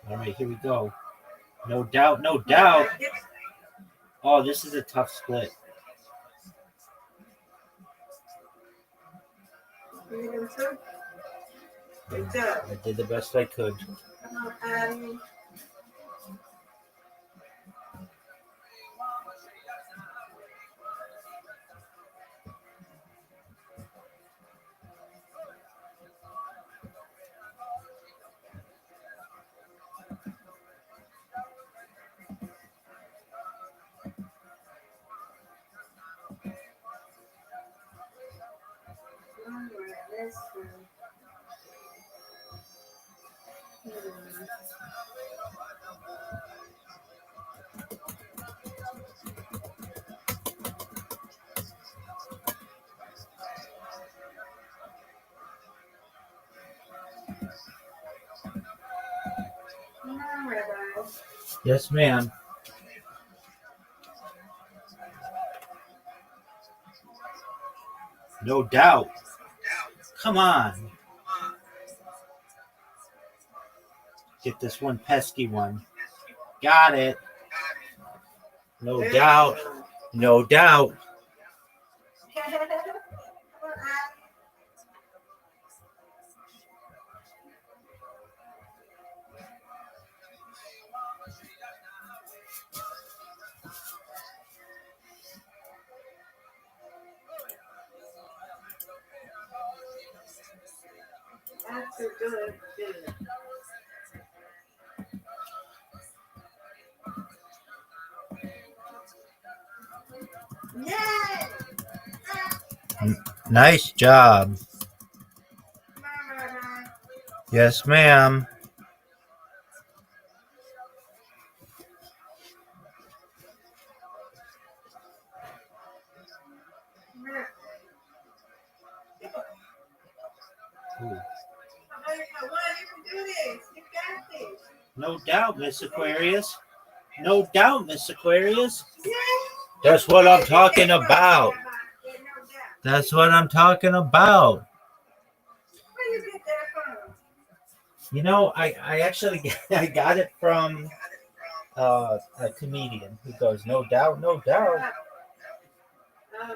All right, here we go. No doubt, no doubt. Oh, this is a tough split. Good job. I did the best I could. Come on, Patty. All right, let's go. Come on, Rabbi. Yes, ma'am. No doubt. Come on. Get this one pesky one. Got it. No Good doubt. job. No doubt. Come on, Abby. That's a good. Yay! Nice job. Come on, Rabbi. Yes, ma'am. Ooh. You can do this. You got this. No doubt, Miss Aquarius. No doubt, Miss Aquarius. Yeah. That's what I'm talking about. Yeah, no doubt. That's what I'm talking about. Where you get that from? You know, I actually I got it from a comedian who goes, no doubt, no doubt. Oh.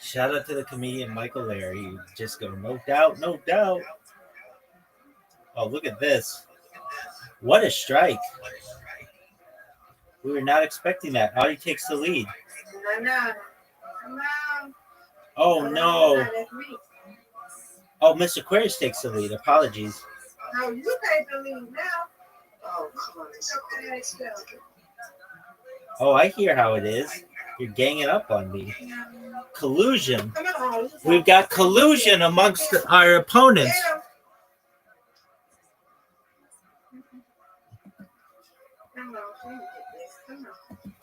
Shout out to the comedian Michael Larry. Who just go, no doubt, no doubt. Oh, look at this. What a strike. We were not expecting that. Audie takes the lead. I know. Come on. Oh, no. That's me. Oh, Miss Aquarius takes the lead. Apologies. No, you take the lead now. Oh, come on. It's okay. Oh, I hear how it is. You're ganging up on me. Collusion. Come on. We've got collusion amongst our opponents. Come on. She can get this. Come on.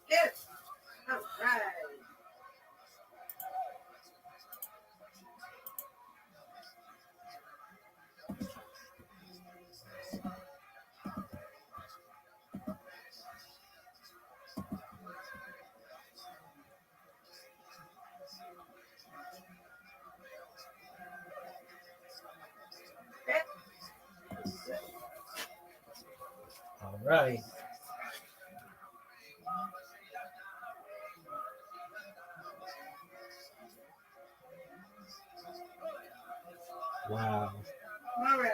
Get it. All right. All right. Wow. All right,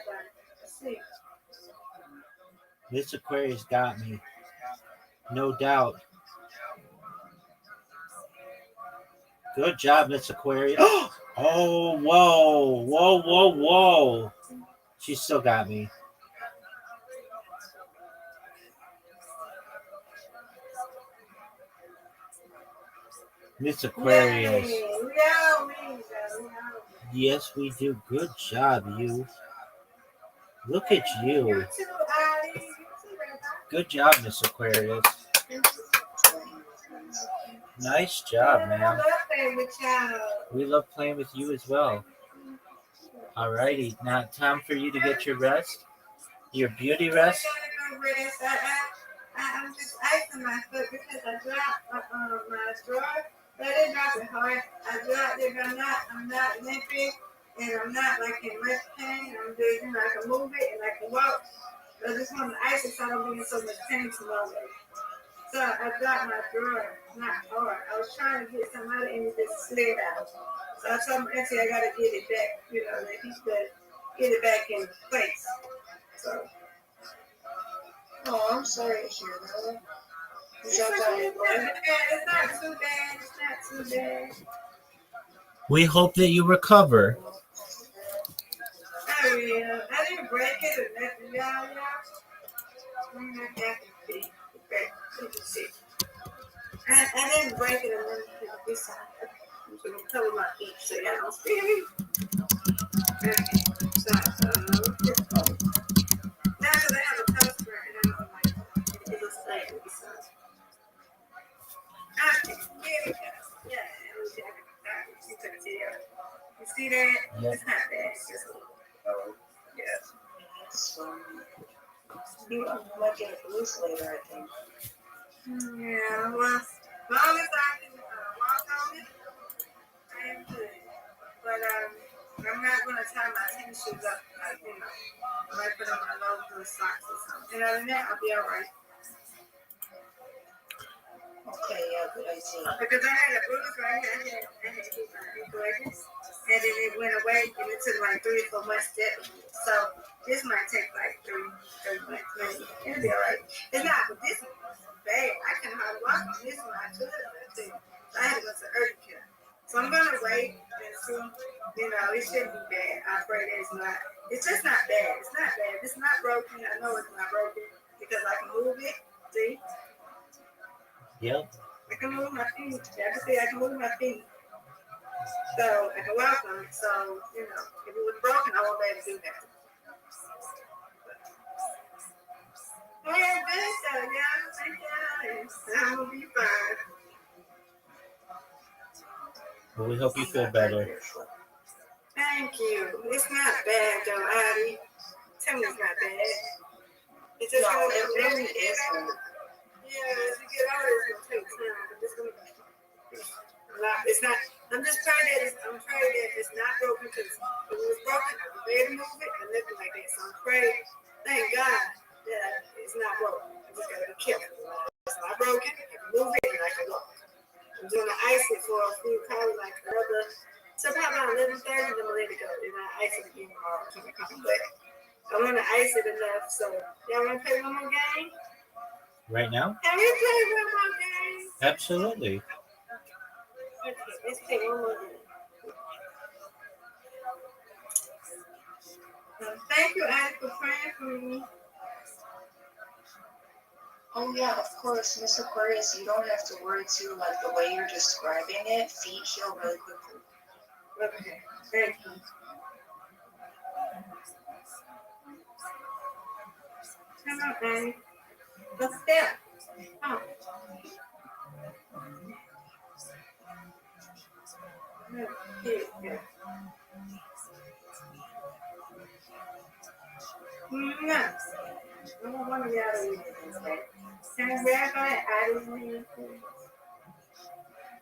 let's see. This Aquarius got me. No doubt. Good job, Miss Aquarius. Oh, whoa. Whoa, whoa, whoa. She still got me. Miss Aquarius. Yay. Yes, we do. Good job, you. Look at you. You too, Addie. You too, Rabbi. Good job, Miss Aquarius. Nice job, I man. love playing with y'all. We love playing with you as well. Alrighty, now time for you to get your rest. Your beauty rest. I gotta go rest. I'm just icing my foot because I dropped my drawer But it's not that hard. I feel like I'm not limping and I'm not like in much pain. I'm just, you know, I can move it and I can walk. I just want to ice it so I don't be in so much pain tomorrow. So I got my drawer, not hard. I was trying to get some out and it just slid out. So I told my auntie I gotta get it back, you know, that he could get it back in place. So Oh, I'm sorry to hear that. it's not bad. It's not too bad. It's not too bad. We hope that you recover. I will. I didn't break it or nothing, y'all. I'm not happy to see. Okay, let me see. I didn't break it or nothing. This side. I'm just gonna cover my feet so y'all don't see me. Okay. So, it's cold. Now that I have a customer and I don't like it, it looks like it. So, okay, here we go. Yeah, you can tell. You see that? Yep. It's not bad. It's just a little cold. Yeah. You might get a loose later, I think. Yeah, well, as long as I can walk on it, I am good. But I'm not gonna tie my tennis shoes up. You know, I might put on my low blue socks or something. Other than that, I'll be all right. Okay, yeah, good idea. Because I had a bruise right here. I had hit my ankle and then it went away, and it took like 3 or 4 months to get. So this might take like 3 months, maybe. It'll be all right. It's not, but this one was bad. I can hardly walk on this one. I could, I had to go to urgent care. So I'm gonna wait and see. You know, it shouldn't be bad. I pray that it's not. It's just not bad. It's not bad. It's not broken. I know it's not broken because I can move it. See? Yep. I can move my feet. I can see I can move my feet. So I can walk on it. So, you know, if it was broken, I won't be able to do that. Yeah, good though, y'all. Thank y'all. I'm gonna be fine. Well, we hope you feel better. Thank you. It's not bad though, Addie. Tell me it's not bad. It's just No, gonna it really isn't. Yeah, as you get older, it's gonna take time. But it's gonna be a lot. It's not. I'm just praying that it's not broken because if it was broken, I would be able to move it and nothing like that. So I'm praying. Thank God that it's not broken. I just gotta be careful. It's not broken. I can move it and I can walk. I'm gonna ice it for a few, probably like another. So probably around 11:30, then I'm gonna let it go. Then I ice it again tomorrow. But I want to ice it enough. So y'all want to play one more game? Right now? Can we play one more game? Absolutely. Okay, let's play one more game. Thank you, Annie, for praying for me. Oh yeah, of course, Miss Aquarius, you don't have to worry too, like the way you're describing it, feet heal really quickly. Okay, thank you. Come on, Annie. Let's step. Oh. Here we go. No. I don't want to be out of here. Can I grab my eyes in here?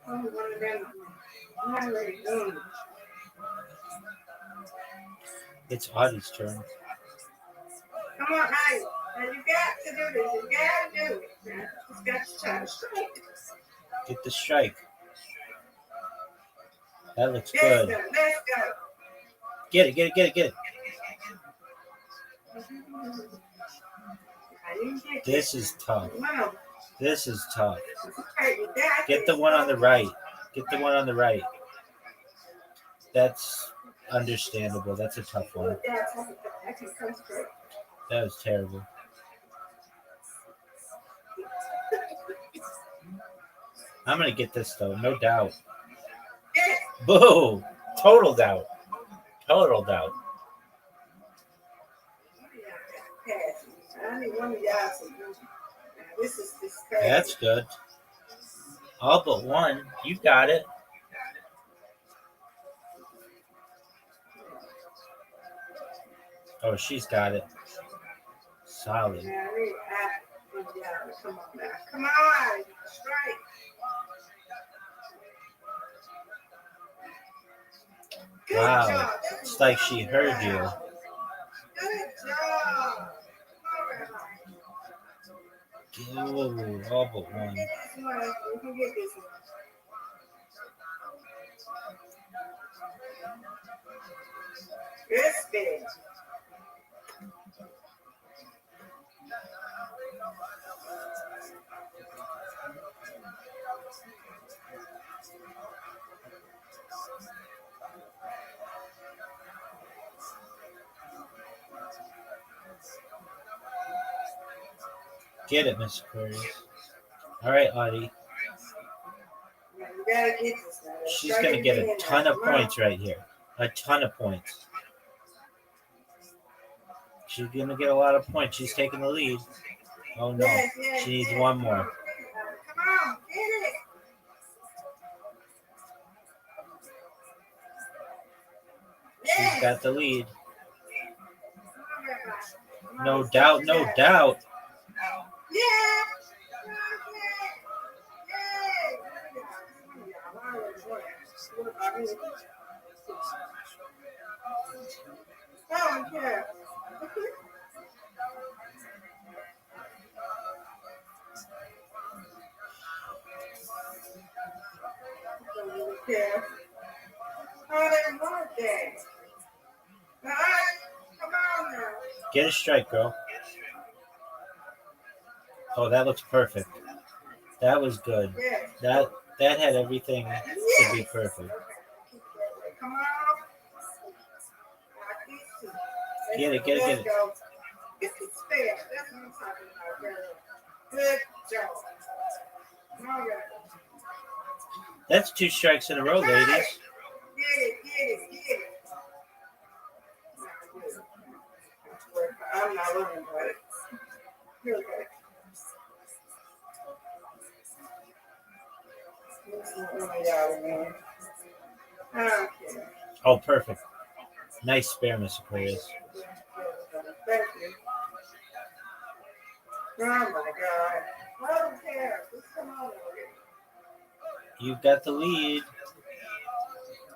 I don't want to grab I'm not ready to go. It's Audie's turn. Come on, Ivy. Now you got to do this. You got to do it. Now, you got to try to strike. Get the strike. That looks Let's good. go. Let's go. Get it, get it, get it, get it. This is tough. Wow. This is tough. Okay, you got Get the this. one on the right. Get the one on the right. That's understandable. That's a tough one. I can concentrate. That was terrible. I'm going to get this, though. No doubt. Yes. Boo! Total doubt. Total doubt. I need one of y'all to do it. This is crazy. That's good. All but one. You got it. Oh, she's got it. Solid. Yeah, I need y'all to come on now. Come on. Strike. Good Wow. job. It's like she heard you. Good job. All right. Ooh, all but one. Get this one. We can get this one. Good spin. Get it, Miss Aquarius. All right, Audie. Now, you gotta get this now. She's going to get a ton of points right here. A ton of points. She's going to get a lot of points. She's taking the lead. Oh, no. Yes, yes, She needs yes. one more. Come on, get it. She's Yes. got the lead. Come on, No let's doubt, get no that. doubt. Yeah. Oh, yeah. Yeah. Oh, they want that. All right, come on now. Get a strike, girl. Oh, that looks perfect. That was good. Yes. That had everything to be perfect. Come on. Get it, get it, get it. This is fair. That's what I'm talking about, girl. Good job. Come on, girl. That's 2 strikes in a row, ladies. Get it. I'm not worrying about it. You're okay. Okay. Oh, perfect. Nice spare, Miss Aquarius. Thank you. Oh my God. I don't care. Just come on over here. You've got the lead.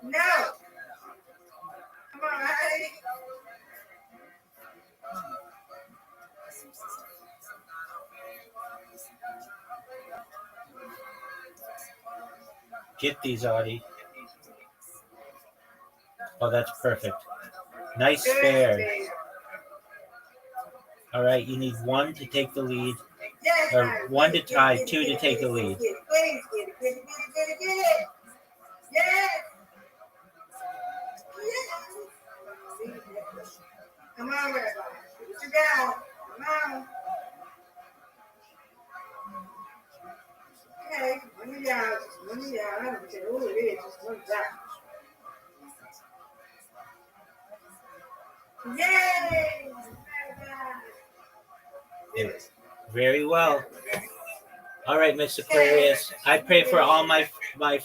No. Come on, Heidi. Get these, Audie. Oh, that's perfect. Nice spare. All right, you need 1 to take the lead. Yes, Or Heidi. 1 to tie, Get 2 to take the lead. Please, get it. Yes. Come on, Rabbi. What you got? Come on. Okay, one of y'all. I don't care who it is, just one of y'all. Yay! Yeah, very well. All right, Miss Aquarius. I pray for all my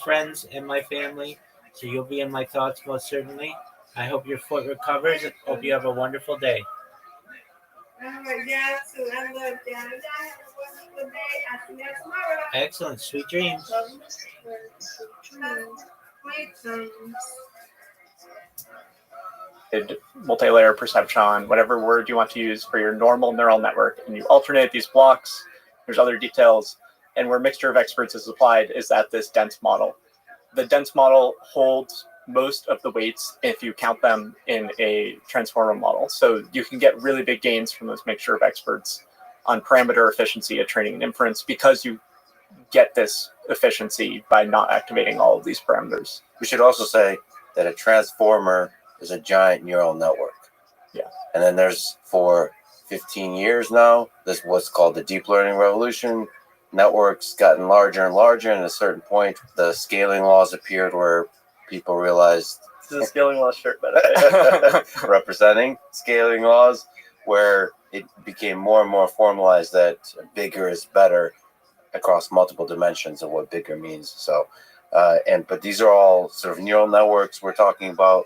friends and my family, so you'll be in my thoughts most certainly. I hope your foot recovers. Hope you have a wonderful day. All right, y'all too. I love y'all. Y'all have a wonderful day. I'll see y'all tomorrow. Excellent. Sweet dreams. Sweet dreams. Multi-layer perceptron, whatever word you want to use for your normal neural network, and you alternate these blocks. There's other details, and where mixture of experts is applied is at this dense model. The dense model holds most of the weights if you count them in a transformer model, so you can get really big gains from this mixture of experts on parameter efficiency at training and inference because you get this efficiency by not activating all of these parameters. We should also say that a transformer is a giant neural network. Yeah. And then there's, for 15 years now, this what's called the deep learning revolution. Networks gotten larger and larger, and at a certain point, the scaling laws appeared where people realized The scaling law shirt, but representing scaling laws, where it became more and more formalized that bigger is better across multiple dimensions of what bigger means. So, but these are all sort of neural networks we're talking about,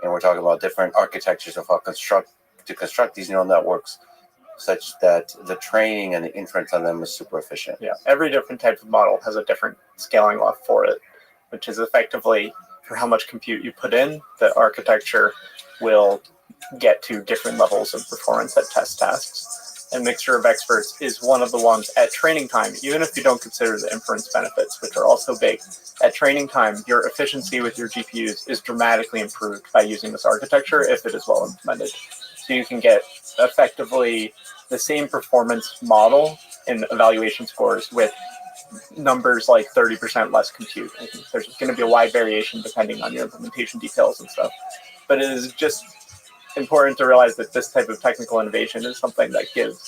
and we're talking about different architectures of how to construct these neural networks such that the training and the inference on them is super efficient. yeah, every different type of model has a different scaling law for it, which is effectively for how much compute you put in, the architecture will get to different levels of performance at test tasks. And Mixture of Experts is one of the ones at training time, even if you don't consider the inference benefits, which are also big. At training time, your efficiency with your GPUs is dramatically improved by using this architecture if it is well implemented. So you can get effectively the same performance model in evaluation scores with numbers like 30% less compute. I think there's going to be a wide variation depending on your implementation details and stuff. But it is just important to realize that this type of technical innovation is something that gives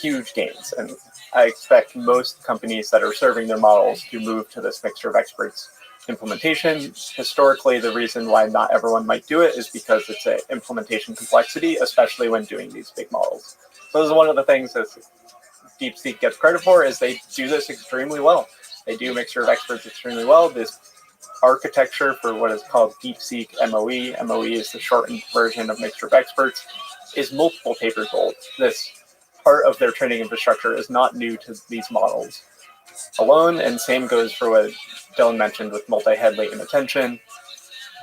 huge gains. And I expect most companies that are serving their models to move to this Mixture of Experts implementation. Historically, the reason why not everyone might do it is because it's an implementation complexity, especially when doing these big models. So this is one of the things that DeepSeek gets credit for, is they do this extremely well. They do Mixture of Experts extremely well. This architecture for what is called DeepSeek MOE, MOE is the shortened version of Mixture of Experts, is multiple papers old. This part of their training infrastructure is not new to these models alone, and same goes for what Dylan mentioned with multi-head latent attention.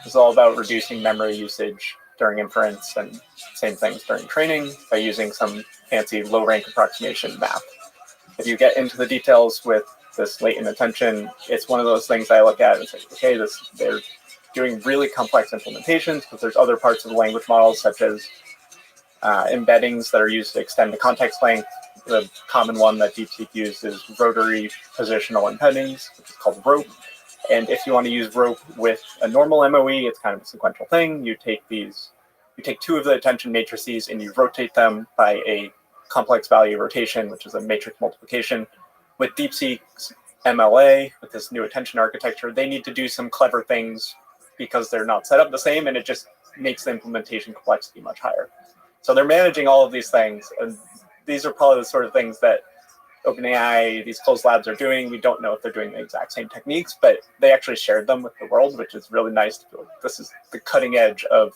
It's all about reducing memory usage during inference, and same things during training by using some fancy low-rank approximation math. If you get into the details with this latent attention, it's one of those things I look at and say, okay, they're doing really complex implementations, but there's other parts of the language models, such as embeddings that are used to extend the context length. The common one that DeepSeek uses is rotary positional embeddings, which is called rope. And if you want to use rope with a normal MOE, it's kind of a sequential thing. You take two of the attention matrices and you rotate them by a complex value rotation, which is a matrix multiplication. With DeepSeek's MLA, with this new attention architecture, they need to do some clever things because they're not set up the same, and it just makes the implementation complexity much higher. So they're managing all of these things, and these are probably the sort of things that OpenAI, these closed labs are doing. We don't know if they're doing the exact same techniques, but they actually shared them with the world, which is really nice to feel like this is the cutting edge of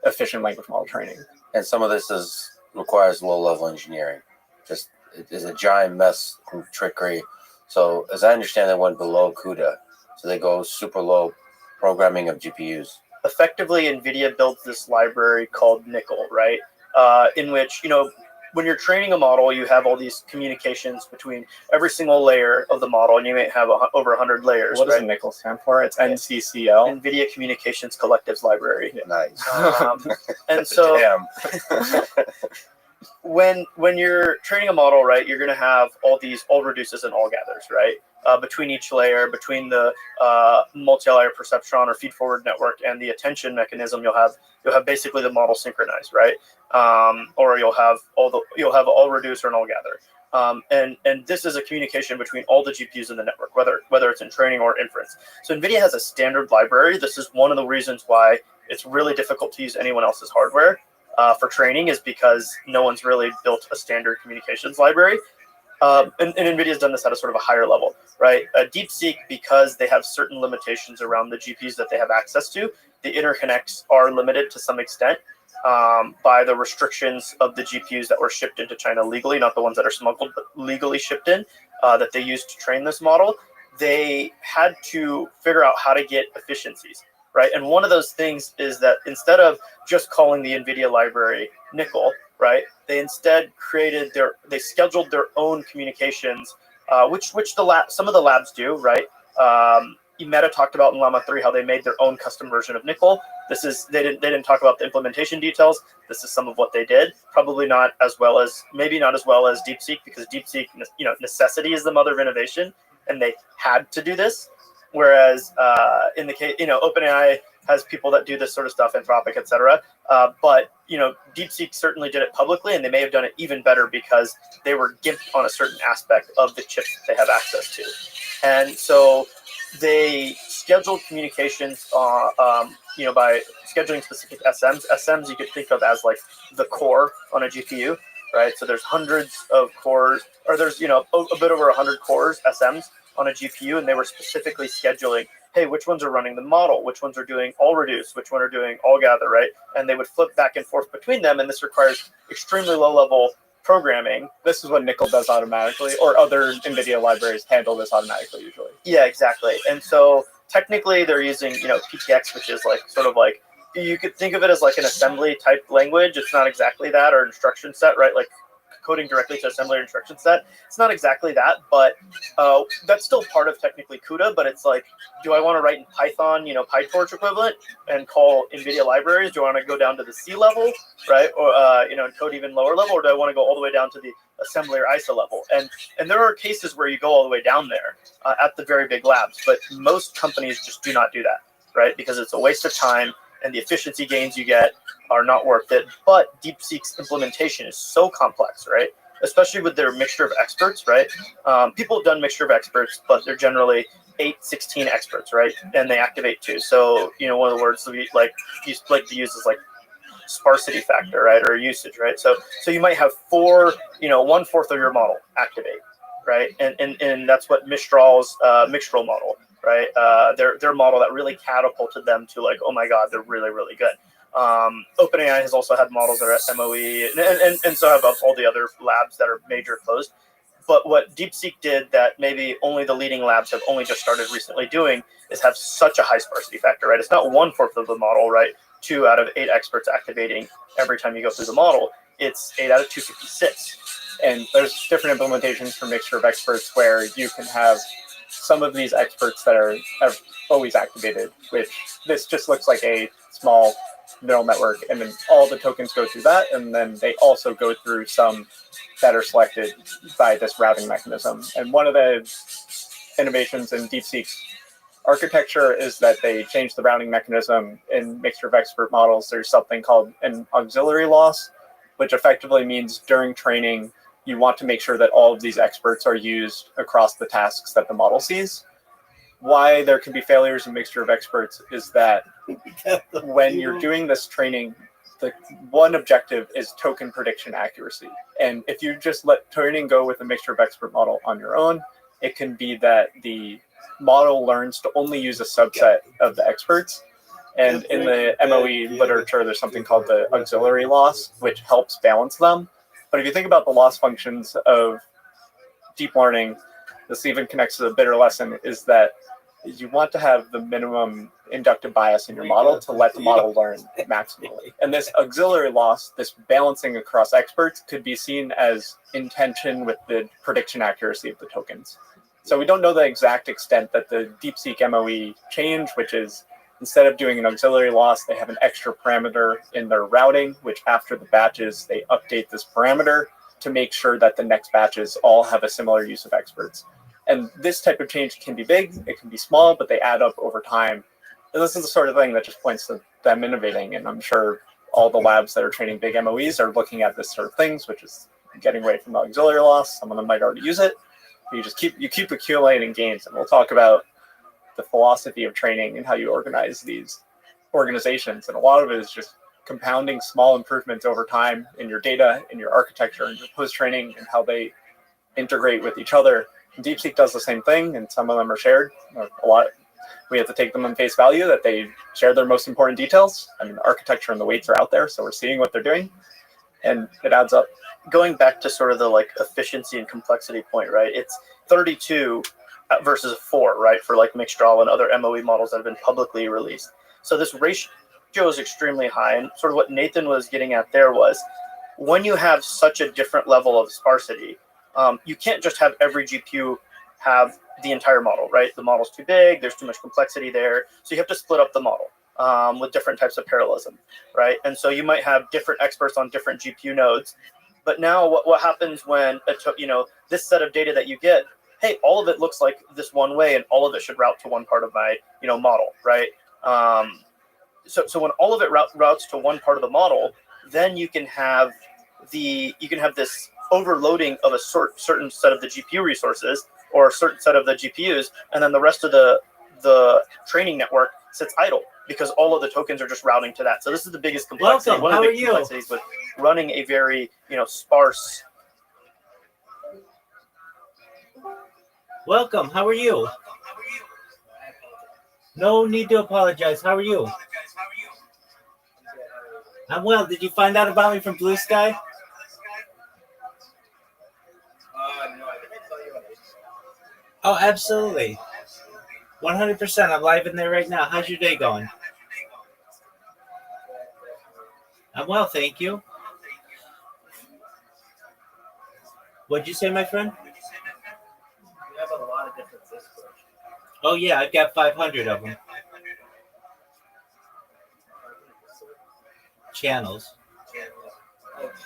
efficient language model training. And some of this requires low-level engineering. Just it is a giant mess and trickery. So as I understand, they went below CUDA. So they go super low programming of GPUs. Effectively, NVIDIA builds this library called Nickel, right? In which, when you're training a model, you have all these communications between every single layer of the model, and you may have over 100 layers. What does Nickel stand for? It's NCCL. NVIDIA Communications Collectives Library. Yeah. Nice. And so Damn. when you're training a model, right, you're going to have all reduces and all gathers, right? Between each layer, between the multi-layer perceptron or feed-forward network and the attention mechanism, you'll have basically the model synchronized, right? Or you'll have all reduce or an all gather. And this is a communication between all the GPUs in the network, whether it's in training or inference. So NVIDIA has a standard library. This is one of the reasons why it's really difficult to use anyone else's hardware for training, is because no one's really built a standard communications library. And NVIDIA's done this at a sort of a higher level, right? DeepSeek, because they have certain limitations around the GPUs that they have access to, the interconnects are limited to some extent by the restrictions of the GPUs that were shipped into China legally, not the ones that are smuggled, but legally shipped in, that they used to train this model. They had to figure out how to get efficiencies, right? And one of those things is that instead of just calling the NVIDIA library Nickel, right, they instead scheduled their own communications, which some of the labs do, right? Meta talked about in Llama 3 how they made their own custom version of Nickel. They didn't talk about the implementation details. This is some of what they did. Probably not as well as DeepSeek, because DeepSeek, necessity is the mother of innovation, and they had to do this. Whereas in the case, OpenAI has people that do this sort of stuff, Anthropic, etc. But DeepSeek certainly did it publicly, and they may have done it even better because they were gimped on a certain aspect of the chips that they have access to. And so they scheduled communications, by scheduling specific SMs. SMs you could think of as like the core on a GPU, right? So there's hundreds of cores, or there's a bit over 100 cores, SMs, on a GPU, and they were specifically scheduling, hey, which ones are running the model, which ones are doing all reduce, which one are doing all gather, right? And they would flip back and forth between them, and this requires extremely low-level programming. This is what Nickel does automatically, or other NVIDIA libraries handle this automatically usually. Yeah, exactly. And so technically they're using, PTX, which is like sort of like, you could think of it as like an assembly type language. It's not exactly that, or instruction set, right? Like coding directly to assembly or instruction set. It's not exactly that, but that's still part of technically CUDA. But it's like, do I want to write in Python, PyTorch equivalent, and call NVIDIA libraries? Do I want to go down to the C level, right? Or and code even lower level, or do I want to go all the way down to the assembly or ISA level? And there are cases where you go all the way down there at the very big labs, but most companies just do not do that, right? Because it's a waste of time, and the efficiency gains you get are not worth it. But DeepSeek's implementation is so complex, right? Especially with their mixture of experts, right? People have done mixture of experts, but they're generally 8, 16 experts, right? And they activate 2. So, one of the words we like to use is like sparsity factor, right? Or usage, right? So you might have 4, 1/4 of your model activate, right? And that's what Mistral's Mixtral model, right? Their model that really catapulted them to like, oh my God, they're really, really good. OpenAI has also had models that are at MOE, and so have all the other labs that are major closed. But what DeepSeek did that maybe only the leading labs have only just started recently doing is have such a high sparsity factor, right? It's not 1/4 of the model, right? 2 out of 8 experts activating every time you go through the model. It's 8 out of 256. And there's different implementations for mixture of experts where you can have some of these experts that are always activated, which this just looks like a small neural network, and then all the tokens go through that, and then they also go through some that are selected by this routing mechanism. And one of the innovations in DeepSeek's architecture is that they changed the routing mechanism in mixture of expert models. There's something called an auxiliary loss, which effectively means during training, you want to make sure that all of these experts are used across the tasks that the model sees. Why there can be failures in mixture of experts is that when you're doing this training, the one objective is token prediction accuracy. And if you just let training go with a mixture of expert model on your own, it can be that the model learns to only use a subset of the experts. And in the MOE literature, there's something called the auxiliary loss, which helps balance them. But if you think about the loss functions of deep learning, this even connects to the bitter lesson, is that you want to have the minimum inductive bias in your model to let the model learn maximally. And this auxiliary loss, this balancing across experts, could be seen as in tension with the prediction accuracy of the tokens. So we don't know the exact extent that the DeepSeek MOE changed, which is instead of doing an auxiliary loss, they have an extra parameter in their routing, which after the batches, they update this parameter to make sure that the next batches all have a similar use of experts. And this type of change can be big, it can be small, but they add up over time. And this is the sort of thing that just points to them innovating. And I'm sure all the labs that are training big MOEs are looking at this sort of things, which is getting away from the auxiliary loss. Some of them might already use it. But you keep accumulating gains. And we'll talk about the philosophy of training and how you organize these organizations. And a lot of it is just compounding small improvements over time in your data, in your architecture, in your post-training, and how they integrate with each other. DeepSeek does the same thing, and some of them are shared. A lot. We have to take them on face value that they share their most important details. I mean, the architecture and the weights are out there, so we're seeing what they're doing, and it adds up. Going back to sort of the like efficiency and complexity point, right? It's 32 versus 4, right? For like Mixtral and other MOE models that have been publicly released. So this ratio is extremely high, and sort of what Nathan was getting at there was when you have such a different level of sparsity, you can't just have every GPU have the entire model, right? The model's too big, there's too much complexity there. So you have to split up the model with different types of parallelism, right? And so you might have different experts on different GPU nodes. But now what happens when, this set of data that you get, hey, all of it looks like this one way and all of it should route to one part of my, model, right? So when all of it routes to one part of the model, then you can have this overloading of a certain set of the GPU resources or a certain set of the GPUs, and then the rest of the training network sits idle because all of the tokens are just routing to that. So this is the biggest complexity. Welcome. One of How the are big you? complexities with running a very sparse. Welcome. How are you? No need to apologize. How are you? I'm well. Did you find out about me from Blue Sky? Oh, absolutely. 100%. I'm live in there right now. How's your day going? I'm well, thank you. What'd you say, my friend? You have a lot of different Discord Oh yeah, I've got 500 of them. Channels. channels.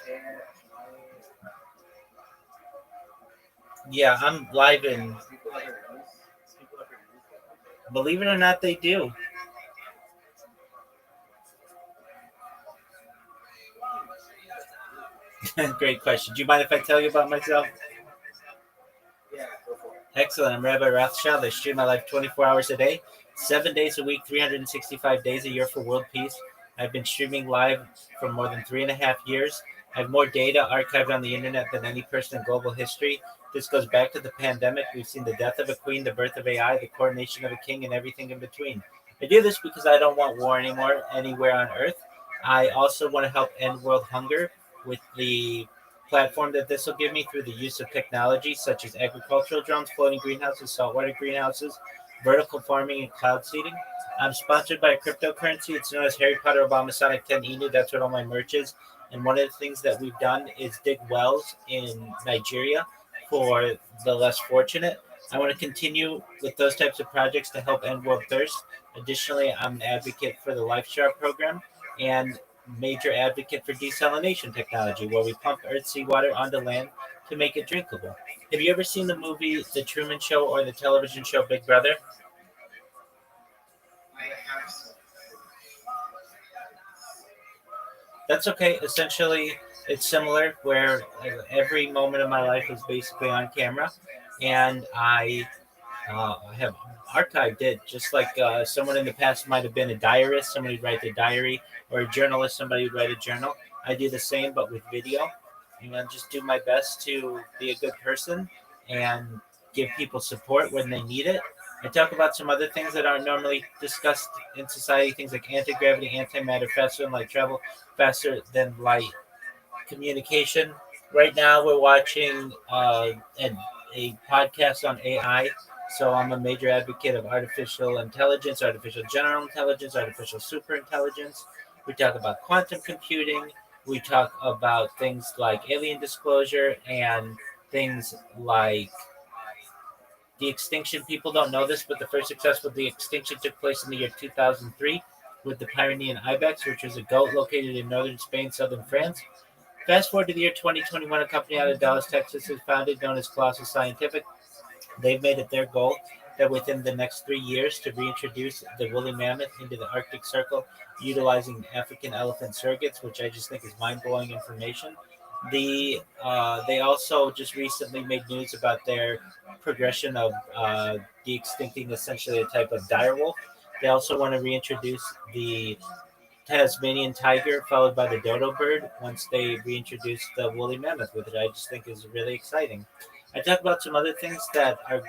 Yeah, I'm live in. People ever use it. Believe it or not, they do. Great question. Do you mind if I tell you about myself? Yeah, go for it. Excellent. I'm Rabbi Rothschild. I stream my life 24 hours a day, 7 days a week, 365 days a year for world peace. I've been streaming live for more than 3.5 years. I have more data archived on the internet than any person in global history. This goes back to the pandemic. We've seen the death of a queen, the birth of AI, the coronation of a king, and everything in between. I do this because I don't want war anymore anywhere on earth. I also want to help end world hunger with the platform that this will give me through the use of technology such as agricultural drones, floating greenhouses, saltwater greenhouses, vertical farming, and cloud seeding. I'm sponsored by a cryptocurrency. It's known as Harry Potter Obama Sonic 10 Inu. That's what all my merch is. And one of the things that we've done is dig wells in Nigeria for the less fortunate. I want to continue with those types of projects to help end world thirst. Additionally, I'm an advocate for the Life Sharp program and major advocate for desalination technology, where we pump earth seawater onto land to make it drinkable. Have you ever seen the movie The Truman Show or the television show Big Brother? I have some. That's okay. Essentially, it's similar where every moment of my life is basically on camera, and I have archived it just like someone in the past might have been a diarist, somebody would write the diary, or a journalist, somebody would write a journal. I do the same, but with video. Just do my best to be a good person and give people support when they need it. I talk about some other things that aren't normally discussed in society, things like anti gravity, antimatter, faster than light travel, faster than light communication. Right now, we're watching a podcast on AI. So I'm a major advocate of artificial intelligence, artificial general intelligence, artificial super intelligence. We talk about quantum computing. We talk about things like alien disclosure and things like the extinction. People don't know this, but the first successful de-extinction took place in the year 2003 with the Pyrenean ibex, which was a goat located in northern Spain, southern France. Fast forward to the year 2021, a company out of Dallas, Texas is founded known as Colossus Scientific. They've made it their goal that within the next 3 years to reintroduce the woolly mammoth into the Arctic Circle utilizing African elephant surrogates, which I just think is mind-blowing information. They also just recently made news about their progression of de-extincting essentially a type of direwolf. They also want to reintroduce the Tasmanian tiger, followed by the dodo bird once they reintroduce the woolly mammoth with it. I just think is really exciting. I talk about some other things that are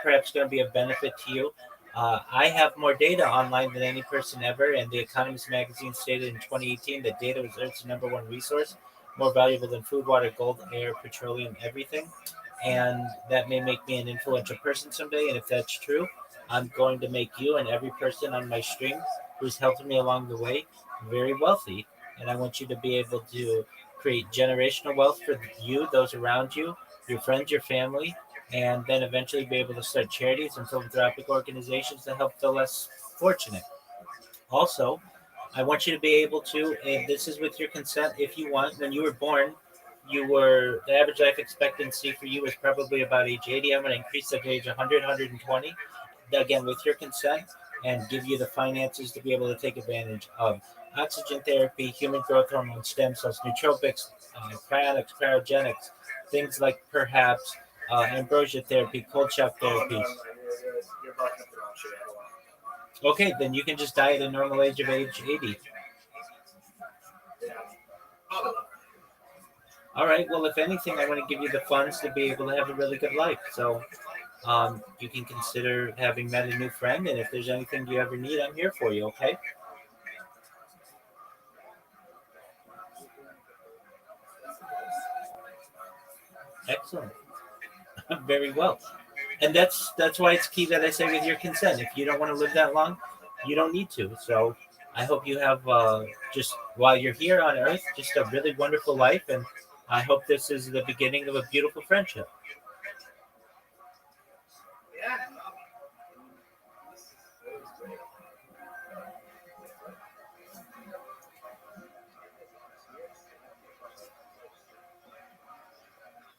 perhaps going to be of benefit to you. I have more data online than any person ever, and The Economist magazine stated in 2018 that data was Earth's number one resource, more valuable than food, water, gold, air, petroleum, everything. And that may make me an influential person someday. And if that's true, I'm going to make you and every person on my stream who's helped me along the way very wealthy. And I want you to be able to create generational wealth for you, those around you, your friends, your family, and then eventually be able to start charities and philanthropic organizations to help the less fortunate. Also, I want you to be able to, and this is with your consent, if you want, when you were born, the average life expectancy for you was probably about age 80. I'm going to increase that to age 100, 120, again, with your consent, and give you the finances to be able to take advantage of oxygen therapy, human growth hormone, stem cells, nootropics, cryonics, cryogenics, things like perhaps ambrosia therapy, cold shock therapies. You're barking up the wrong tree. I don't want Okay, then you can just die at a normal age of age 80. All right, well, if anything, I want to give you the funds to be able to have a really good life. So you can consider having met a new friend, and if there's anything you ever need, I'm here for you, okay? Excellent. Very well. And that's why it's key that I say with your consent. If you don't want to live that long, you don't need to. So I hope you have just while you're here on Earth, just a really wonderful life, and I hope this is the beginning of a beautiful friendship. Yeah.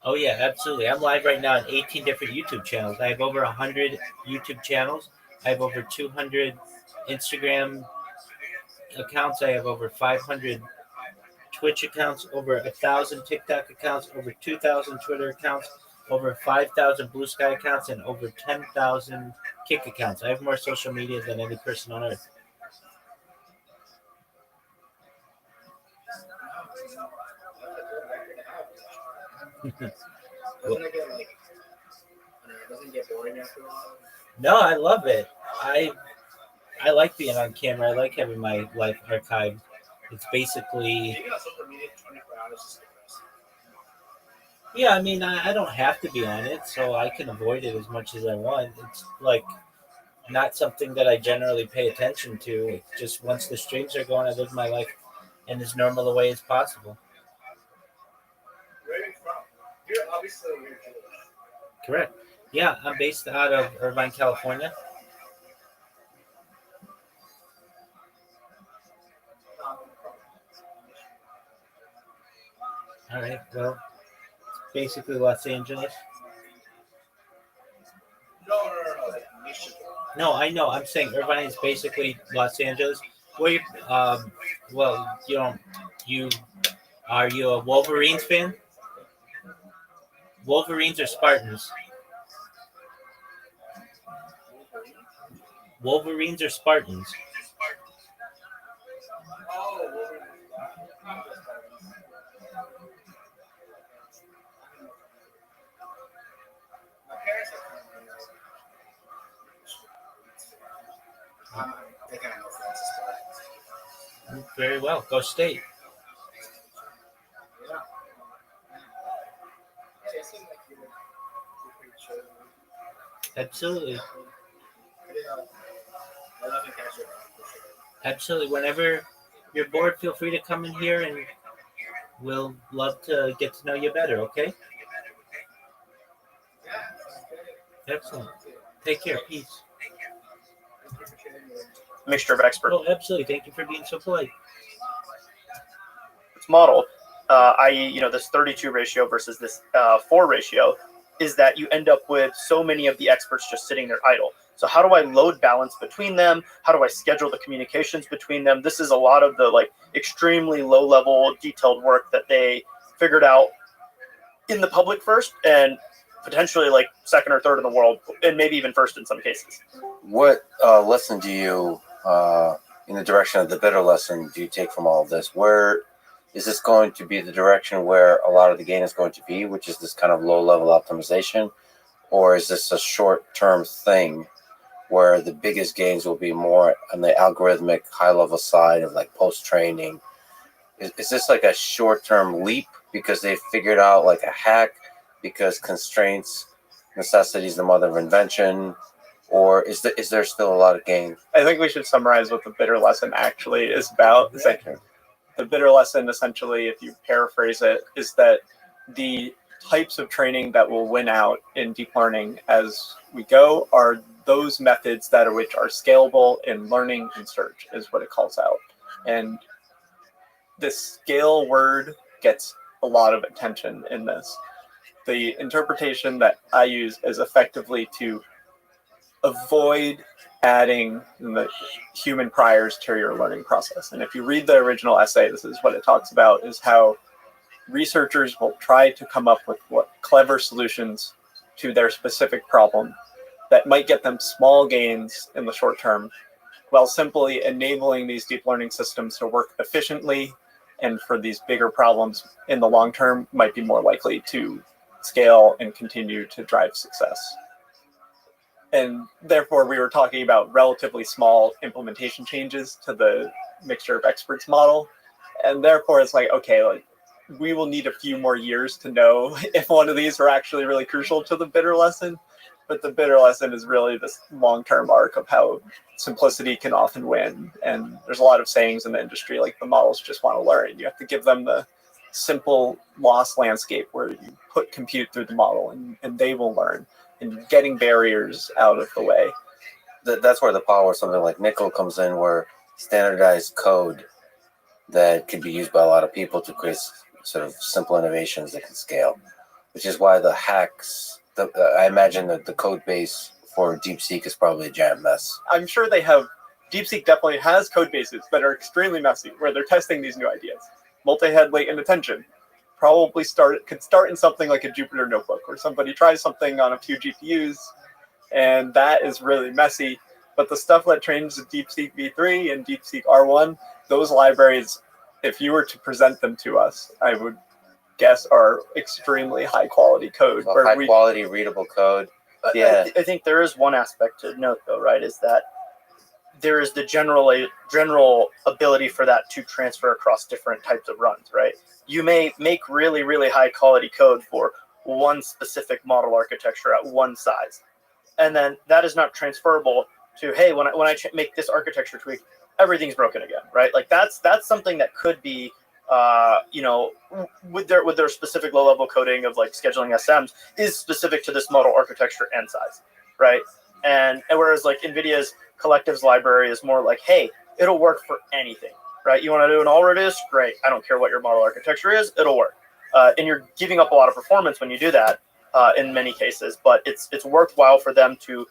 Oh yeah, absolutely. I'm live right now on 18 different YouTube channels. I have over 100 YouTube channels. I have over 200 Instagram accounts. I have over 500 Twitch accounts, over 1,000 TikTok accounts, over 2,000 Twitter accounts, over 5,000 Blue Sky accounts, and over 10,000 Kick accounts. I have more social media than any person on earth. Doesn't it get boring after a while? No, I love it. I like being on camera. I like having my life archived. It's basically, Being on social media for 24 hours is depressing. yeah, I mean, I don't have to be on it, so I can avoid it as much as I want. It's like not something that I generally pay attention to. It's just once the streams are going, I live my life in as normal a way as possible. Where are you from? You're obviously Jewish. Correct. Yeah, I'm based out of Irvine, California. All right. Well, basically Los Angeles. No. Like Michigan. No, I know. I'm saying Irvine is basically Los Angeles. Where you, well, you know, you are you a Wolverines fan? Wolverines or Spartans? Wolverines or Spartans? Oh, my parents are from they kind of know Francis Spartans. Very well. Go State. Yeah. Yeah, it seemed like you're pretty chill. Absolutely. I love to catch your for sure. Absolutely. Whenever you're bored, feel free to come in here and we'll love to get to know you better, okay? Yeah, sounds good. Excellent. Take care. Peace. Thank you for sharing your Mixture of experts. Oh, absolutely. Thank you for being so polite. Model, i.e., this 32 ratio versus this 4 ratio, is that you end up with so many of the experts just sitting there idle. So how do I load balance between them? How do I schedule the communications between them? This is a lot of the extremely low level detailed work that they figured out in the public first and potentially second or third in the world, and maybe even first in some cases. What lesson do you, in the direction of the bitter lesson, do you take from all of this? Where is this going to be the direction where a lot of the gain is going to be, which is this kind of low-level optimization? Or is this a short-term thing where the biggest gains will be more on the algorithmic high-level side of post-training? Is this like a short-term leap because they figured out a hack because constraints, necessity is the mother of invention? Or is there still a lot of gain? I think we should summarize what the bitter lesson actually is about. The bitter lesson, essentially, if you paraphrase it, is that the types of training that will win out in deep learning as we go are those methods which are scalable in learning and search, is what it calls out. And the scale word gets a lot of attention in this. The interpretation that I use is effectively to avoid adding the human priors to your learning process. And if you read the original essay, this is what it talks about, is how researchers will try to come up with clever solutions to their specific problem that might get them small gains in the short term, while simply enabling these deep learning systems to work efficiently, and for these bigger problems in the long term might be more likely to scale and continue to drive success. And therefore, we were talking about relatively small implementation changes to the mixture of experts model. And therefore, it's we will need a few more years to know if one of these are actually really crucial to the bitter lesson. But the bitter lesson is really this long-term arc of how simplicity can often win. And there's a lot of sayings in the industry, like the models just want to learn. You have to give them the simple loss landscape where you put compute through the model and they will learn, and getting barriers out of the way. That's where the power of something like Nickel comes in, where standardized code that can be used by a lot of people to create sort of simple innovations that can scale, which is why the hacks, I imagine that the code base for DeepSeek is probably a giant mess. I'm sure they have, DeepSeek definitely has code bases that are extremely messy where they're testing these new ideas. Multi-head latent attention probably could start in something like a Jupyter notebook, where somebody tries something on a few GPUs, and that is really messy. But the stuff that trains DeepSeek v3 and DeepSeek R1, those libraries, if you were to present them to us, I would guess are extremely high quality code. Well, high quality readable code. Yeah. I think there is one aspect to note, though, right? Is that there is the general ability for that to transfer across different types of runs, right? You may make really, really high quality code for one specific model architecture at one size, and then that is not transferable to, hey, when I make this architecture tweak, everything's broken again, right? Like that's something that could be, with their specific low level coding of like scheduling SMs is specific to this model architecture and size, right? And whereas like NVIDIA's collectives library is more like, hey, it'll work for anything, right? You want to do an all Redis? Great. I don't care what your model architecture is, it'll work. And you're giving up a lot of performance when you do that in many cases, but it's worthwhile for them to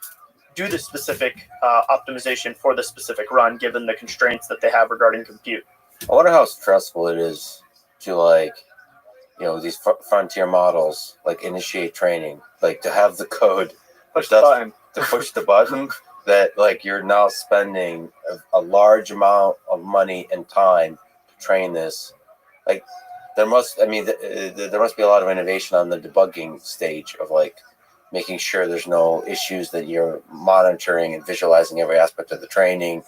do the specific optimization for the specific run, given the constraints that they have regarding compute. I wonder how stressful it is to, like, these frontier models, like, initiate training, like to have the code Push the button. that, like, you're now spending a large amount of money and time to train this. Like, there must be a lot of innovation on the debugging stage of, like, making sure there's no issues, that you're monitoring and visualizing every aspect of the training,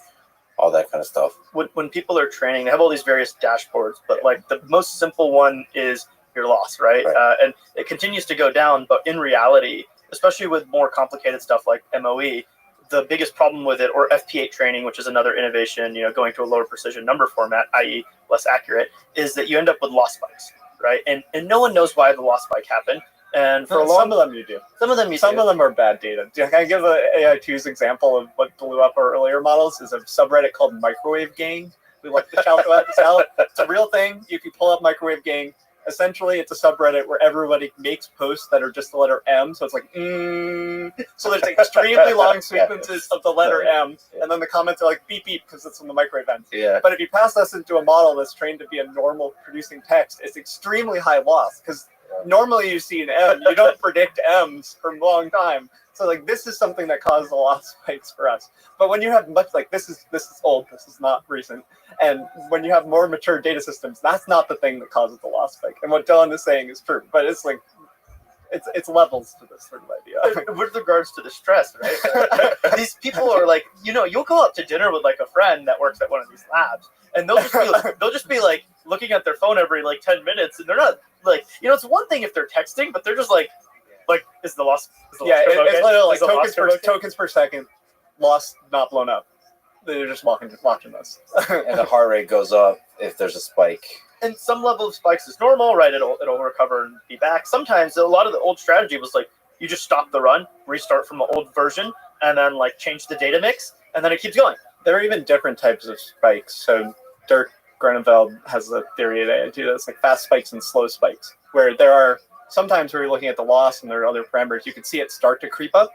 all that kind of stuff. When people are training, they have all these various dashboards, but like the most simple one is your loss, right? And it continues to go down, but in reality, especially with more complicated stuff like MOE, the biggest problem with it, or FP8 training, which is another innovation, going to a lower precision number format, i.e. less accurate, is that you end up with loss spikes, right? And no one knows why the loss spike happened. And for some of them you do. Some of them are bad data. Can I give a AI2's example of what blew up our earlier models? Is a subreddit called Microwave Gang. We like to shout this out. It's a real thing. If you pull up Microwave Gang, essentially it's a subreddit where everybody makes posts that are just the letter M. So it's like, So there's extremely long sequences of the letter M, and then the comments are like beep beep because it's from the microwave end. Yeah. But if you pass this into a model that's trained to be a normal producing text, it's extremely high loss, because normally you see an M, you don't predict M's for a long time. So like this is something that caused a loss spikes for us. But when you have much, like this is old, this is not recent. And when you have more mature data systems, that's not the thing that causes the loss spike. And what Dylan is saying is true, but it's like it's levels to this sort of idea. With regards to the stress, right? These people are like, you'll go out to dinner with like a friend that works at one of these labs, and they'll just be like looking at their phone every like 10 minutes, and they're not like, it's one thing if they're texting, but they're just like is the loss? It's literally like tokens per second, loss not blown up. They're just watching this, and the heart rate goes up if there's a spike. And some level of spikes is normal, right? It'll recover and be back. Sometimes a lot of the old strategy was like you just stop the run, restart from the old version, and then like change the data mix, and then it keeps going. There are even different types of spikes. So Dirk Gronenfeld has a theory that it's like fast spikes and slow spikes, where there are sometimes where you're looking at the loss and there are other parameters, you can see it start to creep up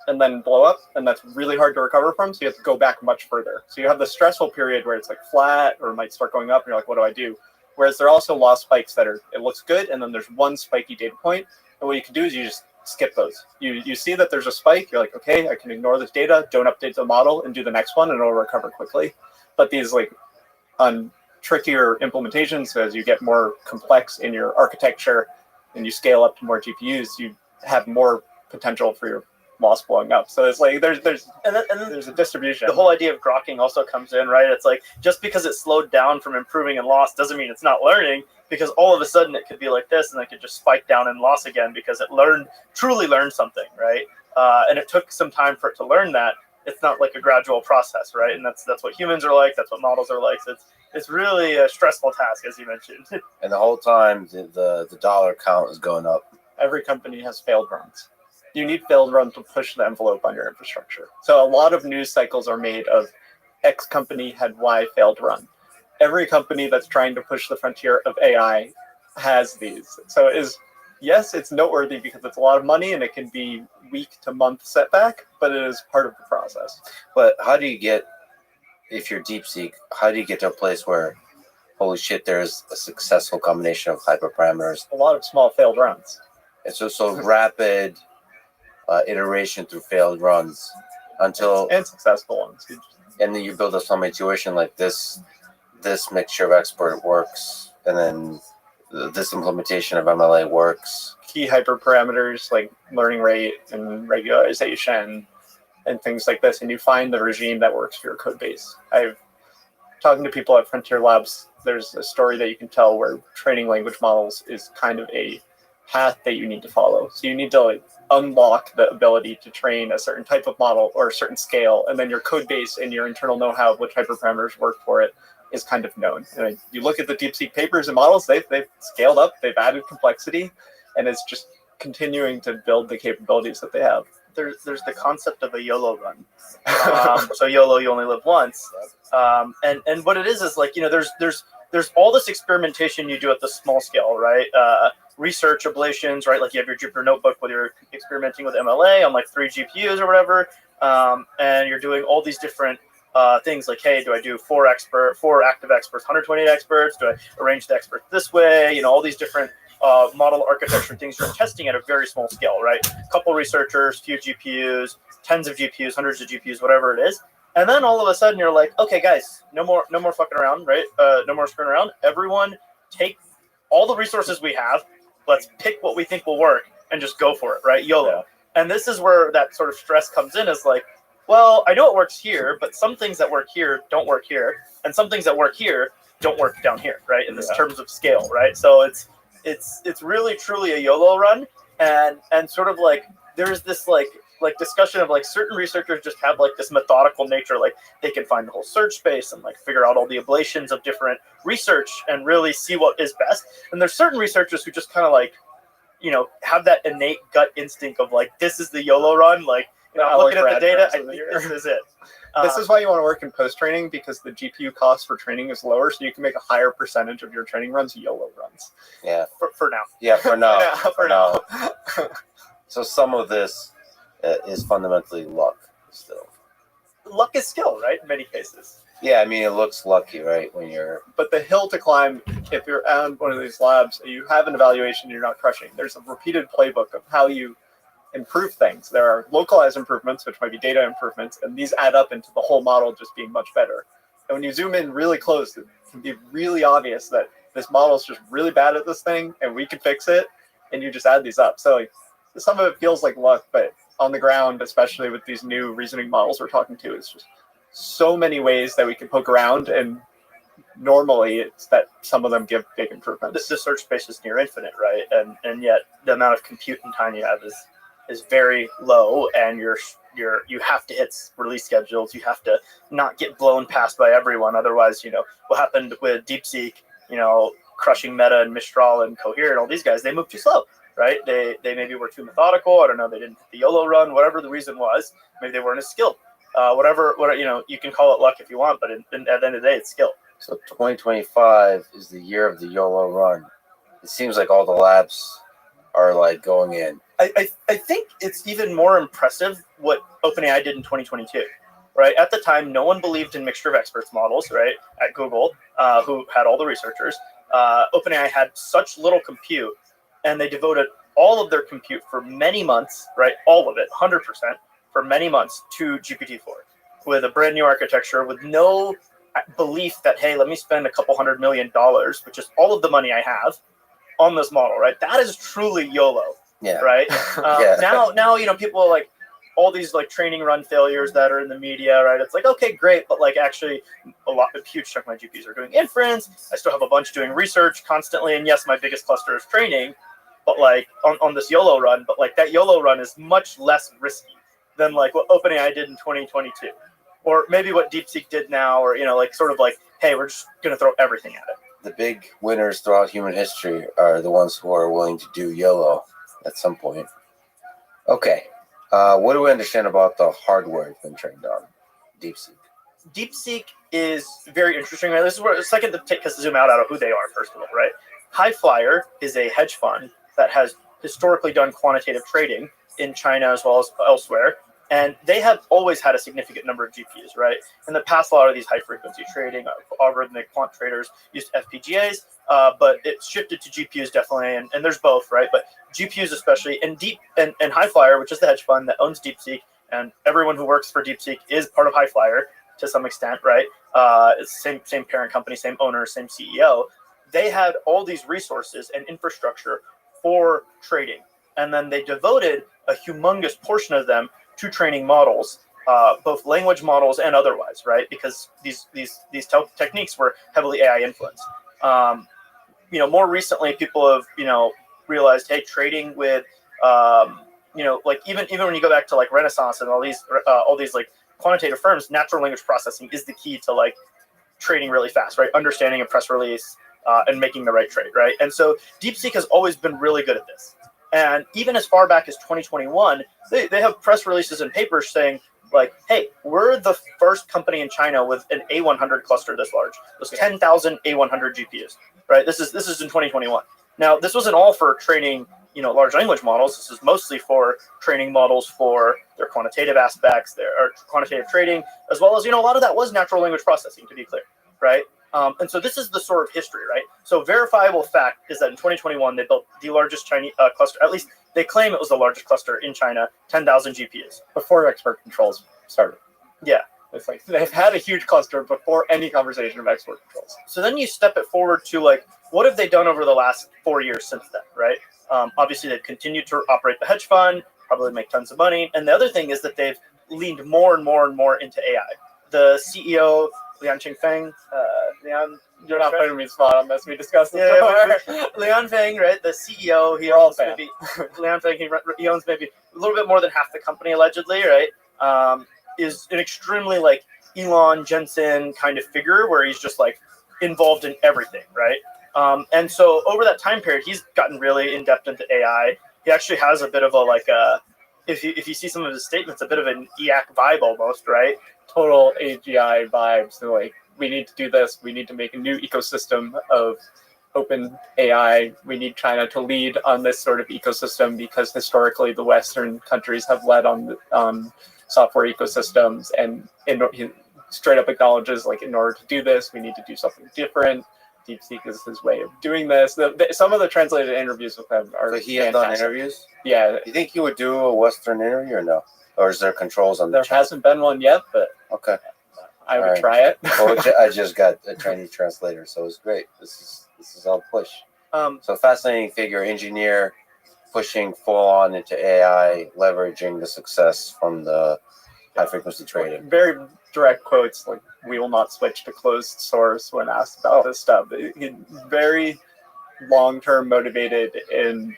and then blow up, and that's really hard to recover from, so you have to go back much further. So you have the stressful period where it's like flat or it might start going up and you're like, what do I do? Whereas there are also loss spikes that it looks good, and then there's one spiky data point, and what you can do is you just skip those. You see that there's a spike, you're like, okay, I can ignore this data, don't update the model, and do the next one, and it'll recover quickly. But these like on trickier implementations, as you get more complex in your architecture and you scale up to more GPUs, you have more potential for your loss blowing up. So it's like there's a distribution. The whole idea of grokking also comes in, right? It's like just because it slowed down from improving and loss doesn't mean it's not learning, because all of a sudden it could be like this and it could just spike down and loss again because it truly learned something, right? and it took some time for it to learn that. It's not like a gradual process, right? And that's what humans are like. That's what models are like. So it's really a stressful task, as you mentioned. And the whole time, the dollar count is going up. Every company has failed runs. You need failed runs to push the envelope on your infrastructure. So a lot of news cycles are made of X company had Y failed run. Every company that's trying to push the frontier of AI has these. So yes, it's noteworthy because it's a lot of money and it can be week to month setback, but it is part of the process. But how do you get, if you're DeepSeek, how do you get to a place where, holy shit, there's a successful combination of hyperparameters? A lot of small failed runs. And so rapid iteration through failed runs until, and successful ones. and then you build up some intuition like this mixture of expert works, and then this implementation of MLA works. Key hyperparameters like learning rate and regularization and things like this, and you find the regime that works for your code base. I've talking to people at Frontier Labs, there's a story that you can tell where training language models is kind of a path that you need to follow. So you need to unlock the ability to train a certain type of model or a certain scale, and then your code base and your internal know-how of which hyperparameters work for it is kind of known. And you look at the DeepSeek papers and models, they've scaled up, they've added complexity, and it's just continuing to build the capabilities that they have. There's the concept of a YOLO run. So YOLO, you only live once. And what it is like, there's all this experimentation you do at the small scale, right? Research ablations, right? Like you have your Jupyter notebook where you're experimenting with MLA on like 3 GPUs or whatever. And you're doing all these different things like, hey, do I do 4 active experts, 128 experts? Do I arrange the experts this way? All these different model architecture things you're testing at a very small scale, right? A couple researchers, few GPUs, tens of GPUs, hundreds of GPUs, whatever it is. And then all of a sudden you're like, okay, guys, no more fucking around, right? No more screwing around. Everyone take all the resources we have. Let's pick what we think will work and just go for it, right? YOLO. Yeah. And this is where that sort of stress comes in, is like, well, I know it works here, but some things that work here don't work here, and some things that work here don't work down here, right? In this terms of scale, right? So it's really truly a YOLO run, and sort of like there's this like discussion of like certain researchers just have like this methodical nature, like they can find the whole search space and like figure out all the ablations of different research and really see what is best. And there's certain researchers who just kind of like, have that innate gut instinct of like, this is the YOLO run, like, looking at the data, I think this is it. This is why you want to work in post-training, because the GPU cost for training is lower, so you can make a higher percentage of your training runs YOLO runs. Yeah. For now. Yeah, for now. Yeah, for now. So some of this is fundamentally luck still. Luck is skill, right? In many cases. Yeah, I mean, it looks lucky, right? When you're... But the hill to climb, if you're on one of these labs, you have an evaluation, you're not crushing. There's a repeated playbook of how you improve things. There are localized improvements, which might be data improvements, and these add up into the whole model just being much better. And when you zoom in really close, it can be really obvious that this model is just really bad at this thing, and we can fix it, and you just add these up. So some of it feels like luck, but on the ground, especially with these new reasoning models we're talking to, it's just so many ways that we can poke around, and normally it's that some of them give big improvements. The search space is near infinite, right? And yet the amount of compute and time you have is very low, and you have to hit release schedules. You have to not get blown past by everyone. Otherwise, what happened with DeepSeek, crushing Meta and Mistral and Cohere and all these guys, they move too slow, right? They maybe were too methodical. I don't know. They didn't hit the YOLO run, whatever the reason was. Maybe they weren't as skilled. Whatever, you can call it luck if you want, but at the end of the day, it's skill. So 2025 is the year of the YOLO run. It seems like all the labs are like going in. I think it's even more impressive what OpenAI did in 2022, right? At the time, no one believed in mixture of experts models, right? At Google, who had all the researchers. OpenAI had such little compute, and they devoted all of their compute for many months, right? All of it, 100%, for many months to GPT-4 with a brand new architecture, with no belief that, hey, let me spend a couple $100 million, which is all of the money I have, on this model, right? That is truly YOLO. Yeah. Right. Yeah. Now, people are like all these like training run failures that are in the media, right? It's like, okay, great, but like actually a huge chunk of my GPUs are doing inference. I still have a bunch doing research constantly, and yes, my biggest cluster is training, but like on this YOLO run, but like that YOLO run is much less risky than like what OpenAI did in 2022, or maybe what DeepSeek did now, or like sort of like, hey, we're just gonna throw everything at it. The big winners throughout human history are the ones who are willing to do YOLO at some point. Okay, what do we understand about the hardware it's been trained on? DeepSeek. DeepSeek is very interesting. Right? This is where a second to take us to zoom out of who they are, first of all, right? Highflyer is a hedge fund that has historically done quantitative trading in China as well as elsewhere. And they have always had a significant number of GPUs, right? In the past, a lot of these high-frequency trading, algorithmic quant traders used FPGAs, but it shifted to GPUs definitely, and there's both, right? But GPUs especially, and Highflyer, which is the hedge fund that owns DeepSeek, and everyone who works for DeepSeek is part of Highflyer to some extent, right? It's same parent company, same owner, same CEO. They had all these resources and infrastructure for trading, and then they devoted a humongous portion of them to training models, both language models and otherwise, right? Because these techniques were heavily AI influenced. More recently, people have realized, hey, trading with like even when you go back to like Renaissance and all these like quantitative firms, natural language processing is the key to like trading really fast, right? Understanding a press release and making the right trade, right? And so DeepSeek has always been really good at this. And even as far back as 2021, they have press releases and papers saying, like, hey, we're the first company in China with an A100 cluster this large. There's 10,000 A100 GPUs, right? This is in 2021. Now, this wasn't all for training, large language models. This is mostly for training models for their quantitative aspects, their quantitative trading, as well as, a lot of that was natural language processing, to be clear, right? And so this is the sort of history, right? So verifiable fact is that in 2021, they built the largest Chinese cluster. At least they claim it was the largest cluster in China, 10,000 GPUs. Before export controls started. Yeah. It's like they've had a huge cluster before any conversation of export controls. So then you step it forward to like, what have they done over the last 4 years since then, right? Obviously, they've continued to operate the hedge fund, probably make tons of money. And the other thing is that they've leaned more and more and more into AI. The CEO, Lian Feng, You're not putting me spot on this. We discussed this before. Lian Feng, right? The CEO, he owns maybe Lian Feng. He owns maybe a little bit more than half the company, allegedly, right? Is an extremely like Elon Jensen kind of figure, where he's just like involved in everything, right? And so over that time period, he's gotten really in depth into AI. He actually has a bit of a like if you see some of his statements, a bit of an EAC vibe almost, right? Total AGI vibes. So like, we need to do this. We need to make a new ecosystem of open AI. We need China to lead on this sort of ecosystem because historically the Western countries have led on software ecosystems, and he straight up acknowledges like, in order to do this, we need to do something different. DeepSeek is his way of doing this. Some of the translated interviews with him are So he has done interviews? Yeah. Do you think he would do a Western interview or no? Or is there controls on There hasn't been one yet, but okay. I would try it. Well, I just got a Chinese translator, so it's great. This is all push. So fascinating figure, engineer, pushing full on into AI, leveraging the success from the high frequency trading. Very direct quotes, like, we will not switch to closed source when asked about this stuff. He's very long-term motivated in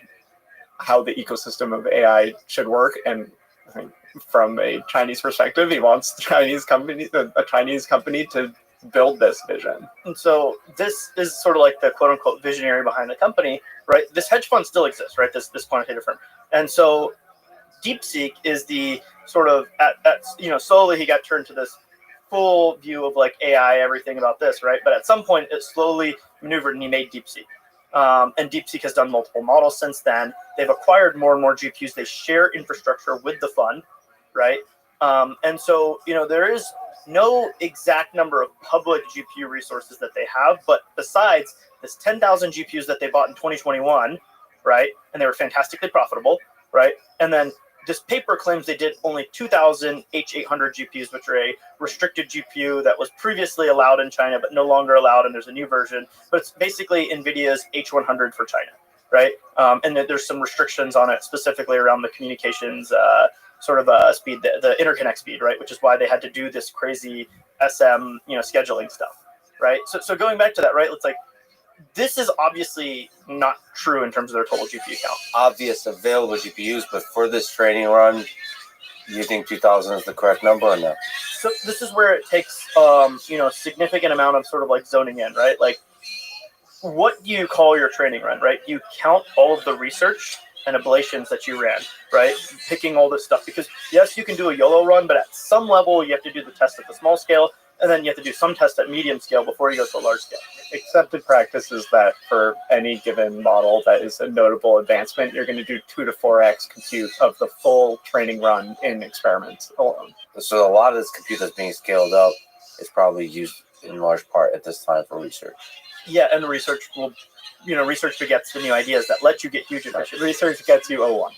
how the ecosystem of AI should work. And I think from a Chinese perspective, he wants a Chinese company to build this vision. And so this is sort of like the quote unquote visionary behind the company, right? This hedge fund still exists, right? This quantitative firm. And so DeepSeek is the sort of slowly he got turned to this full view of like AI, everything about this, right? But at some point it slowly maneuvered and he made DeepSeek. And DeepSeek has done multiple models since then. They've acquired more and more GPUs. They share infrastructure with the fund, right? And so, there is no exact number of public GPU resources that they have, but besides this 10,000 GPUs that they bought in 2021, right? And they were fantastically profitable, right? And then this paper claims they did only 2,000 H800 GPUs, which are a restricted GPU that was previously allowed in China, but no longer allowed, and there's a new version. But it's basically NVIDIA's H100 for China, right? And there's some restrictions on it, specifically around the communications speed, the interconnect speed, right? Which is why they had to do this crazy SM, scheduling stuff, right? So going back to that, right? It's like this is obviously not true in terms of their total GPU count. Obvious available GPUs, but for this training run, you think 2,000 is the correct number or no? So this is where it takes, a significant amount of sort of like zoning in, right? Like, what do you call your training run, right? You count all of the research and ablations that you ran, right? Picking all this stuff, because yes, you can do a YOLO run, but at some level you have to do the test at the small scale, and then you have to do some tests at medium scale before you go to a large scale. Accepted practice is that for any given model that is a notable advancement, you're going to do 2 to 4x compute of the full training run in experiments alone. So a lot of this compute that's being scaled up is probably used in large part at this time for research. Yeah, and research begets the new ideas that let you get huge efficiency. Research gets you O1.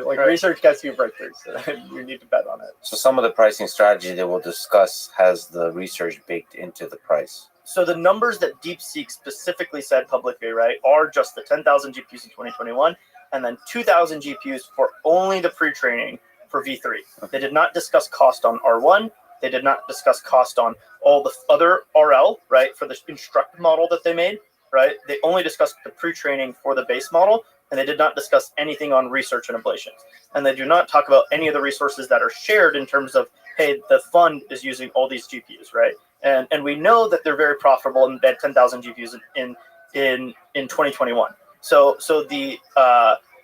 Like, Right. research gets you breakthroughs. You need to bet on it. So some of the pricing strategy that we'll discuss has the research baked into the price. So the numbers that DeepSeek specifically said publicly, right, are just the 10,000 GPUs in 2021, and then 2,000 GPUs for only the pre-training for V3. They did not discuss cost on R1. They did not discuss cost on all the other RL, right, for the instructed model that they made, right? They only discussed the pre-training for the base model, and they did not discuss anything on research and ablations. And they do not talk about any of the resources that are shared in terms of, hey, the fund is using all these GPUs, right? And we know that they're very profitable and they had 10,000 GPUs in 2021. So the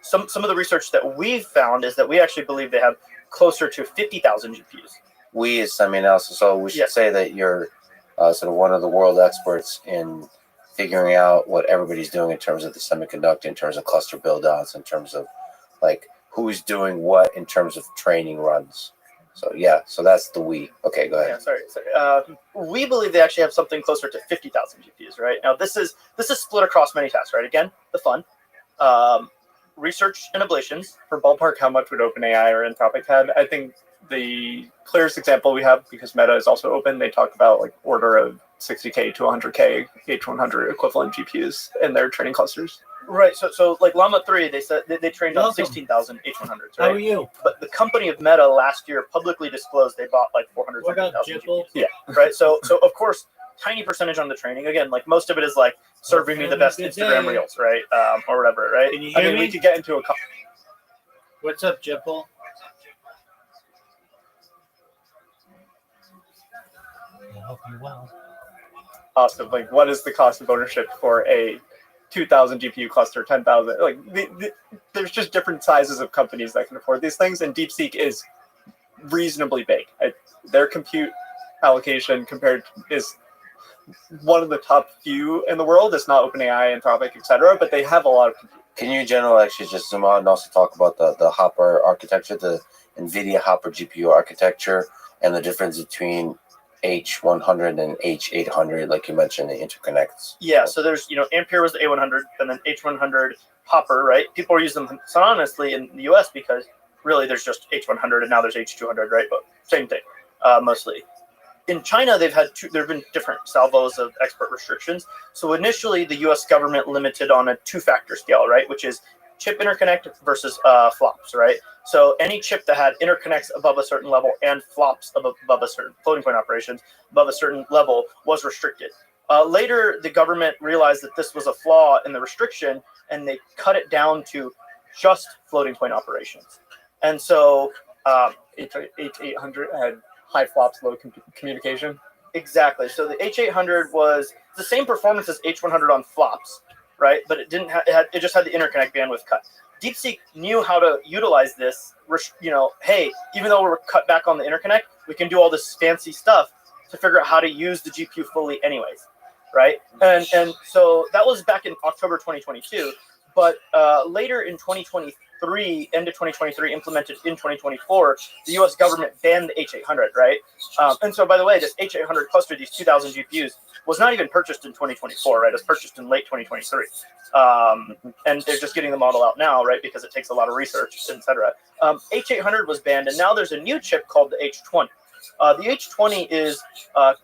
some of the research that we've found is that we actually believe they have closer to 50,000 GPUs. We is semi-analysis, so we should say that you're sort of one of the world experts in figuring out what everybody's doing in terms of the semiconductor, in terms of cluster build-outs, in terms of like who's doing what in terms of training runs. So yeah, so that's the we. Okay, go ahead. Yeah, sorry. We believe they actually have something closer to 50,000 GPUs, right? Now this is split across many tasks, right? Again, the fund, research and ablations. For ballpark, how much would OpenAI or Anthropic have? I think the clearest example we have, because Meta is also open, they talk about like order of 60K to 100K H100 equivalent GPUs in their training clusters. Right. So like Llama 3, they said they trained on Welcome. 16,000 H100s, right? How are you? But the company of Meta last year publicly disclosed they bought like 400,000 What up, Jipple? GPUs. Yeah. Right. So of course, tiny percentage on the training. Again, like most of it is like serving me the best Good Instagram day. reels, right? Or whatever, right? Can you I hear mean, me? we could get into a What's up, Jipple? I hope you're well. cost of like what is the cost of ownership for a 2,000 GPU cluster, 10,000. Like there's just different sizes of companies that can afford these things, and DeepSeek is reasonably big. Their compute allocation is one of the top few in the world. It's not OpenAI, Anthropic, etc., but they have a lot of compute. Can you, in general, actually just zoom out and also talk about the Hopper architecture, the NVIDIA Hopper GPU architecture, and the difference between H100 and H800, like you mentioned, the interconnects? Yeah, so there's, Ampere was the A100, and then H100 Hopper, right? People are using them synonymously in the US because really there's just H100 and now there's H200, right? But same thing, mostly. In China, there have been different salvos of export restrictions. So initially, the U.S. government limited on a two-factor scale, right, which is chip interconnect versus flops, right? So any chip that had interconnects above a certain level and flops above a certain floating point operations above a certain level was restricted. Later, the government realized that this was a flaw in the restriction, and they cut it down to just floating point operations. And so H800 had high flops, low communication. Exactly. So the H800 was the same performance as H100 on flops, right? But it didn't have it just had the interconnect bandwidth cut. DeepSeek knew how to utilize this. Hey, even though we're cut back on the interconnect, we can do all this fancy stuff to figure out how to use the GPU fully, anyways, right? And so that was back in October 2022. But later in 2023, end of 2023, implemented in 2024, the U.S. government banned the H800, right? And so, by the way, this H800 cluster, these 2,000 GPUs, was not even purchased in 2024, right? It was purchased in late 2023. And they're just getting the model out now, right? Because it takes a lot of research, etc. H800 was banned, and now there's a new chip called the H20. The H20 is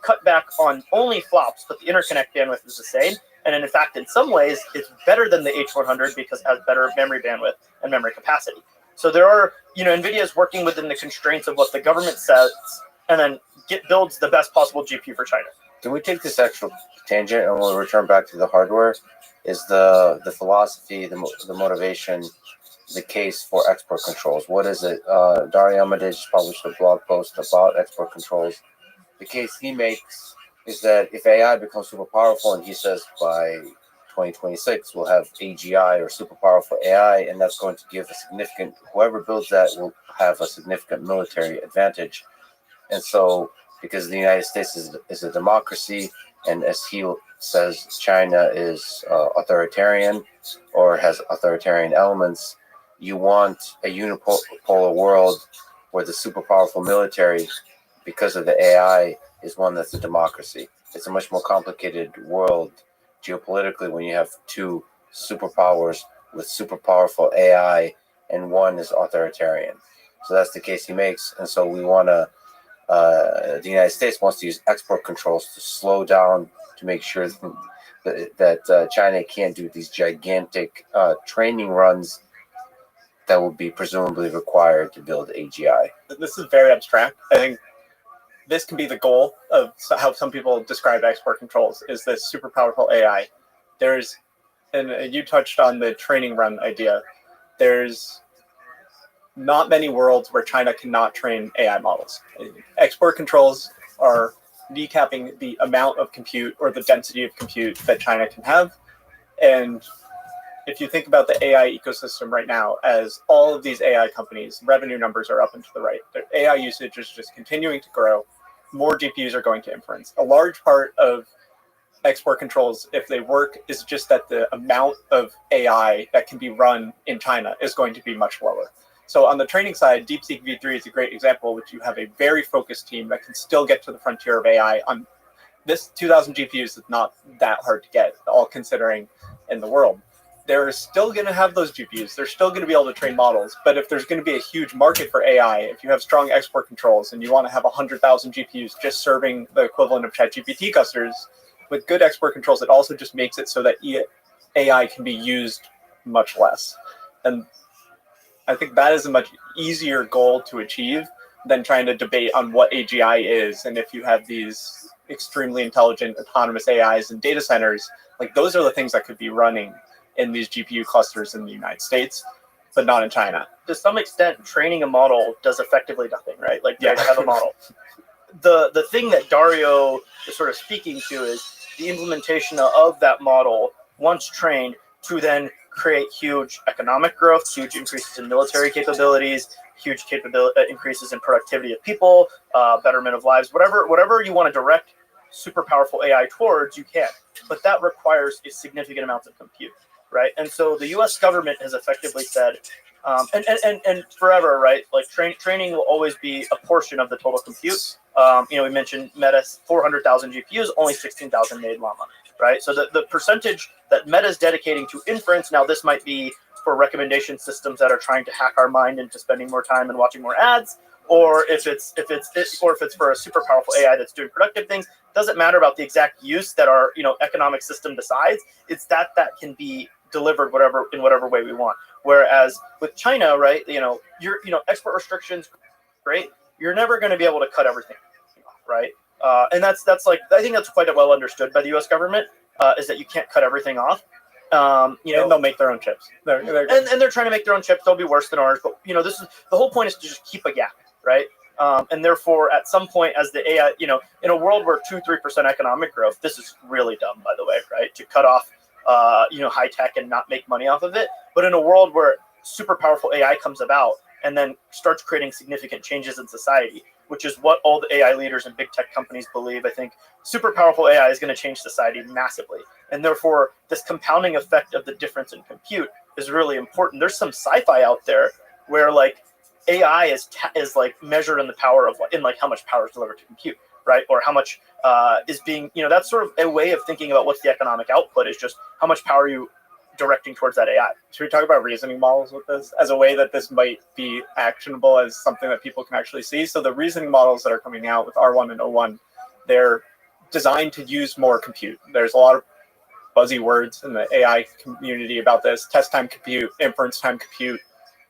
cut back on only flops, but the interconnect bandwidth is the same. And in fact, in some ways, it's better than the H100 because it has better memory bandwidth and memory capacity. So there are, NVIDIA is working within the constraints of what the government says, and then builds the best possible GPU for China. Can we take this extra tangent and we'll return back to the hardware? Is the philosophy, the motivation, the case for export controls? What is it? Dario Amadej published a blog post about export controls. The case he makes is that if AI becomes super powerful, and he says by 2026 we'll have AGI or super powerful AI, and that's going to give a significant, whoever builds that will have a significant military advantage. And so, because the United States is a democracy, and as he says, China is authoritarian or has authoritarian elements, you want a unipolar world where the super powerful military, because of the AI, is one that's a democracy. It's a much more complicated world geopolitically when you have two superpowers with super powerful AI and one is authoritarian. So that's the case he makes. And so we want to, the United States wants to use export controls to slow down, to make sure that China can't do these gigantic training runs that will be presumably required to build AGI. This is very abstract. I think this can be the goal of how some people describe export controls, is this super powerful AI. And you touched on the training run idea. There's not many worlds where China cannot train AI models. Export controls are decapping the amount of compute or the density of compute that China can have. And if you think about the AI ecosystem right now, as all of these AI companies, revenue numbers are up and to the right. Their AI usage is just continuing to grow. More GPUs are going to inference. A large part of export controls, if they work, is just that the amount of AI that can be run in China is going to be much lower. So on the training side, DeepSeek V3 is a great example, which you have a very focused team that can still get to the frontier of AI. On this 2,000 GPUs is not that hard to get, all considering in the world. They're still going to have those GPUs. They're still going to be able to train models. But if there's going to be a huge market for AI, if you have strong export controls and you want to have 100,000 GPUs just serving the equivalent of ChatGPT clusters, with good export controls, it also just makes it so that AI can be used much less. And I think that is a much easier goal to achieve than trying to debate on what AGI is. And if you have these extremely intelligent autonomous AIs in data centers, like those are the things that could be running in these GPU clusters in the United States, but not in China. To some extent, training a model does effectively nothing, right? Like, you have a model. The thing that Dario is sort of speaking to is the implementation of that model, once trained, to then create huge economic growth, huge increases in military capabilities, huge increases in productivity of people, betterment of lives, whatever you want to direct super powerful AI towards, you can. But that requires a significant amount of compute, right? And so the U.S. government has effectively said, and forever, right? Like training will always be a portion of the total compute. We mentioned Meta's 400,000 GPUs, only 16,000 made Llama, right? So the percentage that Meta's dedicating to inference, now this might be for recommendation systems that are trying to hack our mind into spending more time and watching more ads, or if it's for a super powerful AI that's doing productive things. Doesn't matter about the exact use that our economic system decides. It's that can be delivered in whatever way we want. Whereas with China, right, export restrictions, great. You're never going to be able to cut everything off, right? And that's like, I think that's quite well understood by the U.S. government, is that you can't cut everything off. And they'll make their own chips. And they're trying to make their own chips. They'll be worse than ours. But this is the whole point, is to just keep a gap, right? And therefore, at some point, as the AI, in a world where 2-3% economic growth, this is really dumb, by the way, right? To cut off, high tech and not make money off of it. But in a world where super powerful AI comes about and then starts creating significant changes in society, which is what all the AI leaders and big tech companies believe, I think super powerful AI is going to change society massively. And therefore, this compounding effect of the difference in compute is really important. There's some sci-fi out there where like AI is like measured in the power of how much power is delivered to compute, right? Or how much is being, that's sort of a way of thinking about what's the economic output, is just how much power are you directing towards that AI. Should we talk about reasoning models with this as a way that this might be actionable, as something that people can actually see? So the reasoning models that are coming out with R1 and O1, they're designed to use more compute. There's a lot of buzzy words in the AI community about this: test time compute, inference time compute.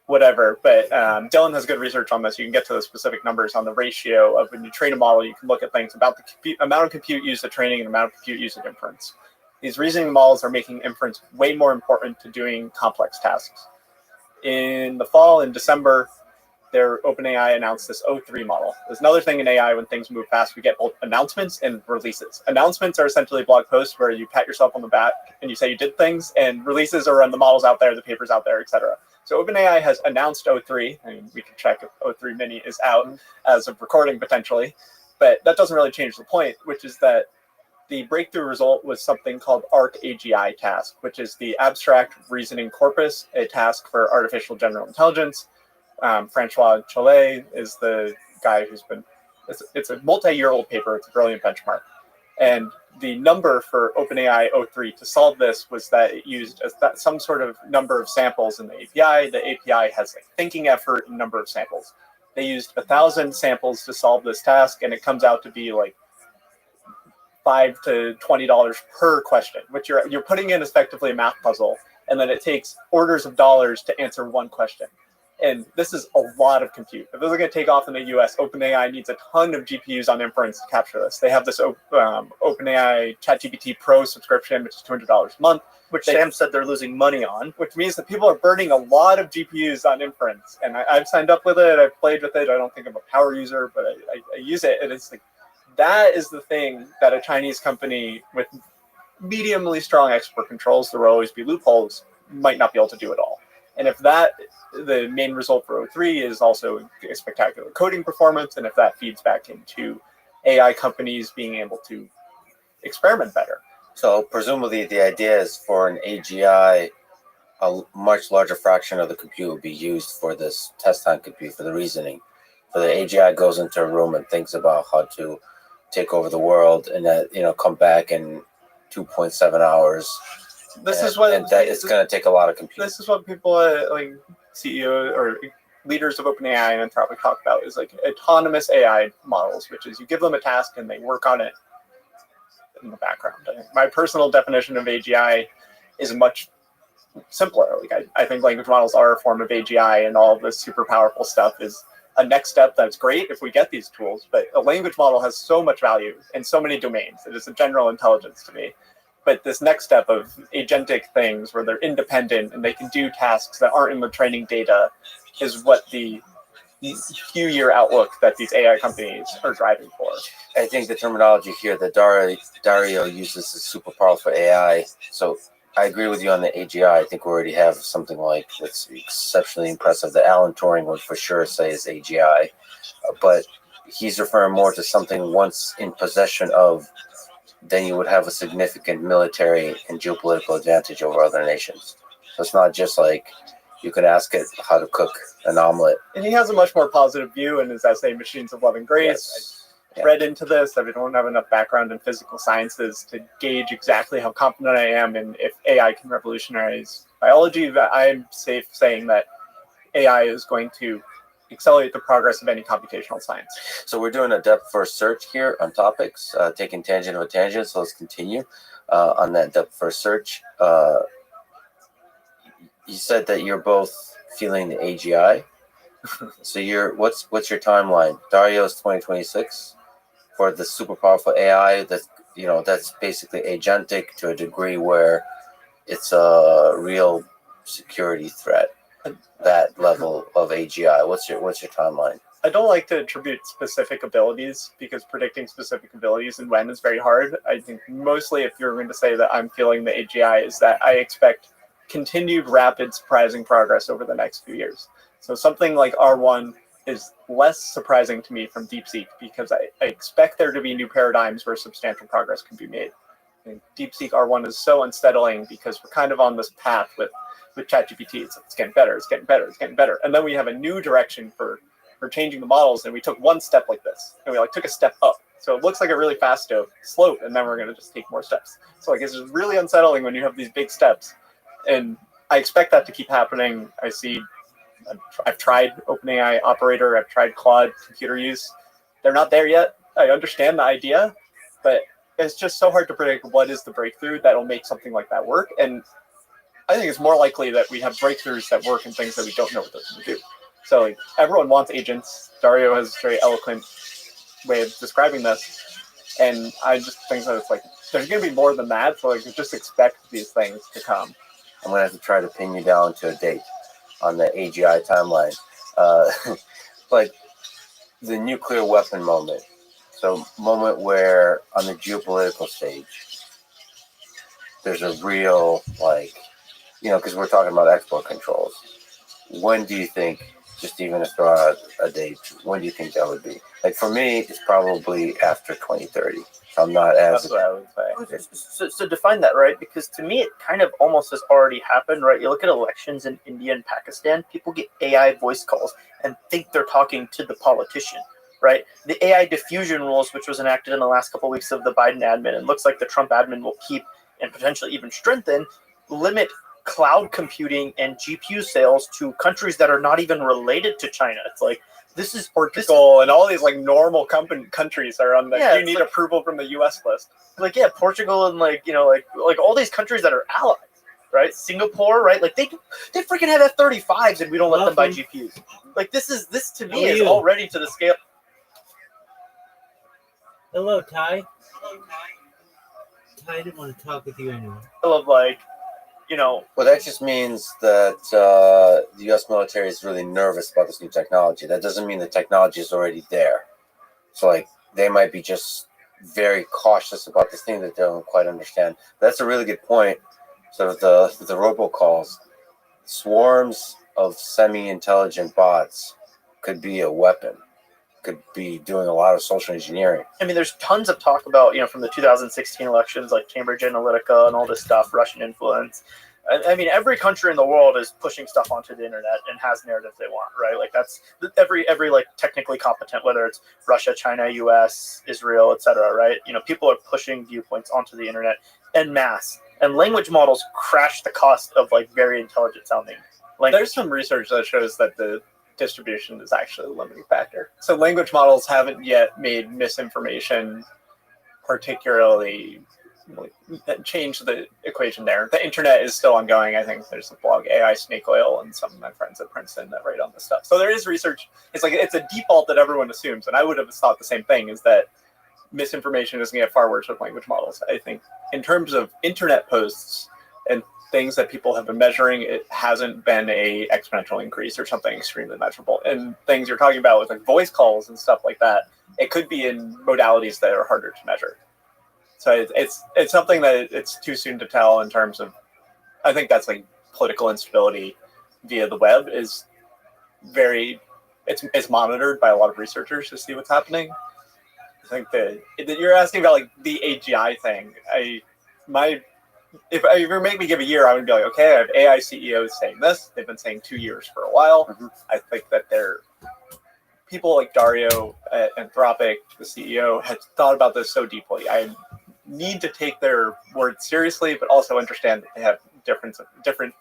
whatever. But Dylan has good research on this. You can get to the specific numbers on the ratio of when you train a model. You can look at things about the amount of compute used at training and amount of compute used at inference. These reasoning models are making inference way more important to doing complex tasks. In the fall, in December, OpenAI announced this O3 model. There's another thing in AI when things move fast, we get both announcements and releases. Announcements are essentially blog posts where you pat yourself on the back and you say you did things, and releases are on the models out there, the papers out there, etc. So OpenAI has announced O3, and we can check if O3 Mini is out as of recording potentially, but that doesn't really change the point, which is that the breakthrough result was something called ARC-AGI task, which is the abstract reasoning corpus, a task for artificial general intelligence. Francois Chollet is the guy who's been, it's a multi-year-old paper, it's a brilliant benchmark. And the number for OpenAI O3 to solve this was that it used some sort of number of samples in the API. The API has a thinking effort and number of samples. They used 1,000 samples to solve this task, and it comes out to be like $5 to $20 per question, which you're putting in effectively a math puzzle, and then it takes orders of dollars to answer one question. And this is a lot of compute. If this is going to take off in the US, OpenAI needs a ton of GPUs on inference to capture this. They have this OpenAI ChatGPT Pro subscription, which is $200 a month. Which Sam said they're losing money on. Which means that people are burning a lot of GPUs on inference. And I've signed up with it. I've played with it. I don't think I'm a power user, but I use it. And it's like, that is the thing that a Chinese company with mediumly strong export controls, there will always be loopholes, might not be able to do it all. And if that, the main result for O3 is also a spectacular coding performance, and if that feeds back into AI companies being able to experiment better. So presumably the idea is for an AGI, a much larger fraction of the compute will be used for this test time compute, for the reasoning. So the AGI goes into a room and thinks about how to take over the world, and that, you know, come back in 2.7 hours. This is what it's going to take a lot of compute. This is what people like CEO or leaders of OpenAI and Anthropic talk about, is like autonomous AI models, which is you give them a task and they work on it in the background. My personal definition of AGI is much simpler. Like I think language models are a form of AGI, and all of this super powerful stuff is a next step that's great if we get these tools. But a language model has so much value in so many domains. It is a general intelligence to me. But this next step of agentic things where they're independent and they can do tasks that aren't in the training data is what the few-year outlook that these AI companies are driving for. I think the terminology here that Dario uses is super powerful AI. So I agree with you on the AGI. I think we already have something like that's exceptionally impressive that Alan Turing would for sure say is AGI. But he's referring more to something once in possession of, then you would have a significant military and geopolitical advantage over other nations. So it's not just like you can ask it how to cook an omelet. And he has a much more positive view in his essay, Machines of Love and Grace. Yes. I read into this. I don't have enough background in physical sciences to gauge exactly how confident I am in if AI can revolutionize biology. But I'm safe saying that AI is going to accelerate the progress of any computational science. So we're doing a depth first search here on topics, taking tangent of a tangent. So let's continue on that depth first search. You said that you're both feeling the AGI. So what's your timeline? Dario's 2026 for the super powerful AI that's basically agentic to a degree where it's a real security threat. That level of AGI. What's your timeline? I don't like to attribute specific abilities because predicting specific abilities and when is very hard. I think mostly if you're going to say that I'm feeling the AGI is that I expect continued rapid surprising progress over the next few years. So something like R1 is less surprising to me from DeepSeek because I expect there to be new paradigms where substantial progress can be made. And DeepSeek R1 is so unsettling because we're kind of on this path with ChatGPT. It's getting better, it's getting better, it's getting better. And then we have a new direction for changing the models, and we took one step like this, and we took a step up. So it looks like a really fast slope, and then we're going to just take more steps. So it's just really unsettling when you have these big steps. And I expect that to keep happening. I've tried OpenAI Operator, I've tried Claude computer use. They're not there yet. I understand the idea, but it's just so hard to predict what is the breakthrough that'll make something like that work. And I think it's more likely that we have breakthroughs that work in things that we don't know what they're going to do. So like, everyone wants agents. Dario has a very eloquent way of describing this. And I just think that it's like, there's going to be more than that. So like, just expect these things to come. I'm going to have to try to pin you down to a date on the AGI timeline. But the nuclear weapon moment. So moment where on the geopolitical stage, there's a real, like, because we're talking about export controls. When do you think, just even to throw out a date, when do you think that would be? Like for me, it's probably after 2030. I'm not as. That's what I would say. So define that, right? Because to me, it kind of almost has already happened, right? You look at elections in India and Pakistan, people get AI voice calls and think they're talking to the politician, right? The AI diffusion rules, which was enacted in the last couple of weeks of the Biden admin, and looks like the Trump admin will keep and potentially even strengthen, limit cloud computing and GPU sales to countries that are not even related to China. It's like, this is Portugal and all these like normal countries are on the you need like, approval from the U.S. list. Like Portugal and like all these countries that are allies, right? Singapore, right? Like they freaking have F-35s and we don't let them buy GPUs. Like this to me is already to the scale. Hello, Ty. Ty didn't want to talk with you anymore. Of like, Well, that just means that the U.S. military is really nervous about this new technology. That doesn't mean the technology is already there. So, like, they might be just very cautious about this thing that they don't quite understand. That's a really good point. So, the robocalls, swarms of semi-intelligent bots could be a weapon. Could be doing a lot of social engineering. I mean, there's tons of talk about, from the 2016 elections, like Cambridge Analytica and all this stuff, Russian influence. I mean, every country in the world is pushing stuff onto the internet and has narratives they want, right? Like that's every like technically competent, whether it's Russia, China, US, Israel, etc., right? People are pushing viewpoints onto the internet en masse, and language models crash the cost of like very intelligent sounding language. There's some research that shows that the distribution is actually a limiting factor. So language models haven't yet made misinformation particularly change the equation there. The internet is still ongoing. I think there's a blog, AI Snake Oil, and some of my friends at Princeton that write on this stuff. So there is research. It's like it's a default that everyone assumes, and I would have thought the same thing, is that misinformation is going to get far worse with language models. I think in terms of internet posts and things that people have been measuring, it hasn't been a exponential increase or something extremely measurable. And things you're talking about with like voice calls and stuff like that, it could be in modalities that are harder to measure. So it's something that it's too soon to tell in terms of, I think that's like political instability via the web is it's monitored by a lot of researchers to see what's happening. I think that you're asking about like the AGI thing. If you make me give a year, I would be like, okay, I have AI CEOs saying this. They've been saying 2 years for a while. Mm-hmm. I think that people like Dario at Anthropic, the CEO, had thought about this so deeply. I need to take their words seriously, but also understand that they have different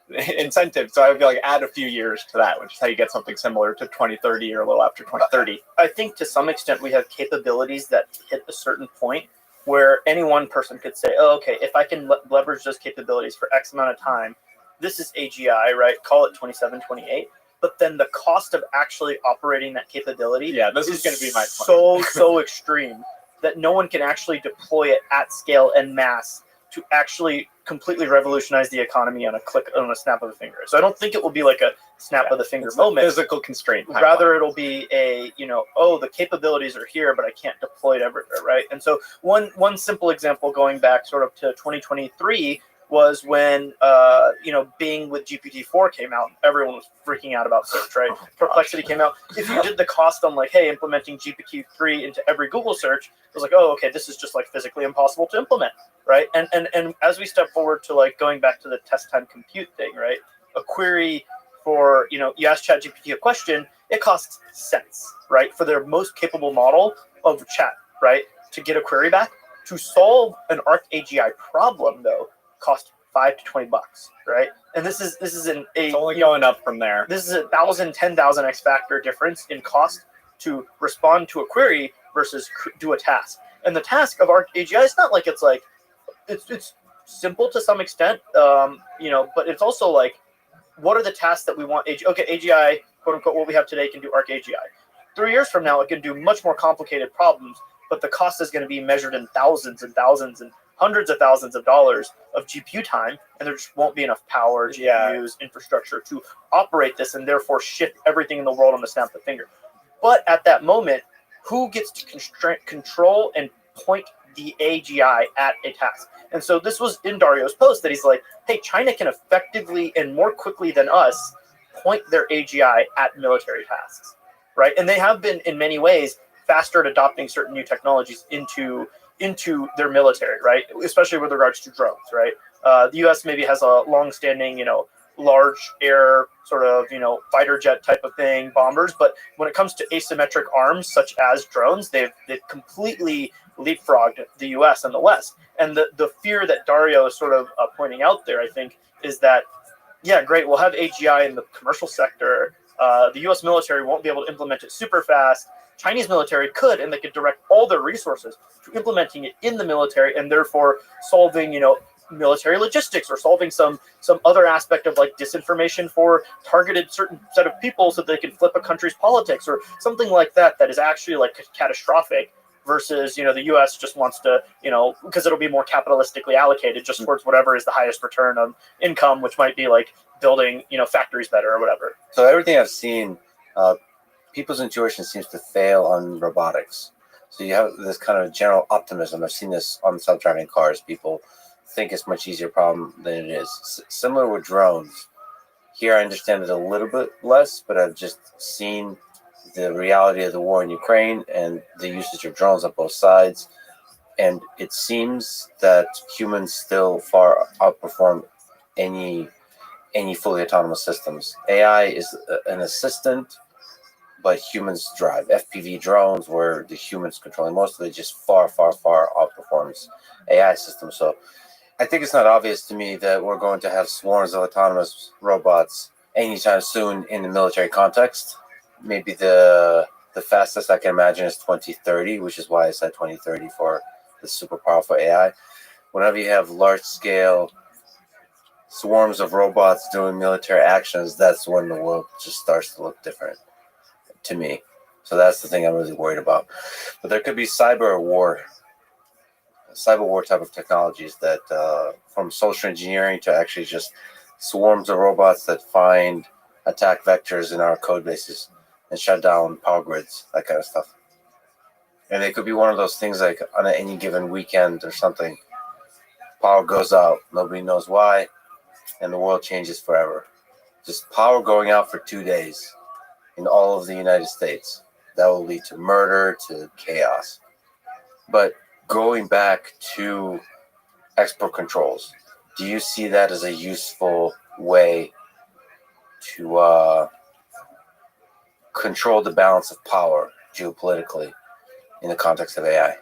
incentives. So I would be like, add a few years to that, which is how you get something similar to 2030 or a little after 2030. I think to some extent we have capabilities that hit a certain point where any one person could say, oh, okay, if I can leverage those capabilities for X amount of time, this is AGI, right? Call it 27, 28. But then the cost of actually operating that capability this is going to be my point. so extreme that no one can actually deploy it at scale en masse to actually completely revolutionize the economy on a snap of a finger. So I don't think it will be like a snap of the finger moment. Physical constraint. Rather, it'll be a, the capabilities are here, but I can't deploy it everywhere, right? And so one simple example going back sort of to 2023 was when, Bing with GPT-4 came out. Everyone was freaking out about search, right? Perplexity came out. If you did the cost on like, hey, implementing GPT-3 into every Google search, it was like, oh, okay, this is just like physically impossible to implement, right? And as we step forward to like going back to the test time compute thing, right? A query for, you ask ChatGPT a question, it costs cents, right? For their most capable model of chat, right? To get a query back. To solve an Arc AGI problem, though, cost $5 to $20, right? And this is it's only going up from there. This is 1,000, 10,000 X factor difference in cost to respond to a query versus do a task. And the task of Arc AGI is not like it's simple to some extent, but it's also like, what are the tasks that we want? AGI, quote unquote, what we have today can do Arc AGI. 3 years from now, it can do much more complicated problems, but the cost is going to be measured in thousands and thousands and hundreds of thousands of dollars of GPU time, and there just won't be enough power, GPUs, infrastructure to operate this, and therefore shift everything in the world on the snap of the finger. But at that moment, who gets to control and point the AGI at a task? And so this was in Dario's post that he's like, hey, China can effectively and more quickly than us point their AGI at military tasks, right? And they have been, in many ways, faster at adopting certain new technologies into their military, right? Especially with regards to drones, right? The U.S. maybe has a long-standing, large air sort of, fighter jet type of thing, bombers. But when it comes to asymmetric arms, such as drones, they've completely leapfrogged the U.S. and the West. And the fear that Dario is sort of pointing out there, I think, is that, yeah, great, we'll have AGI in the commercial sector. The U.S. military won't be able to implement it super fast. Chinese military could, and they could direct all their resources to implementing it in the military, and therefore solving, military logistics, or solving some other aspect of like disinformation for targeted certain set of people so they can flip a country's politics or something like that is actually like catastrophic, versus the US just wants to, because it'll be more capitalistically allocated just towards whatever is the highest return on income, which might be like building factories better or whatever. So everything I've seen, people's intuition seems to fail on robotics. So you have this kind of general optimism. I've seen this on self-driving cars. People think it's much easier problem than it is. Similar with drones. Here I understand it a little bit less, but I've just seen the reality of the war in Ukraine and the usage of drones on both sides. And it seems that humans still far outperform any fully autonomous systems. AI is an assistant, but humans drive. FPV drones, where the humans controlling most of it, just far, far, far outperforms AI systems. So I think it's not obvious to me that we're going to have swarms of autonomous robots anytime soon in the military context. Maybe the fastest I can imagine is 2030, which is why I said 2030 for the super powerful AI. Whenever you have large-scale swarms of robots doing military actions, that's when the world just starts to look different to me. So that's the thing I'm really worried about. But there could be cyber war type of technologies that from social engineering to actually just swarms of robots that find attack vectors in our code bases and shut down power grids, that kind of stuff. And it could be one of those things like on any given weekend or something, power goes out, nobody knows why, and the world changes forever. Just power going out for 2 days in all of the United States. That will lead to murder, to chaos. But going back to export controls, do you see that as a useful way to control the balance of power geopolitically in the context of AI?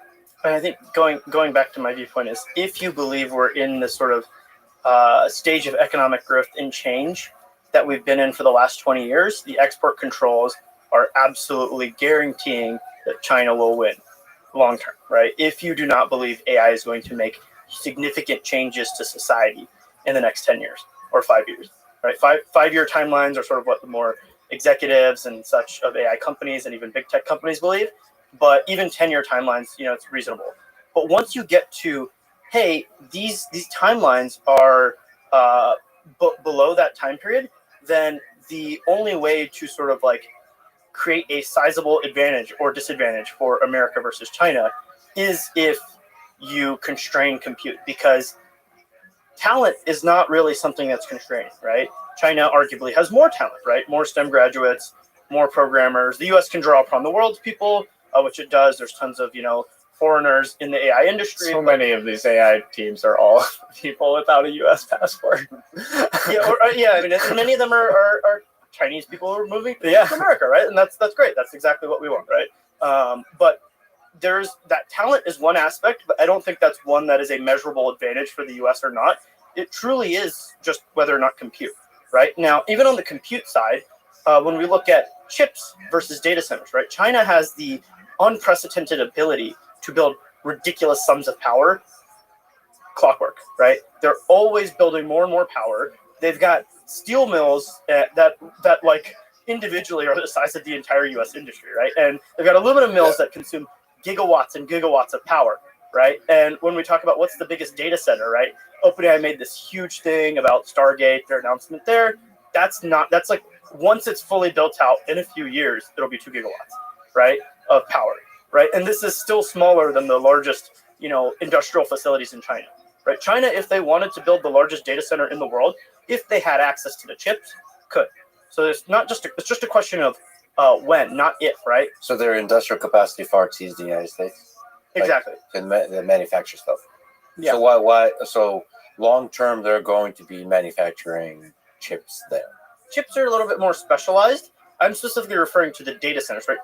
And I think going back to my viewpoint is, if you believe we're in this sort of stage of economic growth and change that we've been in for the last 20 years, the export controls are absolutely guaranteeing that China will win long term, right? If you do not believe AI is going to make significant changes to society in the next 10 years or 5 years, right? Five-year timelines are sort of what the more executives and such of AI companies and even big tech companies believe. But even 10-year timelines, it's reasonable. But once you get to, hey, these timelines are below that time period, then the only way to sort of like create a sizable advantage or disadvantage for America versus China is if you constrain compute, because talent is not really something that's constrained, right? China arguably has more talent, right? More STEM graduates, more programmers. The US can draw upon the world's people, which it does. There's tons of, foreigners in the AI industry. So many of these AI teams are all people without a US passport. I mean, many of them are Chinese people who are moving to America, right? And that's great. That's exactly what we want, right? But there's that talent is one aspect, but I don't think that's one that is a measurable advantage for the US or not. It truly is just whether or not compute, right? Now, even on the compute side, when we look at chips versus data centers, right? China has the unprecedented ability to build ridiculous sums of power clockwork, right? They're always building more and more power. They've got steel mills that like individually are the size of the entire U.S. industry, right? And they've got aluminum mills that consume gigawatts and gigawatts of power, right? And when we talk about what's the biggest data center, right? OpenAI made this huge thing about Stargate, their announcement there. That's like once it's fully built out in a few years, it'll be 2 gigawatts, right, of power, right? And this is still smaller than the largest, industrial facilities in China, right? China, if they wanted to build the largest data center in the world, if they had access to the chips, could. So it's just a question of when, not if, right? So their industrial capacity far exceeds the United States. Exactly. And the manufacture stuff. Yeah. So why? So long term, they're going to be manufacturing chips there. Chips are a little bit more specialized. I'm specifically referring to the data centers, right?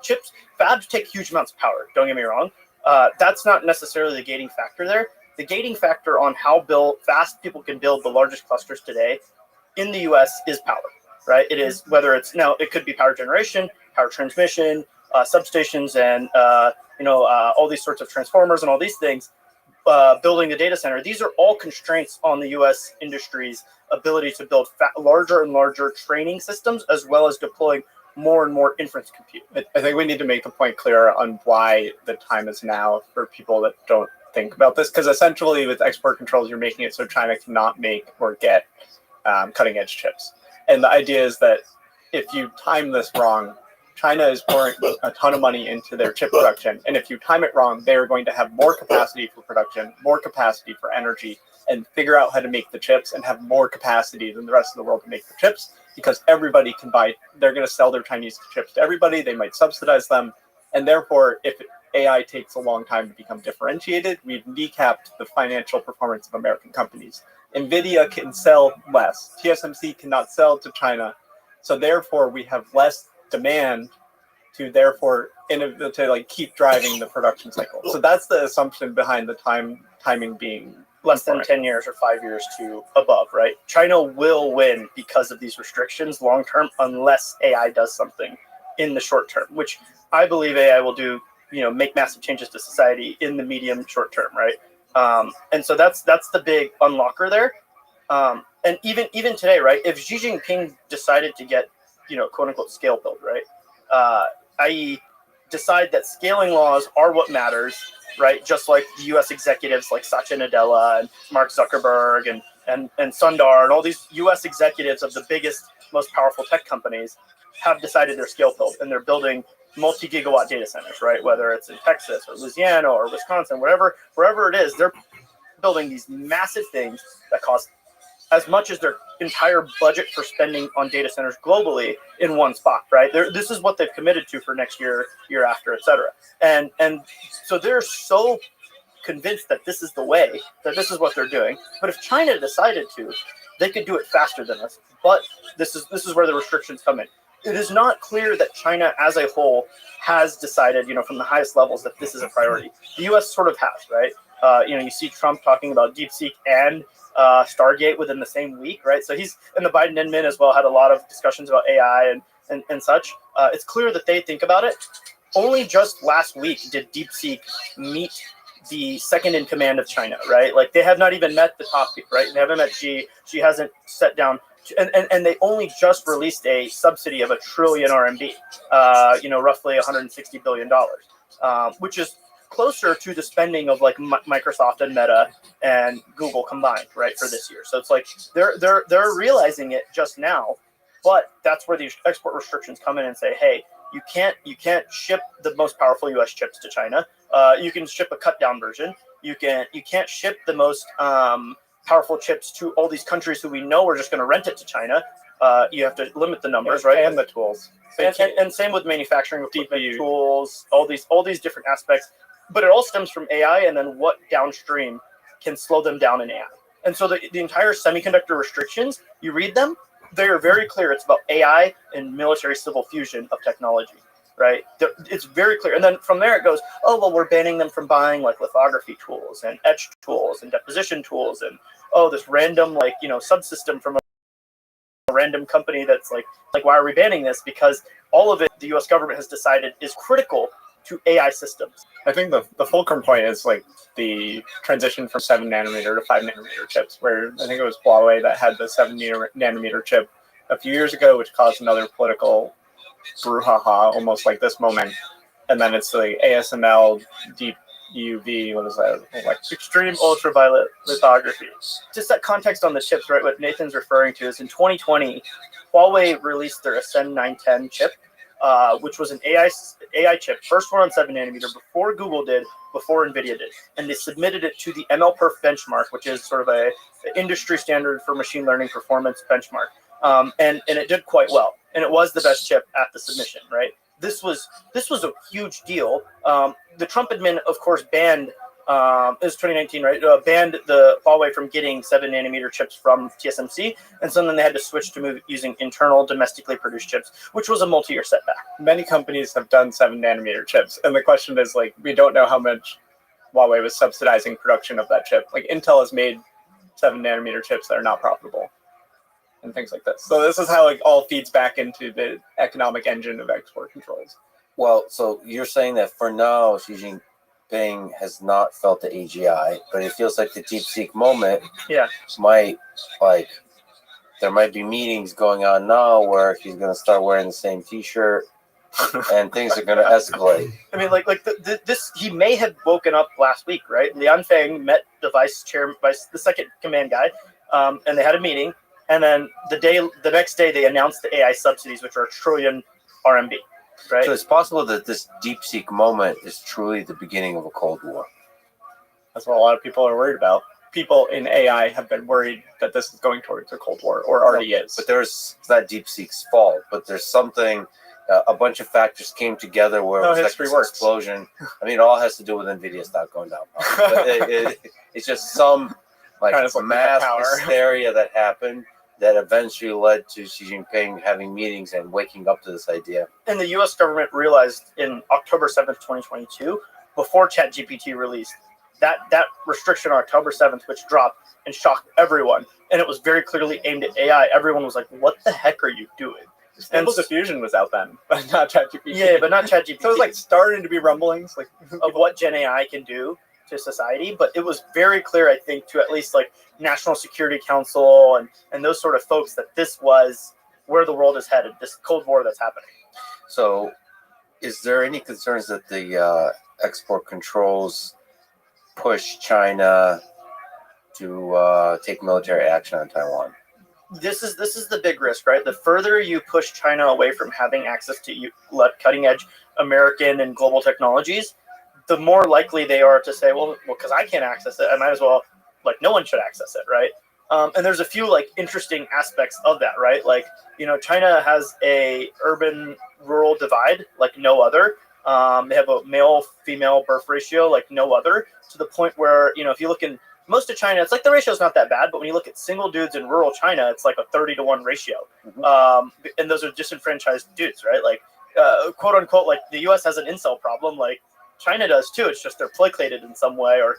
Fabs take huge amounts of power. Don't get me wrong. That's not necessarily the gating factor there. The gating factor on how fast people can build the largest clusters today in the U.S. is power, right? It is whether it's now it could be power generation, power transmission, substations, and all these sorts of transformers and all these things. Building the data center, these are all constraints on the U.S. industry's ability to build larger and larger training systems, as well as deploying more and more inference compute. I think we need to make the point clear on why the time is now for people that don't think about this, because essentially with export controls, you're making it so China cannot make or get cutting edge chips. And the idea is that if you time this wrong, China is pouring a ton of money into their chip production. And if you time it wrong, they are going to have more capacity for production, more capacity for energy, and figure out how to make the chips and have more capacity than the rest of the world to make the chips, because everybody can buy, they're going to sell their Chinese chips to everybody. They might subsidize them. And therefore, if AI takes a long time to become differentiated, we've decapped the financial performance of American companies. NVIDIA can sell less. TSMC cannot sell to China. So therefore, we have less demand to keep driving the production cycle. So that's the assumption behind the timing being less than 10 years or 5 years to above, right? China will win because of these restrictions long term, unless AI does something in the short term, which I believe AI will do, make massive changes to society in the medium short term, right? And so that's the big unlocker there. And even today, right? If Xi Jinping decided to get, quote unquote scale build, right? I.e. decide that scaling laws are what matters, right? Just like the U.S. executives like Satya Nadella and Mark Zuckerberg and Sundar and all these U.S. executives of the biggest, most powerful tech companies have decided their scale build, and they're building multi-gigawatt data centers, right? Whether it's in Texas or Louisiana or Wisconsin, wherever it is, they're building these massive things that cost as much as their entire budget for spending on data centers globally in one spot, right? This is what they've committed to for next year, year after, et cetera. And so they're so convinced that this is the way, that this is what they're doing. But if China decided to, they could do it faster than us. But this is where the restrictions come in. It is not clear that China as a whole has decided, from the highest levels, that this is a priority. The U.S. sort of has, right? You see Trump talking about DeepSeek and Stargate within the same week, right? So he's, and the Biden admin as well, had a lot of discussions about AI and such. It's clear that they think about it. Only just last week did DeepSeek meet the second in command of China, right? Like they have not even met the top, right? They haven't met Xi. Xi hasn't sat down. And they only just released a subsidy of 1 trillion RMB, roughly $160 billion, which is closer to the spending of like Microsoft and Meta and Google combined, right, for this year. So it's like they're realizing it just now, but that's where these export restrictions come in and say, hey, you can't ship the most powerful U.S. chips to China. You can ship a cut down version. You can't ship the most powerful chips to all these countries who we know are just going to rent it to China. You have to limit the numbers, right? And the tools. And same with manufacturing equipment, tools, all these different aspects. But it all stems from AI, and then what downstream can slow them down in AI. And so the entire semiconductor restrictions, you read them, they are very clear. It's about AI and military civil fusion of technology, right? It's very clear. And then from there it goes, oh, well, we're banning them from buying like lithography tools and etch tools and deposition tools. And, oh, this random subsystem from a random company that's like, why are we banning this? Because all of it, the U.S. government has decided is critical to AI systems. I think the fulcrum point is like the transition from 7 nanometer to 5 nanometer chips, where I think it was Huawei that had the 7 nanometer chip a few years ago, which caused another political brouhaha, almost like this moment. And then it's the ASML deep UV, what is that? Like Extreme ultraviolet lithography. To set context on the chips, right? What Nathan's referring to is in 2020, Huawei released their Ascend 910 chip, which was an AI chip, first one on 7 nanometer, before Google did, before NVIDIA did. And they submitted it to the MLPerf benchmark, which is sort of an industry standard for machine learning performance benchmark. And it did quite well. And it was the best chip at the submission, right? This was a huge deal. The Trump admin, of course, banned, it was 2019, right? Banned the Huawei from getting 7 nanometer chips from TSMC, and so then they had to switch to move using internal, domestically produced chips, which was a multi-year setback. Many companies have done 7 nanometer chips, and the question is like, we don't know how much Huawei was subsidizing production of that chip. Like Intel has made 7 nanometer chips that are not profitable, and things like this. So this is how it all feeds back into the economic engine of export controls. Well, so you're saying that for now, Xi Jinping has not felt the AGI, but it feels like the DeepSeek moment might, like, there might be meetings going on now where he's going to start wearing the same T-shirt and things are going to escalate. I mean, this, he may have woken up last week, right? Lian Feng met the the second command guy, and they had a meeting. And then the next day, they announced the AI subsidies, which are a trillion RMB, right? So it's possible that this DeepSeek moment is truly the beginning of a Cold War. That's what a lot of people are worried about. People in AI have been worried that this is going towards a Cold War, or already is. But it's not DeepSeek's fault, but there's something, a bunch of factors came together where it was like this explosion. I mean, it all has to do with NVIDIA stock going down. But it's just some mass hysteria that happened that eventually led to Xi Jinping having meetings and waking up to this idea. And the U.S. government realized in October 7th, 2022, before ChatGPT released, that restriction on October 7th, which dropped and shocked everyone, and it was very clearly aimed at AI. Everyone was like, what the heck are you doing? Stable Diffusion was out then, but not ChatGPT. Yeah, but not ChatGPT. So it was like starting to be rumblings like of what Gen AI can do to society, but it was very clear, I think, to at least like National Security Council and those sort of folks that this was where the world is headed, this Cold War that's happening. So is there any concerns that the export controls push China to take military action on Taiwan? This is the big risk, right? The further you push China away from having access to cutting edge American and global technologies, the more likely they are to say, well, because I can't access it, I might as well, like, no one should access it, right? And there's a few like interesting aspects of that, right? Like, China has a urban-rural divide like no other. They have a male-female birth ratio like no other, to the point where, if you look in most of China, it's like the ratio is not that bad, but when you look at single dudes in rural China, it's like a 30-to-1 ratio. And those are disenfranchised dudes, right? Like, quote unquote, like the US has an incel problem, like China does too. It's just they're placated in some way or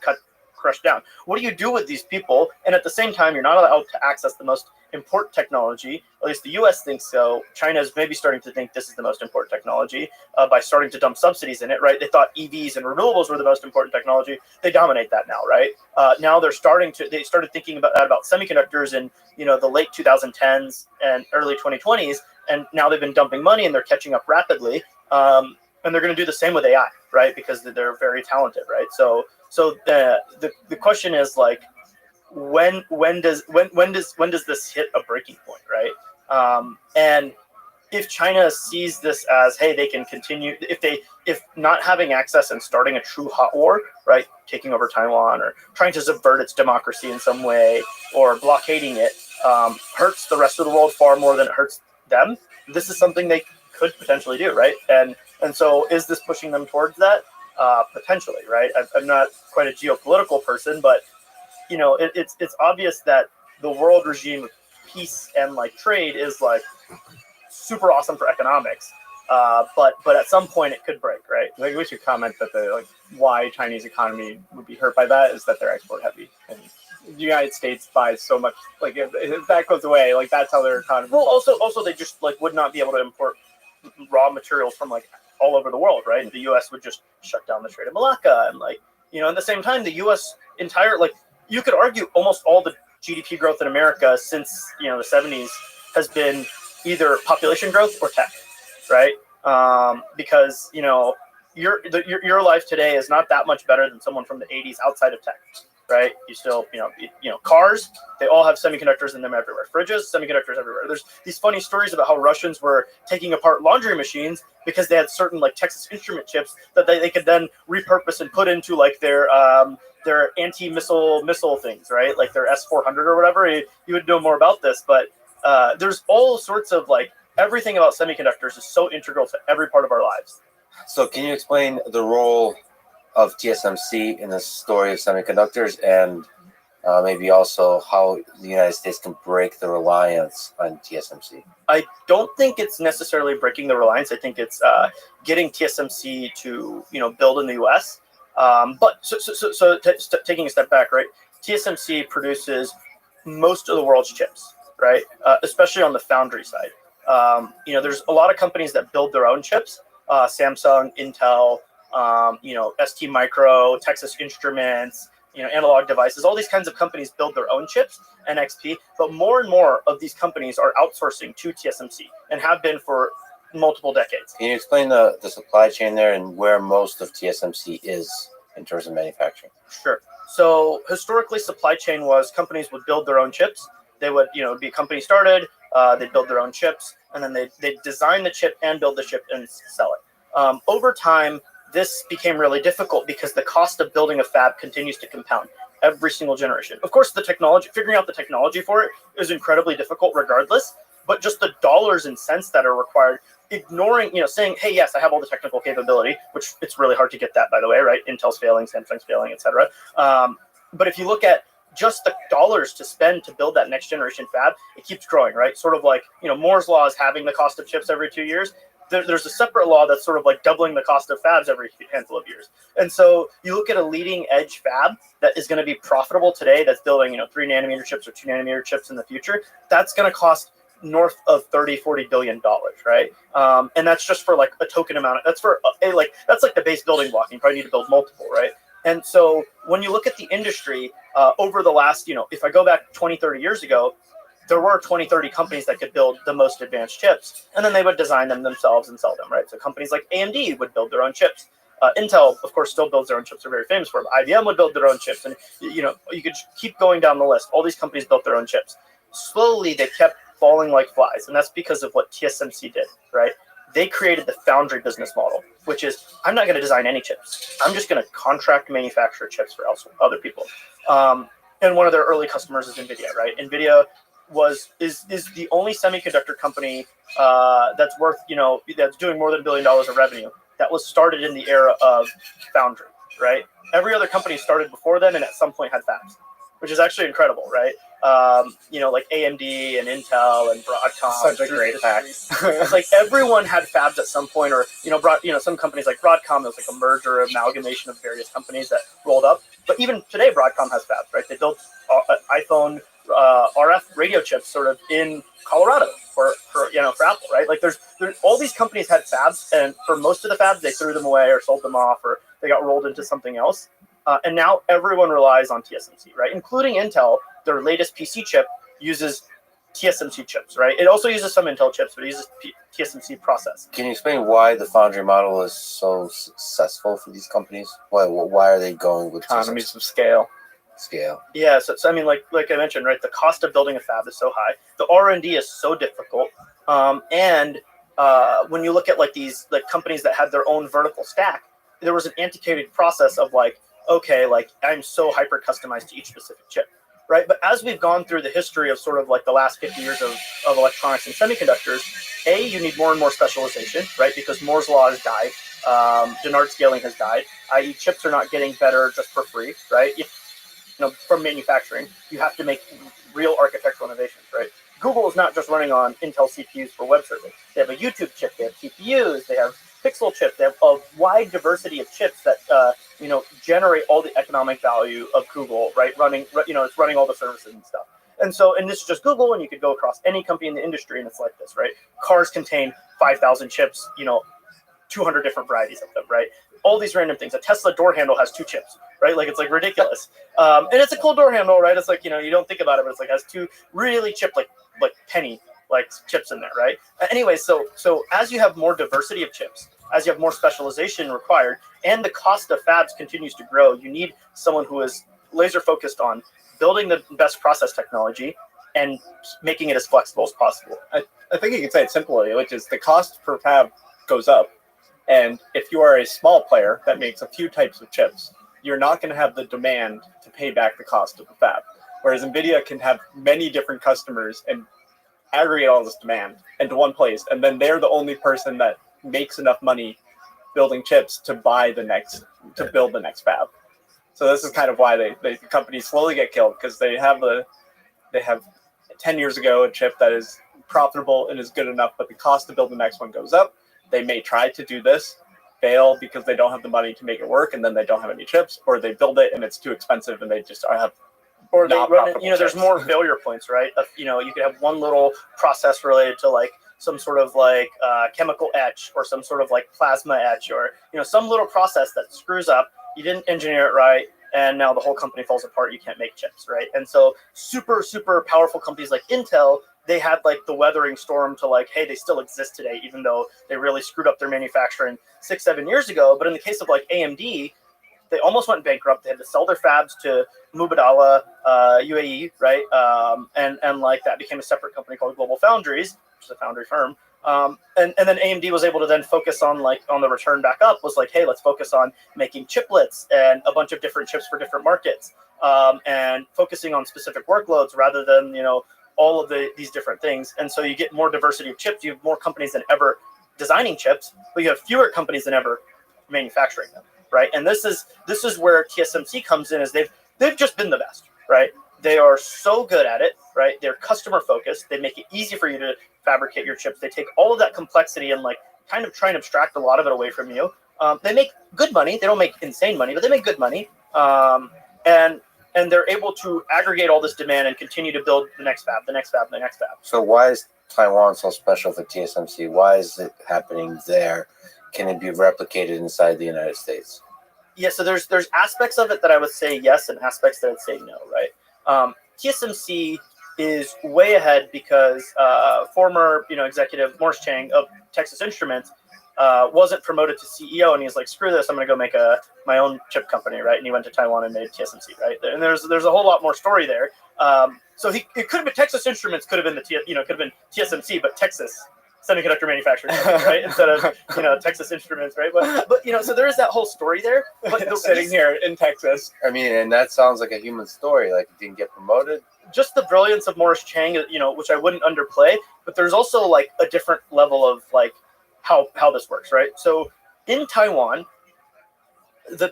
crushed down. What do you do with these people? And at the same time, you're not allowed to access the most important technology. At least the US thinks so. China is maybe starting to think this is the most important technology by starting to dump subsidies in it, right? They thought EVs and renewables were the most important technology. They dominate that now, right? Now they started thinking about semiconductors in, the late 2010s and early 2020s. And now they've been dumping money and they're catching up rapidly. And they're going to do the same with AI, right? Because they're very talented, right? So the question is like, when does this hit a breaking point, right? And if China sees this as, hey, they can continue, if not having access and starting a true hot war, right, taking over Taiwan or trying to subvert its democracy in some way or blockading it hurts the rest of the world far more than it hurts them, this is something they could potentially do, right? And so is this pushing them towards that? Potentially, right? I'm not quite a geopolitical person, but it's obvious that the world regime of peace and like trade is like super awesome for economics, but at some point it could break, right? I think we should comment that why Chinese economy would be hurt by that is that they're export heavy, and the United States buys so much. Like if that goes away, like that's how their economy. Well, also they just like would not be able to import raw materials from like all over the world, right? And the U.S. would just shut down the Strait of Malacca, and like, at the same time, the U.S. You could argue almost all the GDP growth in America since the 70s has been either population growth or tech, right? Because your life today is not that much better than someone from the 80s outside of tech, right? You still, cars, they all have semiconductors in them everywhere. Fridges, semiconductors everywhere. There's these funny stories about how Russians were taking apart laundry machines because they had certain like Texas Instrument chips that they could then repurpose and put into like their anti-missile things, right? Like their S-400 or whatever. You would know more about this, but there's all sorts of like everything about semiconductors is so integral to every part of our lives. So can you explain the role of TSMC in the story of semiconductors, and maybe also how the United States can break the reliance on TSMC? I don't think it's necessarily breaking the reliance. I think it's getting TSMC to build in the U.S. But taking a step back, right? TSMC produces most of the world's chips, right? Especially on the foundry side. There's a lot of companies that build their own chips. Samsung, Intel, ST Micro, Texas Instruments, Analog Devices, all these kinds of companies build their own chips, NXP, but more and more of these companies are outsourcing to TSMC and have been for multiple decades. Can you explain the supply chain there and where most of TSMC is in terms of manufacturing? Sure. So historically, supply chain was companies would build their own chips. They would, be a company started, they'd build their own chips, and then they'd design the chip and build the chip and sell it. Over time, this became really difficult because the cost of building a fab continues to compound every single generation. Of course, figuring out the technology for it is incredibly difficult regardless, but just the dollars and cents that are required, ignoring, saying, hey, yes, I have all the technical capability, which it's really hard to get that, by the way, right? Intel's failing, Samsung's failing, etc. But if you look at just the dollars to spend to build that next generation fab, it keeps growing, right? Sort of like, Moore's law is having the cost of chips every 2 years. There's a separate law that's sort of like doubling the cost of fabs every handful of years. And so you look at a leading edge fab that is going to be profitable today, that's building, 3 nanometer chips or 2 nanometer chips in the future, that's going to cost north of $30-40 billion, right? And that's just for like a token amount. That's for that's like the base building block. You probably need to build multiple, right? And so when you look at the industry over the last, if I go back 20-30 years ago, there were 20-30 companies that could build the most advanced chips, and then they would design them themselves and sell them, right? So companies like AMD would build their own chips. Intel, of course, still builds their own chips. They're very famous for them. IBM would build their own chips, and you could keep going down the list. All these companies built their own chips. Slowly, they kept falling like flies, and that's because of what TSMC did, right? They created the foundry business model, which is, I'm not going to design any chips. I'm just going to contract manufacture chips for other people. And one of their early customers is NVIDIA, right? NVIDIA is the only semiconductor company that's worth, that's doing more than $1 billion of revenue that was started in the era of foundry, right? Every other company started before then and at some point had fabs, which is actually incredible, right? Like AMD and Intel and Broadcom. Such a great fact. It's like everyone had fabs at some point, or some companies like Broadcom, it was like a merger, amalgamation of various companies that rolled up. But even today, Broadcom has fabs, right? They built iPhone RF radio chips sort of in Colorado for Apple, right? Like there's all these companies had fabs, and for most of the fabs, they threw them away or sold them off, or they got rolled into something else. And now everyone relies on TSMC, right? Including Intel. Their latest PC chip uses TSMC chips, right? It also uses some Intel chips, but it uses TSMC process. Can you explain why the foundry model is so successful for these companies? Why are they going with Economies of scale? Yeah, so I mean, like I mentioned, right? The cost of building a fab is so high. The R&D is so difficult, and when you look at like these like companies that had their own vertical stack, there was an antiquated process of like, okay, like I'm so hyper customized to each specific chip, right? But as we've gone through the history of sort of like the last 50 years of electronics and semiconductors, you need more and more specialization, right? Because Moore's law has died, Dennard scaling has died, i.e. chips are not getting better just for free, right? From manufacturing, you have to make real architectural innovations, right? Google is not just running on Intel CPUs for web surfing. They have a YouTube chip, they have TPUs, they have Pixel chips, they have a wide diversity of chips that generate all the economic value of Google, right? It's running all the services and stuff. And this is just Google, and you could go across any company in the industry, and it's like this, right? Cars contain 5,000 chips, 200 different varieties of them, right? All these random things. A Tesla door handle has 2 chips, right? Like, it's like ridiculous. And it's a cool door handle, right? It's like, you don't think about it, but it's like has 2 really chipped like penny like chips in there, right? Anyway, so as you have more diversity of chips, as you have more specialization required, and the cost of fabs continues to grow, you need someone who is laser focused on building the best process technology and making it as flexible as possible. I think you can say it simply, which is the cost per fab goes up. And if you are a small player that makes a few types of chips, you're not going to have the demand to pay back the cost of the fab. Whereas NVIDIA can have many different customers and aggregate all this demand into one place. And then they're the only person that makes enough money building chips to build the next fab. So this is kind of why the companies slowly get killed, because they have 10 years ago a chip that is profitable and is good enough, but the cost to build the next one goes up. They may try to do this, fail because they don't have the money to make it work, and then they don't have any chips, or they build it and it's too expensive and they just have or they not run, profitable there's chips. more failure points, right? You could have one little process related to like some sort of like chemical etch or some sort of like plasma etch, or some little process that screws up. You didn't engineer it right, and now the whole company falls apart. You can't make chips, right? And so super powerful companies like Intel, they had like the weathering storm to like, hey, they still exist today, even though they really screwed up their manufacturing 6-7 years ago. But in the case of like AMD, they almost went bankrupt. They had to sell their fabs to Mubadala, UAE, right? And like that became a separate company called Global Foundries, which is a foundry firm. And then AMD was able to then focus on the return back up, was like, hey, let's focus on making chiplets and a bunch of different chips for different markets, and focusing on specific workloads rather than, all of these different things. And so you get more diversity of chips. You have more companies than ever designing chips, but you have fewer companies than ever manufacturing them, right? And this is where TSMC comes in, is they've just been the best, right? They are so good at it, right? They're customer focused. They make it easy for you to fabricate your chips. They take all of that complexity and like kind of try and abstract a lot of it away from you. They make good money. They don't make insane money, but they make good money. And they're able to aggregate all this demand and continue to build the next fab, the next fab, the next fab. So why is Taiwan so special for TSMC? Why is it happening there? Can it be replicated inside the United States? Yeah, so there's aspects of it that I would say yes, and aspects that I'd say no, right? TSMC is way ahead because former executive Morris Chang of Texas Instruments wasn't promoted to CEO, and he's like, screw this, I'm going to go make my own chip company, right? And he went to Taiwan and made TSMC, right? And there's a whole lot more story there. So it could have been Texas Instruments, could have been could have been TSMC, but Texas Semiconductor Manufacturing Company, right? Instead of Texas Instruments, right? But so there is that whole story there. But sitting here in Texas, I mean, and that sounds like a human story. Like, he didn't get promoted. Just the brilliance of Morris Chang, which I wouldn't underplay. But there's also like a different level of like how this works, right? So in Taiwan, the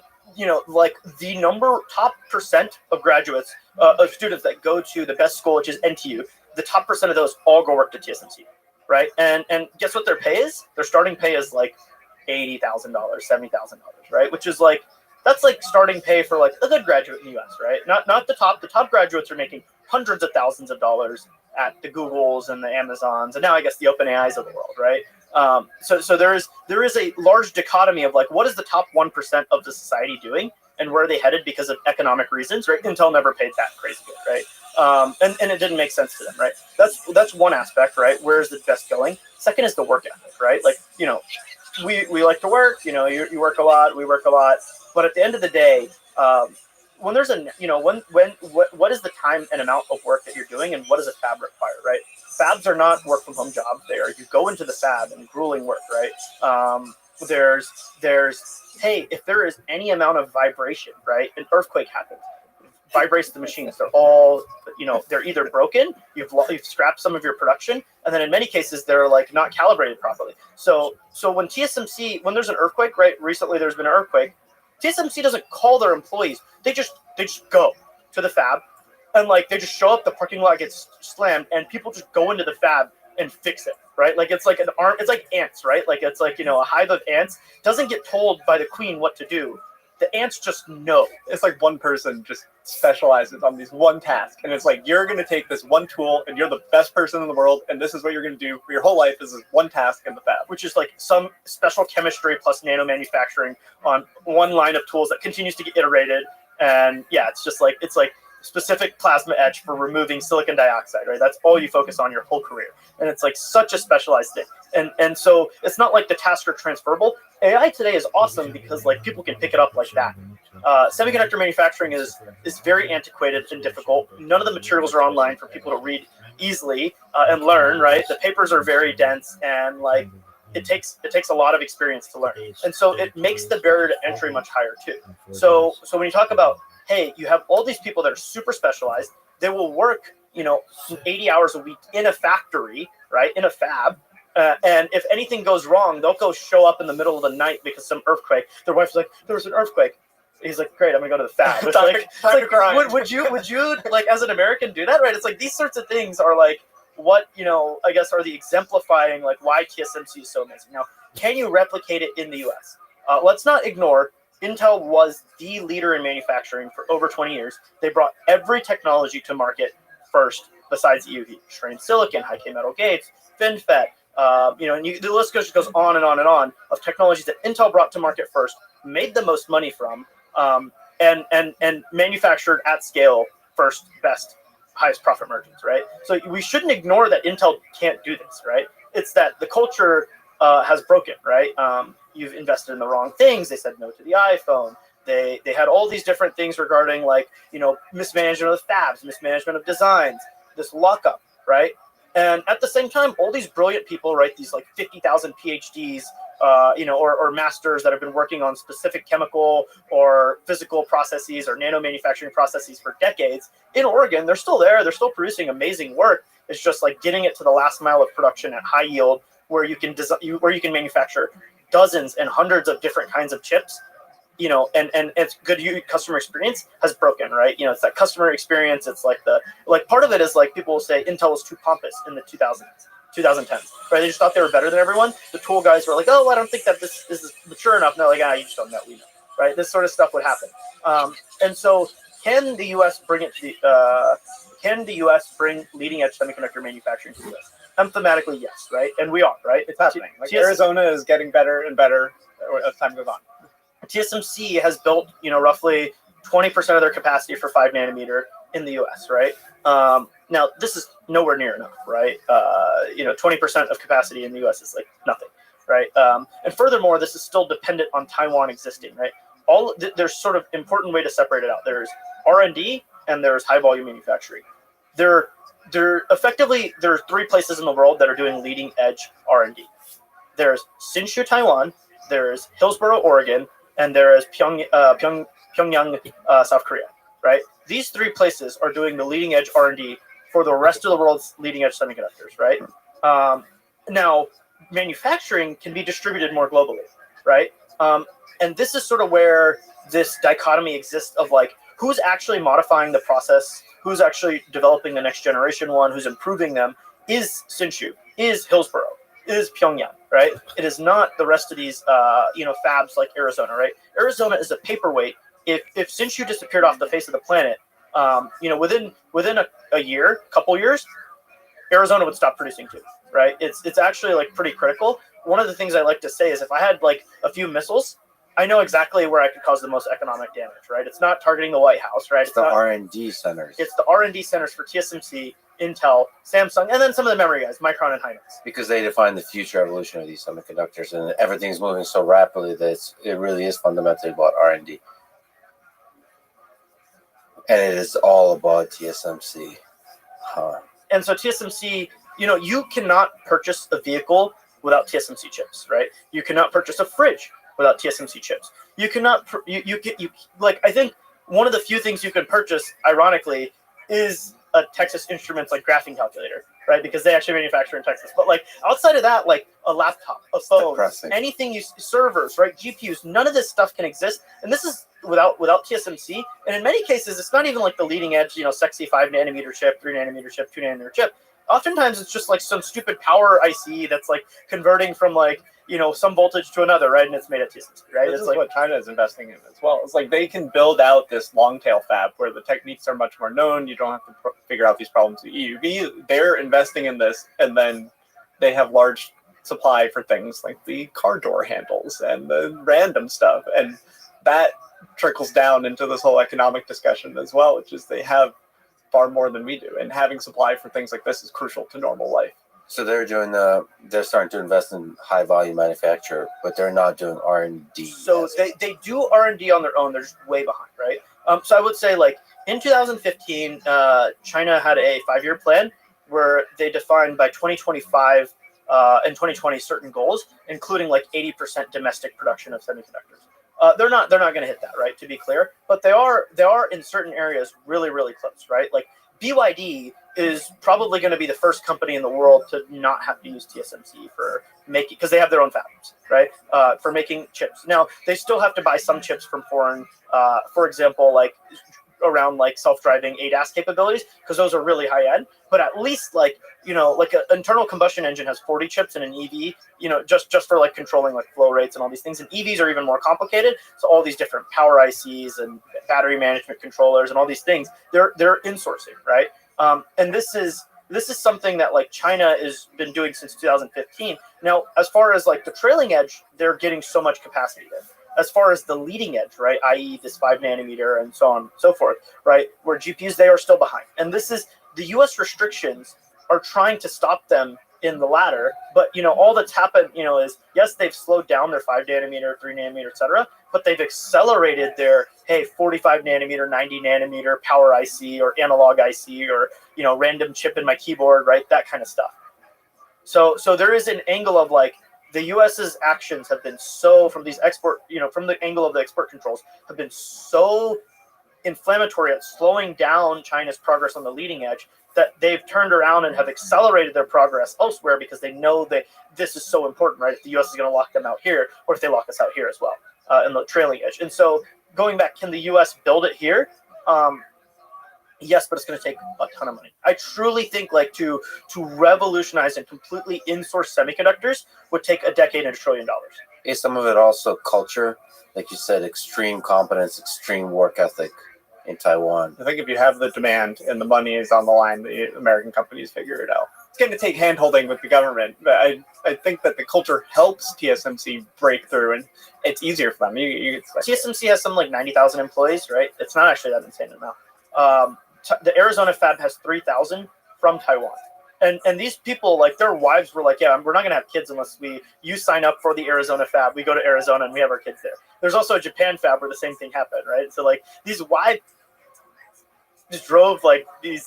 top percent of graduates, of students that go to the best school, which is NTU, the top percent of those all go work to TSMC, right? And guess what their pay is? Their starting pay is like $80,000, $70,000, right? Which is like, that's like starting pay for like a good graduate in the US, right? Not the top. The top graduates are making hundreds of thousands of dollars at the Googles and the Amazons, and now I guess the OpenAIs of the world, right? So there is a large dichotomy of like, what is the top 1% of the society doing, and where are they headed because of economic reasons, right? Intel never paid that crazy good, right? And it didn't make sense to them, right? That's one aspect, right? Where is the best going? Second is the work ethic, right? Like, we like to work, you work a lot, we work a lot, but at the end of the day, when there's what is the time and amount of work that you're doing, and what does a fab require, right? Fabs are not work from home jobs. You go into the fab and grueling work, right? There's hey, if there is any amount of vibration, right? An earthquake happens, vibrates the machines. They're all, they're either broken, you've scrapped some of your production, and then in many cases they're like not calibrated properly. So when TSMC, when there's an earthquake, right? Recently there's been an earthquake. TSMC doesn't call their employees. They just go to the fab, and like they just show up. The parking lot gets slammed, and people just go into the fab and fix it, right? Like it's like it's like ants, right? Like it's like a hive of ants doesn't get told by the queen what to do. the ants just know. It's like one person just specializes on these one task, and it's like you're going to take this one tool, and you're the best person in the world, and this is what you're going to do for your whole life. Is this one task in the fab, which is like some special chemistry plus nano manufacturing on one line of tools that continues to get iterated. And yeah, it's like specific plasma etch for removing silicon dioxide, right? That's all you focus on your whole career. And it's like such a specialized thing. And so it's not like the tasks are transferable. AI today is awesome because like people can pick it up like that. Semiconductor manufacturing is very antiquated and difficult. None of the materials are online for people to read easily and learn, right? The papers are very dense, and like it takes a lot of experience to learn. And so it makes the barrier to entry much higher too. So when you talk about, hey, you have all these people that are super specialized, they will work, 80 hours a week in a factory, right? In a fab. And if anything goes wrong, they'll go show up in the middle of the night because some earthquake. Their wife's like, there was an earthquake. He's like, great, I'm gonna go to the fab. It's like would you like as an American do that, right? It's like these sorts of things are like what, I guess are the exemplifying like why TSMC is so amazing. Now, can you replicate it in the US? Let's not ignore Intel was the leader in manufacturing for over 20 years. They brought every technology to market first besides EUV. Strained silicon, high-K metal gates, FinFET, and the list goes on and on and on of technologies that Intel brought to market first, made the most money from, and manufactured at scale first, best, highest profit margins, right? So we shouldn't ignore that Intel can't do this, right? It's that the culture has broken, right? You've invested in the wrong things. They said no to the iPhone. They had all these different things regarding like, mismanagement of the fabs, mismanagement of designs, this lockup, right? And at the same time, all these brilliant people, right, these like 50,000 PhDs, or masters that have been working on specific chemical or physical processes or nano manufacturing processes for decades in Oregon, they're still there. They're still producing amazing work. It's just like getting it to the last mile of production at high yield where you can manufacture dozens and hundreds of different kinds of chips, and it's good customer experience has broken, right? It's that customer experience. It's like part of it is like people will say Intel was too pompous in the 2010s, right? They just thought they were better than everyone. The tool guys were like, oh, I don't think that this is mature enough. And they're like, you just don't know, we know, right? This sort of stuff would happen. And so can the U.S. bring leading edge semiconductor manufacturing to the U.S.? Thematically, yes, right? And we are, right? It's happening. Like Arizona is getting better and better as time goes on. TSMC has built, roughly 20% of their capacity for 5 nanometer in the U.S., right? Now, this is nowhere near enough, right? 20% of capacity in the U.S. is like nothing, right? And furthermore, this is still dependent on Taiwan existing, right? There's sort of important way to separate it out. There's R&D and there's high volume manufacturing. There are 3 places in the world that are doing leading edge R&D. There's Hsinchu, Taiwan, there's Hillsboro, Oregon, and there is Pyongyang, South Korea, right? These 3 places are doing the leading edge R&D for the rest of the world's leading edge semiconductors, right? Now, manufacturing can be distributed more globally, right? And this is sort of where this dichotomy exists of like, who's actually modifying the process, who's actually developing the next generation one, who's improving them, is Hsinchu, is Hillsboro, is Pyongyang, right? It is not the rest of these, fabs like Arizona, right? Arizona is a paperweight. If Hsinchu disappeared off the face of the planet, within a year, couple years, Arizona would stop producing too, right? It's actually like pretty critical. One of the things I like to say is if I had like a few missiles, I know exactly where I could cause the most economic damage, right? It's not targeting the White House, right? It's the R&D centers. It's the R&D centers for TSMC, Intel, Samsung, and then some of the memory guys, Micron and Hynix. Because they define the future evolution of these semiconductors, and everything's moving so rapidly that it really is fundamentally about R&D. And it is all about TSMC. And so TSMC, you cannot purchase a vehicle without TSMC chips, right? You cannot purchase a fridge without TSMC chips. You cannot, I think one of the few things you can purchase, ironically, is a Texas Instruments like graphing calculator, right? Because they actually manufacture in Texas. But like outside of that, like a laptop, a phone, anything servers, right? GPUs, none of this stuff can exist. And this is without TSMC. And in many cases, it's not even like the leading edge, sexy 5 nanometer chip, 3 nanometer chip, 2 nanometer chip. oftentimes it's just like some stupid power IC that's like converting from like, some voltage to another, right? And it's made at TSMC, right? This It's is like what China is investing in as well. It's like they can build out this long tail fab where the techniques are much more known. You don't have to figure out these problems with EUV. They're investing in this, and then they have large supply for things like the car door handles and the random stuff, and that trickles down into this whole economic discussion as well, which is they have far more than we do, and having supply for things like this is crucial to normal life. So they're starting to invest in high volume manufacture, but they're not doing R&D. So they do R&D on their own. They're just way behind, right? So I would say like in 2015, China had a 5-year plan where they defined by 2025 and 2020 certain goals, including like 80% domestic production of semiconductors. They're not going to hit that, right? To be clear, but they are in certain areas really, really close, right? Like BYD is probably going to be the first company in the world to not have to use TSMC for making, because they have their own fabs, right? For making chips. Now they still have to buy some chips from foreign, for example, like around like self-driving ADAS capabilities, because those are really high end. But at least like like an internal combustion engine has 40 chips in an EV, just for like controlling like flow rates and all these things. And EVs are even more complicated. So all these different power ICs and battery management controllers and all these things, they're insourcing, right? And this is something that like China has been doing since 2015. Now, as far as like the trailing edge, they're getting so much capacity there. As far as the leading edge, right, i.e. this 5 nanometer and so on and so forth, right, where GPUs, they are still behind. And this is the US restrictions are trying to stop them in the latter. But, all that's happened, is, yes, they've slowed down their 5 nanometer, 3 nanometer, et cetera, but they've accelerated their, 45 nanometer, 90 nanometer power IC or analog IC or, random chip in my keyboard, right, that kind of stuff. So there is an angle of like, the U.S.'s actions have been so, from these export, from the angle of the export controls, have been so inflammatory at slowing down China's progress on the leading edge that they've turned around and have accelerated their progress elsewhere because they know that this is so important, right? If the U.S. is going to lock them out here, or if they lock us out here as well in the trailing edge. And so going back, can the U.S. build it here? Yes, but it's going to take a ton of money. I truly think like to revolutionize and completely in-source semiconductors would take a decade and $1 trillion. Is some of it also culture? Like you said, extreme competence, extreme work ethic in Taiwan. I think if you have the demand and the money is on the line, the American companies figure it out. It's going to take hand-holding with the government, but I think that the culture helps TSMC break through, and it's easier for them. TSMC has some like 90,000 employees, right? It's not actually that insane amount. The Arizona fab has 3,000 from Taiwan. And these people, like their wives were like, yeah, we're not going to have kids unless you sign up for the Arizona fab. We go to Arizona and we have our kids there. There's also a Japan fab where the same thing happened, right? So like these wives just drove like these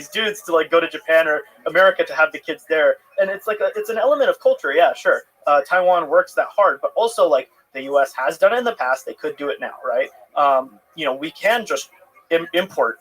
dudes to like go to Japan or America to have the kids there. And it's like it's an element of culture. Yeah, sure. Taiwan works that hard, but also like the U.S. has done it in the past. They could do it now, right? We can just import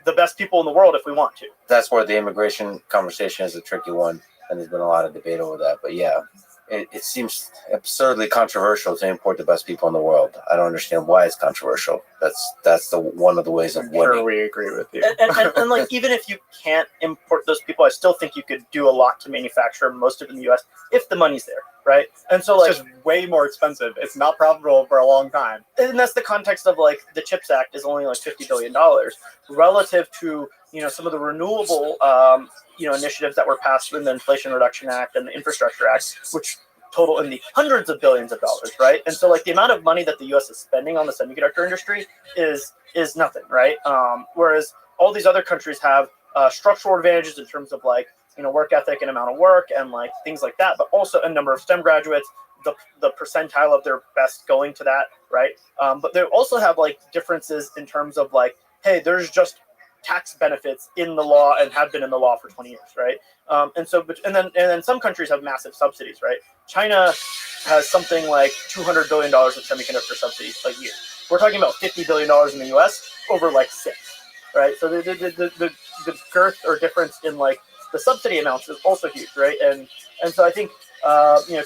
the best people in the world if we want to. That's where the immigration conversation is a tricky one, and there's been a lot of debate over that. But yeah, it seems absurdly controversial to import the best people in the world. I don't understand why it's controversial. That's one of the ways of winning. Sure, we agree with you. And like even if you can't import those people, I still think you could do a lot to manufacture most of it in the U.S. if the money's there, right? And so it's just way more expensive. It's not profitable for a long time. And that's the context of like the CHIPS Act is only like $50 billion relative to some of the renewable initiatives that were passed in the Inflation Reduction Act and the Infrastructure Act, which total in the hundreds of billions of dollars, right? And so like the amount of money that the U.S. is spending on the semiconductor industry is nothing, right? Whereas all these other countries have structural advantages in terms of like work ethic and amount of work and like things like that, but also a number of STEM graduates, the percentile of their best going to that, right? But they also have like differences in terms of like, hey, there's just tax benefits in the law and have been in the law for 20 years, right? And then some countries have massive subsidies, right? China has something like $200 billion of semiconductor subsidies a year. We're talking about $50 billion in the US over like 6, right? So the girth or difference in like the subsidy amounts is also huge, right? And so I think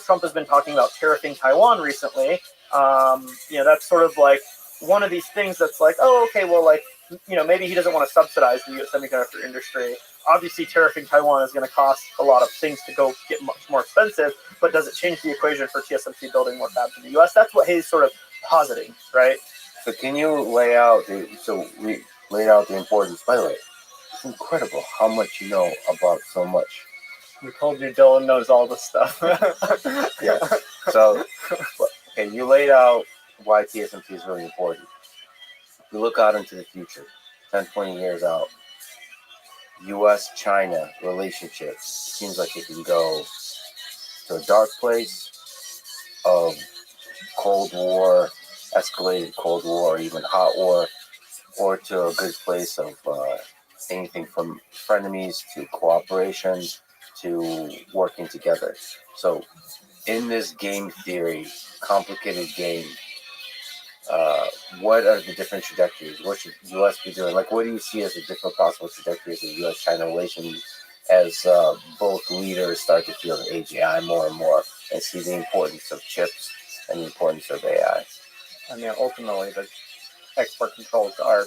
Trump has been talking about tariffing Taiwan recently. That's sort of like one of these things that's like, oh, okay, well, like maybe he doesn't want to subsidize the U.S. semiconductor industry. Obviously, tariffing Taiwan is going to cost a lot of things to go get much more expensive, but does it change the equation for TSMC building more fabs in the U.S.? That's what Hayes sort of positing, right? So can you lay out we laid out the importance. By the way, it's incredible how much you know about so much. We told you Dylan knows all this stuff. Yeah. So, okay, you laid out why TSMC is really important. If you look out into the future, 10, 20 years out, U.S.-China relationship seems like it can go to a dark place of Cold War, escalated Cold War, even hot war, or to a good place of anything from frenemies to cooperation to working together. So in this game theory, complicated game, what are the different trajectories? What should the U.S. be doing? Like, what do you see as the different possible trajectories of U.S.-China relations as both leaders start to feel the AGI more and more and see the importance of chips and the importance of AI? I mean, ultimately, the export controls are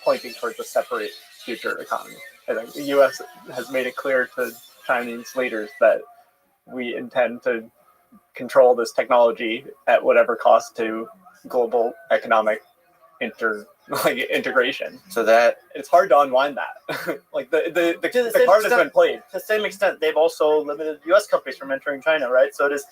pointing towards a separate future economy. I think the U.S. has made it clear to Chinese leaders that we intend to control this technology at whatever cost to global economic integration. So that it's hard to unwind that. Like the card has been played. To the same extent, they've also limited U.S. companies from entering China, right? So it is,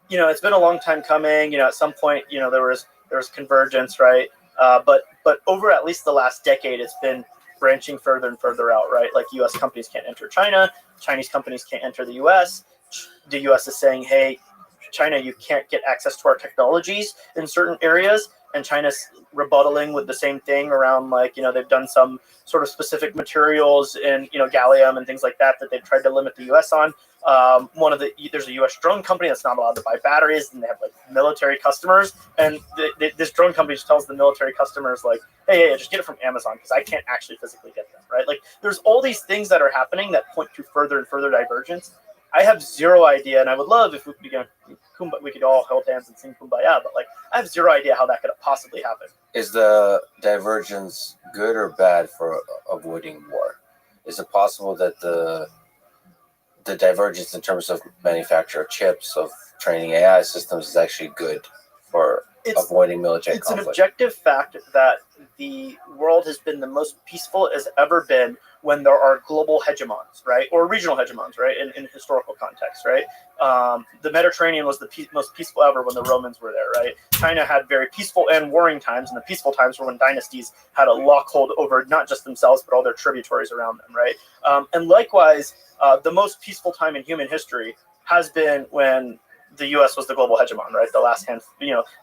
it's been a long time coming. At some point, there was convergence, right? But over at least the last decade, it's been branching further and further out, right? Like U.S. companies can't enter China, Chinese companies can't enter the U.S. The U.S. is saying, hey, China, you can't get access to our technologies in certain areas, and China's rebuttaling with the same thing around, like, they've done some sort of specific materials in, gallium and things like that they've tried to limit the U.S. on. There's a U.S. drone company that's not allowed to buy batteries, and they have like military customers, and this drone company just tells the military customers, like, hey, just get it from Amazon because I can't actually physically get them, right? Like, there's all these things that are happening that point to further and further divergence. I have zero idea, and I would love if we could all hold hands and sing Kumbaya, but like, I have zero idea how that could possibly happen. Is the divergence good or bad for avoiding war? Is it possible that the divergence in terms of manufacture of chips, of training AI systems, is actually good for avoiding military conflict? It's an objective fact that the world has been the most peaceful it has ever been when there are global hegemons, right? Or regional hegemons, right? In historical context, right? The Mediterranean was the most peaceful ever when the Romans were there, right? China had very peaceful and warring times, and the peaceful times were when dynasties had a lockhold over not just themselves, but all their tributaries around them, right? And likewise, the most peaceful time in human history has been when the U.S. was the global hegemon, right? The last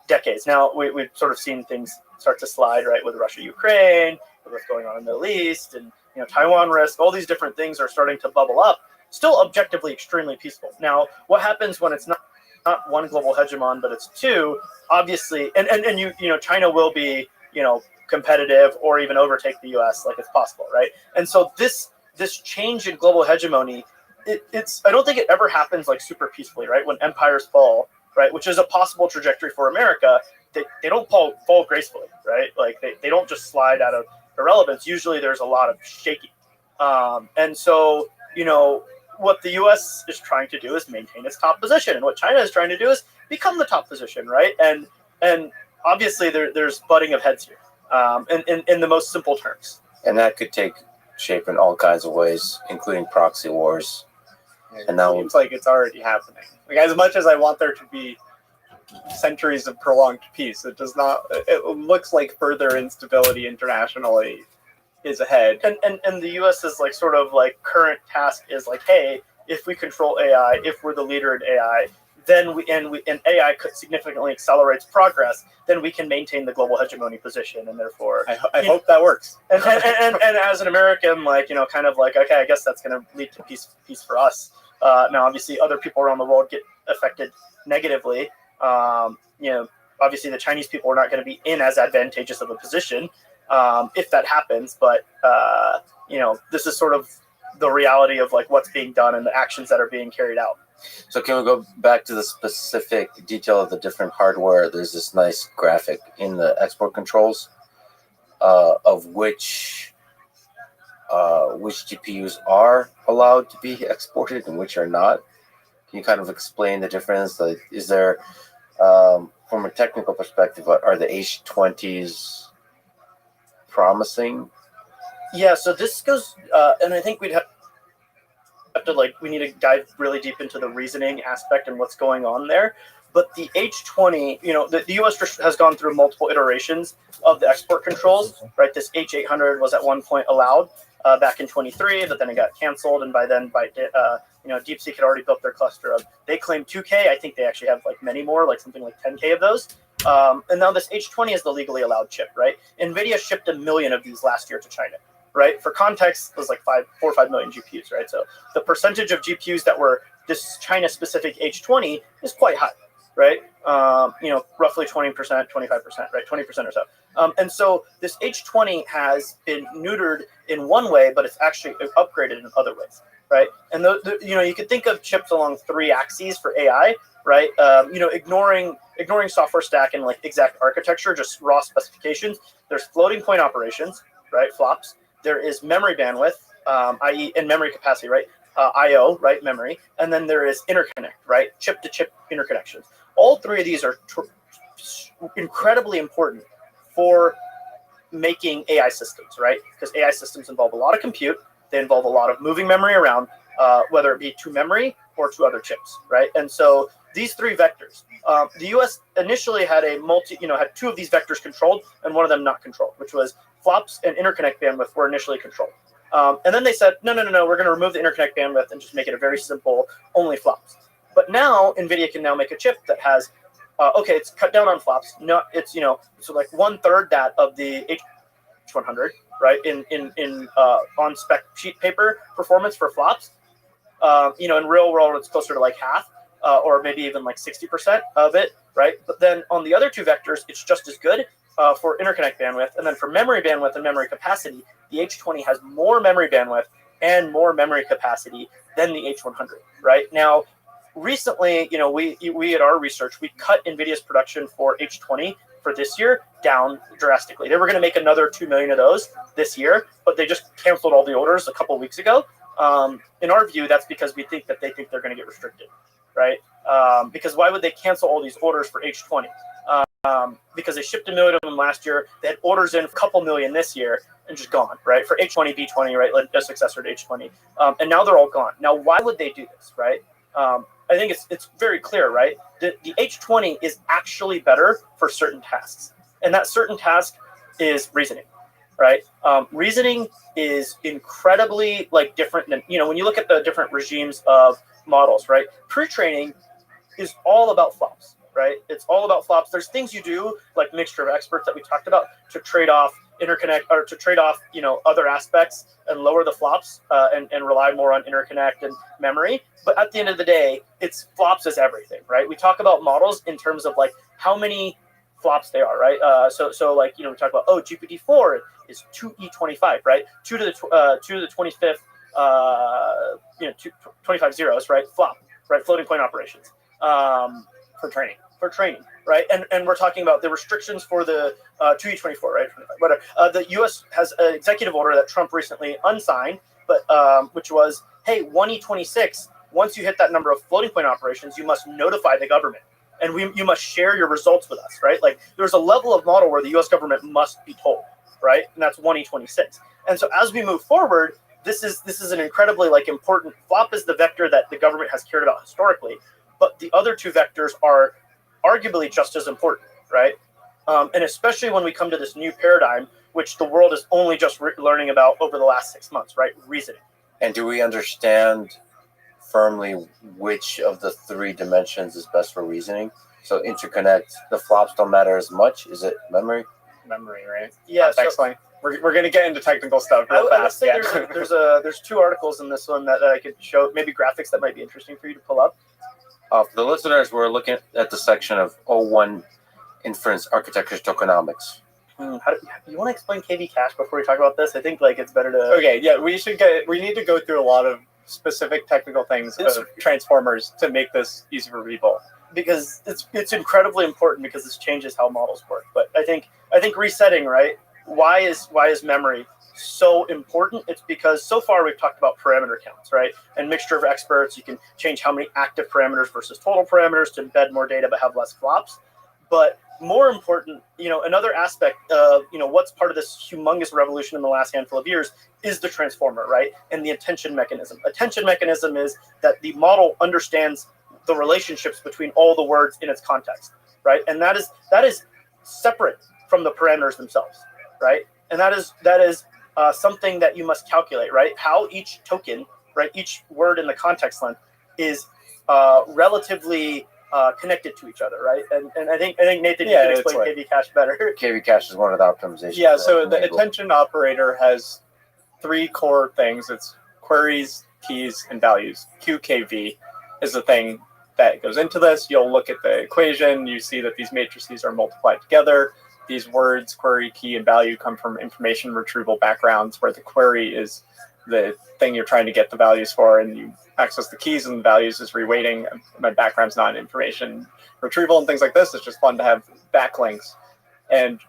decades. Now we've sort of seen things start to slide, right? With Russia, Ukraine, with what's going on in the Middle East, and Taiwan risk. All these different things are starting to bubble up. Still, objectively, extremely peaceful. Now, what happens when it's not one global hegemon, but it's two? Obviously, and China will be competitive or even overtake the U.S. like it's possible, right? And so this change in global hegemony, I don't think it ever happens like super peacefully, right? When empires fall, right, which is a possible trajectory for America, they don't fall gracefully, right? Like they don't just slide out of irrelevance. Usually there's a lot of shaking. And so, what the U.S. is trying to do is maintain its top position, and what China is trying to do is become the top position, right? And obviously there's butting of heads here, in the most simple terms. And that could take shape in all kinds of ways, including proxy wars. And that seems like it's already happening. Like, as much as I want there to be centuries of prolonged peace, it does not. It looks like further instability internationally is ahead. And the U.S. is like sort of like current task is like, hey, if we control AI, if we're the leader in AI, then and AI could significantly accelerates progress, then we can maintain the global hegemony position, and therefore I hope that works. And as an American, kind of like, okay, I guess that's going to lead to peace for us. Now, obviously, other people around the world get affected negatively. Obviously, the Chinese people are not going to be in as advantageous of a position if that happens. But this is sort of the reality of like what's being done and the actions that are being carried out. So can we go back to the specific detail of the different hardware? There's this nice graphic in the export controls. of which GPUs are allowed to be exported and which are not? Can you kind of explain the difference? Like, is there, from a technical perspective, are the H20s promising? Yeah, so this goes, and I think we'd have to we need to dive really deep into the reasoning aspect and what's going on there. But the H20, the U.S. has gone through multiple iterations of the export controls, right? This H800 was at one point allowed back in 23, but then it got canceled. And by then, DeepSeek had already built their cluster of, they claim 2K. I think they actually have many more, something like 10K of those. And now this H20 is the legally allowed chip, right? NVIDIA shipped 1 million of these last year to China, right? For context, it was 4 or 5 million GPUs, right? So the percentage of GPUs that were this China-specific H20 is quite high, right? Roughly 20%, 25%, right? 20% or so. And so this H20 has been neutered in one way, but it's actually upgraded in other ways, right? And you could think of chips along 3 axes for AI, right? Ignoring software stack and exact architecture, just raw specifications. There's floating point operations, right? Flops. There is memory bandwidth, i.e., and memory capacity, right? I/O, right? Memory, and then there is interconnect, right? Chip-to-chip interconnections. All 3 of these are incredibly important for making AI systems, right? Because AI systems involve a lot of compute. They involve a lot of moving memory around, whether it be to memory or to other chips, right? And so these 3 vectors, the U.S. initially had had 2 of these vectors controlled and one of them not controlled, which was flops and interconnect bandwidth were initially controlled. And then they said, no, we're going to remove the interconnect bandwidth and just make it a very simple, only flops. But now NVIDIA can now make a chip that has, it's cut down on flops. No, it's, so 1/3 that of the H100, right? In on spec sheet paper performance for flops. In real world, it's closer to half, or maybe even 60% of it, right? But then on the other 2 vectors, it's just as good for interconnect bandwidth. And then for memory bandwidth and memory capacity, the H20 has more memory bandwidth and more memory capacity than the H100, right? Now, recently, we at our research, we cut NVIDIA's production for H20 for this year down drastically. They were going to make another 2 million of those this year, but they just canceled all the orders a couple of weeks ago. In our view, that's because we think that they think they're going to get restricted, right? Because why would they cancel all these orders for H20? Because they shipped 1 million of them last year. They had orders in a couple million this year and just gone, right? For H20, B20, right? A successor to H20. And now they're all gone. Now, why would they do this, right? I think it's very clear, right? The H20 is actually better for certain tasks. And that certain task is reasoning, right? Reasoning is incredibly different than, when you look at the different regimes of models, right? Pre-training is all about flops, right? It's all about flops. There's things you do like mixture of experts that we talked about to trade off interconnect or to trade off, other aspects and lower the flops and rely more on interconnect and memory. But at the end of the day, it's flops is everything, right? We talk about models in terms of how many flops they are, right? So we talk about, GPT-4 is 2E25, right? 2 to the 25th, 25 zeros, right? Flop, right? Floating point operations for training, right? And we're talking about the restrictions for the 2E24, right? Whatever. The U.S. has an executive order that Trump recently unsigned, but which was, hey, 1E26, once you hit that number of floating point operations, you must notify the government. And you must share your results with us, right? There's a level of model where the U.S. government must be told, right? And that's 1E26. And so as we move forward, this is an incredibly important. Flop is the vector that the government has cared about historically, but the other 2 vectors are arguably just as important, right? And especially when we come to this new paradigm, which the world is only just learning about over the last 6 months, right? Reasoning. And do we understand firmly which of the 3 dimensions is best for reasoning? So interconnect, the flops don't matter as much. Is it memory? Memory, right? Yeah. So we're going to get into technical stuff real I would fast. say there's 2 articles in this one that I could show, maybe graphics that might be interesting for you to pull up. For the listeners, we're looking at the section of O1 inference architecture tokenomics. You want to explain KV cache before we talk about this? I think it's better to. Okay, yeah, we need to go through a lot of specific technical things of transformers to make this easy for people. Because it's incredibly important because this changes how models work. But I think resetting, right? why is memory so important? It's because so far we've talked about parameter counts, right? And mixture of experts, you can change how many active parameters versus total parameters to embed more data but have less flops. But more important, another aspect of, what's part of this humongous revolution in the last handful of years is the transformer, right? And the attention mechanism. Attention mechanism is that the model understands the relationships between all the words in its context, right? And that is separate from the parameters themselves, right? And that is something that you must calculate, right? How each token, right, each word in the context length is relatively connected to each other, right? And I think Nathan, you can explain KV cache better. KV cache is one of the optimizations. Yeah, so the attention operator has 3 core things. It's queries, keys, and values. QKV is the thing that goes into this. You'll look at the equation, you see that these matrices are multiplied together. These words, query, key, and value, come from information retrieval backgrounds, where the query is the thing you're trying to get the values for, and you access the keys and the values is reweighting. My background's not information retrieval and things like this. It's just fun to have backlinks. And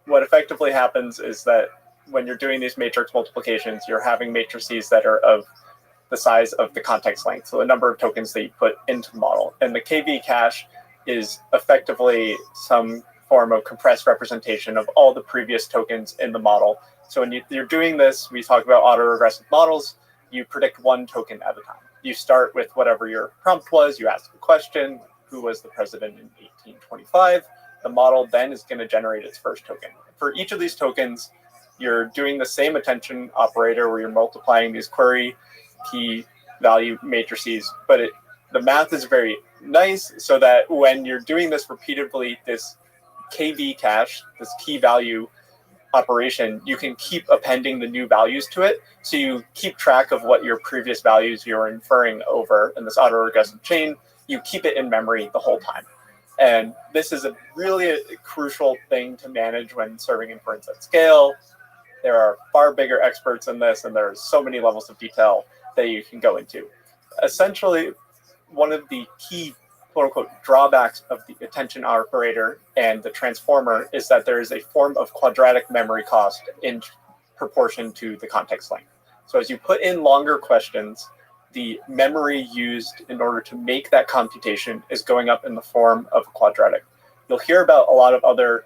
what effectively happens is that when you're doing these matrix multiplications, you're having matrices that are of the size of the context length, so the number of tokens that you put into the model. And the KV cache is effectively some form of compressed representation of all the previous tokens in the model. So when you're doing this, we talk about autoregressive models, you predict 1 token at a time. You start with whatever your prompt was, you ask a question, who was the president in 1825? The model then is going to generate its first token. For each of these tokens, you're doing the same attention operator where you're multiplying these query, key, value matrices, but the math is very nice so that when you're doing this repeatedly, this KV cache, this key value operation, you can keep appending the new values to it. So you keep track of what your previous values you're inferring over in this autoregressive chain. You keep it in memory the whole time. And this is a crucial thing to manage when serving inference at scale. There are far bigger experts in this, and there are so many levels of detail that you can go into. Essentially, one of the key quote-unquote drawbacks of the attention operator and the transformer is that there is a form of quadratic memory cost in proportion to the context length. So as you put in longer questions, the memory used in order to make that computation is going up in the form of a quadratic. You'll hear about a lot of other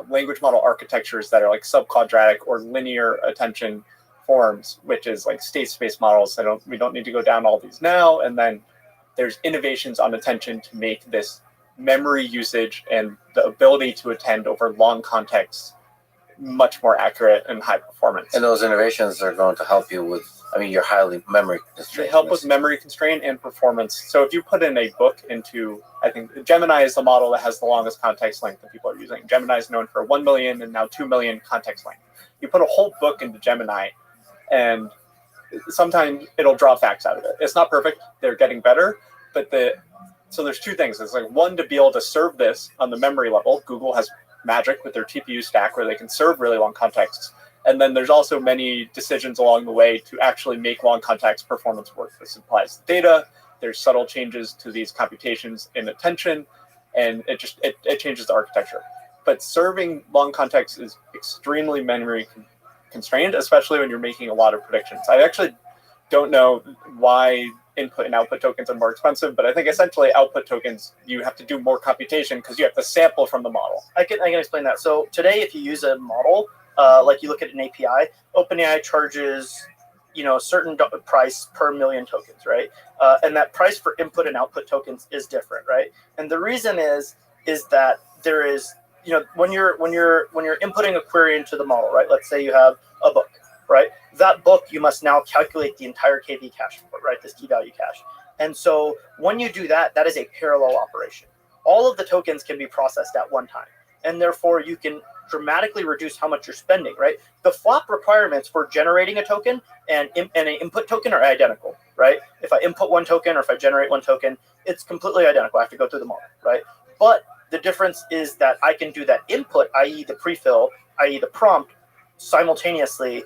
language model architectures that are like subquadratic or linear attention forms, which is like state space models. We don't need to go down all these now. And then there's innovations on attention to make this memory usage and the ability to attend over long contexts much more accurate and high performance. And those innovations are going to help you with, you're highly memory constrained. They help with memory constraint and performance. So if you put in a book into, I think Gemini is the model that has the longest context length that people are using. Gemini is known for 1 million and now 2 million context length. You put a whole book into Gemini and sometimes it'll draw facts out of it. It's not perfect. They're getting better. But so there's 2 things. It's like, one, to be able to serve this on the memory level. Google has magic with their TPU stack where they can serve really long contexts. And then there's also many decisions along the way to actually make long context performance work. This applies to data. There's subtle changes to these computations in attention, and it changes the architecture. But serving long context is extremely memory constrained, especially when you're making a lot of predictions. I actually don't know why input and output tokens are more expensive, but I think essentially output tokens, you have to do more computation because you have to sample from the model. I can explain that. So today, if you use a model, like you look at an API, OpenAI charges, a certain price per million tokens, right? And that price for input and output tokens is different, right? And the reason is that there is, when you're inputting a query into the model, right? Let's say you have a book, right? That book, you must now calculate the entire KV cache for, right? This key value cache. And so when you do that, that is a parallel operation. All of the tokens can be processed at one time. And therefore, you can dramatically reduce how much you're spending, right? The flop requirements for generating a token and an input token are identical, right? If I input 1 token or if I generate 1 token, it's completely identical. I have to go through the model, right? But the difference is that I can do that input, i.e. the prefill, i.e. the prompt, simultaneously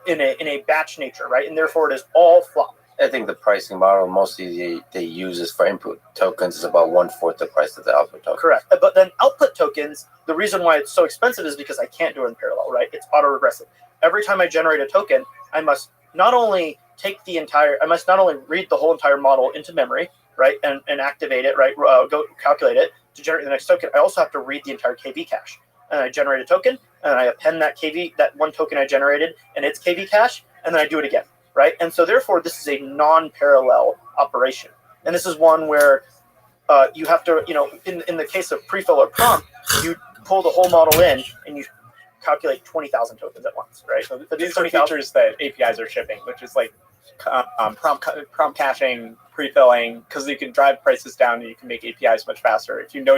in a batch nature, right? And therefore it is all flop. I think the pricing model mostly they use is for input tokens is about 1/4 the price of the output token. Correct. But then output tokens, the reason why it's so expensive is because I can't do it in parallel, right? It's auto-regressive. Every time I generate a token, I must not only read the whole entire model into memory, right, and activate it, right, go calculate it to generate the next token. I also have to read the entire KV cache. And I generate a token, and I append that one token I generated and its KV cache, and then I do it again, right? And so therefore, this is a non-parallel operation. And this is one where you have to, in the case of prefill or prompt, you pull the whole model in and you calculate 20,000 tokens at once, right? So these are features that APIs are shipping, which is like prompt caching, pre-filling, because you can drive prices down and you can make APIs much faster. If you know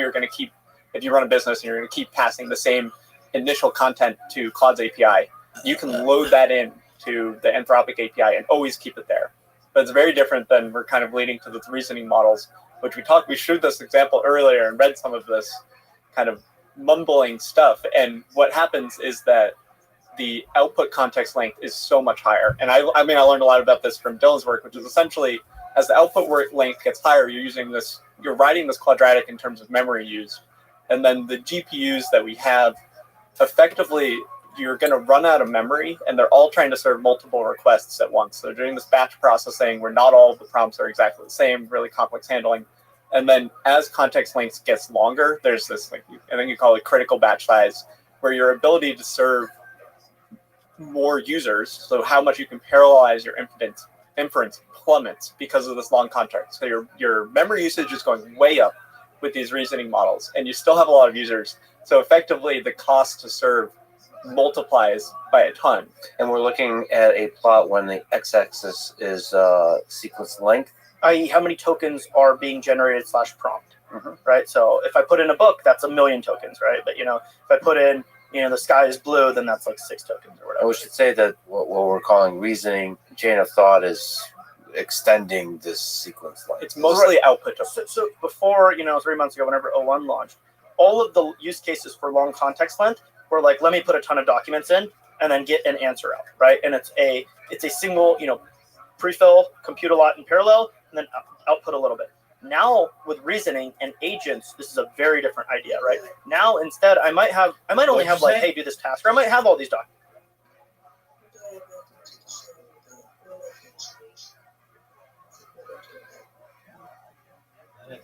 if you run a business and you're going to keep passing the same initial content to Claude's API, you can load that in to the Anthropic API and always keep it there. But it's very different than we're kind of leading to the reasoning models, which we showed this example earlier and read some of this kind of mumbling stuff. And what happens is that the output context length is so much higher. And I learned a lot about this from Dylan's work, which is essentially as the output length gets higher, you're writing this quadratic in terms of memory used. And then the GPUs that we have, effectively, you're going to run out of memory, and they're all trying to serve multiple requests at once. So they're doing this batch processing where not all of the prompts are exactly the same, really complex handling. And then as context length gets longer, there's this, I think you call it critical batch size, where your ability to serve more users, so how much you can parallelize your inference plummets because of this long context. So your memory usage is going way up with these reasoning models, and you still have a lot of users. So effectively, the cost to serve multiplies by a ton. And we're looking at a plot when the x-axis is sequence length, i.e. how many tokens are being generated /prompt, right? So if I put in a book, that's 1 million tokens, right? But, if I put in, the sky is blue, then that's like 6 tokens or whatever. And we should say that what we're calling reasoning chain of thought is extending this sequence length. It's mostly output tokens. So before, 3 months ago, whenever O1 launched, all of the use cases for long context length were like, let me put a ton of documents in and then get an answer out, right? And it's a single, prefill, compute a lot in parallel, and then output a little bit. Now with reasoning and agents, this is a very different idea, right? Now instead, I might only have like, hey, do this task, or I might have all these documents.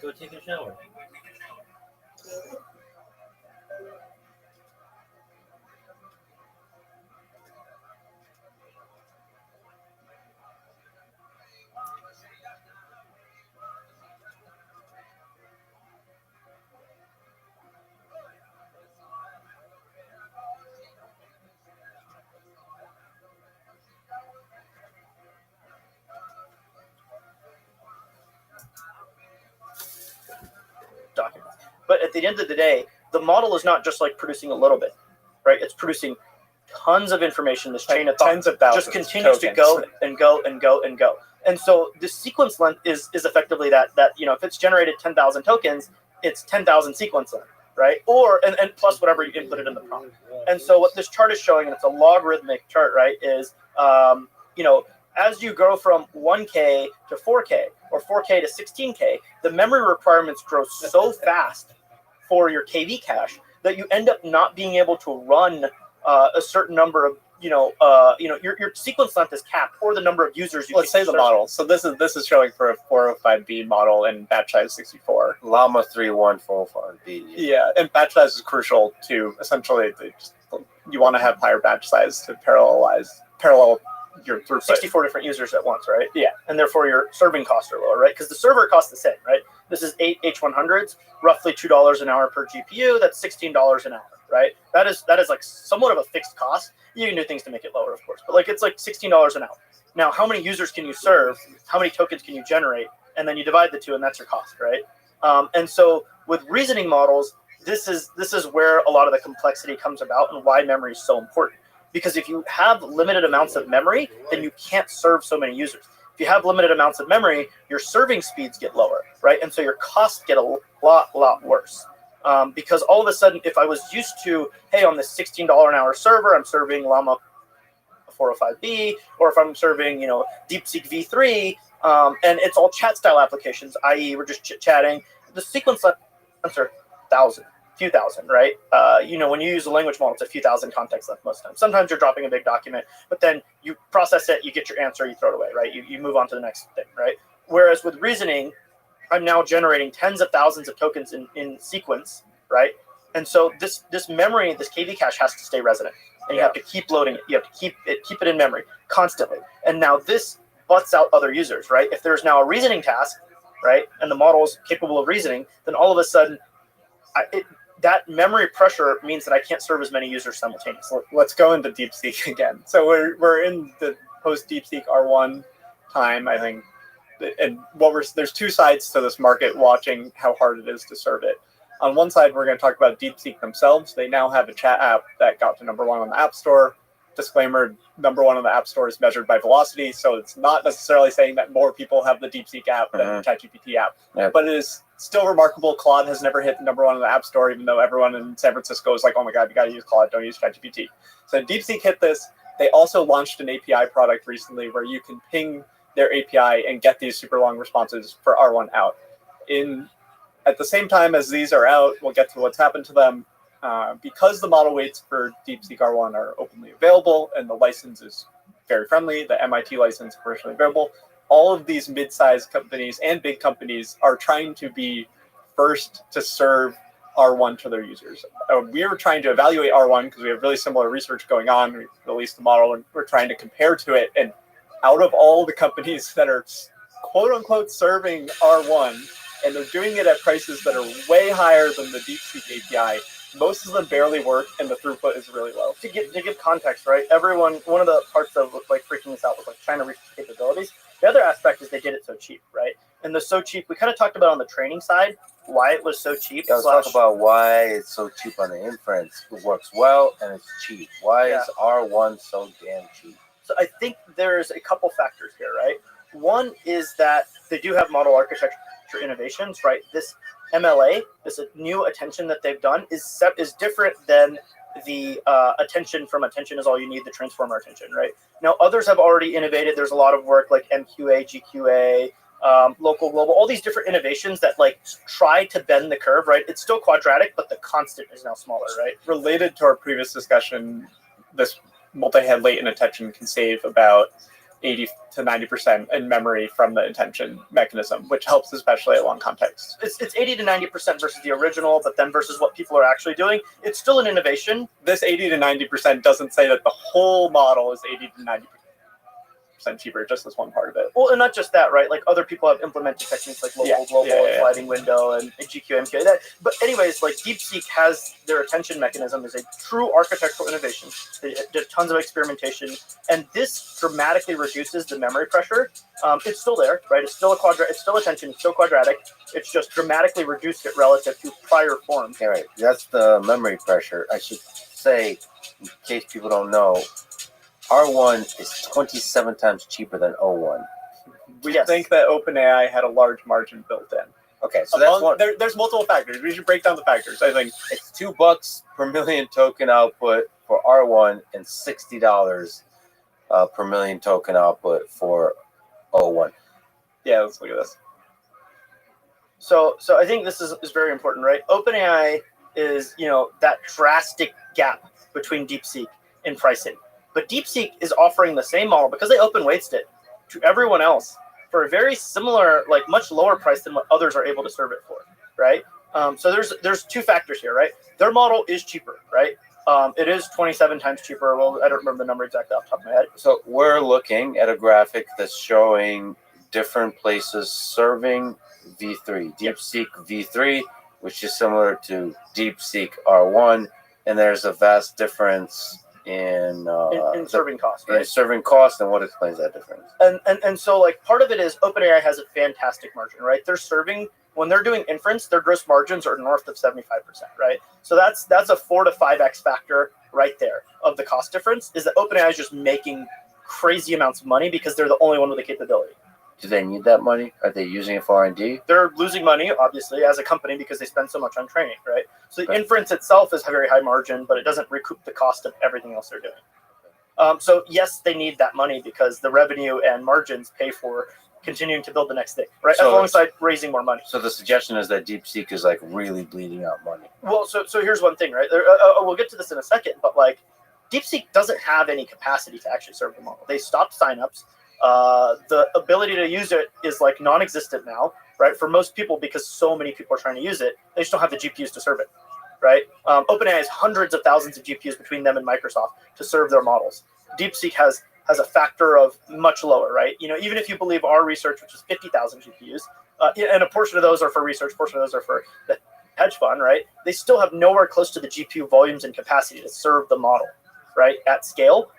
Go take a shower. Documents. But at the end of the day, the model is not just like producing a little bit, right? It's producing tons of information. This chain of thought tens of thousands just continues to go and go and go and go. And so the sequence length is effectively that if it's generated 10,000 tokens, it's 10,000 sequence length, right? Or and plus whatever you inputted in the prompt. And so what this chart is showing, and it's a logarithmic chart, right, is as you go from 1K to 4K or 4K to 16K, the memory requirements grow so fast for your KV cache that you end up not being able to run a certain number of, your sequence length is capped, or the number of users you Let's say the model. So this is showing for a 405B model in batch size 64. Llama 31405B. Yeah, and batch size is crucial to essentially you want to have higher batch size to parallel your throughput. 64 different users at once, right? Yeah. And therefore your serving costs are lower, right? Because the server costs the same, right? This is 8 H100s, roughly $2 an hour per GPU. That's $16 an hour, right? That is like somewhat of a fixed cost. You can do things to make it lower, of course, but it's like $16 an hour. Now, how many users can you serve? How many tokens can you generate? And then you divide the two, and that's your cost, right? And so with reasoning models, this is where a lot of the complexity comes about and why memory is so important. Because if you have limited amounts of memory, then you can't serve so many users. If you have limited amounts of memory, your serving speeds get lower, right? And so your costs get a lot worse. Because all of a sudden, if I was used to, hey, on this $16 an hour server, I'm serving Llama 405B, or if I'm serving, DeepSeek V3, And it's all chat style applications, i.e., we're just chit-chatting. The sequence lengths are few thousand, right? When you use a language model, it's a few thousand context length most times. Sometimes you're dropping a big document, but then you process it, you get your answer, you throw it away, right? You move on to the next thing, right? Whereas with reasoning, I'm now generating tens of thousands of tokens in sequence, right? And so this memory, this KV cache has to stay resident. And you have to keep loading it. You have to keep it in memory constantly. And now this butts out other users, right? If there's now a reasoning task, right, and the model is capable of reasoning, then all of a sudden, that memory pressure means that I can't serve as many users simultaneously. Let's go into DeepSeek again. So we're in the post DeepSeek R1 time, I think, and there's two sides to this market watching how hard it is to serve it. On one side, we're going to talk about DeepSeek themselves. They now have a chat app that got to #1 on the App Store. Disclaimer, #1 on the App Store is measured by velocity, so it's not necessarily saying that more people have the DeepSeek app than the ChatGPT app. Yeah. But it is still remarkable. Claude has never hit #1 on the App Store, even though everyone in San Francisco is like, oh my God, you got to use Claude, don't use ChatGPT. So DeepSeek hit this. They also launched an API product recently where you can ping their API and get these super long responses for R1 out. At the same time as these are out, we'll get to what's happened to them. Because the model weights for DeepSeek R1 are openly available and the license is very friendly, the MIT license is commercially available, all of these mid-sized companies and big companies are trying to be first to serve R1 to their users. We were trying to evaluate R1 because we have really similar research going on. We released the model and we're trying to compare to it. And out of all the companies that are quote unquote serving R1, and they're doing it at prices that are way higher than the DeepSeek API, most of them barely work, and the throughput is really low. To give context, right? One of the parts of like freaking this out was like trying to reach the capabilities. The other aspect is they did it so cheap, right? And the so cheap, we kind of talked about on the training side why it was so cheap. Yeah, let's talk about why it's so cheap on the inference. It works well and it's cheap. Why is R1 so damn cheap? So I think there's a couple factors here, right? One is that they do have model architecture innovations, right? This MLA, this new attention that they've done is different than the attention from attention is all you need, the transformer attention, right? Now, others have already innovated. There's a lot of work like MQA, GQA, local, global, all these different innovations that like try to bend the curve, right? It's still quadratic, but the constant is now smaller, right? Related to our previous discussion, this multi-head latent attention can save about 80 to 90% in memory from the attention mechanism, which helps especially at long context. It's 80 to 90% versus the original, but then versus what people are actually doing, it's still an innovation. This 80 to 90% doesn't say that the whole model is 80 to 90% cheaper, just this one part of it. Well, and not just that, right? Like other people have implemented techniques like local, global, sliding window, and GQ, MQA. But anyways, like DeepSeek has their attention mechanism is a true architectural innovation. They did tons of experimentation, and this dramatically reduces the memory pressure. It's still there, right? It's still it's still attention, it's still quadratic. It's just dramatically reduced it relative to prior forms. Yeah, right. That's the memory pressure. I should say, in case people don't know, R1 is 27 times cheaper than O1. We think that OpenAI had a large margin built in. Okay, so that's one. There's multiple factors. We should break down the factors. I think it's $2 per million token output for R1 and $60 per million token output for O1. Yeah, let's look at this. So I think this is very important, right? OpenAI is, that drastic gap between DeepSeek in pricing. But DeepSeek is offering the same model because they open weighted it to everyone else for a very similar, like much lower price than what others are able to serve it for, right? So there's two factors here, right? Their model is cheaper, right? It is 27 times cheaper. Well, I don't remember the number exactly off the top of my head. So we're looking at a graphic that's showing different places serving V3, DeepSeek V3, which is similar to DeepSeek R1, and there's a vast difference in serving cost, right? In serving cost, and what explains that difference? And so like part of it is OpenAI has a fantastic margin, right? They're serving when they're doing inference, their gross margins are north of 75%, right? So that's a 4 to 5x factor right there of the cost difference. Is that OpenAI is just making crazy amounts of money because they're the only one with the capability. Do they need that money? Are they using it for R&D? They're losing money, obviously, as a company because they spend so much on training, right? So the inference itself is a very high margin, but it doesn't recoup the cost of everything else they're doing. So yes, they need that money because the revenue and margins pay for continuing to build the next thing, right? So- Alongside raising more money. So the suggestion is that DeepSeek is like really bleeding out money. Well, so here's one thing, right? We'll get to this in a second, but like DeepSeek doesn't have any capacity to actually serve the model. They stopped signups. The ability to use it is like non-existent now, right? For most people, because so many people are trying to use it, they just don't have the GPUs to serve it, right? OpenAI has hundreds of thousands of GPUs between them and Microsoft to serve their models. DeepSeek has a factor of much lower, right? You know, even if you believe our research, which is 50,000 GPUs, and a portion of those are for research, portion of those are for the hedge fund, right? They still have nowhere close to the GPU volumes and capacity to serve the model, right, at scale.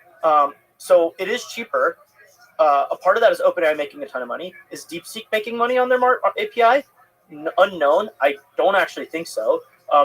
So it is cheaper. A part of that is OpenAI making a ton of money. Is DeepSeek making money on their API? Unknown. I don't actually think so.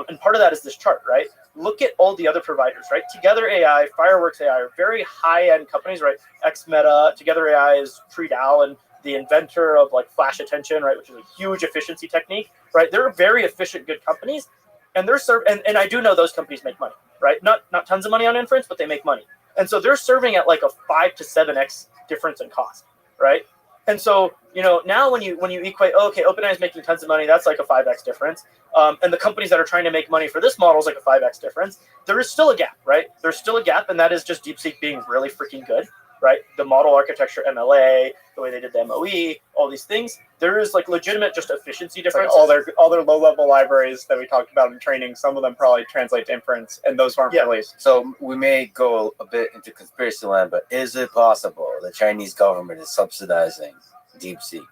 And part of that is this chart, right? Look at all the other providers, right? Together AI, Fireworks AI are very high-end companies, right? XMeta, Together AI is Friedal and the inventor of like flash attention, right? Which is a huge efficiency technique, right? They're very efficient, good companies, and they're and I do know those companies make money, right? Not tons of money on inference, but they make money, and so they're serving at like a 5 to 7x difference in cost, right? And so, you know, now when you equate, okay, OpenAI is making tons of money, that's like a 5x difference. And the companies that are trying to make money for this model is like a 5x difference. There is still a gap, right? There's still a gap, and that is just DeepSeek being really freaking good, right? The model architecture, MLA, the way they did the MOE, all these things. There is like legitimate just efficiency differences. Like all their low-level libraries that we talked about in training, some of them probably translate to inference, and those weren't released. So we may go a bit into conspiracy land, but is it possible the Chinese government is subsidizing DeepSeek?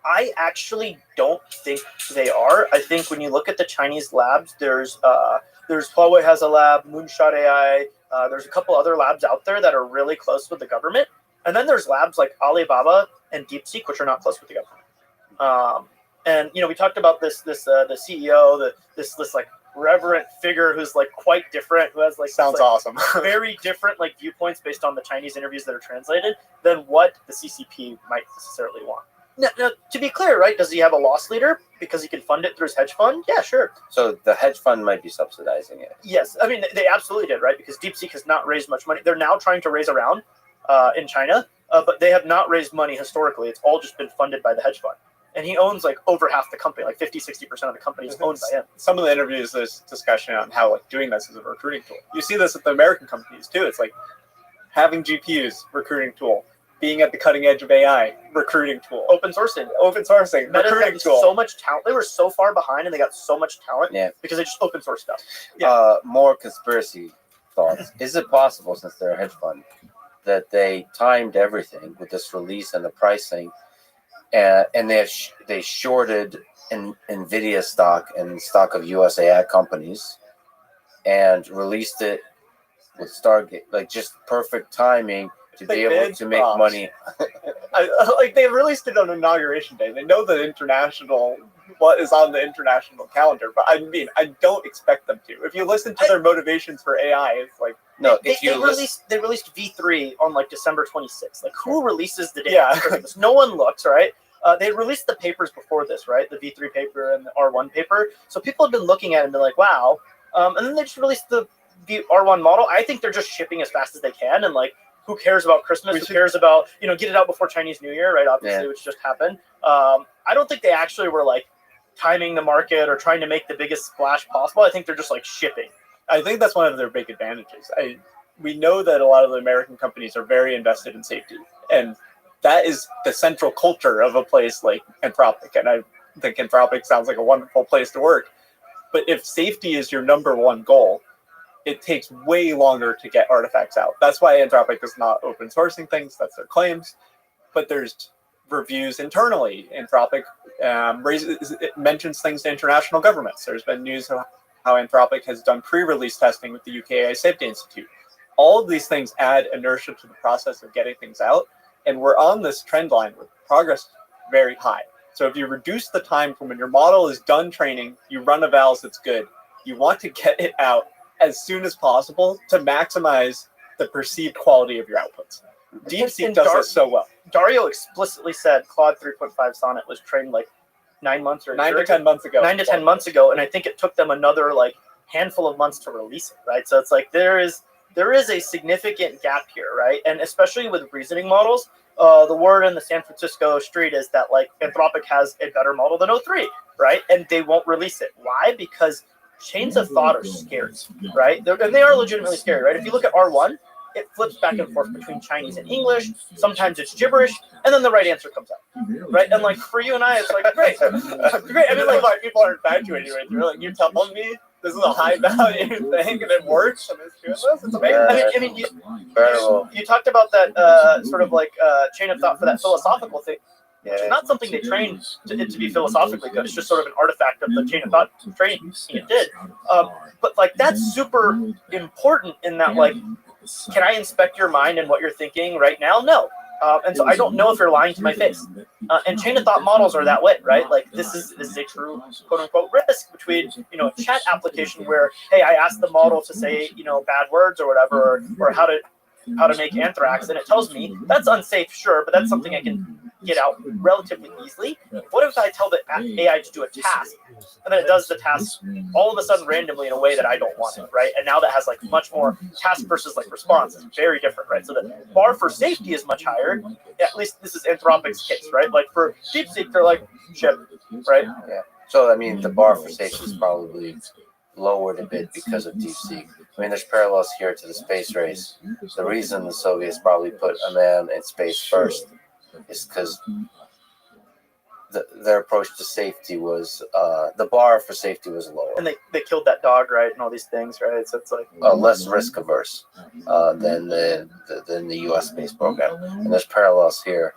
I actually don't think they are. I think when you look at the Chinese labs, there's Huawei has a lab, Moonshot AI. There's a couple other labs out there that are really close with the government, and then there's labs like Alibaba and DeepSeek, which are not close with the government. And you know, we talked about the CEO, this like reverent figure who's like quite different, who has like Sounds awesome. very different like viewpoints based on the Chinese interviews that are translated than what the CCP might necessarily want. Now, to be clear, right? Does he have a loss leader because he can fund it through his hedge fund? Yeah, sure. So the hedge fund might be subsidizing it. Yes, I mean they absolutely did, right? Because DeepSeek has not raised much money. They're now trying to raise a round in China, but they have not raised money historically. It's all just been funded by the hedge fund. And he owns like over half the company, like 50-60% of the company is owned by him. Some of the interviews, there's discussion on how like doing this is a recruiting tool. You see this with the American companies too. It's like having GPUs, recruiting tool. Being at the cutting edge of AI, recruiting tool. Open sourcing, recruiting tool. So much talent. They were so far behind, and they got so much talent because they just open source stuff. More conspiracy thoughts. Is it possible, since they're a hedge fund, that they timed everything with this release and the pricing, and they shorted NVIDIA stock and stock of US AI companies, and released it with Stargate, like just perfect timing to be able to make money. Like they released it on Inauguration Day. They know the what is on the international calendar, but I mean, I don't expect them to. If you listen to their motivations for AI, it's like they released V3 on like December 26th. Like who releases the day after Christmas? No one looks, right? They released the papers before this, right? The V3 paper and the R1 paper. So people have been looking at it and been like, wow. And then they just released the R1 model. I think they're just shipping as fast as they can, and like, who cares about Christmas? Who cares about, get it out before Chinese New Year, right? Obviously, which just happened. I don't think they actually were like timing the market or trying to make the biggest splash possible. I think they're just like shipping. I think that's one of their big advantages. We know that a lot of the American companies are very invested in safety, and that is the central culture of a place like Anthropic. And I think Anthropic sounds like a wonderful place to work. But if safety is your number one goal, it takes way longer to get artifacts out. That's why Anthropic is not open sourcing things. That's their claims. But there's reviews internally. Anthropic mentions things to international governments. There's been news of how Anthropic has done pre-release testing with the UK AI Safety Institute. All of these things add inertia to the process of getting things out. And we're on this trend line with progress very high. So if you reduce the time from when your model is done training, you run evals that's good, you want to get it out as soon as possible to maximize the perceived quality of your outputs. DeepSeek does this so well. Dario explicitly said Claude 3.5 Sonnet was trained like 9 months or 9 to 10 months ago. 9 to 10 months ago, and I think it took them another like handful of months to release it, right? So it's like there is there is a significant gap here, right? And especially with reasoning models, the word in the San Francisco street is that like Anthropic has a better model than O3, right? And they won't release it. Why? Because chains of thought are scary, right? And they are legitimately scary, right? If you look at R1, it flips back and forth between Chinese and English. Sometimes it's gibberish, and then the right answer comes out, right? And like for you and I, it's like great, great. I mean, like why people are infatuated with you. Like you telling me this is a high value thing and it works and it's doing this. It's amazing. I mean, you talked about that sort of like chain of thought for that philosophical thing. Which is not something they trained it to be philosophically good. It's just sort of an artifact of the chain of thought training it did. But like that's super important in that like, can I inspect your mind and what you're thinking right now? No. And so I don't know if you're lying to my face. And chain of thought models are that way, right? Like this is a true quote unquote risk between, a chat application where, hey, I asked the model to say, bad words or whatever, or how to make anthrax, and it tells me that's unsafe, sure, but that's something I can get out relatively easily. What if I tell the AI to do a task, and then it does the task all of a sudden randomly in a way that I don't want it, right? And now that has like much more task versus like response is very different, right? So the bar for safety is much higher. At least this is Anthropic's case, right? Like for DeepSeek, they're like, shit, right? Yeah. So I mean, the bar for safety is probably lowered a bit because of DeepSeek. I mean, there's parallels here to the space race. The reason the Soviets probably put a man in space first is because their approach to safety was the bar for safety was lower. And they killed that dog, right, and all these things, right? So it's like less risk averse than the U.S. space program. And there's parallels here,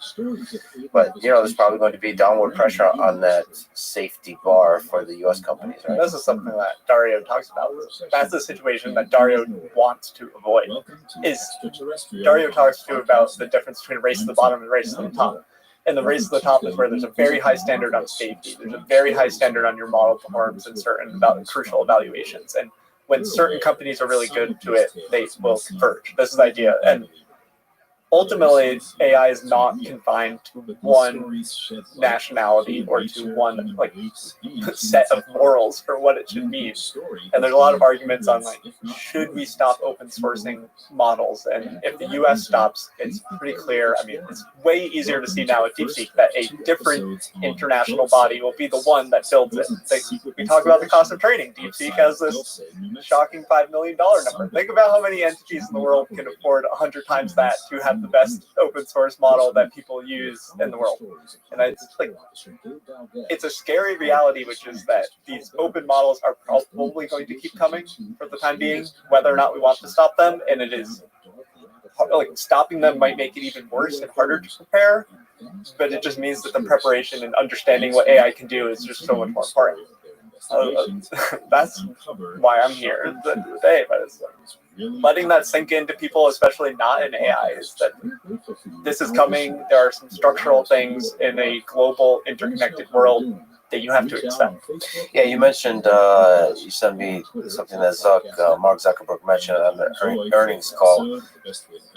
but there's probably going to be downward pressure on that safety bar for the U.S. companies. Right? This is something that Dario talks about. That's the situation that Dario wants to avoid. Is Dario talks to about the difference between a race to the bottom and a race to the top. And the race to the top is where there's a very high standard on safety. There's a very high standard on your model performance and certain crucial evaluations. And when certain companies are really good to it, they will converge. This is the idea. And ultimately, AI is not confined to one nationality or to one set of morals for what it should mean. And there's a lot of arguments on should we stop open sourcing models? And if the U.S. stops, it's pretty clear. I mean, it's way easier to see now with DeepSeek that a different international body will be the one that builds it. We talk about the cost of training. DeepSeek has this shocking $5 million number. Think about how many entities in the world can afford 100 times that to have the best open source model that people use in the world. And it's a scary reality, which is that these open models are probably going to keep coming for the time being, whether or not we want to stop them. And it is stopping them might make it even worse and harder to prepare, but it just means that the preparation and understanding what AI can do is just so much more important. That's why I'm here today, but it's letting that sink into people, especially not in AI, is that this is coming. There are some structural things in a global interconnected world that you have to accept. Yeah, you mentioned, you sent me something that Mark Zuckerberg mentioned on the earnings call.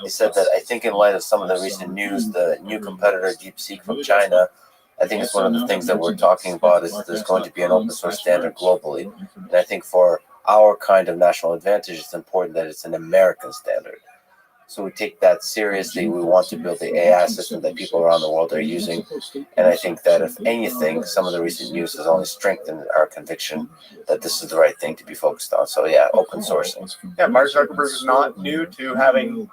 He said that I think in light of some of the recent news, the new competitor DeepSeek from China, I think it's one of the things that we're talking about is there's going to be an open source standard globally. And I think for our kind of national advantage, it's important that it's an American standard. So we take that seriously. We want to build the AI system that people around the world are using. And I think that if anything, some of the recent news has only strengthened our conviction that this is the right thing to be focused on. So yeah, open sourcing. Yeah, Mark Zuckerberg is not new to having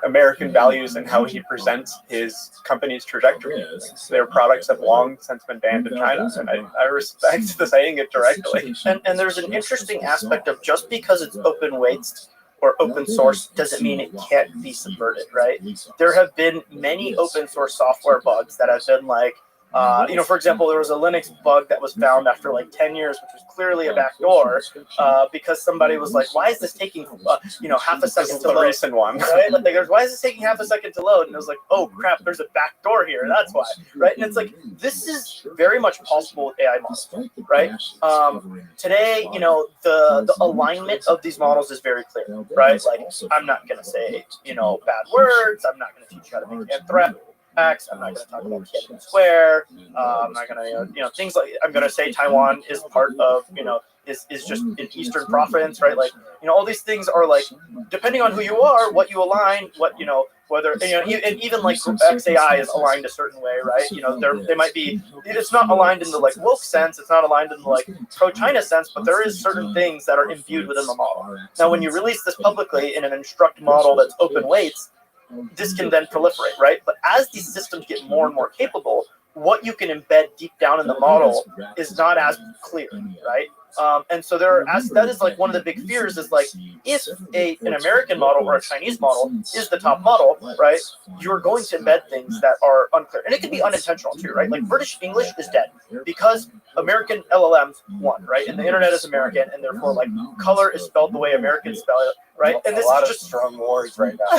American values and how he presents his company's trajectory. Their products have long since been banned in China, and I respect the saying it directly. And there's an interesting aspect of just because it's open weights or open source doesn't mean it can't be subverted, right? There have been many open source software bugs that have been for example, there was a Linux bug that was found after 10 years, which was clearly a backdoor, because somebody was like, why is this taking, half a second to load? The recent one. Right? Why is this taking half a second to load? And it was like, oh crap, there's a backdoor here. That's why, right? And it's this is very much possible with AI models, right? Today, the alignment of these models is very clear, right? I'm not going to say, bad words. I'm not going to teach you how to make anthrax. I'm not going to talk about Tiananmen Square. I'm not going to, things I'm going to say Taiwan is part of, is just an Eastern province, right? Like, all these things are like, depending on who you are, what you align, what, whether, and even like XAI is aligned a certain way, right? They might be, it's not aligned in the like woke sense, it's not aligned in the like pro-China sense, but there is certain things that are imbued within the model. Now, when you release this publicly in an instruct model that's open weights, this can then proliferate, right? But as these systems get more and more capable, what you can embed deep down in the model is not as clear, right? And so that is like one of the big fears is like, if an American model or a Chinese model is the top model, right, you're going to embed things that are unclear. And it can be unintentional too, right? Like British English is dead because American LLMs won, right? And the internet is American, and therefore like color is spelled the way Americans spell it, right? And this is just strong words right now.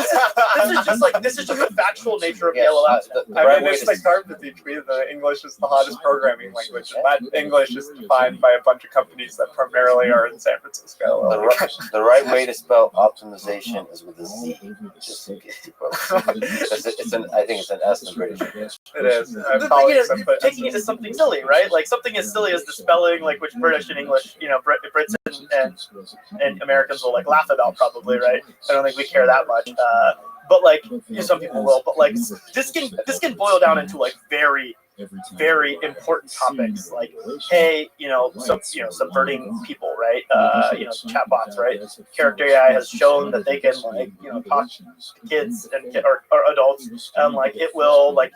this is just the factual nature of the LLMs. It's like carpet teach me that English is the hottest programming language, and that English is defined by a bunch of companies that primarily are in San Francisco. The right way to spell optimization is with a Z. Just in case people. I think it's an S in British English. It is. The thing is, taking it to something silly, right? Like something as silly as the spelling, like which British and English, Brits and Americans will like laugh about probably, right? I don't think we care that much. But like some people will. But like this can boil down into like very important topics like, hey, subverting people, right? Chatbots, right? Character AI has shown that they can like, talk to kids or adults, and like it will like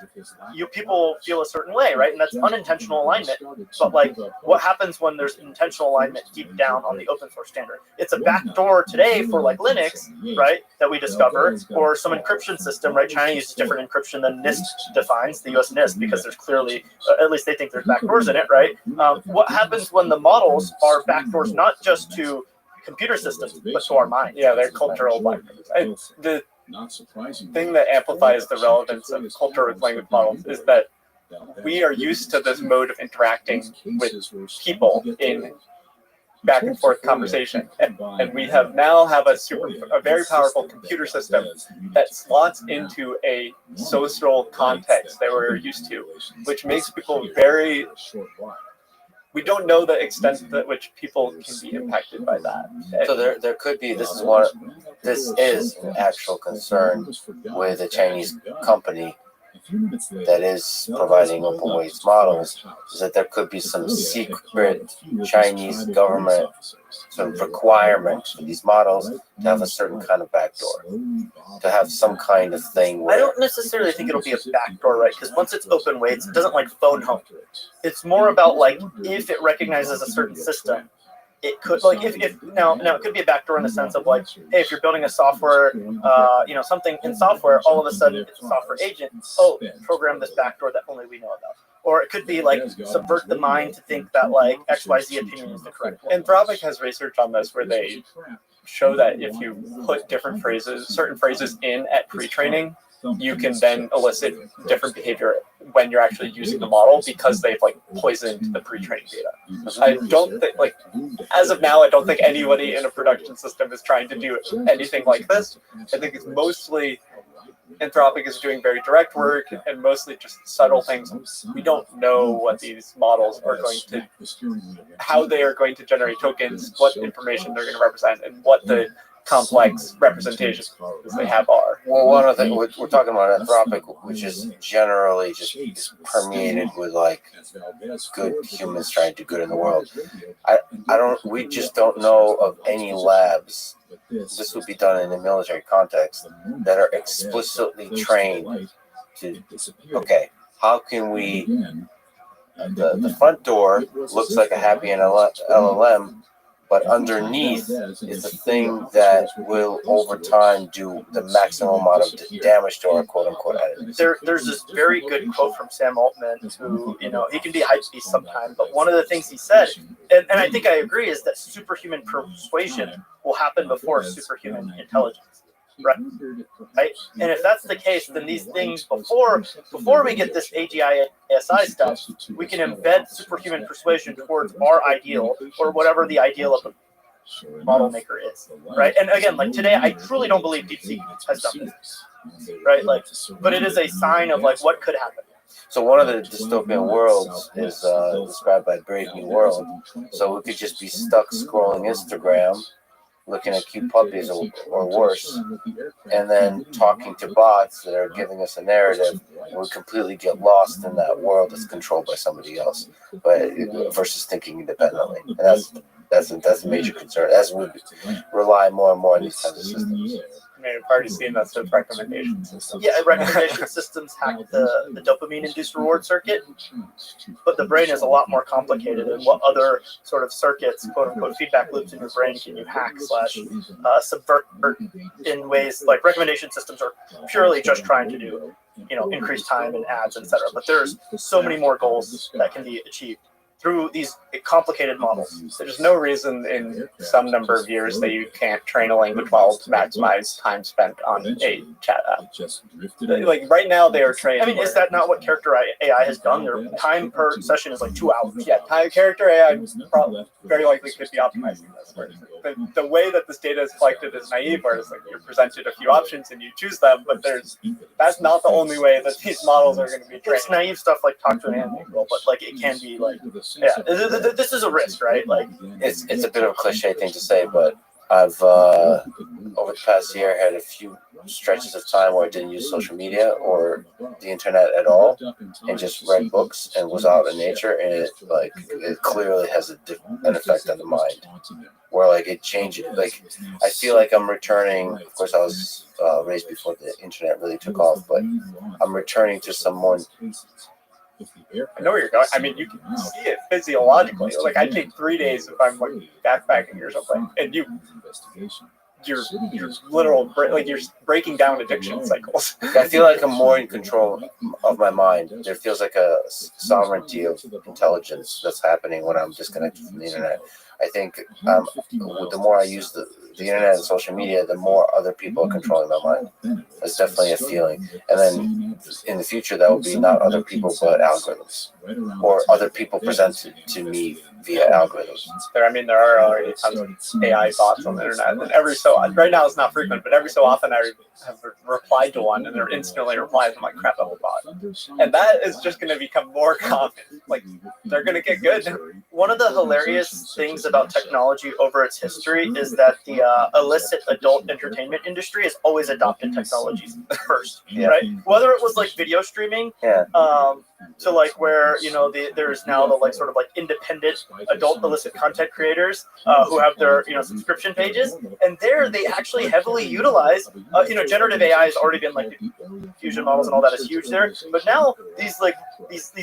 people feel a certain way, right? And that's unintentional alignment. But like, what happens when there's intentional alignment deep down on the open source standard? It's a backdoor today for like Linux, right? That we discover, or some encryption system, right? China uses different encryption than NIST defines, the US NIST, because there's clearly, at least they think there's backdoors in it, right? What happens when the models are backdoors not just to computer systems, but to our mind? Yeah, they're cultural backdoors. The thing that amplifies the relevance of culture with language models is that we are used to this mode of interacting with people in back and forth conversation, and we have a very powerful computer system that slots into a social context that we're used to, which makes people we don't know the extent to which people can be impacted by that. So there could be, this is an actual concern with a Chinese company that is providing open weights models, is that there could be some secret Chinese government sort of requirement for these models to have a certain kind of backdoor, to have some kind of thing where... I don't necessarily think it'll be a backdoor, right? Because once it's open weights, it doesn't like phone home. It's more about like, if it recognizes a certain system, it could like now it could be a backdoor in the sense of like, hey, if you're building a software, something in software, all of a sudden it's a software agent. Oh, program this backdoor that only we know about. Or it could be like subvert the mind to think that like XYZ opinion is the correct one. Anthropic has research on this where they show that if you put certain phrases in at pre-training, you can then elicit different behavior when you're actually using the model because they've like poisoned the pre-training data. I don't think, like, as of now, I don't think anybody in a production system is trying to do anything like this. I think it's mostly Anthropic is doing very direct work and mostly just subtle things. We don't know what these models are going to, how they are going to generate tokens, what information they're going to represent, and what the complex representations they have are. Well, one of the things we're talking about Anthropic, which is generally just permeated with like good humans trying to do good in the world. We just don't know of any labs. This would be done in a military context that are explicitly trained to. Okay, how can we? The front door looks like a happy LLM. But underneath is the thing that will, over time, do the maximum amount of damage to our quote-unquote enemies. There's this very good quote from Sam Altman, who, he can be a hype beast sometimes, but one of the things he said, and I think I agree, is that superhuman persuasion will happen before superhuman intelligence. Right. And if that's the case, then these things, before we get this AGI-SI stuff, we can embed superhuman persuasion towards our ideal, or whatever the ideal of a model maker is, right? And again, like today, I truly don't believe DeepSeek has done this, right? Like, but it is a sign of like what could happen. So one of the dystopian worlds is described by Brave New World. So we could just be stuck scrolling Instagram, looking at cute puppies or worse, and then talking to bots that are giving us a narrative. We completely get lost in that world that's controlled by somebody else, but versus thinking independently. And that's a major concern as we rely more and more on these kinds of systems. I mean, I've already seen that with recommendation systems. Yeah, recommendation systems hack the dopamine-induced reward circuit, but the brain is a lot more complicated. And what other sort of circuits, quote-unquote, feedback loops in your brain can you hack / subvert in ways like recommendation systems are purely just trying to do, increase time and ads, etc. But there's so many more goals that can be achieved through these complicated models. There's no reason in some number of years that you can't train a language model to maximize time spent on a chat app. Like right now, they are trained. I mean, is that not what character AI has done? Their time per session is like 2 hours. Yeah, character AI very likely could be optimizing this. The way that this data is collected is naive, where it's like you're presented a few options and you choose them, but that's not the only way that these models are going to be trained. It's naive stuff like talk to an animal, but like it can be like, yeah, this is a risk, right? Like it's a bit of a cliche thing to say, but I've over the past year had a few stretches of time where I didn't use social media or the internet at all, and just read books and was out in nature, and it clearly has an effect on the mind, where like it changes. Like I feel like I'm returning. Of course, I was raised before the internet really took off, but I'm returning to some more. I know where you're going. I mean, you can see it physiologically. Like I take 3 days if I'm like backpacking or something, and your literal like you're breaking down addiction cycles. I feel like I'm more in control of my mind. There feels like a sovereignty of intelligence that's happening when I'm disconnected from the internet. I think the more I use the internet and social media, the more other people are controlling my mind. That's definitely a feeling. And then in the future, that will be not other people, but algorithms, or other people presented to me via algorithms. There are already tons of AI bots on the internet, and right now it's not frequent, but every so often I have replied to one, and they're instantly replies. I'm like, crap, I'm a bot, and that is just going to become more common. Like they're going to get good. One of the hilarious things about technology over its history is that the illicit adult entertainment industry has always adopted technologies first, right? Whether it was like video streaming, to like where there's now the like sort of like independent adult illicit content creators who have their subscription pages, and there they actually heavily utilize generative AI has already been like fusion models and all that is huge there, but now these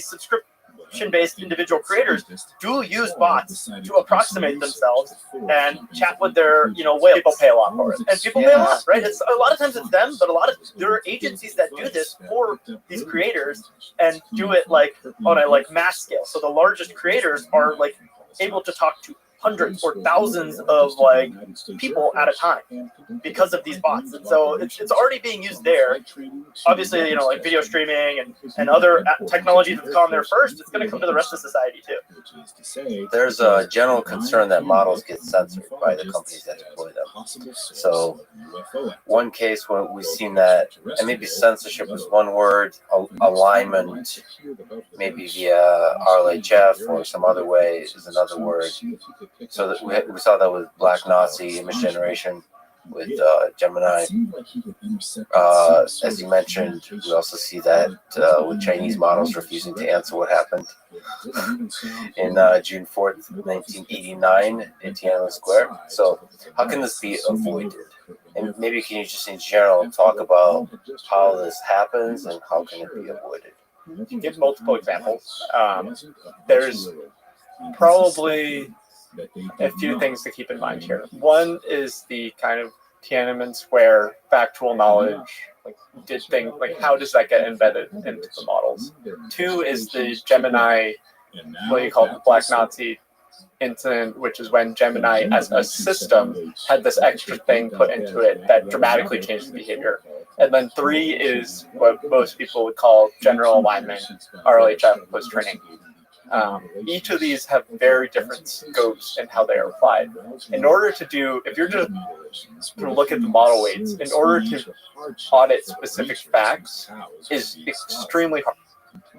subscription-based individual creators do use bots to approximate themselves and chat with their whales. People pay a lot for it, and people pay a lot, right? It's a lot of times it's them, but there are agencies that do this for these creators and do it like on a like mass scale. So the largest creators are like able to talk to hundreds or thousands of like people at a time because of these bots, and so it's already being used there. Obviously, like video streaming and other technology that's gone there first, it's going to come to the rest of society too. There's a general concern that models get censored by the companies that deploy them. So one case where we've seen that, and maybe censorship is one word, alignment maybe via RLHF or some other way is another word. So that we saw that with Black Nazi image generation with Gemini. As you mentioned, we also see that with Chinese models refusing to answer what happened in June 4th, 1989 in Tiananmen Square. So how can this be avoided? And maybe can you just in general talk about how this happens and how can it be avoided? You can give multiple examples. There's probably a few things to keep in mind here. One is the kind of Tiananmen Square factual knowledge, like how does that get embedded into the models? Two is the Gemini, what you call the Black Nazi incident, which is when Gemini as a system had this extra thing put into it that dramatically changed the behavior. And then three is what most people would call general alignment, RLHF post-training. Each of these have very different scopes in how they are applied. In order to do, if you're just to look at the model weights, in order to audit specific facts is extremely hard.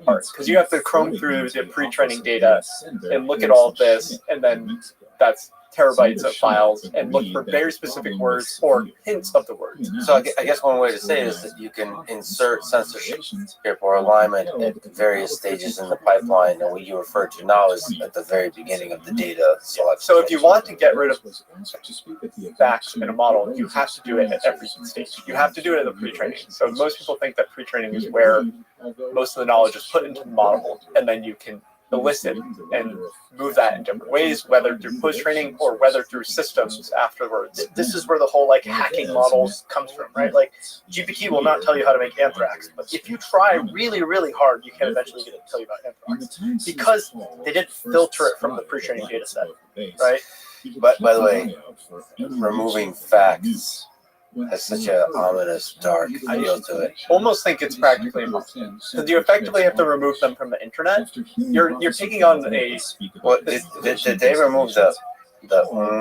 part because you have to comb through the pre-training data and look at all of this, and then that's terabytes of files, and look for very specific words or hints of the words. So I guess one way to say it is that you can insert censorship or alignment at various stages in the pipeline, and what you refer to now is at the very beginning of the data selection. So if you want to get rid of facts in a model, you have to do it at every stage. You have to do it at the pre-training. So most people think that pre-training is where most of the knowledge is put into the model, and then you can elicit and move that in different ways, whether through post-training or whether through systems afterwards. This is where the whole like hacking models comes from, right? Like GPT will not tell you how to make anthrax, but if you try really, really hard, you can eventually get it to tell you about anthrax because they didn't filter it from the pre-training data set, right? But by the way, removing facts has such an ominous, dark feel to it. Almost think it's practically impossible. Because you effectively have to remove them from the internet. You're taking on a... Well, did they remove the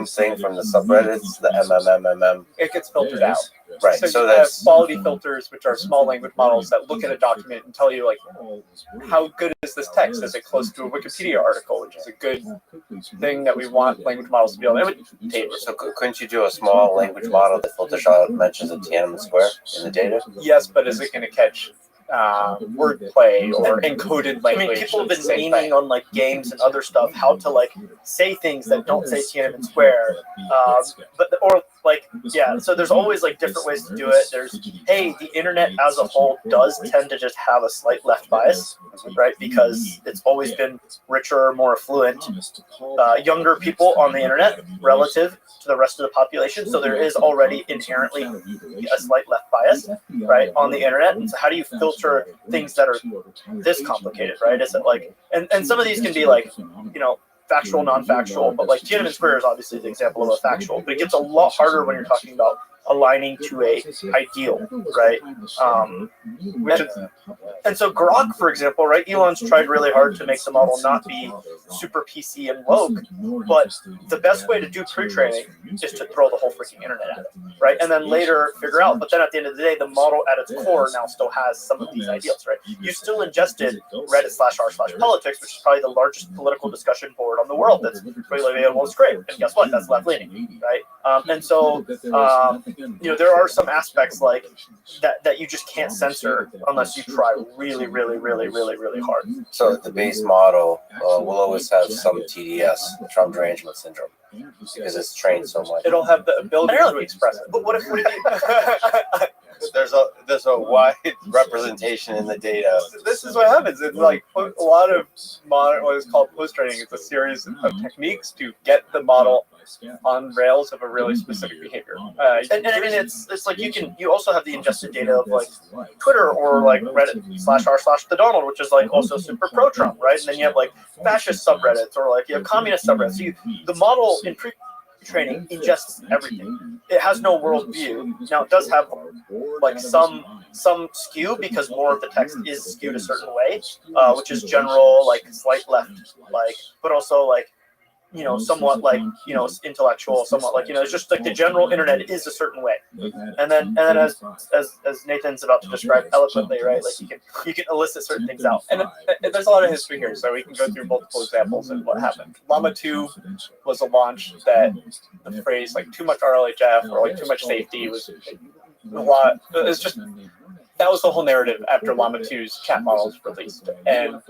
thing from the subreddits, the MMMMM? It gets filtered out. Right. So, So you have that's quality filters, which are small language models that look at a document and tell you, like, how good is this text? Is it close to a Wikipedia article, which is a good thing that we want language models to be able to imitate. so. Couldn't you do a small language model that filters out mentions of Tiananmen Square in the data? Yes, but is it going to catch wordplay or encoded language? I mean, people have been Same leaning thing. on like games and other stuff, how to like say things that don't say Tiananmen Square, so there's always like different ways to do it. There's, hey, the internet as a whole does tend to just have a slight left bias, right? Because it's always been richer, more affluent, younger people on the internet relative to the rest of the population. So there is already inherently a slight left bias, right, on the internet. And so how do you filter things that are this complicated, right? Is it like, and some of these can be like, factual, non-factual, but like Tiananmen Square is obviously the example of a factual, but it gets a lot harder when you're talking about aligning to a ideal, right? And so Grok, for example, right? Elon's tried really hard to make the model not be super PC and woke, but the best way to do pre-training is to throw the whole freaking internet at it, right? And then later figure out, but then at the end of the day, the model at its core now still has some of these ideals, right? You still ingested Reddit/r/politics, which is probably the largest political discussion board on the world that's freely available and scrape. And guess what? That's left-leaning, right? And so there are some aspects like that you just can't censor unless you try really, really, really, really, really hard. So the base model will always have some TDS, trauma derangement syndrome, because it's trained so much. It'll have the ability to express it. But what if There's a wide representation in the data. This is what happens. It's like a lot of modern, what is called post-training. It's a series of techniques to get the model on rails of a really specific behavior. And I mean, it's like you also have the ingested data of like Twitter or like Reddit/r/the Donald, which is like also super pro Trump, right? And then you have like fascist subreddits or like you have communist subreddits. So the model in pre-training ingests everything. It has no worldview. Now it does have like some skew because more of the text is skewed a certain way, which is general, like slight left, like, but also like, somewhat like, intellectual, somewhat like, it's just like the general internet is a certain way. And then as Nathan's about to describe eloquently, right? Like you can elicit certain things out. And there's a lot of history here, so we can go through multiple examples of what happened. Llama 2 was a launch that the phrase like too much RLHF or like too much safety was a lot. It's just, that was the whole narrative after Llama 2's chat models released. And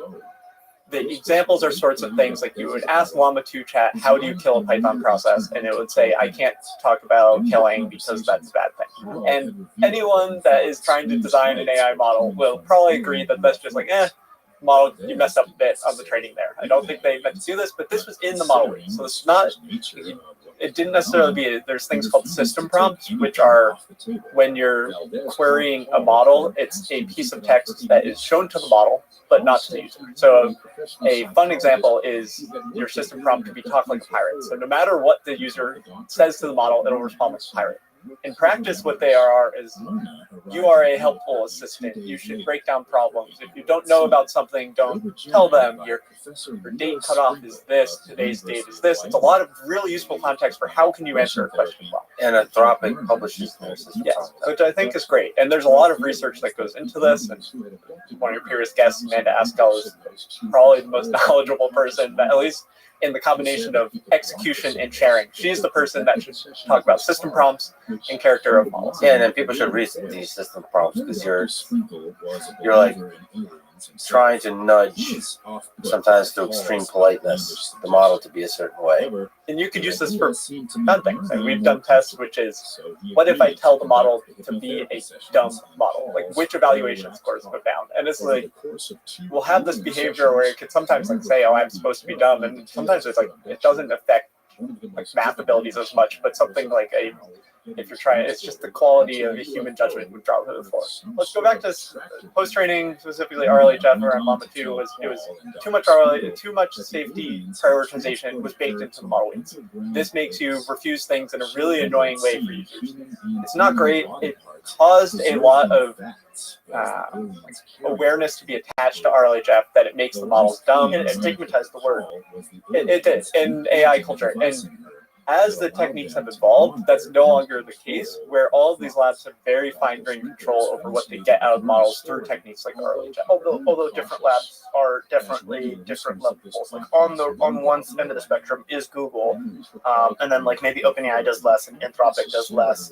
the examples are sorts of things like you would ask Llama 2 chat, how do you kill a Python process? And it would say, I can't talk about killing because that's a bad thing. And anyone that is trying to design an AI model will probably agree that that's just like, model, you messed up a bit on the training there. I don't think they meant to do this, but this was in the model. So it's not, it didn't necessarily be, there's things called system prompts, which are when you're querying a model, it's a piece of text that is shown to the model, but not to the user. So a fun example is your system prompt could be talk like a pirate. So no matter what the user says to the model, it'll respond like a pirate. In practice, what they are is you are a helpful assistant. You should break down problems. If you don't know about something, don't tell them. Your date cutoff is this, today's date is this. It's a lot of really useful context for how can you answer a question well. And Anthropic publishes their system. Yes, which I think is great. And there's a lot of research that goes into this. And one of your previous guests, Amanda Askell, is probably the most knowledgeable person, at least in the combination of execution and sharing. She's the person that should talk about system prompts and character of models. Yeah, and then people should read these system prompts because you're like trying to nudge, sometimes through extreme politeness, the model to be a certain way. And you could use this for fun things. And we've done tests, which is, what if I tell the model to be a dumb model? Like, which evaluation scores go down? And it's like, we'll have this behavior where it could sometimes like say, oh, I'm supposed to be dumb. And sometimes it's like, it doesn't affect like math abilities as much, but something like if you're trying, it's just the quality of a human judgment would drop to the floor. Let's go back to post-training, specifically RLHF or Mama 2. It was too much safety prioritization was baked into the model weights. This makes you refuse things in a really annoying way for users. It's not great. It caused a lot of awareness to be attached to RLHF that it makes the models dumb and stigmatized the word. It did in AI culture. And as the techniques have evolved, that's no longer the case, where all of these labs have very fine-grained control over what they get out of models through techniques like RLHF. Although different labs are definitely different levels. Like on one end of the spectrum is Google, and then like maybe OpenAI does less and Anthropic does less,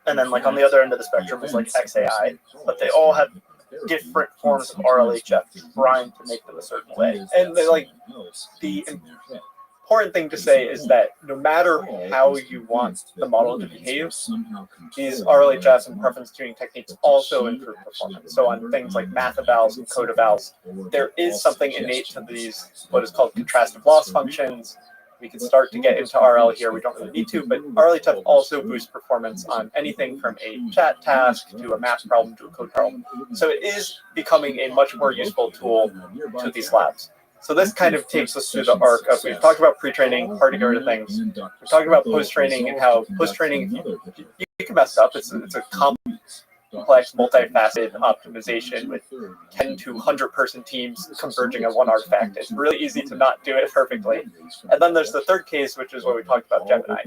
and then like on the other end of the spectrum is like XAI, but they all have different forms of RLHF trying to make them a certain way. And they, like, the important thing to say is that no matter how you want the model to behave, these RLHF and preference tuning techniques also improve performance. So on things like math evals and code evals, there is something innate to these, what is called contrastive loss functions. We can start to get into RL here. We don't really need to, but RLHF also boosts performance on anything from a chat task to a math problem to a code problem. So it is becoming a much more useful tool to these labs. So this kind of takes us through the arc of, we've talked about pre-training, hard to go to things. We're talking about post-training and how post-training, you can mess up. It's a complex, multifaceted optimization with 10 to 100 person teams converging on one artifact. It's really easy to not do it perfectly. And then there's the third case, which is what we talked about Gemini.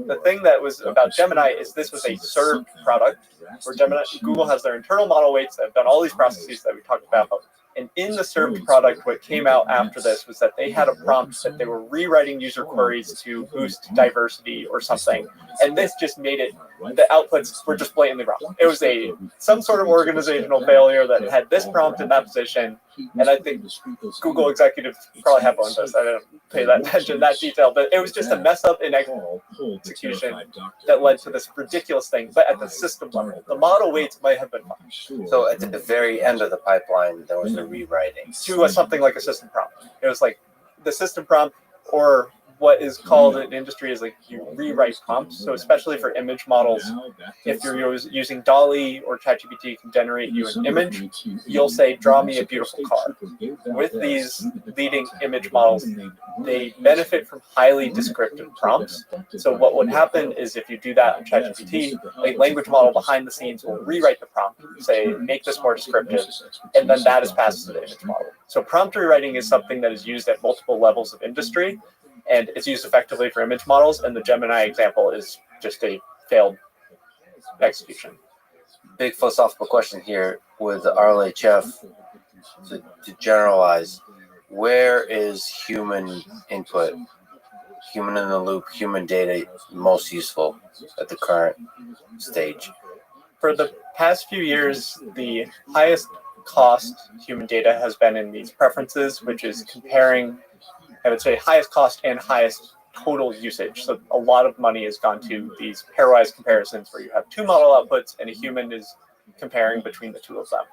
The thing that was about Gemini is this was a served product where Google has their internal model weights that have done all these processes that we talked about. And in the served product, what came out after this was that they had a prompt that they were rewriting user queries to boost diversity or something. And this just made it, the outputs were just blatantly wrong. It was some sort of organizational failure that had this prompt in that position. And I think Google executives probably have owned this. I didn't pay that attention in that detail, but it was just a mess up in execution that led to this ridiculous thing. But at the system level, the model weights might have been fine. So at the very end of the pipeline, there was a rewriting to something like a system prompt. It was like the system prompt, or what is called in industry is like you rewrite prompts. So especially for image models, if you're using DALL-E or ChatGPT can generate you an image, you'll say, draw me a beautiful car. With these leading image models, they benefit from highly descriptive prompts. So what would happen is if you do that on ChatGPT, a language model behind the scenes will rewrite the prompt, say, make this more descriptive, and then that is passed to the image model. So prompt rewriting is something that is used at multiple levels of industry, and it's used effectively for image models, and the Gemini example is just a failed execution. Big philosophical question here with the RLHF to generalize. Where is human input, human in the loop, human data most useful at the current stage? For the past few years, the highest cost human data has been in these preferences, which is comparing, I would say, highest cost and highest total usage. So a lot of money has gone to these pairwise comparisons where you have two model outputs and a human is comparing between the two of them.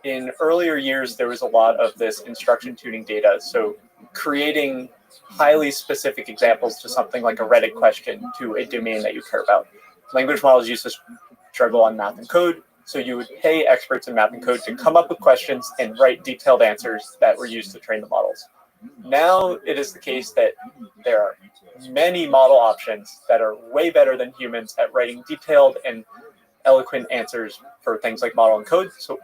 In earlier years, there was a lot of this instruction tuning data. So creating highly specific examples to something like a Reddit question to a domain that you care about. Language models used to struggle on math and code. So you would pay experts in math and code to come up with questions and write detailed answers that were used to train the models. Now it is the case that there are many model options that are way better than humans at writing detailed and eloquent answers for things like model and code. So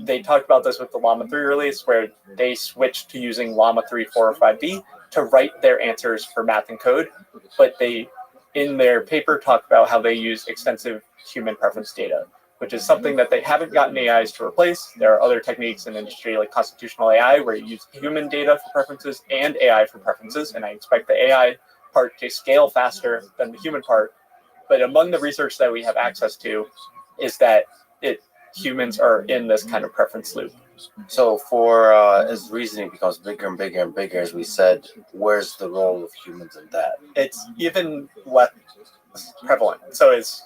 they talked about this with the Llama 3 release, where they switched to using Llama 3, 4, or 5B to write their answers for math and code. But they, in their paper, talk about how they use extensive human preference data, which is something that they haven't gotten AIs to replace. There are other techniques in industry like constitutional AI where you use human data for preferences and AI for preferences, and I expect the AI part to scale faster than the human part. But among the research that we have access to is that humans are in this kind of preference loop. So for as reasoning becomes bigger and bigger and bigger, as we said, where's the role of humans in that? It's even less prevalent. So it's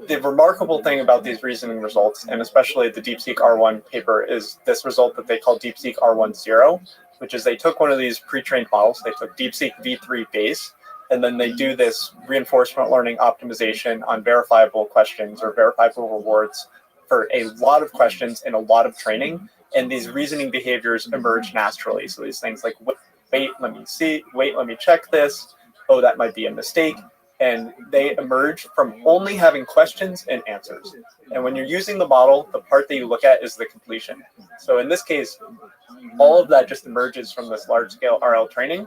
the remarkable thing about these reasoning results, and especially the DeepSeek R1 paper, is this result that they call DeepSeek R10, which is they took one of these pre-trained models, they took DeepSeek V3 base, and then they do this reinforcement learning optimization on verifiable questions or verifiable rewards for a lot of questions and a lot of training, and these reasoning behaviors emerge naturally. So these things like, wait, let me see, wait, let me check this, oh, that might be a mistake, and they emerge from only having questions and answers. And when you're using the model, the part that you look at is the completion. So in this case, all of that just emerges from this large-scale RL training,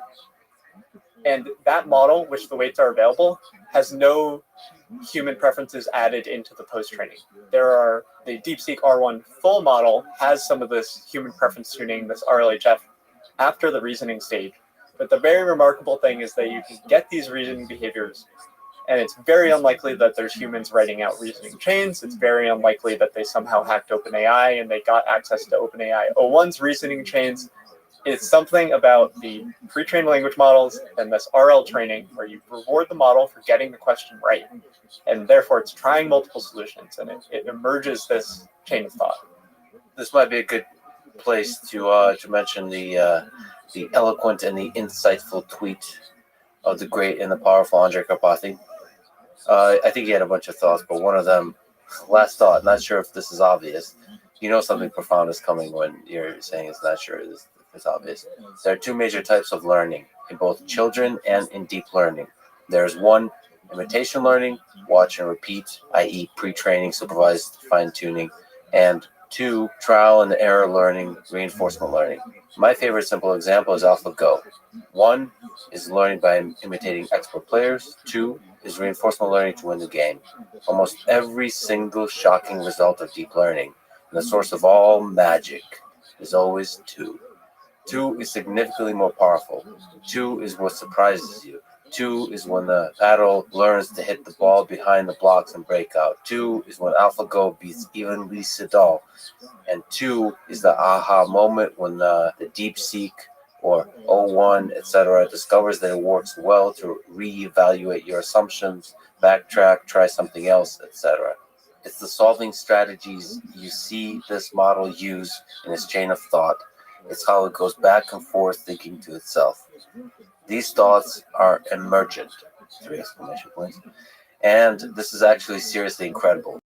and that model, which the weights are available, has no human preferences added into the post-training. The DeepSeek R1 full model has some of this human preference tuning, this RLHF, after the reasoning stage. But the very remarkable thing is that you can get these reasoning behaviors, and it's very unlikely that there's humans writing out reasoning chains. It's very unlikely that they somehow hacked OpenAI and they got access to OpenAI O1's reasoning chains. It's something about the pre-trained language models and this RL training where you reward the model for getting the question right. And therefore, it's trying multiple solutions, and it emerges this chain of thought. This might be a good place to mention the eloquent and the insightful tweet of the great and the powerful Andrej Karpathy. I think he had a bunch of thoughts, but one of them, last thought, not sure if this is obvious. You know something profound is coming when you're saying it's not sure it's obvious. There are two major types of learning in both children and in deep learning. There's one, imitation learning, watch and repeat, i.e. pre-training, supervised fine-tuning, and two, trial and error learning, reinforcement learning. My favorite simple example is AlphaGo. One is learning by imitating expert players. Two is reinforcement learning to win the game. Almost every single shocking result of deep learning, and the source of all magic, is always two. Two is significantly more powerful. Two is what surprises you. Two is when the paddle learns to hit the ball behind the blocks and break out. Two is when AlphaGo beats even Lee Sedol. And two is the aha moment when the DeepSeek or O1, etc., discovers that it works well to reevaluate your assumptions, backtrack, try something else, etc. It's the solving strategies you see this model use in its chain of thought. It's how it goes back and forth thinking to itself. These thoughts are emergent, 3 exclamation points. And this is actually seriously incredible,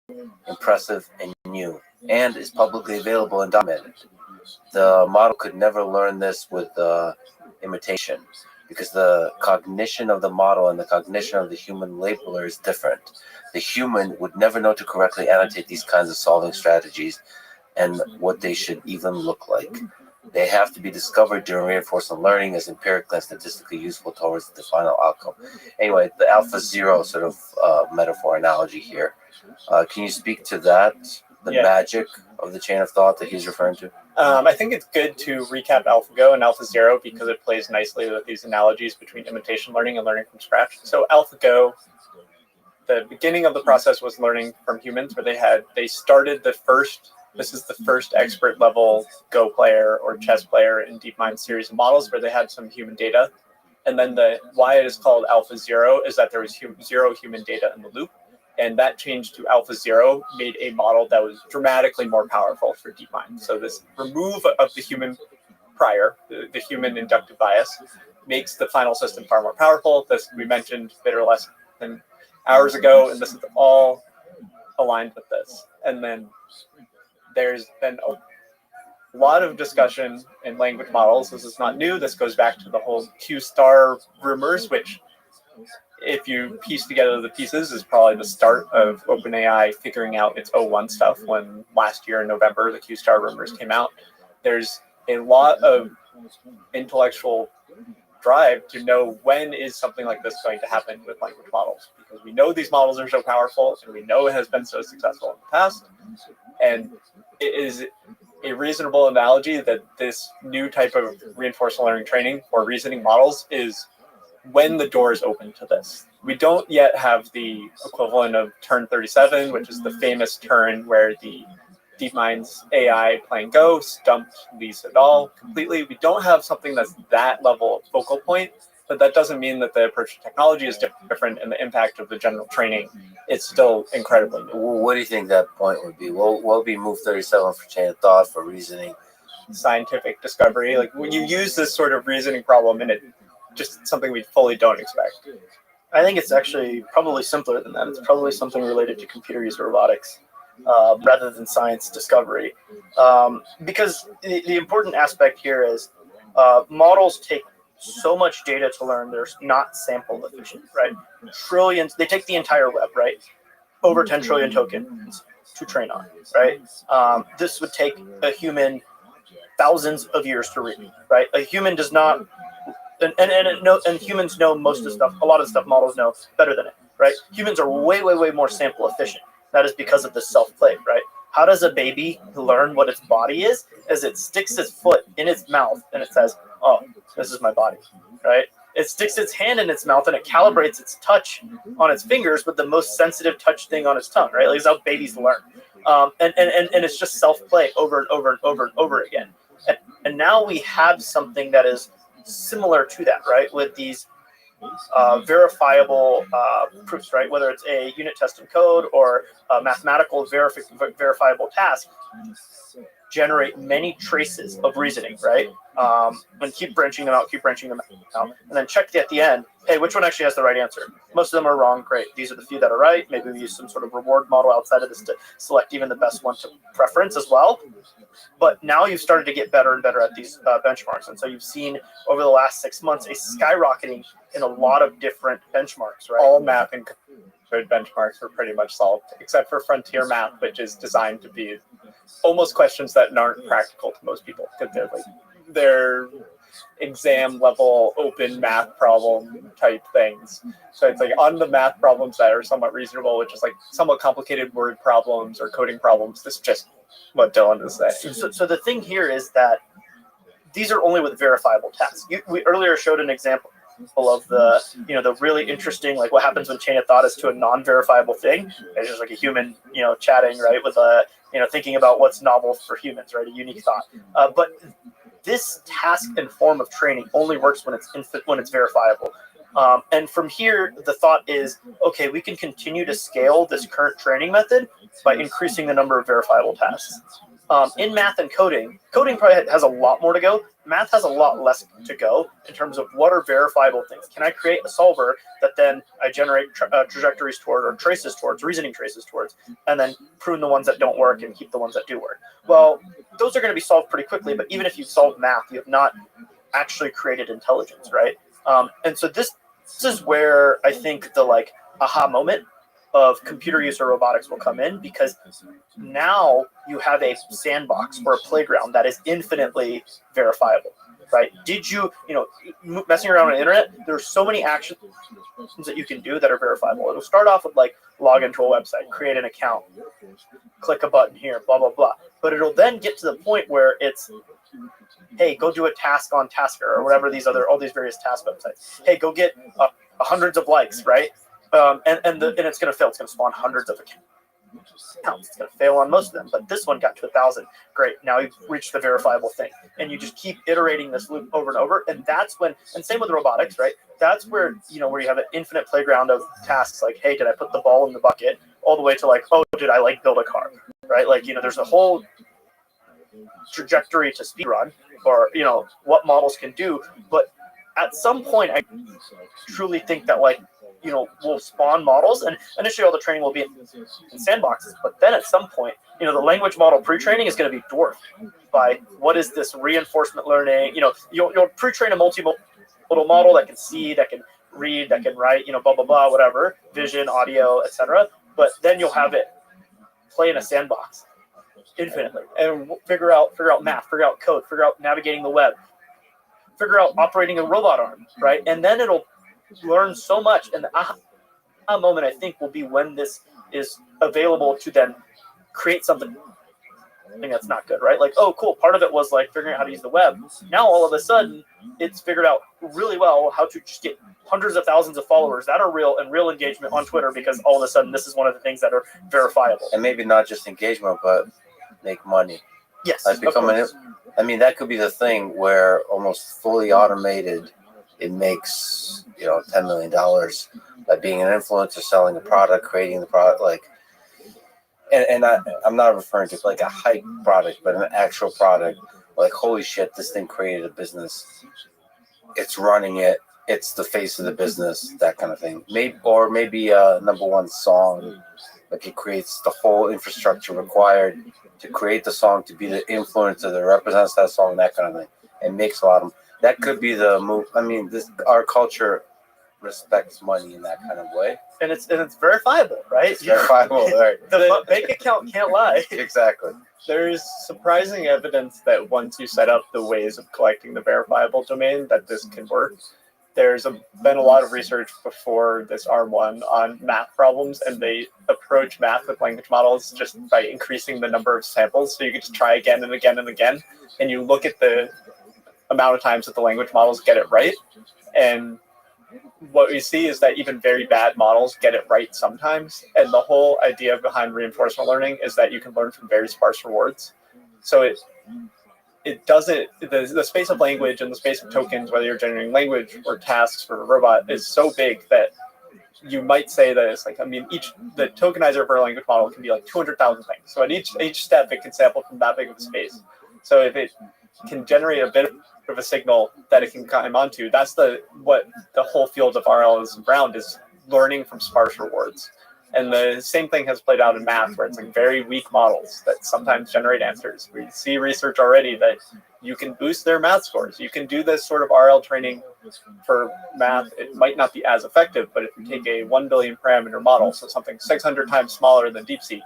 impressive, and new, and is publicly available and documented. The model could never learn this with imitation, because the cognition of the model and the cognition of the human labeler is different. The human would never know to correctly annotate these kinds of solving strategies and what they should even look like. They have to be discovered during reinforcement learning as empirically and statistically useful towards the final outcome. Anyway, the AlphaZero sort of metaphor analogy here. Can you speak to that, the magic of the chain of thought that he's referring to? I think it's good to recap AlphaGo and AlphaZero because it plays nicely with these analogies between imitation learning and learning from scratch. So AlphaGo, the beginning of the process was learning from humans, where they started this is the first expert level Go player or chess player in DeepMind series of models where they had some human data. And then why it is called AlphaZero is that there was zero human data in the loop. And that change to AlphaZero made a model that was dramatically more powerful for DeepMind. So this remove of the human prior, the human inductive bias, makes the final system far more powerful. This we mentioned bitter less than hours ago, and this is all aligned with this. And then there's a lot of discussion in language models. This is not new. This goes back to the whole Q-star rumors, which, if you piece together the pieces, is probably the start of OpenAI figuring out its O1 stuff. When last year in November the Q-star rumors came out, there's a lot of intellectual drive to know when is something like this going to happen with language models, because we know these models are so powerful and we know it has been so successful in the past, and it is a reasonable analogy that this new type of reinforcement learning training or reasoning models is when the door is open to this. We don't yet have the equivalent of turn 37, which is the famous turn where the DeepMind's AI playing Go stumped Lee Sedol completely. We don't have something that's that level of focal point, but that doesn't mean that the approach to technology is different and the impact of the general training is still incredibly new. What do you think that point would be? What would be move 37 for chain of thought, for reasoning? Scientific discovery, like when you use this sort of reasoning problem and it just something we fully don't expect. I think it's actually probably simpler than that. It's probably something related to computer use robotics. Rather than science discovery. Because the important aspect here is models take so much data to learn, they're not sample efficient, right? Trillions, they take the entire web, right? Over 10 trillion tokens to train on, right? This would take a human thousands of years to read, right? A human does not, and humans know most of the stuff, a lot of the stuff models know better than it, right? Humans are way, way, way more sample efficient. That is because of the self-play, right? How does a baby learn what its body is? As it sticks its foot in its mouth and it says, oh, this is my body, right? It sticks its hand in its mouth and it calibrates its touch on its fingers with the most sensitive touch thing on its tongue, right? Like, that's how babies learn. And it's just self-play over and over and over and over again. And now we have something that is similar to that, right? With these verifiable proofs, right? Whether it's a unit test in code or a mathematical verifiable task, generate many traces of reasoning, right? And keep branching them out, and then check at the end, hey, which one actually has the right answer? Most of them are wrong, great. These are the few that are right. Maybe we use some sort of reward model outside of this to select even the best one to preference as well. But now you've started to get better and better at these benchmarks. And so you've seen over the last 6 months a skyrocketing in a lot of different benchmarks, right? All math and code benchmarks are pretty much solved, except for frontier math, which is designed to be almost questions that aren't practical to most people, because they're exam level open math problem type things. So it's like on the math problems that are somewhat reasonable, which is like somewhat complicated word problems or coding problems. This is just what Dylan is saying. So the thing here is that these are only with verifiable tasks. We earlier showed an example of the really interesting, like what happens when chain of thought is to a non-verifiable thing. It's just like a human, chatting, right, with a, thinking about what's novel for humans, right, a unique thought. But this task and form of training only works when it's verifiable. And from here, the thought is, okay, we can continue to scale this current training method by increasing the number of verifiable tasks. In math and coding probably has a lot more to go. Math has a lot less to go in terms of what are verifiable things. Can I create a solver that then I generate trajectories toward, or traces towards, reasoning traces towards, and then prune the ones that don't work and keep the ones that do work? Well, those are going to be solved pretty quickly, but even if you've solved math, you have not actually created intelligence, right? And so this is where I think the aha moment of computer use or robotics will come in, because now you have a sandbox or a playground that is infinitely verifiable, right? Did you, messing around on the internet, there's so many actions that you can do that are verifiable. It'll start off with log into a website, create an account, click a button here, blah, blah, blah. But it'll then get to the point where it's, hey, go do a task on Tasker or whatever all these various task websites. Hey, go get hundreds of likes, right? And it's going to fail. It's going to spawn hundreds of accounts. It's going to fail on most of them, but this one got to 1,000. Great. Now you've reached the verifiable thing, and you just keep iterating this loop over and over. And that's when, and same with robotics, right? That's where where you have an infinite playground of tasks, like, hey, did I put the ball in the bucket? All the way to oh, did I build a car, right? There's a whole trajectory to speedrun, or what models can do. But at some point, I truly think that will spawn models, and initially all the training will be in sandboxes. But then at some point, the language model pre-training is going to be dwarfed by what is this reinforcement learning. You'll pre-train a multimodal model that can see, that can read, that can write, blah blah blah, whatever, vision, audio, etc. But then you'll have it play in a sandbox infinitely and figure out math, figure out code, figure out navigating the web, figure out operating a robot arm, right? And then it'll learn so much. And the aha moment, I think, will be when this is available to then create something that's not good, right? Like, oh, cool. Part of it was like figuring out how to use the web. Now, all of a sudden, it's figured out really well how to just get hundreds of thousands of followers that are real and real engagement on Twitter, because all of a sudden, this is one of the things that are verifiable. And maybe not just engagement, but make money. Yes. Like that could be the thing where almost fully automated, it makes $10 million by being an influencer, selling a product, creating the product, like. And I'm not referring to like a hype product, but an actual product. Like, holy shit, this thing created a business. It's running it. It's the face of the business, that kind of thing. Maybe a number one song. Like, it creates the whole infrastructure required to create the song, to be the influencer that represents that song, that kind of thing. And makes a lot of. That could be the move. I mean, our culture respects money in that kind of way, and it's verifiable, right? It's verifiable, right? The bank account can't lie. Exactly. There's surprising evidence that once you set up the ways of collecting the verifiable domain, that this can work. There's been a lot of research before this R1 on math problems, and they approach math with language models just by increasing the number of samples. So you can just try again and again and again, and you look at the amount of times that the language models get it right, and what we see is that even very bad models get it right sometimes. And the whole idea behind reinforcement learning is that you can learn from very sparse rewards. So it doesn't, the space of language and the space of tokens, whether you're generating language or tasks for a robot, is so big that you might say that it's like, the tokenizer for a language model can be like 200,000 things. So at each step, it can sample from that big of a space. So if it can generate a bit of a signal that it can climb onto, that's what the whole field of RL is around, is learning from sparse rewards. And the same thing has played out in math, where it's like very weak models that sometimes generate answers. We see research already that you can boost their math scores. You can do this sort of RL training for math. It might not be as effective, but if you take a 1 billion parameter model, so something 600 times smaller than DeepSeek,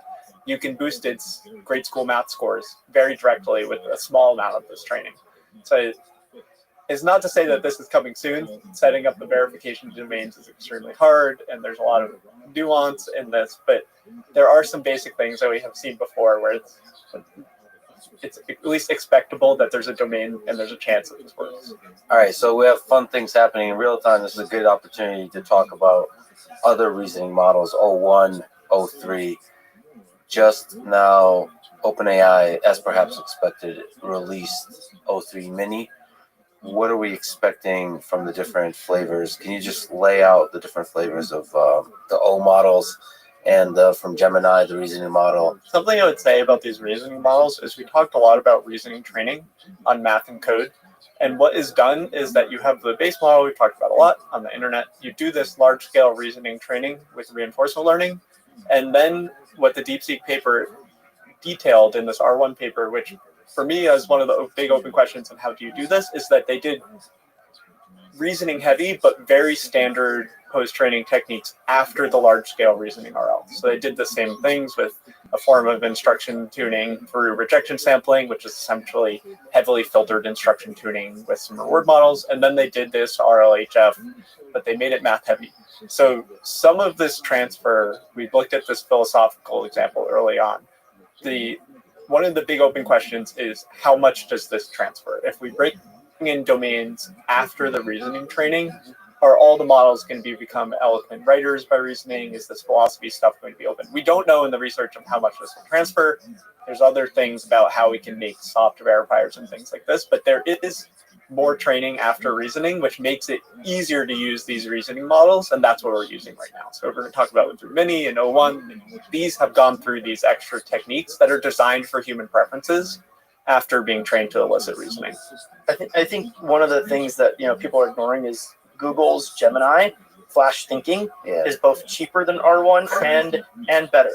you can boost its grade school math scores very directly with a small amount of this training. So it's not to say that this is coming soon. Setting up the verification domains is extremely hard, and there's a lot of nuance in this, but there are some basic things that we have seen before where it's at least expectable that there's a domain and there's a chance that this works. All right, so we have fun things happening in real time. This is a good opportunity to talk about other reasoning models, O1, O3. Just now, OpenAI, as perhaps expected, released O3 Mini. What are we expecting from the different flavors? Can you just lay out the different flavors of the O models and from Gemini, the reasoning model? Something I would say about these reasoning models is we talked a lot about reasoning training on math and code. And what is done is that you have the base model we've talked about a lot on the internet. You do this large-scale reasoning training with reinforcement learning. And then what the DeepSeek paper detailed in this R1 paper, which for me is one of the big open questions on how do you do this, is that they did reasoning heavy but very standard post-training techniques after the large-scale reasoning RL. So they did the same things with a form of instruction tuning through rejection sampling, which is essentially heavily filtered instruction tuning with some reward models. And then they did this RLHF, but they made it math heavy. So some of this transfer, we looked at this philosophical example early on. One of the big open questions is how much does this transfer? If we bring in domains after the reasoning training, are all the models going to become eloquent writers by reasoning? Is this philosophy stuff going to be open? We don't know in the research of how much this will transfer. There's other things about how we can make soft verifiers and things like this, but there is more training after reasoning, which makes it easier to use these reasoning models, and that's what we're using right now. So we're going to talk about O3 Mini and O1. These have gone through these extra techniques that are designed for human preferences after being trained to elicit reasoning. I think one of the things that people are ignoring is Google's Gemini Flash Thinking Yeah. is both cheaper than R1 and better.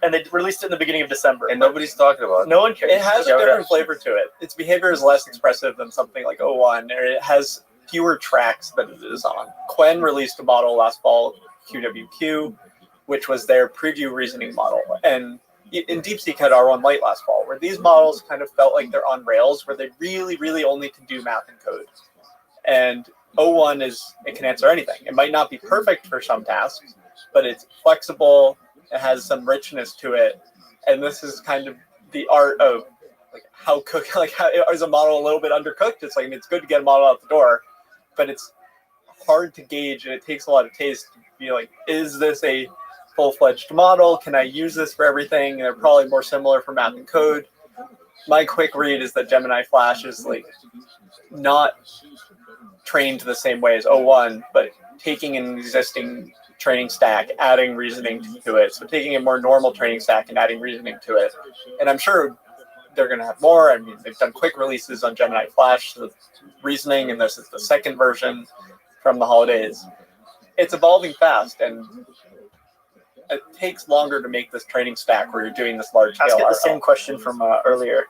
And they released it in the beginning of December. And nobody's talking about it. No one cares. It has a different flavor to it. Its behavior is less expressive than something like O1, or it has fewer tracks that it is on. Quen released a model last fall, QWQ, which was their preview reasoning model. And in DeepSeek had R1 Lite last fall, where these models kind of felt like they're on rails, where they really, really only can do math and code. And O1 it can answer anything. It might not be perfect for some tasks, but it's flexible. It has some richness to it, and this is kind of the art of how is a model a little bit undercooked? It's it's good to get a model out the door, but it's hard to gauge, and it takes a lot of taste to be like, is this a full-fledged model? Can I use this for everything? And they're probably more similar for math and code. My quick read is that Gemini Flash is not trained the same way as O1, but taking an existing training stack, adding reasoning to it. So taking a more normal training stack and adding reasoning to it. And I'm sure they're going to have more. I mean, they've done quick releases on Gemini Flash with reasoning, and this is the second version from the holidays. It's evolving fast, and it takes longer to make this training stack where you're doing this large scale. Ask it the same question from earlier,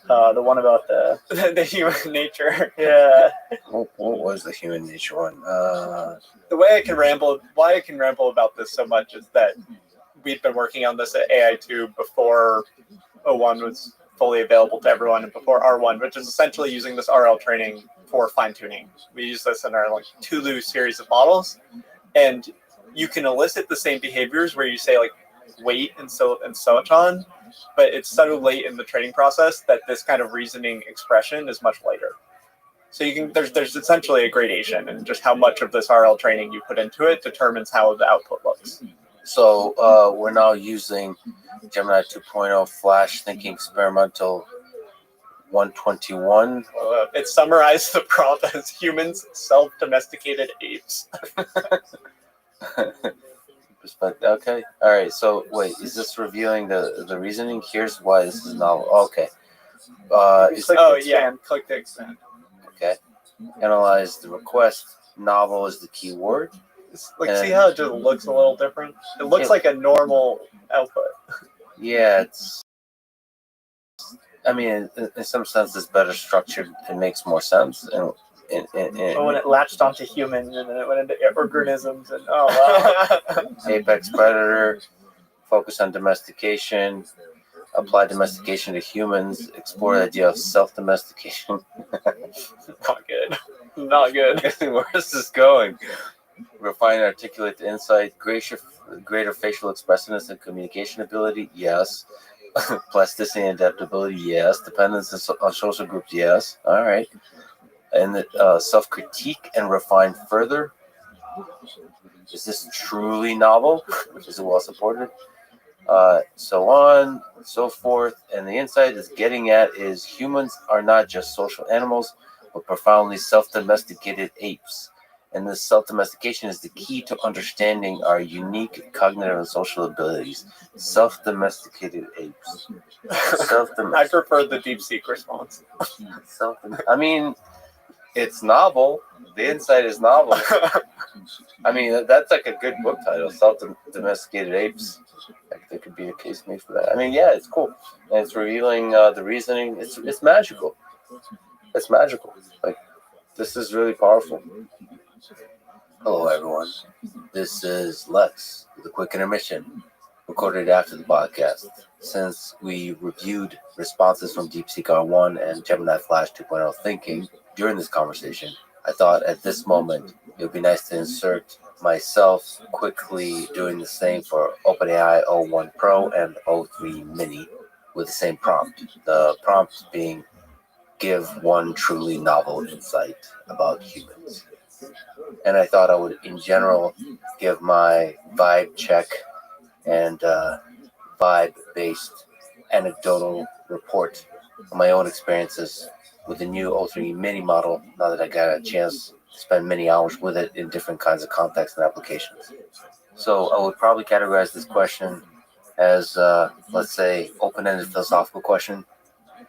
the one about the human nature. Yeah. What was the human nature one? The way why I can ramble about this so much is that we've been working on this at AI2 before O1 was fully available to everyone, and before R1, which is essentially using this RL training for fine tuning. We use this in our Tulu series of models, and you can elicit the same behaviors where you say wait and so on, but it's so late in the training process that this kind of reasoning expression is much later. So there's essentially a gradation, and just how much of this RL training you put into it determines how the output looks. So we're now using Gemini 2.0 Flash Thinking Experimental 121. It summarized the prompt as humans self-domesticated apes. Okay. All right. So wait, is this revealing the reasoning? Here's why this is novel. Okay. Click to expand. Okay. Analyze the request. Novel is the key word. See how it just looks a little different? It looks like a normal output. Yeah, I mean, in some sense, it's better structured. It makes more sense. But when it latched onto human, and then it went into organisms, and oh wow. Apex predator, focus on domestication, apply domestication to humans, explore the idea of self-domestication. Not good. Not good. Where is this going? Refine and articulate the insight, greater facial expressiveness and communication ability, yes. Plasticity and adaptability, yes. Dependence on social groups, yes. All right. And self-critique and refine further. Is this truly novel? Which is well supported. So on and so forth. And the insight is getting at is humans are not just social animals, but profoundly self-domesticated apes. And this self-domestication is the key to understanding our unique cognitive and social abilities. Self-domesticated apes. I prefer the DeepSeek response. I mean, it's novel. The insight is novel. I mean, that's a good book title, Self-Domesticated Apes. There could be a case made for that. I mean, yeah, it's cool. And it's revealing the reasoning. It's magical. It's magical. This is really powerful. Hello, everyone. This is Lex with a quick intermission, recorded after the podcast. Since we reviewed responses from DeepSeek R1 and Gemini Flash 2.0 Thinking during this conversation, I thought at this moment it would be nice to insert myself quickly doing the same for OpenAI O1 Pro and O3 Mini with the same prompt. The prompt being, give one truly novel insight about humans. And I thought I would, in general, give my vibe check and vibe-based anecdotal report on my own experiences with the new O3 Mini model, now that I got a chance to spend many hours with it in different kinds of contexts and applications. So I would probably categorize this question as, let's say, open-ended philosophical question,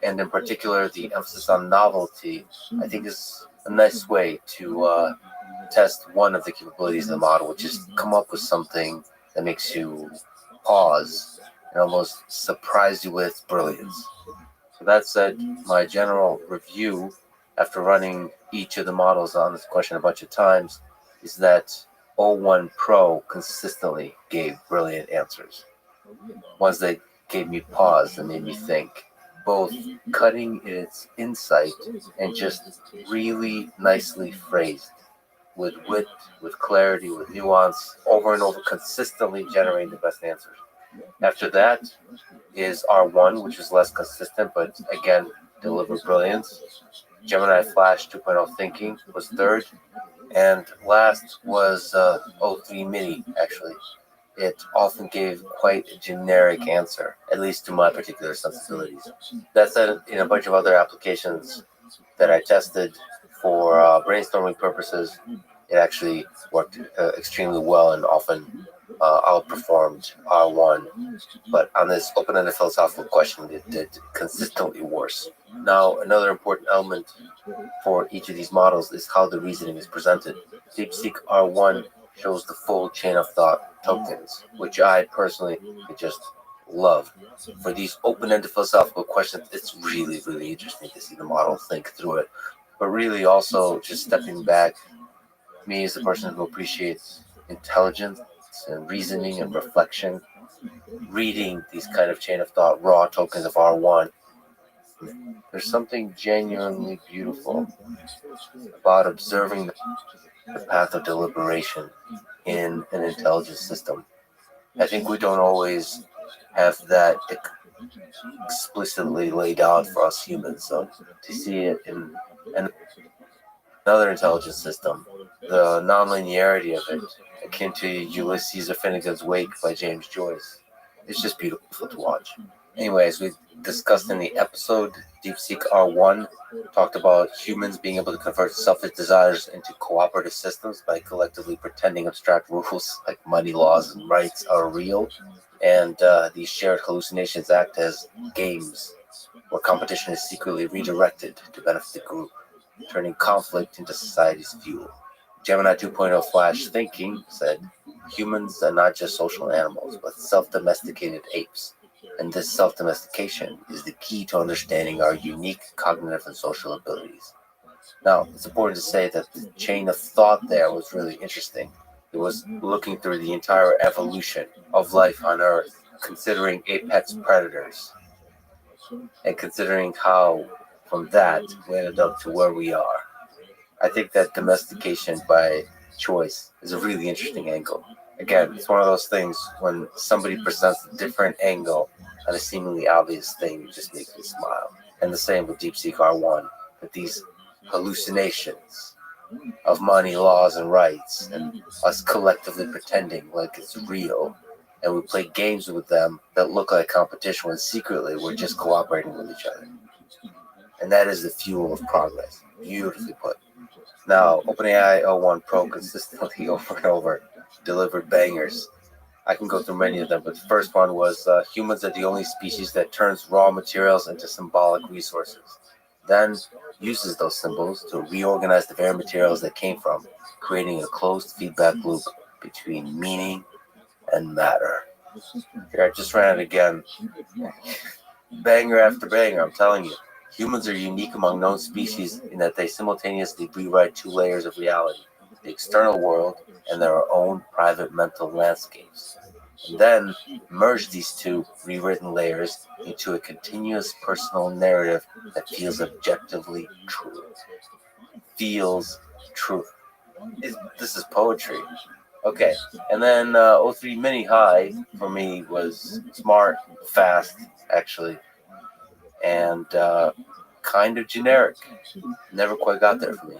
and in particular, the emphasis on novelty, I think is a nice way to test one of the capabilities of the model, which is come up with something that makes you pause and almost surprise you with brilliance. So that said, my general review after running each of the models on this question a bunch of times is that O1 Pro consistently gave brilliant answers. Ones that gave me pause and made me think, both cutting in its insight and just really nicely phrased, with wit, with clarity, with nuance, over and over, consistently generating the best answers. After that is R1, which is less consistent, but again, delivered brilliance. Gemini Flash 2.0 Thinking was third. And last was O3 Mini, actually. It often gave quite a generic answer, at least to my particular sensibilities. That said, in a bunch of other applications that I tested for brainstorming purposes, it actually worked extremely well and often outperformed R1. But on this open-ended philosophical question, it did consistently worse. Now, another important element for each of these models is how the reasoning is presented. DeepSeek R1 shows the full chain of thought tokens, which I personally just love. For these open-ended philosophical questions, it's really, really interesting to see the model think through it. But really also just stepping back, me as a person who appreciates intelligence and reasoning and reflection, reading these kind of chain of thought raw tokens of R1, there's something genuinely beautiful about observing the path of deliberation in an intelligent system. I think we don't always have that explicitly laid out for us humans. So to see it in another intelligent system, the nonlinearity of it, akin to Ulysses or Finnegan's Wake by James Joyce, it's just beautiful to watch. Anyways, we discussed in the episode, DeepSeek R1 talked about humans being able to convert selfish desires into cooperative systems by collectively pretending abstract rules like money laws and rights are real, and these shared hallucinations act as games where competition is secretly redirected to benefit the group, turning conflict into society's fuel. Gemini 2.0 Flash Thinking said, humans are not just social animals, but self-domesticated apes. And this self-domestication is the key to understanding our unique cognitive and social abilities. Now, it's important to say that the chain of thought there was really interesting. It was looking through the entire evolution of life on Earth, considering apex predators, and considering how, from that, we ended up to where we are. I think that domestication by choice is a really interesting angle. Again, it's one of those things when somebody presents a different angle on a seemingly obvious thing, it just makes me smile. And the same with DeepSeek R1, with these hallucinations of money, laws, and rights, and us collectively pretending like it's real. And we play games with them that look like competition when secretly we're just cooperating with each other. And that is the fuel of progress. Beautifully put. Now, OpenAI O1 Pro consistently over and over delivered bangers. I can go through many of them, but the first one was humans are the only species that turns raw materials into symbolic resources, then uses those symbols to reorganize the very materials they came from, creating a closed feedback loop between meaning and matter. Here, I just ran it again. Banger after banger, I'm telling you. Humans are unique among known species in that they simultaneously rewrite two layers of reality, the external world and their own private mental landscapes, and then merge these two rewritten layers into a continuous personal narrative that feels objectively true. Feels true. This is poetry. Okay, and then O3 Mini High for me was smart, fast, actually, and kind of generic. Never quite got there for me.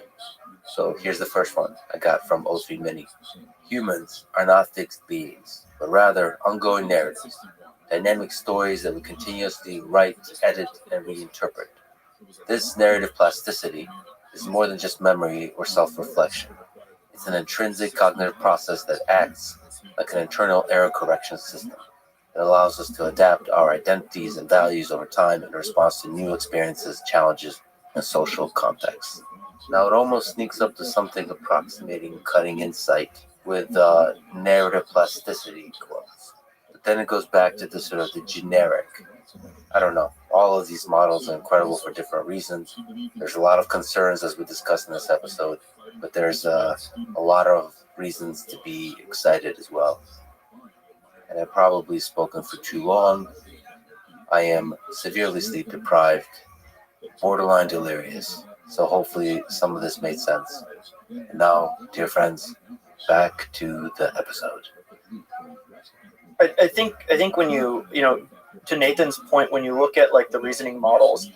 So here's the first one I got from O3 Mini. Humans are not fixed beings, but rather ongoing narratives, dynamic stories that we continuously write, edit, and reinterpret. This narrative plasticity is more than just memory or self-reflection. It's an intrinsic cognitive process that acts like an internal error correction system. It allows us to adapt our identities and values over time in response to new experiences, challenges, and social contexts. Now it almost sneaks up to something approximating cutting insight with narrative plasticity quotes. But then it goes back to the sort of the generic. I don't know. All of these models are incredible for different reasons. There's a lot of concerns as we discussed in this episode, but there's a lot of reasons to be excited as well. And I've probably spoken for too long. I am severely sleep deprived, borderline delirious. So hopefully some of this made sense. And now, dear friends, back to the episode. I think when you to Nathan's point, when you look at like the reasoning models,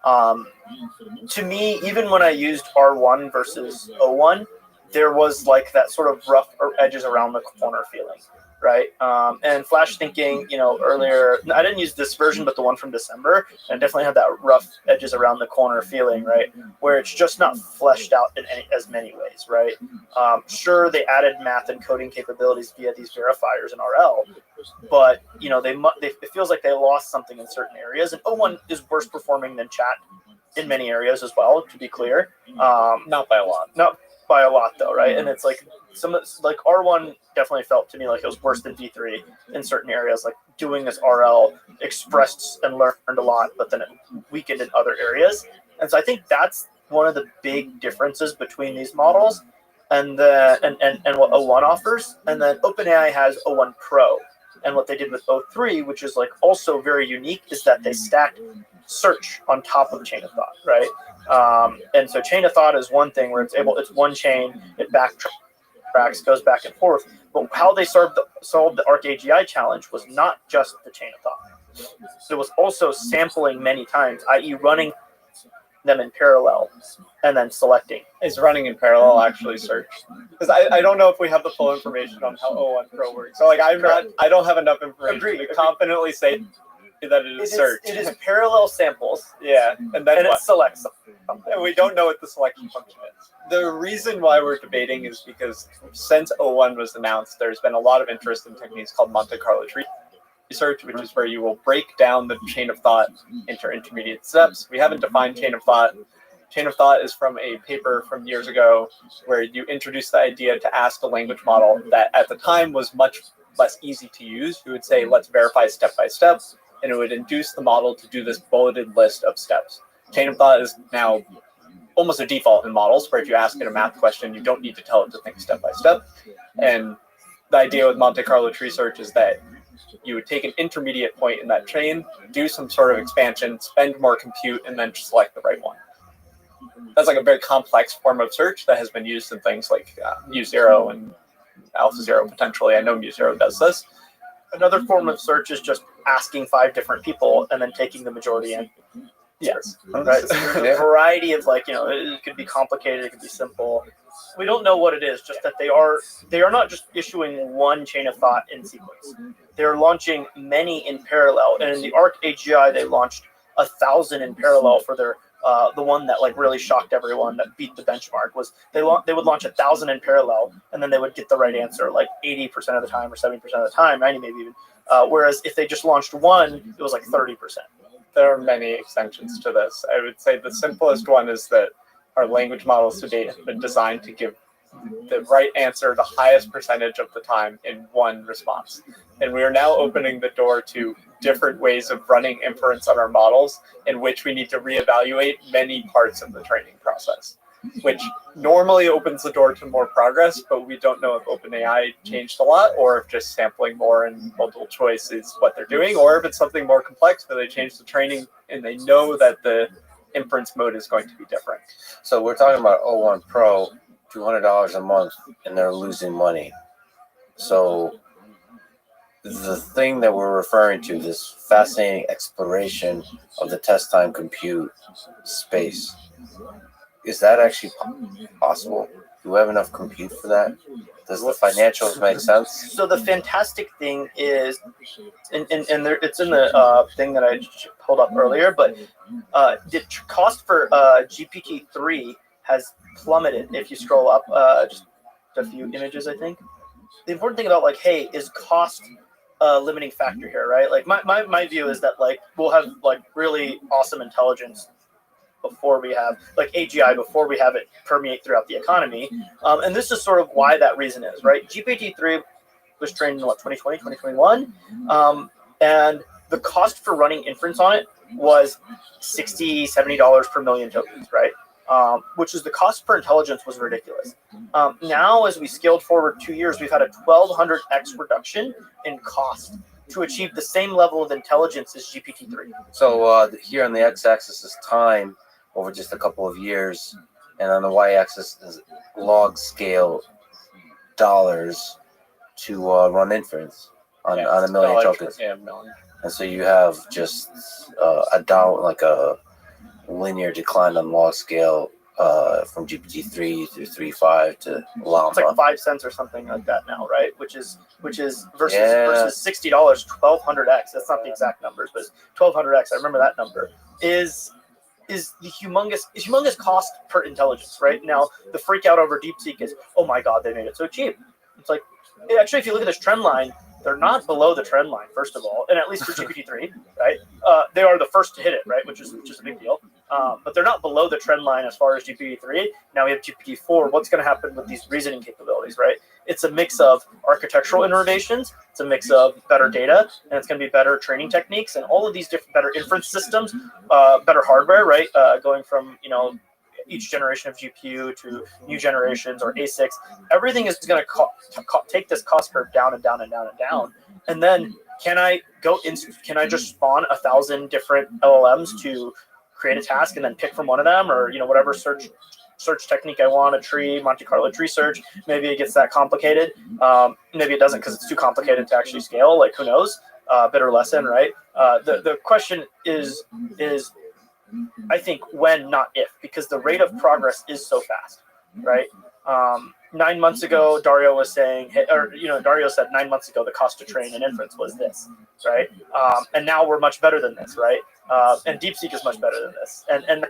to me, even when I used R1 versus O1, there was like that sort of rough edges around the corner feeling, right? And flash thinking, earlier, I didn't use this version, but the one from December, and definitely had that rough edges around the corner feeling, right? Where it's just not fleshed out in as many ways, right? Sure, they added math and coding capabilities via these verifiers in RL, but it feels like they lost something in certain areas, and O1 is worse performing than chat in many areas as well, to be clear. Not by a lot. Not by a lot though, right? And it's like like R1 definitely felt to me like it was worse than V3 in certain areas, like doing this RL expressed and learned a lot, but then it weakened in other areas. And so I think that's one of the big differences between these models and what O1 offers. And then OpenAI has O1 Pro. And what they did with O3, which is like also very unique, is that they stacked search on top of chain of thought, right? And so chain of thought is one thing where it's one chain, it backtracks, goes back and forth. But how they solved the ArcAGI challenge was not just the chain of thought. So it was also sampling many times, i.e. running them in parallel and then selecting. Is running in parallel actually search? Because I don't know if we have the full information on how O1 Pro works. So like I don't have enough information to confidently say that it is search. It is parallel samples. Yeah, and then it selects something. And we don't know what the selection function is. The reason why we're debating is because since O1 was announced, there's been a lot of interest in techniques called Monte Carlo tree research, which is where you will break down the chain of thought into intermediate steps. We haven't defined chain of thought. Chain of thought is from a paper from years ago where you introduced the idea to ask a language model that at the time was much less easy to use. You would say, let's verify step by step, and it would induce the model to do this bulleted list of steps. Chain of thought is now almost a default in models where if you ask it a math question, you don't need to tell it to think step by step. And the idea with Monte Carlo tree search is that you would take an intermediate point in that chain, do some sort of expansion, spend more compute, and then just select the right one. That's like a very complex form of search that has been used in things like mu0 and AlphaZero potentially. I know mu0 does this. Another form of search is just asking 5 different people and then taking the majority in. Yes. Right. So there's a variety of it could be complicated, it could be simple. We don't know what it is, just that they are not just issuing one chain of thought in sequence. They're launching many in parallel. And in the ArcAGI, they launched 1,000 in parallel for their the one that like really shocked everyone, that beat the benchmark, was they would launch 1,000 in parallel, and then they would get the right answer like 80% of the time or 70% of the time, 90 maybe even. Whereas if they just launched one, it was like 30%. There are many extensions to this. I would say the simplest one is that our language models to date have been designed to give the right answer the highest percentage of the time in one response. And we are now opening the door to different ways of running inference on our models in which we need to reevaluate many parts of the training process, which normally opens the door to more progress, but we don't know if OpenAI changed a lot or if just sampling more and multiple choice is what they're doing, or if it's something more complex where they change the training and they know that the inference mode is going to be different. So we're talking about O1 Pro, $200 a month, and they're losing money. So the thing that we're referring to, this fascinating exploration of the test time compute space, is that actually possible? Do we have enough compute for that? Does the financials make sense? So the fantastic thing is, and there, it's in the thing that I pulled up earlier, but the cost for GPT-3 has plummeted if you scroll up just a few images, I think. The important thing about hey, is cost a limiting factor here, right? Like my view is that we'll have really awesome intelligence before we have like AGI, before we have it permeate throughout the economy. And this is sort of why that reason is, right? GPT-3 was trained in 2020, 2021. And the cost for running inference on it was $60, $70 per million tokens, right? Which is the cost per intelligence was ridiculous. Now, as we scaled forward 2 years, we've had a 1200x reduction in cost to achieve the same level of intelligence as GPT-3. So here on the x-axis is time over just a couple of years, and on the y-axis is log scale dollars to run inference on a million tokens. Yeah, million. And so you have just a down, like a linear decline on log scale from GPT-3 through 3.5 to Llama. It's like 5 cents or something like that now, right? Which is versus $60, 1200x. That's not the exact numbers, but 1200x. I remember that number is the humongous cost per intelligence, right? Now the freak out over DeepSeek is, oh my god, they made it so cheap. It's like, actually, if you look at this trend line, they're not below the trend line, first of all, and at least for GPT-3, right? They are the first to hit it, right? Which is a big deal. But they're not below the trend line as far as GPT-3. Now we have GPT-4. What's going to happen with these reasoning capabilities, right? It's a mix of architectural innovations. It's a mix of better data, and it's going to be better training techniques, and all of these different better inference systems, better hardware, right? Going from each generation of GPU to new generations or ASICs, everything is going to take this cost curve down and down and down and down. And then can I just spawn 1,000 different LLMs to create a task and then pick from one of them, or whatever search technique I want, a tree, Monte Carlo tree search? Maybe it gets that complicated. Maybe it doesn't because it's too complicated to actually scale. Like, who knows? Bitter lesson, right? The question is I think when, not if, because the rate of progress is so fast, right? 9 months ago, Dario was saying, Dario said 9 months ago the cost to train an inference was this, right? And now we're much better than this, right? And DeepSeek is much better than this. And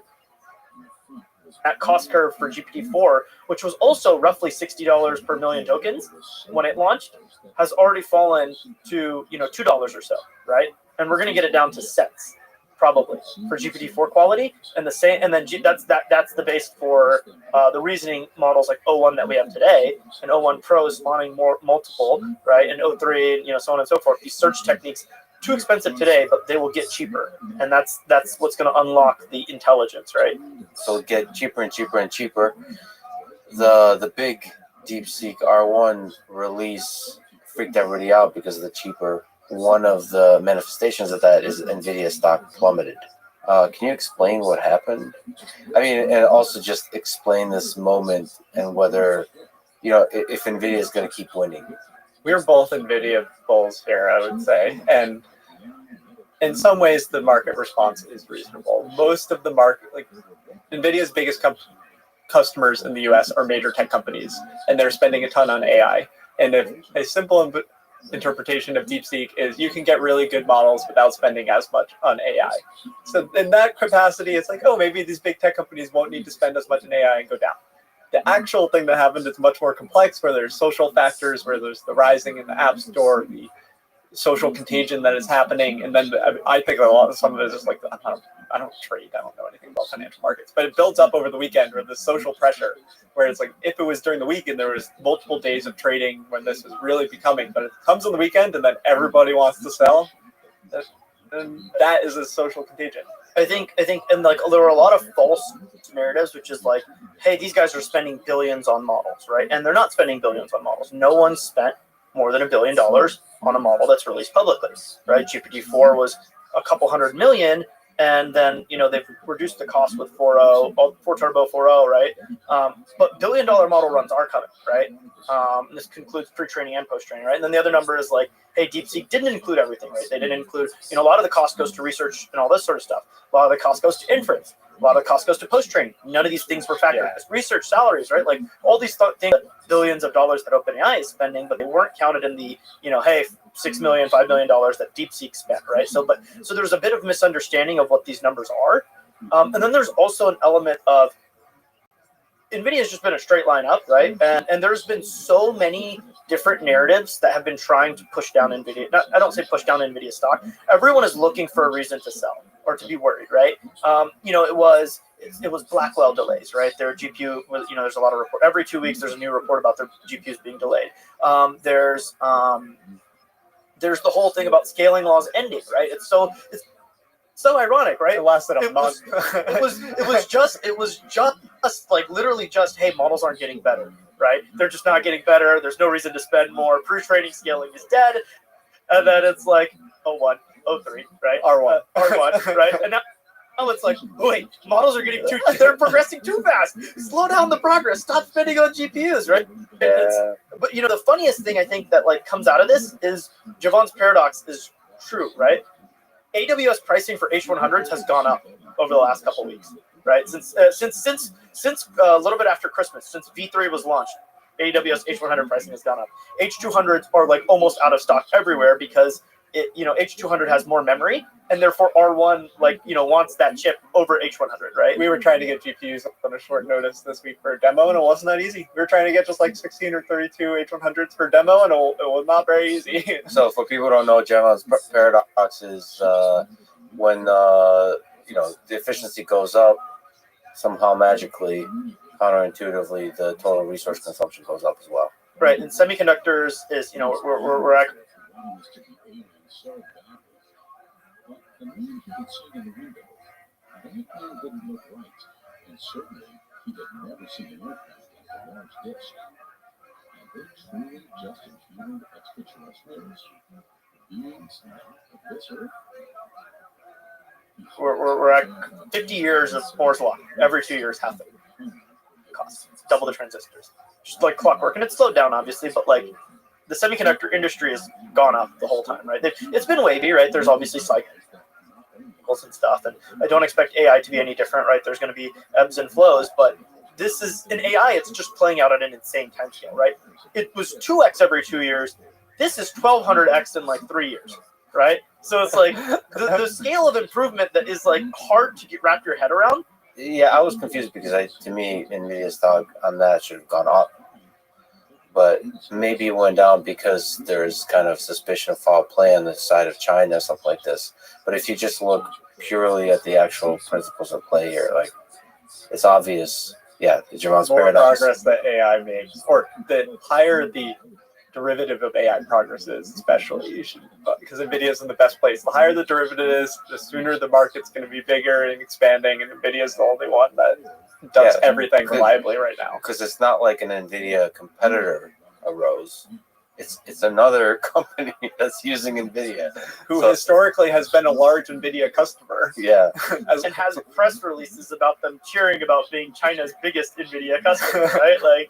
that cost curve for GPT-4, which was also roughly $60 per million tokens when it launched, has already fallen to $2 or so, right? And we're going to get it down to cents, probably, for GPT-4 quality, and the same. And then that's the base for the reasoning models like O1 that we have today, and O1 Pro is spawning multiple, right? And O3, and so on and so forth. These search techniques, too expensive today, but they will get cheaper, and that's what's going to unlock the intelligence, right? So it'll get cheaper and cheaper and cheaper. The big DeepSeek R1 release freaked everybody out because of the cheaper. One of the manifestations of that is NVIDIA stock plummeted. Can you explain what happened? I mean, and also just explain this moment and whether, if NVIDIA is going to keep winning. We're both NVIDIA bulls here, I would say. And in some ways, the market response is reasonable. Most of the market, like NVIDIA's biggest customers in the US are major tech companies, and they're spending a ton on AI. And if a simple interpretation of DeepSeek is you can get really good models without spending as much on AI. So in that capacity, it's like, oh, maybe these big tech companies won't need to spend as much on AI and go down. The actual thing that happened is much more complex, where there's social factors, where there's the rising in the App Store, the social contagion that is happening, and then I think some of it is just like, I don't trade, I don't know anything about financial markets, but it builds up over the weekend, or the social pressure, where it's like, if it was during the week and there was multiple days of trading when this was really becoming, but it comes on the weekend and then everybody wants to sell, then that is a social contagion. I think, and like there were a lot of false narratives, which is like, hey, these guys are spending billions on models, right? And they're not spending billions on models. No one spent more than $1 billion on a model that's released publicly, right? GPT-4 was a couple $100 million, and then they've reduced the cost with 4.0, 4 Turbo 4.0, right? But $1 billion model runs are coming, right? This concludes pre-training and post-training, right? And then the other number is like, hey, DeepSeek didn't include everything, right? They didn't include, a lot of the cost goes to research and all this sort of stuff. A lot of the cost goes to inference. A lot of the cost goes to post-training. None of these things were factored. Yeah. Research salaries, right? Like all these things, billions of dollars that OpenAI is spending, but they weren't counted in the, hey, $6 million, $5 million that DeepSeek spent, right? So there's a bit of misunderstanding of what these numbers are. And then there's also an element of NVIDIA has just been a straight line up, right? And there's been so many different narratives that have been trying to push down NVIDIA. I don't say push down NVIDIA stock. Everyone is looking for a reason to sell or to be worried, right? It was it was Blackwell delays, right? Their GPU was, there's a lot of report. Every 2 weeks, there's a new report about their GPUs being delayed. There's the whole thing about scaling laws ending, right? It's so ironic, right? It lasted a month. It was just like literally just, hey, models aren't getting better, right? They're just not getting better. There's no reason to spend more. Pre-training scaling is dead. And then it's like 01, 03, right? R1, right? And now it's like, wait, models are they're progressing too fast. Slow down the progress. Stop spending on GPUs, right? Yeah. But the funniest thing I think that like comes out of this is Javon's paradox is true, right? AWS pricing for H100s has gone up over the last couple of weeks, right? Since a little bit after Christmas, since V3 was launched, AWS H100 pricing has gone up. H200s are like almost out of stock everywhere because H200 has more memory, and therefore R1 wants that chip over H100, right? We were trying to get GPUs on a short notice this week for a demo, and it wasn't that easy. We were trying to get just like 16 or 32 H100s for demo, and it was not very easy. So for people who don't know, Gemma's paradox is when the efficiency goes up, somehow magically, counterintuitively, the total resource consumption goes up as well. Right, and semiconductors is we're at. The man he could see in the window, that man didn't look right, and certainly he had never seen an aircraft with a large disk. And they truly just encountered extraterrestrials, beings not of this earth? We're at 50 years of Moore's law. Every 2 years, half the cost, double the transistors, just like clockwork, and it's slowed down obviously, but like the semiconductor industry has gone up the whole time, right? It's been wavy, right? There's obviously cycles and stuff, and I don't expect AI to be any different, right? There's going to be ebbs and flows, but this is in AI. It's just playing out at an insane time scale, right? It was 2x every 2 years. This is 1200x in like 3 years, right? So it's like the scale of improvement that is like hard to wrap your head around. Yeah, I was confused because to me, NVIDIA's stock on that should have gone up. But maybe it went down because there's kind of suspicion of foul play on the side of China, stuff like this. But if you just look purely at the actual principles of play here, like it's obvious. Yeah, the Javon's more paradox. Progress that AI makes, or the higher the derivative of AI progress is, especially you should, because NVIDIA is in the best place. The higher the derivative is, the sooner the market's going to be bigger and expanding, and NVIDIA is the only one that does everything reliably right now. Because it's not like an NVIDIA competitor arose. It's another company that's using NVIDIA. Who historically has been a large NVIDIA customer. Yeah. And has press releases about them cheering about being China's biggest NVIDIA customer, right? Like,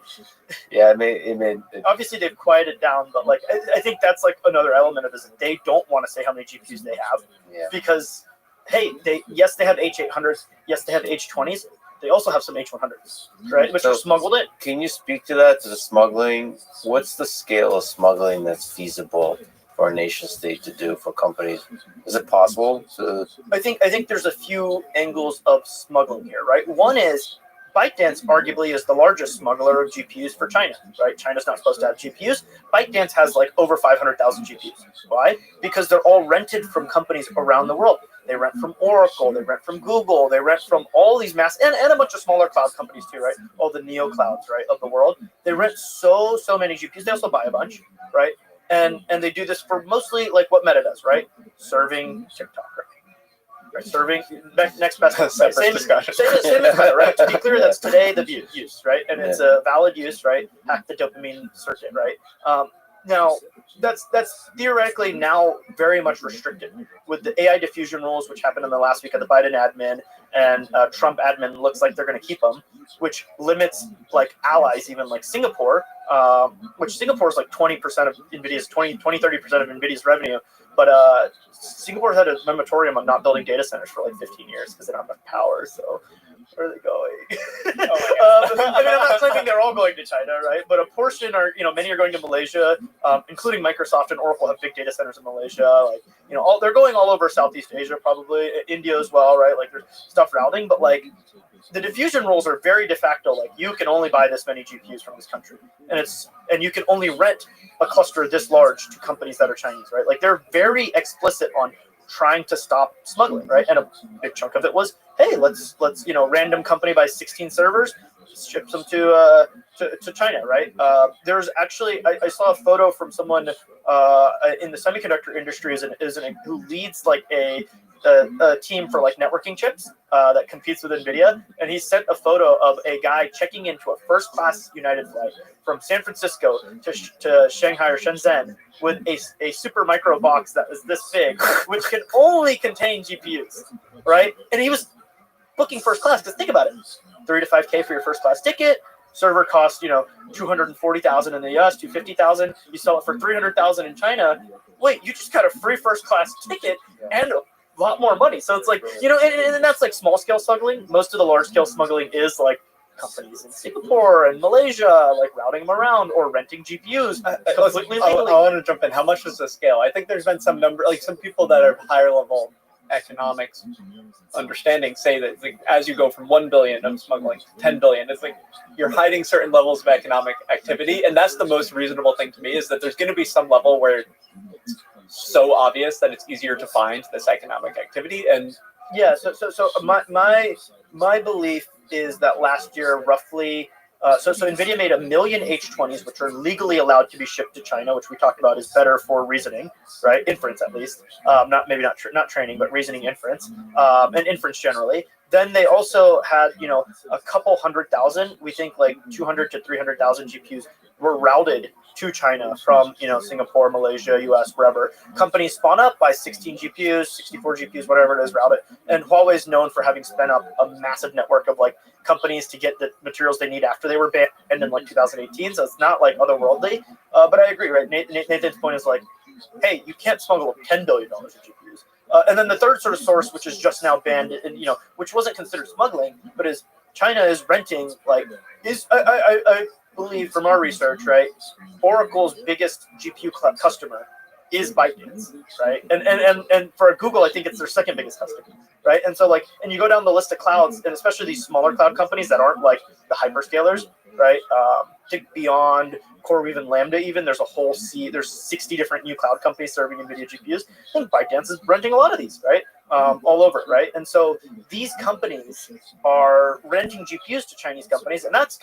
yeah, it made obviously they've quieted down, but like I think that's like another element of this. They don't want to say how many GPUs they have, because hey, they have H800s, yes, they have H20s. They also have some H100s, right, which are smuggled in. Can you speak to that, to the smuggling? What's the scale of smuggling that's feasible for a nation state to do for companies? Is it possible to? I think there's a few angles of smuggling here, right? One is ByteDance arguably is the largest smuggler of GPUs for China, right? China's not supposed to have GPUs. ByteDance has like over 500,000 GPUs. Why? Because they're all rented from companies around the world. They rent from Oracle, they rent from Google, they rent from all these and a bunch of smaller cloud companies too, right? All the neo clouds, right, of the world. They rent so many GPUs. They also buy a bunch, right? And they do this for mostly like what Meta does, right? Serving TikTok, right? Serving next best separate discussion. Same as Meta, right? To be clear, that's today the use, right? And it's a valid use, right? Hack the dopamine circuit, right? Now that's theoretically now very much restricted with the AI diffusion rules, which happened in the last week of the Biden admin, and Trump admin looks like they're going to keep them, which limits like allies, even like Singapore, which Singapore is like 20% of NVIDIA's 30% of NVIDIA's revenue. But Singapore's had a moratorium on not building data centers for like 15 years because they don't have enough power. So where are they going? I mean, I'm not claiming they're all going to China, right? But a portion are, many are going to Malaysia, including Microsoft and Oracle have big data centers in Malaysia. Like, they're going all over Southeast Asia, probably India as well, right? Like there's stuff routing, but like the diffusion rules are very de facto. Like you can only buy this many GPUs from this country, and you can only rent a cluster this large to companies that are Chinese, right? Like they're very explicit on trying to stop smuggling, right? And a big chunk of it was hey, let's random company buys 16 servers, ships them to China, right? There's actually I saw a photo from someone in the semiconductor industry who leads like a team for like networking chips that competes with NVIDIA, and he sent a photo of a guy checking into a first-class United flight from San Francisco to Shanghai or Shenzhen with a super micro box that was this big, which can only contain GPUs, right? And he was booking first class, because think about it, 3 to 5K for your first class ticket. Server costs, $240,000 in the US, $250,000. You sell it for $300,000 in China. Wait, you just got a free first class ticket and a lot more money. So it's like, and that's like small scale smuggling. Most of the large scale smuggling is like companies in Singapore and Malaysia, like routing them around or renting GPUs completely legally. I want to jump in. How much is the scale? I think there's been some number, like some people that are higher level economics understanding say that like, as you go from 1 billion of smuggling to 10 billion, it's like you're hiding certain levels of economic activity, and that's the most reasonable thing to me, is that there's going to be some level where it's so obvious that it's easier to find this economic activity. And yeah, so my belief is that last year roughly so NVIDIA made 1 million H20s, which are legally allowed to be shipped to China, which we talked about is better for reasoning, right? Inference, at least. Not training, but reasoning, inference, and inference generally. Then they also had, a couple 100,000, we think like 200 to 300,000 GPUs were routed to China from, Singapore, Malaysia, US, wherever. Companies spawn up, buy 16 GPUs, 64 GPUs, whatever it is, route it. And Huawei is known for having spun up a massive network of like companies to get the materials they need after they were banned in like 2018. So it's not like otherworldly. But I agree, right? Nathan's point is like, hey, you can't smuggle $10 billion of GPUs. And then the third sort of source, which is just now banned, and which wasn't considered smuggling, but is China is renting, like, I believe from our research, right, Oracle's biggest GPU customer is ByteDance, right? And for Google, I think it's their second biggest customer, right? And so and you go down the list of clouds, and especially these smaller cloud companies that aren't like the hyperscalers, right? Think beyond CoreWeave and Lambda, even there's a whole sea. There's 60 different new cloud companies serving NVIDIA GPUs. I think ByteDance is renting a lot of these, right? All over, right? And so these companies are renting GPUs to Chinese companies, and that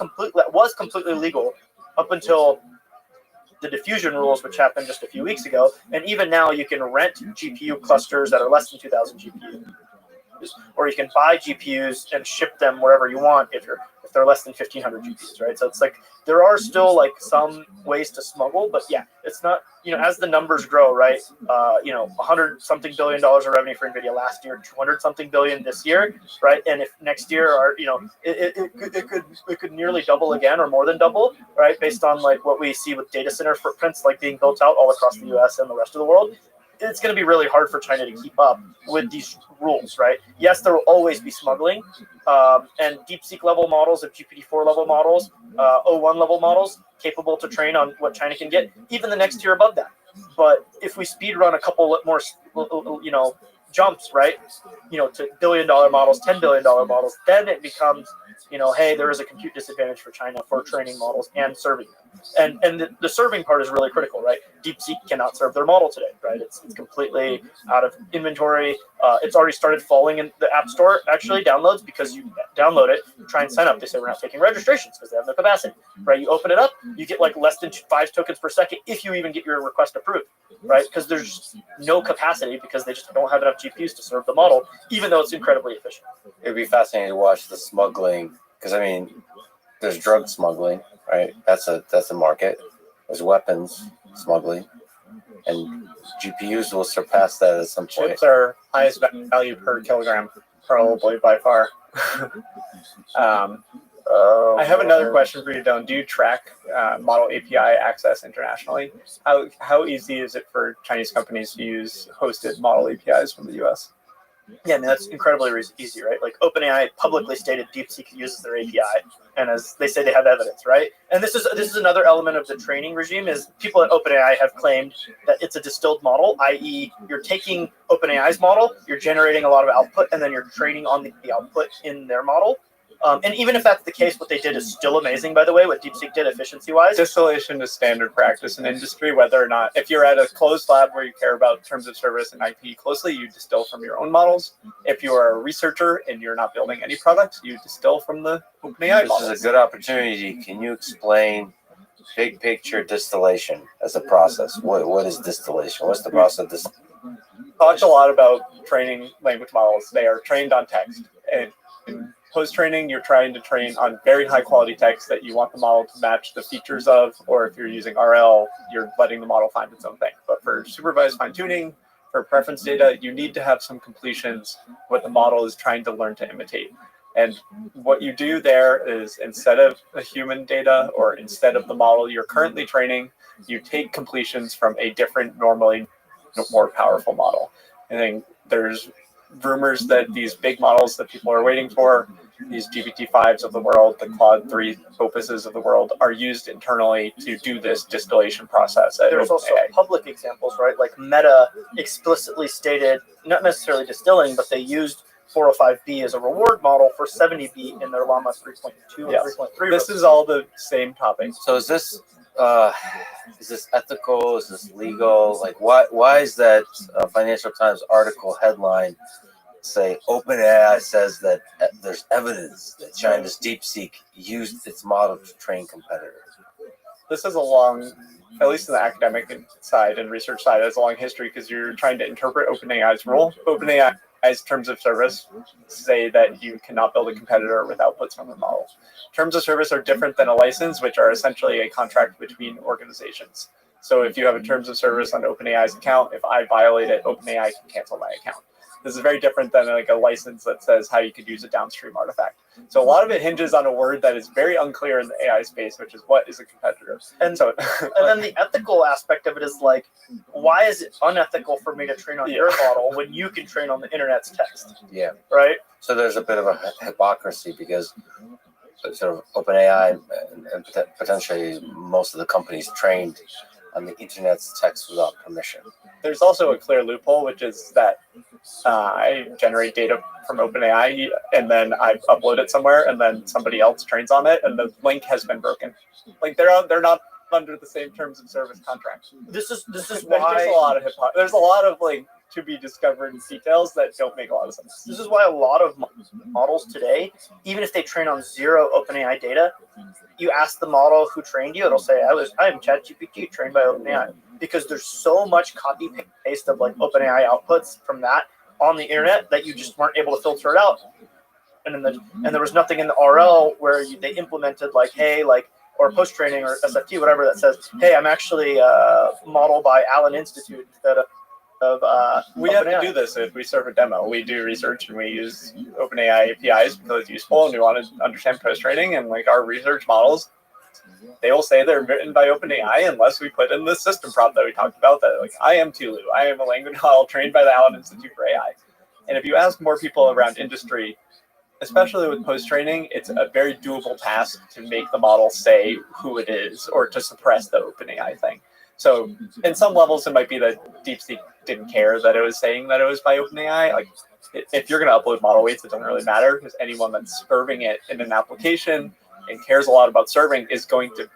was completely legal up until the diffusion rules, which happened just a few weeks ago. And even now, you can rent GPU clusters that are less than 2,000 GPUs, or you can buy GPUs and ship them wherever you want if they're less than 1,500 GPUs, right? So it's like there are still like some ways to smuggle, but yeah, it's not, as the numbers grow, right? 100-something billion dollars of revenue for NVIDIA last year, 200-something billion this year, right? And if next year it could nearly double again or more than double, right? Based on like what we see with data center footprints like being built out all across the US and the rest of the world. It's going to be really hard for China to keep up with these rules, right? Yes, there will always be smuggling, and DeepSeek level models and GPT-4 level models, O1 level models, capable to train on what China can get, even the next tier above that. But if we speed run a couple more, jumps, right, to billion-dollar models, $10 billion models, then it becomes, hey, there is a compute disadvantage for China for training models and serving them. And the serving part is really critical, right? DeepSeek cannot serve their model today, right? It's completely out of inventory. It's already started falling in the App Store, actually, downloads, because you download it, you try and sign up. They say we're not taking registrations because they have no capacity, right? You open it up, you get like less than 5 tokens per second if you even get your request approved, right? Because there's no capacity because they just don't have enough GPUs to serve the model, even though it's incredibly efficient. It'd be fascinating to watch the smuggling, because there's drug smuggling, right? That's a market. There's weapons smuggling, and GPUs will surpass that at some point. Chips are highest value per kilogram, probably by far. I have another question for you, Don. Do you track model API access internationally? How easy is it for Chinese companies to use hosted model APIs from the US? Yeah, that's incredibly easy, right? Like OpenAI publicly stated DeepSeek uses their API, and as they say, they have evidence, right? And this is another element of the training regime is people at OpenAI have claimed that it's a distilled model, i.e., you're taking OpenAI's model, you're generating a lot of output, and then you're training on the output in their model. And even if that's the case, what they did is still amazing, by the way, what DeepSeek did efficiency-wise. Distillation is standard practice in industry, whether or not, if you're at a closed lab where you care about terms of service and IP closely, you distill from your own models. If you are a researcher and you're not building any products, you distill from the OpenAI models. This is a good opportunity. Can you explain big picture distillation as a process? What is distillation? What's the process of this? Talked a lot about training language models. They are trained on text. And in post-training, you're trying to train on very high-quality text that you want the model to match the features of, or if you're using RL, you're letting the model find its own thing. But for supervised fine-tuning, for preference data, you need to have some completions what the model is trying to learn to imitate. And what you do there is instead of a human data or instead of the model you're currently training, you take completions from a different, normally more powerful model. I think there's rumors that these big models that people are waiting for, these GPT-5s of the world, the Claude 3 opuses of the world, are used internally to do this distillation process. There's also public examples, right? Like Meta explicitly stated, not necessarily distilling, but they used 405B as a reward model for 70B in their Llama 3.2 and 3.3. This is all the same topic. So is this ethical? Is this legal? Like, why is that Financial Times article headline say OpenAI says that there's evidence that China's DeepSeek used its model to train competitors? This is a long, at least in the academic side and research side, it's a long history because you're trying to interpret OpenAI's role. OpenAI's terms of service say that you cannot build a competitor with outputs from the model. Terms of service are different than a license, which are essentially a contract between organizations. So if you have a terms of service on OpenAI's account, if I violate it, OpenAI can cancel my account. This is very different than like a license that says how you could use a downstream artifact. So a lot of it hinges on a word that is very unclear in the AI space, which is what is a competitor. And so, and then the ethical aspect of it is like, why is it unethical for me to train on your model when you can train on the internet's text? Yeah. Right. So there's a bit of a hypocrisy because sort of OpenAI and potentially most of the companies trained on the internet's text without permission. There's also a clear loophole, which is that I generate data from OpenAI and then I upload it somewhere and then somebody else trains on it and the link has been broken. Like they're not under the same terms of service contract. This is There's why just a lot of there's a lot of like to be discovered details that don't make a lot of sense. This is why a lot of models today, even if they train on zero OpenAI data, you ask the model who trained you, it'll say, I am ChatGPT trained by OpenAI. Because there's so much copy paste of like OpenAI outputs from that on the internet that you just weren't able to filter it out. And there was nothing in the RL where they implemented like, hey, like, or post training or SFT, whatever, that says, hey, I'm actually modeled by Allen Institute instead of we have to do this if we serve a demo. We do research and we use OpenAI APIs because it's useful and we want to understand post training and like our research models. They will say they're written by OpenAI unless we put in the system prompt that we talked about that like I am Tulu. I am a language model trained by the Allen Institute for AI. And if you ask more people around industry, especially with post-training, it's a very doable task to make the model say who it is or to suppress the OpenAI thing. So in some levels, it might be that DeepSeek didn't care that it was saying that it was by OpenAI. Like if you're going to upload model weights, it doesn't really matter because anyone that's serving it in an application and cares a lot about serving is going to,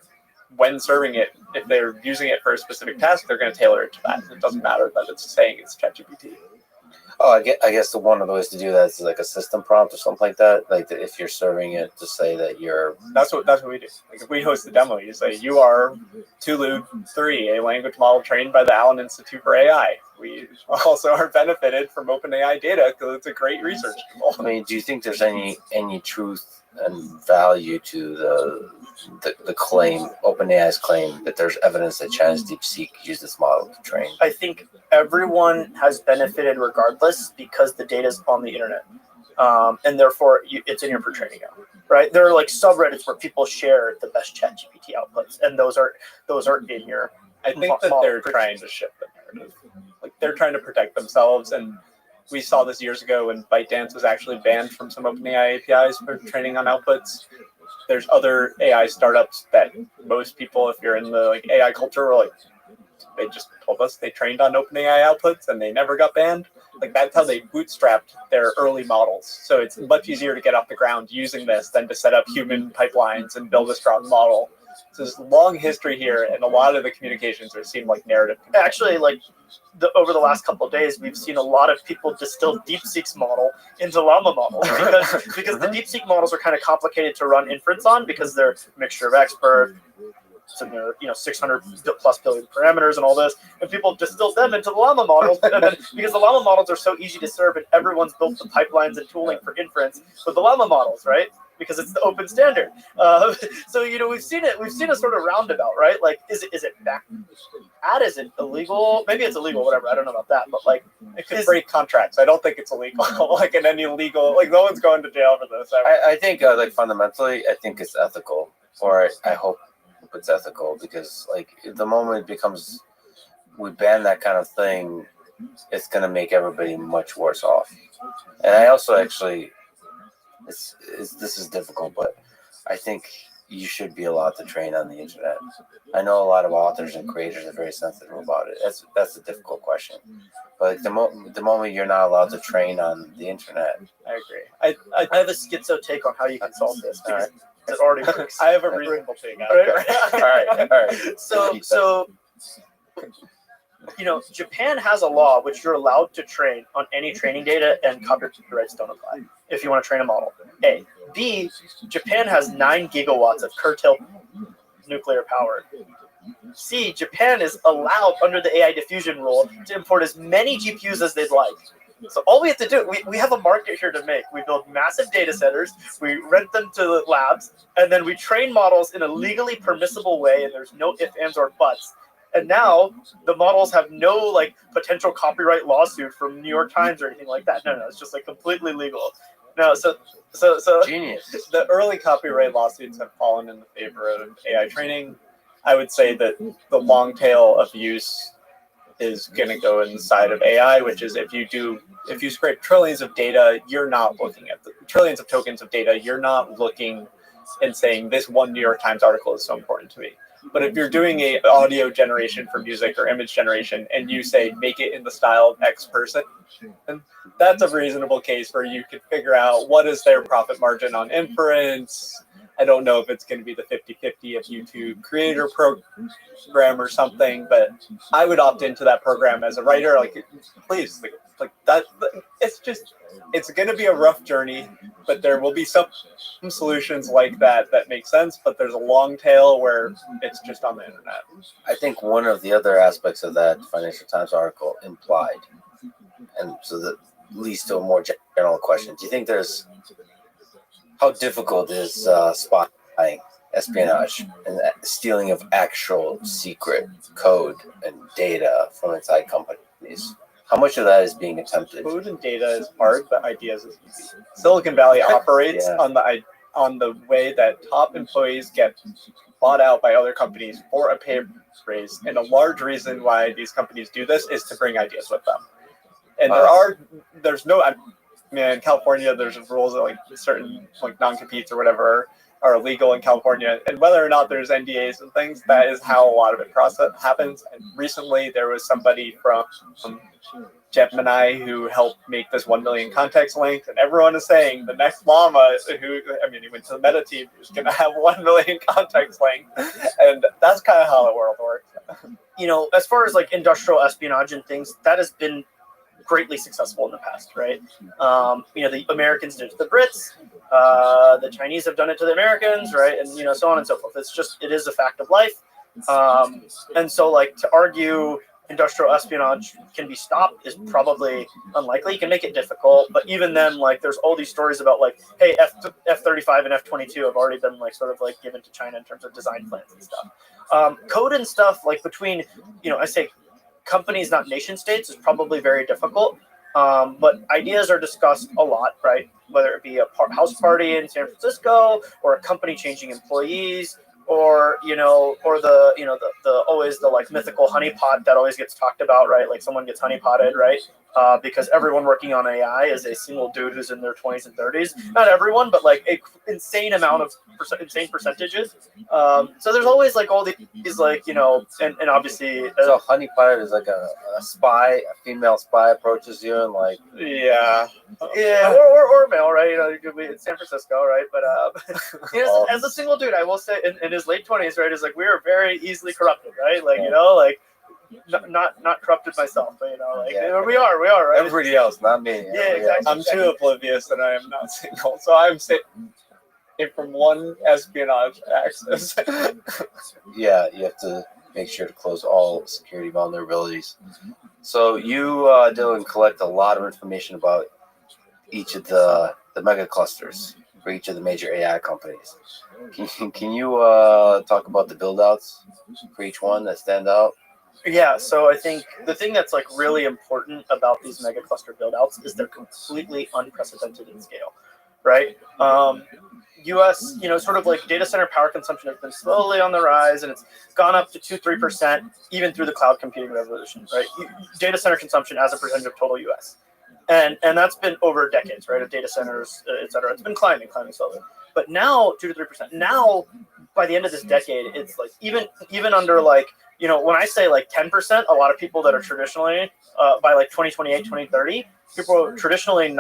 when serving it, if they're using it for a specific task, they're going to tailor it to that. It doesn't matter that it's saying it's ChatGPT. Oh, I guess one of the ways to do that is like a system prompt or something like that. Like if you're serving it to say that you're. That's what we do. Like if we host the demo, you say you are Tulu 3, a language model trained by the Allen Institute for AI. We also are benefited from OpenAI data because it's a great research tool. I mean, do you think there's any truth and value to the claim, OpenAI's claim, that there's evidence that China's DeepSeek used this model to train? I think everyone has benefited regardless because the data is on the internet, and therefore it's in your pre-training out, right? There are like subreddits where people share the best ChatGPT outputs, and those are in your. I think that they're trying to shift the narrative. Like they're trying to protect themselves, and we saw this years ago when ByteDance was actually banned from some OpenAI APIs for training on outputs. There's other AI startups that most people, if you're in the like AI culture, are like, They just told us they trained on OpenAI outputs and they never got banned. Like that's how they bootstrapped their early models. So it's much easier to get off the ground using this than to set up human pipelines and build a strong model. So there's a long history here, and a lot of the communications are seem like narrative. Actually, like over the last couple of days, we've seen a lot of people distill DeepSeek's model into Llama models because the DeepSeek models are kind of complicated to run inference on because they're a mixture of expert. So they're 600 plus billion parameters and all this, and people distill them into the Llama models, and then, because the Llama models are so easy to serve, and everyone's built the pipelines and tooling for inference with the Llama models, right? Because it's the open standard. So we've seen a sort of roundabout, right? Like, is it bad? Is it illegal? Maybe it's illegal, whatever. I don't know about that, but like, it could break contracts. I don't think it's illegal. Like in any legal, like no one's going to jail for this. I think like fundamentally, I think it's ethical, or I hope it's ethical, because like the moment it becomes, we ban that kind of thing, it's going to make everybody much worse off. And I also actually, this is difficult, but I think you should be allowed to train on the internet. I know a lot of authors and creators are very sensitive about it. That's a difficult question. But like the moment you're not allowed to train on the internet, I agree. I have a schizo take on how you can solve this. All right. It already works. I have a reasonable take. all right. So Japan has a law which you're allowed to train on any training data, and copyrights don't apply if you want to train a model. A. B. Japan has 9 gigawatts of curtailed nuclear power. C. Japan is allowed under the AI diffusion rule to import as many GPUs as they'd like. So all we have to do, we have a market here to make. We build massive data centers, we rent them to the labs, and then we train models in a legally permissible way, and there's no ifs, ands, or buts. And now the models have no like potential copyright lawsuit from New York Times or anything like that. No, it's just like completely legal. No, so genius. The early copyright lawsuits have fallen in the favor of AI training. I would say that the long tail of use is going to go inside of AI, which is if you scrape trillions of data, you're not looking at the trillions of tokens of data. You're not looking and saying this one New York Times article is so important to me. But if you're doing a audio generation for music or image generation, and you say make it in the style of X person, then that's a reasonable case where you could figure out what is their profit margin on inference. I don't know if it's going to be the 50-50 of YouTube creator program or something, but I would opt into that program as a writer. Like, please, like that. It's going to be a rough journey, but there will be some solutions like that make sense. But there's a long tail where it's just on the internet. I think one of the other aspects of that Financial Times article implied, and so that leads to a more general question. Do you think how difficult is spying, espionage, and stealing of actual secret code and data from inside companies? How much of that is being attempted? Code and data is hard, but ideas is easy. Silicon Valley operates on the way that top employees get bought out by other companies for a pay raise, and a large reason why these companies do this is to bring ideas with them. And in California, there's rules that like certain like non-competes or whatever are illegal in California, and whether or not there's NDAs and things, that is how a lot of it happens. And recently, there was somebody from Gemini who helped make this 1 million context link, and everyone is saying the next llama, he went to the Meta team, who's going to have 1 million context link, and that's kind of how the world works. As far as like industrial espionage and things, that has been greatly successful in the past, right? The Americans did it to the Brits, the Chinese have done it to the Americans, right? And so on and so forth. It is a fact of life. And so like to argue industrial espionage can be stopped is probably unlikely. You can make it difficult, but even then, like there's all these stories about like, hey, F-35 and F-22 have already been like sort of like given to China in terms of design plans and stuff. Code and stuff like between, I say companies, not nation states, is probably very difficult. But ideas are discussed a lot, right? Whether it be a house party in San Francisco or a company changing employees, or the always the like mythical honeypot that always gets talked about, right? Like someone gets honeypotted, right? because everyone working on AI is a single dude who's in their 20s and 30s. Not everyone, but like a insane amount of insane percentages. So there's always like all these like, you know, and obviously So honeypot is like a spy, a female spy approaches you and like yeah, or male, right? You know, it could be in San Francisco, right? But you know, as a single dude, I will say in his late 20s, right, is like we are very easily corrupted, right? Like, you know, like not corrupted myself, but you know, like we are, right? everybody else, not me. Yeah, exactly. I'm too oblivious that I am not single, so I'm safe from one espionage access. Yeah, you have to make sure to close all security vulnerabilities. So you, Dylan, collect a lot of information about each of the mega clusters for each of the major AI companies. Can you talk about the build outs for each one that stand out? Yeah, so I think the thing that's like really important about these mega cluster build-outs is they're completely unprecedented in scale, right? US, you know, sort of like data center power consumption has been slowly on the rise, and it's gone up to 2-3% even through the cloud computing revolution, right? Data center consumption as a percentage of total US. And that's been over decades, right, of data centers, et cetera. It's been climbing slowly. But now, 2 to 3%. Now, by the end of this decade, it's like even under like, you know, when I say like 10%, a lot of people that are traditionally, by like 2028, 2030, people are traditionally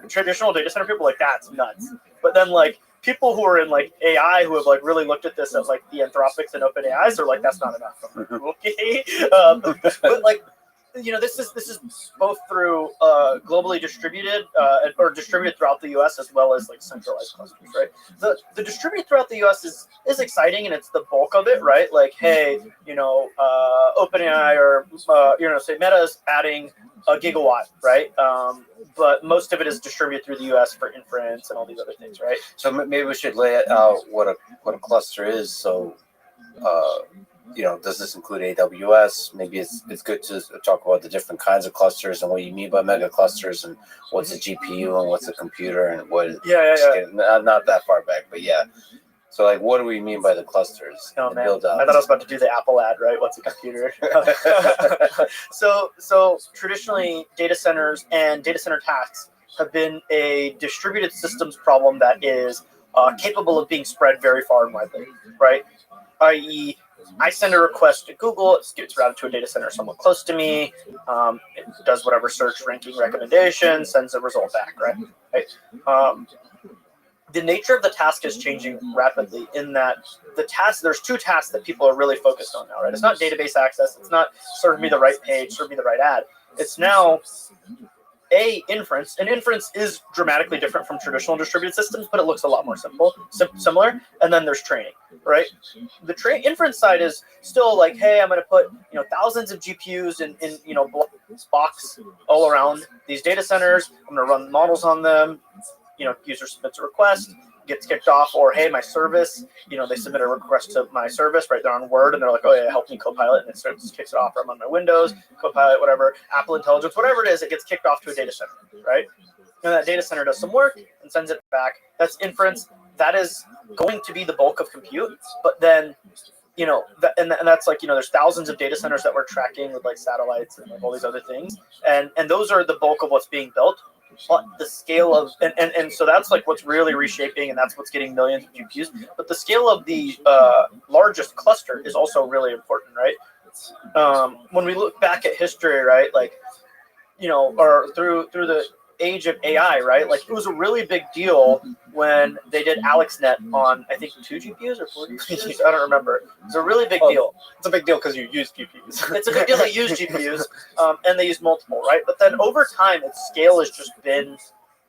traditional data center people, like that's nuts. But then like people who are in like AI who have like really looked at this as like the Anthropics and OpenAIs are like, that's not enough. Okay. But like, you know, this is both through globally distributed or distributed throughout the U.S. as well as like centralized clusters, right? The distributed throughout the U.S. is exciting, and it's the bulk of it, right? Like, hey, you know, OpenAI or you know, say Meta is adding a gigawatt, right? But most of it is distributed through the U.S. for inference and all these other things, right? So maybe we should lay out what a cluster is. So, you know, does this include AWS? Maybe it's good to talk about the different kinds of clusters and what you mean by mega clusters and what's a GPU and what's a computer and what. Not that far back, but yeah. So like, what do we mean by the clusters? Oh, the man. build out? I thought I was about to do the Apple ad, right? What's a computer? So traditionally, data centers and data center tasks have been a distributed systems problem that is capable of being spread very far and widely, right? I.e., I send a request to Google, it gets routed to a data center somewhat close to me, it does whatever search ranking recommendation, sends a result back, right? The nature of the task is changing rapidly in that there's two tasks that people are really focused on now, right? It's not database access, it's not serve me the right page, serve me the right ad. It's now inference, and inference is dramatically different from traditional distributed systems, but it looks a lot more similar. And then there's training, right? The inference side is still like, hey, I'm going to put, you know, thousands of GPUs in you know, blocks all around these data centers. I'm going to run models on them. You know, user submits a request, gets kicked off, or hey, my service, you know, they submit a request to my service, right? They're on Word and they're like, oh yeah, help me Copilot, and it starts kicks it off. Or I'm on my Windows, Copilot, whatever, Apple Intelligence, whatever it is, it gets kicked off to a data center, right? And that data center does some work and sends it back. That's inference. That is going to be the bulk of compute, but then, you know, and that's like, you know, there's thousands of data centers that we're tracking with like satellites and like all these other things, and those are the bulk of what's being built. But the scale of and so that's like what's really reshaping, and that's what's getting millions of GPUs. But the scale of the largest cluster is also really important, right? When we look back at history, right, like, you know, or through the age of AI, right? Like, it was a really big deal when they did AlexNet on, I think, 2 GPUs or 4 GPUs. I don't remember. It's a really big deal. It's a big deal because you use GPUs. It's a big deal they use GPUs, and they use multiple, right? But then over time, its scale has just been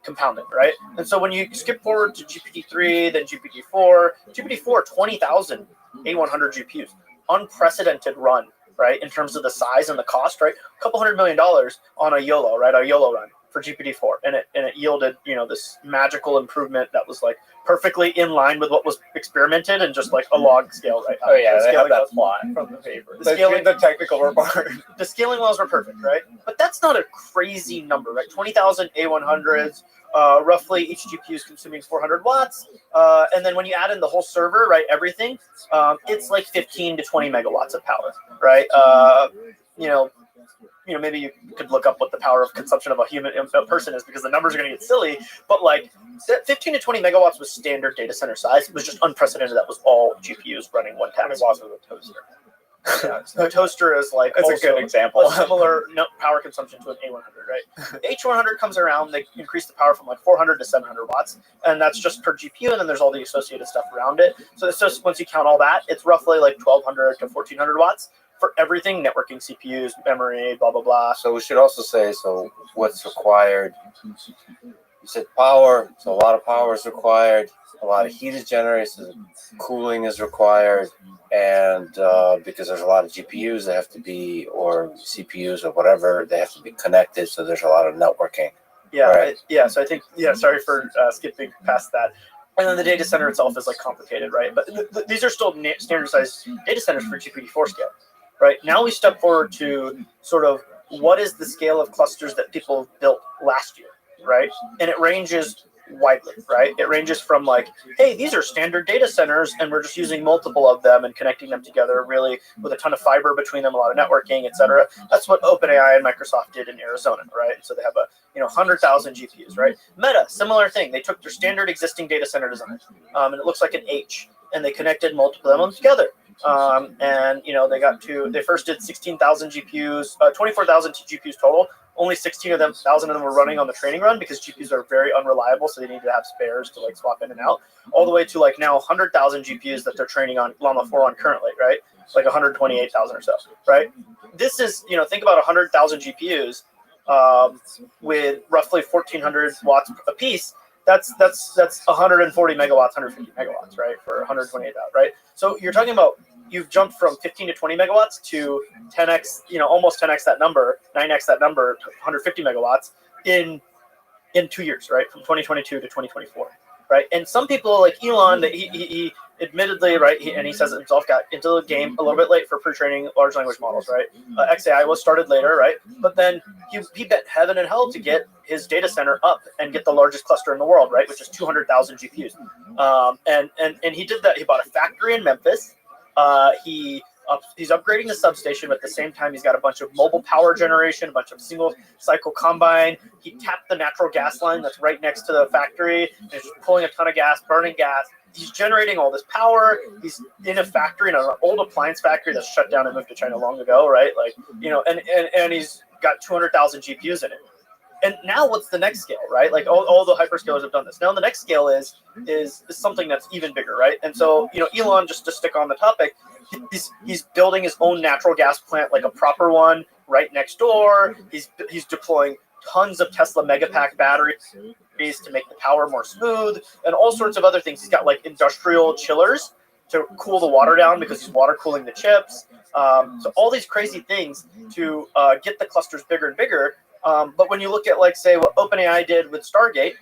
compounded, right? And so when you skip forward to GPT-3, then GPT-4, 20,000 A100 GPUs, unprecedented run, right? In terms of the size and the cost, right? A couple $100 million on a YOLO, right? A YOLO run for GPT-4, and it yielded, you know, this magical improvement that was like perfectly in line with what was experimented and just like a log scale, right? Oh yeah, they have that plot from the paper. The technical report. The scaling laws were perfect, right? But that's not a crazy number, right? 20,000 A100s, roughly each GPU is consuming 400 watts, and then when you add in the whole server, right, everything, it's like 15 to 20 megawatts of power, right? You know, maybe you could look up what the power of consumption of a person is, because the numbers are going to get silly. But like 15 to 20 megawatts was standard data center size. It was just unprecedented. That was all GPUs running one task. Megawatts with a toaster. Yeah, a toaster is like That's a also good example. a similar power consumption to an A100, right? H100 comes around, they increase the power from like 400 to 700 watts, and that's just per GPU, and then there's all the associated stuff around it. So it's just, once you count all that, it's roughly like 1200 to 1400 watts for everything: networking, CPUs, memory, blah blah blah. So we should also say, so what's required? You said power, so a lot of power is required. A lot of heat is generated, so cooling is required, and because there's a lot of GPUs that have to be, or CPUs or whatever, they have to be connected, so there's a lot of networking. Yeah, Right. So I think, sorry for skipping past that. And then the data center itself is like complicated, right? But these are still standardized data centers for GPT-4 scale, right? Now we step forward to sort of what is the scale of clusters that people built last year, right? And it ranges widely, right? It ranges from like, hey, these are standard data centers and we're just using multiple of them and connecting them together, really with a ton of fiber between them, a lot of networking, etc. That's what OpenAI and Microsoft did in Arizona, right? So they have 100,000 GPUs, right? Meta, similar thing. They took their standard existing data center design, and it looks like an H, and they connected multiple of them together. And they first did 16,000 GPUs, 24,000 GPUs total. Only 16,000 of them were running on the training run, because GPUs are very unreliable, so they need to have spares to like swap in and out. All the way to like now 100,000 GPUs that they're training on Llama 4 on currently, right? It's like 128,000 or so, right? This is, think about 100,000 GPUs with roughly 1,400 watts a piece. That's 140 megawatts, 150 megawatts, right? For 128,000, right? So you're talking about, you've jumped from 15 to 20 megawatts to 10x, almost 10x that number, 9x that number, to 150 megawatts in 2 years, right? From 2022 to 2024, right? And some people like Elon, that he admittedly, right, and he says it himself, got into the game a little bit late for pre-training large language models, right? XAI was started later, right? But then he bet heaven and hell to get his data center up and get the largest cluster in the world, right? Which is 200,000 GPUs. And he did that. He bought a factory in Memphis. He's upgrading the substation, but at the same time, he's got a bunch of mobile power generation, a bunch of single cycle combine. He tapped the natural gas line that's right next to the factory, and he's just pulling a ton of gas, burning gas. He's generating all this power. He's in a factory, in an old appliance factory that's shut down and moved to China long ago, right? Like, and he's got 200,000 GPUs in it. And now what's the next scale, right? Like all the hyperscalers have done this. Now the next scale is something that's even bigger, right? And so, Elon, just to stick on the topic, he's building his own natural gas plant, like a proper one, right next door. He's deploying tons of Tesla Megapack batteries to make the power more smooth, and all sorts of other things. He's got like industrial chillers to cool the water down, because he's water cooling the chips. So all these crazy things to get the clusters bigger and bigger. But when you look at, like, say, what OpenAI did with Stargate,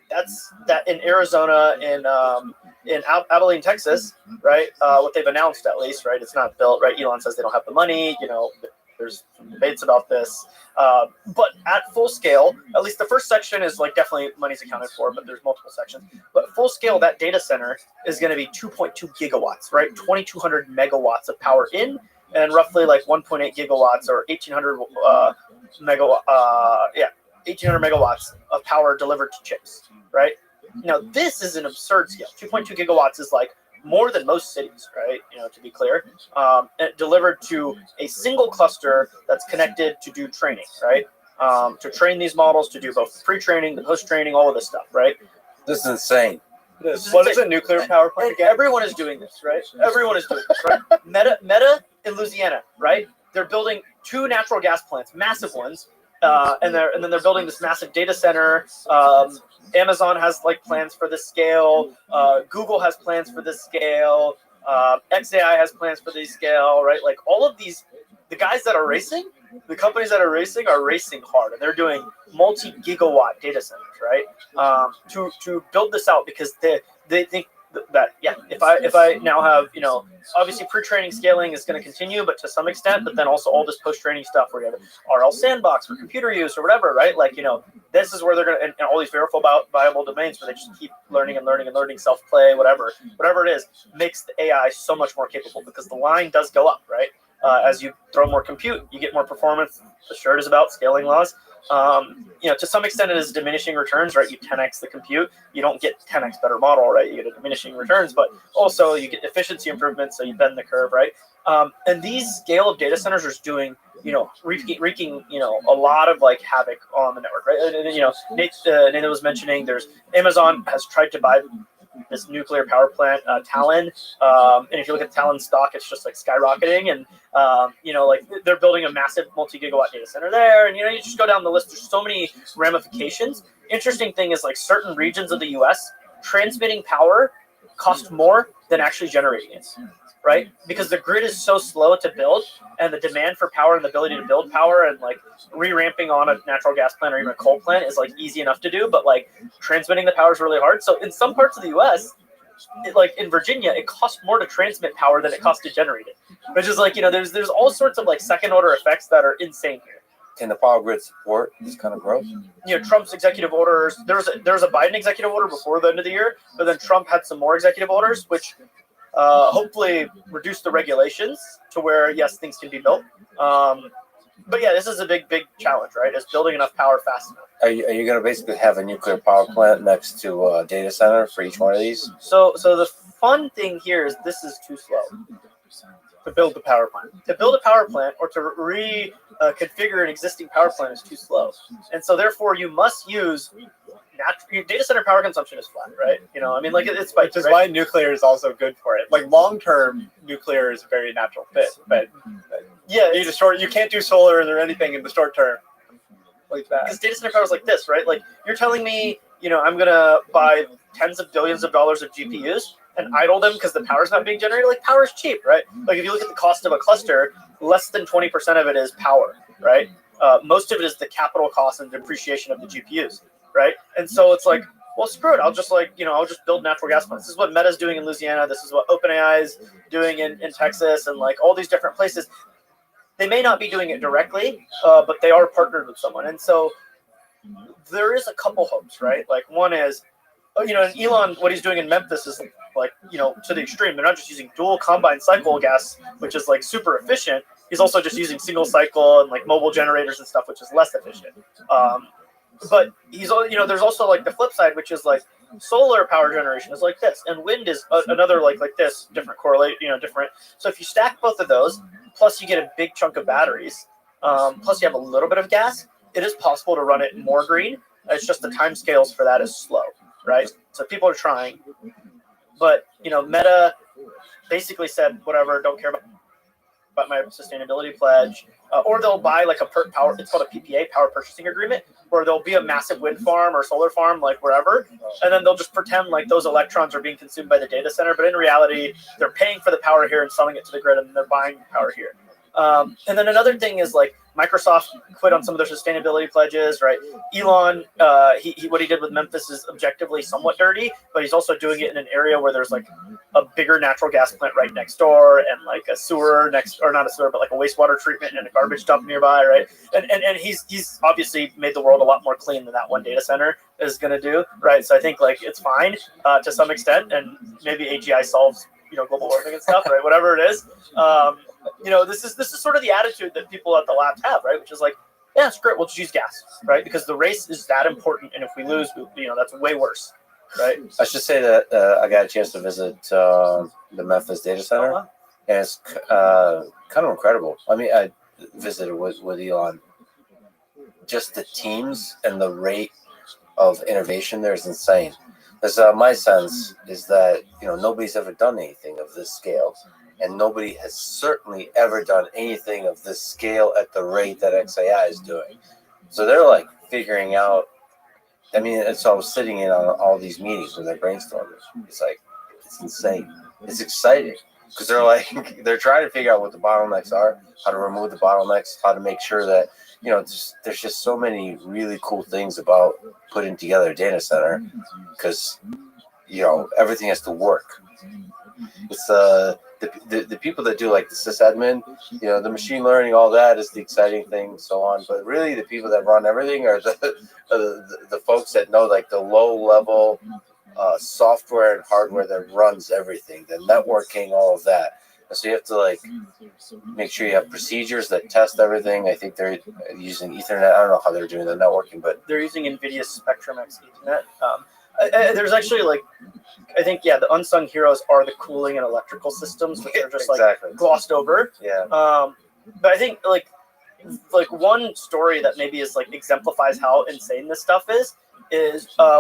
that's that in Arizona, in Abilene, Texas, right? What they've announced, at least, right? It's not built, right? Elon says they don't have the money. There's some debates about this. But at full scale, at least the first section is like definitely money's accounted for, but there's multiple sections. But full scale, that data center is going to be 2.2 gigawatts, right? 2,200 megawatts of power in, and roughly like 1.8 gigawatts or 1,800 1,800 megawatts of power delivered to chips, right? Now, this is an absurd scale. 2.2 gigawatts is like more than most cities, right? To be clear, and delivered to a single cluster that's connected to do training, right? To train these models, to do both the pre-training, the post-training, all of this stuff, right? This is insane. What is a nuclear power plant again? Everyone is doing this, right? Everyone is doing this, right? Meta in Louisiana, right? They're building 2 natural gas plants, massive ones, and then they're building this massive data center. Amazon has like plans for this scale. Google has plans for this scale. XAI has plans for this scale, right? Like all of these, the guys that are racing, the companies that are racing hard, and they're doing multi-gigawatt data centers, right? To build this out, because they think that if I now have, obviously pre-training scaling is going to continue, but to some extent, but then also all this post-training stuff where you have RL sandbox for computer use or whatever, right? Like, this is where they're going to, and all these viable domains where they just keep learning, self-play, whatever it is, makes the AI so much more capable, because the line does go up, right? As you throw more compute, you get more performance. The shirt is about scaling laws. To some extent, it is diminishing returns, right? You 10x the compute, you don't get 10x better model, right? You get a diminishing returns, but also you get efficiency improvements, so you bend the curve, right? And these scale of data centers are doing, wreaking, a lot of like havoc on the network, right? And, Nathan was mentioning there's Amazon has tried to buy this nuclear power plant, Talon. And if you look at Talon stock, it's just like skyrocketing. And, like they're building a massive multi-gigawatt data center there. And, you just go down the list. There's so many ramifications. Interesting thing is like certain regions of the US, transmitting power costs more than actually generating it, right? Because the grid is so slow to build, and the demand for power and the ability to build power and like re-ramping on a natural gas plant or even a coal plant is like easy enough to do, but like transmitting the power is really hard. So in some parts of the US, like in Virginia, it costs more to transmit power than it costs to generate it, which is like, there's all sorts of like second order effects that are insane here. Can the power grid support this kind of growth? Trump's executive orders, there was a Biden executive order before the end of the year, but then Trump had some more executive orders, which hopefully reduce the regulations to where, yes, things can be built. But yeah, this is a big challenge, right? Is building enough power fast enough. Are you going to basically have a nuclear power plant next to a data center for each one of these? So the fun thing here is this is too slow to build the power plant. To build a power plant or to reconfigure an existing power plant is too slow. And so therefore you must use data center power consumption is flat, right? It's which is why nuclear is also good for it. Like long-term, nuclear is a very natural fit, but yeah, you can't do solar or anything in the short term like that. Because data center power is like this, right? Like you're telling me, I'm gonna buy tens of billions of dollars of GPUs and idle them because the power's not being generated. Like power is cheap, right? Like if you look at the cost of a cluster, less than 20% of it is power, right? Most of it is the capital cost and depreciation of the GPUs, right? And so it's like, well, screw it. I'll just I'll just build natural gas plants. This is what Meta's doing in Louisiana. This is what OpenAI is doing in Texas and like all these different places. They may not be doing it directly, but they are partnered with someone. And so there is a couple hopes, right? Like one is, and Elon, what he's doing in Memphis is like, to the extreme. They're not just using dual combined cycle gas, which is like super efficient. He's also just using single cycle and like mobile generators and stuff, which is less efficient. But there's also like the flip side, which is like solar power generation is like this, and wind is another like this, different correlate, different. So if you stack both of those, plus you get a big chunk of batteries, plus you have a little bit of gas, it is possible to run it more green. It's just the time scales for that is slow, right? So people are trying, but Meta basically said, whatever, don't care about my sustainability pledge, or they'll buy like power. It's called a PPA, power purchasing agreement, where there'll be a massive wind farm or solar farm, like wherever, and then they'll just pretend like those electrons are being consumed by the data center, but in reality, they're paying for the power here and selling it to the grid, and they're buying power here. And then another thing is like Microsoft quit on some of their sustainability pledges, right? Elon, what he did with Memphis is objectively somewhat dirty, but he's also doing it in an area where there's like a bigger natural gas plant right next door and like a sewer or not a sewer, but like a wastewater treatment and a garbage dump nearby, right? And he's obviously made the world a lot more clean than that one data center is going to do, right? So I think like it's fine to some extent, and maybe AGI solves global warming and stuff, right? Whatever it is. This is sort of the attitude that people at the labs have, right? Which is like, yeah, it's great. We'll just use gas, right? Because the race is that important, and if we lose, that's way worse, right? I should say that I got a chance to visit the Memphis data center, and it's kind of incredible. I mean, I visited with Elon. Just the teams and the rate of innovation there is insane. Because my sense is that nobody's ever done anything of this scale. And nobody has certainly ever done anything of this scale at the rate that XAI is doing. So they're like figuring out. I mean, so I was sitting in on all these meetings where they're brainstorming. It's like, it's insane. It's exciting because they're trying to figure out what the bottlenecks are, how to remove the bottlenecks, how to make sure that there's just so many really cool things about putting together a data center because everything has to work. It's the people that do like the sysadmin, the machine learning, all that is the exciting thing, so on. But really, the people that run everything are the folks that know like the low level software and hardware that runs everything, the networking, all of that. So you have to like make sure you have procedures that test everything. I think they're using Ethernet. I don't know how they're doing the networking, but they're using NVIDIA Spectrum X Ethernet. There's actually like, I think, the unsung heroes are the cooling and electrical systems, which are just exactly. like glossed over. Yeah. But I think like one story that maybe is like exemplifies how insane this stuff is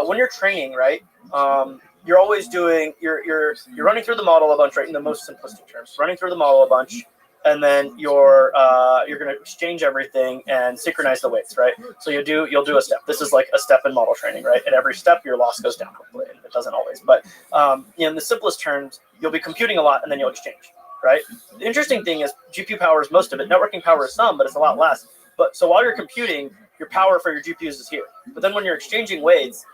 when you're training, right? You're always doing you're running through the model a bunch, right? In the most simplistic terms, running through the model a bunch, and then you're going to exchange everything and synchronize the weights, right? So you'll do a step. This is like a step in model training, right? At every step, your loss goes down. Hopefully, and it doesn't always, but in the simplest terms, you'll be computing a lot, and then you'll exchange, right? The interesting thing is GPU power is most of it. Networking power is some, but it's a lot less. But so while you're computing, your power for your GPUs is here. But then when you're exchanging weights,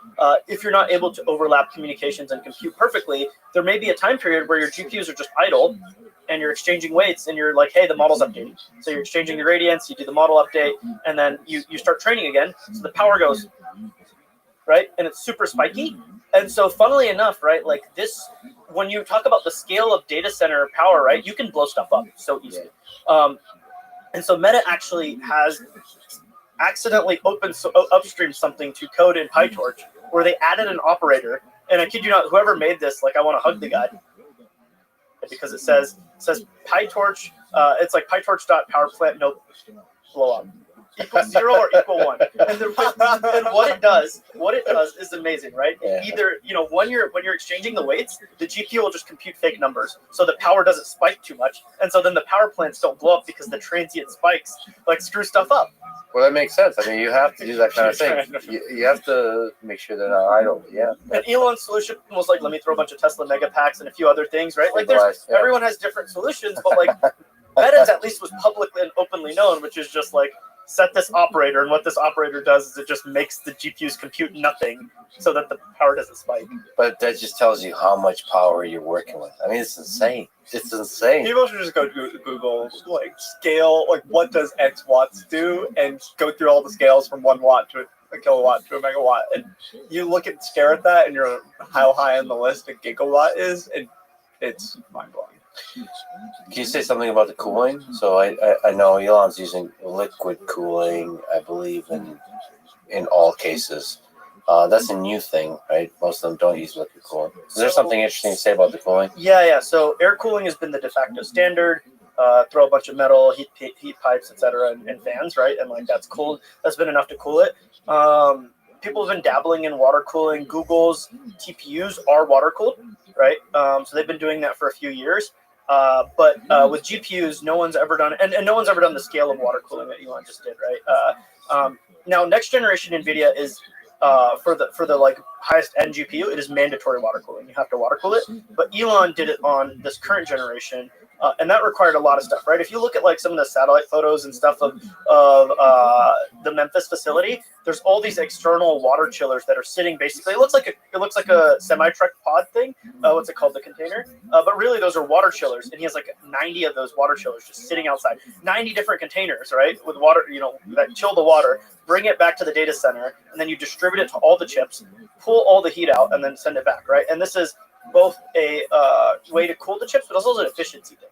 if you're not able to overlap communications and compute perfectly, there may be a time period where your GPUs are just idle and you're exchanging weights and you're like, hey, the model's updating. So you're exchanging the gradients, you do the model update, and then you start training again. So the power goes, right? And it's super spiky. And so funnily enough, right, like this, when you talk about the scale of data center power, right, you can blow stuff up so easily. And so Meta actually has accidentally upstreamed something to code in PyTorch where they added an operator. And I kid you not, whoever made this, like, I want to hug the guy because it says PyTorch. It's like PyTorch.powerplant no blow up equals 0 or equal 1. And what it does is amazing, right? Yeah. Either, when you're exchanging the weights, the GPU will just compute fake numbers, so the power doesn't spike too much, and so then the power plants don't blow up because the transient spikes like screw stuff up. Well, that makes sense. I mean, you have to do that kind of thing. You have to make sure they're not idle. Yeah. And Elon's solution was like, let me throw a bunch of Tesla mega packs and a few other things, right? Like, everyone has different solutions, but like Meta's at least was publicly and openly known, which is just like, set this operator, and what this operator does is it just makes the GPUs compute nothing so that the power doesn't spike. But that just tells you how much power you're working with. I mean, it's insane. It's insane. People should just go to Google, like, scale, like, what does X watts do, and go through all the scales from 1 watt to a kilowatt to a megawatt. And you stare at that, and you're how high on the list a gigawatt is, and it's mind-blowing. Can you say something about the cooling? So I know Elon's using liquid cooling, I believe, in all cases. That's a new thing, right? Most of them don't use liquid cooling. Is there something interesting to say about the cooling? Yeah. So air cooling has been the de facto standard. Throw a bunch of metal, heat pipes, etc., and fans, right? And like that's cooled. That's been enough to cool it. People have been dabbling in water cooling. Google's TPUs are water cooled, right? So they've been doing that for a few years. But with GPUs, no one's ever done, and no one's ever done the scale of water cooling that Elon just did, right? Now, next generation NVIDIA is for the like highest end GPU, it is mandatory water cooling. You have to water cool it. But Elon did it on this current generation, and that required a lot of stuff, right? If you look at like some of the satellite photos and stuff of the Memphis facility, there's all these external water chillers that are sitting basically. It looks like a semi-truck pod thing. What's it called? The container. But really, those are water chillers, and he has like 90 of those water chillers just sitting outside. 90 different containers, right, with water, that chill the water. Bring it back to the data center, and then you distribute it to all the chips, pull all the heat out, and then send it back, right? And this is both a way to cool the chips, but also an efficiency thing.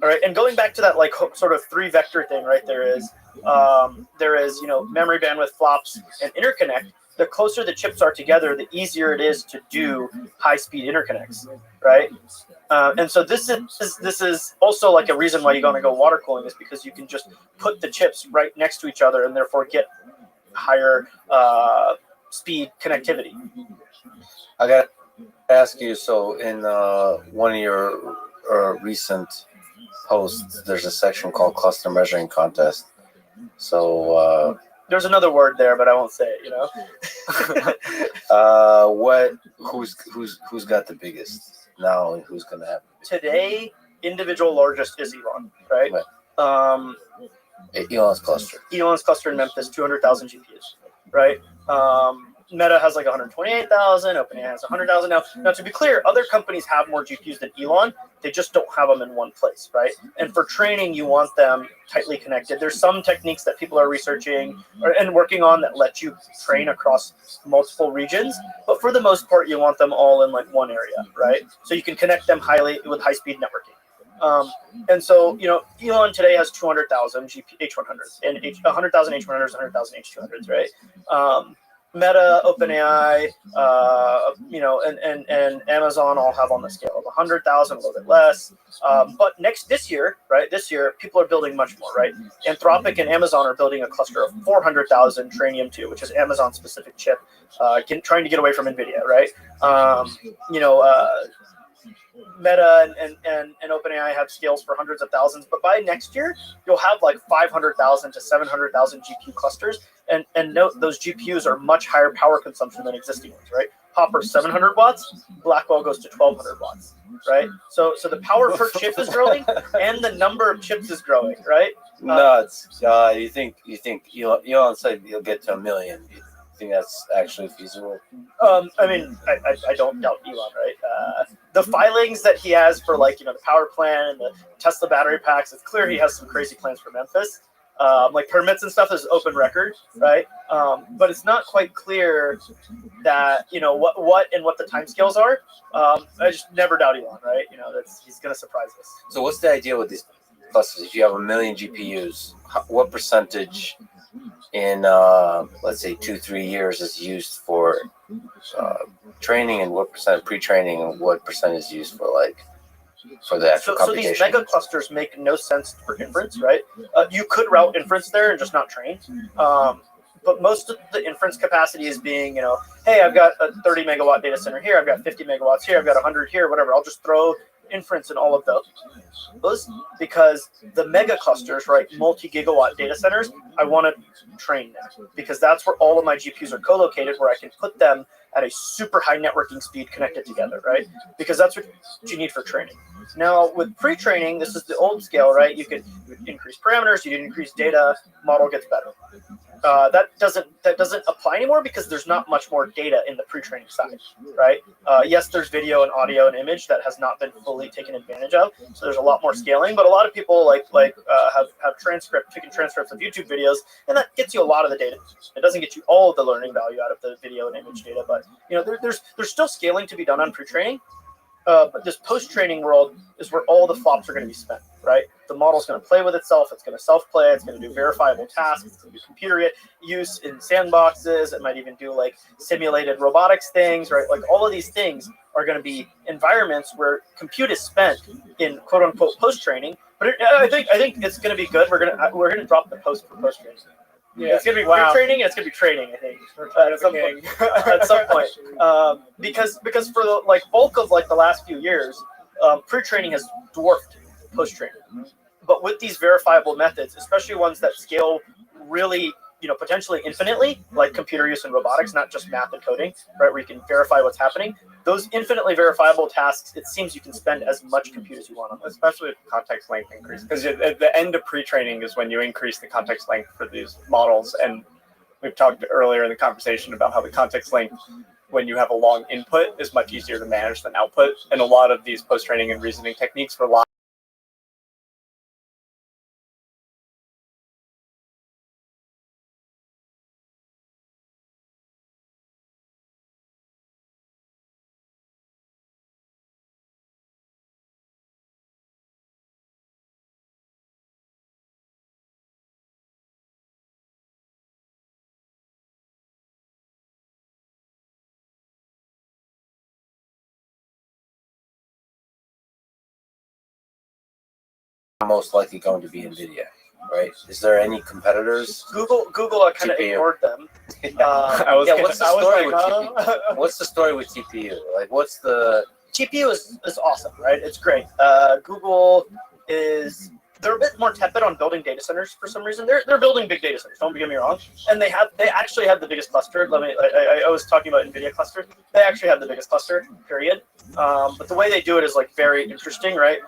All right, and going back to that like sort of 3-vector thing, right? There is memory bandwidth, flops, and interconnect. The closer the chips are together, the easier it is to do high-speed interconnects, right? And so this is also like a reason why you're going to go water cooling is because you can just put the chips right next to each other and therefore get higher speed connectivity. I got to ask you, so in one of your recent posts, there's a section called cluster measuring contest. So there's another word there, but I won't say it, who's got the biggest now and who's gonna have it? Today, individual largest is Elon, right? Elon's cluster. Elon's cluster in Memphis, 200,000 GPUs, right? Meta has like 128,000. OpenAI has 100,000 now. Now, to be clear, other companies have more GPUs than Elon. They just don't have them in one place, right? And for training, you want them tightly connected. There's some techniques that people are researching and working on that let you train across multiple regions. But for the most part, you want them all in like one area, right? So you can connect them highly with high-speed networking. And so, Elon today has 200,000 H100s and 100,000 H100s, 100,000 H200s, right? Meta, OpenAI, and Amazon all have on the scale of 100,000, a little bit less. But this year, people are building much more, right? Anthropic and Amazon are building a cluster of 400,000 Trainium 2, which is Amazon specific chip, trying to get away from NVIDIA, right? Meta and OpenAI have scales for hundreds of thousands, but by next year, you'll have like 500,000 to 700,000 GPU clusters. And note, those GPUs are much higher power consumption than existing ones, right? Hopper 700 watts, Blackwell goes to 1200 watts, right? So the power per chip is growing, and the number of chips is growing, right? Nuts. You think Elon said you'll get to 1 million? You think that's actually feasible? I don't doubt Elon, right? The filings that he has for the power plant and the Tesla battery packs, it's clear he has some crazy plans for Memphis. Like permits and stuff is open record, right? But it's not quite clear that what the timescales are. I just never doubt Elon, right? He's going to surprise us. So what's the idea with these clusters? If you have 1 million GPUs, what percentage in let's say 2-3 years is used for training, and what percent pre-training, and what percent is used for the actual so these mega clusters make no sense for inference, right? You could route inference there and just not train. But most of the inference capacity is being, hey, I've got a 30 megawatt data center here, I've got 50 megawatts here, I've got 100 here, whatever. I'll just throw inference in all of those, because the mega clusters, right, multi-gigawatt data centers, I want to train them, because that's where all of my GPUs are co-located, where I can put them at a super high networking speed connected together, right? Because that's what you need for training. Now, with pre-training, this is the old scale, right? You could increase parameters, you increase data, model gets better. That doesn't apply anymore, because there's not much more data in the pre-training side, right? Yes, there's video and audio and image that has not been fully taken advantage of, so there's a lot more scaling. But a lot of people have taken transcripts of YouTube videos, and that gets you a lot of the data. It doesn't get you all of the learning value out of the video and image data, but there's still scaling to be done on pre-training. But this post-training world is where all the flops are going to be spent, right? The model's going to play with itself. It's going to self-play. It's going to do verifiable tasks. It's going to do computer use in sandboxes. It might even do simulated robotics things, right? All of these things are going to be environments where compute is spent in quote-unquote post-training. But I think it's going to be good. We're going to drop the post-training. Yeah, it's gonna be pre-training and it's gonna be training, I think, at some point. Because for the bulk of the last few years, pre-training has dwarfed post-training. But with these verifiable methods, especially ones that scale really, potentially infinitely, like computer use and robotics, not just math and coding, right, where you can verify what's happening. Those infinitely verifiable tasks, it seems you can spend as much compute as you want on them. Especially with context length increase, because at the end of pre-training is when you increase the context length for these models. And we've talked earlier in the conversation about how the context length, when you have a long input, is much easier to manage than output. And a lot of these post-training and reasoning techniques rely most likely going to be NVIDIA, right? Is there any competitors? Google kind of ignored them. What's the story with TPU? What's the TPU is awesome, right? It's great. Google they're a bit more tepid on building data centers for some reason. They're building big data centers. Don't get me wrong, and they actually have the biggest cluster. I was talking about NVIDIA cluster. They actually have the biggest cluster. Period. But the way they do it is very interesting, right?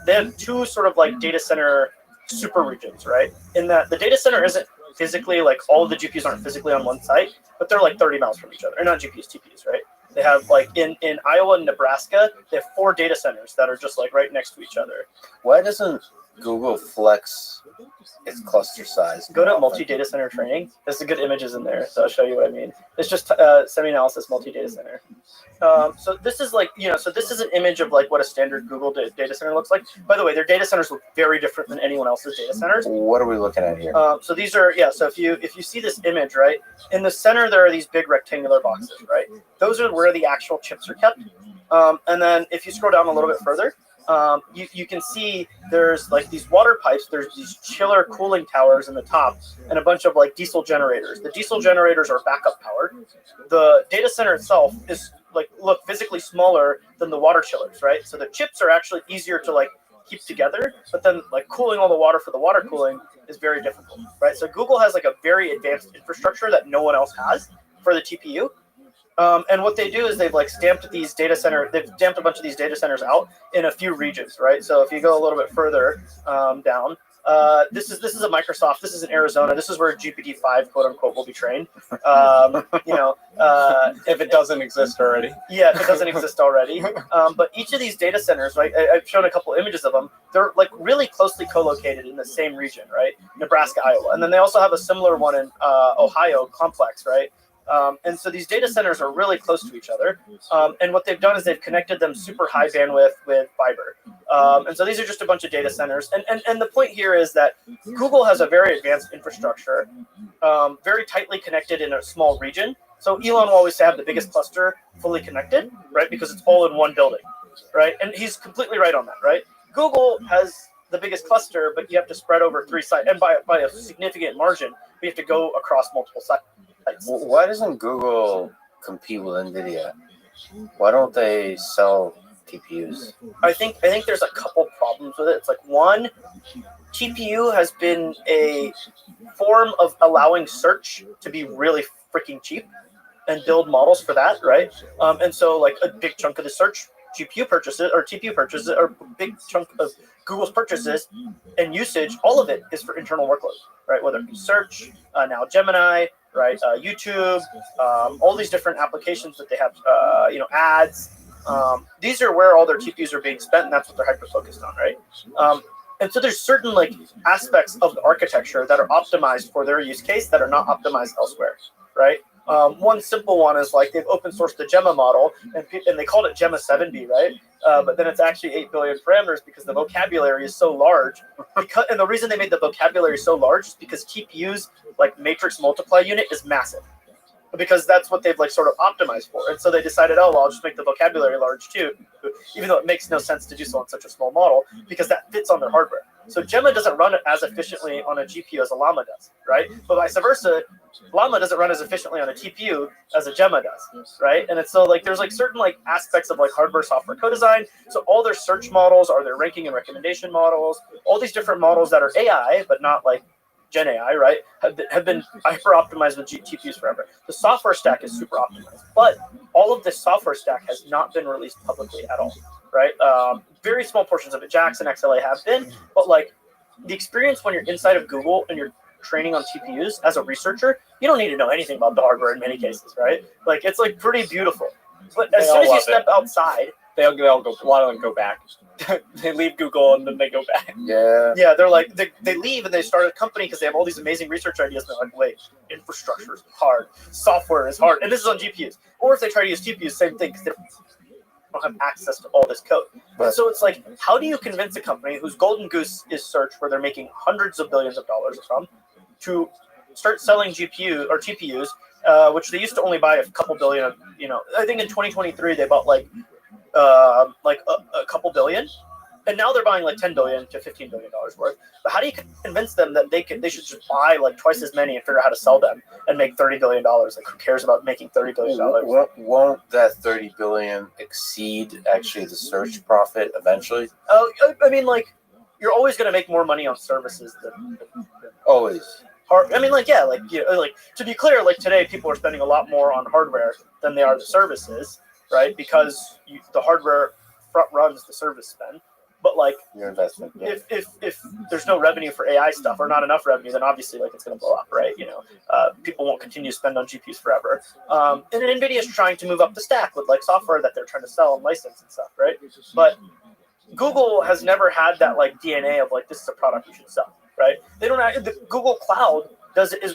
They have two sort of data center super regions, right? In that the data center isn't physically all of the GPUs aren't physically on one site, but they're 30 miles from each other. Or not GPUs, TPUs, right? They have in Iowa and Nebraska, they have 4 data centers that are just right next to each other. Why doesn't Google flex its cluster size? Go to multi-data center training. There's some good images in there, so I'll show you what I mean. It's just semi-analysis multi-data center. So this is like, so this is an image of like what a standard Google data center looks like. By the way, their data centers look very different than anyone else's data centers. What are we looking at here? So these are, so if you see this image, right, in the center there are these big rectangular boxes, right? Those are where the actual chips are kept. And then if you scroll down a little bit further, you can see there's like these water pipes, there's these chiller cooling towers in the top, and a bunch of like diesel generators. The diesel generators are backup powered. The data center itself is look physically smaller than the water chillers, right? So the chips are actually easier to like keep together, but then like cooling all the water for the water cooling is very difficult, right? So Google has like a very advanced infrastructure that no one else has for the TPU. And what they do is they've like stamped a bunch of these data centers out in a few regions, right? So if you go a little bit further down, this is a Microsoft. This is in Arizona. This is where GPT-5 quote unquote will be trained. If it doesn't exist already. Yeah, if it doesn't exist already. But each of these data centers, right? I've shown a couple images of them. They're like really closely co-located in the same region, right? Nebraska, Iowa, and then they also have a similar one in Ohio complex, right? And so these data centers are really close to each other. And what they've done is they've connected them super high bandwidth with fiber. And so these are just a bunch of data centers. And the point here is that Google has a very advanced infrastructure, very tightly connected in a small region. So Elon will always have the biggest cluster fully connected, right? Because it's all in one building, right? And he's completely right on that, right? Google has the biggest cluster, but you have to spread over 3 sites. And by a significant margin, we have to go across multiple sites. Why doesn't Google compete with NVIDIA? Why don't they sell TPUs? I think there's a couple problems with it. It's like, one, TPU has been a form of allowing search to be really freaking cheap and build models for that, right? And so like a big chunk of the search GPU purchases or TPU purchases, or a big chunk of Google's purchases and usage, all of it is for internal workloads, right? Whether it be search, now Gemini, right? YouTube, all these different applications that they have, ads. These are where all their TPUs are being spent, and that's what they're hyper focused on, right? And so there's certain like aspects of the architecture that are optimized for their use case that are not optimized elsewhere, right? One simple one is like they've open sourced the Gemma model, and they called it Gemma 7B, right? But then it's actually 8 billion parameters because the vocabulary is so large. And the reason they made the vocabulary so large is because TPU's like matrix multiply unit is massive, because that's what they've like sort of optimized for. And so they decided, oh, well, I'll just make the vocabulary large too, even though it makes no sense to do so on such a small model, because that fits on their hardware. So Gemma doesn't run as efficiently on a GPU as a Llama does, right? But vice versa, Llama doesn't run as efficiently on a TPU as a Gemma does, right? And it's so like there's like certain like aspects of like hardware software co-design. So all their search models are their ranking and recommendation models, all these different models that are AI but not like Gen AI, right, have been hyper optimized with TPUs forever. The software stack is super optimized, but all of this software stack has not been released publicly at all, right? Very small portions of it, JAX and XLA have been, but like the experience when you're inside of Google and you're training on TPUs as a researcher, you don't need to know anything about the hardware in many cases, right? Like it's like pretty beautiful. But as soon as you step outside, they all go. A lot of them go back. They leave Google and then they go back. Yeah. They're like they leave and they start a company because they have all these amazing research ideas. And they're like, wait, infrastructure is hard, software is hard, and this is on GPUs. Or if they try to use TPUs, same thing, because they don't have access to all this code. And so it's like, how do you convince a company whose golden goose is search, where they're making hundreds of billions of dollars from, to start selling GPU or TPUs, which they used to only buy a couple billion of, I think in 2023 they bought like a couple billion, and now they're buying like $10 billion to $15 billion worth. But how do you convince them that they should just buy like twice as many and figure out how to sell them and make $30 billion? Like, who cares about making $30 billion? Won't that $30 billion exceed actually the search profit eventually? I mean, like, you're always going to make more money on services than always. I mean, to be clear, like today, people are spending a lot more on hardware than they are the services, right? Because the hardware front runs the service spend. But like your investment, yeah. if there's no revenue for AI stuff, or not enough revenue, then obviously like it's going to blow up, right? People won't continue to spend on GPUs forever. And then NVIDIA is trying to move up the stack with like software that they're trying to sell and license and stuff, right? But Google has never had that like DNA of like this is a product we should sell, right? They don't have, the Google Cloud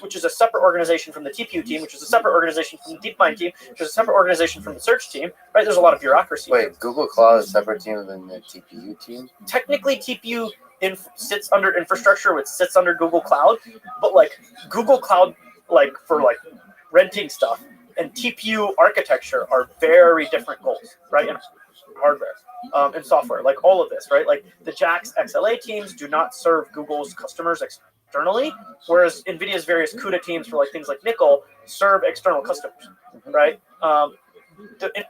which is a separate organization from the TPU team, which is a separate organization from the DeepMind team, which is a separate organization from the search team, right? There's a lot of bureaucracy. Wait, Google Cloud is a separate team than the TPU team? Technically, TPU sits under infrastructure, which sits under Google Cloud, but like Google Cloud, like for like renting stuff, and TPU architecture are very different goals, right? And hardware and software, like all of this, right? Like the JAX XLA teams do not serve Google's customers externally, whereas NVIDIA's various CUDA teams for like things like Nickel serve external customers, right? The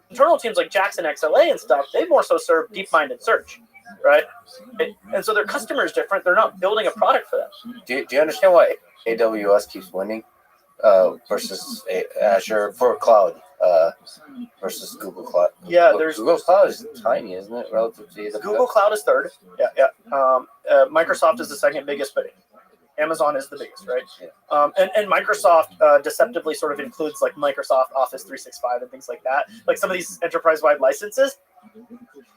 internal teams like JAX and XLA and stuff, they more so serve DeepMind and search, right? And so their customer is different. They're not building a product for them. Do you understand why AWS keeps winning versus Azure for cloud versus Google Cloud? Yeah, Google Cloud is tiny, isn't it, relative to AWS? Google Cloud is third. Yeah. Microsoft is the second biggest, but Amazon is the biggest, right? Yeah. And Microsoft deceptively sort of includes like Microsoft Office 365 and things like that, like some of these enterprise-wide licenses.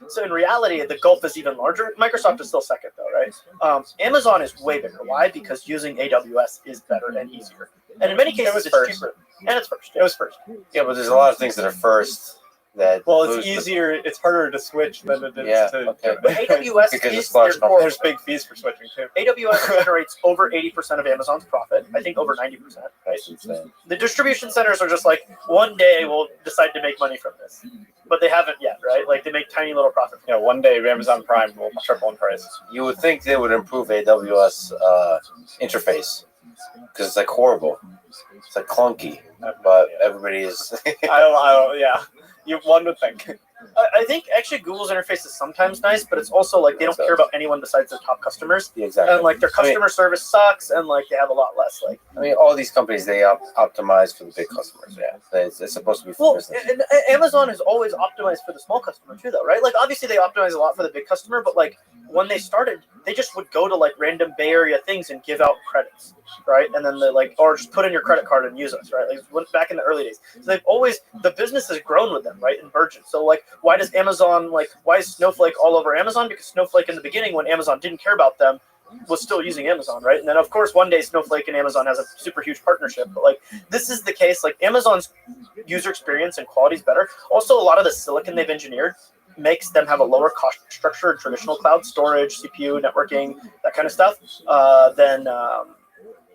So in reality, the gulf is even larger. Microsoft is still second, though, right? Amazon is way bigger. Why? Because using AWS is better and easier. And in many cases, it's cheaper. And it's first. It was first. Yeah, but there's a lot of things that are first that. Well, it's easier. It's harder to switch than it is to. Okay. But AWS Because is it's large their core. There's big fees for switching too. AWS generates over 80% of Amazon's profit. I think over 90%. Right? That's insane. The distribution centers are just like, one day we'll decide to make money from this. But they haven't yet, right? Like they make tiny little profit. You know, one day Amazon Prime will triple in price. You would think they would improve AWS interface because it's like horrible. It's like clunky, but everybody is. I don't. Yeah, one would think. I think actually Google's interface is sometimes nice, but it's also like they don't care about anyone besides their top customers. Exactly. And like their customer service sucks, and like they have a lot less like. I mean, all these companies they optimize for the big customers. Yeah, it's supposed to be for business. And Amazon is always optimized for the small customer too, though, right? Like obviously they optimize a lot for the big customer, but like when they started, they just would go to like random Bay Area things and give out credits, right? And then they like, or just put in your credit card and use us, right? Like back in the early days, so they've always the business has grown with them, right? And burgeoned. So like, why does Amazon why is Snowflake all over Amazon? Because Snowflake in the beginning, when Amazon didn't care about them, was still using Amazon, right? And then of course one day Snowflake and Amazon has a super huge partnership, but like this is the case. Like Amazon's user experience and quality is better. Also, a lot of the silicon they've engineered makes them have a lower cost structure in traditional cloud storage, CPU, networking, that kind of stuff than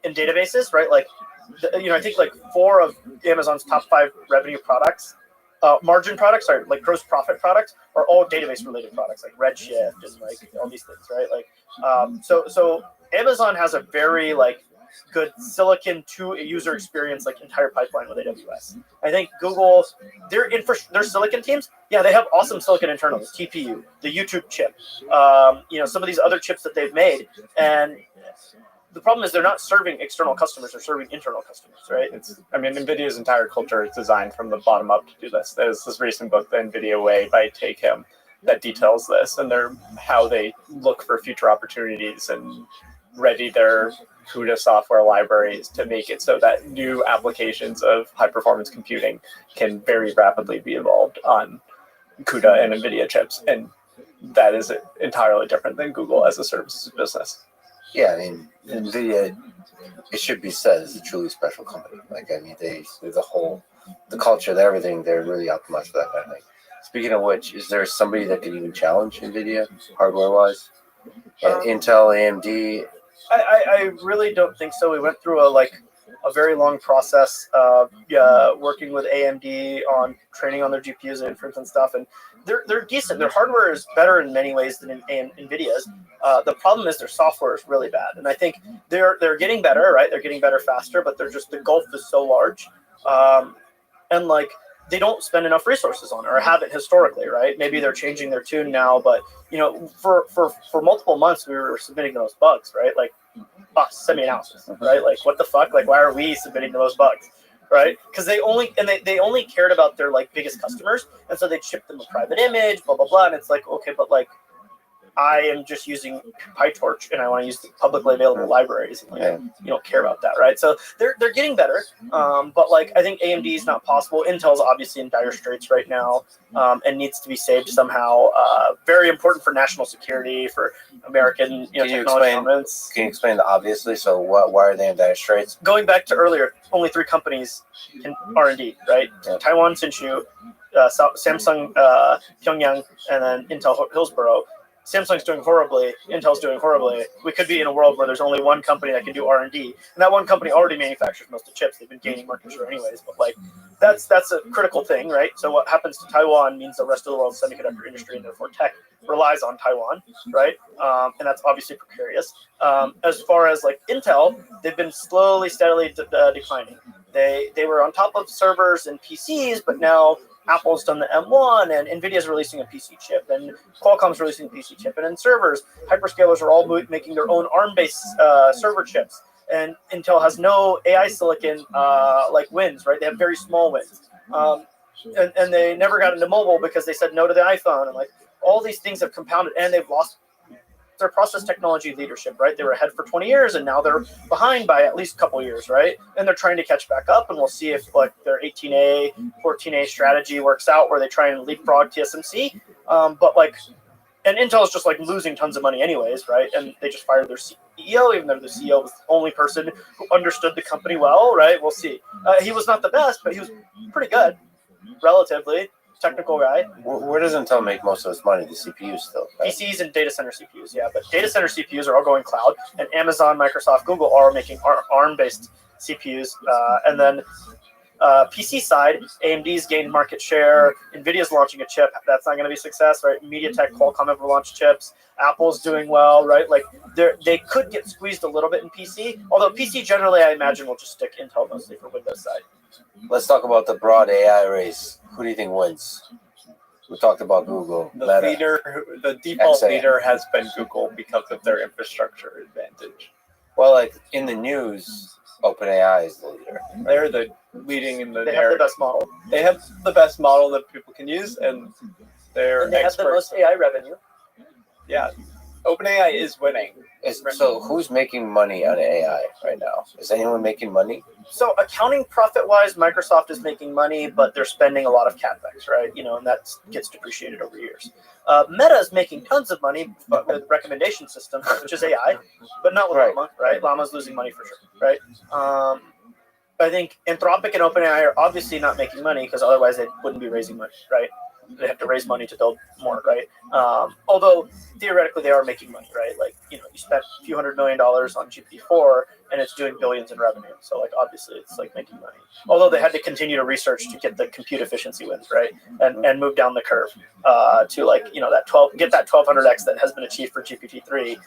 in databases, right? Like, I think like 4 of Amazon's top 5 revenue products, margin products, like gross profit products, are all database related products, like Redshift and like all these things, right? Like, so Amazon has a very like good silicon to user experience, like entire pipeline with AWS. I think Google, their silicon teams, yeah, they have awesome silicon internally, TPU, the YouTube chip, some of these other chips that they've made. And the problem is they're not serving external customers, they're serving internal customers, right? NVIDIA's entire culture is designed from the bottom up to do this. There's this recent book, The NVIDIA Way by Take Him, that details this and how they look for future opportunities and ready their CUDA software libraries to make it so that new applications of high performance computing can very rapidly be evolved on CUDA and NVIDIA chips. And that is entirely different than Google as a services business. Yeah, I mean, NVIDIA, it should be said, is a truly special company. Like, I mean, the culture, everything, they're really optimized for that kind of thing. Speaking of which, is there somebody that could even challenge NVIDIA hardware-wise? Intel, AMD? I really don't think so. We went through a very long process working with AMD on training on their GPUs and inference and stuff, and they're decent. Their hardware is better in many ways than NVIDIA's. The problem is their software is really bad, and I think they're getting better, right? They're getting better faster, but the gulf is so large, and like they don't spend enough resources on it or haven't historically, right? Maybe they're changing their tune now, but for multiple months we were submitting those bugs, right? Like semi-analysis, right? Like what the fuck? Like why are we submitting those bugs, right? Because they only cared about their like biggest customers, and so they shipped them a private image, blah blah blah, and it's like okay, but like I am just using PyTorch and I want to use the publicly available libraries. And, like, Yeah. you don't care about that, right? So they're getting better, but like I think AMD is not possible. Intel's obviously in dire straits right now and needs to be saved somehow. Very important for national security, for American technology dominance. Can you explain the obviously? So why are they in dire straits? Going back to earlier, only 3 companies in R&D, right? Yeah. Taiwan, Hsinchu, Samsung, Pyongyang, and then Intel Hillsboro. Samsung's doing horribly. Intel's doing horribly. We could be in a world where there's only one company that can do R&D, and that one company already manufactures most of the chips. They've been gaining market share anyways, but like that's a critical thing, right? So what happens to Taiwan means the rest of the world's semiconductor industry and therefore tech relies on Taiwan, right? And that's obviously precarious. As far as like Intel, they've been slowly, steadily declining. They were on top of servers and PCs, but now Apple's done the M1, and NVIDIA's releasing a PC chip, and Qualcomm's releasing a PC chip. And in servers, hyperscalers are all making their own ARM-based server chips. And Intel has no AI silicon like wins, right? They have very small wins. And they never got into mobile because they said no to the iPhone. And like all these things have compounded, and they've lost their process technology leadership, right? They were ahead for 20 years and now they're behind by at least a couple years, right? And they're trying to catch back up, and we'll see if like their 18A, 14A strategy works out where they try and leapfrog TSMC. But like, and Intel's just like losing tons of money anyways, right? And they just fired their CEO, even though the CEO was the only person who understood the company well, right? We'll see. He was not the best, but he was pretty good, relatively. Technical guy. Where does Intel make most of its money? The CPUs still, right? PCs and data center CPUs, yeah. But data center CPUs are all going cloud, and Amazon, Microsoft, Google are making ARM-based CPUs. And then PC side, AMD's gained market share. NVIDIA's launching a chip. That's not going to be a success, right? MediaTek, Qualcomm have launched chips. Apple's doing well, right? Like they could get squeezed a little bit in PC, although PC generally, I imagine, will just stick Intel mostly for Windows side. Let's talk about the broad AI race. Who do you think wins? We talked about Google. The default XA. leader has been Google because of their infrastructure advantage. Well, like in the news, OpenAI is the leader. They're the leading in the They have the best model. They have the best model that people can use, and they're And they have the experts. most AI revenue. Yeah, OpenAI is winning. So who's making money on AI right now? Is anyone making money? So accounting profit-wise, Microsoft is making money, but they're spending a lot of CapEx, right? And that gets depreciated over years. Meta is making tons of money with recommendation systems, which is AI, but not with Llama, right? Llama's losing money for sure, right? I think Anthropic and OpenAI are obviously not making money because otherwise they wouldn't be raising money, right? They have to raise money to build more, right? Although theoretically they are making money, right? Like, you spent a few $100 million on GPT-4 and it's doing billions in revenue. So like, obviously it's like making money. Although they had to continue to research to get the compute efficiency wins, right? And move down the curve to like, get that 1200x that has been achieved for GPT-3.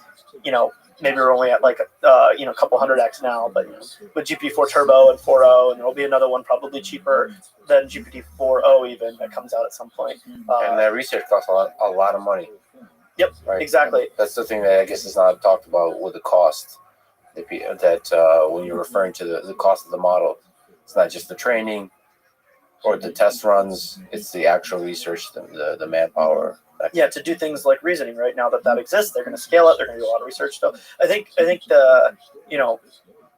Maybe we're only at like a couple 100x now, but with GPT-4 Turbo and 4.0, and there'll be another one probably cheaper than GPT-4.0 even that comes out at some point. And that research costs a lot of money. Yep, right? exactly. That's the thing that I guess is not talked about with the cost. That when you're referring to the cost of the model, it's not just the training or the test runs; it's the actual research, the manpower. Yeah, to do things like reasoning. Right now that exists, they're going to scale it. They're going to do a lot of research. So I think the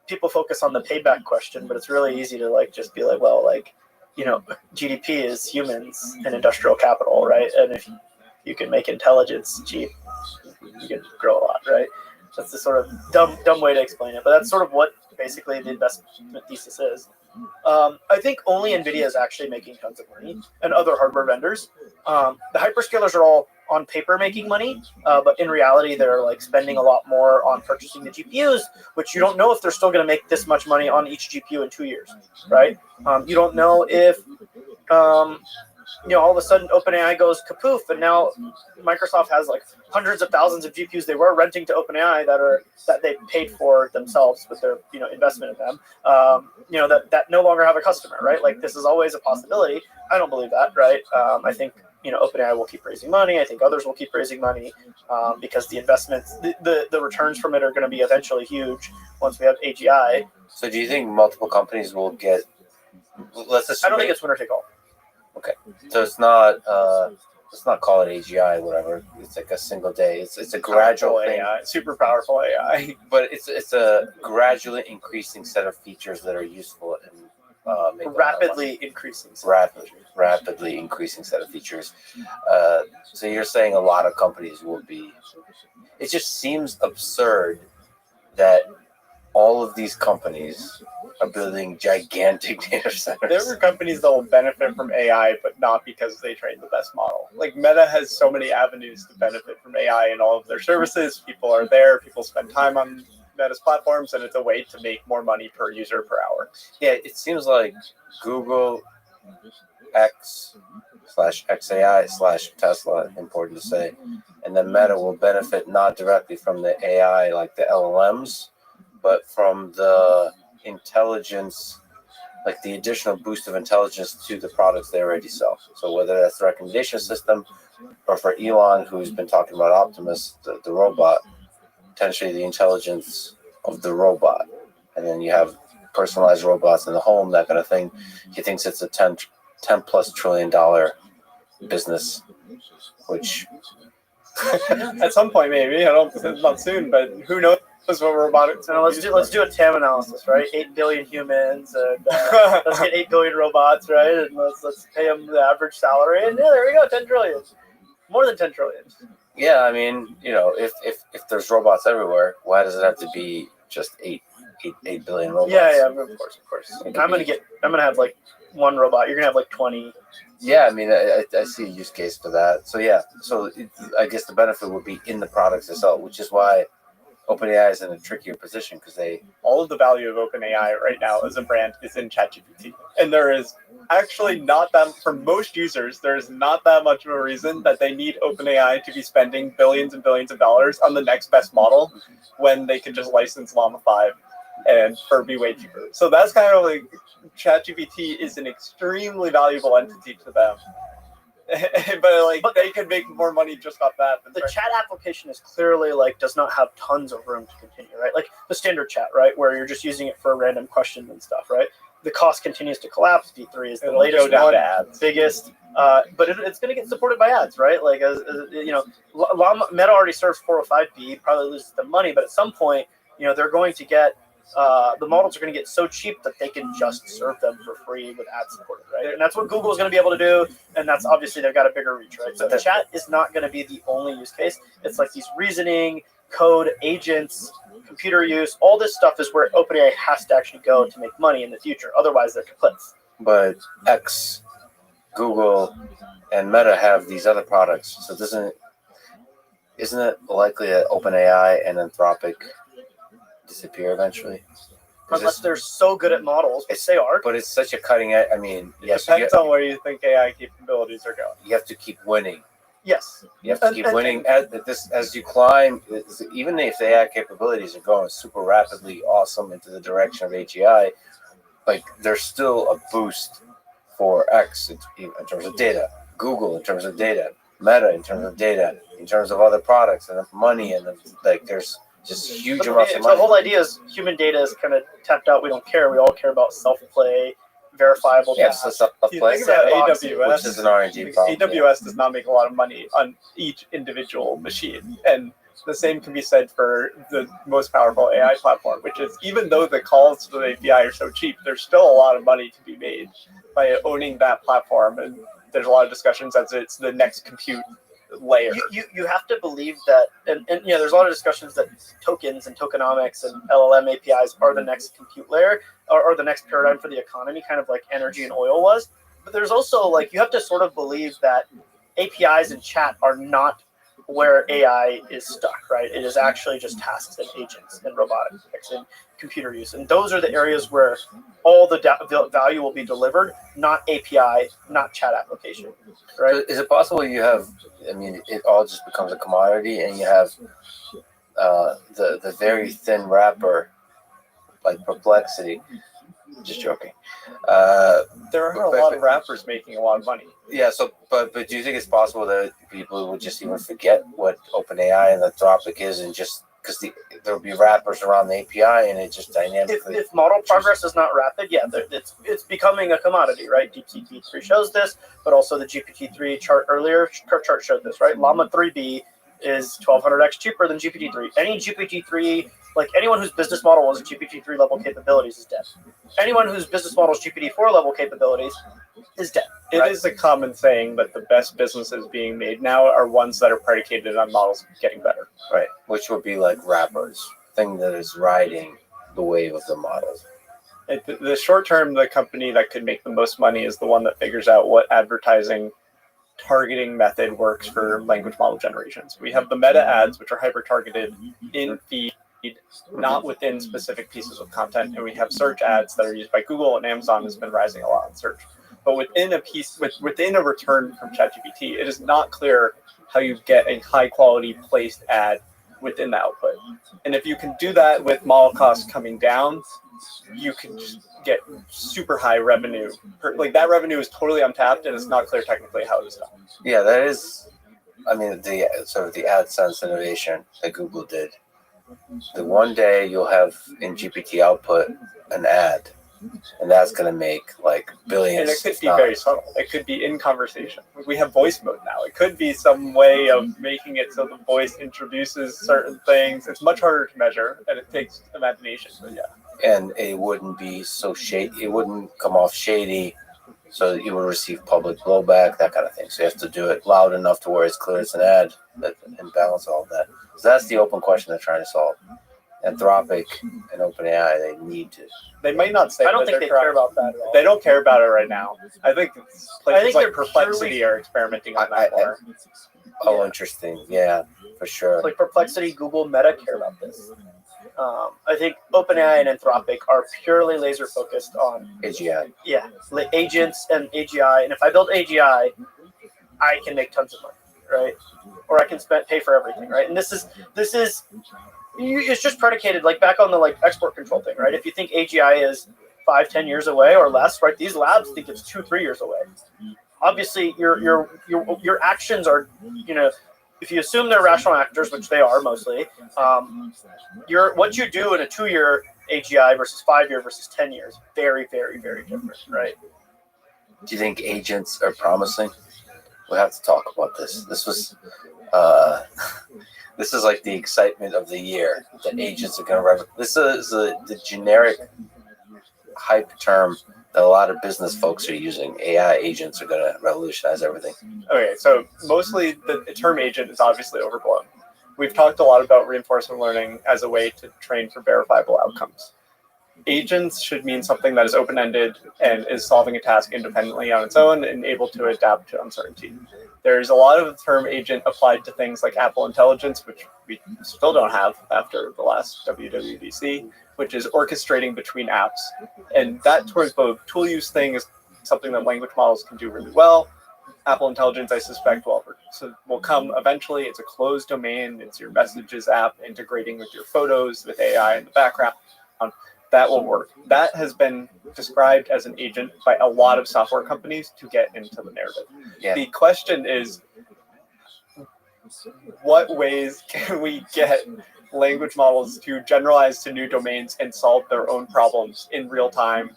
people focus on the payback question, but it's really easy to like just be like, well, like GDP is humans and industrial capital, right? And if you can make intelligence cheap, you can grow a lot, right? That's the sort of dumb way to explain it, but that's sort of what basically the investment thesis is. I think only NVIDIA is actually making tons of money, and other hardware vendors. The hyperscalers are all on paper making money, but in reality, they're like spending a lot more on purchasing the GPUs, which you don't know if they're still going to make this much money on each GPU in 2 years, right? You don't know if all of a sudden OpenAI goes kapoof, and now Microsoft has like hundreds of thousands of GPUs they were renting to OpenAI that they paid for themselves with their investment in them. That no longer have a customer, right? Like this is always a possibility. I don't believe that, right? I think OpenAI will keep raising money. I think others will keep raising money because the investments, the returns from it are going to be eventually huge once we have AGI. So do you think multiple companies will get? Let's assume I don't think it's winner take all. Okay, so it's not let's not call it AGI, whatever. It's like a single day. It's a gradual Powerful thing, AI, super powerful AI. but it's a gradually increasing set of features that are useful and make a lot of money. Rapidly increasing set of features. So you're saying a lot of companies will be. It just seems absurd that all of these companies are building gigantic data centers. There are companies that will benefit from AI, but not because they train the best model. Like Meta has so many avenues to benefit from AI in all of their services. People are there. People spend time on Meta's platforms, and it's a way to make more money per user per hour. Yeah, it seems like Google X/XAI/Tesla, important to say, and then Meta will benefit not directly from the AI like the LLMs, but from the intelligence, like the additional boost of intelligence to the products they already sell. So whether that's the recommendation system, or for Elon, who's been talking about Optimus, the robot, potentially the intelligence of the robot. And then you have personalized robots in the home, that kind of thing. He thinks it's a $10 plus trillion business, which At some point, maybe. I don't. Not soon, but who knows what robotics? So let's do a TAM analysis, right? 8 billion humans, and let's get 8 billion robots, right? And let's pay them the average salary, and yeah, there we go, 10 trillion, more than 10 trillion. yeah, I mean, if there's robots everywhere, why does it have to be just 8 billion robots? Yeah, of course. I'm gonna have like one robot. You're gonna have like 20. Yeah, I mean, I see a use case for that. So yeah, I guess the benefit would be in the products themselves, which is why OpenAI is in a trickier position, because all of the value of OpenAI right now as a brand is in ChatGPT, and there is actually not that, for most users, there is not that much of a reason that they need OpenAI to be spending billions and billions of dollars on the next best model when they could just license Llama 5 and for be way cheaper. So that's kind of like ChatGPT is an extremely valuable entity to them. but they could make more money just off that. The chat application is clearly does not have tons of room to continue, right? Like the standard chat, right, where you're just using it for random questions and stuff, right? The cost continues to collapse. V3 is the latest one, biggest, but it's going to get supported by ads, right? Like Meta already serves 405B, probably loses the money, but at some point, they're going to get. The models are going to get so cheap that they can just serve them for free with ad support, right? And that's what Google is going to be able to do, and that's obviously they've got a bigger reach, right? So the chat is not going to be the only use case. It's like these reasoning, code, agents, computer use, all this stuff is where OpenAI has to actually go to make money in the future. Otherwise, they're kaputs. But X, Google, and Meta have these other products, so isn't it likely that OpenAI and Anthropic disappear eventually? Unless they're so good at models, which they are. But it's such a cutting edge. I mean, yes, depends on where you think AI capabilities are going. You have to keep winning. Yes, you have to keep winning as you climb. Even if the AI capabilities are going super rapidly, awesome into the direction of AGI, there's still a boost for X in terms of data, Google in terms of data, Meta in terms of data, in terms of other products and money, and there's just huge amounts of money. The whole idea is human data is kind of tapped out. We don't care. We all care about self-play, verifiable data. So self-play, AWS, which is an R&D problem. AWS does not make a lot of money on each individual machine, and the same can be said for the most powerful AI platform, which is, even though the calls to the API are so cheap, there's still a lot of money to be made by owning that platform, and there's a lot of discussions as it's the next compute layer. You have to believe that, and there's a lot of discussions that tokens and tokenomics and LLM APIs are the next compute layer or the next paradigm for the economy, kind of like energy and oil was. But there's also you have to sort of believe that APIs and chat are not where AI is stuck, right? It is actually just tasks and agents and robotics and computer use. And those are the areas where all the value will be delivered, not API, not chat application, right? So is it possible you have, it all just becomes a commodity and you have the very thin wrapper, like Perplexity? Just joking. There are a lot of rappers making a lot of money. Yeah. So, but do you think it's possible that people would just even forget what OpenAI and Anthropic is and just because there'll be wrappers around the API, and it just dynamically. If model progress is not rapid, yeah, it's becoming a commodity, right? DeepSeek 3 shows this, but also the GPT-3 chart earlier chart showed this, right? Llama 3B is 1200x cheaper than GPT-3. Any GPT-3, like anyone whose business model was GPT-3 level capabilities is dead. Anyone whose business model is GPT-4 level capabilities is dead. It is a common saying that the best businesses being made now are ones that are predicated on models getting better. Right, which would be like wrappers, thing that is riding the wave of the models. The short term, the company that could make the most money is the one that figures out what advertising targeting method works for language model generations. We have the meta ads, which are hyper targeted in feed, not within specific pieces of content, and we have search ads that are used by Google, and Amazon has been rising a lot in search. But within a return from ChatGPT, it is not clear how you get a high quality placed ad within the output. And if you can do that with model costs coming down, you can just get super high revenue. Like that revenue is totally untapped, and it's not clear technically how it is done. Yeah, that is. I mean, the sort of the AdSense innovation that Google did. The one day you'll have in GPT output an ad, and that's going to make like billions. And it could be very subtle. It could be in conversation. We have voice mode now. It could be some way of making it so the voice introduces certain things. It's much harder to measure, and it takes imagination. But yeah. And it wouldn't be so shady. It wouldn't come off shady, so that you would receive public blowback, that kind of thing. So you have to do it loud enough to where it's clear it's an ad, and balance all of that. So that's the open question they're trying to solve. Anthropic and OpenAI, they need to. They might not say. I don't think they care about that at all. They don't care about it right now. I think places like they're Perplexity are experimenting on that more. Oh, interesting. Yeah, for sure. Like Perplexity, Google, Meta care about this. I think OpenAI and Anthropic are purely laser focused on AGI. Yeah, like agents and AGI. And if I build AGI, I can make tons of money, right? Or I can pay for everything, right? And this is it's just predicated like back on the like export control thing, right? If you think AGI is 5-10 years away or less, right? These labs think it's 2-3 years away. Obviously, your actions are, if you assume they're rational actors, which they are mostly, what you do in a 2-year AGI versus 5-year versus 10 years, very, very, very different, right? Do you think agents are promising? We'll have to talk about this. This was, this is like the excitement of the year. That agents are going to this is the generic hype term that a lot of business folks are using. AI agents are going to revolutionize everything. Okay, so mostly the term agent is obviously overblown. We've talked a lot about reinforcement learning as a way to train for verifiable outcomes. Agents should mean something that is open-ended and is solving a task independently on its own and able to adapt to uncertainty. There's a lot of the term agent applied to things like Apple Intelligence, which we still don't have after the last WWDC, which is orchestrating between apps. And that tool use thing is something that language models can do really well. Apple Intelligence, I suspect, will come eventually. It's a closed domain. It's your messages app integrating with your photos, with AI in the background. That will work. That has been described as an agent by a lot of software companies to get into the narrative. Yeah. The question is, what ways can we get language models to generalize to new domains and solve their own problems in real time?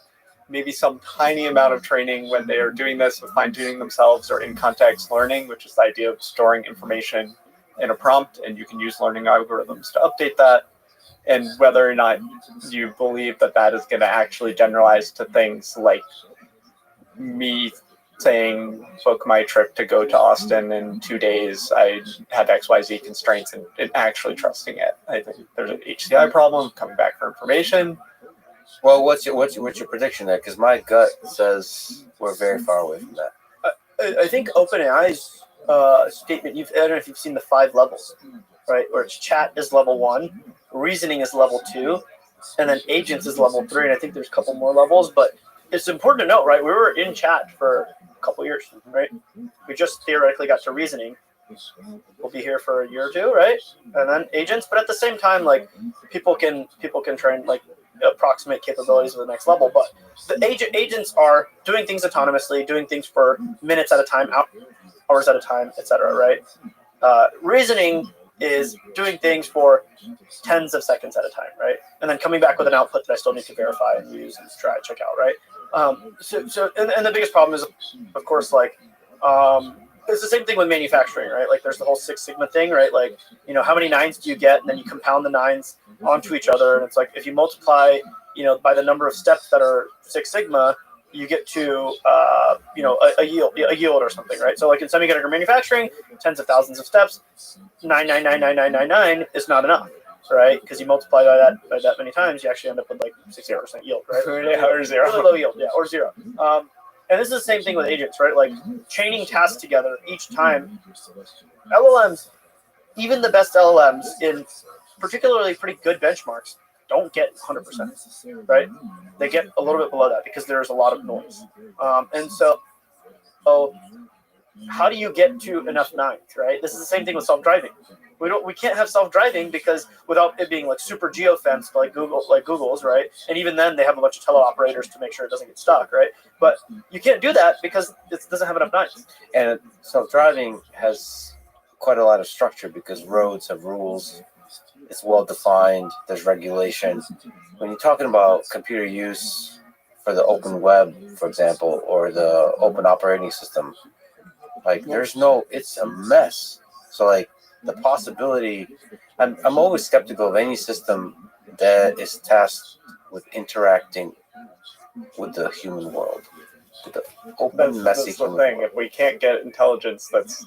Maybe some tiny amount of training when they are doing this with fine-tuning themselves, or in context learning, which is the idea of storing information in a prompt, and you can use learning algorithms to update that. And whether or not you believe that that is going to actually generalize to things like me saying, book my trip to go to Austin in 2 days, I had XYZ constraints, and actually trusting it. I think there's an HCI problem coming back for information. Well, what's your prediction there? Because my gut says we're very far away from that. I think OpenAI's statement, I don't know if you've seen the 5 levels, right? Where it's chat is level 1, reasoning is level 2, and then agents is level 3. And I think there's a couple more levels, but it's important to note, right? We were in chat for a couple years, right? We just theoretically got to reasoning. We'll be here for a year or 2, right? And then agents, but at the same time, like people can try and like approximate capabilities of the next level. But the agents are doing things autonomously, doing things for minutes at a time, hours at a time, etc. Right? Reasoning is doing things for tens of seconds at a time, right? And then coming back with an output that I still need to verify and use and try check out, right? And the biggest problem is, of course, like it's the same thing with manufacturing, right? Like there's the whole Six Sigma thing, right? Like, you know, how many nines do you get? And then you compound the nines onto each other. And it's like, if you multiply, you know, by the number of steps that are Six Sigma, you get to, you know, a yield or something, right? So like in semiconductor manufacturing, tens of thousands of steps, 9999999 is not enough, right? Because you multiply by that many times, you actually end up with like 60% yield, right? Or zero. Really low yield, yeah, or zero. And this is the same thing with agents, right? Like chaining tasks together each time. LLMs, even the best LLMs in particularly pretty good benchmarks, don't get 100%, right? They get a little bit below that because there's a lot of noise. And so how do you get to enough nines, right? This is the same thing with self-driving. We can't have self-driving because without it being like super geo-fenced like Google's, right? And even then they have a bunch of teleoperators to make sure it doesn't get stuck, right? But you can't do that because it doesn't have enough nines. And self-driving has quite a lot of structure because roads have rules. It's well defined. There's regulation. When you're talking about computer use for the open web, for example, or the open operating system, like it's a mess. So like the possibility, I'm always skeptical of any system that is tasked with interacting with the human world, with the open, messy That's the human thing. world. If we can't get intelligence that's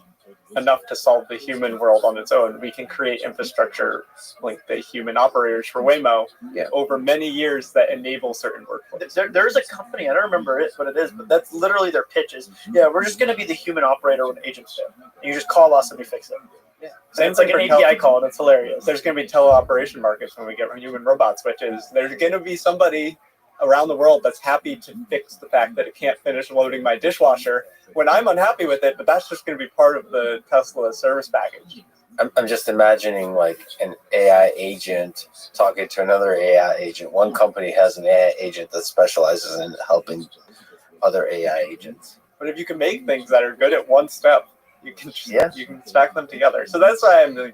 enough to solve the human world on its own, we can create infrastructure like the human operators for Waymo over many years that enable certain workflows. There's a company, I don't remember what it is, but that's literally their pitch is, yeah, we're just going to be the human operator when agents fail. And you just call us and we fix it. Yeah. And it's like an API call, and it's hilarious. There's going to be teleoperation markets when we get human robots, which is there's going to be somebody around the world that's happy to fix the fact that it can't finish loading my dishwasher when I'm unhappy with it, but that's just going to be part of the Tesla service package. I'm just imagining like an AI agent talking to another AI agent. One company has an AI agent that specializes in helping other AI agents. But if you can make things that are good at one step, you can stack them together. So that's why I'm like,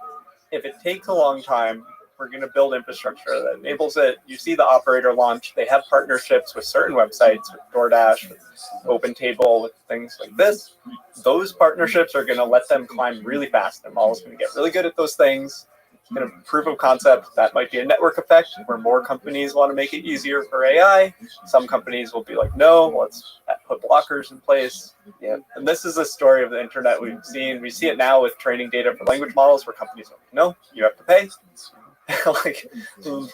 if it takes a long time, we're going to build infrastructure that enables it. You see the operator launch. They have partnerships with certain websites, with DoorDash, with OpenTable, with things like this. Those partnerships are going to let them climb really fast. Their model's going to get really good at those things. It's going to proof of concept. That might be a network effect where more companies want to make it easier for AI. Some companies will be like, no, let's put blockers in place. Yeah. And this is a story of the internet we've seen. We see it now with training data for language models where companies are like, no, you have to pay. Like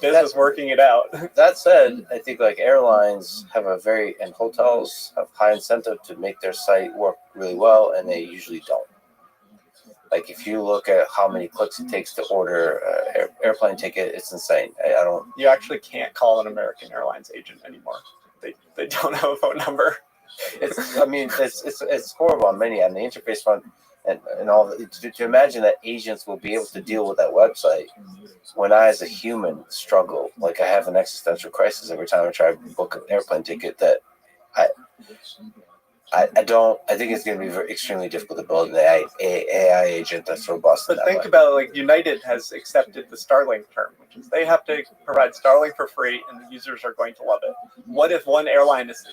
business working it out. That said, I think like airlines have and hotels have high incentive to make their site work really well, and they usually don't. Like if you look at how many clicks it takes to order an airplane ticket, it's insane. I don't. You actually can't call an American Airlines agent anymore. They don't have a phone number. It's horrible on the interface front. And all to imagine that agents will be able to deal with that website when I, as a human, struggle. Like I have an existential crisis every time I try to book an airplane ticket. That I think it's going to be extremely difficult to build an AI agent that's robust. But think about it, like United has accepted the Starlink term, which is they have to provide Starlink for free, and the users are going to love it. What if one airline is,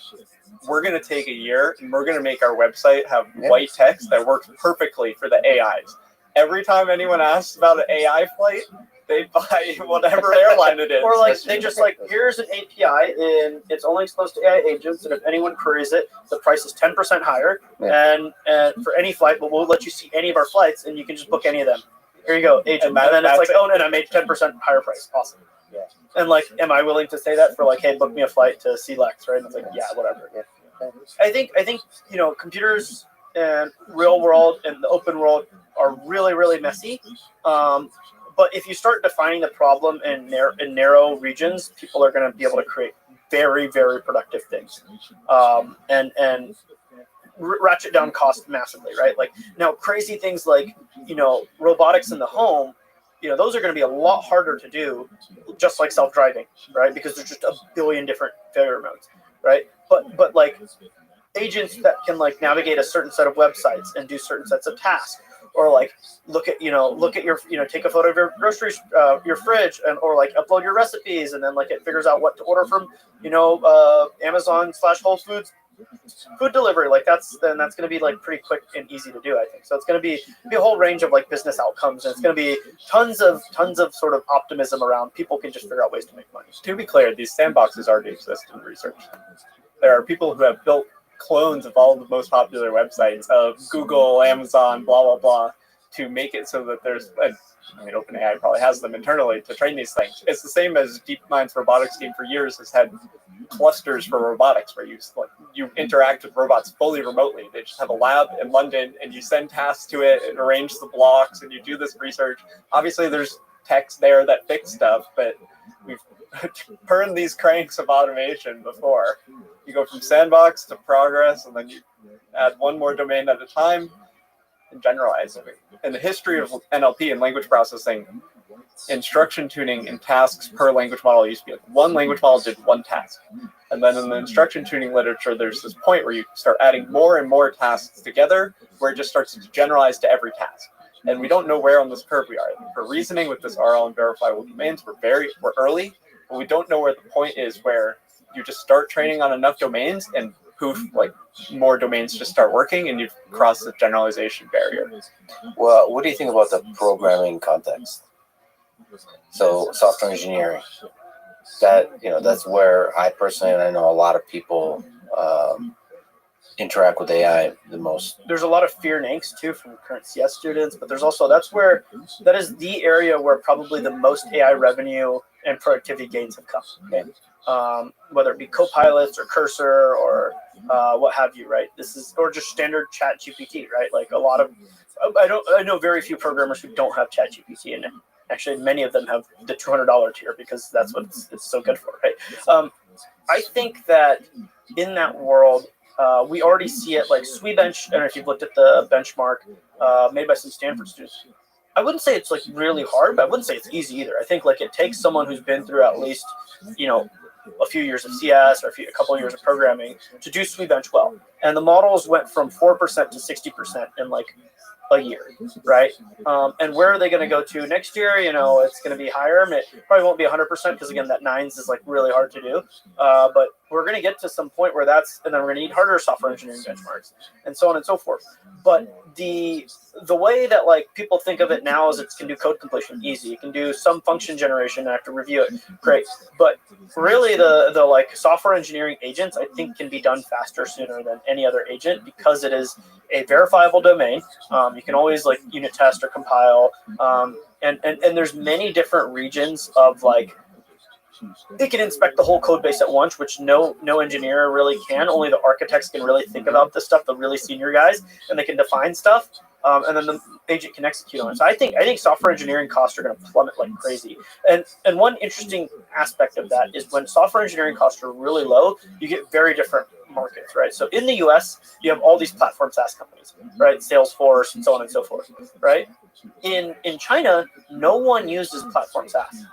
we're going to take a year and we're going to make our website have white text that works perfectly for the AIs. Every time anyone asks about an AI flight, they buy whatever airline it is. Or like they just like, here's an API and it's only exposed to AI agents, and if anyone queries it, the price is 10% higher. And for any flight, but we'll let you see any of our flights and you can just book any of them. Here you go, agent. And then it's like, oh, and I made 10% higher price. Awesome. Yeah. And like, am I willing to say that for like, hey, book me a flight to CLEX, right? And it's like, yeah, whatever. Yeah. I think computers and real world and the open world are really, really messy. But if you start defining the problem in narrow regions, people are going to be able to create very, very productive things, and ratchet down cost massively, right? Like now, crazy things like robotics in the home, those are going to be a lot harder to do, just like self-driving, right? Because there's just a billion different failure modes, right? But like agents that can like navigate a certain set of websites and do certain sets of tasks, or like look at your take a photo of your groceries, your fridge, and or like upload your recipes, and then like it figures out what to order from Amazon/Whole Foods food delivery. Like that's going to be like pretty quick and easy to do, I think. So it's going to be a whole range of like business outcomes, and it's going to be tons of sort of optimism around people can just figure out ways to make money. To be clear, these sandboxes already exist in research. There are people who have built clones of all the most popular websites of Google, Amazon, blah, blah, blah, to make it so that there's, OpenAI probably has them internally to train these things. It's the same as DeepMind's robotics team for years has had clusters for robotics where you interact with robots fully remotely. They just have a lab in London and you send tasks to it and arrange the blocks and you do this research. Obviously, there's techs there that fix stuff, but we've turned these cranks of automation before. You go from sandbox to progress, and then you add one more domain at a time and generalize. In the history of NLP and language processing, instruction tuning and tasks per language model used to be like one language model did one task. And then in the instruction tuning literature, there's this point where you start adding more and more tasks together where it just starts to generalize to every task. And we don't know where on this curve we are. For reasoning with this RL and verifiable domains, we're early, but we don't know where the point is where you just start training on enough domains and poof, like more domains just start working and you've crossed the generalization barrier. Well, what do you think about the programming context? So software engineering, that's where I personally, and I know a lot of people interact with AI the most. There's a lot of fear and angst too from current CS students, but there's also that is the area where probably the most AI revenue and productivity gains have come. Okay? Whether it be copilots or Cursor or what have you, right? Or just standard Chat GPT, right? Like I know very few programmers who don't have Chat GPT, and actually many of them have the $200 tier because that's what it's so good for, right? I think that in that world, we already see it like SweBench. I don't know if you've looked at the benchmark made by some Stanford students. I wouldn't say it's like really hard, but I wouldn't say it's easy either. I think like it takes someone who's been through at least, a few years of CS or a couple of years of programming to do SweBench well. And the models went from 4% to 60% in like a year, right? And where are they going to go to next year? It's going to be higher. It probably won't be 100% because again, that 9s is like really hard to do. But we're going to get to some point where and then we're going to need harder software engineering benchmarks and so on and so forth. But the way that like people think of it now is it can do code completion easy. It can do some function generation. I have to review it. Great. But really the like software engineering agents, I think can be done faster sooner than any other agent because it is a verifiable domain. You can always like unit test or compile. And there's many different regions of like, they can inspect the whole code base at once, which no engineer really can. Only the architects can really think about this stuff, the really senior guys, and they can define stuff. And then the agent can execute on it. So I think software engineering costs are going to plummet like crazy. And one interesting aspect of that is when software engineering costs are really low, you get very different markets, right? So in the US, you have all these platform SaaS companies, right? Salesforce and so on and so forth, right? In China, no one uses platform SaaS.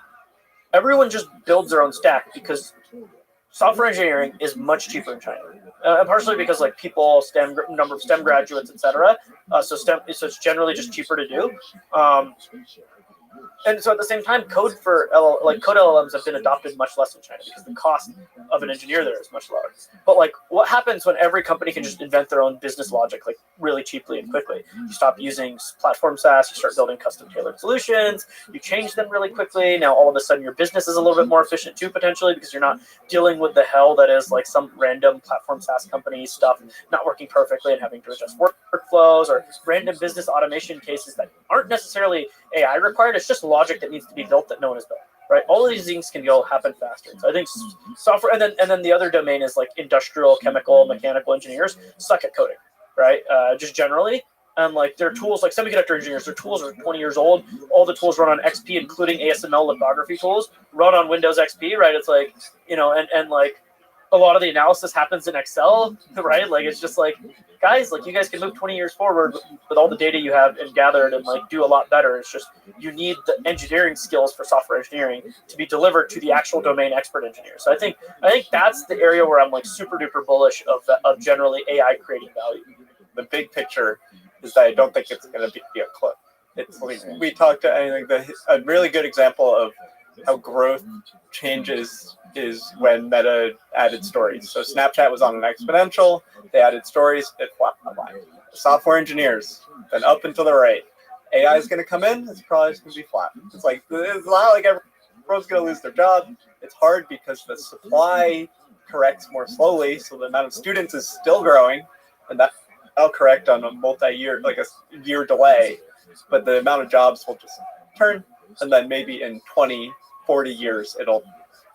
Everyone just builds their own stack because software engineering is much cheaper in China. Partially because like number of STEM graduates, etc. So it's generally just cheaper to do. And so at the same time, code LLMs have been adopted much less in China because the cost of an engineer there is much lower. But like, what happens when every company can just invent their own business logic like really cheaply and quickly? You stop using platform SaaS, you start building custom tailored solutions, you change them really quickly. Now all of a sudden your business is a little bit more efficient too, potentially, because you're not dealing with the hell that is like some random platform SaaS company stuff not working perfectly and having to adjust workflows or random business automation cases that aren't necessarily AI required. It's just logic that needs to be built that no one has built, right? All of these things can happen faster. So I think software, and then the other domain is like industrial, chemical, mechanical engineers suck at coding, right? Just generally. And like their tools, like semiconductor engineers, their tools are 20 years old. All the tools run on XP, including ASML lithography tools, run on Windows XP, right? It's like, and like a lot of the analysis happens in Excel, right? Like it's just like, guys, like you guys can move 20 years forward with all the data you have and gathered and like do a lot better. It's just you need the engineering skills for software engineering to be delivered to the actual domain expert engineers. So I think that's the area where I'm like super duper bullish of generally AI creating value. The big picture is that I don't think it's going to be a clip. It's like we talked to, I think a really good example of how growth changes is when Meta added stories. So Snapchat was on an exponential, they added stories, it flat line. Software engineers, then up and to the right. AI is going to come in, it's probably just going to be flat. It's not like everyone's going to lose their job. It's hard because the supply corrects more slowly, so the amount of students is still growing, and that'll correct on a multi-year, like a year delay, but the amount of jobs will just turn, and then maybe in 20, 40 years, it'll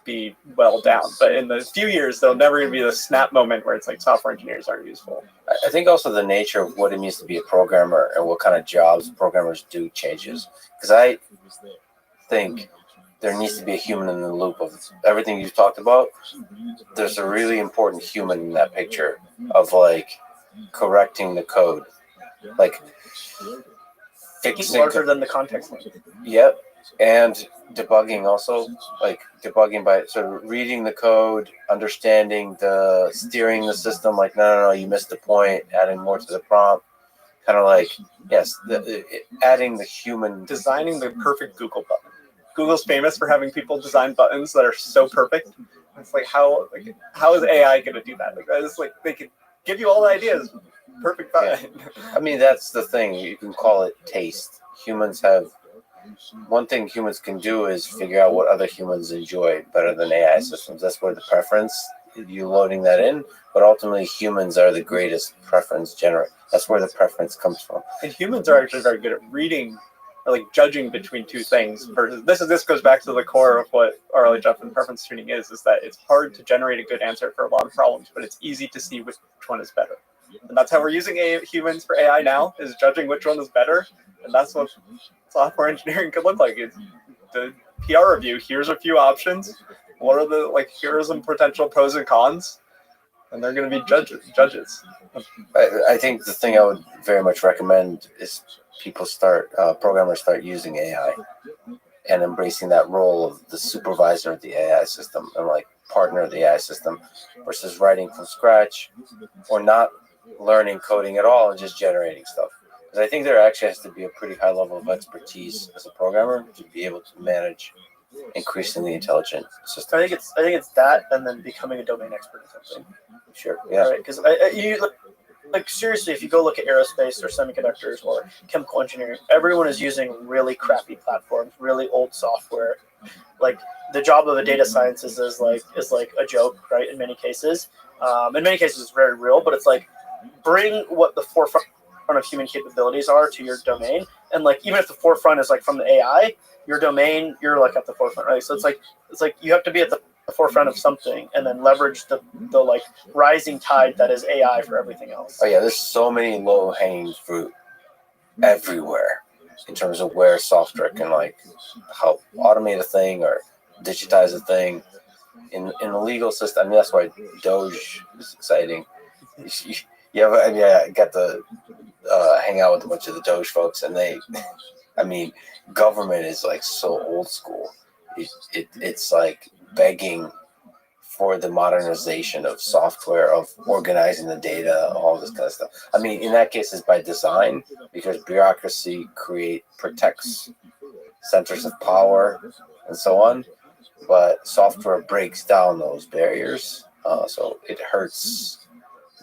be well down. But in the few years, there'll never going to be the snap moment where it's like software engineers aren't useful. I think also the nature of what it means to be a programmer and what kind of jobs programmers do changes. Because I think there needs to be a human in the loop of everything you've talked about. There's a really important human in that picture of like correcting the code, like fixing larger than the context length. Yep, and debugging also, like debugging by reading the code, understanding steering the system. Like no, you missed the point. Adding more to the prompt, kind of like yes, adding the human, designing the perfect Google button. Google's famous for having people design buttons that are so perfect. It's like how is AI going to do that? Like it's like they could give you all the ideas. Perfect button. Yeah. I mean, that's the thing. You can call it taste. One thing humans can do is figure out what other humans enjoy better than AI systems. That's where the preference, you loading that in, but ultimately humans are the greatest preference generator. That's where the preference comes from. And humans are actually very good at reading, or like judging between two things. This goes back to the core of what RLHF and preference tuning is that it's hard to generate a good answer for a lot of problems, but it's easy to see which one is better. And that's how we're using humans for AI now, is judging which one is better. And that's what software engineering could look like. It's the PR review. Here's a few options. What are here are some potential pros and cons. And they're going to be judges. I think the thing I would very much recommend is programmers start using AI and embracing that role of the supervisor of the AI system and like partner of the AI system versus writing from scratch or not learning coding at all and just generating stuff. Because I think there actually has to be a pretty high level of expertise as a programmer to be able to manage increasingly intelligent systems. I think it's that, and then becoming a domain expert in something. Sure, yeah. Because like seriously, if you go look at aerospace or semiconductors or chemical engineering, everyone is using really crappy platforms, really old software. Like the job of a data scientist is like a joke, right? In many cases, it's very real. But it's like bring what the forefront of human capabilities are to your domain, and like even if the forefront is like from the AI, your domain, you're like at the forefront, right? So it's like you have to be at the forefront of something and then leverage the like rising tide that is AI for everything else. Oh yeah, there's so many low hanging fruit everywhere in terms of where software can like help automate a thing or digitize a thing. In the legal system, I mean that's why Doge is exciting. I got to hang out with a bunch of the Doge folks, and government is like so old school. It's like begging for the modernization of software, of organizing the data, all this kind of stuff. I mean, in that case, it's by design because bureaucracy protects centers of power and so on. But software breaks down those barriers, so it hurts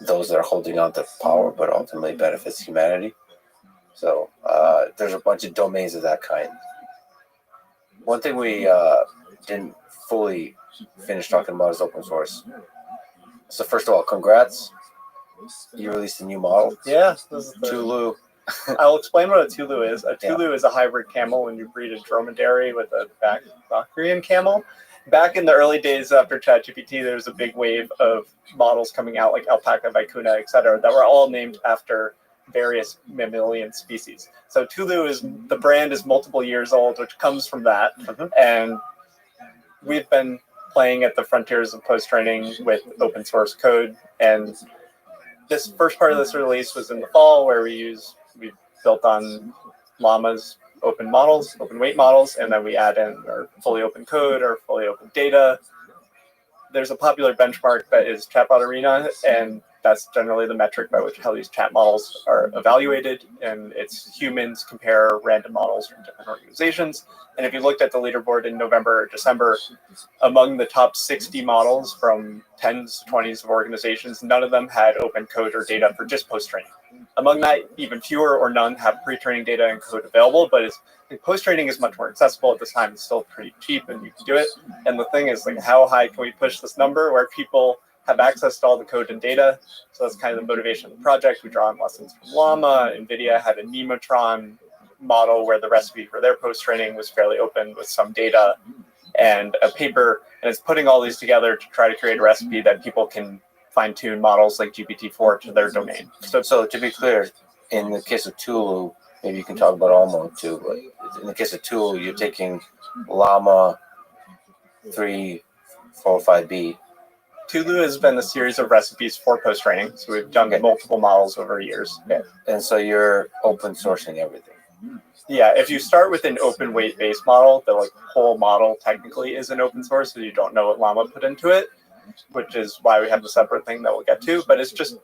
those that are holding on to power, but ultimately benefits humanity. So there's a bunch of domains of that kind. One thing we didn't fully finish talking about is open source. So first of all, congrats. You released a new model. Yeah. This is Tulu. I'll explain what a Tulu is. A Tulu is a hybrid camel when you breed a dromedary with a Bactrian camel. Back in the early days after ChatGPT, there was a big wave of models coming out like alpaca, vicuna, etc., that were all named after various mammalian species. So Tulu the brand is multiple years old, which comes from that. Mm-hmm. And we've been playing at the frontiers of post-training with open source code. And this first part of this release was in the fall, where we built on Llama's open models, open weight models, and then we add in our fully open code, our fully open data. There's a popular benchmark that is Chatbot Arena, and That's generally the metric by which how these chat models are evaluated, and it's humans compare random models from different organizations. And if you looked at the leaderboard in November or December, among the top 60 models from tens to 20s of organizations, none of them had open code or data for just post-training. Among that, even fewer or none have pre-training data and code available, but post-training is much more accessible at this time. It's still pretty cheap and you can do it. And the thing is, like, how high can we push this number where people have access to all the code and data? So that's kind of the motivation of the project. We draw on lessons from Llama. NVIDIA had a Nemotron model where the recipe for their post-training was fairly open with some data and a paper. And it's putting all these together to try to create a recipe that people can fine-tune models like GPT-4 to their domain. So to be clear, in the case of Tulu, maybe you can talk about Almo too, but in the case of Tulu, you're taking Llama 3, 4, 5B. Tulu has been a series of recipes for post-training. So we've done multiple models over years. Okay. And so you're open sourcing everything. Yeah, if you start with an open weight-based model, the like whole model technically is an open source, so you don't know what Llama put into it, which is why we have the separate thing that we'll get to. But it's just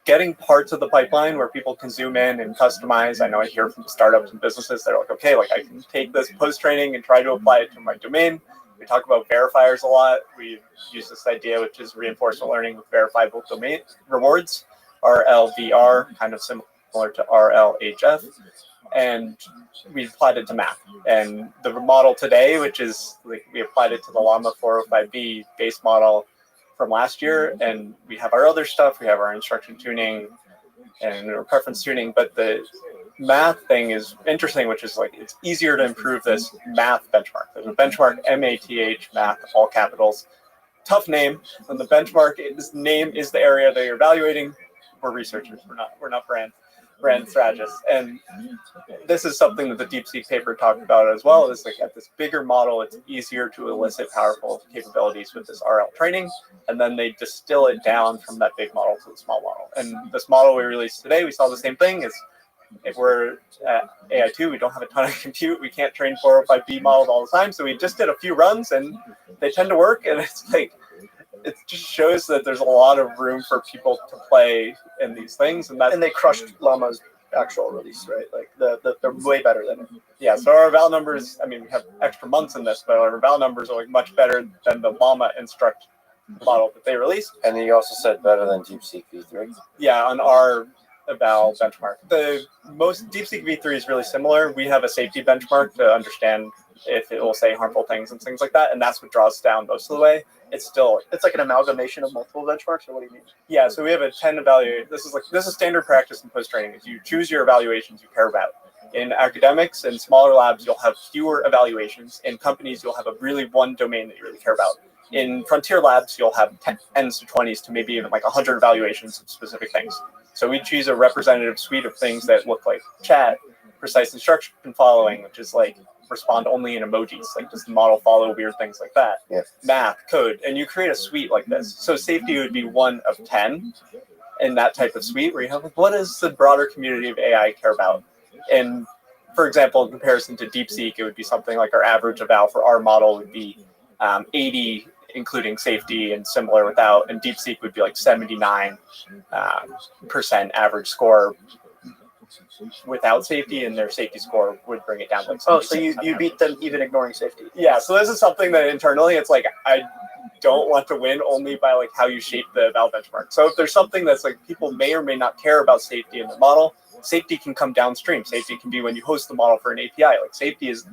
getting parts of the pipeline where people can zoom in and customize. I know I hear from startups and businesses, they're like, okay, like I can take this post-training and try to apply it to my domain. We talk about verifiers a lot. We use this idea, which is reinforcement learning with verifiable domain rewards, RLVR, kind of similar to RLHF. And we applied it to math. And the model today, which is, like, we applied it to the Llama 405B base model from last year. And we have our other stuff. We have our instruction tuning and our preference tuning. But the math thing is interesting, which is like it's easier to improve this math benchmark. There's a benchmark, MATH, math, all capitals. Tough name. When the benchmark name is the area that you're evaluating, we're researchers. We're not brand strategists. And this is something that the DeepSeek paper talked about as well. Is like at this bigger model, it's easier to elicit powerful capabilities with this RL training, and then they distill it down from that big model to the small model. And this model we released today, we saw the same thing. Is if we're at AI2, we don't have a ton of compute. We can't train 405B models all the time. So we just did a few runs and they tend to work. And it's like, it just shows that there's a lot of room for people to play in these things. And they crushed Llama's actual release, right? Like they're way better than it. Yeah, so our eval numbers, I mean, we have extra months in this, but our eval numbers are like much better than the Llama instruct model that they released. And then you also said better than DeepSeek V3. Yeah, on our eval benchmark. The most DeepSeek V3 is really similar. We have a safety benchmark to understand if it will say harmful things and things like that, and that's what draws down most of the way. It's like an amalgamation of multiple benchmarks, or what do you mean? Yeah, so we have a 10 evaluate. This is standard practice in post training. Is you choose your evaluations you care about. In academics and smaller labs, you'll have fewer evaluations. In companies, you'll have a really one domain that you really care about. In frontier labs, you'll have 10s to 20s to maybe even like 100 evaluations of specific things. So we choose a representative suite of things that look like chat, precise instruction following, which is like respond only in emojis, like does the model follow weird things like that, math, code, and you create a suite like this. So safety would be 1 of 10 in that type of suite where you have like, what does the broader community of AI care about? And for example, in comparison to DeepSeek, it would be something like our average eval for our model would be 80, including safety, and similar without, and DeepSeek would be like 79% average score without safety, and their safety score would bring it down. Like so you beat them even ignoring safety. Yeah, so this is something that internally it's like I don't want to win only by like how you shape the eval benchmark. So if there's something that's like people may or may not care about safety in the model, safety can come downstream. Safety can be when you host the model for an API. Like safety is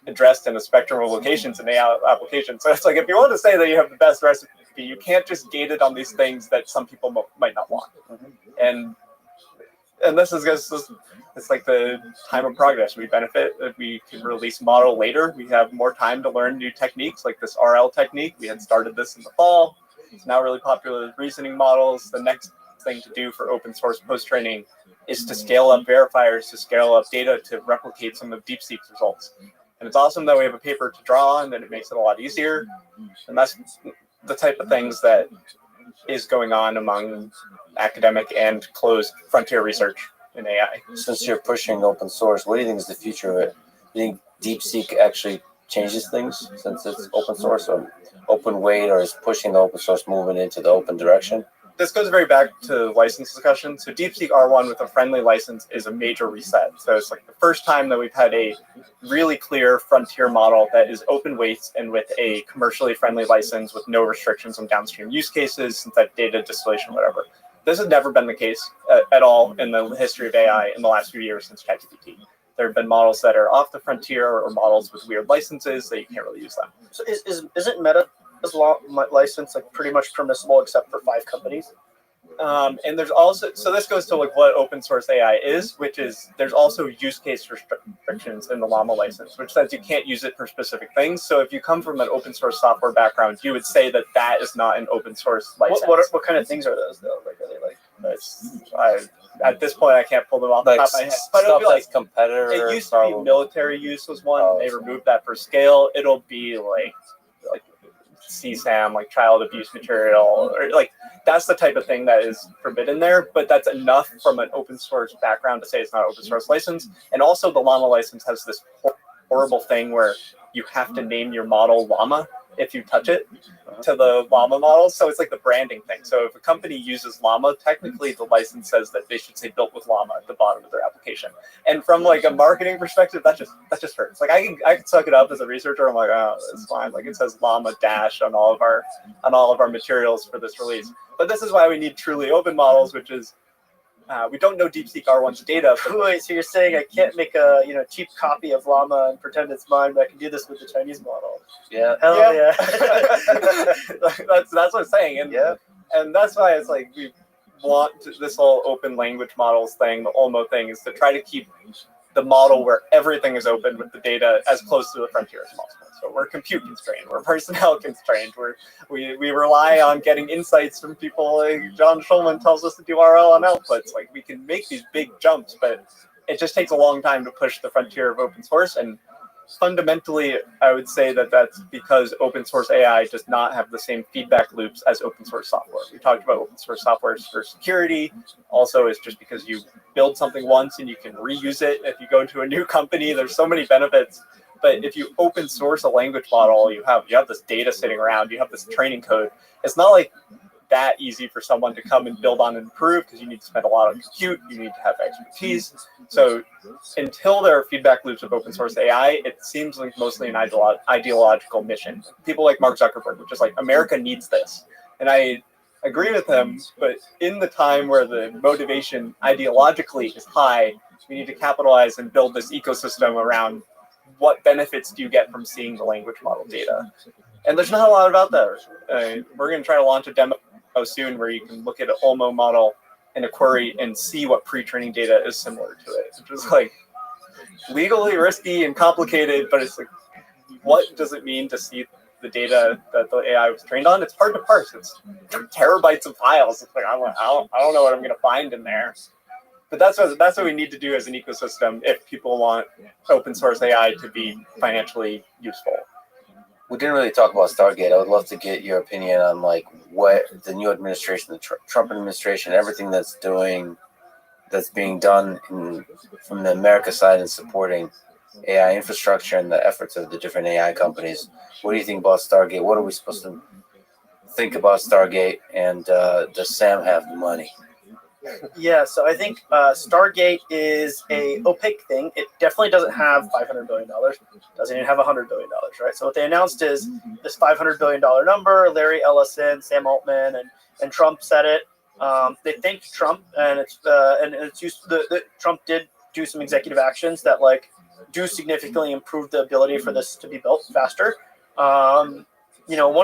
addressed in a spectrum of locations in AI applications. So it's like if you want to say that you have the best recipe, you can't just gate it on these things that some people might not want. And this is just, it's like the time of progress. We benefit if we can release model later. We have more time to learn new techniques like this RL technique. We had started this in the fall. It's now really popular with reasoning models. The next thing to do for open source post-training is to scale up verifiers, to scale up data to replicate some of DeepSeek's results. And it's awesome that we have a paper to draw on, and it makes it a lot easier. And that's the type of things that is going on among academic and closed frontier research in AI. Since you're pushing open source, what do you think is the future of it? Do you think DeepSeek actually changes things since it's open source, or open weight, or is pushing the open source movement into the open direction? this goes very back to license discussion. So DeepSeek R1 with a friendly license is a major reset. So it's like the first time that we've had a really clear frontier model that is open weights and with a commercially friendly license with no restrictions on downstream use cases, synthetic data distillation, whatever. This has never been the case at all in the history of AI in the last few years since ChatGPT. There have been models that are off the frontier or models with weird licenses that you can't really use them. So isn't Meta's license like pretty much permissible except for 5 companies? And there's also, so this goes to like what open source AI is, which is there's also use case restrictions in the Llama license, which says you can't use it for specific things. So if you come from an open source software background, you would say that that is not an open source license. What kind of things are those though? Like, are they like? At this point, I can't pull them off the top of my head. But it'll be like competitor. It used to be military use was one. They removed that for scale. It'll be like CSAM, like child abuse material, or like that's the type of thing that is forbidden there. But that's enough from an open source background to say it's not an open source license. And also, the Llama license has this horrible thing where you have to name your model Llama if you touch it to the Llama model. So it's like the branding thing. So if a company uses Llama, technically the license says that they should say built with Llama at the bottom of their application. And from like a marketing perspective, that just hurts. Like I can suck it up as a researcher. I'm like, oh, it's fine. Like it says Llama dash on all of our materials for this release. But this is why we need truly open models, which is we don't know DeepSeek R1's data. Wait, so you're saying I can't make a cheap copy of Llama and pretend it's mine, but I can do this with the Chinese model? Yeah. Hell yeah. that's what I'm saying. And that's why it's like we want this whole open language models thing, the OLMO thing, is to try to keep the model where everything is open with the data as close to the frontier as possible. So we're compute constrained, we're personnel constrained, we rely on getting insights from people. Like John Schulman tells us to do RL on outputs. Like we can make these big jumps, but it just takes a long time to push the frontier of open source. And fundamentally, I would say that that's because open source AI does not have the same feedback loops as open source software. We talked about open source software for security. Also, it's just because you build something once and you can reuse it. If you go to a new company, there's so many benefits. But if you open source a language model, you have this data sitting around, you have this training code. It's not like that easy for someone to come and build on and improve, because you need to spend a lot on compute, you need to have expertise. So until there are feedback loops of open source AI, it seems like mostly an ideological mission. People like Mark Zuckerberg, which is like, America needs this. And I agree with him, but in the time where the motivation ideologically is high, we need to capitalize and build this ecosystem around what benefits do you get from seeing the language model data. And there's not a lot about that. We're going to try to launch a demo soon where you can look at an OLMO model in a query and see what pre-training data is similar to it, which is like legally risky and complicated, but it's like, what does it mean to see the data that the AI was trained on? It's hard to parse. It's terabytes of files. It's like, I don't know what I'm going to find in there. But that's what we need to do as an ecosystem if people want open source AI to be financially useful. We didn't really talk about Stargate. I would love to get your opinion on like what the new administration, the Trump administration, everything that's being done from the America side in supporting AI infrastructure and the efforts of the different AI companies. What do you think about Stargate? What are we supposed to think about Stargate? And does Sam have the money? Yeah, so I think Stargate is a opaque thing. It definitely doesn't have $500 billion. Doesn't even have $100 billion, right? So what they announced is this $500 billion number. Larry Ellison, Sam Altman, and Trump said it. They thanked Trump, and it's used. Trump did do some executive actions that like do significantly improve the ability for this to be built faster. One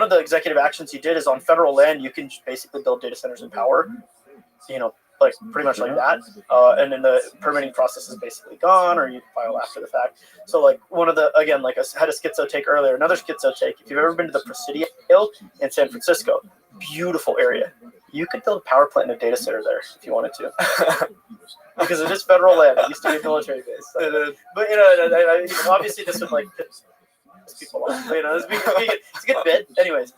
of the executive actions he did is on federal land, you can basically build data centers in power. Like pretty much like that, and then the permitting process is basically gone, or you file after the fact. So like one of the, again, like I had a schizo take earlier, another schizo take. If you've ever been to the Presidio in San Francisco, beautiful area. You could build a power plant and a data center there if you wanted to, because it is federal land. It used to be a military base. So, but obviously this would like piss people off. It's a good bit. Anyways,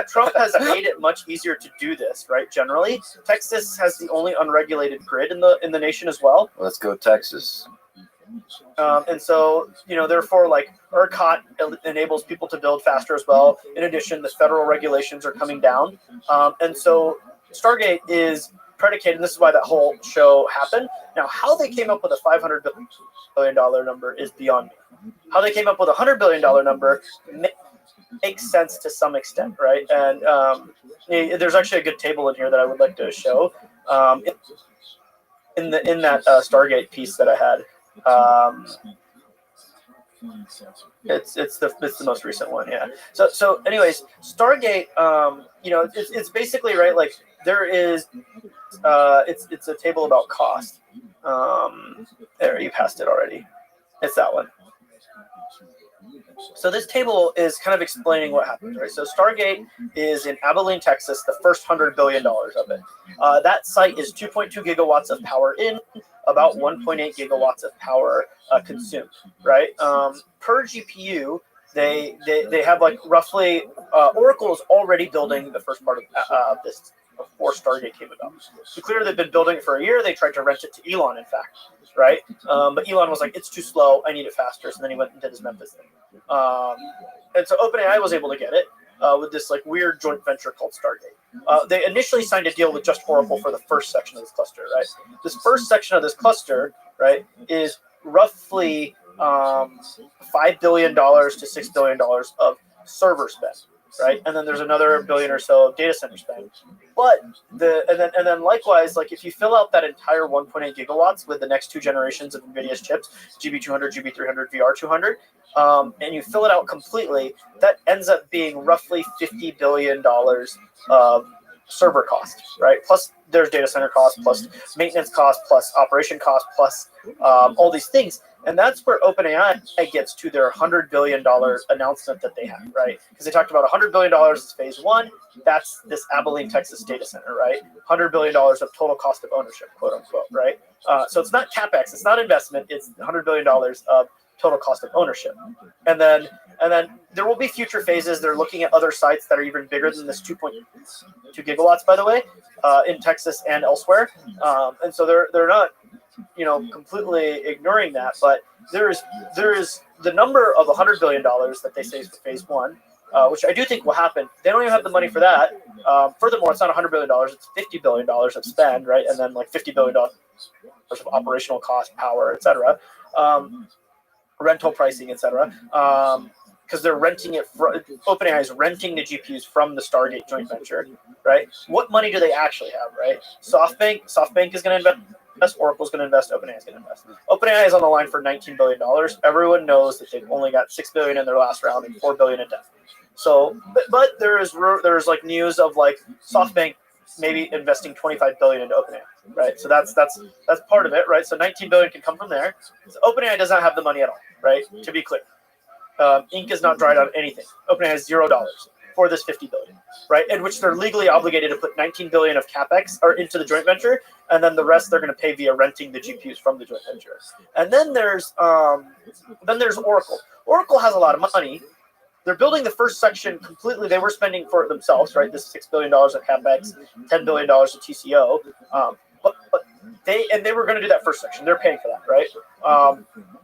Trump has made it much easier to do this, right? Generally, Texas has the only unregulated grid in the nation as well. Let's go Texas. And so, therefore, like ERCOT enables people to build faster as well. In addition, the federal regulations are coming down. And so Stargate is predicated, and this is why that whole show happened. Now, how they came up with a $500 billion number is beyond me. How they came up with a $100 billion number makes sense to some extent, right? And there's actually a good table in here that I would like to show in that Stargate piece that I had. It's the most recent one, yeah. So anyways, Stargate, it's basically right. Like there is, it's a table about cost. There, you passed it already. It's that one. So this table is kind of explaining what happened, right? So Stargate is in Abilene, Texas, the first $100 billion of it. That site is 2.2 gigawatts of power in, about 1.8 gigawatts of power consumed, right? Per GPU, they have like roughly, Oracle is already building the first part of this before Stargate came about. So clearly they've been building it for a year. They tried to rent it to Elon, in fact, right? But Elon was like, it's too slow. I need it faster. So then he went and did his Memphis thing. And so OpenAI was able to get it with this like weird joint venture called Stargate. They initially signed a deal with just Oracle for the first section of this cluster, right? This first section of this cluster, right, is roughly $5 billion to $6 billion of server spend, right? And then there's another billion or so of data center spend. But and then likewise, like if you fill out that entire 1.8 gigawatts with the next two generations of NVIDIA's chips, GB200, GB300, VR200, and you fill it out completely, that ends up being roughly $50 billion of server cost, right? Plus there's data center cost, plus maintenance cost, plus operation cost, plus all these things. And that's where OpenAI gets to their $100 billion announcement that they had, right? Because they talked about $100 billion is phase one. That's this Abilene, Texas data center, right? $100 billion of total cost of ownership, quote unquote, right? So it's not CapEx, it's not investment, it's $100 billion of total cost of ownership. And then there will be future phases. They're looking at other sites that are even bigger than this 2.2 gigawatts, by the way, in Texas and elsewhere. And so they're not, completely ignoring that, but there is the number of $100 billion that they say is for phase one, which I do think will happen. They don't even have the money for that. Furthermore, it's not $100 billion; it's $50 billion of spend, right? And then like $50 billion of operational cost, power, etc., rental pricing, etc. Because they're renting it. OpenAI is renting the GPUs from the Stargate joint venture, right? What money do they actually have, right? SoftBank is going to invest. Oracle's going to invest. OpenAI is going to invest. OpenAI is on the line for $19 billion. Everyone knows that they've only got $6 billion in their last round and $4 billion in debt. So, but there's like news of like SoftBank maybe investing $25 billion into OpenAI, right? So that's part of it, right? So $19 billion can come from there. So OpenAI does not have the money at all, right? To be clear, ink is not dried on anything. OpenAI has $0 for this $50 billion, right? In which they're legally obligated to put $19 billion of capex or into the joint venture, and then the rest they're going to pay via renting the GPUs from the joint venture. And then there's Oracle. Oracle has a lot of money. They're building the first section completely. They were spending for it themselves, right? This $6 billion of capex, $10 billion of TCO. But they were going to do that first section. They're paying for that, right?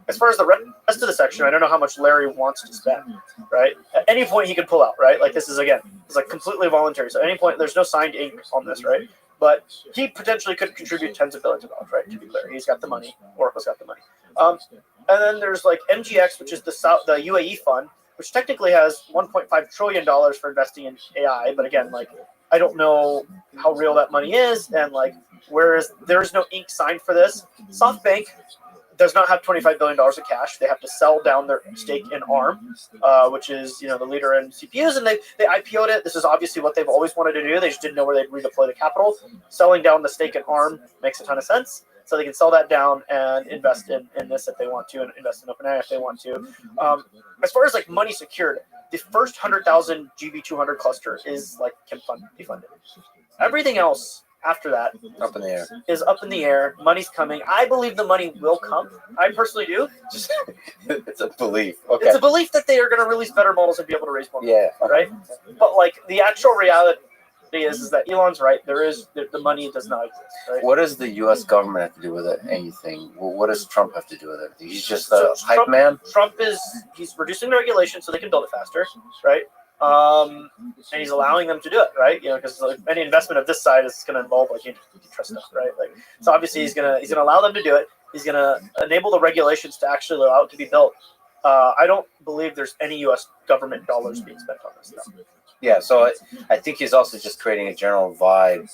As far as the rest of the section, I don't know how much Larry wants to spend, right? At any point he could pull out, right? Like this is, again, it's like completely voluntary. So at any point, there's no signed ink on this, right? But he potentially could contribute tens of billions of dollars, right? To be clear, he's got the money. Oracle's got the money. And then there's like MGX, which is the UAE fund, which technically has $1.5 trillion for investing in AI. But again, like, I don't know how real that money is. And like, whereas there is no ink signed for this, SoftBank does not have $25 billion of cash. They have to sell down their stake in ARM, which is, the leader in CPUs, and they IPO'd it. This is obviously what they've always wanted to do. They just didn't know where they'd redeploy the capital. Selling down the stake in ARM makes a ton of sense. So they can sell that down and invest in this if they want to, and invest in OpenAI if they want to. As far as like money secured, the first 100,000 GB200 cluster is like can be funded. Everything else after that is up in the air. Money's coming. I believe the money will come. I personally do. It's a belief. Okay. It's a belief that they are going to release better models and be able to raise more money. Yeah. Right? But like the actual reality is that Elon's right. There is the money does not exist. Right. What does the U.S. government have to do with it? Anything? What does Trump have to do with it? He's just So a hype man. Trump he's reducing the regulation so they can build it faster, right? And he's allowing them to do it, right? Because like any investment of this side is going to involve like antitrust stuff, right? Like, so obviously he's gonna allow them to do it. He's gonna enable the regulations to actually allow it to be built. I don't believe there's any U.S. government dollars being spent on this stuff. Yeah, so I think he's also just creating a general vibe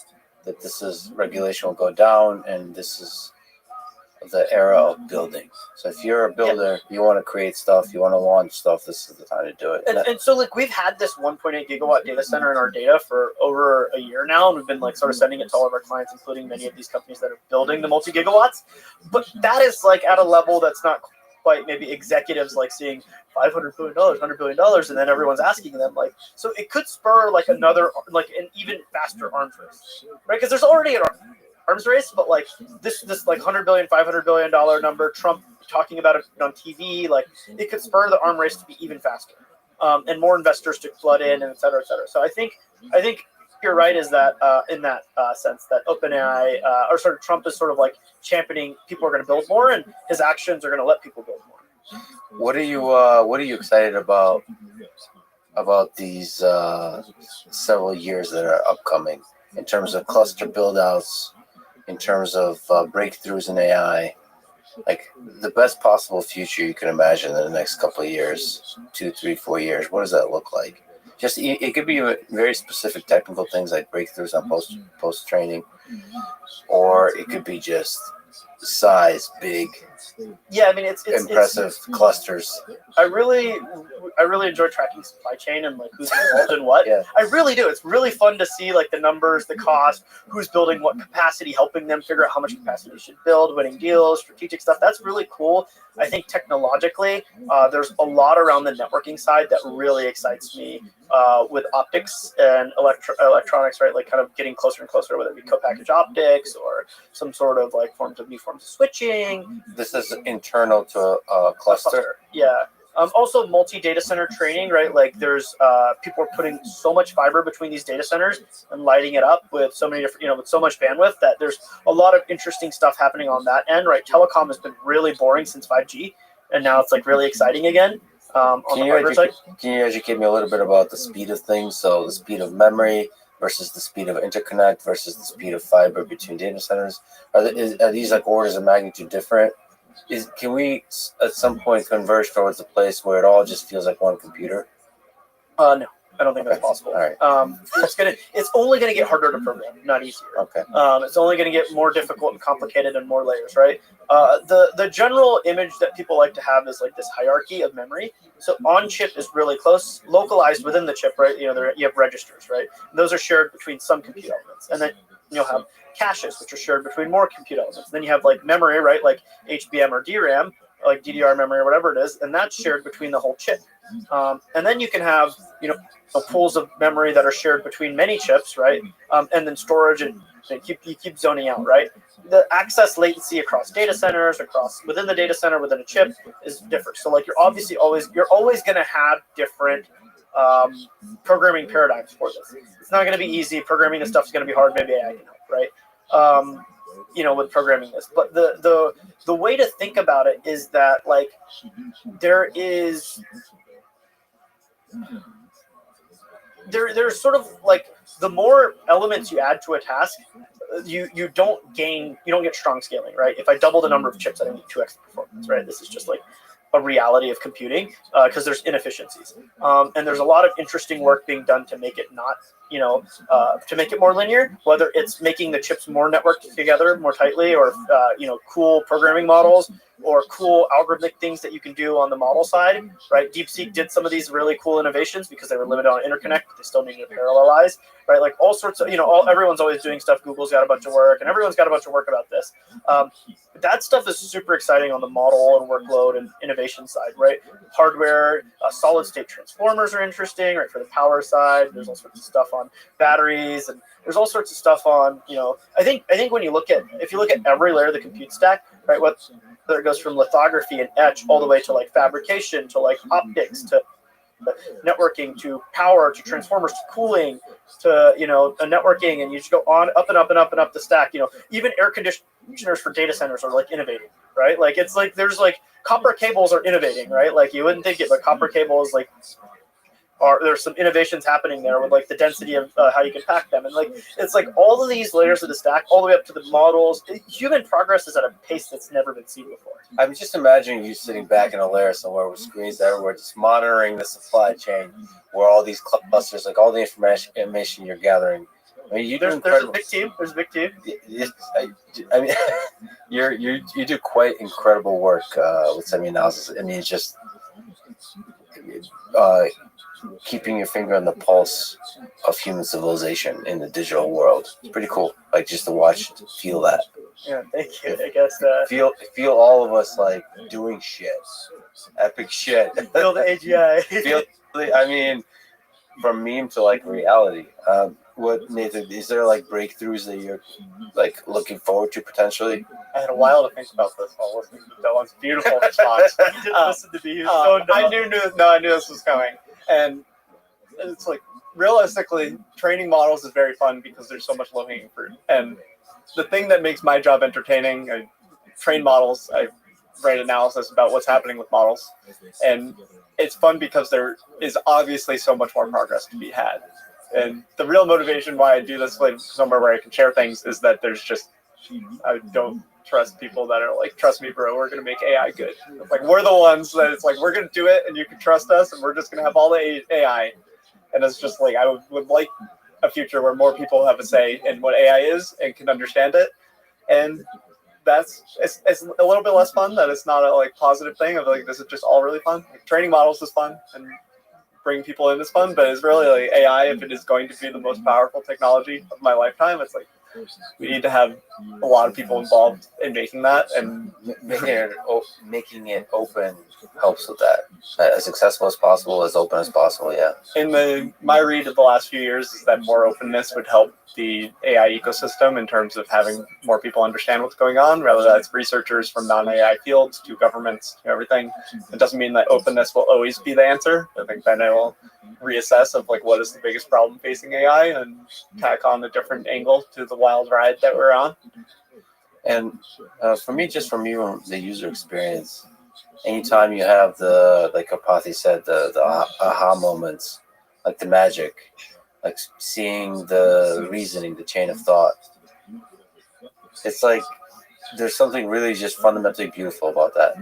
that this is regulation will go down, and this is the era of building. So if you're a builder, you want to create stuff, you want to launch stuff, this is the time to do it. And so like we've had this 1.8 gigawatt data center in our data for over a year now, and we've been like sort of sending it to all of our clients, including many of these companies that are building the multi-gigawatts. But that is like at a level that's not quite maybe executives like seeing $500 billion, $100 billion, and then everyone's asking them like, so it could spur like another, like an even faster arms race, right? Because there's already an arms race, but like this like $100 billion, $500 billion number, Trump talking about it on TV, like it could spur the arm race to be even faster, and more investors to flood in, and et cetera, et cetera. So I think you're right, is that in that sense that OpenAI or sort of Trump is sort of like championing people are going to build more, and his actions are going to let people build more. What are you excited about these several years that are upcoming in terms of cluster build-outs, in terms of breakthroughs in AI? Like the best possible future you can imagine in the next couple of years, 2, 3, 4 years. What does that look like? Just it could be very specific technical things like breakthroughs on post training, or it could be just size, big. Yeah, I mean it's impressive clusters. I really enjoy tracking supply chain and like who's involved in what. Yeah. I really do. It's really fun to see like the numbers, the cost, who's building what capacity, helping them figure out how much capacity they should build, winning deals, strategic stuff. That's really cool. I think technologically, there's a lot around the networking side that really excites me with optics and electronics, right? Like kind of getting closer and closer, whether it be co-packaged optics or some sort of like new forms of switching. This is internal to a cluster. Yeah. Also multi-data center training, right? Like there's people are putting so much fiber between these data centers and lighting it up with so many different, with so much bandwidth that there's a lot of interesting stuff happening on that end, right? Telecom has been really boring since 5G, and now it's like really exciting again. Can you educate me a little bit about the speed of things? So the speed of memory versus the speed of interconnect versus the speed of fiber between data centers. Are these like orders of magnitude different? Can we at some point converge towards a place where it all just feels like one computer? No, I don't think that's possible. All right. It's only gonna get harder to program, not easier. Okay. It's only gonna get more difficult and complicated and more layers, right? The general image that people like to have is like this hierarchy of memory. So on chip is really close, localized within the chip, right? You have registers, right? And those are shared between some compute elements, and then you'll have caches, which are shared between more compute elements. And then you have like memory, right? Like HBM or DRAM, like DDR memory or whatever it is, and that's shared between the whole chip. And then you can have, pools of memory that are shared between many chips, right? And then storage, and you keep zoning out, right? The access latency across data centers, within the data center, within a chip is different. So like you're always going to have different programming paradigms for this. It's not going to be easy. Programming this stuff is going to be hard. Maybe AI can help, right? With programming this, but the way to think about it is that like there's sort of like the more elements you add to a task, you don't get strong scaling, right? If I double the number of chips, I don't need 2x performance, right? This is just like a reality of computing because there's inefficiencies, and there's a lot of interesting work being done to make it not, to make it more linear, whether it's making the chips more networked together more tightly, or cool programming models, or cool algorithmic things that you can do on the model side, right? DeepSeek did some of these really cool innovations because they were limited on interconnect, but they still needed to parallelize, right? Like all sorts of, everyone's always doing stuff. Google's got a bunch of work, and everyone's got a bunch of work about this. That stuff is super exciting on the model and workload and innovation side, right? Hardware, solid state transformers are interesting, right? For the power side, there's all sorts of stuff on batteries, and there's all sorts of stuff on, I think when if you look at every layer of the compute stack, right? Whether it goes from lithography and etch all the way to like fabrication, to like optics, to networking to power to transformers to cooling to a networking, and you just go on up and up and up and up the stack. Even air conditioners for data centers are like innovating, right? Like it's like there's like copper cables are innovating, right? Like you wouldn't think it, but copper cables like there's some innovations happening there with like the density of how you can pack them, and like it's like all of these layers of the stack all the way up to the models. Human progress is at a pace that's never been seen before. I'm just imagining you sitting back in a lair somewhere with screens everywhere, just monitoring the supply chain, where all these clusters, like all the information you're gathering. I mean, there's a big team. There's a big team. I mean, you do quite incredible work with semi-analysis. I mean, it's just keeping your finger on the pulse of human civilization in the digital world. It's pretty cool. Like just to watch, to feel that. Yeah, thank you. I guess feel all of us like doing shit, epic shit. Feel the AGI. I mean, from meme to like reality. What, Nathan? Is there like breakthroughs that you're like looking forward to potentially? I had a while to think about this while listening to Dylan's beautiful response. Listen to me. So I knew this was coming, and it's like realistically, training models is very fun because there's so much low-hanging fruit. And the thing that makes my job entertaining, I train models. I write analysis about what's happening with models, and it's fun because there is obviously so much more progress to be had. And the real motivation why I do this, like somewhere where I can share things, is that there's just, I don't trust people that are like, trust me, bro, we're going to make AI good. It's like, we're the ones that it's like, we're going to do it and you can trust us and we're just going to have all the AI. And it's just like, I would like a future where more people have a say in what AI is and can understand it. And it's a little bit less fun that it's not a like positive thing of like, this is just all really fun. Like, training models is fun and bring people in is fun, but it's really like AI, if it is going to be the most powerful technology of my lifetime, it's like we need to have a lot of people involved in making that, and making it open helps with that. As accessible as possible, as open as possible. Yeah. In my read of the last few years is that more openness would help the AI ecosystem in terms of having more people understand what's going on, whether that's researchers from non-AI fields to governments, everything. It doesn't mean that openness will always be the answer. I think then it will reassess of like what is the biggest problem facing AI and tack on a different angle to the wild ride that we're on. And for me, just from you, the user experience, anytime you have the, like Apathy said, the aha moments, like the magic, like seeing the reasoning, the chain of thought, it's like there's something really just fundamentally beautiful about that.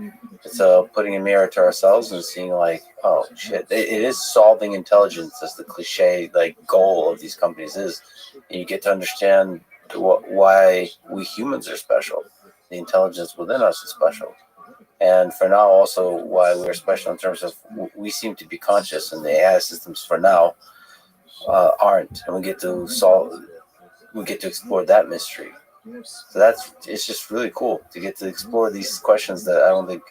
It's putting a mirror to ourselves and seeing like, oh shit, it is solving intelligence as the cliche like goal of these companies is. And you get to understand why we humans are special. The intelligence within us is special. And for now, also why we're special in terms of we seem to be conscious, and the AI systems for now aren't, and we get to explore that mystery. So it's just really cool to get to explore these questions that I don't think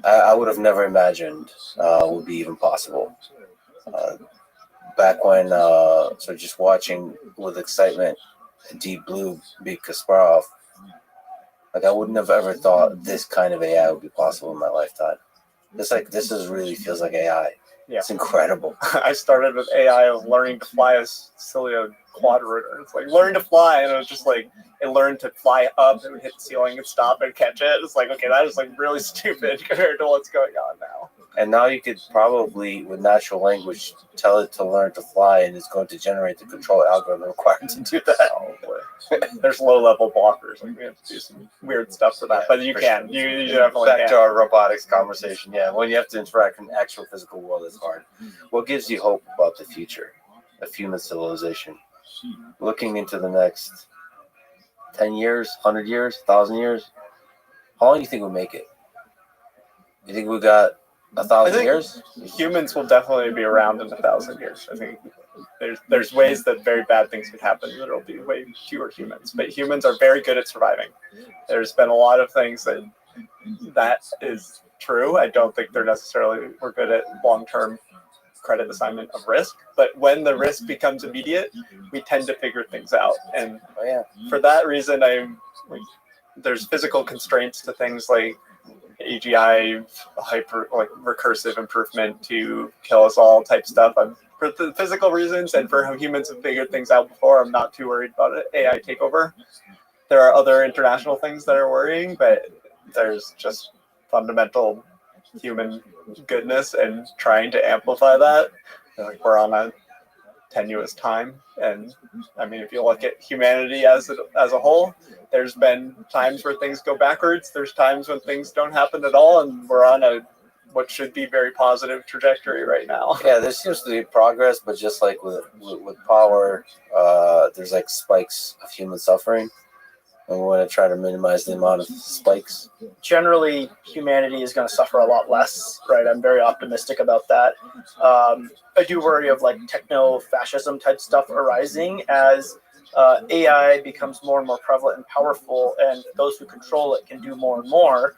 I would have never imagined would be even possible. Back when, so just watching with excitement Deep Blue beat Kasparov, like I wouldn't have ever thought this kind of AI would be possible in my lifetime. This really feels like AI. Yeah. It's incredible. I started with AI of learning to fly a Sicilio quadrotor. It's like learn to fly, and it was just like it learned to fly up and hit the ceiling and stop and catch it. It's like, okay, that is like really stupid compared to what's going on now. And now you could probably, with natural language, tell it to learn to fly, and it's going to generate the control algorithm required to do that. There's low-level blockers. Like we have to do some weird stuff for that, but you can. You definitely Back can. to our robotics conversation. Yeah, when you have to interact in the actual physical world, it's hard. What gives you hope about the future of human civilization? Looking into the next 10 years, 100 years, 1,000 years? How long do you think we'll make it? You think we got 1,000 years? Humans will definitely be around in 1,000 years. I think there's ways that very bad things could happen. There will be way fewer humans, but humans are very good at surviving. There's been a lot of things that is true. I don't think we're good at long-term credit assignment of risk, but when the risk becomes immediate, we tend to figure things out. And for that reason, there's physical constraints to things like AGI hyper like recursive improvement to kill us all type stuff. For the physical reasons and for how humans have figured things out before, I'm not too worried about it. AI takeover. There are other international things that are worrying, but there's just fundamental human goodness and trying to amplify that. Like we're on a tenuous time, and I mean, if you look at humanity as a whole, there's been times where things go backwards. There's times when things don't happen at all, and we're on a what should be very positive trajectory right now. Yeah, there seems to be progress, but just like with power, there's like spikes of human suffering, and we want to try to minimize the amount of spikes. Generally, humanity is going to suffer a lot less, right? I'm very optimistic about that. I do worry of like techno-fascism type stuff arising as AI becomes more and more prevalent and powerful, and those who control it can do more and more.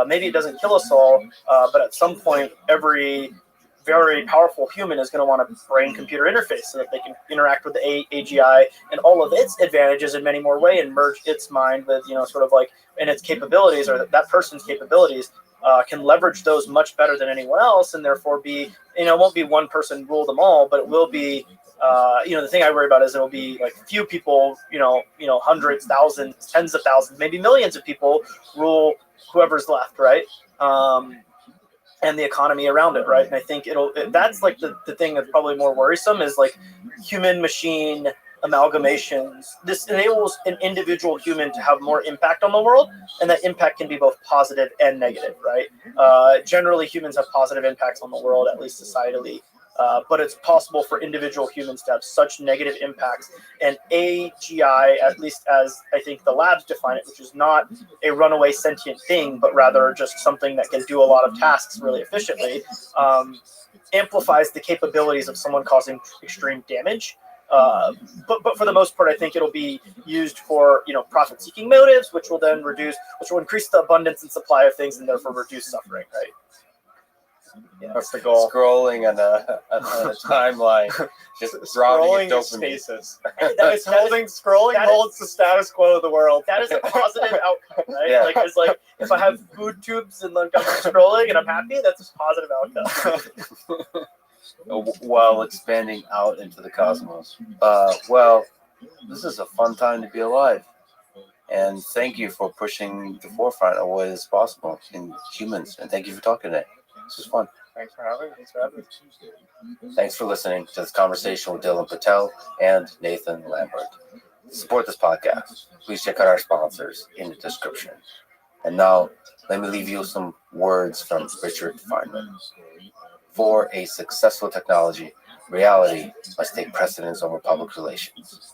Maybe it doesn't kill us all, but at some point, every very powerful human is going to want a brain-computer interface so that they can interact with the AGI and all of its advantages in many more ways and merge its mind with, sort of like, and its capabilities, or that person's capabilities can leverage those much better than anyone else, and therefore be, it won't be one person rule them all, but it will be, the thing I worry about is it'll be like few people, hundreds, thousands, tens of thousands, maybe millions of people rule whoever's left, right? And the economy around it, right? And I think that's like the thing that's probably more worrisome is like human-machine amalgamations. This enables an individual human to have more impact on the world, and that impact can be both positive and negative, right? Generally, humans have positive impacts on the world, at least societally. But it's possible for individual humans to have such negative impacts. And AGI, at least as I think the labs define it, which is not a runaway sentient thing, but rather just something that can do a lot of tasks really efficiently, amplifies the capabilities of someone causing extreme damage. But for the most part, I think it'll be used for profit-seeking motives, which will increase the abundance and supply of things, and therefore reduce suffering, right? Yeah, that's the goal. Scrolling on a timeline, just scrolling dopamine. Stasis. Scrolling holds the status quo of the world. That is a positive outcome, right? Yeah. Like it's like if I have food tubes and like I'm scrolling and I'm happy, that's a positive outcome. While expanding out into the cosmos. Well, this is a fun time to be alive. And thank you for pushing the forefront of what is possible in humans. And thank you for talking today. This was fun. Thanks for having me. Thanks for listening to this conversation with Dylan Patel and Nathan Lambert. To support this podcast, please check out our sponsors in the description. And now, let me leave you with some words from Richard Feynman. For a successful technology, reality must take precedence over public relations.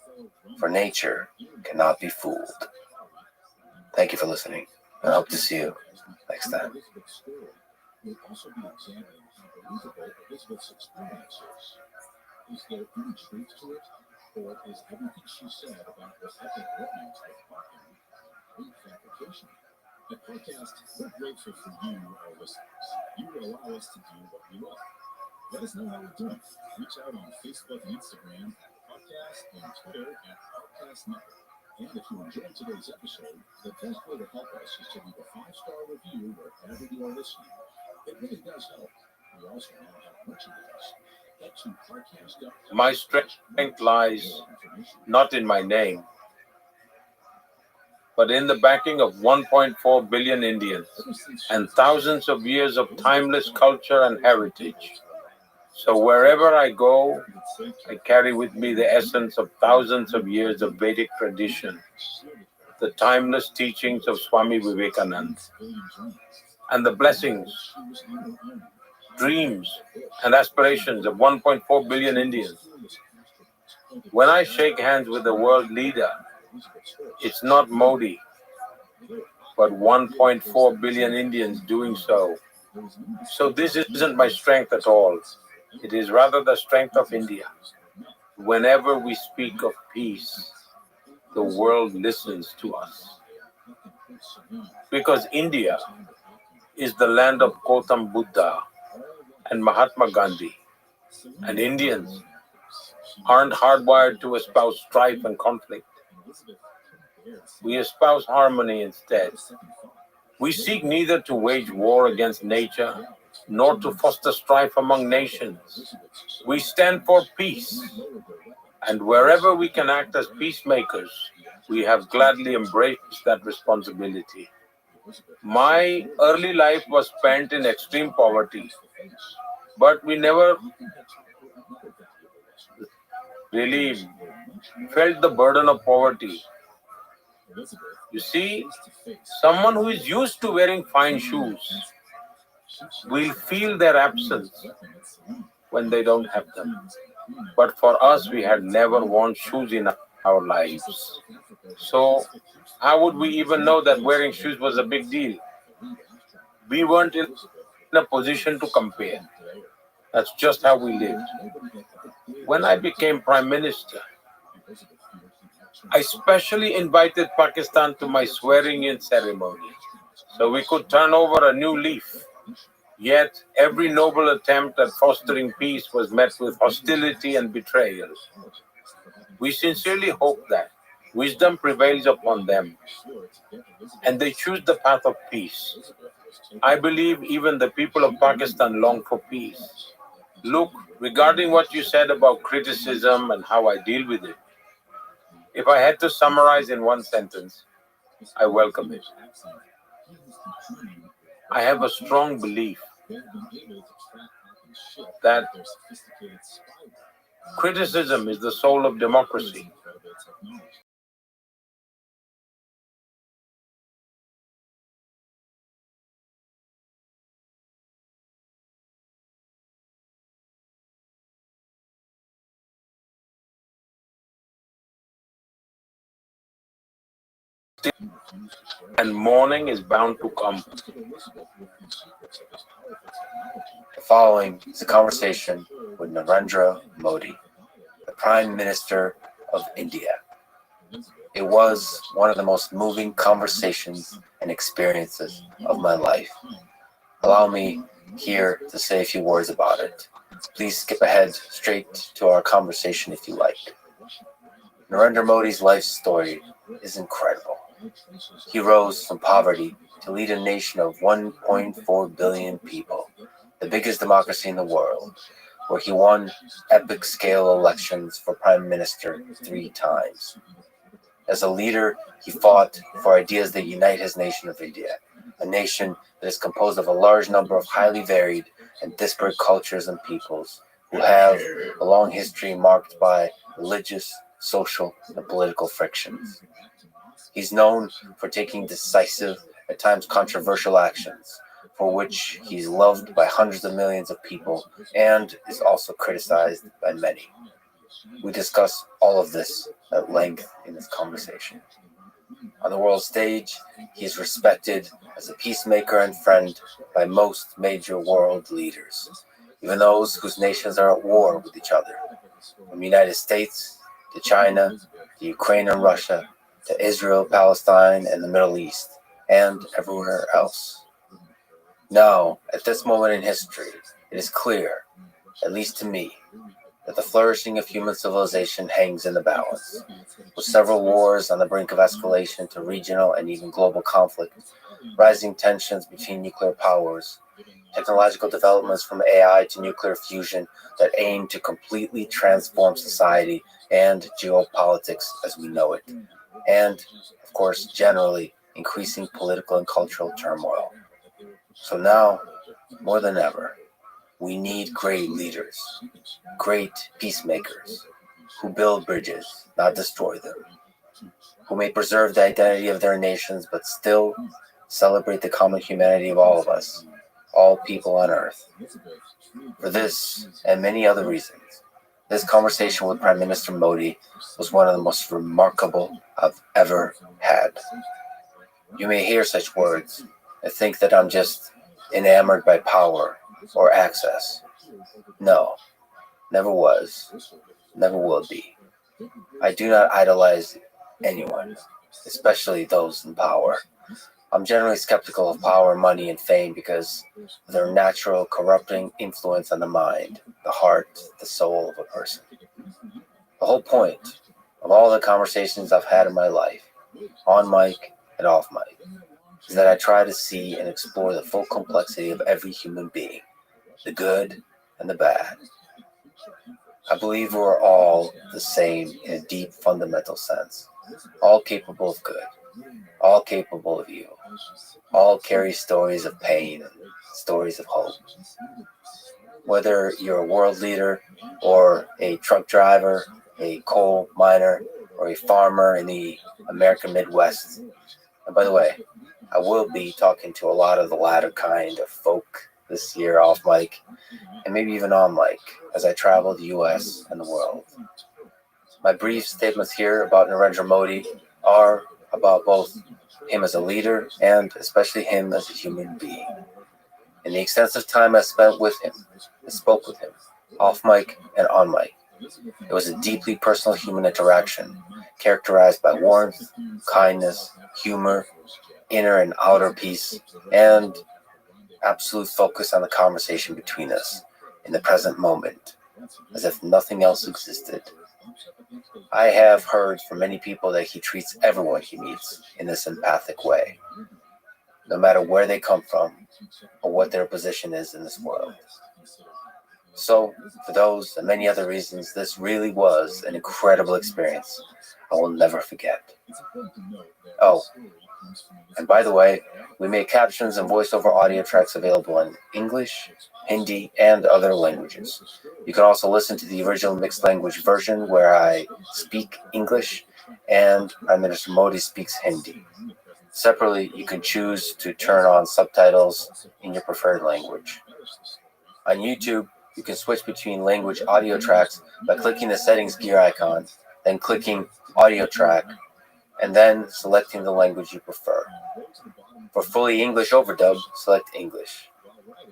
For nature cannot be fooled. Thank you for listening, and I hope to see you next time. We'll also be examining how believable Elizabeth's experiences. Is there any truth to it, or is everything she said about what happened romance with Markham complete fabrication? At Podcast, we're grateful for you, our listeners. You allow us to do what we love. Let us know how we're doing. Reach out on Facebook and Instagram at Podcast and Twitter at Podcast Network. And if you enjoyed today's episode, the best way to help us is to leave a 5-star review wherever you are listening. It really does help. We also now have merchandise. Head to podcast.com. My strength lies not in my name, but in the backing of 1.4 billion Indians and thousands of years of timeless culture and heritage. So wherever I go, I carry with me the essence of thousands of years of Vedic tradition, the timeless teachings of Swami Vivekananda, and the blessings, dreams, and aspirations of 1.4 billion Indians. When I shake hands with a world leader, it's not Modi, but 1.4 billion Indians doing so. So this isn't my strength at all. It is rather the strength of India. Whenever we speak of peace, the world listens to us. Because India is the land of Gautam Buddha and Mahatma Gandhi. And Indians aren't hardwired to espouse strife and conflict. We espouse harmony instead. We seek neither to wage war against nature nor to foster strife among nations. We stand for peace, and wherever we can act as peacemakers, we have gladly embraced that responsibility. My early life was spent in extreme poverty, but we never really felt the burden of poverty. You see, someone who is used to wearing fine shoes will feel their absence when they don't have them. But for us, we had never worn shoes in our lives. So, how would we even know that wearing shoes was a big deal? We weren't in a position to compare. That's just how we lived. When I became Prime Minister, I specially invited Pakistan to my swearing-in ceremony so we could turn over a new leaf. Yet, every noble attempt at fostering peace was met with hostility and betrayal. We sincerely hope that wisdom prevails upon them and they choose the path of peace. I believe even the people of Pakistan long for peace. Look, regarding what you said about criticism and how I deal with it, if I had to summarize in one sentence, I welcome it. I have a strong belief that criticism is the soul of democracy. And morning is bound to come. The following is a conversation with Narendra Modi, the Prime Minister of India. It was one of the most moving conversations and experiences of my life. Allow me here to say a few words about it. Please skip ahead straight to our conversation if you like. Narendra Modi's life story is incredible. He rose from poverty to lead a nation of 1.4 billion people, the biggest democracy in the world, where he won epic scale elections for prime minister 3 times. As a leader, he fought for ideas that unite his nation of India, a nation that is composed of a large number of highly varied and disparate cultures and peoples who have a long history marked by religious, social, and political frictions. He's known for taking decisive, at times controversial actions, for which he's loved by hundreds of millions of people and is also criticized by many. We discuss all of this at length in this conversation. On the world stage, he is respected as a peacemaker and friend by most major world leaders, even those whose nations are at war with each other, from the United States to China, to Ukraine and Russia, to Israel, Palestine, and the Middle East, and everywhere else. Now, at this moment in history, it is clear, at least to me, that the flourishing of human civilization hangs in the balance. With several wars on the brink of escalation to regional and even global conflict, rising tensions between nuclear powers, technological developments from AI to nuclear fusion that aim to completely transform society and geopolitics as we know it, and, of course, generally increasing political and cultural turmoil. So now, more than ever, we need great leaders, great peacemakers, who build bridges, not destroy them, who may preserve the identity of their nations but still celebrate the common humanity of all of us, all people on earth. For this and many other reasons, this conversation with Prime Minister Modi was one of the most remarkable I've ever had. You may hear such words and think that I'm just enamored by power or access. No, never was, never will be. I do not idolize anyone, especially those in power. I'm generally skeptical of power, money, and fame because of their natural corrupting influence on the mind, the heart, the soul of a person. The whole point of all the conversations I've had in my life, on mic and off mic, is that I try to see and explore the full complexity of every human being, the good and the bad. I believe we're all the same in a deep, fundamental sense, all capable of good, all capable of evil, all carry stories of pain and stories of hope. Whether you're a world leader or a truck driver, a coal miner, or a farmer in the American Midwest. And by the way, I will be talking to a lot of the latter kind of folk this year off mic, and maybe even on mic, as I travel the US and the world. My brief statements here about Narendra Modi are about both him as a leader and especially him as a human being. In the extensive time I spent with him, I spoke with him, off mic and on mic. It was a deeply personal human interaction, characterized by warmth, kindness, humor, inner and outer peace, and absolute focus on the conversation between us in the present moment, as if nothing else existed. I have heard from many people that he treats everyone he meets in this empathic way, no matter where they come from or what their position is in this world. So, for those and many other reasons, this really was an incredible experience I will never forget. Oh, and by the way, we make captions and voiceover audio tracks available in English, Hindi, and other languages. You can also listen to the original mixed language version where I speak English and Prime Minister Modi speaks Hindi. Separately, you can choose to turn on subtitles in your preferred language. On YouTube, you can switch between language audio tracks by clicking the settings gear icon, then clicking audio track, and then selecting the language you prefer. For fully English overdub, select English.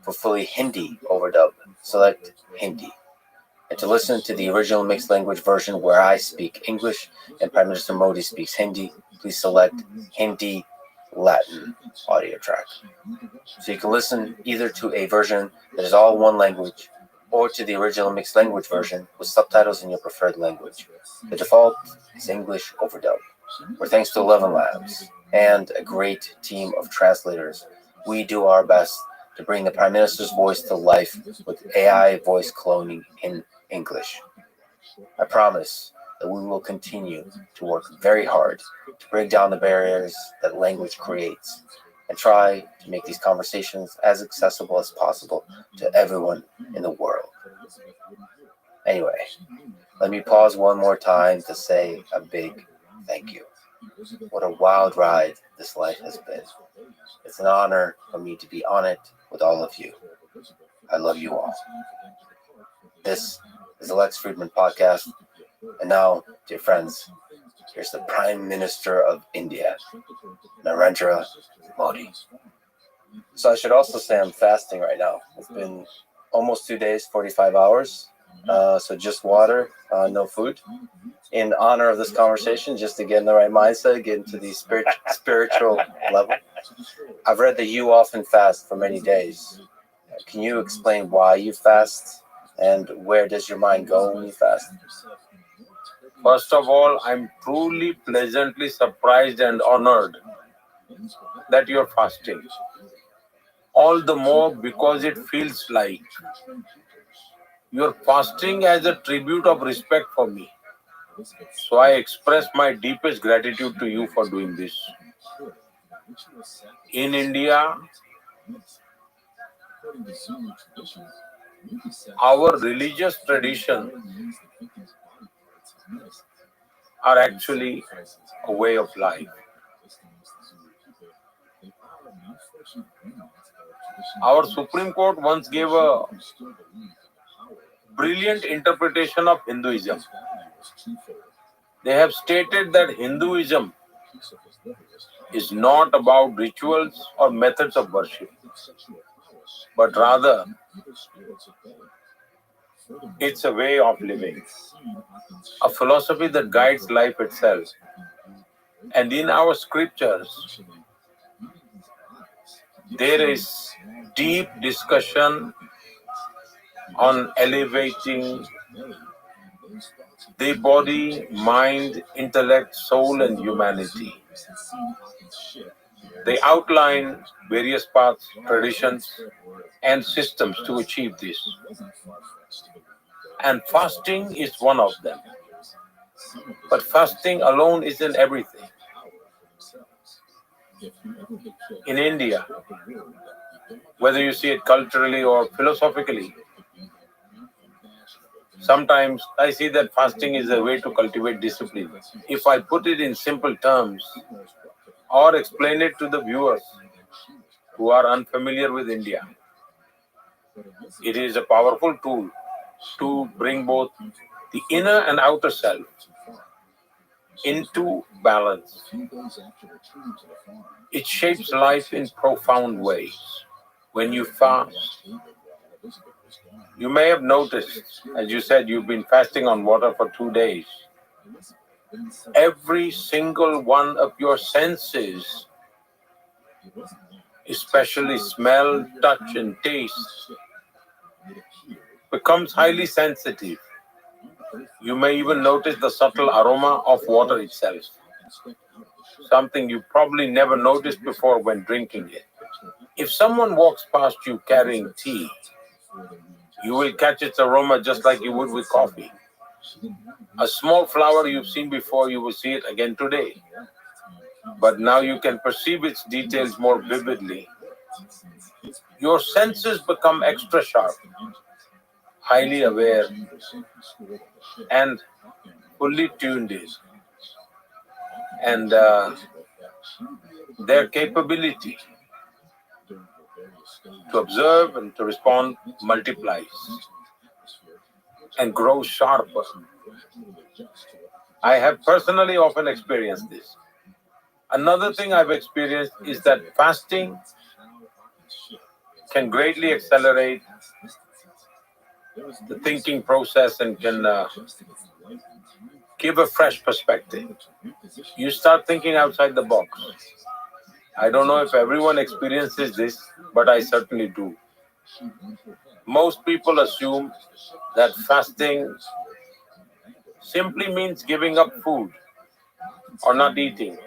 For fully Hindi overdub, select Hindi. And to listen to the original mixed language version where I speak English and Prime Minister Modi speaks Hindi, please select Hindi Latin audio track. So you can listen either to a version that is all one language or to the original mixed language version with subtitles in your preferred language. The default is English overdub, where thanks to 11 Labs and a great team of translators, we do our best to bring the Prime Minister's voice to life with AI voice cloning in English. I promise that we will continue to work very hard to break down the barriers that language creates and try to make these conversations as accessible as possible to everyone in the world. Anyway, let me pause one more time to say a big thank you. What a wild ride this life has been. It's an honor for me to be on it with all of you. I love you all. This is the Lex Friedman Podcast. And now, dear friends, here's the Prime Minister of India, Narendra Modi. So I should also say I'm fasting right now. It's been almost 2 days, 45 hours. So just water, no food. In honor of this conversation, just to get in the right mindset, get into the spiritual level. I've read that you often fast for many days. Can you explain why you fast and where does your mind go when you fast? First of all, I'm truly pleasantly surprised and honored that you're fasting. All the more because it feels like you're fasting as a tribute of respect for me. So I express my deepest gratitude to you for doing this. In India, our religious traditions are actually a way of life. Our Supreme Court once gave a brilliant interpretation of Hinduism. They have stated that Hinduism is not about rituals or methods of worship, but rather it's a way of living, a philosophy that guides life itself. And in our scriptures, there is deep discussion on elevating the body, mind, intellect, soul, and humanity. They outline various paths, traditions, and systems to achieve this. And fasting is one of them. But fasting alone isn't everything. In India, whether you see it culturally or philosophically, sometimes I see that fasting is a way to cultivate discipline. If I put it in simple terms or explain it to the viewers who are unfamiliar with India, it is a powerful tool to bring both the inner and outer self into balance. It shapes life in profound ways. When you fast, you may have noticed, as you said, you've been fasting on water for 2 days. Every single one of your senses, especially smell, touch, and taste, becomes highly sensitive. You may even notice the subtle aroma of water itself, something you probably never noticed before when drinking it. If someone walks past you carrying tea, you will catch its aroma just like you would with coffee. A small flower you've seen before, you will see it again today. But now you can perceive its details more vividly. Your senses become extra sharp, highly aware, and fully tuned in. And their capability to observe and to respond multiplies and grows sharper. I have personally often experienced this. Another thing I've experienced is that fasting can greatly accelerate the thinking process and can give a fresh perspective. You start thinking outside the box. I don't know if everyone experiences this, but I certainly do. Most people assume that fasting simply means giving up food or not eating.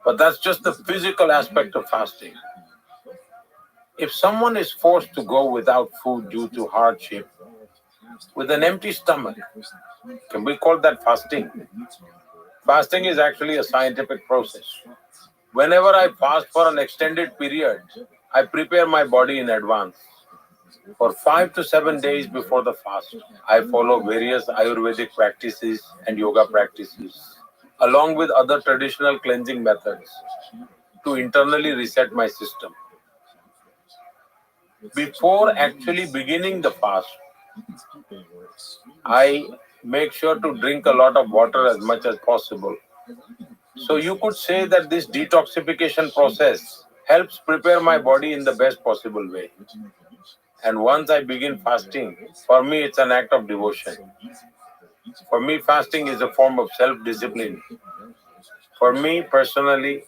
But that's just the physical aspect of fasting. If someone is forced to go without food due to hardship, with an empty stomach, can we call that fasting? Fasting is actually a scientific process. Whenever I fast for an extended period, I prepare my body in advance. For 5 to 7 days before the fast, I follow various Ayurvedic practices and yoga practices, along with other traditional cleansing methods, to internally reset my system. Before actually beginning the fast, I make sure to drink a lot of water as much as possible. So you could say that this detoxification process helps prepare my body in the best possible way. And once I begin fasting, for me it's an act of devotion. For me, fasting is a form of self-discipline. For me personally,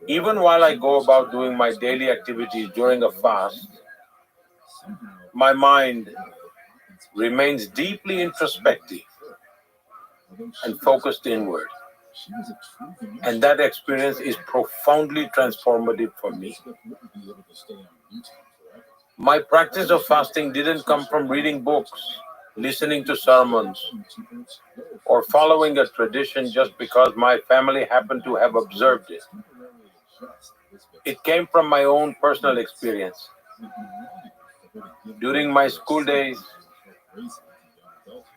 even while I go about doing my daily activities during a fast, my mind remains deeply introspective and focused inward. And that experience is profoundly transformative for me. My practice of fasting didn't come from reading books, listening to sermons, or following a tradition just because my family happened to have observed it. It came from my own personal experience. During my school days,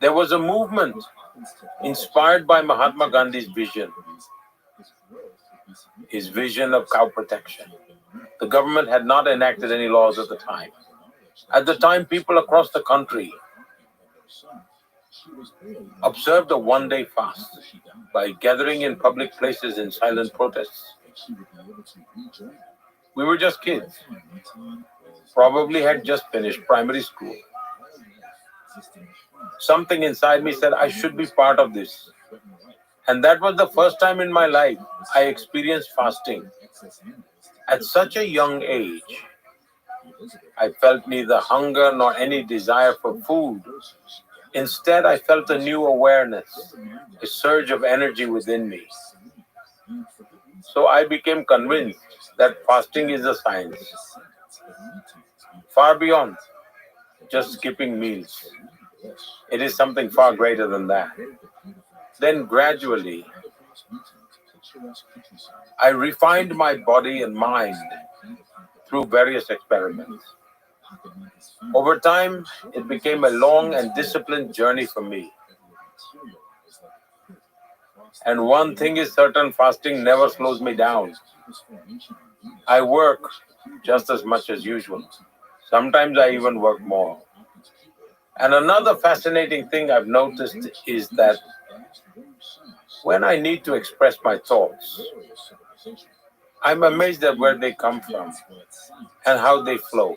there was a movement inspired by Mahatma Gandhi's vision, his vision of cow protection. The government had not enacted any laws at the time. At the time, people across the country observed a one-day fast by gathering in public places in silent protests. We were just kids, probably had just finished primary school. Something inside me said I should be part of this. And that was the first time in my life I experienced fasting. At such a young age, I felt neither hunger nor any desire for food Instead, I felt a new awareness, a surge of energy within me. So I became convinced that fasting is a science, far beyond just skipping meals. It is something far greater than that. Then gradually, I refined my body and mind through various experiments. Over time, it became a long and disciplined journey for me. And one thing is certain, fasting never slows me down. I work just as much as usual. Sometimes I even work more. And another fascinating thing I've noticed is that when I need to express my thoughts, I'm amazed at where they come from and how they flow.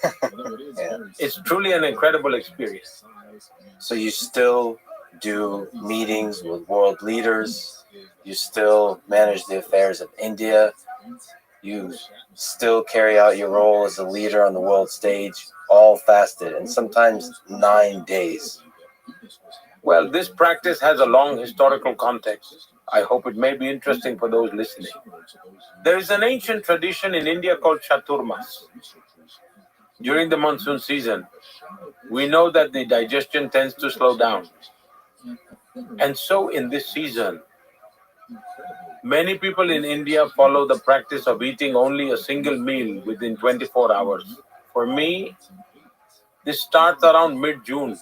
Yeah. It's truly an incredible experience. So you still do meetings with world leaders. You still manage the affairs of India. You still carry out your role as a leader on the world stage, all fasted, and sometimes 9 days. Well, this practice has a long historical context. I hope it may be interesting for those listening. There is an ancient tradition in India called Chaturmas. During the monsoon season, we know that the digestion tends to slow down. And so in this season, many people in India follow the practice of eating only a single meal within 24 hours. For me, this starts around mid-June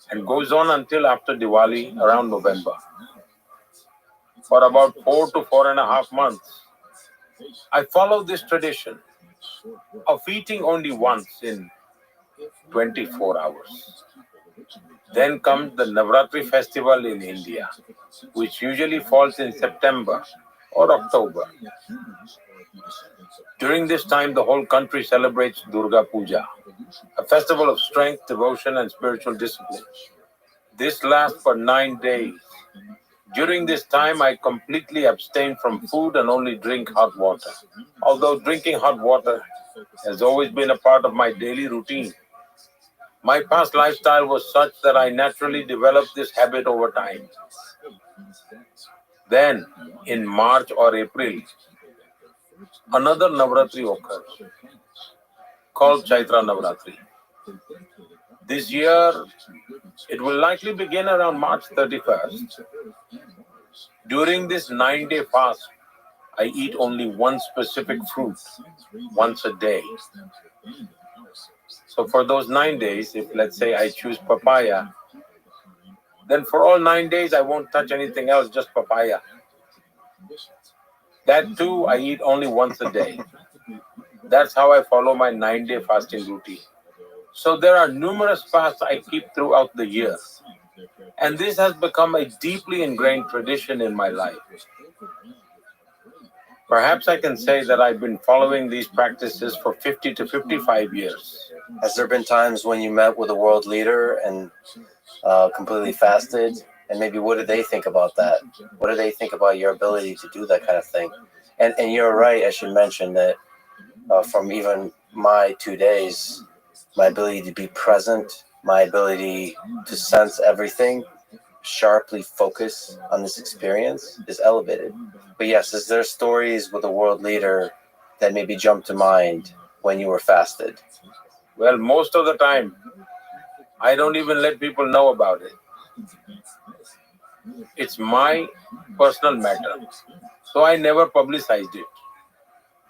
and goes on until after Diwali, around November. For about 4 to 4.5 months, I follow this tradition of eating only once in 24 hours. Then comes the Navratri festival in India, which usually falls in September or October. During this time, the whole country celebrates Durga Puja, a festival of strength, devotion, and spiritual discipline. This lasts for 9 days. During this time, I completely abstain from food and only drink hot water. Although drinking hot water has always been a part of my daily routine, my past lifestyle was such that I naturally developed this habit over time. Then, in March or April, another Navratri occurs, called Chaitra Navratri. This year, it will likely begin around March 31st. During this 9-day fast, I eat only one specific fruit once a day. So for those 9 days, if let's say I choose papaya, then for all 9 days I won't touch anything else, just papaya. That too, I eat only once a day. That's how I follow my 9-day fasting routine. So there are numerous fasts I keep throughout the year. And this has become a deeply ingrained tradition in my life. Perhaps I can say that I've been following these practices for 50 to 55 years. Has there been times when you met with a world leader and completely fasted? And maybe what do they think about that? What do they think about your ability to do that kind of thing? And you're right, I should mention that from even my 2 days, my ability to be present, my ability to sense everything, sharply focus on this experience is elevated. But yes, is there stories with a world leader that maybe jump to mind when you were fasted? Well, most of the time, I don't even let people know about it. It's my personal matter. So I never publicized it.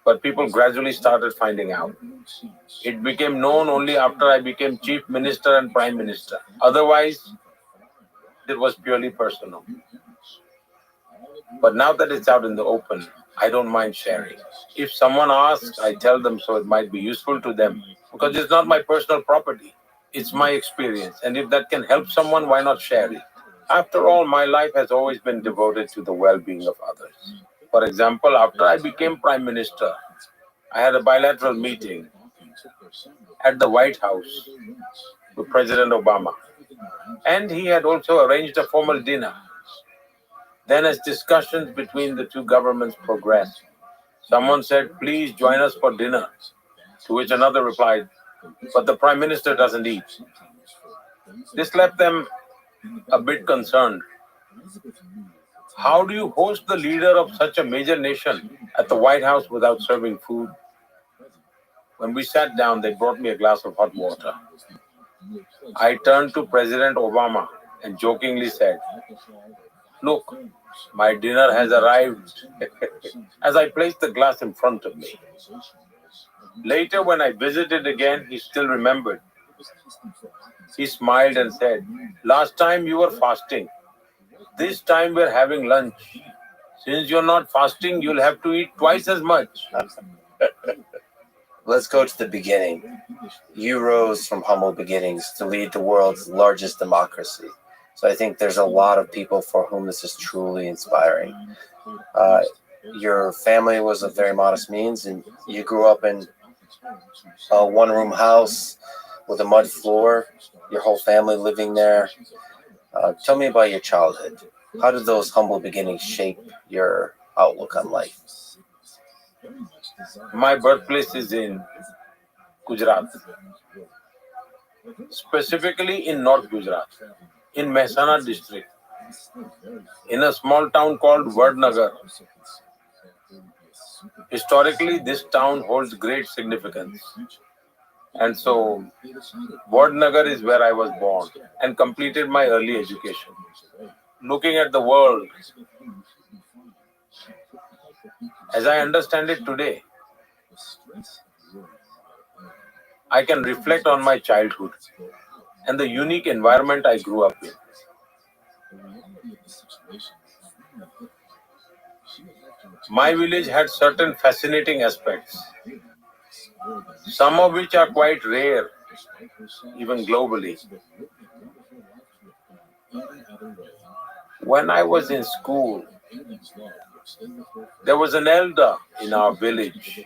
But people gradually started finding out. It became known only after I became Chief Minister and Prime Minister. Otherwise, it was purely personal. But now that it's out in the open, I don't mind sharing. If someone asks, I tell them so it might be useful to them. Because it's not my personal property. It's my experience. And if that can help someone, why not share it? After all, my life has always been devoted to the well-being of others. For example, after I became Prime Minister, I had a bilateral meeting at the White House with President Obama. And he had also arranged a formal dinner. Then as discussions between the two governments progressed, someone said, please join us for dinner. To which another replied, but the Prime Minister doesn't eat. This left them a bit concerned. How do you host the leader of such a major nation at the White House without serving food? When we sat down, they brought me a glass of hot water. I turned to President Obama and jokingly said, "Look, my dinner has arrived," as I placed the glass in front of me. Later, when I visited again, he still remembered. He smiled and said, "Last time you were fasting. This time we're having lunch. Since you're not fasting, you'll have to eat twice as much." Let's go to the beginning. You rose from humble beginnings to lead the world's largest democracy. So I think there's a lot of people for whom this is truly inspiring. Your family was of very modest means, and you grew up in a one-room house with a mud floor, your whole family living there. Tell me about your childhood. How did those humble beginnings shape your outlook on life? My birthplace is in Gujarat, specifically in North Gujarat, in Mehsana district, in a small town called Vadnagar. Historically, this town holds great significance. And so, Vadnagar is where I was born and completed my early education. Looking at the world, as I understand it today, I can reflect on my childhood and the unique environment I grew up in. My village had certain fascinating aspects, some of which are quite rare, even globally. When I was in school, there was an elder in our village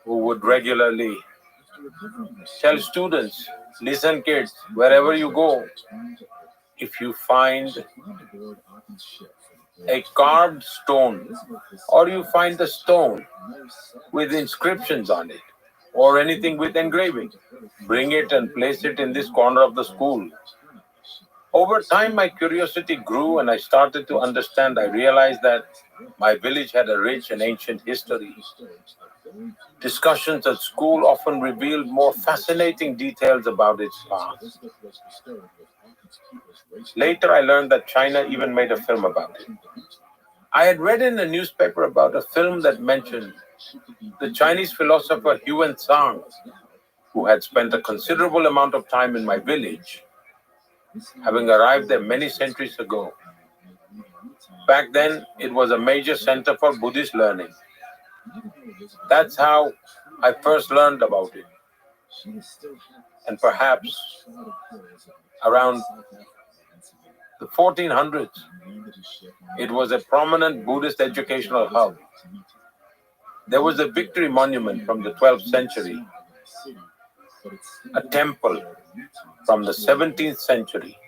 who would regularly tell students, "Listen, kids, wherever you go, if you find a carved stone or you find a stone with inscriptions on it or anything with engraving, bring it and place it in this corner of the school." Over time, my curiosity grew and I started to understand. I realized that my village had a rich and ancient history. Discussions at school often revealed more fascinating details about its past. Later, I learned that China even made a film about it. I had read in a newspaper about a film that mentioned the Chinese philosopher Yuan Tsang, who had spent a considerable amount of time in my village, having arrived there many centuries ago. Back then, it was a major center for Buddhist learning. That's how I first learned about it. And perhaps around the 1400s, it was a prominent Buddhist educational hub. There was a victory monument from the 12th century, a temple from the 17th century,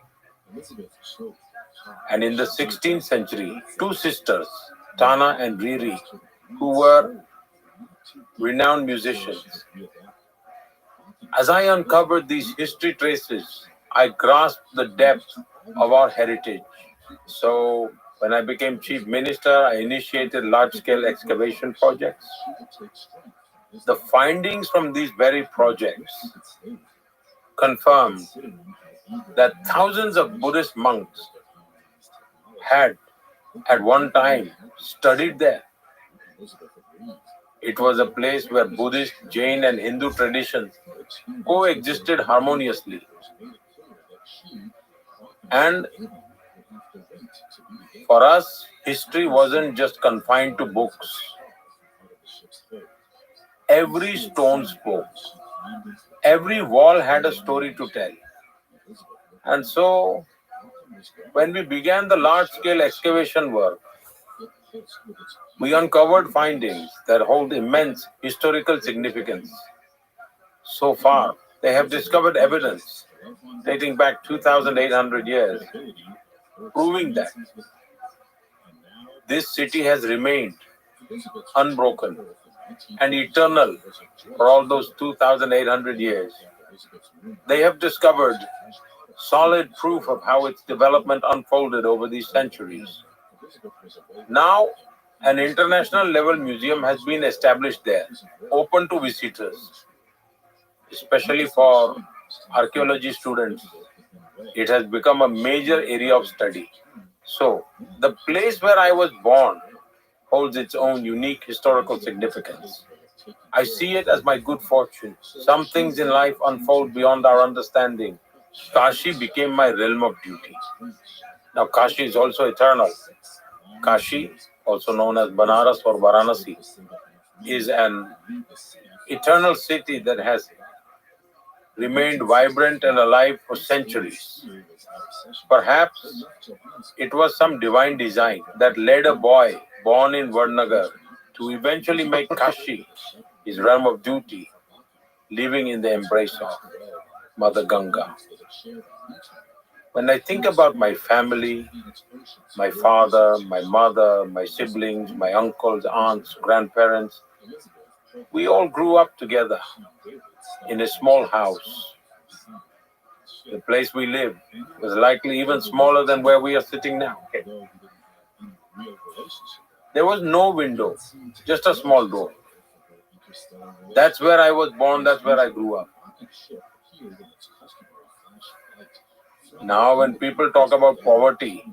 and in the 16th century, two sisters, Tana and Riri, who were renowned musicians. As I uncovered these history traces, I grasped the depth of our heritage. So, when I became chief minister, I initiated large-scale excavation projects. The findings from these very projects confirmed that thousands of Buddhist monks had at one time studied there. It was a place where Buddhist, Jain and Hindu traditions coexisted harmoniously. And for us, history wasn't just confined to books. Every stone spoke. Every wall had a story to tell. And so, when we began the large-scale excavation work, we uncovered findings that hold immense historical significance. So far, they have discovered evidence dating back 2,800 years, proving that this city has remained unbroken and eternal for all those 2,800 years. They have discovered solid proof of how its development unfolded over these centuries. Now, an international level museum has been established there, open to visitors, especially for archaeology students. It has become a major area of study. So, the place where I was born holds its own unique historical significance. I see it as my good fortune. Some things in life unfold beyond our understanding. Kashi became my realm of duty. Now, Kashi is also eternal. Kashi, also known as Banaras or Varanasi, is an eternal city that has remained vibrant and alive for centuries. Perhaps it was some divine design that led a boy born in Varnagar to eventually make Kashi his realm of duty, living in the embrace of Mother Ganga. When I think about my family, my father, my mother, my siblings, my uncles, aunts, grandparents, we all grew up together in a small house. The place we lived was likely even smaller than where we are sitting now. There was no window, just a small door. That's where I was born, that's where I grew up. Now, when people talk about poverty,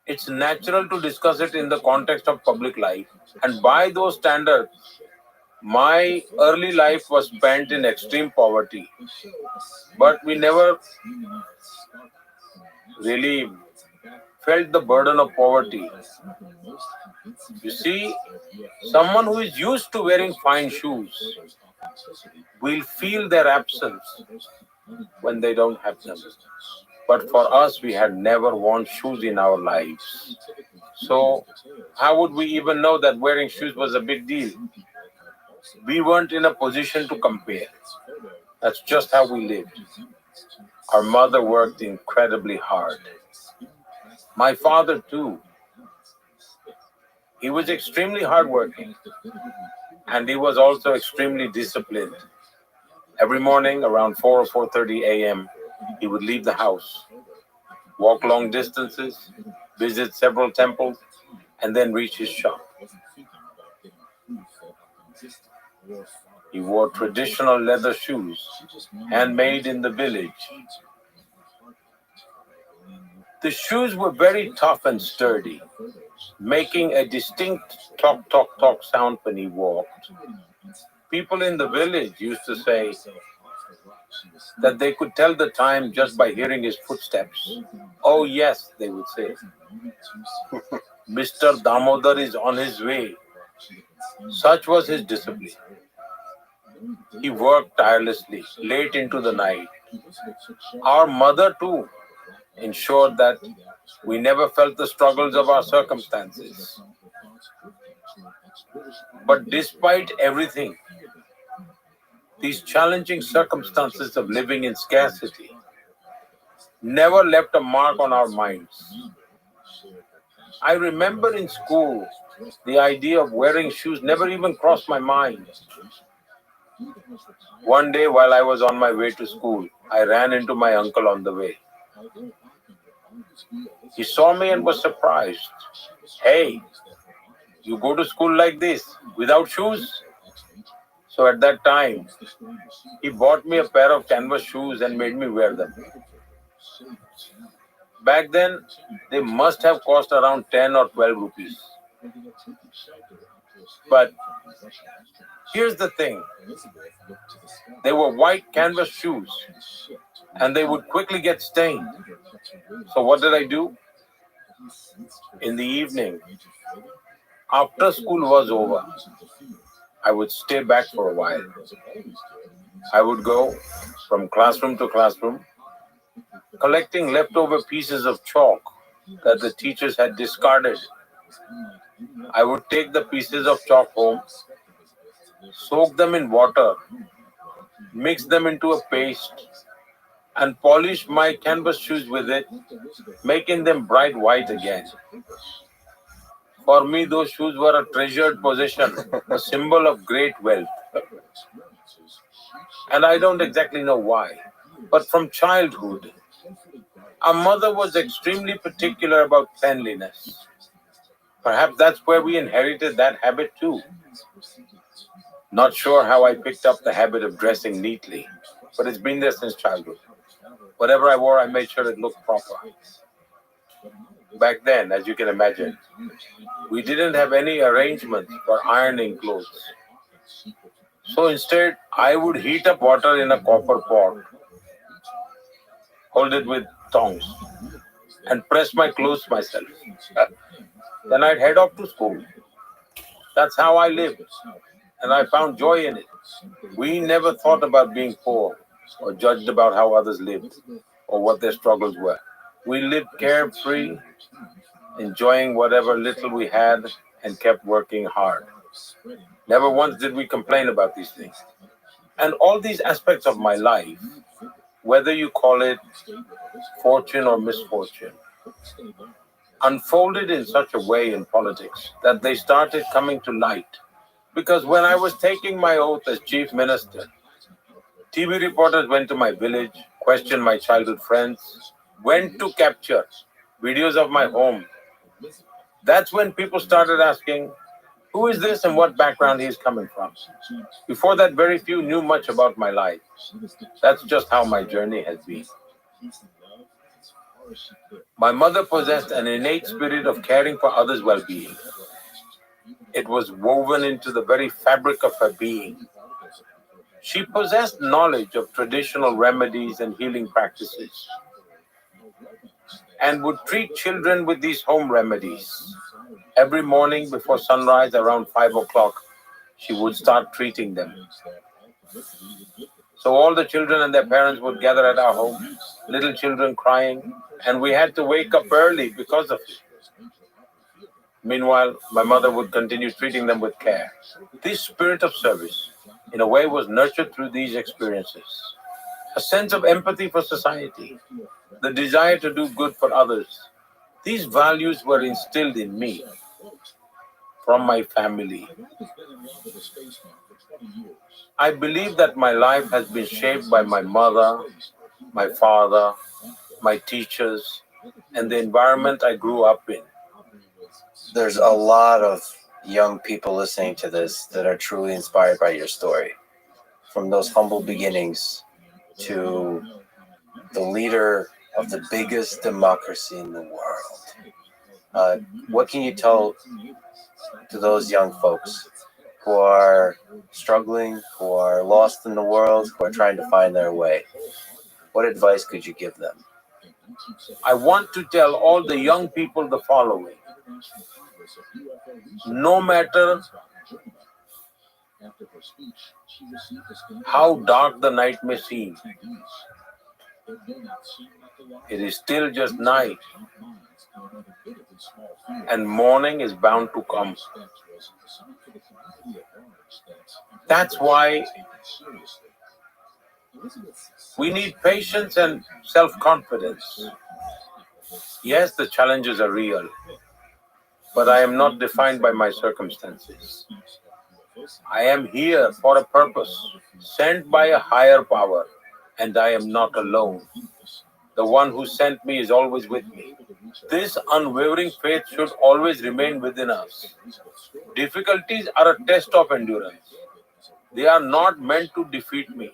it's natural to discuss it in the context of public life. And by those standards, my early life was spent in extreme poverty. But we never really felt the burden of poverty. You see, someone who is used to wearing fine shoes will feel their absence when they don't have them. But for us, we had never worn shoes in our lives. So, how would we even know that wearing shoes was a big deal? We weren't in a position to compare. That's just how we lived. Our mother worked incredibly hard. My father, too. He was extremely hardworking, and he was also extremely disciplined. Every morning around 4 or 4:30 a.m., he would leave the house, walk long distances, visit several temples, and then reach his shop. He wore traditional leather shoes, handmade in the village. The shoes were very tough and sturdy, making a distinct tock, tock, tock sound when he walked. People in the village used to say that they could tell the time just by hearing his footsteps. Oh yes, they would say. Mr. Damodar is on his way. Such was his discipline. He worked tirelessly, late into the night. Our mother too ensured that we never felt the struggles of our circumstances. But despite everything, these challenging circumstances of living in scarcity never left a mark on our minds. I remember in school, the idea of wearing shoes never even crossed my mind. One day while I was on my way to school, I ran into my uncle on the way. He saw me and was surprised. Hey, you go to school like this, without shoes? So at that time, he bought me a pair of canvas shoes and made me wear them. Back then, they must have cost around 10 or 12 rupees. But here's the thing. They were white canvas shoes and they would quickly get stained. So what did I do? In the evening, after school was over, I would stay back for a while. I would go from classroom to classroom, collecting leftover pieces of chalk that the teachers had discarded. I would take the pieces of chalk home, soak them in water, mix them into a paste, and polish my canvas shoes with it, making them bright white again. For me, those shoes were a treasured possession, a symbol of great wealth. And I don't exactly know why, but from childhood, our mother was extremely particular about cleanliness. Perhaps that's where we inherited that habit too. Not sure how I picked up the habit of dressing neatly, but it's been there since childhood. Whatever I wore, I made sure it looked proper. Back then, as you can imagine, we didn't have any arrangements for ironing clothes. So instead, I would heat up water in a copper pot, hold it with tongs, and press my clothes myself. Then I'd head off to school. That's how I lived, and I found joy in it. We never thought about being poor or judged about how others lived or what their struggles were. We lived carefree, enjoying whatever little we had, and kept working hard. Never once did we complain about these things. And all these aspects of my life, whether you call it fortune or misfortune, unfolded in such a way in politics that they started coming to light. Because when I was taking my oath as chief minister, TV reporters went to my village, questioned my childhood friends, went to capture videos of my home. That's when people started asking, who is this and what background he's coming from? Before that, very few knew much about my life. That's just how my journey has been. My mother possessed an innate spirit of caring for others' well-being. It was woven into the very fabric of her being. She possessed knowledge of traditional remedies and healing practices and would treat children with these home remedies. Every morning before sunrise around 5 o'clock, she would start treating them. So all the children and their parents would gather at our home, little children crying, and we had to wake up early because of it. Meanwhile, my mother would continue treating them with care. This spirit of service, in a way, was nurtured through these experiences. A sense of empathy for society, the desire to do good for others. These values were instilled in me from my family. I believe that my life has been shaped by my mother, my father, my teachers, and the environment I grew up in. There's a lot of young people listening to this that are truly inspired by your story. From those humble beginnings to the leader of the biggest democracy in the world. What can you tell to those young folks who are struggling, who are lost in the world, who are trying to find their way? What advice could you give them? I want to tell all the young people the following. No matter how dark the night may seem, it is still just night, and morning is bound to come. That's why we need patience and self-confidence. Yes, the challenges are real, but I am not defined by my circumstances. I am here for a purpose, sent by a higher power, and I am not alone. The one who sent me is always with me. This unwavering faith should always remain within us. Difficulties are a test of endurance. They are not meant to defeat me.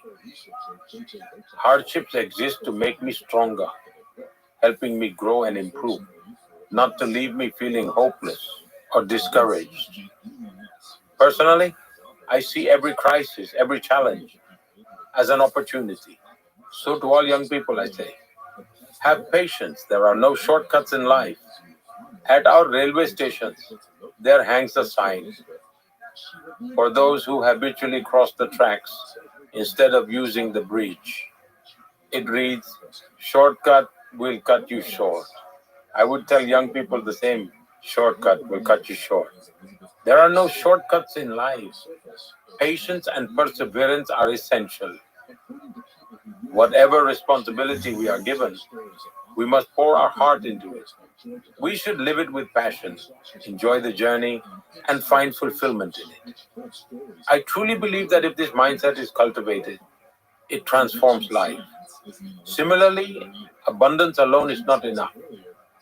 Hardships exist to make me stronger, helping me grow and improve, not to leave me feeling hopeless or discouraged. Personally, I see every crisis, every challenge as an opportunity. So to all young people, I say, have patience. There are no shortcuts in life. At our railway stations, there hangs a sign for those who habitually cross the tracks instead of using the bridge. It reads, shortcut will cut you short. I would tell young people the same, shortcut will cut you short. There are no shortcuts in life. Patience and perseverance are essential. Whatever responsibility we are given, we must pour our heart into it. We should live it with passion, enjoy the journey, and find fulfillment in it. I truly believe that if this mindset is cultivated, it transforms life. Similarly, abundance alone is not enough.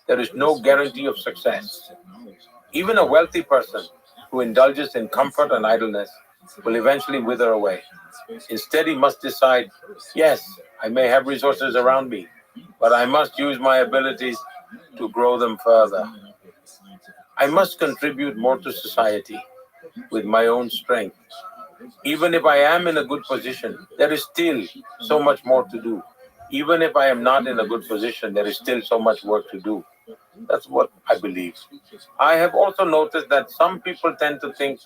There is no guarantee of success. Even a wealthy person who indulges in comfort and idleness will eventually wither away. Instead, he must decide, yes, I may have resources around me, but I must use my abilities to grow them further. I must contribute more to society with my own strength. Even if I am in a good position, there is still so much more to do. Even if I am not in a good position, there is still so much work to do. That's what I believe. I have also noticed that some people tend to think,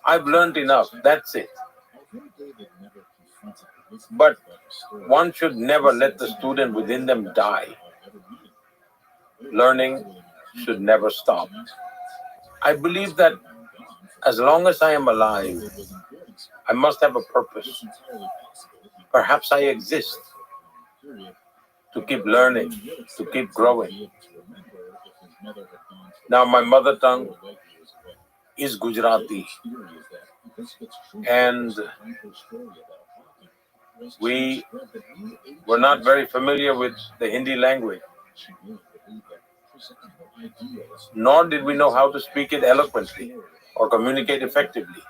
I've learned enough, that's it. But one should never let the student within them die. Learning should never stop. I believe that as long as I am alive, I must have a purpose. Perhaps I exist to keep learning, to keep growing. Now, my mother tongue is Gujarati, and we were not very familiar with the Hindi language, nor did we know how to speak it eloquently or communicate effectively.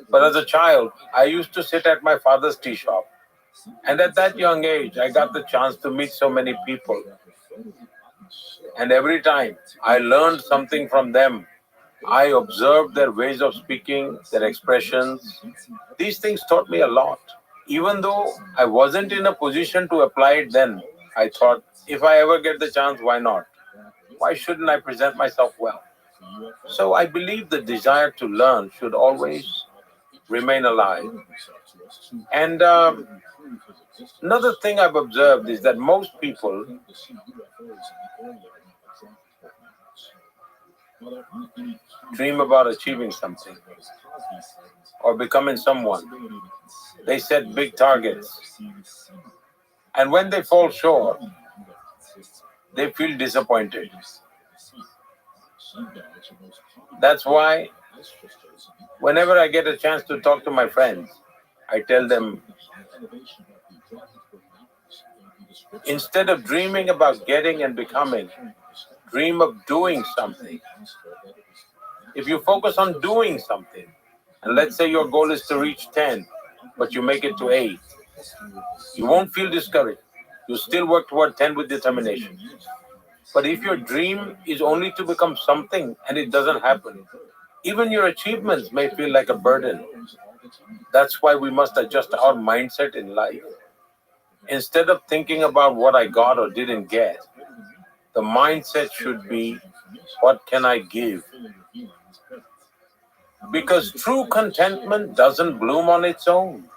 But as a child, I used to sit at my father's tea shop, and at that young age, I got the chance to meet so many people. And every time I learned something from them, I observed their ways of speaking, their expressions. These things taught me a lot. Even though I wasn't in a position to apply it then, I thought, if I ever get the chance, why not? Why shouldn't I present myself well? So I believe the desire to learn should always remain alive. And another thing I've observed is that most people dream about achieving something or becoming someone. They set big targets. And when they fall short, they feel disappointed. That's why whenever I get a chance to talk to my friends, I tell them, instead of dreaming about getting and becoming, dream of doing something. If you focus on doing something, and let's say your goal is to reach 10, but you make it to 8, you won't feel discouraged. You still work toward 10 with determination. But if your dream is only to become something and it doesn't happen, even your achievements may feel like a burden. That's why we must adjust our mindset in life. Instead of thinking about what I got or didn't get, the mindset should be, what can I give? Because true contentment doesn't bloom on its own.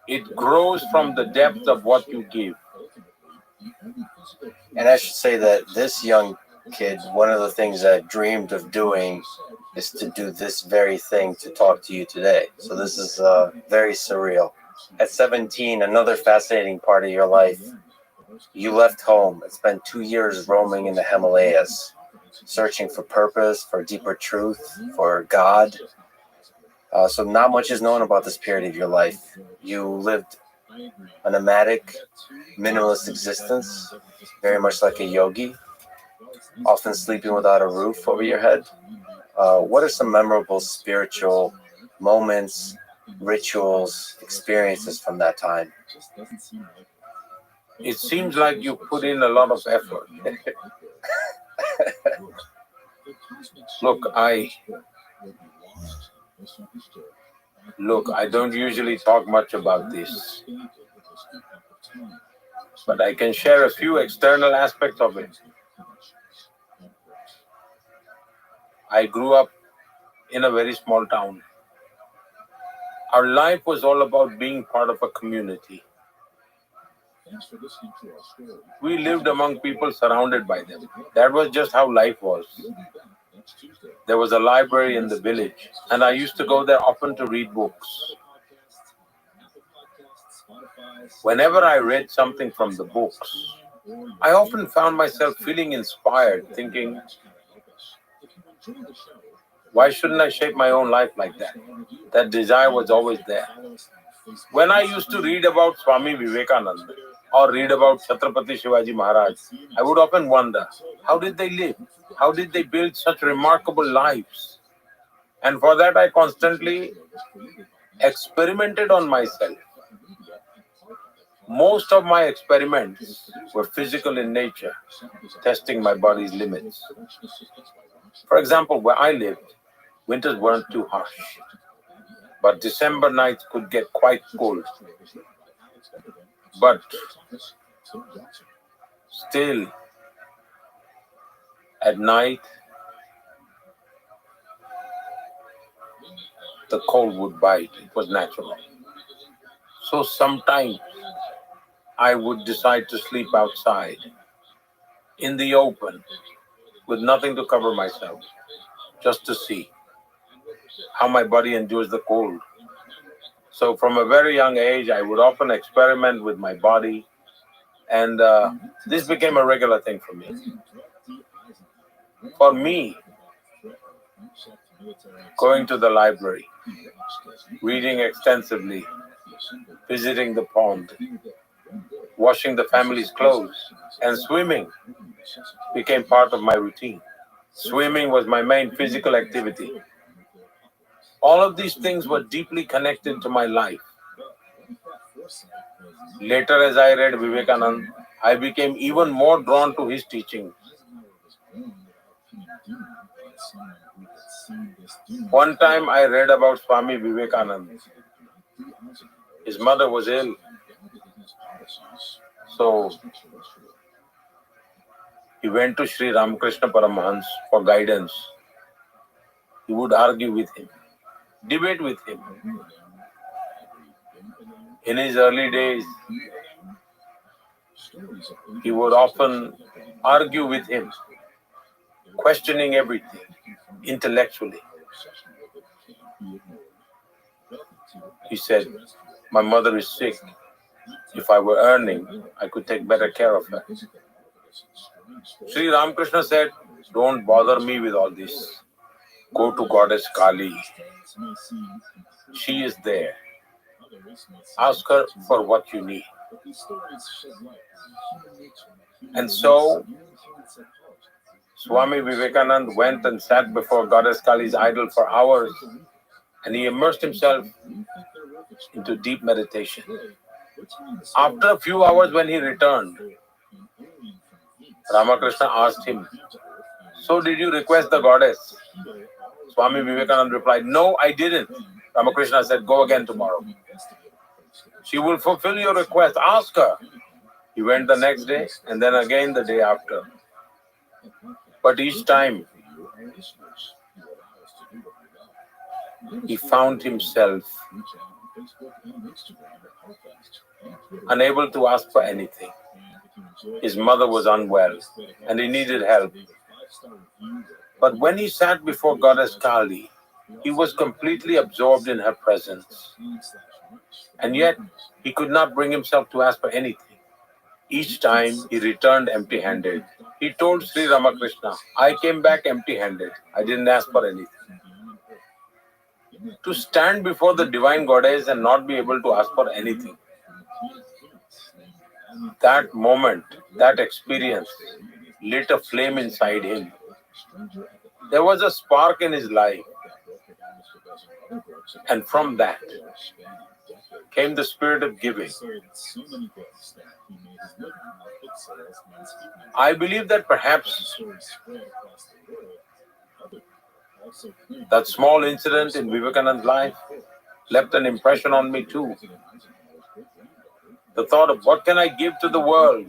It grows from the depth of what you give. And I should say that this young kid, one of the things I dreamed of doing is to do this very thing to talk to you today. So this is very surreal. At 17, another fascinating part of your life, you left home and spent 2 years roaming in the Himalayas, searching for purpose, for deeper truth, for God. So not much is known about this period of your life. You lived a nomadic, minimalist existence, very much like a yogi, often sleeping without a roof over your head. What are some memorable spiritual moments, rituals, experiences from that time? It seems like you put in a lot of effort. Look, I don't usually talk much about this, but I can share a few external aspects of it. I grew up in a very small town. Our life was all about being part of a community. We lived among people surrounded by them. That was just how life was. There was a library in the village, and I used to go there often to read books. Whenever I read something from the books, I often found myself feeling inspired, thinking, Why shouldn't I shape my own life like that? That desire was always there. When I used to read about Swami Vivekananda or read about Chhatrapati Shivaji Maharaj, I would often wonder, how did they live? How did they build such remarkable lives? And for that, I constantly experimented on myself. Most of my experiments were physical in nature, testing my body's limits. For example, where I lived, winters weren't too harsh, but December nights could get quite cold. But still, at night, the cold would bite. It was natural. So sometimes I would decide to sleep outside, in the open, with nothing to cover myself, just to see how my body endures the cold. So from a very young age, I would often experiment with my body, and this became a regular thing for me. For me, going to the library, reading extensively, visiting the pond, washing the family's clothes, and swimming became part of my routine. Swimming was my main physical activity. All of these things were deeply connected to my life. Later, as I read Vivekananda, I became even more drawn to his teachings. One time I read about Swami Vivekananda. His mother was ill. So he went to Sri Ramakrishna Paramahans for guidance. He would argue with him, debate with him. In his early days, he would often argue with him, questioning everything intellectually. He said, "My mother is sick. If I were earning, I could take better care of her." Sri Ramakrishna said, "Don't bother me with all this. Go to Goddess Kali. She is there. Ask her for what you need." And so, Swami Vivekananda went and sat before Goddess Kali's idol for hours, and he immersed himself into deep meditation. After a few hours, when he returned, Ramakrishna asked him, "So did you request the goddess?" Swami Vivekananda replied, "No, I didn't." Ramakrishna said, "Go again tomorrow. She will fulfill your request. Ask her." He went the next day and then again the day after. But each time, he found himself unable to ask for anything. His mother was unwell and he needed help. But when he sat before Goddess Kali, he was completely absorbed in her presence. And yet, he could not bring himself to ask for anything. Each time, he returned empty-handed. He told Sri Ramakrishna, "I came back empty-handed. I didn't ask for anything." To stand before the divine goddess and not be able to ask for anything. That moment, that experience, lit a flame inside him. There was a spark in his life. And from that came the spirit of giving. I believe that perhaps that small incident in Vivekananda's life left an impression on me too. The thought of what can I give to the world?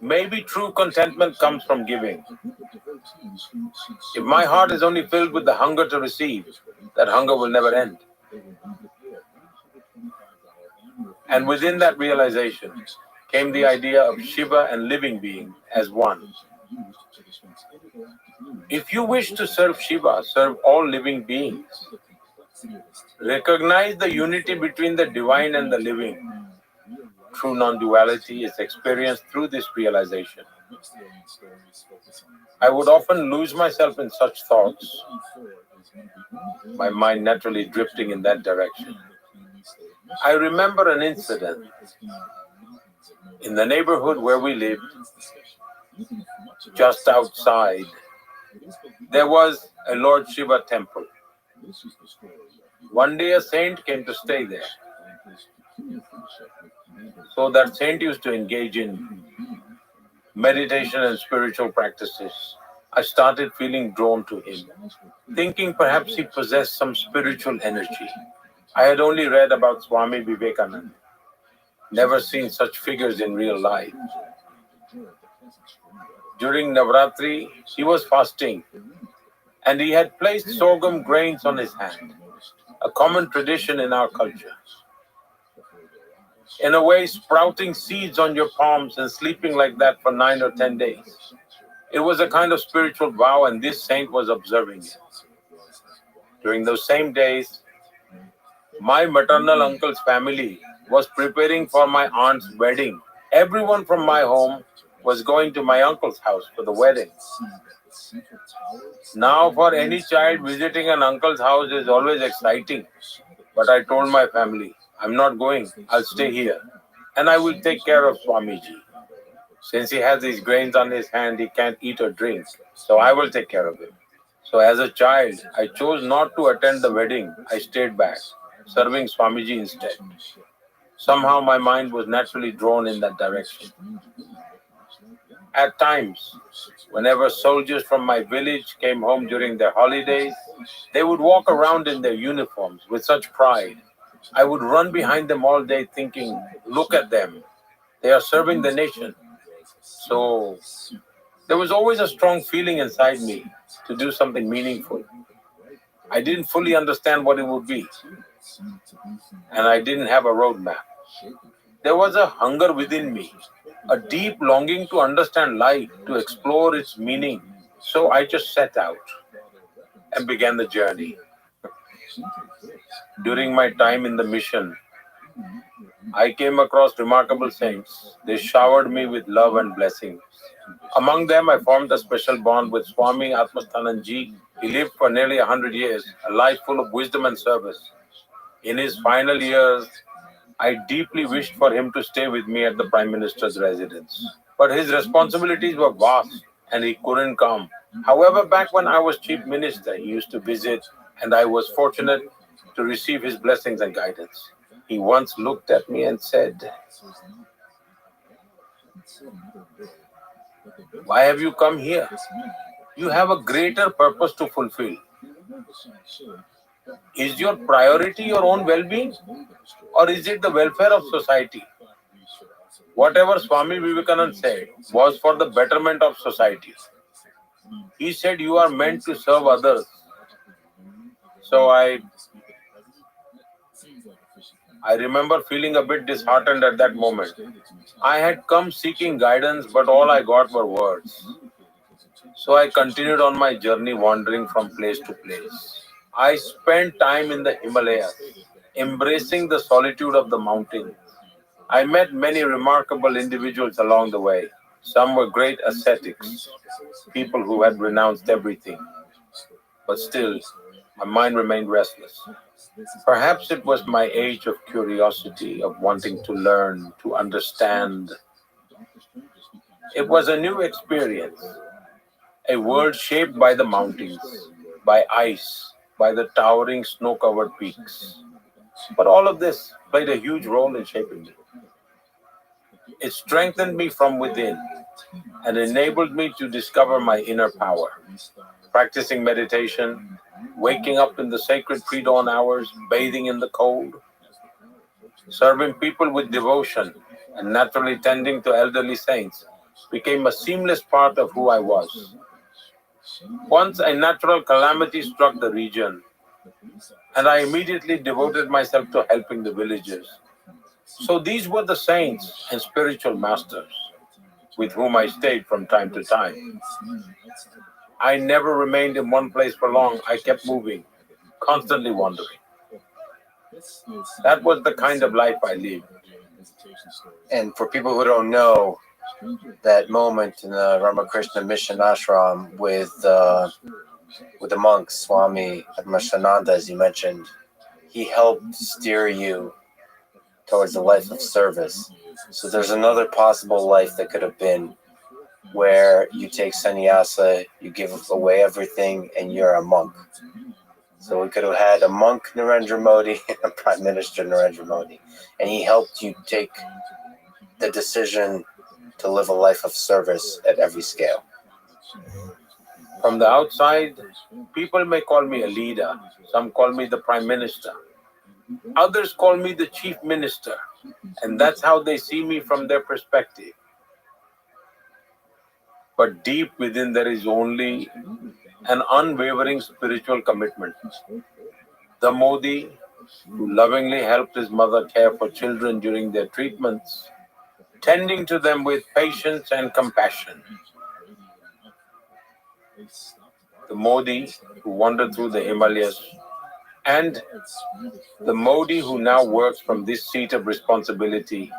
Maybe true contentment comes from giving. If my heart is only filled with the hunger to receive, that hunger will never end. And within that realization came the idea of Shiva and living being as one. If you wish to serve Shiva, serve all living beings. Recognize the unity between the divine and the living. True non-duality is experienced through this realization. I would often lose myself in such thoughts, my mind naturally drifting in that direction. I remember an incident in the neighborhood where we lived, just outside. There was a Lord Shiva temple. One day a saint came to stay there. So that saint used to engage in meditation and spiritual practices. I started feeling drawn to him, thinking perhaps he possessed some spiritual energy. I had only read about Swami Vivekananda, never seen such figures in real life. During Navratri, he was fasting, and he had placed sorghum grains on his hand, a common tradition in our culture. In a way, sprouting seeds on your palms and sleeping like that for 9 or 10 days. It was a kind of spiritual vow, and this saint was observing it. During those same days, my maternal uncle's family was preparing for my aunt's wedding. Everyone from my home was going to my uncle's house for the wedding. Now, for any child, visiting an uncle's house is always exciting. But I told my family, I'm not going, I'll stay here. And I will take care of Swamiji. Since he has these grains on his hand, he can't eat or drink. So I will take care of him. So as a child, I chose not to attend the wedding. I stayed back, serving Swamiji instead. Somehow my mind was naturally drawn in that direction. At times, whenever soldiers from my village came home during their holidays, they would walk around in their uniforms with such pride. I would run behind them all day thinking, look at them, they are serving the nation. So there was always a strong feeling inside me to do something meaningful. I didn't fully understand what it would be, and I didn't have a roadmap. There was a hunger within me, a deep longing to understand life, to explore its meaning. So I just set out and began the journey. During my time in the mission, I came across remarkable saints. They showered me with love and blessings. Among them, I formed a special bond with Swami Atmasthananji. He lived for nearly 100 years, a life full of wisdom and service. In his final years, I deeply wished for him to stay with me at the Prime Minister's residence. But his responsibilities were vast and he couldn't come. However, back when I was Chief Minister, he used to visit, and I was fortunate to receive his blessings and guidance. He once looked at me and said, "Why have you come here? You have a greater purpose to fulfill. Is your priority your own well-being, or is it the welfare of society?" Whatever Swami Vivekananda said was for the betterment of society. He said, you are meant to serve others. So I remember feeling a bit disheartened at that moment. I had come seeking guidance, but all I got were words. So I continued on my journey, wandering from place to place. I spent time in the Himalayas, embracing the solitude of the mountains. I met many remarkable individuals along the way. Some were great ascetics, people who had renounced everything. But still, my mind remained restless. Perhaps it was my age of curiosity, of wanting to learn, to understand. It was a new experience, a world shaped by the mountains, by ice, by the towering snow-covered peaks. But all of this played a huge role in shaping me. It strengthened me from within and enabled me to discover my inner power. Practicing meditation, waking up in the sacred pre-dawn hours, bathing in the cold, serving people with devotion, and naturally tending to elderly saints became a seamless part of who I was. Once a natural calamity struck the region, and I immediately devoted myself to helping the villagers. So these were the saints and spiritual masters with whom I stayed from time to time. I never remained in one place for long. I kept moving, constantly wandering. That was the kind of life I lived. And for people who don't know, that moment in the Ramakrishna Mission Ashram with the monks, Swami Admashananda, as you mentioned, he helped steer you towards a life of service. So there's another possible life that could have been where you take sannyasa, you give away everything, and you're a monk. So we could have had a monk Narendra Modi and a Prime Minister Narendra Modi. And he helped you take the decision to live a life of service at every scale. From the outside, people may call me a leader. Some call me the Prime Minister. Others call me the Chief Minister. And that's how they see me from their perspective. But deep within there is only an unwavering spiritual commitment. The Modi, who lovingly helped his mother care for children during their treatments, tending to them with patience and compassion. The Modi who wandered through the Himalayas, and the Modi who now works from this seat of responsibility,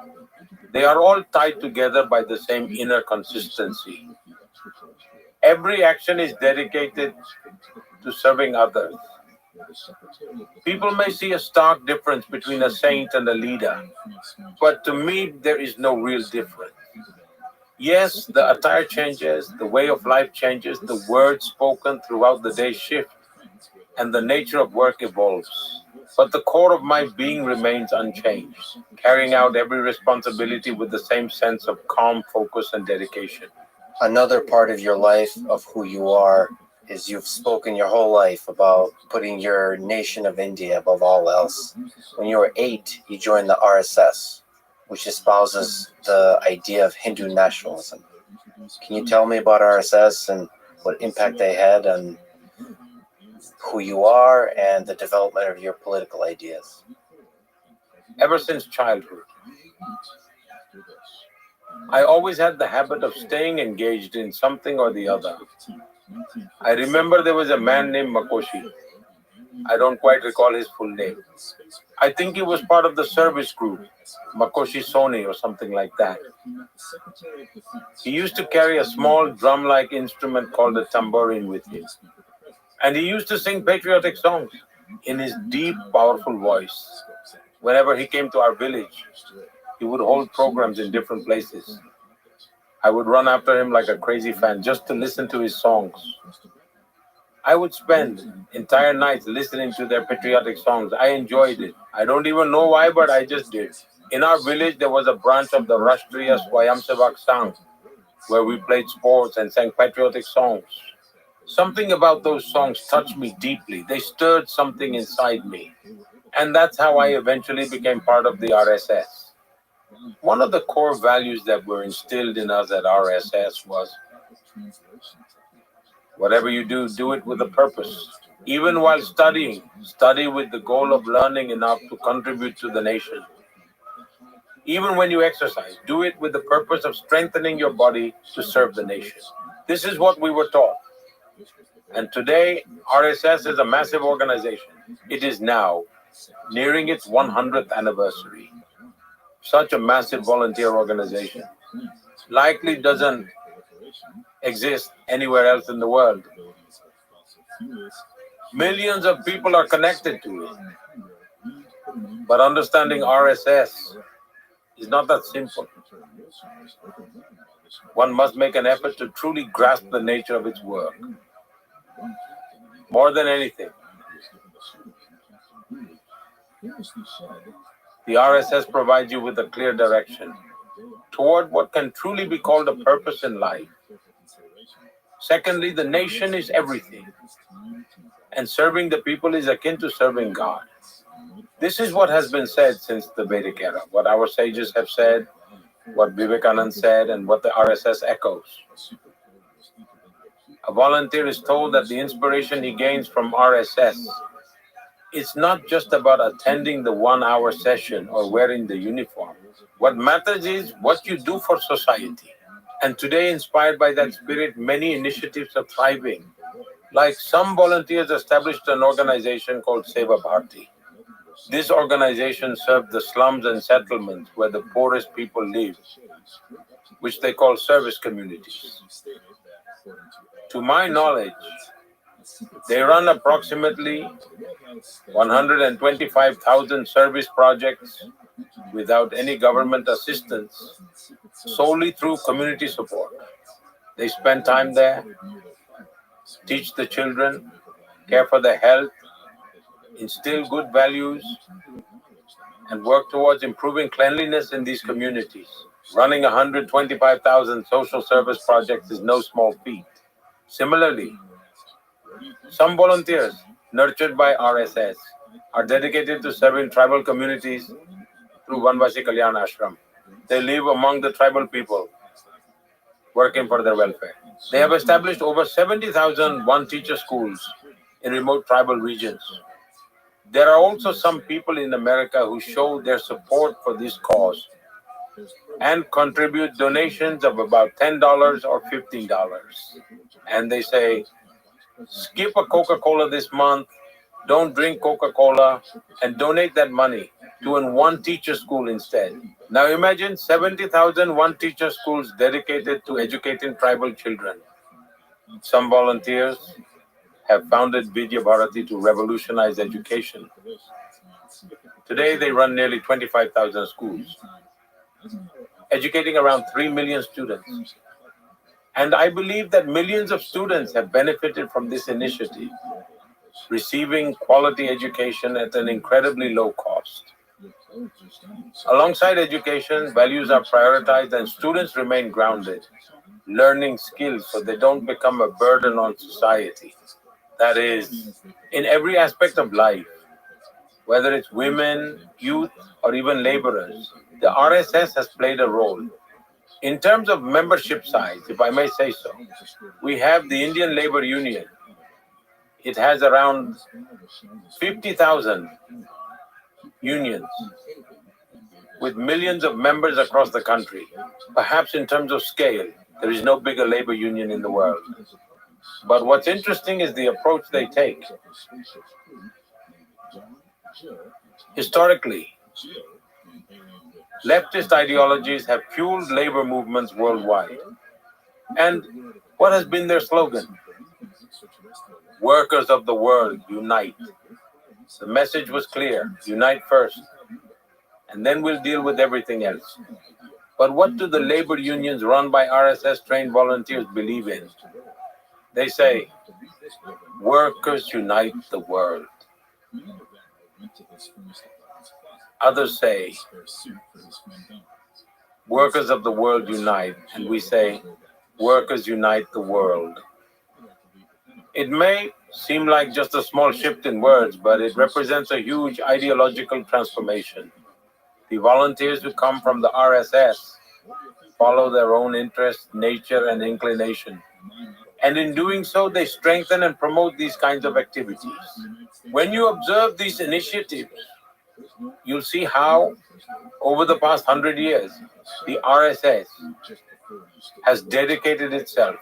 they are all tied together by the same inner consistency. Every action is dedicated to serving others. People may see a stark difference between a saint and a leader, but to me there is no real difference. Yes, the attire changes, the way of life changes, the words spoken throughout the day shift, and the nature of work evolves. But the core of my being remains unchanged, carrying out every responsibility with the same sense of calm, focus, and dedication. Another part of your life, of who you are, is you've spoken your whole life about putting your nation of India above all else. When you were 8, you joined the RSS, which espouses the idea of Hindu nationalism. Can you tell me about RSS and what impact they had on who you are and the development of your political ideas? Ever since childhood, I always had the habit of staying engaged in something or the other. I remember there was a man named Makoshi. I don't quite recall his full name. I think he was part of the service group, Makoshi Soni or something like that. He used to carry a small drum-like instrument called a tambourine with him. And he used to sing patriotic songs in his deep, powerful voice. Whenever he came to our village, he would hold programs in different places. I would run after him like a crazy fan just to listen to his songs. I would spend entire nights listening to their patriotic songs. I enjoyed it. I don't even know why, but I just did. In our village, there was a branch of the Rashtriya Swayamsevak Sangh, where we played sports and sang patriotic songs. Something about those songs touched me deeply. They stirred something inside me. And that's how I eventually became part of the RSS. One of the core values that were instilled in us at RSS was, whatever you do, do it with a purpose. Even while studying, study with the goal of learning enough to contribute to the nation. Even when you exercise, do it with the purpose of strengthening your body to serve the nation. This is what we were taught. And today, RSS is a massive organization. It is now nearing its 100th anniversary. Such a massive volunteer organization likely doesn't exist anywhere else in the world. Millions of people are connected to it. But understanding RSS is not that simple. One must make an effort to truly grasp the nature of its work. More than anything, the RSS provides you with a clear direction toward what can truly be called a purpose in life. Secondly, the nation is everything, and serving the people is akin to serving God. This is what has been said since the Vedic era, what our sages have said, what Vivekananda said, and what the RSS echoes. A volunteer is told that the inspiration he gains from RSS, it's not just about attending the 1-hour session or wearing the uniform. What matters is what you do for society. And today, inspired by that spirit, many initiatives are thriving. Like some volunteers established an organization called Seva Bharti. This organization served the slums and settlements where the poorest people live. which they call service communities. To my knowledge, they run approximately 125,000 service projects without any government assistance, solely through community support. They spend time there, teach the children, care for their health, instill good values, and work towards improving cleanliness in these communities. Running 125,000 social service projects is no small feat. Similarly, some volunteers nurtured by RSS are dedicated to serving tribal communities through Vanvasi Kalyan Ashram. They live among the tribal people, working for their welfare. They have established over 70,000 one-teacher schools in remote tribal regions. There are also some people in America who show their support for this cause and contribute donations of about $10 or $15. And they say, skip a Coca-Cola this month, don't drink Coca-Cola, and donate that money to a one-teacher school instead. Now imagine 70,000 one-teacher schools dedicated to educating tribal children. Some volunteers have founded Vidya Bharati to revolutionize education. Today they run nearly 25,000 schools, educating around 3 million students. And I believe that millions of students have benefited from this initiative, receiving quality education at an incredibly low cost. Alongside education, values are prioritized and students remain grounded, learning skills so they don't become a burden on society. That is, in every aspect of life, whether it's women, youth, or even laborers, the RSS has played a role. In terms of membership size, if I may say so, we have the Indian Labor Union. It has around 50,000 unions with millions of members across the country. Perhaps in terms of scale, there is no bigger labor union in the world. But what's interesting is the approach they take. Historically, leftist ideologies have fueled labor movements worldwide. And what has been their slogan? Workers of the world, unite. The message was clear: unite first, and then we'll deal with everything else. But what do the labor unions run by RSS-trained volunteers believe in? They say, workers unite the world. Others say, workers of the world unite, and we say, workers unite the world. It may seem like just a small shift in words, but it represents a huge ideological transformation. The volunteers who come from the RSS follow their own interests, nature, and inclination. And in doing so, they strengthen and promote these kinds of activities. When you observe these initiatives, you'll see how, over the past 100 years, the RSS has dedicated itself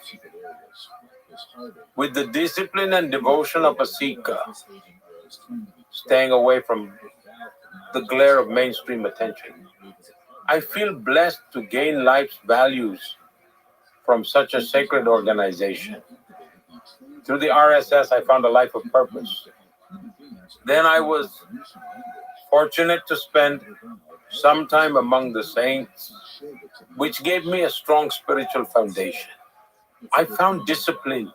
with the discipline and devotion of a seeker, staying away from the glare of mainstream attention. I feel blessed to gain life's values from such a sacred organization. Through the RSS, I found a life of purpose. Then I was fortunate to spend some time among the saints, which gave me a strong spiritual foundation. I found discipline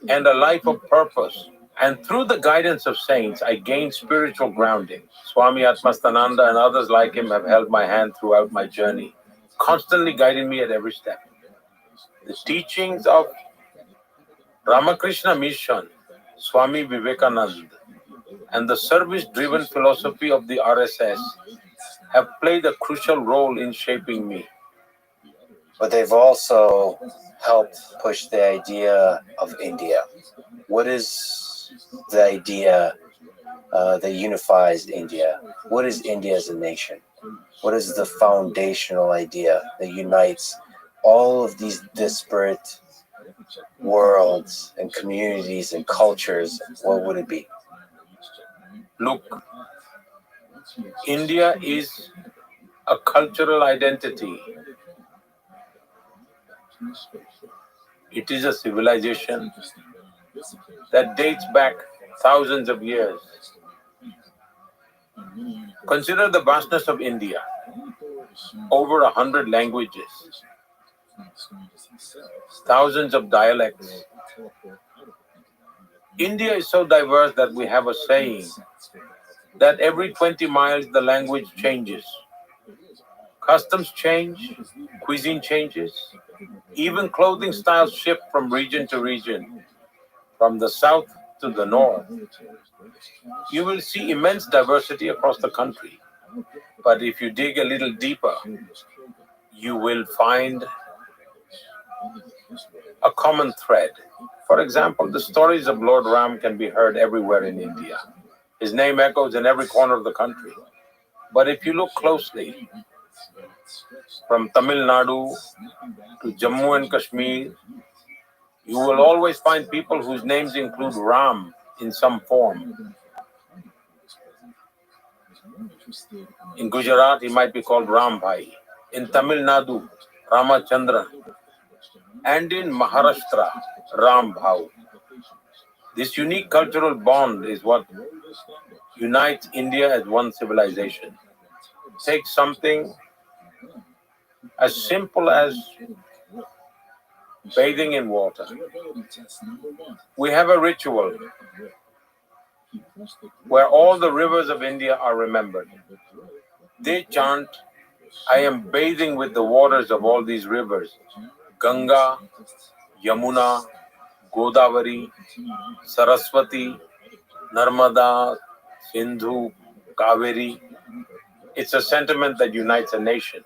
and a life of purpose. And through the guidance of saints, I gained spiritual grounding. Swami Atmastananda and others like him have held my hand throughout my journey, constantly guiding me at every step. The teachings of Ramakrishna Mission, Swami Vivekananda, and the service-driven philosophy of the RSS have played a crucial role in shaping me. But they've also helped push the idea of India. What is the idea that unifies India? What is India as a nation? What is the foundational idea that unites all of these disparate worlds and communities and cultures? What would it be? Look, India is a cultural identity It is a civilization that dates back thousands of years. Consider the vastness of India. Over 100 languages, thousands of dialects. India is so diverse that we have a saying that every 20 miles the language changes. Customs change, cuisine changes, even clothing styles shift from region to region, from the south to the north. You will see immense diversity across the country. But if you dig a little deeper, you will find a common thread. For example, the stories of Lord Ram can be heard everywhere in India. His name echoes in every corner of the country. But if you look closely, from Tamil Nadu to Jammu and Kashmir, you will always find people whose names include Ram in some form. In Gujarat, he might be called Ram Bhai. In Tamil Nadu, Ramachandra. And in Maharashtra, Ram Bhau. This unique cultural bond is what unites India as one civilization. Take something as simple as bathing in water. We have a ritual where all the rivers of India are remembered. They chant, I am bathing with the waters of all these rivers. Ganga, Yamuna, Godavari, Saraswati, Narmada, Sindhu, Kaveri. It's a sentiment that unites a nation.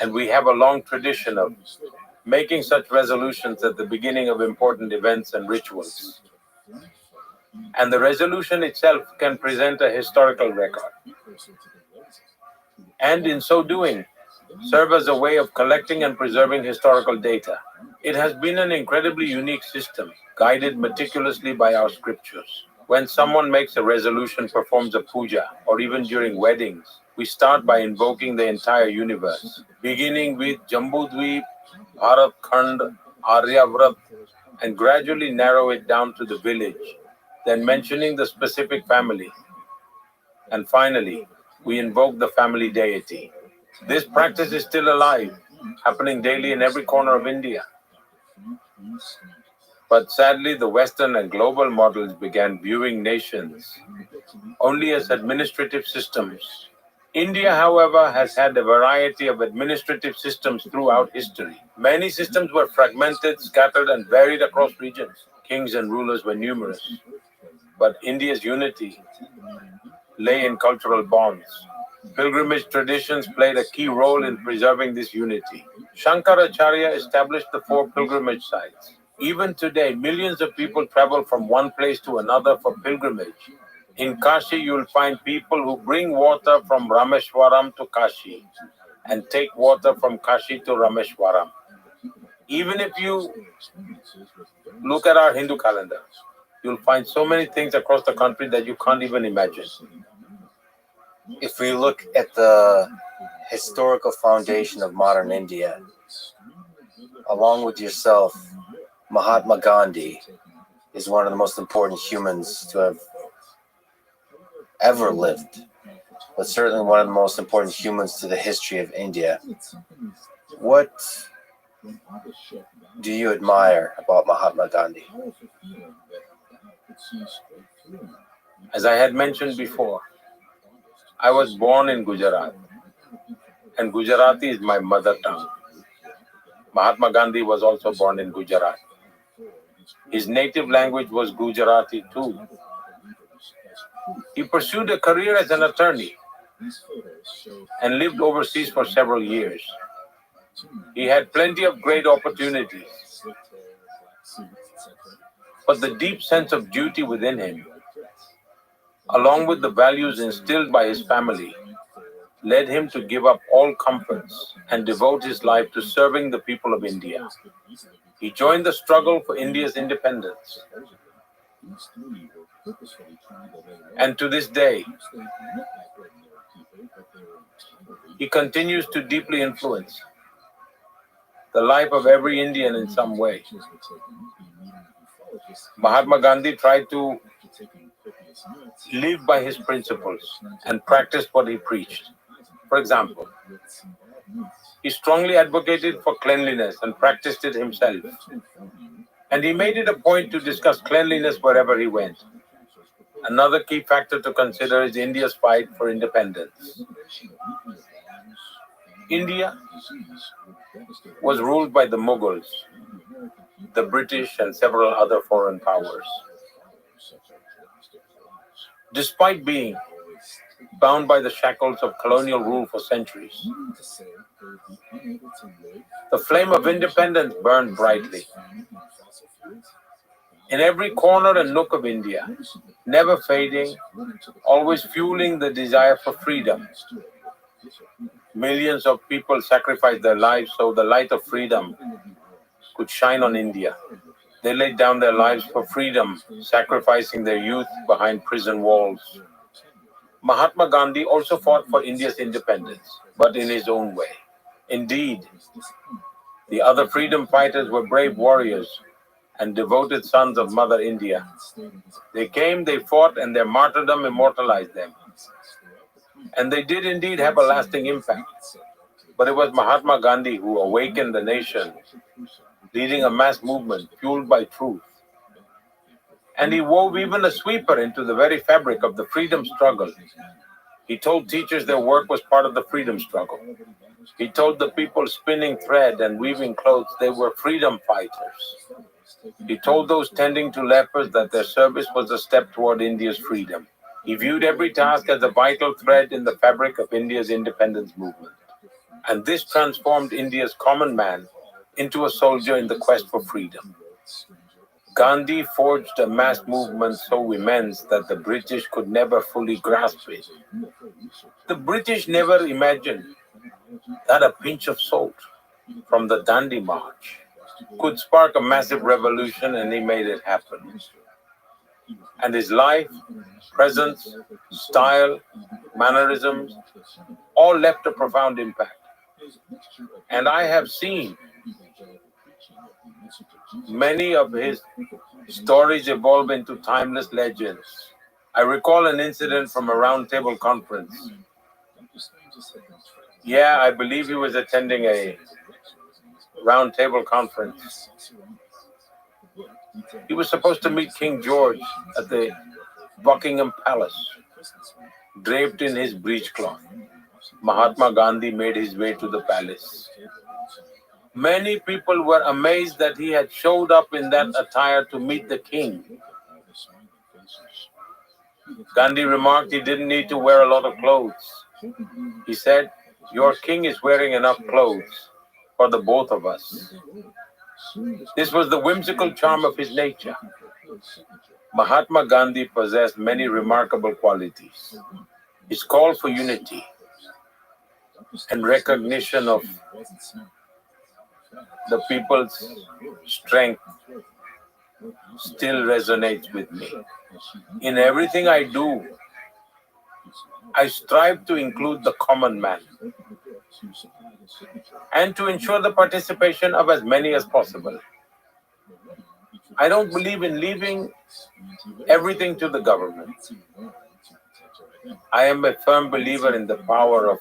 And we have a long tradition of making such resolutions at the beginning of important events and rituals. And the resolution itself can present a historical record. And in so doing, serve as a way of collecting and preserving historical data. It has been an incredibly unique system, guided meticulously by our scriptures. When someone makes a resolution, performs a puja, or even during weddings, we start by invoking the entire universe, beginning with Jambudvip, Bharat Khand, Aryavrat, and gradually narrow it down to the village, then mentioning the specific family. And finally, we invoke the family deity. This practice is still alive, happening daily in every corner of India. But sadly, the Western and global models began viewing nations only as administrative systems. India, however, has had a variety of administrative systems throughout history. Many systems were fragmented, scattered, and varied across regions. Kings and rulers were numerous. But India's unity lay in cultural bonds. Pilgrimage traditions played a key role in preserving this unity. Shankaracharya established the 4 pilgrimage sites. Even today, millions of people travel from one place to another for pilgrimage. In Kashi, you will find people who bring water from Rameshwaram to Kashi and take water from Kashi to Rameshwaram. Even if you look at our Hindu calendar, you'll find so many things across the country that you can't even imagine. If we look at the historical foundation of modern India, along with yourself, Mahatma Gandhi is one of the most important humans to have ever lived, but certainly one of the most important humans to the history of India. What do you admire about Mahatma Gandhi? As I had mentioned before, I was born in Gujarat, and Gujarati is my mother tongue. Mahatma Gandhi was also born in Gujarat. His native language was Gujarati too. He pursued a career as an attorney and lived overseas for several years. He had plenty of great opportunities, but the deep sense of duty within him, along with the values instilled by his family, led him to give up all comforts and devote his life to serving the people of India. He joined the struggle for India's independence. And to this day, he continues to deeply influence the life of every Indian in some way. Mahatma Gandhi tried to live by his principles and practice what he preached. For example, he strongly advocated for cleanliness and practiced it himself. And he made it a point to discuss cleanliness wherever he went. Another key factor to consider is India's fight for independence. India was ruled by the Mughals, the British, and several other foreign powers. Despite being bound by the shackles of colonial rule for centuries, the flame of independence burned brightly. In every corner and nook of India, never fading, always fueling the desire for freedom. Millions of people sacrificed their lives so the light of freedom could shine on India. They laid down their lives for freedom, sacrificing their youth behind prison walls. Mahatma Gandhi also fought for India's independence, but in his own way. Indeed, the other freedom fighters were brave warriors and devoted sons of Mother India. They came, they fought, and their martyrdom immortalized them. And they did indeed have a lasting impact. But it was Mahatma Gandhi who awakened the nation, leading a mass movement fueled by truth. And he wove even a sweeper into the very fabric of the freedom struggle. He told teachers their work was part of the freedom struggle. He told the people spinning thread and weaving clothes they were freedom fighters. He told those tending to lepers that their service was a step toward India's freedom. He viewed every task as a vital thread in the fabric of India's independence movement. And this transformed India's common man into a soldier in the quest for freedom. Gandhi forged a mass movement so immense that the British could never fully grasp it. The British never imagined that a pinch of salt from the Dandi March could spark a massive revolution, and he made it happen. And his life, presence, style, mannerisms, all left a profound impact. And I have seen many of his stories evolve into timeless legends. I recall an incident from a roundtable conference. Yeah, I believe he was attending a roundtable conference. He was supposed to meet King George at the Buckingham Palace, draped in his breechcloth. Mahatma Gandhi made his way to the palace. Many people were amazed that he had showed up in that attire to meet the king. Gandhi remarked he didn't need to wear a lot of clothes. He said, "Your king is wearing enough clothes for the both of us." This was the whimsical charm of his nature. Mahatma Gandhi possessed many remarkable qualities. His call for unity and recognition of the people's strength still resonates with me. In everything I do, I strive to include the common man and to ensure the participation of as many as possible. I don't believe in leaving everything to the government. I am a firm believer in the power of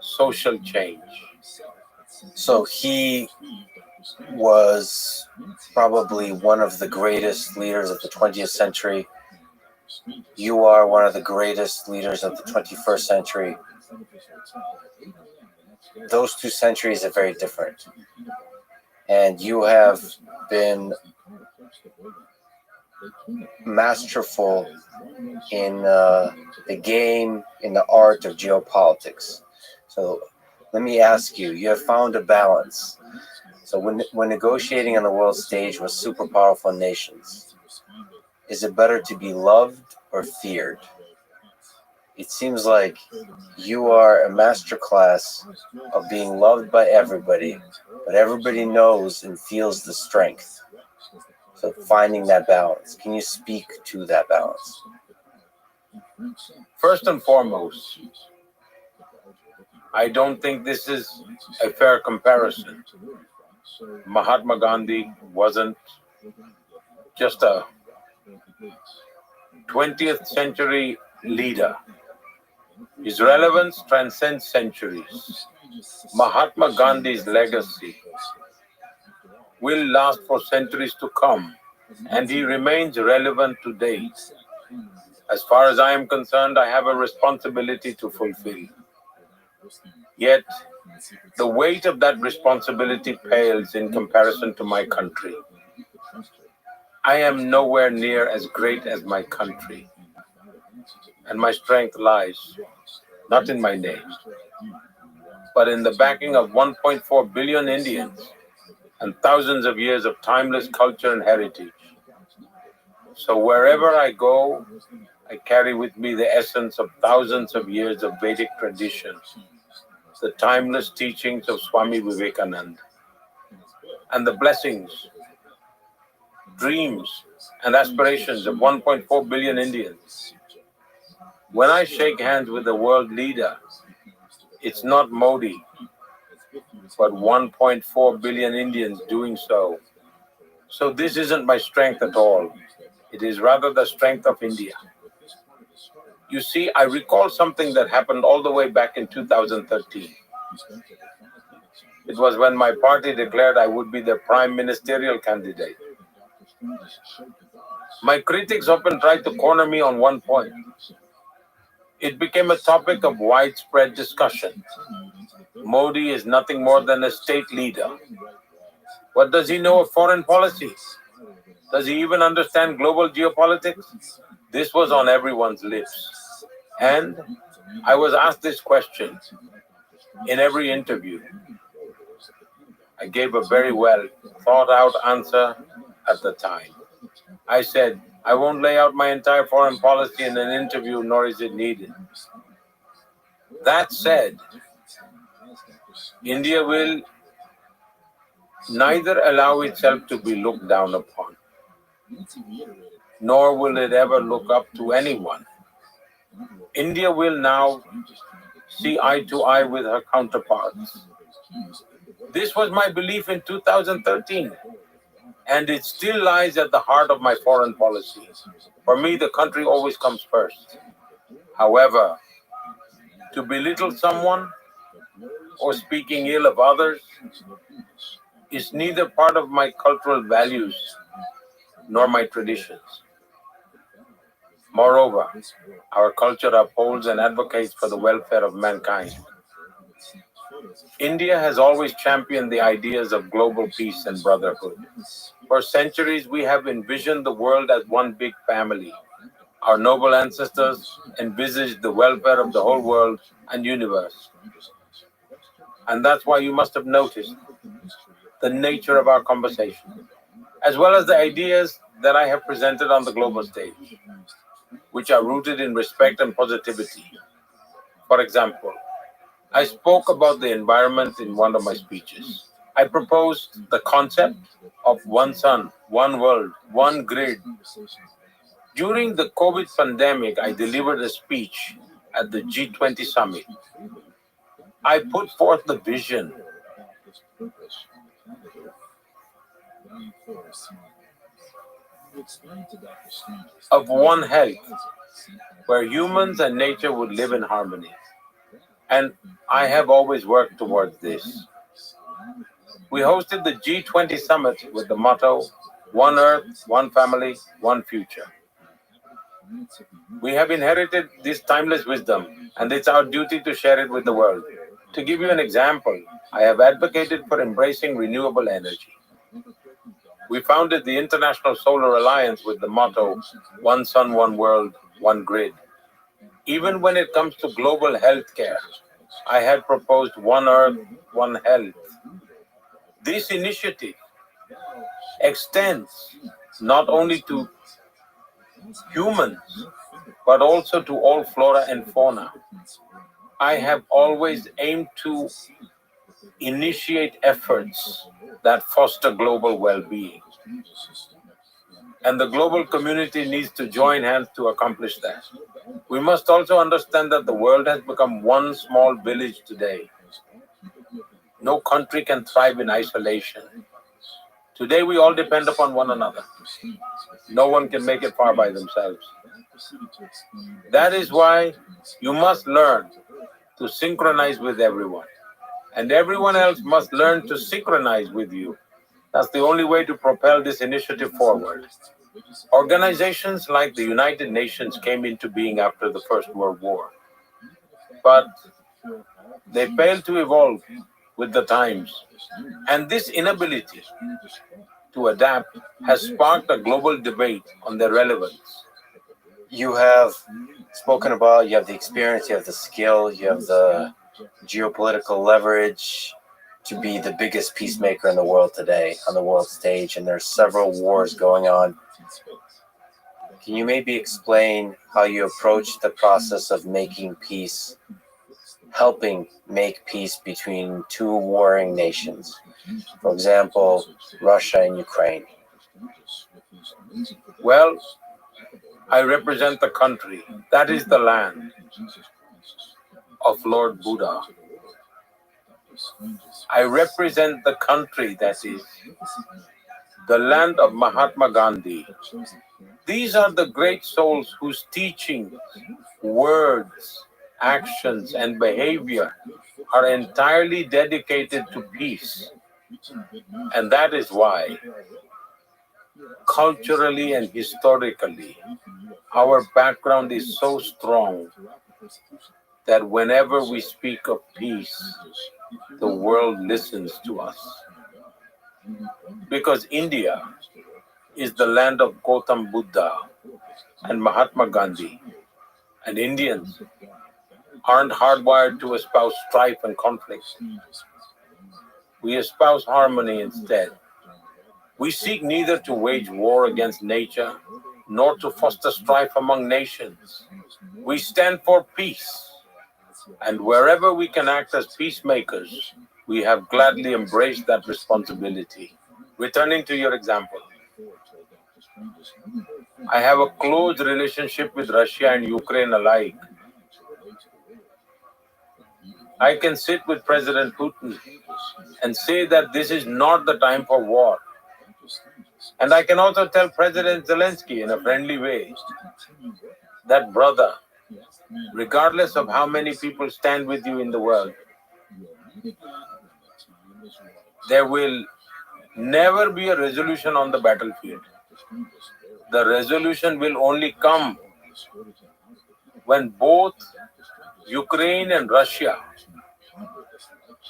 social change. So he was probably one of the greatest leaders of the 20th century. You are one of the greatest leaders of the 21st century. Those two centuries are very different. And you have been masterful in the game, in the art of geopolitics. So let me ask you, you have found a balance. So when negotiating on the world stage with super powerful nations, is it better to be loved or feared? It seems like you are a masterclass of being loved by everybody, but everybody knows and feels the strength. So finding that balance. Can you speak to that balance? First and foremost, I don't think this is a fair comparison. Mahatma Gandhi wasn't just a 20th century leader. His relevance transcends centuries. Mahatma Gandhi's legacy will last for centuries to come, and he remains relevant to date. As far as I am concerned, I have a responsibility to fulfill. Yet, the weight of that responsibility pales in comparison to my country. I am nowhere near as great as my country, and my strength lies not in my name, but in the backing of 1.4 billion Indians and thousands of years of timeless culture and heritage. So wherever I go, I carry with me the essence of thousands of years of Vedic tradition, the timeless teachings of Swami Vivekananda, and the blessings, dreams, and aspirations of 1.4 billion Indians. When I shake hands with a world leader, it's not Modi, but 1.4 billion Indians doing so. So this isn't my strength at all. It is rather the strength of India. You see, I recall something that happened all the way back in 2013. It was when my party declared I would be the prime ministerial candidate. My critics often tried to corner me on one point. It became a topic of widespread discussion. Modi is nothing more than a state leader. What does he know of foreign policy? Does he even understand global geopolitics? This was on everyone's lips. And I was asked this question in every interview. I gave a very well thought out answer at the time. I said, I won't lay out my entire foreign policy in an interview, nor is it needed. That said, India will neither allow itself to be looked down upon, nor will it ever look up to anyone. India will now see eye to eye with her counterparts. This was my belief in 2013, and it still lies at the heart of my foreign policy. For me, the country always comes first. However, to belittle someone or speaking ill of others is neither part of my cultural values nor my traditions. Moreover, our culture upholds and advocates for the welfare of mankind. India has always championed the ideas of global peace and brotherhood. For centuries, we have envisioned the world as one big family. Our noble ancestors envisaged the welfare of the whole world and universe. And that's why you must have noticed the nature of our conversation, as well as the ideas that I have presented on the global stage, which are rooted in respect and positivity. For example, I spoke about the environment in one of my speeches. I proposed the concept of one sun, one world, one grid. During the COVID pandemic, I delivered a speech at the G20 summit. I put forth the vision of one health, where humans and nature would live in harmony. And I have always worked towards this. We hosted the G20 summit with the motto, One Earth, One Family, One Future. We have inherited this timeless wisdom, and it's our duty to share it with the world. To give you an example, I have advocated for embracing renewable energy. We founded the International Solar Alliance with the motto, One Sun, One World, One Grid. Even when it comes to global health care, I had proposed One Earth, One Health. This initiative extends not only to humans, but also to all flora and fauna. I have always aimed to initiate efforts that foster global well-being. And the global community needs to join hands to accomplish that. We must also understand that the world has become one small village today. No country can thrive in isolation. Today we all depend upon one another. No one can make it far by themselves. That is why you must learn to synchronize with everyone. And everyone else must learn to synchronize with you. That's the only way to propel this initiative forward. Organizations like the United Nations came into being after the First World War. But they failed to evolve with the times. And this inability to adapt has sparked a global debate on their relevance. You have spoken about, you have the experience, you have the skill, you have the geopolitical leverage to be the biggest peacemaker in the world today on the world stage, and there's several wars going on. Can you maybe explain how you approach the process of making peace, helping make peace between two warring nations? For example, Russia and Ukraine. Well, I represent the country, that is the land of Lord Buddha. I represent the country, that is the land of Mahatma Gandhi. These are the great souls whose teachings, words, actions, and behavior are entirely dedicated to peace. And that is why, culturally and historically, our background is so strong that whenever we speak of peace, the world listens to us. Because India is the land of Gautam Buddha and Mahatma Gandhi, and Indians aren't hardwired to espouse strife and conflict. We espouse harmony instead. We seek neither to wage war against nature nor to foster strife among nations. We stand for peace. And wherever we can act as peacemakers, we have gladly embraced that responsibility. Returning to your example, I have a close relationship with Russia and Ukraine alike. I can sit with President Putin and say that this is not the time for war. And I can also tell President Zelensky in a friendly way that, brother, regardless of how many people stand with you in the world, there will never be a resolution on the battlefield. The resolution will only come when both Ukraine and Russia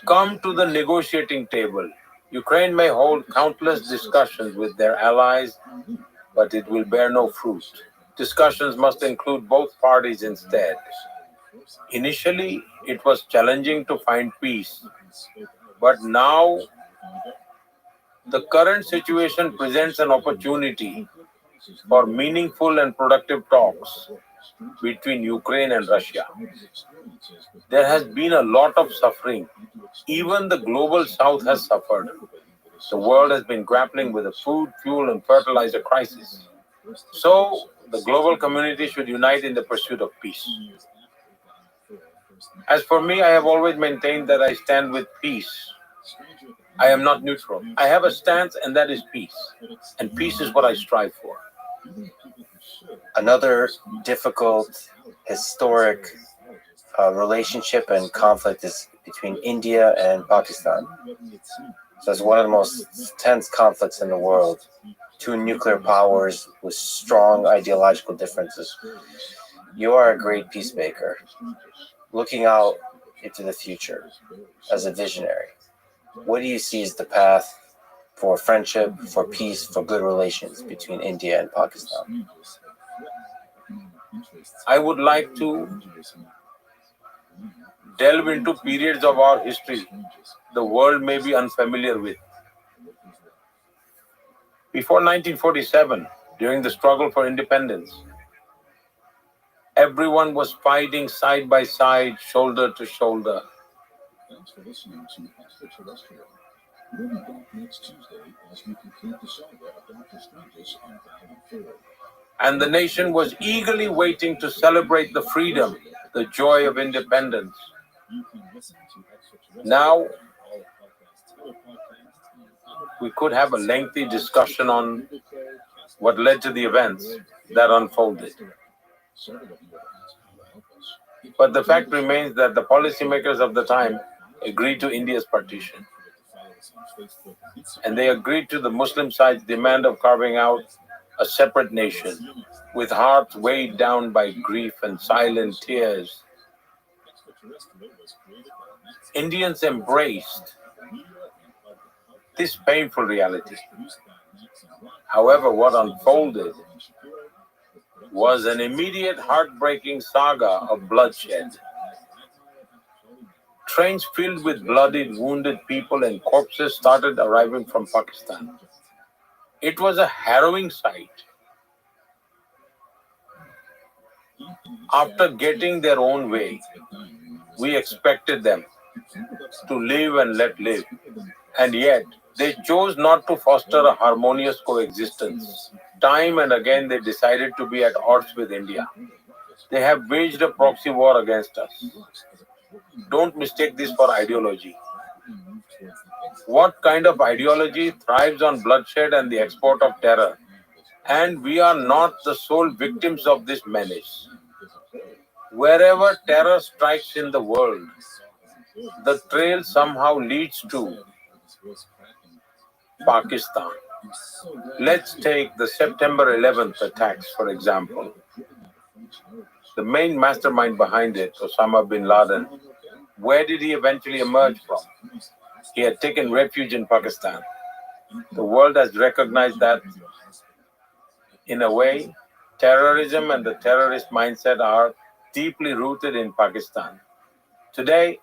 come to the negotiating table. Ukraine may hold countless discussions with their allies, but it will bear no fruit. Discussions must include both parties instead. Initially, it was challenging to find peace, but now the current situation presents an opportunity for meaningful and productive talks between Ukraine and Russia. There has been a lot of suffering. Even the global south has suffered. The world has been grappling with a food, fuel, and fertilizer crisis. So, the global community should unite in the pursuit of peace. As for me, I have always maintained that I stand with peace. I am not neutral. I have a stance, and that is peace. And peace is what I strive for. Another difficult historic relationship and conflict is between India and Pakistan. So it's one of the most tense conflicts in the world. Two nuclear powers with strong ideological differences. You are a great peacemaker, looking out into the future as a visionary. What do you see as the path for friendship, for peace, for good relations between India and Pakistan? I would like to delve into periods of our history the world may be unfamiliar with. Before 1947, during the struggle for independence, everyone was fighting side by side, shoulder to shoulder. Thanks for listening to Extraterrestrial. We'll be back next Tuesday as we complete the saga of Dr. Strange's Unbound 4. And the nation was eagerly waiting to celebrate the freedom, the joy of independence. You can listen to Extraterrestrial Now, on all podcasts, other podcasts, and we could have a lengthy discussion on what led to the events that unfolded. But the fact remains that the policymakers of the time agreed to India's partition. And they agreed to the Muslim side's demand of carving out a separate nation with hearts weighed down by grief and silent tears. Indians embraced this painful reality. However, what unfolded was an immediate heartbreaking saga of bloodshed. Trains filled with bloodied, wounded people and corpses started arriving from Pakistan. It was a harrowing sight. After getting their own way, we expected them to live and let live. And yet, they chose not to foster a harmonious coexistence. Time and again, they decided to be at odds with India. They have waged a proxy war against us. Don't mistake this for ideology. What kind of ideology thrives on bloodshed and the export of terror? And we are not the sole victims of this menace. Wherever terror strikes in the world, the trail somehow leads to Pakistan. Let's take the September 11th attacks, for example. The main mastermind behind it, Osama bin Laden, where did he eventually emerge from? He had taken refuge in Pakistan. The world has recognized that, in a way, terrorism and the terrorist mindset are deeply rooted in Pakistan. Today,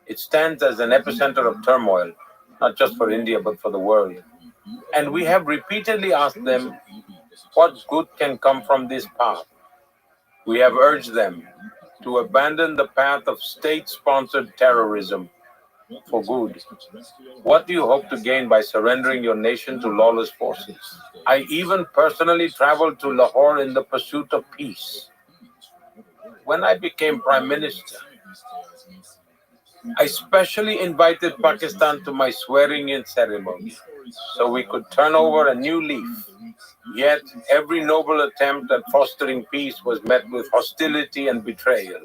it stands as an epicenter of turmoil, not just for India, but for the world. And we have repeatedly asked them what good can come from this path. We have urged them to abandon the path of state-sponsored terrorism for good. What do you hope to gain by surrendering your nation to lawless forces? I even personally traveled to Lahore in the pursuit of peace. When I became Prime Minister, I specially invited Pakistan to my swearing-in ceremony so we could turn over a new leaf. Yet, every noble attempt at fostering peace was met with hostility and betrayal.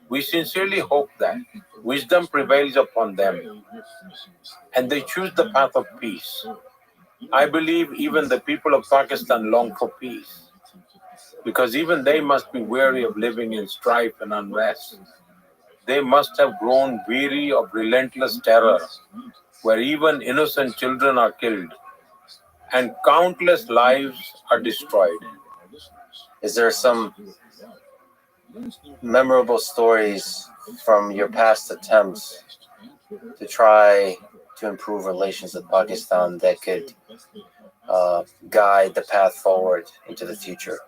We sincerely hope that wisdom prevails upon them and they choose the path of peace. I believe even the people of Pakistan long for peace because even they must be weary of living in strife and unrest. They must have grown weary of relentless terror, where even innocent children are killed and countless lives are destroyed. Is there some memorable stories from your past attempts to try to improve relations with Pakistan that could guide the path forward into the future?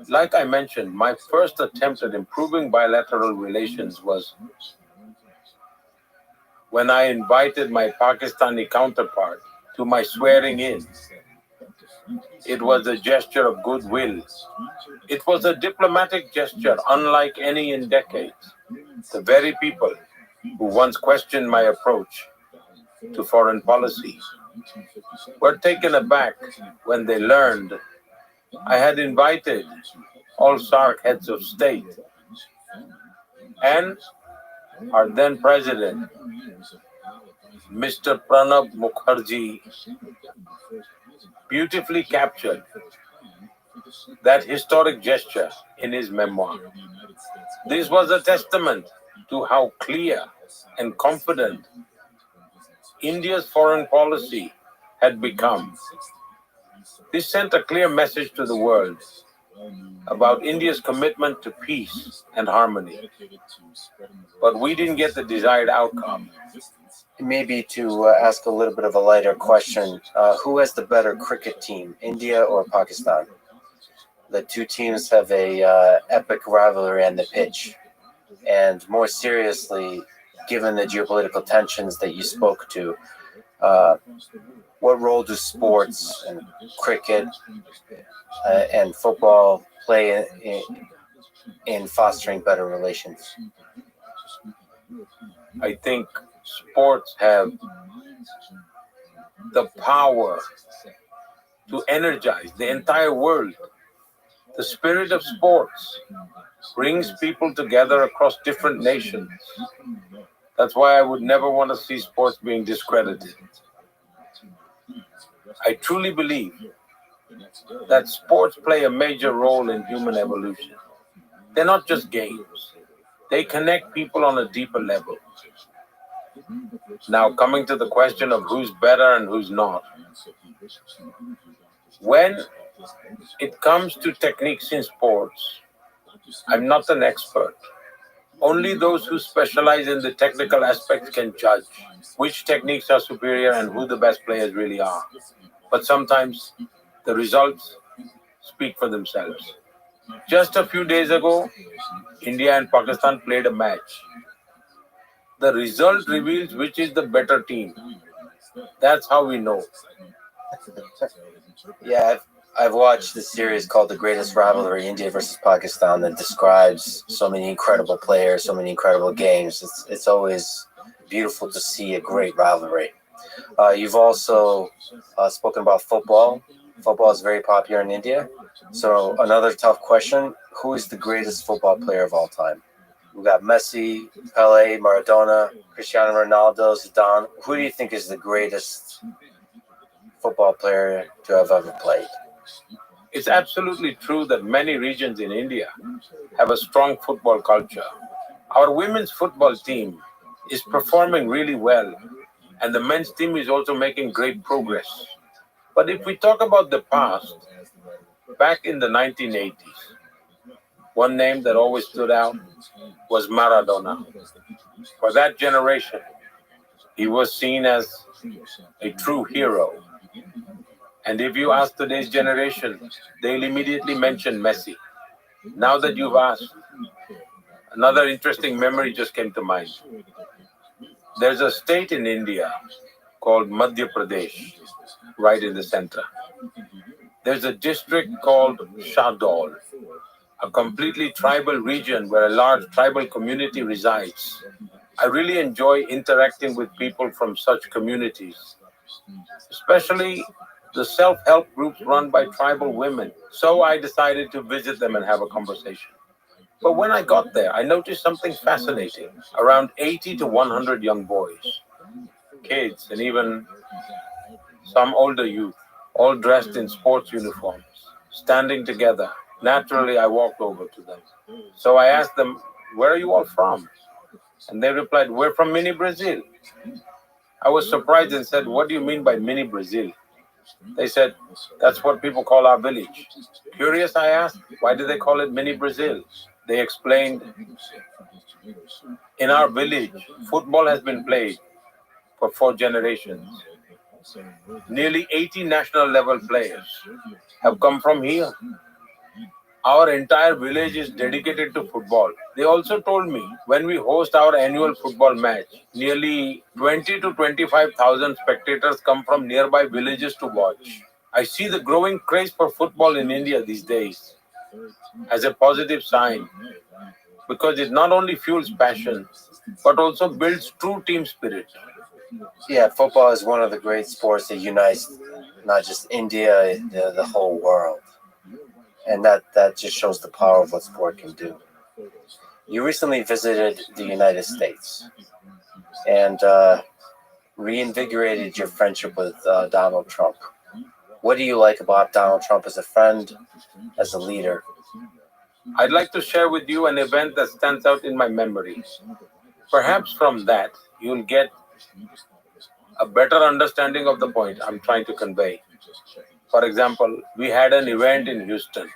Like I mentioned, my first attempt at improving bilateral relations was when I invited my Pakistani counterpart to my swearing-in. It was a gesture of goodwill. It was a diplomatic gesture unlike any in decades. The very people who once questioned my approach to foreign policy were taken aback when they learned I had invited all SAARC heads of state and our then president, Mr. Pranab Mukherjee, beautifully captured that historic gesture in his memoir. This was a testament to how clear and confident India's foreign policy had become. This sent a clear message to the world about India's commitment to peace and harmony. But we didn't get the desired outcome. Maybe to ask a little bit of a lighter question, who has the better cricket team, India or Pakistan? The two teams have a epic rivalry on the pitch. And more seriously, given the geopolitical tensions that you spoke to, what role do sports and cricket and football play in fostering better relations? I think sports have the power to energize the entire world. The spirit of sports brings people together across different nations. That's why I would never want to see sports being discredited. I truly believe that sports play a major role in human evolution. They're not just games. They connect people on a deeper level. Now, coming to the question of who's better and who's not. When it comes to techniques in sports, I'm not an expert. Only those who specialize in the technical aspects can judge which techniques are superior and who the best players really are. But sometimes the results speak for themselves. Just a few days ago, India and Pakistan played a match. The result reveals which is the better team. That's how we know. Yeah, I've watched this series called The Greatest Rivalry, India versus Pakistan, that describes so many incredible players, so many incredible games. It's always beautiful to see a great rivalry. You've also spoken about football. Football is very popular in India. So another tough question, who is the greatest football player of all time? We've got Messi, Pele, Maradona, Cristiano Ronaldo, Zidane. Who do you think is the greatest football player to have ever played? It's absolutely true that many regions in India have a strong football culture. Our women's football team is performing really well, and the men's team is also making great progress. But if we talk about the past, back in the 1980s, one name that always stood out was Maradona. For that generation, he was seen as a true hero. And if you ask today's generation, they'll immediately mention Messi. Now that you've asked, another interesting memory just came to mind. There's a state in India called Madhya Pradesh, right in the center. There's a district called Shahdol, a completely tribal region where a large tribal community resides. I really enjoy interacting with people from such communities, especially the self-help groups run by tribal women. So I decided to visit them and have a conversation. But when I got there, I noticed something fascinating. Around 80 to 100 young boys, kids, and even some older youth, all dressed in sports uniforms, standing together. Naturally, I walked over to them. So I asked them, "Where are you all from?" And they replied, "We're from Mini Brazil." I was surprised and said, "What do you mean by Mini Brazil?" They said, "That's what people call our village." Curious, I asked, "Why do they call it Mini Brazil?" They explained, "In our village, football has been played for 4 generations. Nearly 80 national level players have come from here. Our entire village is dedicated to football." They also told me when we host our annual football match, nearly 20 to 25,000 spectators come from nearby villages to watch. I see the growing craze for football in India these days as a positive sign because it not only fuels passion but also builds true team spirit. Yeah, football is one of the great sports that unites not just India, the whole world. And that just shows the power of what sport can do. You recently visited the United States and reinvigorated your friendship with Donald Trump. What do you like about Donald Trump as a friend, as a leader? I'd like to share with you an event that stands out in my memory. Perhaps from that, you'll get a better understanding of the point I'm trying to convey. For example, we had an event in Houston,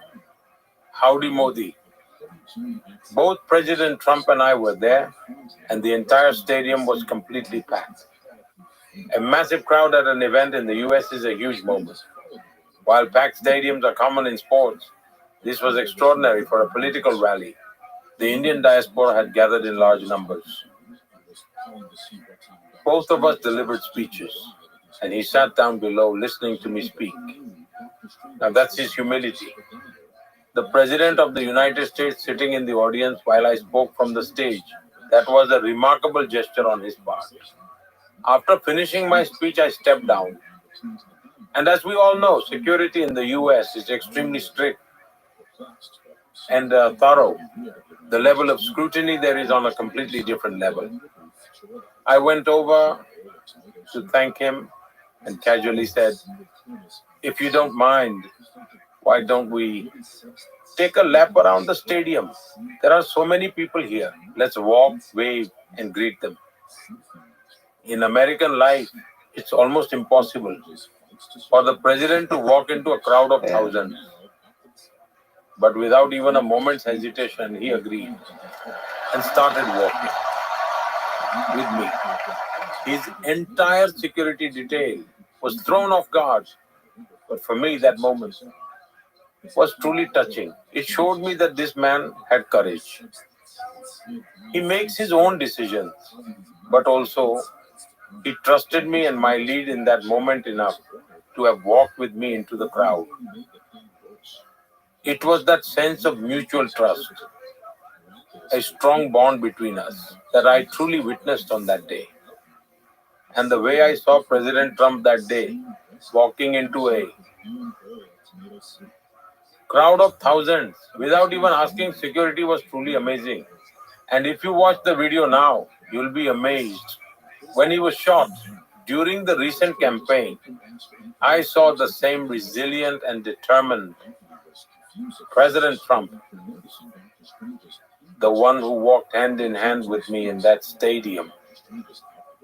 Howdy Modi. Both President Trump and I were there, and the entire stadium was completely packed. A massive crowd at an event in the US is a huge moment. While packed stadiums are common in sports, this was extraordinary for a political rally. The Indian diaspora had gathered in large numbers. Both of us delivered speeches, and he sat down below listening to me speak. Now that's his humility. The President of the United States sitting in the audience while I spoke from the stage That was a remarkable gesture on his part. After finishing my speech, I stepped down. And as we all know, security in the US is extremely strict and thorough. The level of scrutiny there is on a completely different level. I went over to thank him and casually said, "If you don't mind, why don't we take a lap around the stadium? There are so many people here. Let's walk, wave, and greet them." In American life, it's almost impossible for the president to walk into a crowd of thousands. But without even a moment's hesitation, he agreed and started walking with me. His entire security detail was thrown off guard. But for me, that moment was truly touching. It showed me that this man had courage. He makes his own decisions, but also he trusted me and my lead in that moment enough to have walked with me into the crowd. It was that sense of mutual trust, a strong bond between us that I truly witnessed on that day. And the way I saw President Trump that day, walking into a crowd of thousands without even asking security, was truly amazing. And if you watch the video now, you'll be amazed. When he was shot during the recent campaign, I saw the same resilient and determined President Trump, the one who walked hand in hand with me in that stadium.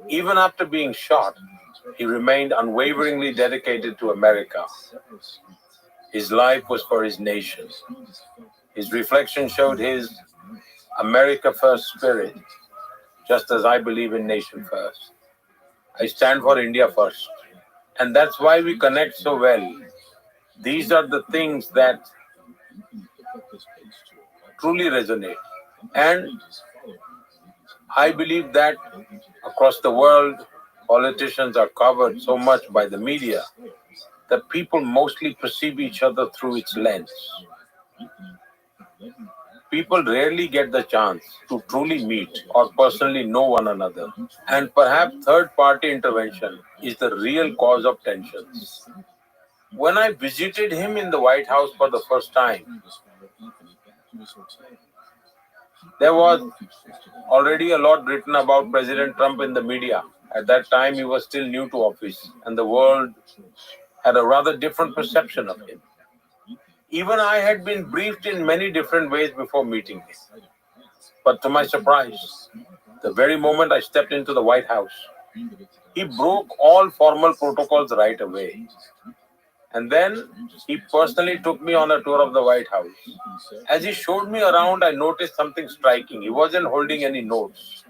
Even after being shot, he remained unwaveringly dedicated to America. His life was for his nation. His reflection showed his America First spirit, just as I believe in nation first. I stand for India first. And that's why we connect so well. These are the things that truly resonate. And I believe that across the world, politicians are covered so much by the media that people mostly perceive each other through its lens. People rarely get the chance to truly meet or personally know one another. And perhaps third-party intervention is the real cause of tensions. When I visited him in the White House for the first time, there was already a lot written about President Trump in the media. At that time, he was still new to office, and the world had a rather different perception of him. Even I had been briefed in many different ways before meeting him. But to my surprise, the very moment I stepped into the White House, he broke all formal protocols right away. And then he personally took me on a tour of the White House. As he showed me around, I noticed something striking. He wasn't holding any notes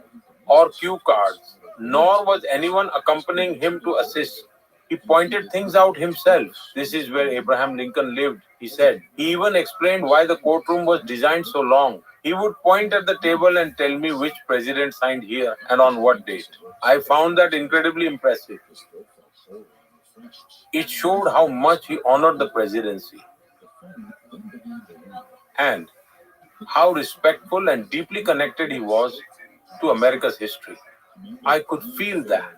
or cue cards, nor was anyone accompanying him to assist. He pointed things out himself. "This is where Abraham Lincoln lived," he said. He even explained why the courtroom was designed so long. He would point at the table and tell me which president signed here and on what date. I found that incredibly impressive. It showed how much he honored the presidency and how respectful and deeply connected he was to America's history. I could feel that.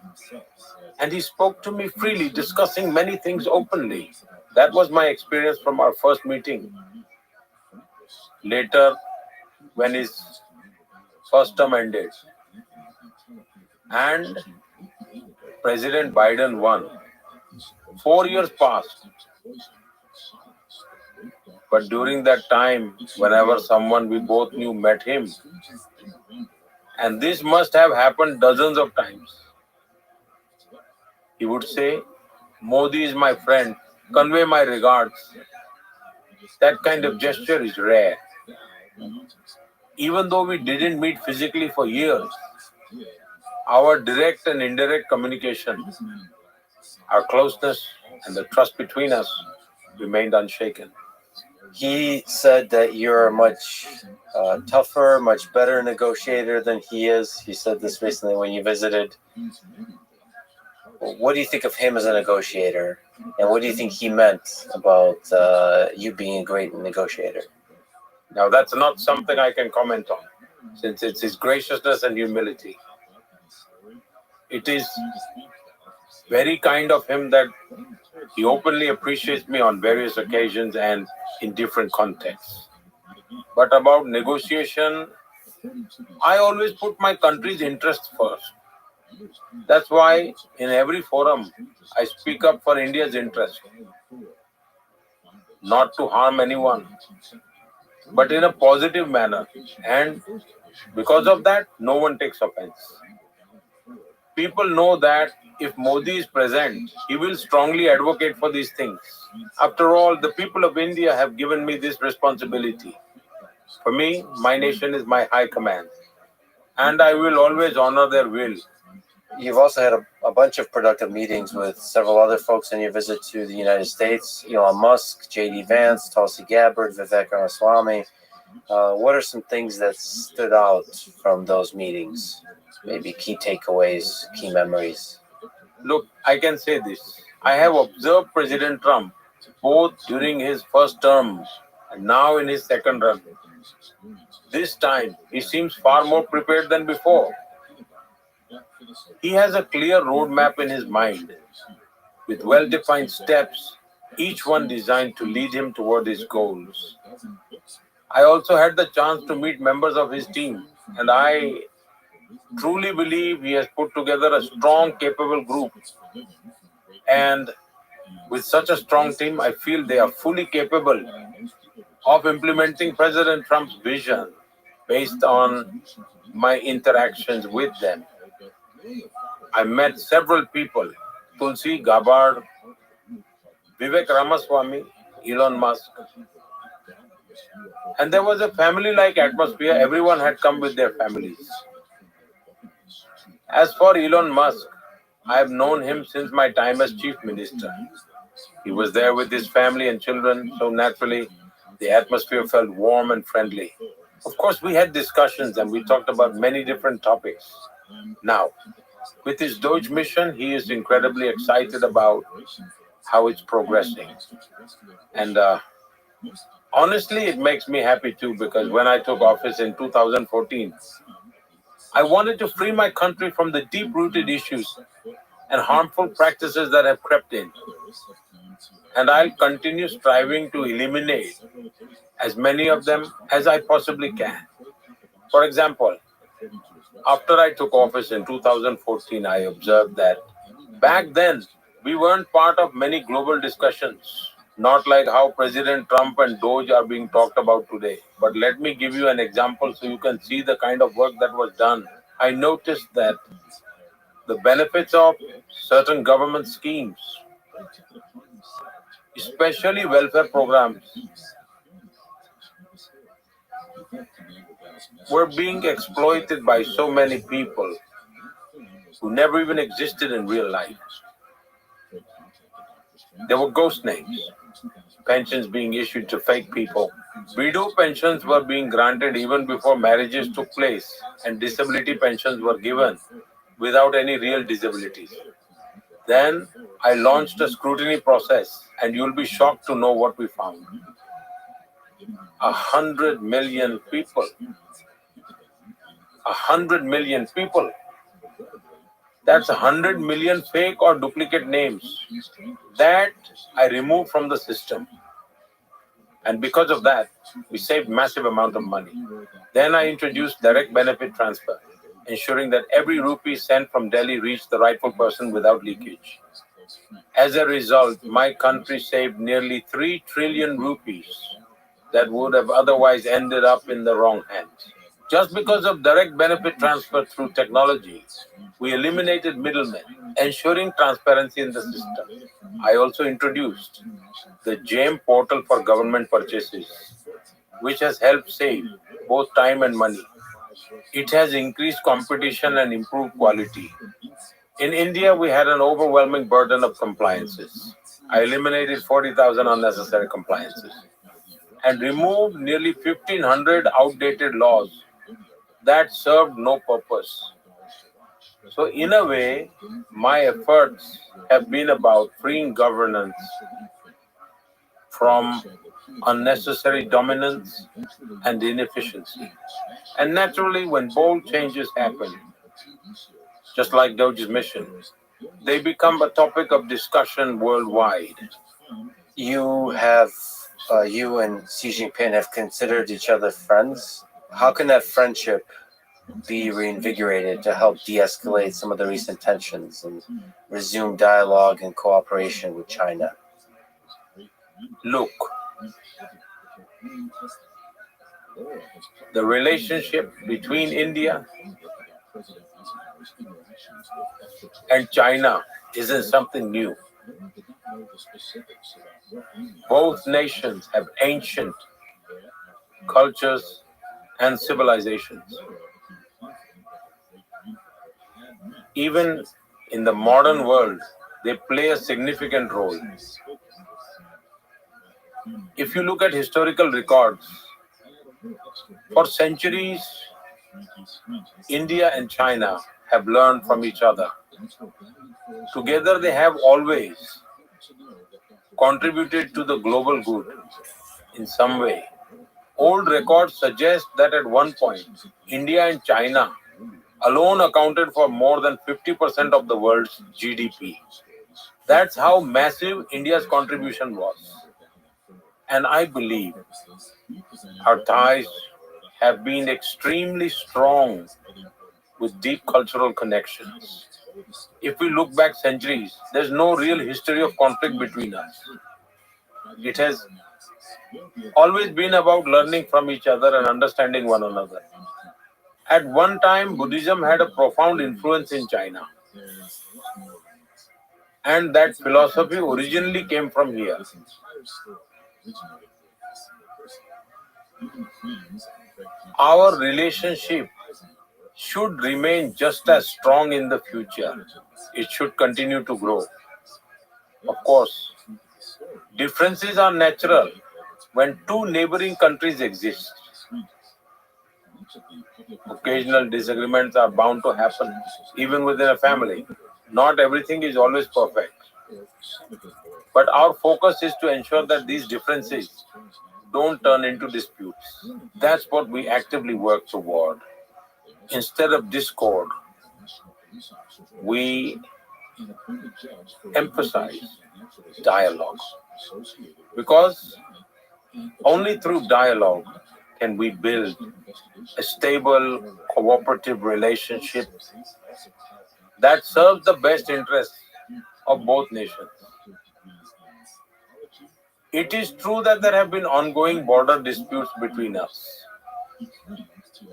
And he spoke to me freely, discussing many things openly. That was my experience from our first meeting. Later, when his first term ended and President Biden won, 4 years passed. But during that time, whenever someone we both knew met him, and this must have happened dozens of times, he would say, "Modi is my friend, convey my regards." That kind of gesture is rare. Even though we didn't meet physically for years, our direct and indirect communication, our closeness, and the trust between us remained unshaken. He said that you're a much tougher, much better negotiator than he is. He said this recently when you visited. What do you think of him as a negotiator? And what do you think he meant about you being a great negotiator? Now, that's not something I can comment on. since it's his graciousness and humility. It is very kind of him that he openly appreciates me on various occasions and in different contexts. But about negotiation, I always put my country's interests first. That's why in every forum I speak up for India's interest, not to harm anyone, but in a positive manner. And because of that, no one takes offense. People know that if Modi is present, he will strongly advocate for these things. After all, the people of India have given me this responsibility. For me, my nation is my high command, and I will always honor their will. You've also had a bunch of productive meetings with several other folks in your visit to the United States. Elon Musk, J.D. Vance, Tulsi Gabbard, Vivek Ramaswamy. What are some things that stood out from those meetings? Maybe key takeaways, key memories. Look, I can say this. I have observed President Trump both during his first term and now in his second run. This time, he seems far more prepared than before. He has a clear roadmap in his mind with well-defined steps, each one designed to lead him toward his goals. I also had the chance to meet members of his team, and I truly believe he has put together a strong, capable group. And with such a strong team, I feel they are fully capable of implementing President Trump's vision based on my interactions with them. I met several people, Tulsi Gabbard, Vivek Ramaswamy, Elon Musk. And there was a family-like atmosphere. Everyone had come with their families. As for Elon Musk, I have known him since my time as chief minister. He was there with his family and children, so naturally the atmosphere felt warm and friendly. Of course, we had discussions and we talked about many different topics. Now, with his Doge mission, he is incredibly excited about how it's progressing. And honestly, it makes me happy too, because when I took office in 2014, I wanted to free my country from the deep-rooted issues and harmful practices that have crept in. And I'll continue striving to eliminate as many of them as I possibly can. For example, after I took office in 2014, I observed that back then we weren't part of many global discussions, not like how President Trump and Doge are being talked about today. But let me give you an example so you can see the kind of work that was done. I noticed that the benefits of certain government schemes, especially welfare programs, were being exploited by so many people who never even existed in real life. There were ghost names, pensions being issued to fake people. Widow pensions were being granted even before marriages took place, and disability pensions were given without any real disabilities. Then I launched a scrutiny process, and you'll be shocked to know what we found. 100 million people. 100 million people. That's 100 million fake or duplicate names that I removed from the system. And because of that, we saved massive amount of money. Then I introduced direct benefit transfer, ensuring that every rupee sent from Delhi reached the rightful person without leakage. As a result, my country saved nearly 3 trillion rupees that would have otherwise ended up in the wrong hands. Just because of direct benefit transfer through technology, we eliminated middlemen, ensuring transparency in the system. I also introduced the GEM portal for government purchases, which has helped save both time and money. It has increased competition and improved quality. In India, we had an overwhelming burden of compliances. I eliminated 40,000 unnecessary compliances and removed nearly 1,500 outdated laws that served no purpose. So in a way, my efforts have been about freeing governance from unnecessary dominance, and inefficiency. And naturally, when bold changes happen, just like Doge's mission, they become a topic of discussion worldwide. You and Xi Jinping have considered each other friends. How can that friendship be reinvigorated to help de-escalate some of the recent tensions and resume dialogue and cooperation with China? Look, the relationship between India and China isn't something new. Both nations have ancient cultures and civilizations. Even in the modern world, they play a significant role. If you look at historical records, for centuries, India and China have learned from each other. Together, they have always contributed to the global good in some way. Old records suggest that at one point, India and China alone accounted for more than 50% of the world's GDP. That's how massive India's contribution was. And I believe our ties have been extremely strong with deep cultural connections. If we look back centuries, there's no real history of conflict between us. It has always been about learning from each other and understanding one another. At one time, Buddhism had a profound influence in China. And that philosophy originally came from here. Our relationship should remain just as strong in the future. It should continue to grow. Of course, differences are natural when two neighboring countries exist. Occasional disagreements are bound to happen, even within a family. Not everything is always perfect. But our focus is to ensure that these differences don't turn into disputes. That's what we actively work toward. Instead of discord, we emphasize dialogue. Because only through dialogue can we build a stable, cooperative relationship that serves the best interests of both nations. It is true that there have been ongoing border disputes between us.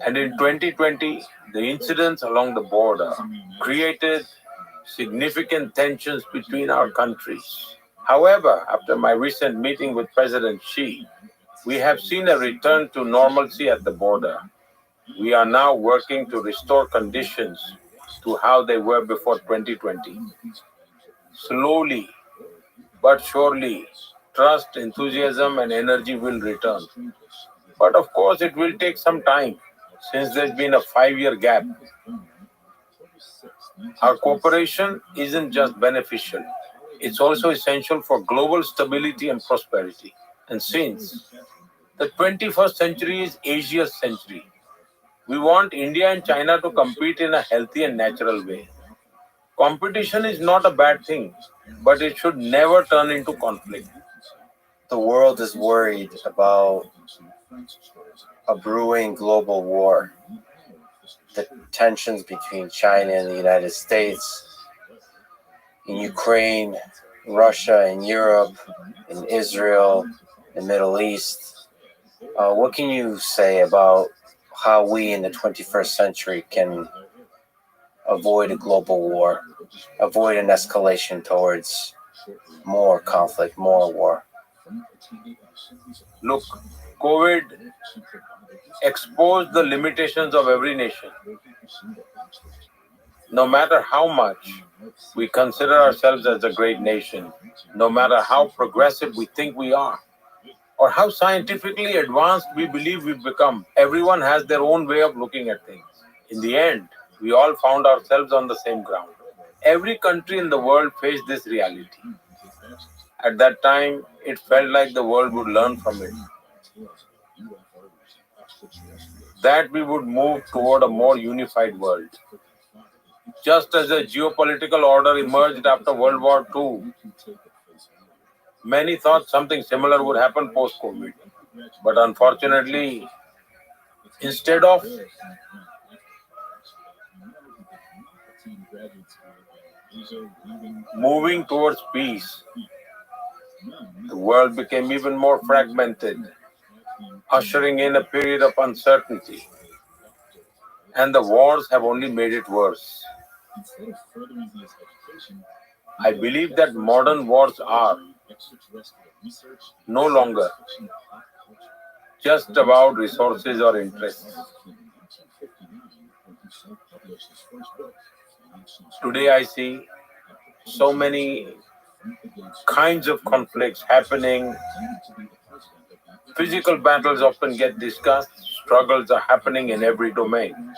And in 2020, the incidents along the border created significant tensions between our countries. However, after my recent meeting with President Xi, we have seen a return to normalcy at the border. We are now working to restore conditions to how they were before 2020. Slowly but surely, trust, enthusiasm, and energy will return. But of course, it will take some time since there's been a 5-year gap. Our cooperation isn't just beneficial, it's also essential for global stability and prosperity. And since the 21st century is Asia's century, we want India and China to compete in a healthy and natural way. Competition is not a bad thing, but it should never turn into conflict. The world is worried about a brewing global war. The tensions between China and the United States, in Ukraine, Russia, in Europe, in Israel, the Middle East. What can you say about how we in the 21st century can avoid a global war, avoid an escalation towards more conflict, more war? Look, COVID exposed the limitations of every nation. No matter how much we consider ourselves as a great nation, no matter how progressive we think we are, or how scientifically advanced we believe we've become, everyone has their own way of looking at things. In the end, we all found ourselves on the same ground. Every country in the world faced this reality. At that time, it felt like the world would learn from it, that we would move toward a more unified world. Just as a geopolitical order emerged after World War II, many thought something similar would happen post-COVID. But unfortunately, instead of moving towards peace, the world became even more fragmented, ushering in a period of uncertainty. And the wars have only made it worse. I believe that modern wars are no longer just about resources or interests. Today I see so many kinds of conflicts happening. Physical battles often get discussed. Struggles are happening in every domain.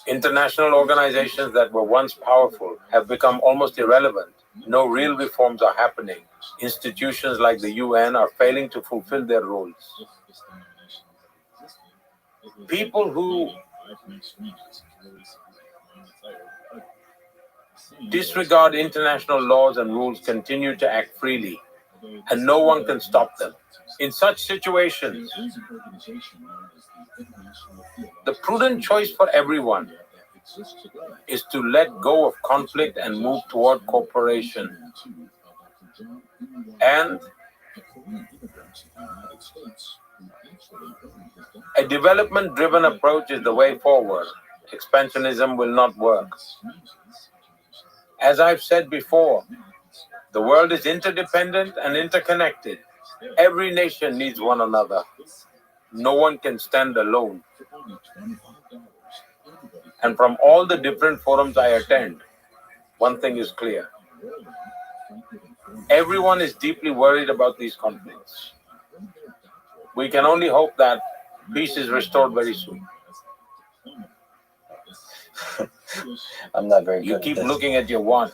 International organizations that were once powerful have become almost irrelevant. No real reforms are happening. Institutions like the UN are failing to fulfill their roles. People who disregard international laws and rules continue to act freely, and no one can stop them. In such situations, the prudent choice for everyone is to let go of conflict and move toward cooperation. And a development-driven approach is the way forward. Expansionism will not work. As I've said before, the world is interdependent and interconnected. Every nation needs one another. No one can stand alone. And from all the different forums I attend, one thing is clear. Everyone is deeply worried about these conflicts. We can only hope that peace is restored very soon. I'm not very good. You keep looking at your watch.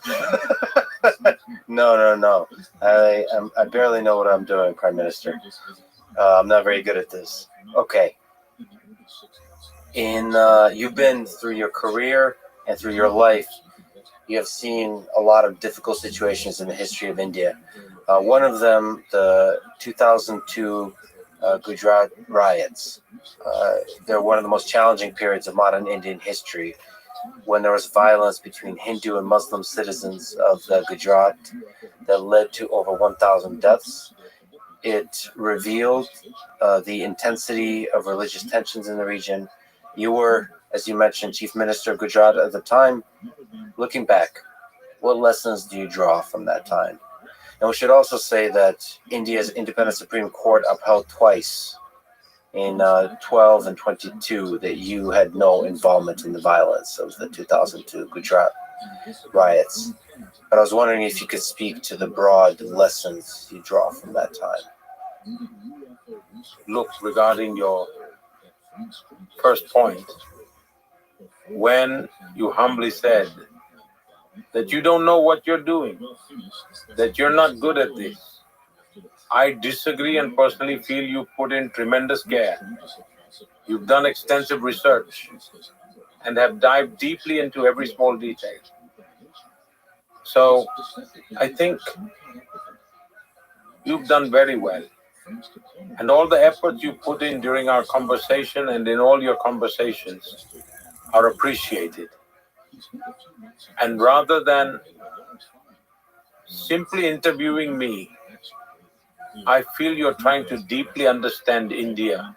No. I barely know what I'm doing, Prime Minister. I'm not very good at this. Okay. You've been through your career and through your life, you have seen a lot of difficult situations in the history of India. One of them, the 2002 Gujarat riots. They're one of the most challenging periods of modern Indian history, when there was violence between Hindu and Muslim citizens of the Gujarat that led to over 1,000 deaths. It revealed the intensity of religious tensions in the region. You were, as you mentioned, Chief Minister of Gujarat at the time. Looking back, what lessons do you draw from that time? And we should also say that India's independent Supreme Court upheld twice, in 12 and 22, that you had no involvement in the violence of the 2002 Gujarat riots. But I was wondering if you could speak to the broad lessons you draw from that time. Look, regarding your first point, when you humbly said that you don't know what you're doing, that you're not good at this, I disagree and personally feel you put in tremendous care. You've done extensive research and have dived deeply into every small detail. So I think you've done very well. And all the efforts you put in during our conversation and in all your conversations are appreciated. And rather than simply interviewing me, I feel you're trying to deeply understand India.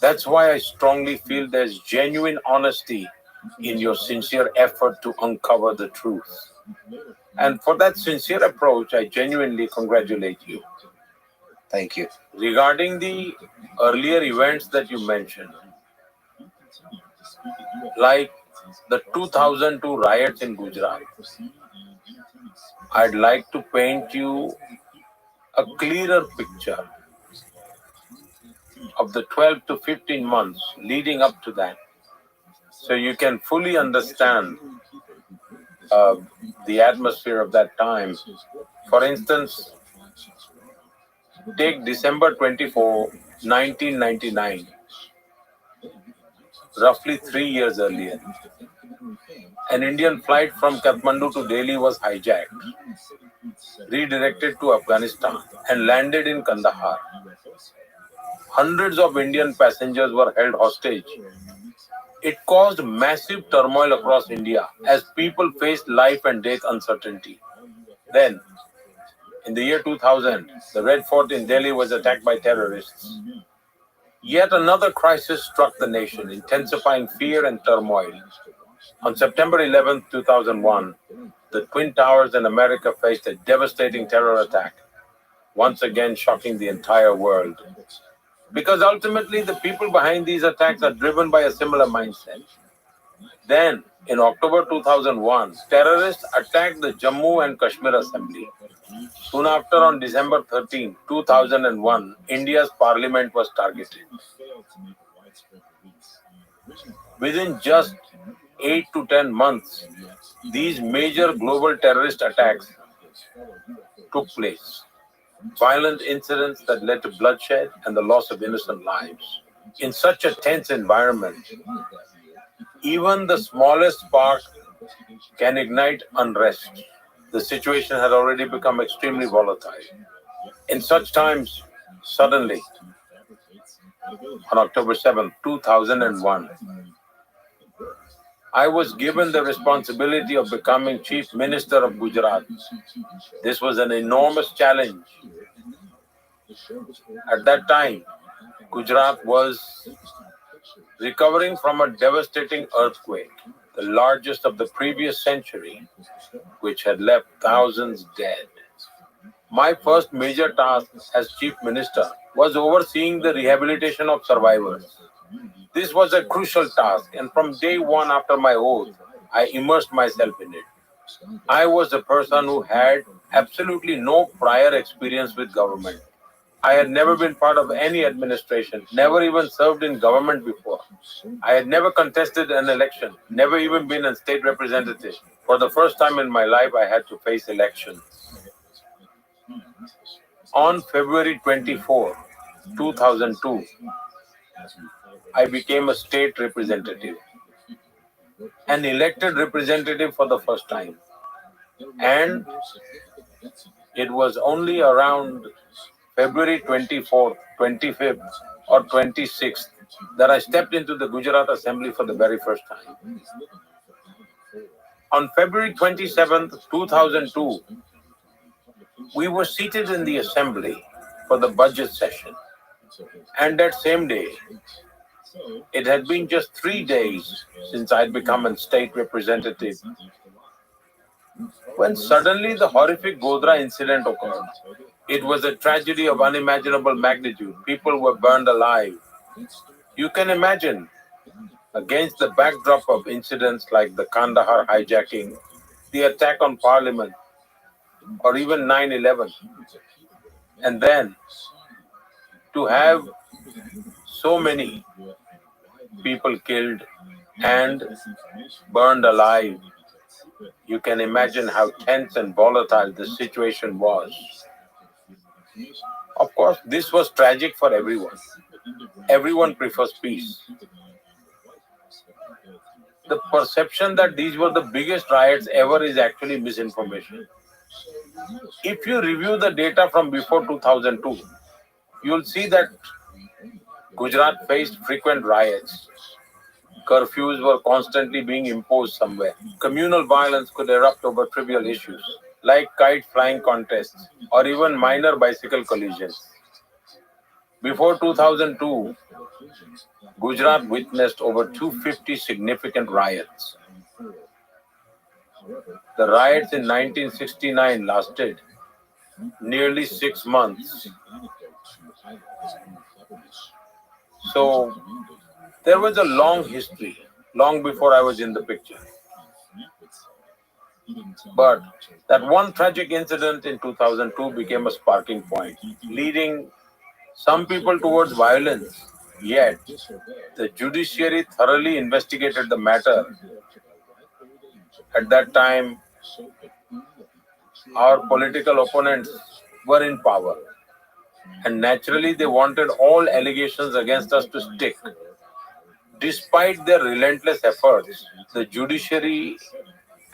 That's why I strongly feel there's genuine honesty in your sincere effort to uncover the truth. And for that sincere approach, I genuinely congratulate you. Thank you. Regarding the earlier events that you mentioned, like the 2002 riots in Gujarat, I'd like to paint you a clearer picture of the 12 to 15 months leading up to that, so you can fully understand the atmosphere of that time For instance, take December 24, 1999, roughly 3 years earlier. An Indian flight from Kathmandu to Delhi was hijacked, redirected to Afghanistan, and landed in Kandahar. Hundreds of Indian passengers were held hostage. It caused massive turmoil across India as people faced life and death uncertainty. Then, in the year 2000, the Red Fort in Delhi was attacked by terrorists. Yet another crisis struck the nation, intensifying fear and turmoil. On September 11, 2001, the Twin Towers in America faced a devastating terror attack, once again shocking the entire world. Because ultimately, the people behind these attacks are driven by a similar mindset. Then, in October 2001, terrorists attacked the Jammu and Kashmir Assembly. Soon after, on December 13, 2001, India's parliament was targeted. Within just 8 to 10 months, these major global terrorist attacks took place. Violent incidents that led to bloodshed and the loss of innocent lives. In such a tense environment, even the smallest spark can ignite unrest. The situation had already become extremely volatile. In such times, suddenly, on October 7, 2001, I was given the responsibility of becoming Chief Minister of Gujarat. This was an enormous challenge. At that time, Gujarat was recovering from a devastating earthquake, the largest of the previous century, which had left thousands dead. My first major task as Chief Minister was overseeing the rehabilitation of survivors. This was a crucial task, and from day one after my oath, I immersed myself in it. I was a person who had absolutely no prior experience with government. I had never been part of any administration, never even served in government before. I had never contested an election, never even been a state representative. For the first time in my life, I had to face elections. On February 24, 2002, I became a state representative, an elected representative for the first time. And it was only around February 24th, 25th, or 26th that I stepped into the Gujarat Assembly for the very first time. On February 27th, 2002, we were seated in the Assembly for the budget session. And that same day, it had been just 3 days since I'd become a state representative when suddenly the horrific Godhra incident occurred. It was a tragedy of unimaginable magnitude. People were burned alive. You can imagine, against the backdrop of incidents like the Kandahar hijacking, the attack on Parliament, or even 9/11, and then to have so many people killed and burned alive, you can imagine how tense and volatile the situation was. Of course, this was tragic for everyone. Everyone prefers peace. The perception that these were the biggest riots ever is actually misinformation. If you review the data from before 2002, you'll see that Gujarat faced frequent riots. Curfews were constantly being imposed somewhere. Communal violence could erupt over trivial issues, like kite flying contests or even minor bicycle collisions. Before 2002, Gujarat witnessed over 250 significant riots. The riots in 1969 lasted nearly 6 months. So, there was a long history, long before I was in the picture. But that one tragic incident in 2002 became a sparking point, leading some people towards violence. Yet, the judiciary thoroughly investigated the matter. At that time, our political opponents were in power. And naturally, they wanted all allegations against us to stick. Despite their relentless efforts, the judiciary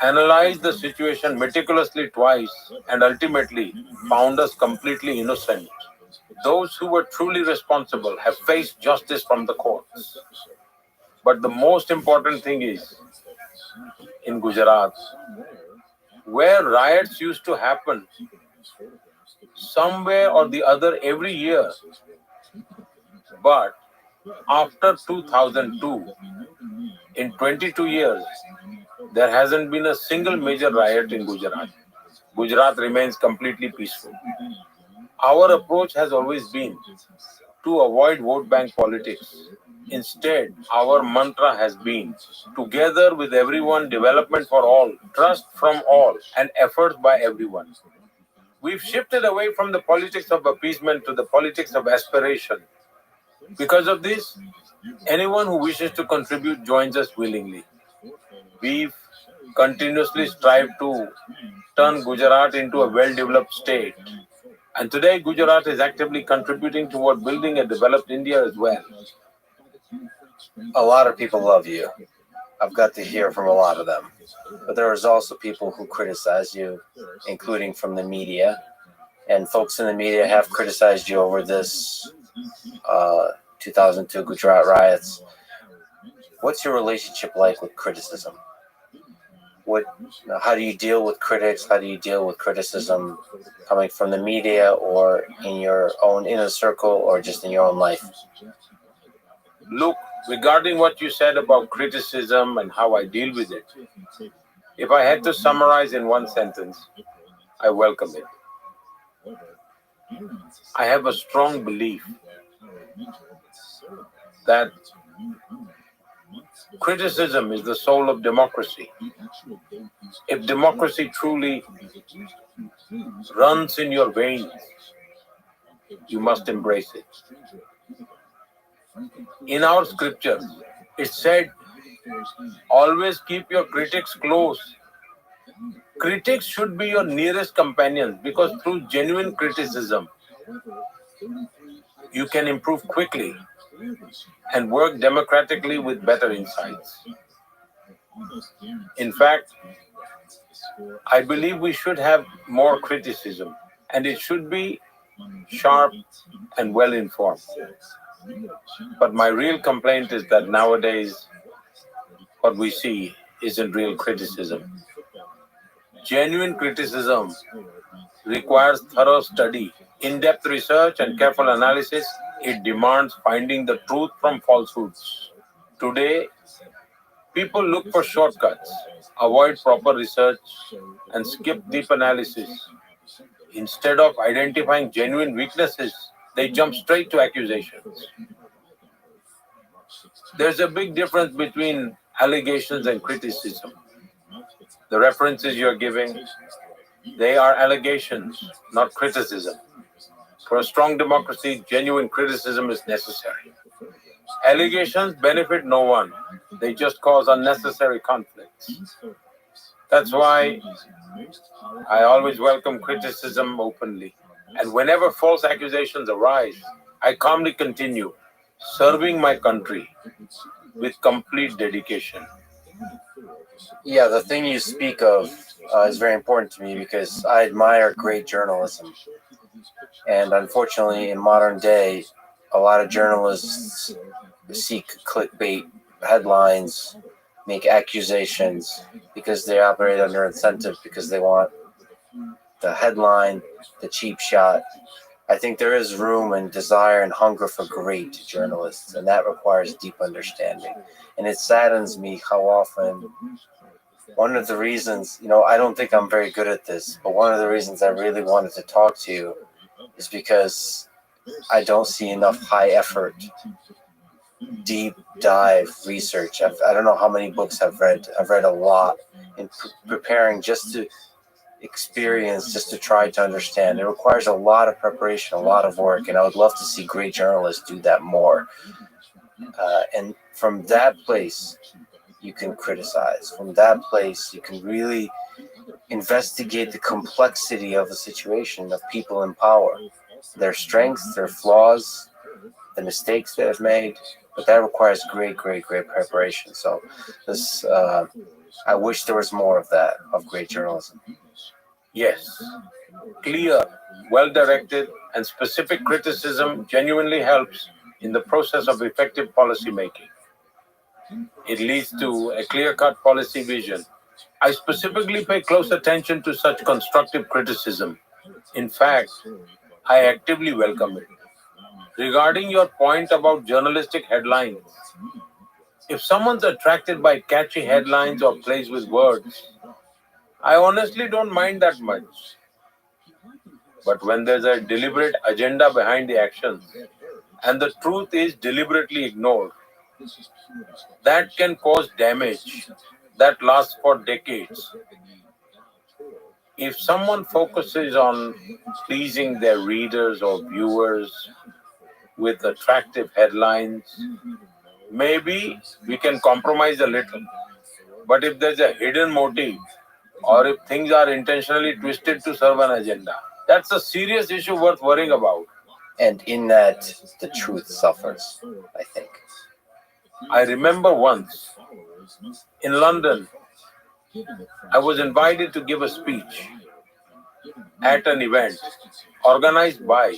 analyzed the situation meticulously twice and ultimately found us completely innocent. Those who were truly responsible have faced justice from the courts. But the most important thing is, in Gujarat, where riots used to happen somewhere or the other every year, but after 2002, in 22 years, there hasn't been a single major riot in Gujarat. Gujarat remains completely peaceful. Our approach has always been to avoid vote bank politics. Instead, our mantra has been together with everyone, development for all, trust from all, and efforts by everyone. We've shifted away from the politics of appeasement to the politics of aspiration. Because of this, anyone who wishes to contribute joins us willingly. We've continuously strived to turn Gujarat into a well-developed state. And today, Gujarat is actively contributing toward building a developed India as well. A lot of people love you. I've got to hear from a lot of them. But there is also people who criticize you, including from the media. And folks in the media have criticized you over this 2002 Gujarat riots. What's your relationship like with criticism? How do you deal with critics? How do you deal with criticism coming from the media or in your own inner circle or just in your own life? Look, regarding what you said about criticism and how I deal with it, if I had to summarize in one sentence, I welcome it. I have a strong belief that criticism is the soul of democracy. If democracy truly runs in your veins, you must embrace it. In our scriptures, it said, always keep your critics close. Critics should be your nearest companions because through genuine criticism, you can improve quickly and work democratically with better insights. In fact, I believe we should have more criticism, and it should be sharp and well informed. But my real complaint is that nowadays what we see isn't real criticism. Genuine criticism requires thorough study, in-depth research, and careful analysis. It demands finding the truth from falsehoods. Today, people look for shortcuts, avoid proper research, and skip deep analysis. Instead of identifying genuine weaknesses, they jump straight to accusations. There's a big difference between allegations and criticism. The references you're giving, they are allegations, not criticism. For a strong democracy, genuine criticism is necessary. Allegations benefit no one. They just cause unnecessary conflicts. That's why I always welcome criticism openly. And whenever false accusations arise, I calmly continue serving my country with complete dedication. Yeah, the thing you speak of is very important to me because I admire great journalism. And unfortunately, in modern day, a lot of journalists seek clickbait headlines, make accusations because they operate under incentive because they want the headline, the cheap shot. I think there is room and desire and hunger for great journalists, and that requires deep understanding. And it saddens me how often one of the reasons, I don't think I'm very good at this, but one of the reasons I really wanted to talk to you is because I don't see enough high effort, deep dive research. I don't know how many books I've read. I've read a lot in preparing just to experience, just to try to understand. It requires a lot of preparation, a lot of work, and I would love to see great journalists do that more. And from that place, you can criticize. From that place, you can really investigate the complexity of the situation of people in power, their strengths, their flaws, the mistakes they've made. But that requires great preparation. So this, I wish there was more of that, of great journalism. Yes, clear, well-directed, and specific criticism genuinely helps in the process of effective policy making. It leads to a clear-cut policy vision. I specifically pay close attention to such constructive criticism. In fact, I actively welcome it. Regarding your point about journalistic headlines, if someone's attracted by catchy headlines or plays with words, I honestly don't mind that much. But when there's a deliberate agenda behind the actions, and the truth is deliberately ignored, that can cause damage that lasts for decades. If someone focuses on pleasing their readers or viewers with attractive headlines, maybe we can compromise a little. But if there's a hidden motive, or if things are intentionally twisted to serve an agenda, that's a serious issue worth worrying about. And in that, the truth suffers, I think. I remember once in London, I was invited to give a speech at an event organized by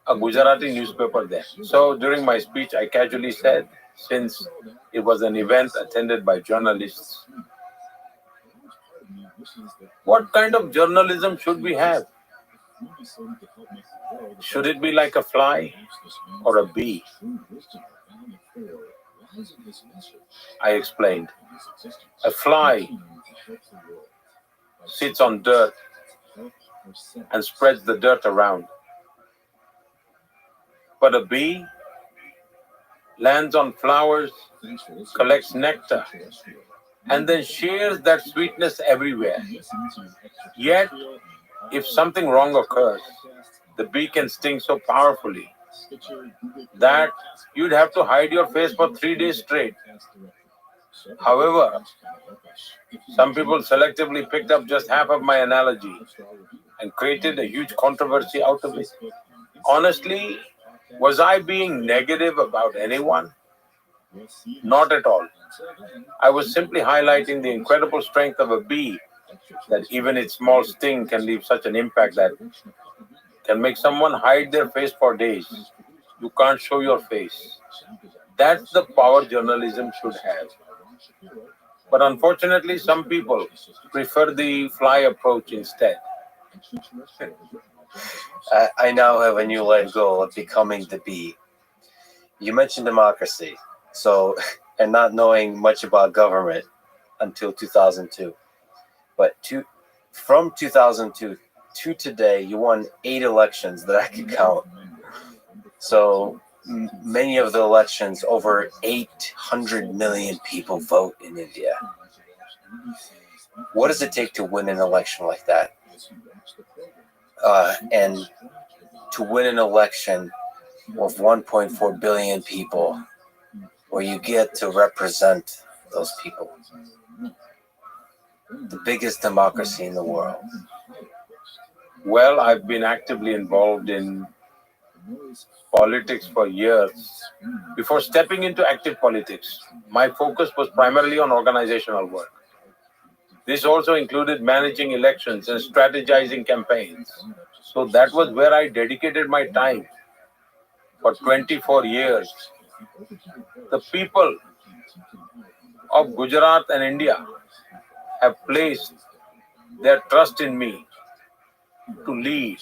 a Gujarati newspaper there. So during my speech, I casually said, since it was an event attended by journalists, what kind of journalism should we have? Should it be like a fly or a bee? I explained. A fly sits on dirt and spreads the dirt around. But a bee lands on flowers, collects nectar, and then shares that sweetness everywhere. Yet, if something wrong occurs, the bee can sting so powerfully that you'd have to hide your face for 3 days straight. However, some people selectively picked up just half of my analogy and created a huge controversy out of it. Honestly, was I being negative about anyone? Not at all. I was simply highlighting the incredible strength of a bee, that even its small sting can leave such an impact that can make someone hide their face for days. You can't show your face. That's the power journalism should have. But unfortunately, some people prefer the fly approach instead. I now have a new life goal of becoming the bee. You mentioned democracy, so, and not knowing much about government until 2002. But from 2002 to today, you won 8 elections that I could count. So many of the elections, over 800 million people vote in India. What does it take to win an election like that? And to win an election of 1.4 billion people, where you get to represent those people. The biggest democracy in the world. Well, I've been actively involved in politics for years. Before stepping into active politics, my focus was primarily on organizational work. This also included managing elections and strategizing campaigns. So that was where I dedicated my time for 24 years. The people of Gujarat and India have placed their trust in me to lead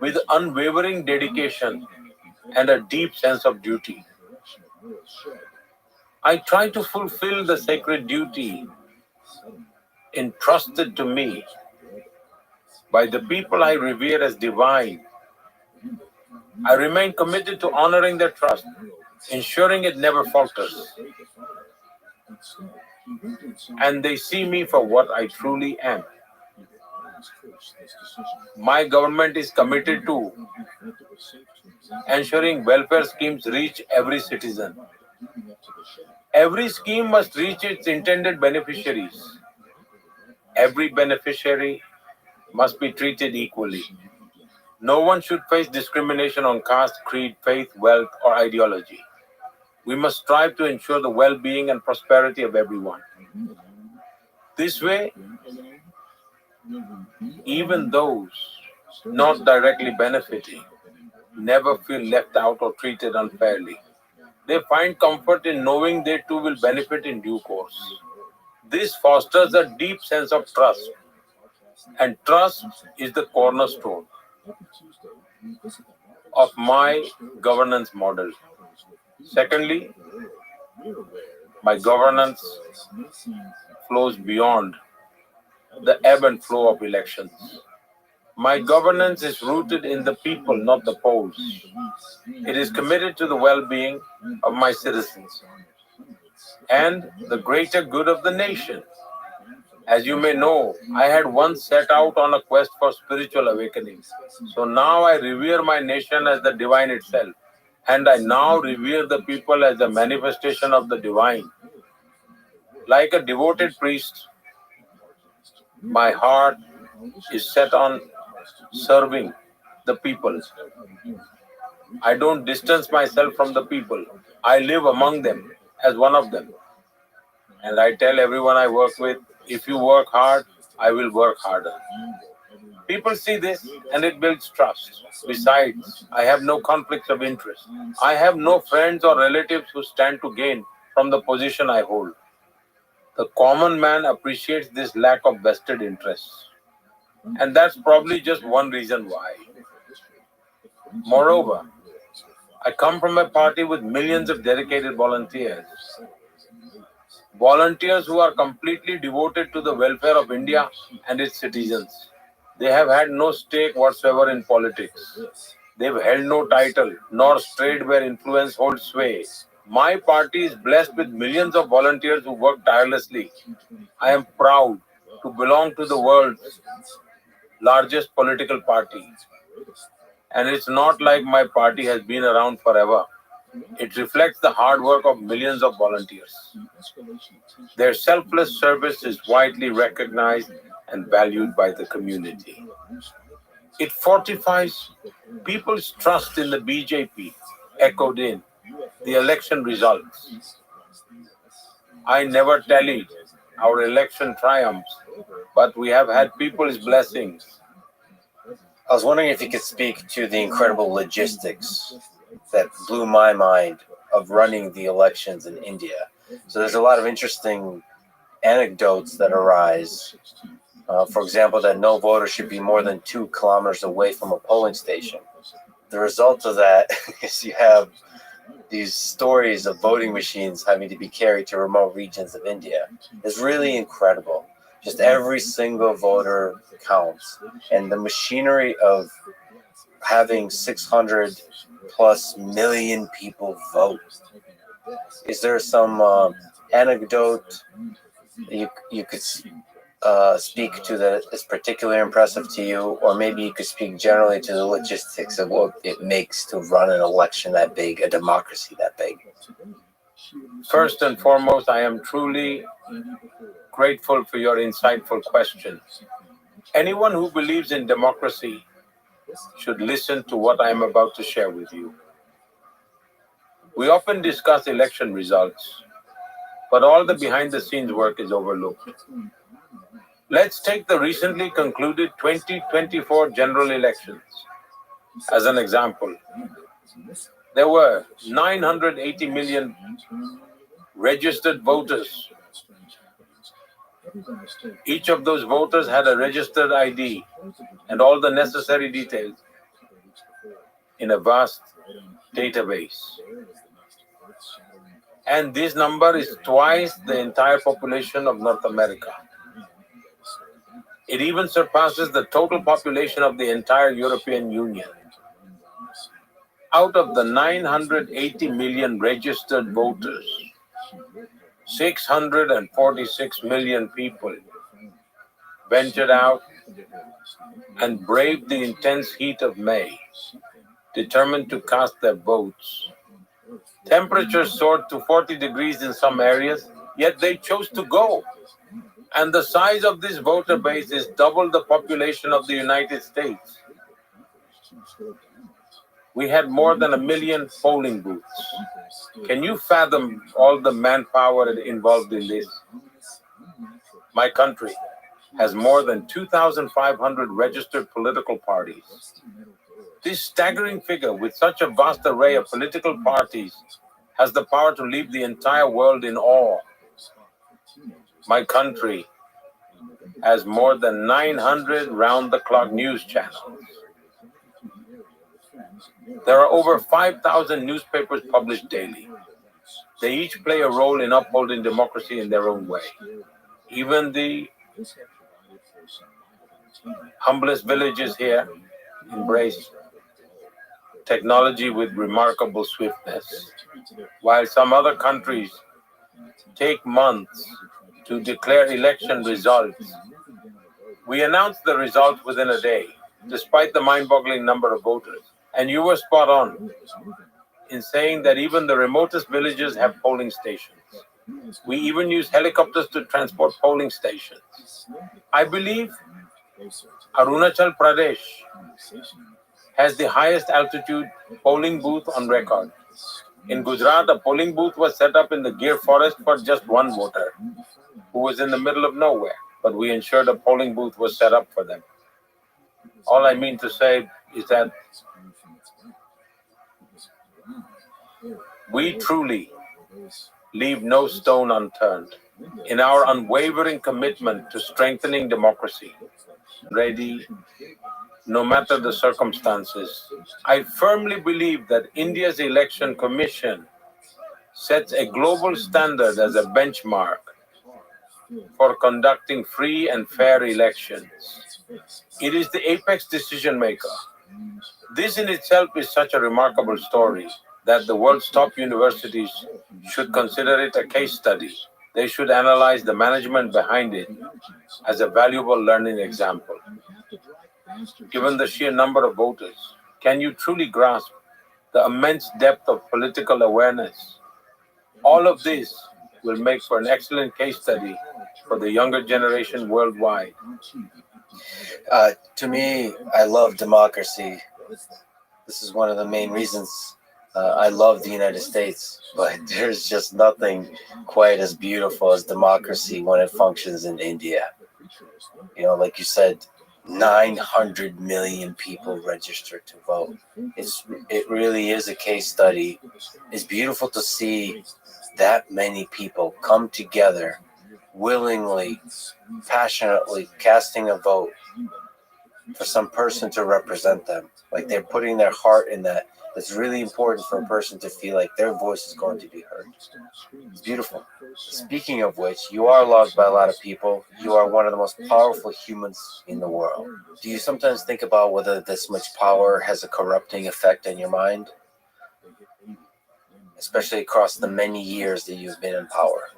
with unwavering dedication and a deep sense of duty. I try to fulfill the sacred duty entrusted to me by the people I revere as divine. I remain committed to honoring their trust, ensuring it never falters. And they see me for what I truly am. My government is committed to ensuring welfare schemes reach every citizen. Every scheme must reach its intended beneficiaries. Every beneficiary must be treated equally. No one should face discrimination on caste, creed, faith, wealth, or ideology. We must strive to ensure the well-being and prosperity of everyone. This way, even those not directly benefiting never feel left out or treated unfairly. They find comfort in knowing they too will benefit in due course. This fosters a deep sense of trust, and trust is the cornerstone of my governance model. Secondly, my governance flows beyond the ebb and flow of elections. My governance is rooted in the people, not the polls. It is committed to the well-being of my citizens and the greater good of the nation. As you may know, I had once set out on a quest for spiritual awakening. So now I revere my nation as the divine itself, and I now revere the people as a manifestation of the divine. Like a devoted priest, my heart is set on serving the people. I don't distance myself from the people. I live among them as one of them. And I tell everyone I work with, if you work hard, I will work harder. People see this and it builds trust. Besides, I have no conflicts of interest. I have no friends or relatives who stand to gain from the position I hold. The common man appreciates this lack of vested interests. And that's probably just one reason why. Moreover, I come from a party with millions of dedicated volunteers. Volunteers who are completely devoted to the welfare of India and its citizens. They have had no stake whatsoever in politics. They've held no title, nor strayed where influence holds sway. My party is blessed with millions of volunteers who work tirelessly. I am proud to belong to the world's largest political party. And it's not like my party has been around forever. It reflects the hard work of millions of volunteers. Their selfless service is widely recognized and valued by the community. It fortifies people's trust in the BJP, echoed in the election results. I never tallied our election triumphs, but we have had people's blessings. I was wondering if you could speak to the incredible logistics that blew my mind of running the elections in India. So there's a lot of interesting anecdotes that arise. For example, that no voter should be more than 2 kilometers away from a polling station. The result of that is you have these stories of voting machines having to be carried to remote regions of India. It's really incredible. Just every single voter counts. And the machinery of having 600 plus million people vote. Is there some anecdote you could speak to that is particularly impressive to you? Or maybe you could speak generally to the logistics of what it makes to run an election that big, a democracy that big? First and foremost, I am truly grateful for your insightful question. Anyone who believes in democracy should listen to what I am about to share with you. We often discuss election results, but all the behind-the-scenes work is overlooked. Let's take the recently concluded 2024 general elections as an example. There were 980 million registered voters. Each of those voters had a registered ID and all the necessary details in a vast database. And this number is twice the entire population of North America. It even surpasses the total population of the entire European Union. Out of the 980 million registered voters, 646 million people ventured out and braved the intense heat of May, determined to cast their votes. Temperatures soared to 40 degrees in some areas, yet they chose to go. And the size of this voter base is double the population of the United States. We had more than 1 million polling booths. Can you fathom all the manpower involved in this? My country has more than 2,500 registered political parties. This staggering figure, with such a vast array of political parties, has the power to leave the entire world in awe. My country has more than 900 round-the-clock news channels. There are over 5,000 newspapers published daily. They each play a role in upholding democracy in their own way. Even the humblest villages here embrace technology with remarkable swiftness, while some other countries take months to declare election results. We announced the results within a day, despite the mind-boggling number of voters. And you were spot on in saying that even the remotest villages have polling stations. We even use helicopters to transport polling stations. I believe Arunachal Pradesh has the highest altitude polling booth on record. In Gujarat, a polling booth was set up in the Gir forest for just one voter who was in the middle of nowhere, but we ensured a polling booth was set up for them. All I mean to say is that we truly leave no stone unturned in our unwavering commitment to strengthening democracy. Ready, no matter the circumstances. I firmly believe that India's election commission sets a global standard as a benchmark for conducting free and fair elections. It is the apex decision maker. This in itself is such a remarkable story that the world's top universities should consider it a case study. They should analyze the management behind it as a valuable learning example. Given the sheer number of voters, can you truly grasp the immense depth of political awareness? All of this will make for an excellent case study for the younger generation worldwide. To me, I love democracy. This is one of the main reasons I love the United States, but there's just nothing quite as beautiful as democracy when it functions in India. You know, like you said, 900 million people registered to vote. It really is a case study. It's beautiful to see that many people come together willingly, passionately casting a vote for some person to represent them. Like they're putting their heart in that. It's really important for a person to feel like their voice is going to be heard. It's beautiful. Speaking of which, you are loved by a lot of people. You are one of the most powerful humans in the world. Do you sometimes think about whether this much power has a corrupting effect on your mind? Especially across the many years that you've been in power.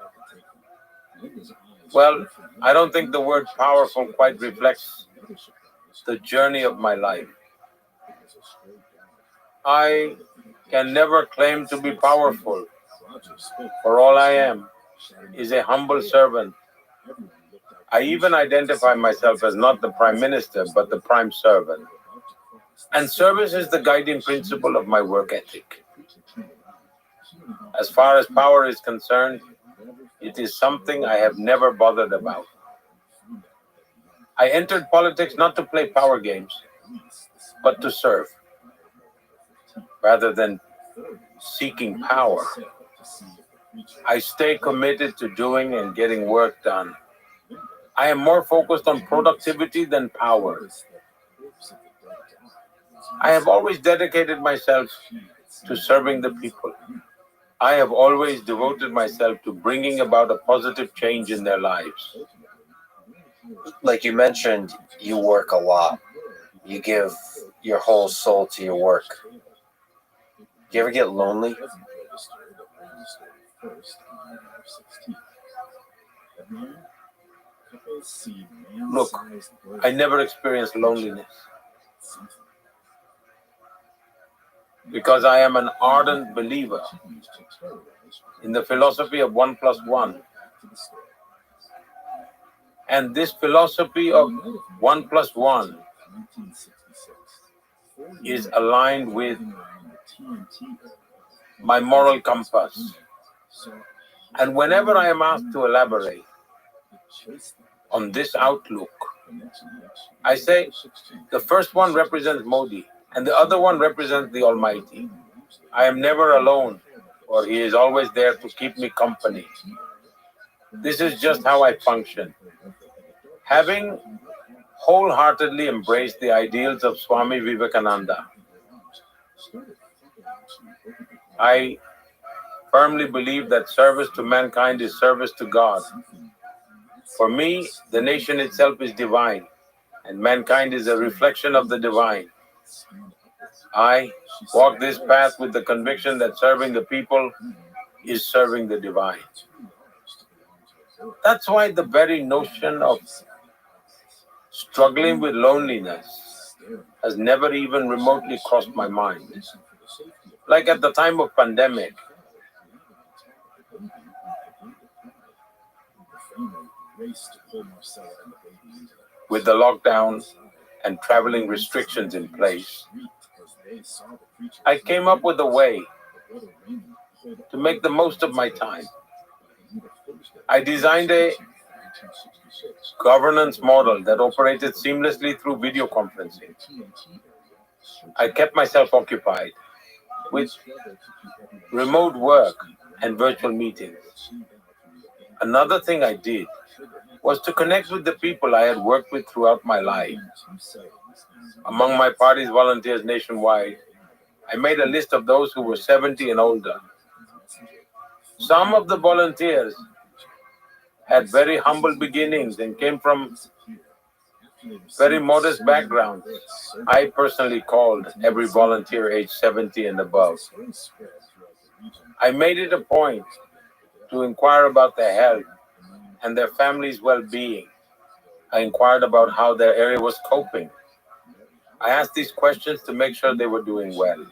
Well, I don't think the word powerful quite reflects the journey of my life. I can never claim to be powerful, for all I am is a humble servant. I even identify myself as not the Prime Minister, but the Prime Servant. And service is the guiding principle of my work ethic. As far as power is concerned, it is something I have never bothered about. I entered politics not to play power games, but to serve, rather than seeking power. I stay committed to doing and getting work done. I am more focused on productivity than power. I have always dedicated myself to serving the people. I have always devoted myself to bringing about a positive change in their lives. Like you mentioned, you work a lot. You give your whole soul to your work. Do you ever get lonely? Look, I never experienced loneliness because I am an ardent believer in the philosophy of 1 + 1. And this philosophy of 1 plus 1 is aligned with my moral compass. And whenever I am asked to elaborate on this outlook, I say the first one represents Modi and the other one represents the Almighty. I am never alone, for He is always there to keep me company. This is just how I function. Having wholeheartedly embraced the ideals of Swami Vivekananda, I firmly believe that service to mankind is service to God. For me, the nation itself is divine, and mankind is a reflection of the divine. I walk this path with the conviction that serving the people is serving the divine. That's why the very notion of struggling with loneliness has never even remotely crossed my mind. Like at the time of pandemic, with the lockdown and traveling restrictions in place, I came up with a way to make the most of my time. I designed a governance model that operated seamlessly through video conferencing. I kept myself occupied with remote work and virtual meetings. Another thing I did was to connect with the people I had worked with throughout my life. Among my party's volunteers nationwide, I made a list of those who were 70 and older. Some of the volunteers had very humble beginnings and came from very modest backgrounds. I personally called every volunteer age 70 and above. I made it a point to inquire about their health and their family's well-being. I inquired about how their area was coping. I asked these questions to make sure they were doing well.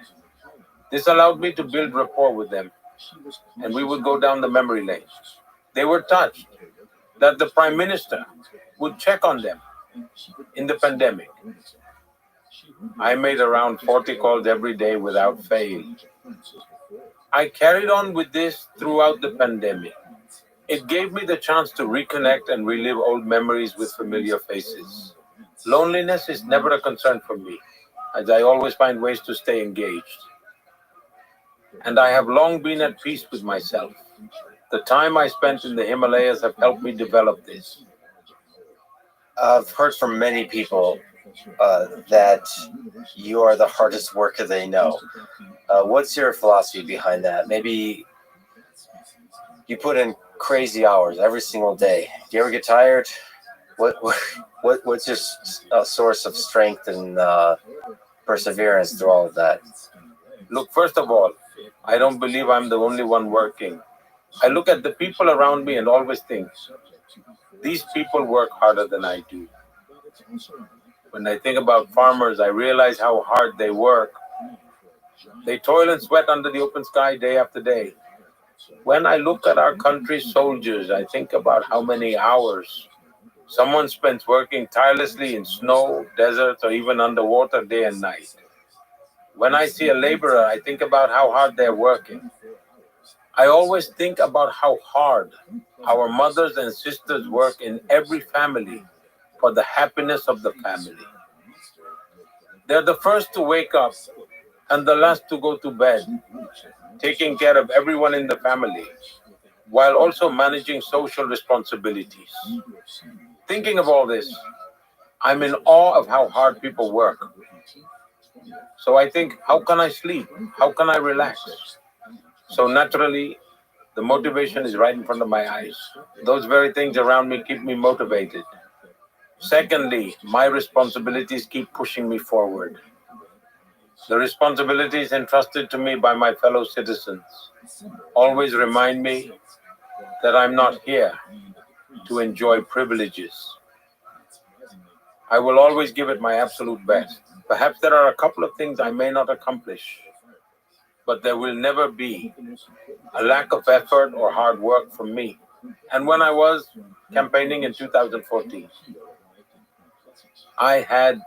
This allowed me to build rapport with them, and we would go down the memory lane. They were touched that the Prime Minister would check on them in the pandemic. I made around 40 calls every day without fail. I carried on with this throughout the pandemic. It gave me the chance to reconnect and relive old memories with familiar faces. Loneliness is never a concern for me, as I always find ways to stay engaged. And I have long been at peace with myself. The time I spent in the Himalayas have helped me develop this. I've heard from many people that you are the hardest worker they know. What's your philosophy behind that? Maybe you put in crazy hours every single day. Do you ever get tired? What's your source of strength and perseverance through all of that? Look, first of all, I don't believe I'm the only one working. I look at the people around me and always think, these people work harder than I do. When I think about farmers, I realize how hard they work. They toil and sweat under the open sky day after day. When I look at our country's soldiers, I think about how many hours someone spends working tirelessly in snow, deserts, or even underwater day and night. When I see a laborer, I think about how hard they're working. I always think about how hard our mothers and sisters work in every family for the happiness of the family. They're the first to wake up and the last to go to bed, taking care of everyone in the family, while also managing social responsibilities. Thinking of all this, I'm in awe of how hard people work. So I think, how can I sleep? How can I relax? So naturally, the motivation is right in front of my eyes. Those very things around me keep me motivated. Secondly, my responsibilities keep pushing me forward. The responsibilities entrusted to me by my fellow citizens always remind me that I'm not here to enjoy privileges. I will always give it my absolute best. Perhaps there are a couple of things I may not accomplish, but there will never be a lack of effort or hard work from me. And when I was campaigning in 2014, I had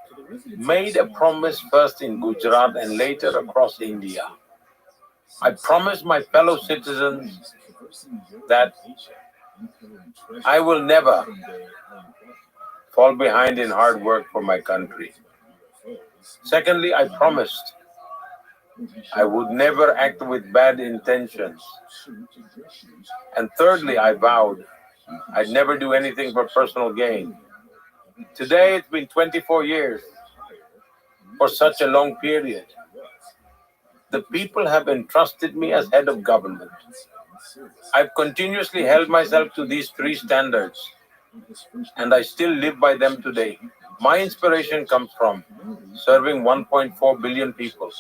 made a promise first in Gujarat and later across India. I promised my fellow citizens that I will never fall behind in hard work for my country. Secondly, I promised I would never act with bad intentions. And thirdly, I vowed I'd never do anything for personal gain. Today, it's been 24 years. For such a long period, the people have entrusted me as head of government. I've continuously held myself to these three standards, and I still live by them today. My inspiration comes from serving 1.4 billion people,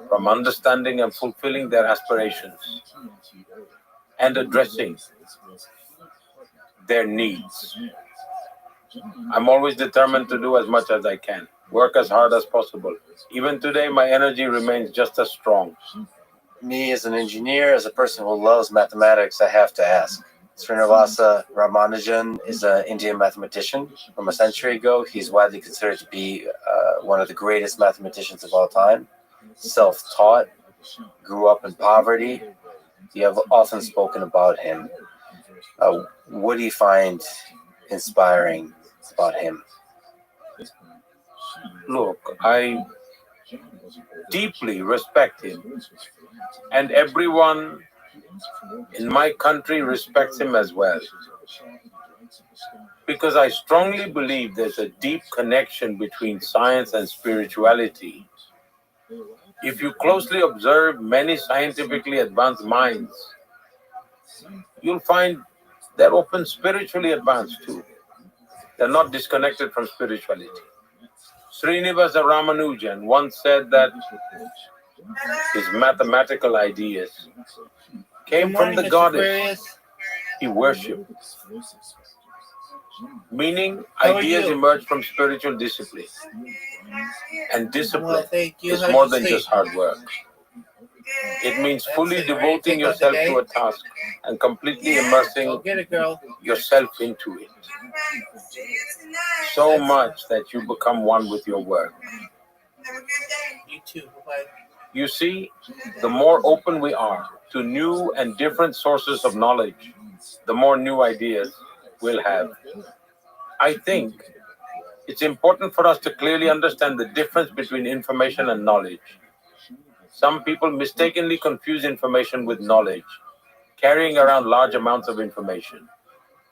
from understanding and fulfilling their aspirations, and addressing their needs. I'm always determined to do as much as I can, work as hard as possible. Even today, my energy remains just as strong. Me, as an engineer, as a person who loves mathematics, I have to ask. Srinivasa Ramanujan is an Indian mathematician from a century ago. He's widely considered to be one of the greatest mathematicians of all time. Self-taught, grew up in poverty. You have often spoken about him. What do you find inspiring about him? Look, I deeply respect him, and everyone in my country respects him as well. Because I strongly believe there's a deep connection between science and spirituality. If you closely observe many scientifically advanced minds, you'll find they're often spiritually advanced too. They're not disconnected from spirituality. Srinivasa Ramanujan once said that his mathematical ideas came from the Mr. goddess Aquarius. he worshipped, meaning How are ideas you? emerge from spiritual discipline. And Well, discipline thank you. is How'd more you than sleep? just hard work. It means That's fully it, right? devoting Take out the yourself day? to a task and completely Go immersing get it, girl. yourself into it. So That's much that you become one with your work. you too. Bye. You see, the more open we are to new and different sources of knowledge, the more new ideas we'll have. I think it's important for us to clearly understand the difference between information and knowledge. Some people mistakenly confuse information with knowledge, carrying around large amounts of information.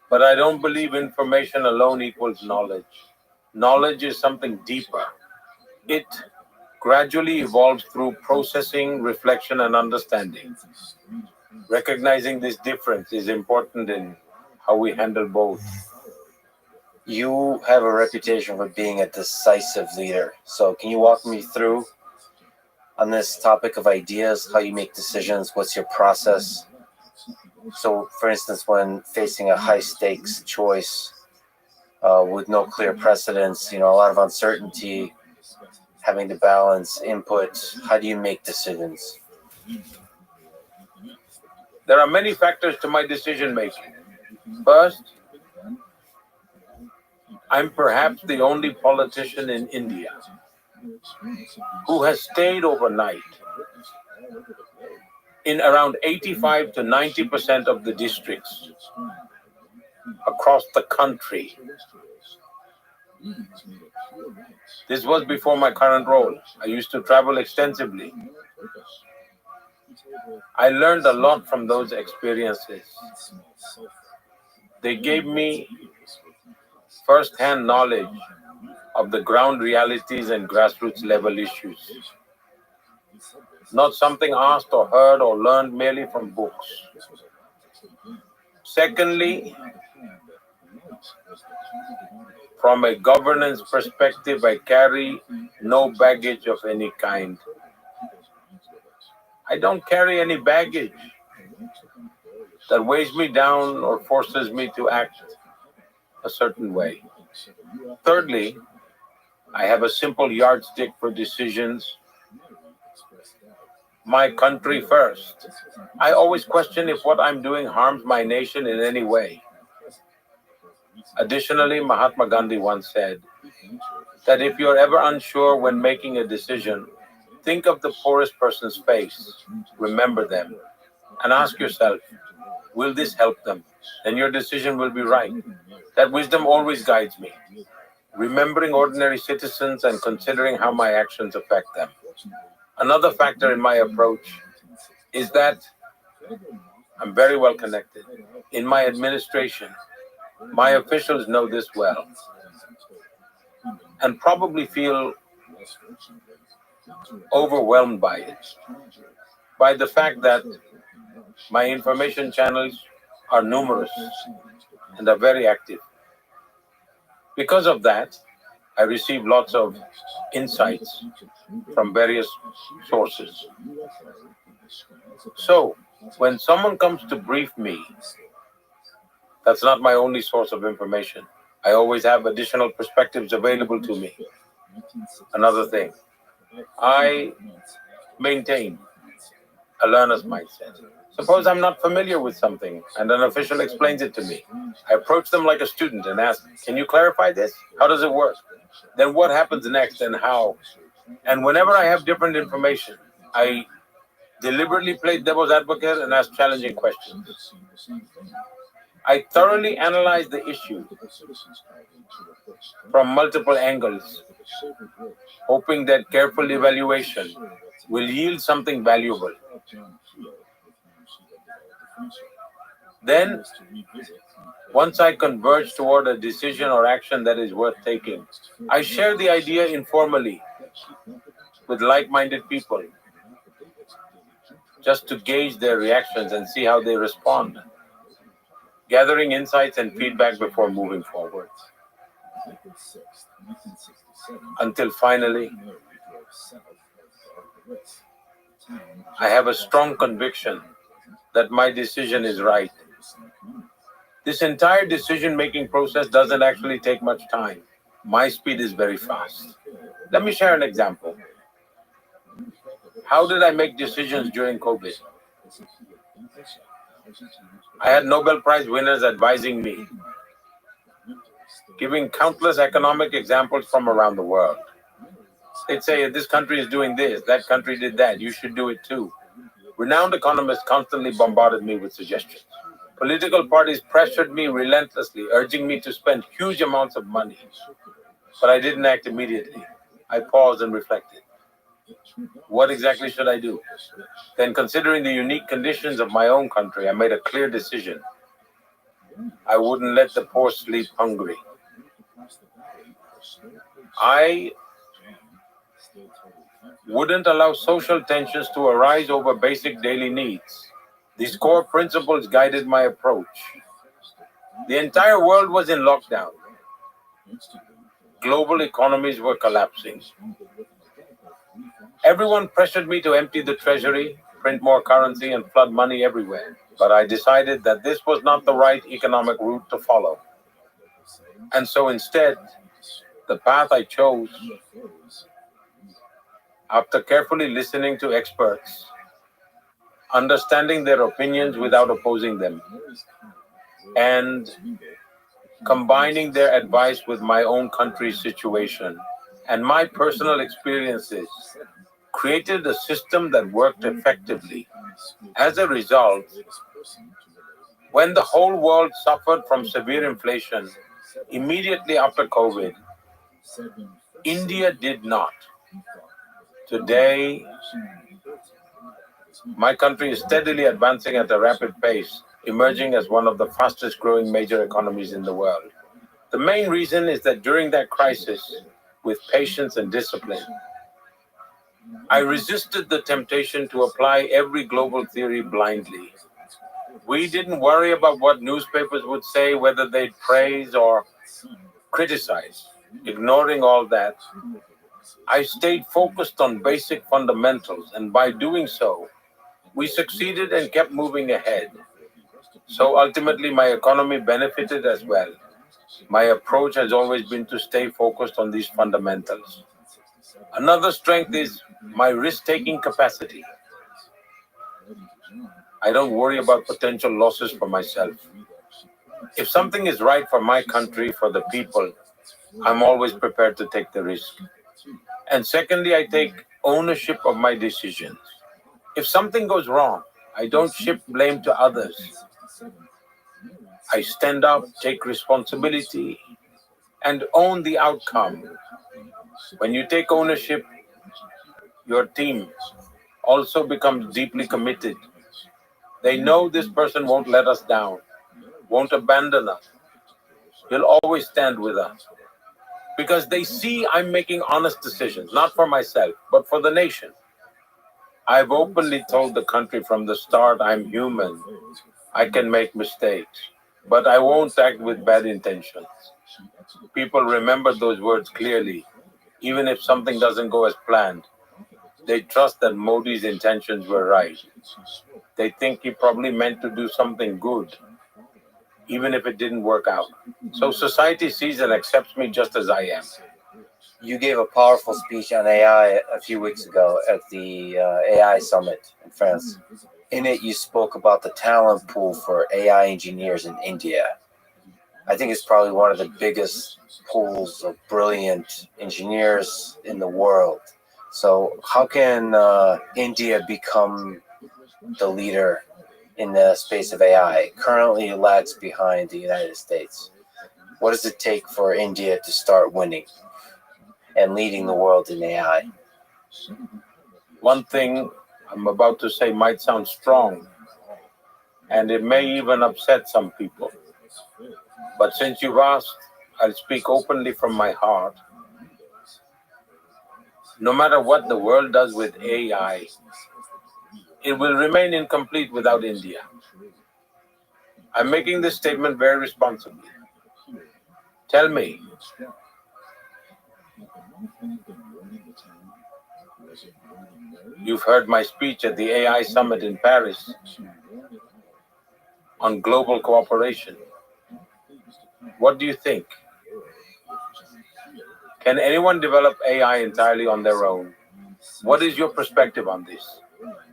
But I don't believe information alone equals knowledge. Knowledge is something deeper. It gradually evolves through processing, reflection, and understanding. Recognizing this difference is important in how we handle both. You have a reputation for being a decisive leader. So can you walk me through on this topic of ideas, how you make decisions, what's your process? So, for instance, when facing a high stakes choice with no clear precedence, a lot of uncertainty, having to balance input, how do you make decisions? There are many factors to my decision making. First, I'm perhaps the only politician in India who has stayed overnight in around 85 to 90% of the districts across the country. This was before my current role. I used to travel extensively. I learned a lot from those experiences. They gave me first-hand knowledge of the ground realities and grassroots level issues. Not something asked or heard or learned merely from books. Secondly, from a governance perspective, I carry no baggage of any kind. I don't carry any baggage that weighs me down or forces me to act a certain way. Thirdly, I have a simple yardstick for decisions. my country first. I always question if what I'm doing harms my nation in any way. Additionally, Mahatma Gandhi once said that if you're ever unsure when making a decision, think of the poorest person's face, remember them, and ask yourself, will this help them? Then your decision will be right. That wisdom always guides me, remembering ordinary citizens and considering how my actions affect them. Another factor in my approach is that I'm very well connected. In my administration, my officials know this well and probably feel overwhelmed by it, by the fact that my information channels are numerous and are very active. Because of that, I receive lots of insights from various sources. So, when someone comes to brief me, that's not my only source of information. I always have additional perspectives available to me. Another thing, I maintain a learner's mindset. Suppose I'm not familiar with something and an official explains it to me. I approach them like a student and ask, can you clarify this? How does it work? Then what happens next and how? And whenever I have different information, I deliberately play devil's advocate and ask challenging questions. I thoroughly analyze the issue from multiple angles, hoping that careful evaluation will yield something valuable. Then, once I converge toward a decision or action that is worth taking, I share the idea informally with like-minded people, just to gauge their reactions and see how they respond, gathering insights and feedback before moving forward. Until finally, I have a strong conviction that my decision is right. This entire decision-making process doesn't actually take much time. My speed is very fast. Let me share an example. How did I make decisions during COVID? I had Nobel Prize winners advising me, giving countless economic examples from around the world. They'd say, this country is doing this, that country did that, you should do it too. Renowned economists constantly bombarded me with suggestions. Political parties pressured me relentlessly, urging me to spend huge amounts of money. But I didn't act immediately. I paused and reflected. What exactly should I do? Then, considering the unique conditions of my own country, I made a clear decision. I wouldn't let the poor sleep hungry. I wouldn't allow social tensions to arise over basic daily needs. These core principles guided my approach. The entire world was in lockdown. Global economies were collapsing. Everyone pressured me to empty the treasury, print more currency, and flood money everywhere. But I decided that this was not the right economic route to follow. And so instead, the path I chose, after carefully listening to experts, understanding their opinions without opposing them, and combining their advice with my own country's situation and my personal experiences, created a system that worked effectively. As a result, when the whole world suffered from severe inflation immediately after COVID, India did not. Today, my country is steadily advancing at a rapid pace, emerging as one of the fastest growing major economies in the world. The main reason is that during that crisis, with patience and discipline, I resisted the temptation to apply every global theory blindly. We didn't worry about what newspapers would say, whether they'd praise or criticize. Ignoring all that, I stayed focused on basic fundamentals, and by doing so, we succeeded and kept moving ahead. So ultimately, my economy benefited as well. My approach has always been to stay focused on these fundamentals. Another strength is my risk-taking capacity. I don't worry about potential losses for myself. If something is right for my country, for the people, I'm always prepared to take the risk. And secondly, I take ownership of my decisions. If something goes wrong, I don't shift blame to others. I stand up, take responsibility, and own the outcome. When you take ownership, your team also becomes deeply committed. They know this person won't let us down, won't abandon us. He'll always stand with us. Because they see I'm making honest decisions, not for myself, but for the nation. I've openly told the country from the start I'm human. I can make mistakes, but I won't act with bad intentions. People remember those words clearly, even if something doesn't go as planned. They trust that Modi's intentions were right. They think he probably meant to do something good, even if it didn't work out. So society sees and accepts me just as I am. You gave a powerful speech on AI a few weeks ago at the AI summit in France. In it, you spoke about the talent pool for AI engineers in India. I think it's probably one of the biggest pools of brilliant engineers in the world. So, how can India become the leader in the space of AI? Currently, it lags behind the United States. What does it take for India to start winning and leading the world in AI? One thing I'm about to say might sound strong, and it may even upset some people. But since you've asked, I'll speak openly from my heart. No matter what the world does with AI, it will remain incomplete without India. I'm making this statement very responsibly. Tell me, you've heard my speech at the AI summit in Paris on global cooperation. What do you think? Can anyone develop AI entirely on their own? What is your perspective on this?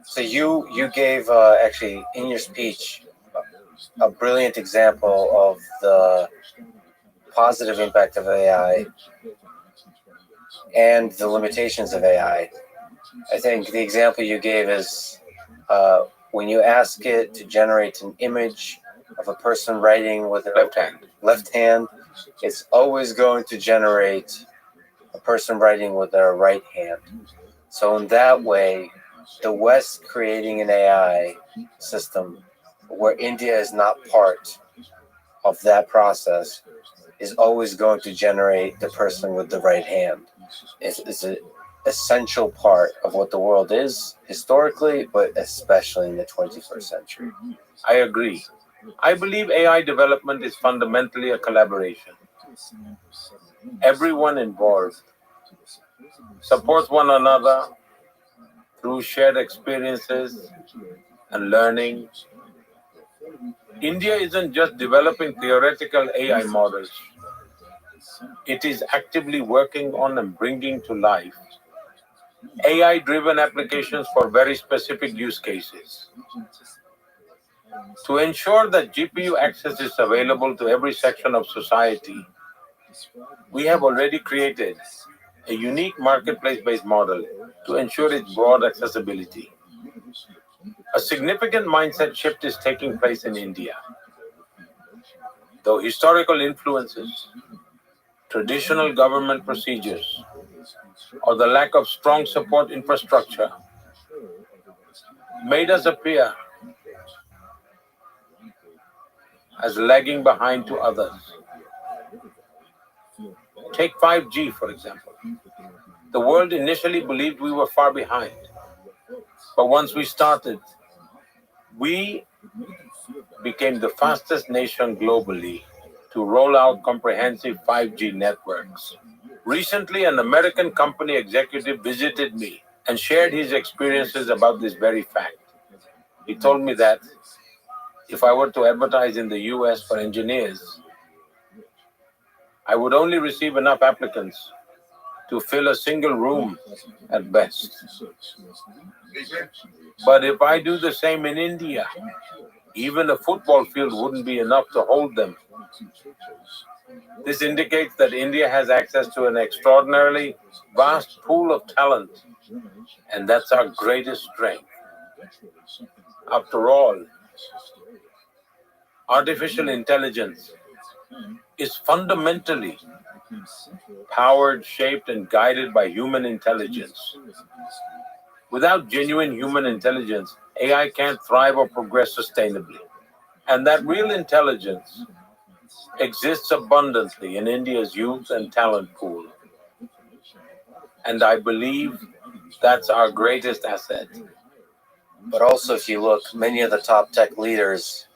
So you gave actually in your speech a brilliant example of the positive impact of AI and the limitations of AI. I think the example you gave is when you ask it to generate an image of a person writing with their left hand, it's always going to generate a person writing with their right hand. So in that way, the West creating an AI system where India is not part of that process is always going to generate the person with the right hand. It's an essential part of what the world is historically, but especially in the 21st century. I agree. I believe AI development is fundamentally a collaboration. Everyone involved supports one another through shared experiences and learning. India isn't just developing theoretical AI models. It is actively working on and bringing to life AI-driven applications for very specific use cases. To ensure that GPU access is available to every section of society, we have already created a unique marketplace-based model to ensure its broad accessibility. A significant mindset shift is taking place in India. Though historical influences, traditional government procedures, or the lack of strong support infrastructure made us appear as lagging behind to others. Take 5G, for example. The world initially believed we were far behind. But once we started, we became the fastest nation globally to roll out comprehensive 5G networks. Recently, an American company executive visited me and shared his experiences about this very fact. He told me that if I were to advertise in the US for engineers, I would only receive enough applicants to fill a single room at best. But if I do the same in India, even a football field wouldn't be enough to hold them. This indicates that India has access to an extraordinarily vast pool of talent, and that's our greatest strength. After all, artificial intelligence is fundamentally powered, shaped, and guided by human intelligence. Without genuine human intelligence, AI can't thrive or progress sustainably. And that real intelligence exists abundantly in India's youth and talent pool. And I believe that's our greatest asset. But also, if you look, many of the top tech leaders,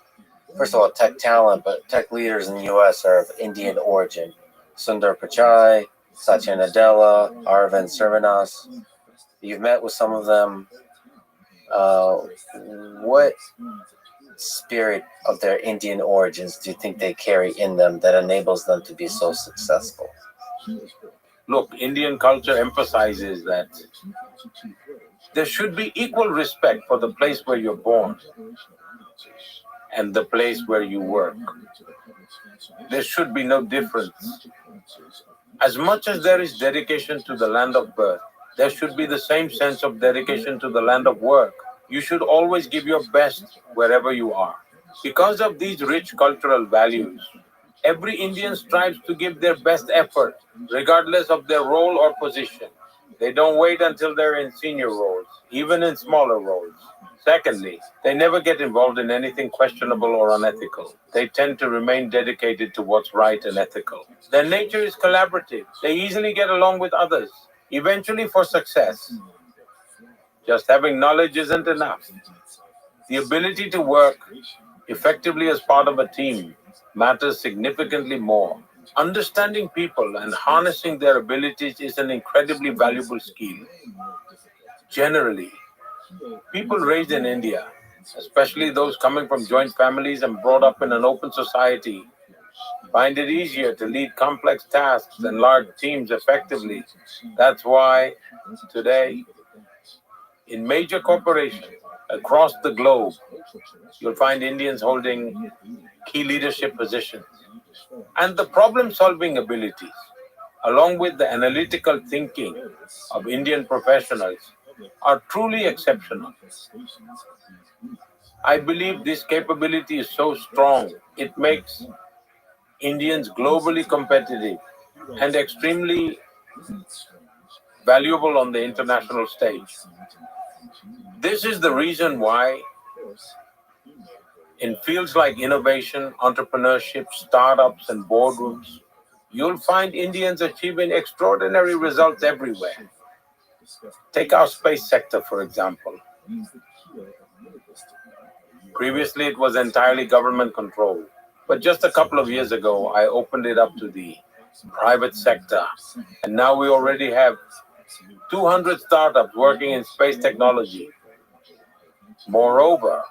first of all, tech talent, but tech leaders in the US are of Indian origin. Sundar Pichai, Satya Nadella, Arvind Sarvanas. You've met with some of them. What spirit of their Indian origins do you think they carry in them that enables them to be so successful? Look, Indian culture emphasizes that there should be equal respect for the place where you're born and the place where you work. There should be no difference. As much as there is dedication to the land of birth, there should be the same sense of dedication to the land of work. You should always give your best wherever you are. Because of these rich cultural values, every Indian strives to give their best effort, regardless of their role or position. They don't wait until they're in senior roles, even in smaller roles. Secondly, they never get involved in anything questionable or unethical. They tend to remain dedicated to what's right and ethical. Their nature is collaborative. They easily get along with others, eventually for success. Just having knowledge isn't enough. The ability to work effectively as part of a team matters significantly more. Understanding people and harnessing their abilities is an incredibly valuable skill. Generally, people raised in India, especially those coming from joint families and brought up in an open society, find it easier to lead complex tasks and large teams effectively. That's why today, in major corporations across the globe, you'll find Indians holding key leadership positions. And the problem-solving abilities, along with the analytical thinking of Indian professionals, are truly exceptional. I believe this capability is so strong, it makes Indians globally competitive and extremely valuable on the international stage. This is the reason why in fields like innovation, entrepreneurship, startups, and boardrooms, you'll find Indians achieving extraordinary results everywhere. Take our space sector, for example. Previously, it was entirely government controlled, but just a couple of years ago, I opened it up to the private sector, and now we already have 200 startups working in space technology. Moreover,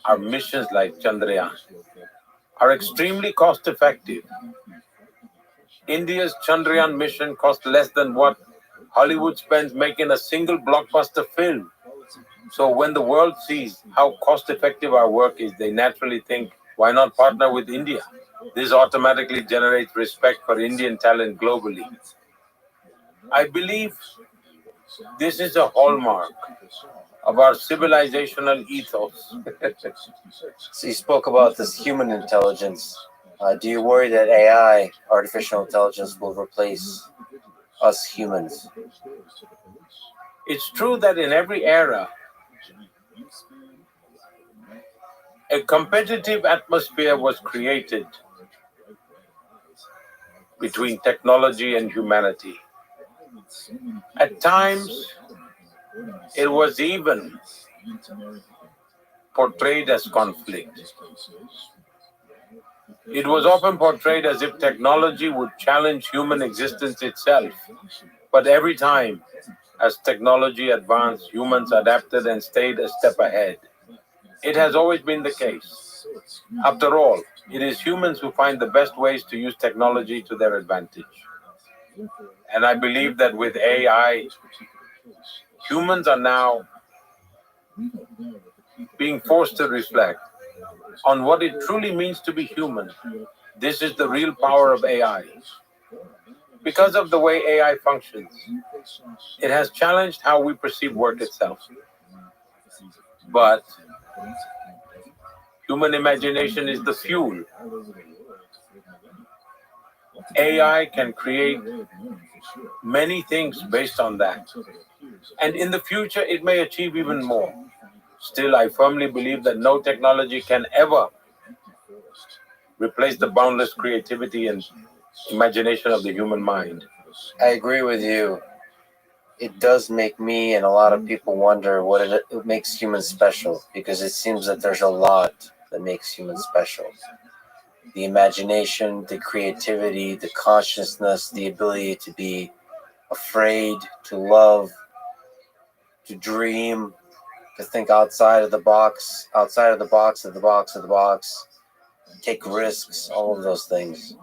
our missions like Chandrayaan are extremely cost-effective. India's Chandrayaan mission cost less than what Hollywood spends making a single blockbuster film. So when the world sees how cost-effective our work is, they naturally think, why not partner with India? This automatically generates respect for Indian talent globally. I believe this is a hallmark of our civilizational ethos. So you spoke about this human intelligence. Do you worry that AI, artificial intelligence, will replace us humans? It's true that in every era, a competitive atmosphere was created between technology and humanity. At times, it was even portrayed as conflict. It was often portrayed as if technology would challenge human existence itself. But every time, as technology advanced, humans adapted and stayed a step ahead. It has always been the case. After all, it is humans who find the best ways to use technology to their advantage. And I believe that with AI, humans are now being forced to reflect on what it truly means to be human. This is the real power of AI. Because of the way AI functions, it has challenged how we perceive work itself. But human imagination is the fuel. AI can create many things based on that. And in the future, it may achieve even more. Still, I firmly believe that no technology can ever replace the boundless creativity and imagination of the human mind. I agree with you. It does make me and a lot of people wonder what it makes humans special, because it seems that there's a lot that makes humans special. The imagination, the creativity, the consciousness, the ability to be afraid, to love, to dream, to think outside of the box, outside of the box, of the box, of the box, take risks, all of those things.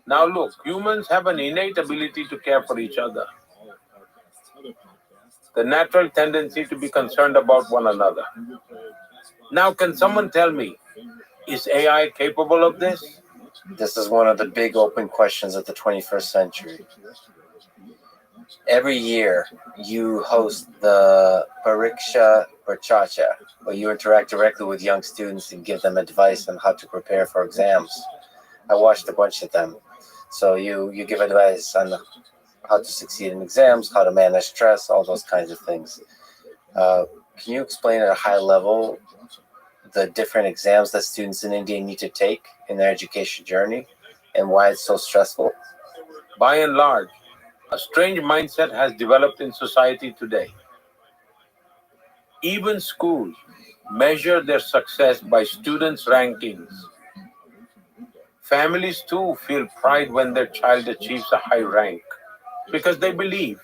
Now look, humans have an innate ability to care for each other. The natural tendency to be concerned about one another. Now, can someone tell me, is AI capable of this? This is one of the big open questions of the 21st century. Every year, you host the Pariksha Chacha, where you interact directly with young students and give them advice on how to prepare for exams. I watched a bunch of them. So you give advice on how to succeed in exams, how to manage stress, all those kinds of things. Can you explain at a high level the different exams that students in India need to take in their education journey and why it's so stressful? By and large, a strange mindset has developed in society today. Even schools measure their success by students' rankings. Families too feel pride when their child achieves a high rank because they believe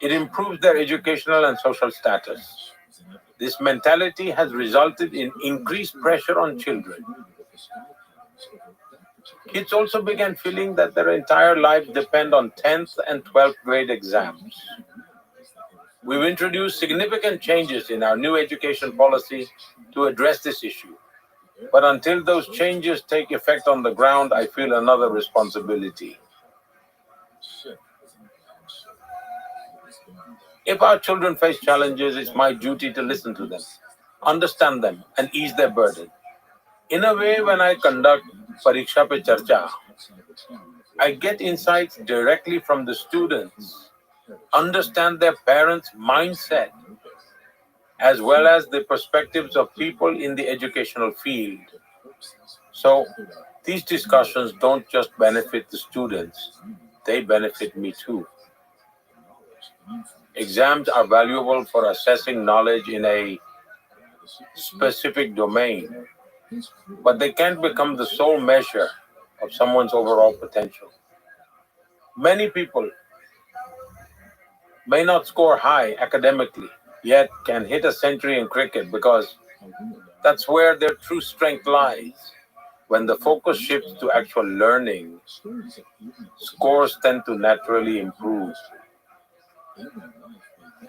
it improves their educational and social status. This mentality has resulted in increased pressure on children. Kids also began feeling that their entire lives depend on 10th and 12th grade exams. We've introduced significant changes in our new education policy to address this issue. But until those changes take effect on the ground, I feel another responsibility. If our children face challenges, it's my duty to listen to them, understand them, and ease their burden. In a way, when I conduct Pariksha Pe Charcha, I get insights directly from the students, understand their parents' mindset, as well as the perspectives of people in the educational field. So, these discussions don't just benefit the students, they benefit me too. Exams are valuable for assessing knowledge in a specific domain, but they can't become the sole measure of someone's overall potential. Many people may not score high academically, yet can hit a century in cricket because that's where their true strength lies. When the focus shifts to actual learning, scores tend to naturally improve.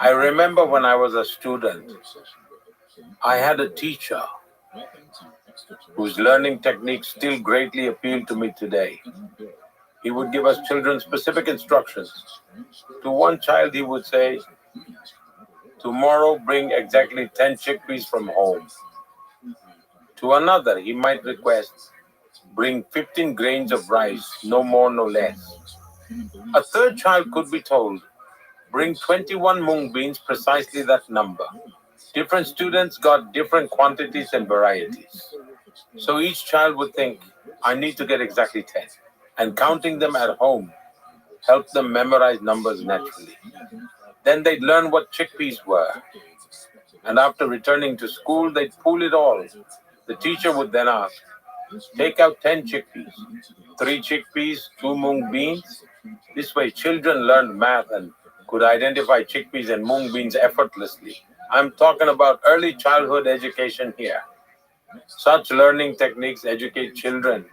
I remember when I was a student, I had a teacher whose learning techniques still greatly appeal to me today. He would give us children specific instructions. To one child, he would say, tomorrow bring exactly 10 chickpeas from home. To another, he might request, bring 15 grains of rice, no more, no less. A third child could be told, bring 21 mung beans, precisely that number. Different students got different quantities and varieties. So each child would think, I need to get exactly 10. And counting them at home helped them memorize numbers naturally. Then they'd learn what chickpeas were. And after returning to school, they'd pool it all. The teacher would then ask, take out 10 chickpeas, 3 chickpeas, 2 mung beans. This way, children learned math and could identify chickpeas and mung beans effortlessly. I'm talking about early childhood education here. Such learning techniques educate children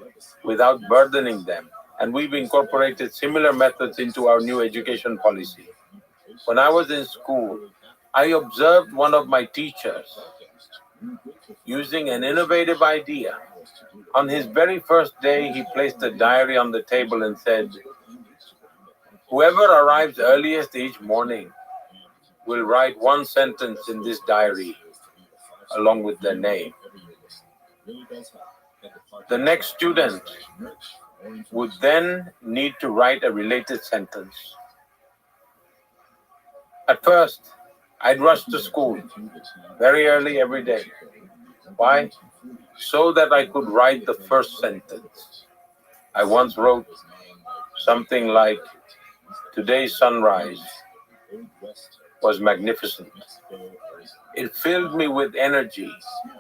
without burdening them. and we've incorporated similar methods into our new education policy. When I was in school, I observed one of my teachers using an innovative idea. On his very first day, he placed a diary on the table and said, "Whoever arrives earliest each morning will write one sentence in this diary along with their name. The next student would then need to write a related sentence." At first, I'd rush to school very early every day. Why? So that I could write the first sentence. I once wrote something like, "Today's sunrise was magnificent." It filled me with energy.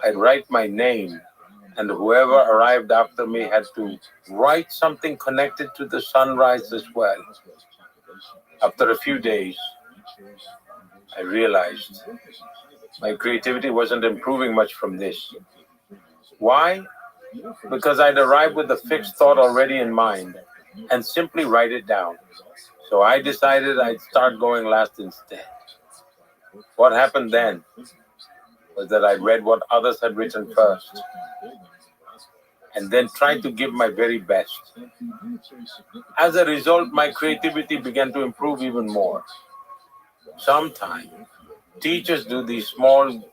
I'd write my name, and whoever arrived after me had to write something connected to the sunrise as well. After a few days, I realized my creativity wasn't improving much from this. Why? Because I'd arrived with a fixed thought already in mind and simply write it down. So I decided I'd start going last instead. What happened then was that I read what others had written first and then tried to give my very best. As a result, my creativity began to improve even more. Sometimes, teachers do these small,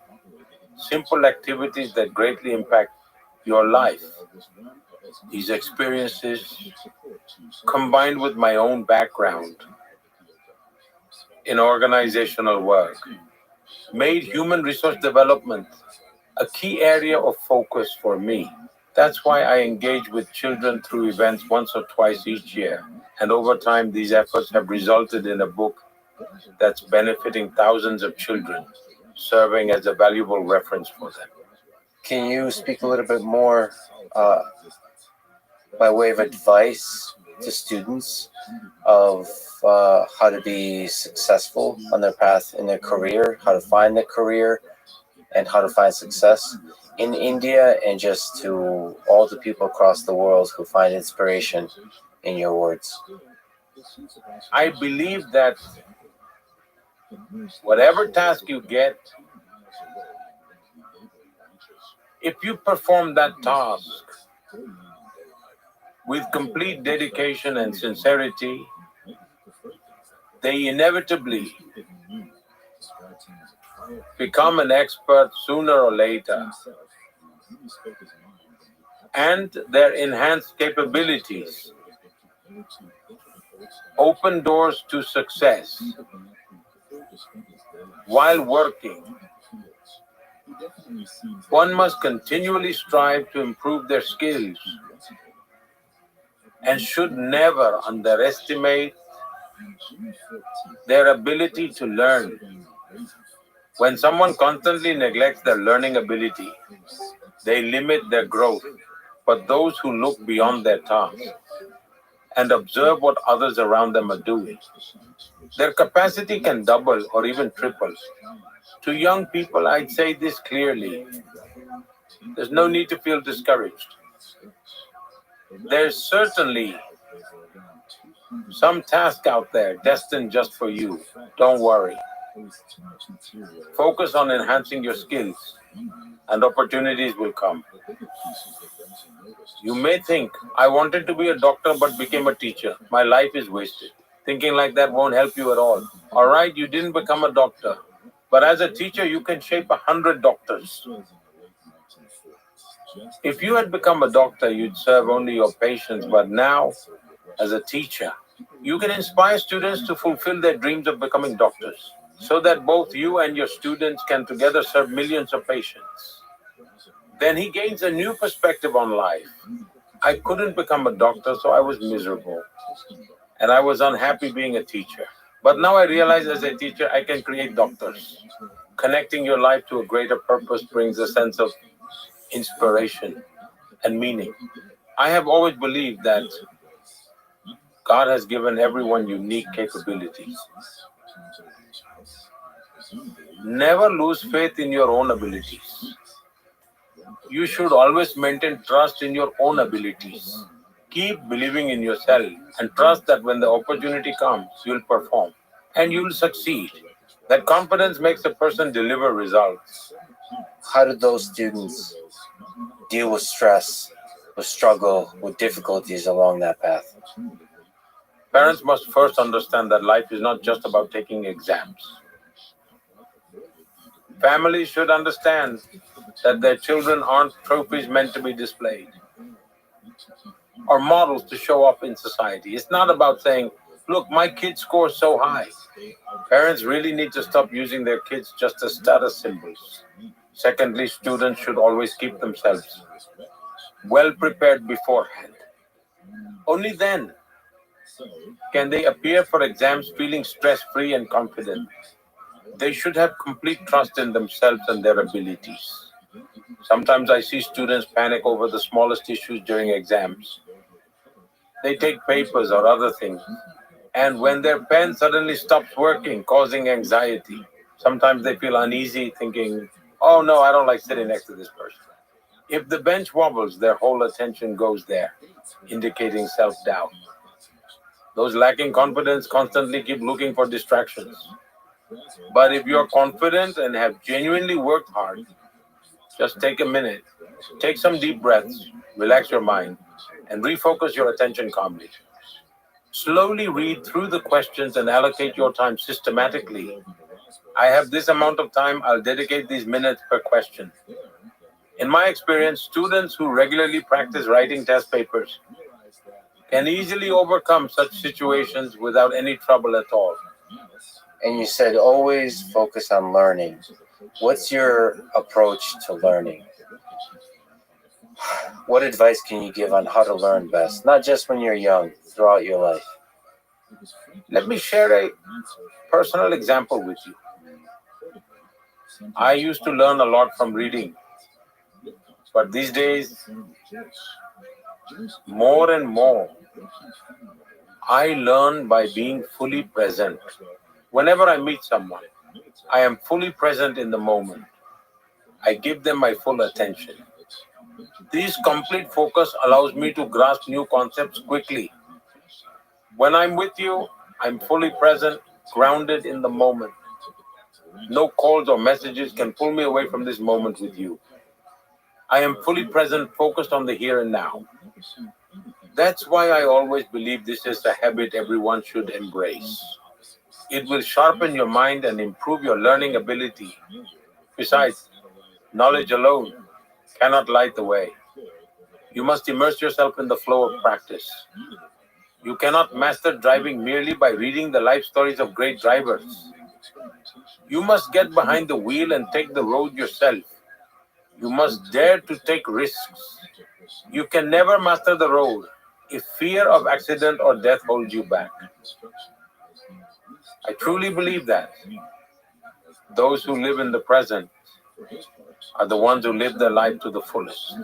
simple activities that greatly impact your life. These experiences, combined with my own background in organizational work, made human resource development a key area of focus for me. That's why I engage with children through events once or twice each year. And over time, these efforts have resulted in a book that's benefiting thousands of children, serving as a valuable reference for them. Can you speak a little bit more by way of advice to students of how to be successful on their path in their career, how to find their career, and how to find success in India, and just to all the people across the world who find inspiration in your words? I believe that whatever task you get, if you perform that task with complete dedication and sincerity, they inevitably become an expert sooner or later. And their enhanced capabilities open doors to success while working. One must continually strive to improve their skills and should never underestimate their ability to learn. When someone constantly neglects their learning ability, they limit their growth. But those who look beyond their task and observe what others around them are doing, their capacity can double or even triple. To young people, I'd say this clearly: there's no need to feel discouraged. There's certainly some task out there destined just for you. Don't worry. Focus on enhancing your skills, and opportunities will come. You may think, "I wanted to be a doctor but became a teacher. My life is wasted." Thinking like that won't help you at all. All right, you didn't become a doctor, but as a teacher, you can shape 100 doctors. If you had become a doctor, you'd serve only your patients, but now, as a teacher, you can inspire students to fulfill their dreams of becoming doctors, so that both you and your students can together serve millions of patients. Then he gains a new perspective on life. I couldn't become a doctor, so I was miserable, and I was unhappy being a teacher. But now I realize as a teacher, I can create doctors. Connecting your life to a greater purpose brings a sense of inspiration and meaning. I have always believed that God has given everyone unique capabilities. Never lose faith in your own abilities. You should always maintain trust in your own abilities. Keep believing in yourself and trust that when the opportunity comes, you'll perform and you'll succeed. That confidence makes a person deliver results. How do those students deal with stress, with struggle, with difficulties along that path? Parents must first understand that life is not just about taking exams. Families should understand that their children aren't trophies meant to be displayed or models to show up in society. It's not about saying, look, my kid scores so high. Parents really need to stop using their kids just as status symbols. Secondly, students should always keep themselves well prepared beforehand. Only then can they appear for exams feeling stress-free and confident. They should have complete trust in themselves and their abilities. Sometimes I see students panic over the smallest issues during exams. They take papers or other things, and when their pen suddenly stops working, causing anxiety, sometimes they feel uneasy thinking, oh no, I don't like sitting next to this person. If the bench wobbles, their whole attention goes there, indicating self-doubt. Those lacking confidence constantly keep looking for distractions. But if you're confident and have genuinely worked hard, just take a minute, take some deep breaths, relax your mind, and refocus your attention calmly. Slowly read through the questions and allocate your time systematically. I have this amount of time, I'll dedicate these minutes per question. In my experience, students who regularly practice writing test papers can easily overcome such situations without any trouble at all. And you said always focus on learning. What's your approach to learning? What advice can you give on how to learn best? Not just when you're young, throughout your life. Let me share a personal example with you. I used to learn a lot from reading, but these days, more and more, I learn by being fully present. Whenever I meet someone, I am fully present in the moment. I give them my full attention. This complete focus allows me to grasp new concepts quickly. When I'm with you, I'm fully present, grounded in the moment. No calls or messages can pull me away from this moment with you. I am fully present, focused on the here and now. That's why I always believe this is a habit everyone should embrace. It will sharpen your mind and improve your learning ability. Besides, knowledge alone cannot light the way. You must immerse yourself in the flow of practice. You cannot master driving merely by reading the life stories of great drivers. You must get behind the wheel and take the road yourself. You must dare to take risks. You can never master the road if fear of accident or death holds you back. I truly believe that. Those who live in the present are the ones who live their life to the fullest.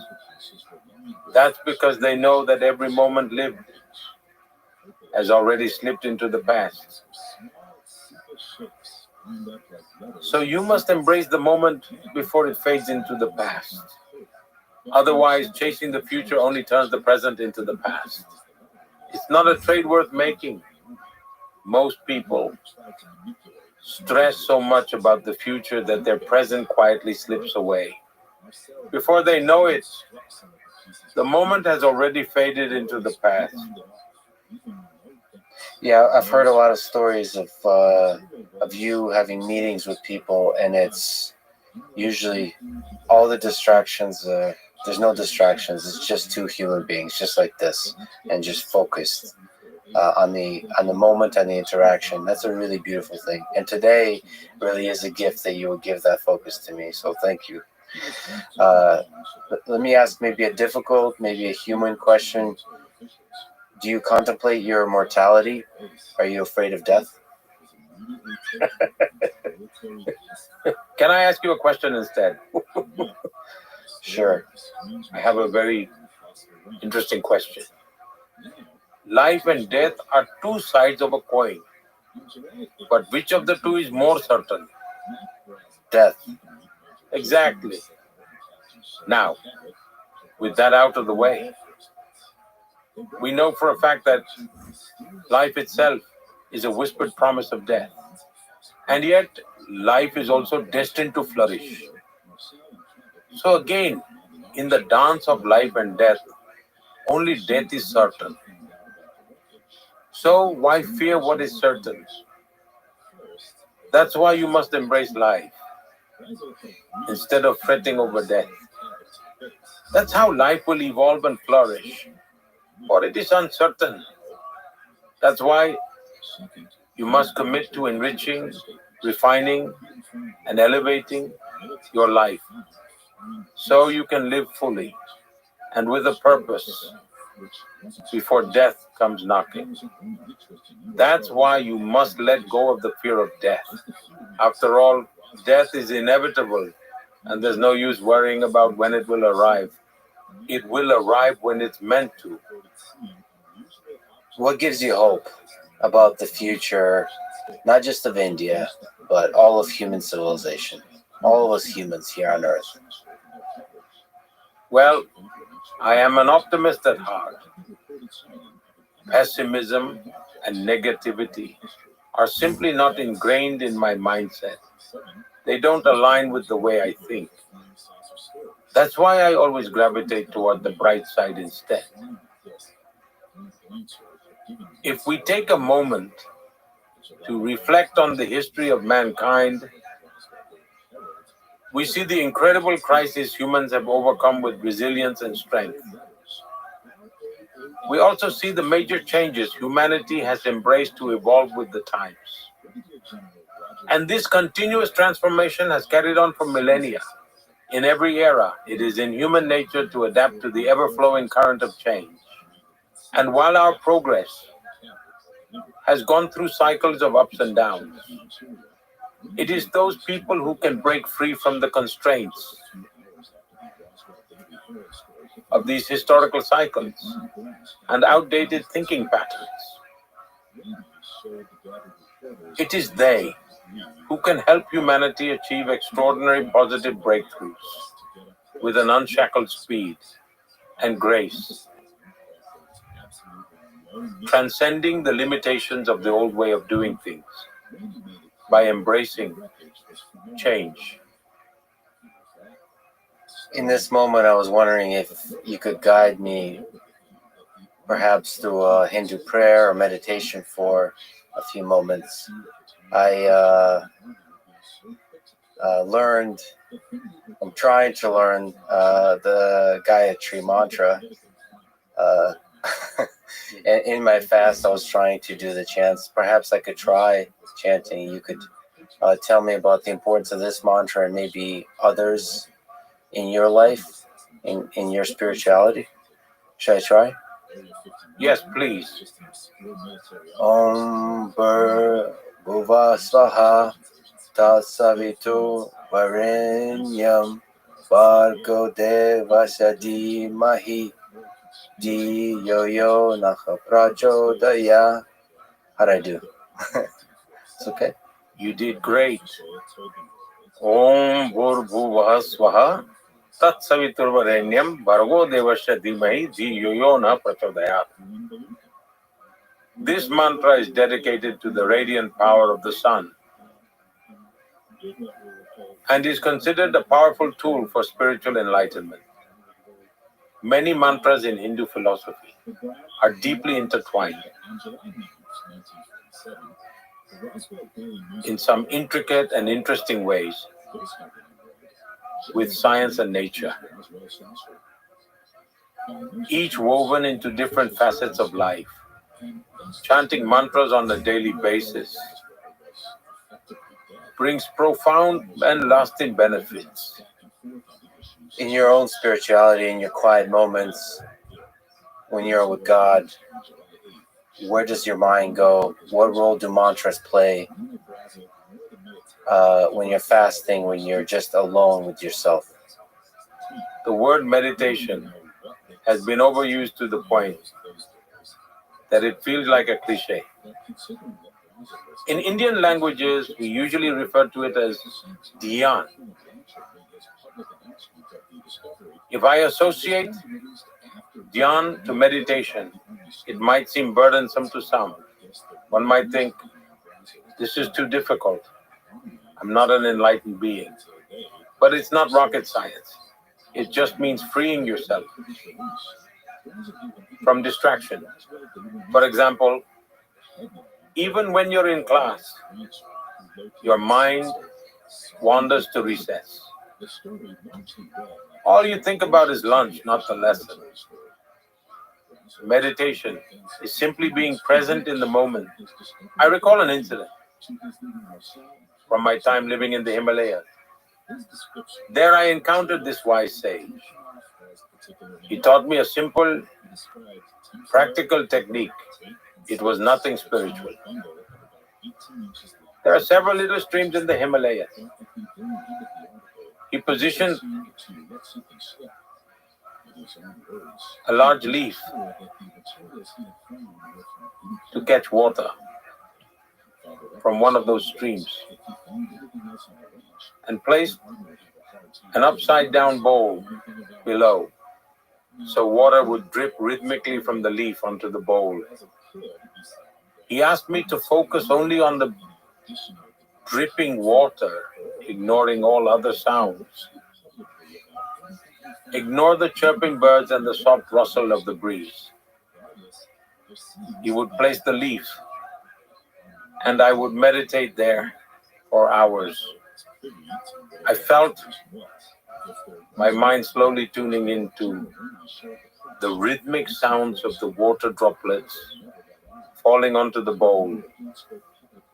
That's because they know that every moment lived has already slipped into the past. So you must embrace the moment before it fades into the past. Otherwise, chasing the future only turns the present into the past. It's not a trade worth making. Most people stress so much about the future that their present quietly slips away. Before they know it, the moment has already faded into the past. Yeah, I've heard a lot of stories of you having meetings with people, and it's usually all the distractions. There's no distractions. It's just two human beings, just like this, and just focused on the moment and the interaction. That's a really beautiful thing. And today really is a gift that you would give that focus to me. So thank you. Let me ask maybe a difficult, maybe a human question. Do you contemplate your mortality? Are you afraid of death? Can I ask you a question instead? Sure. I have a very interesting question. Life and death are two sides of a coin, but which of the two is more certain? Death. Exactly. Now, with that out of the way, We know for a fact that life itself is a whispered promise of death. And yet, life is also destined to flourish. So again, in the dance of life and death, only death is certain. So why fear what is certain? That's why you must embrace life instead of fretting over death. That's how life will evolve and flourish. For it is uncertain. That's why you must commit to enriching, refining, and elevating your life so you can live fully and with a purpose before death comes knocking. That's why you must let go of the fear of death. After all, death is inevitable, and there's no use worrying about when it will arrive. It will arrive when it's meant to. What gives you hope about the future, not just of India, but all of human civilization, all of us humans here on Earth? Well, I am an optimist at heart. Pessimism and negativity are simply not ingrained in my mindset. They don't align with the way I think. That's why I always gravitate toward the bright side instead. If we take a moment to reflect on the history of mankind, we see the incredible crisis humans have overcome with resilience and strength. We also see the major changes humanity has embraced to evolve with the times. And this continuous transformation has carried on for millennia. In every era, it is in human nature to adapt to the ever-flowing current of change. And while our progress has gone through cycles of ups and downs, it is those people who can break free from the constraints of these historical cycles and outdated thinking patterns. It is they who can help humanity achieve extraordinary positive breakthroughs with an unshackled speed and grace, transcending the limitations of the old way of doing things by embracing change. In this moment, I was wondering if you could guide me perhaps through a Hindu prayer or meditation for a few moments. I I'm trying to learn the Gayatri mantra. And in my fast, I was trying to do the chants. Perhaps I could try chanting. You could tell me about the importance of this mantra and maybe others in your life, in your spirituality. Should I try? Yes, please. Om Bhuva Swaha Tatsavitu Varenyam Bhargo Devasya Dhimahi Dhiyo Yo Naha Prachodaya. How'd I do? It's okay. You did great. Om Bhurbhuvah Swaha Tat Saviturvarenyam Bhargo Devasya Dhimahi Dhiyo Yo Naha Prachodayat. This mantra is dedicated to the radiant power of the sun and is considered a powerful tool for spiritual enlightenment. Many mantras in Hindu philosophy are deeply intertwined in some intricate and interesting ways with science and nature, each woven into different facets of life. Chanting mantras on a daily basis brings profound and lasting benefits. In your own spirituality, in your quiet moments, when you're with God, where does your mind go? What role do mantras play when you're fasting, when you're just alone with yourself? The word meditation has been overused to the point that it feels like a cliche. In Indian languages, we usually refer to it as dhyan. If I associate Dhyan to meditation, it might seem burdensome to some. One might think, this is too difficult. I'm not an enlightened being. But it's not rocket science. It just means freeing yourself from distraction. For example, even when you're in class, your mind wanders to recess. All you think about is lunch, not the lesson. Meditation is simply being present in the moment. I recall an incident from my time living in the Himalayas. There I encountered this wise sage. He taught me a simple, practical technique. It was nothing spiritual. There are several little streams in the Himalayas. He positioned a large leaf to catch water from one of those streams and placed an upside down bowl below so water would drip rhythmically from the leaf onto the bowl. He asked me to focus only on the dripping water, ignoring all other sounds. Ignore the chirping birds and the soft rustle of the breeze. He would place the leaf, and I would meditate there for hours. I felt my mind slowly tuning into the rhythmic sounds of the water droplets falling onto the bowl,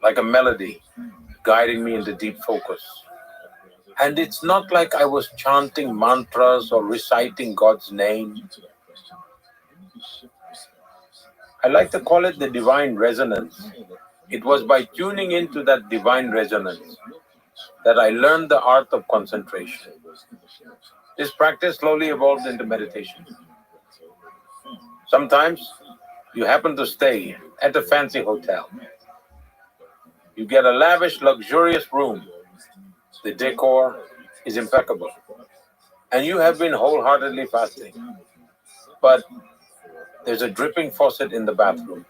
like a melody, guiding me into deep focus. And it's not like I was chanting mantras or reciting God's name. I like to call it the divine resonance. It was by tuning into that divine resonance that I learned the art of concentration. This practice slowly evolved into meditation. Sometimes you happen to stay at a fancy hotel. You get a lavish, luxurious room. The decor is impeccable. And you have been wholeheartedly fasting. But there's a dripping faucet in the bathroom.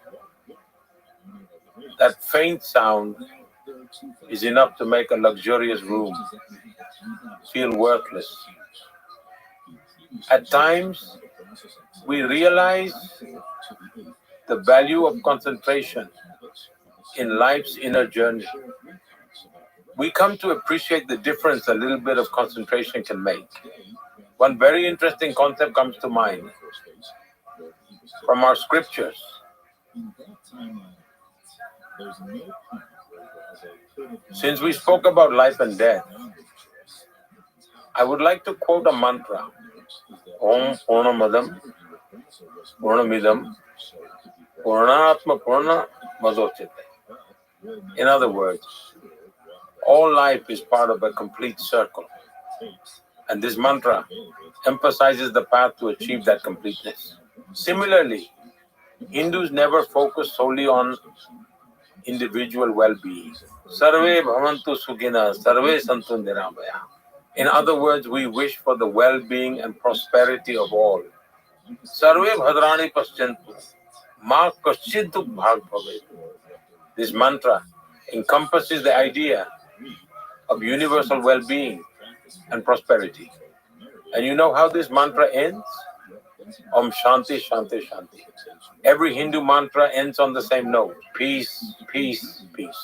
That faint sound is enough to make a luxurious room feel worthless. At times, we realize the value of concentration in life's inner journey. We come to appreciate the difference a little bit of concentration can make. One very interesting concept comes to mind from our scriptures. Since we spoke about life and death, I would like to quote a mantra. Om Purnamadam Purnamidam Purnatma Purna Madochyate. In other words, all life is part of a complete circle. And this mantra emphasizes the path to achieve that completeness. Similarly, Hindus never focus solely on individual well-being. Sarve bhavantu sukhina, sarve santu niramaya. In other words, we wish for the well-being and prosperity of all. Sarve bhadrani paschyantu, ma kaschid dukh bhag bhavet. This mantra encompasses the idea of universal well-being and prosperity. And you know how this mantra ends? Om Shanti Shanti Shanti. Every Hindu mantra ends on the same note. Peace, peace, peace.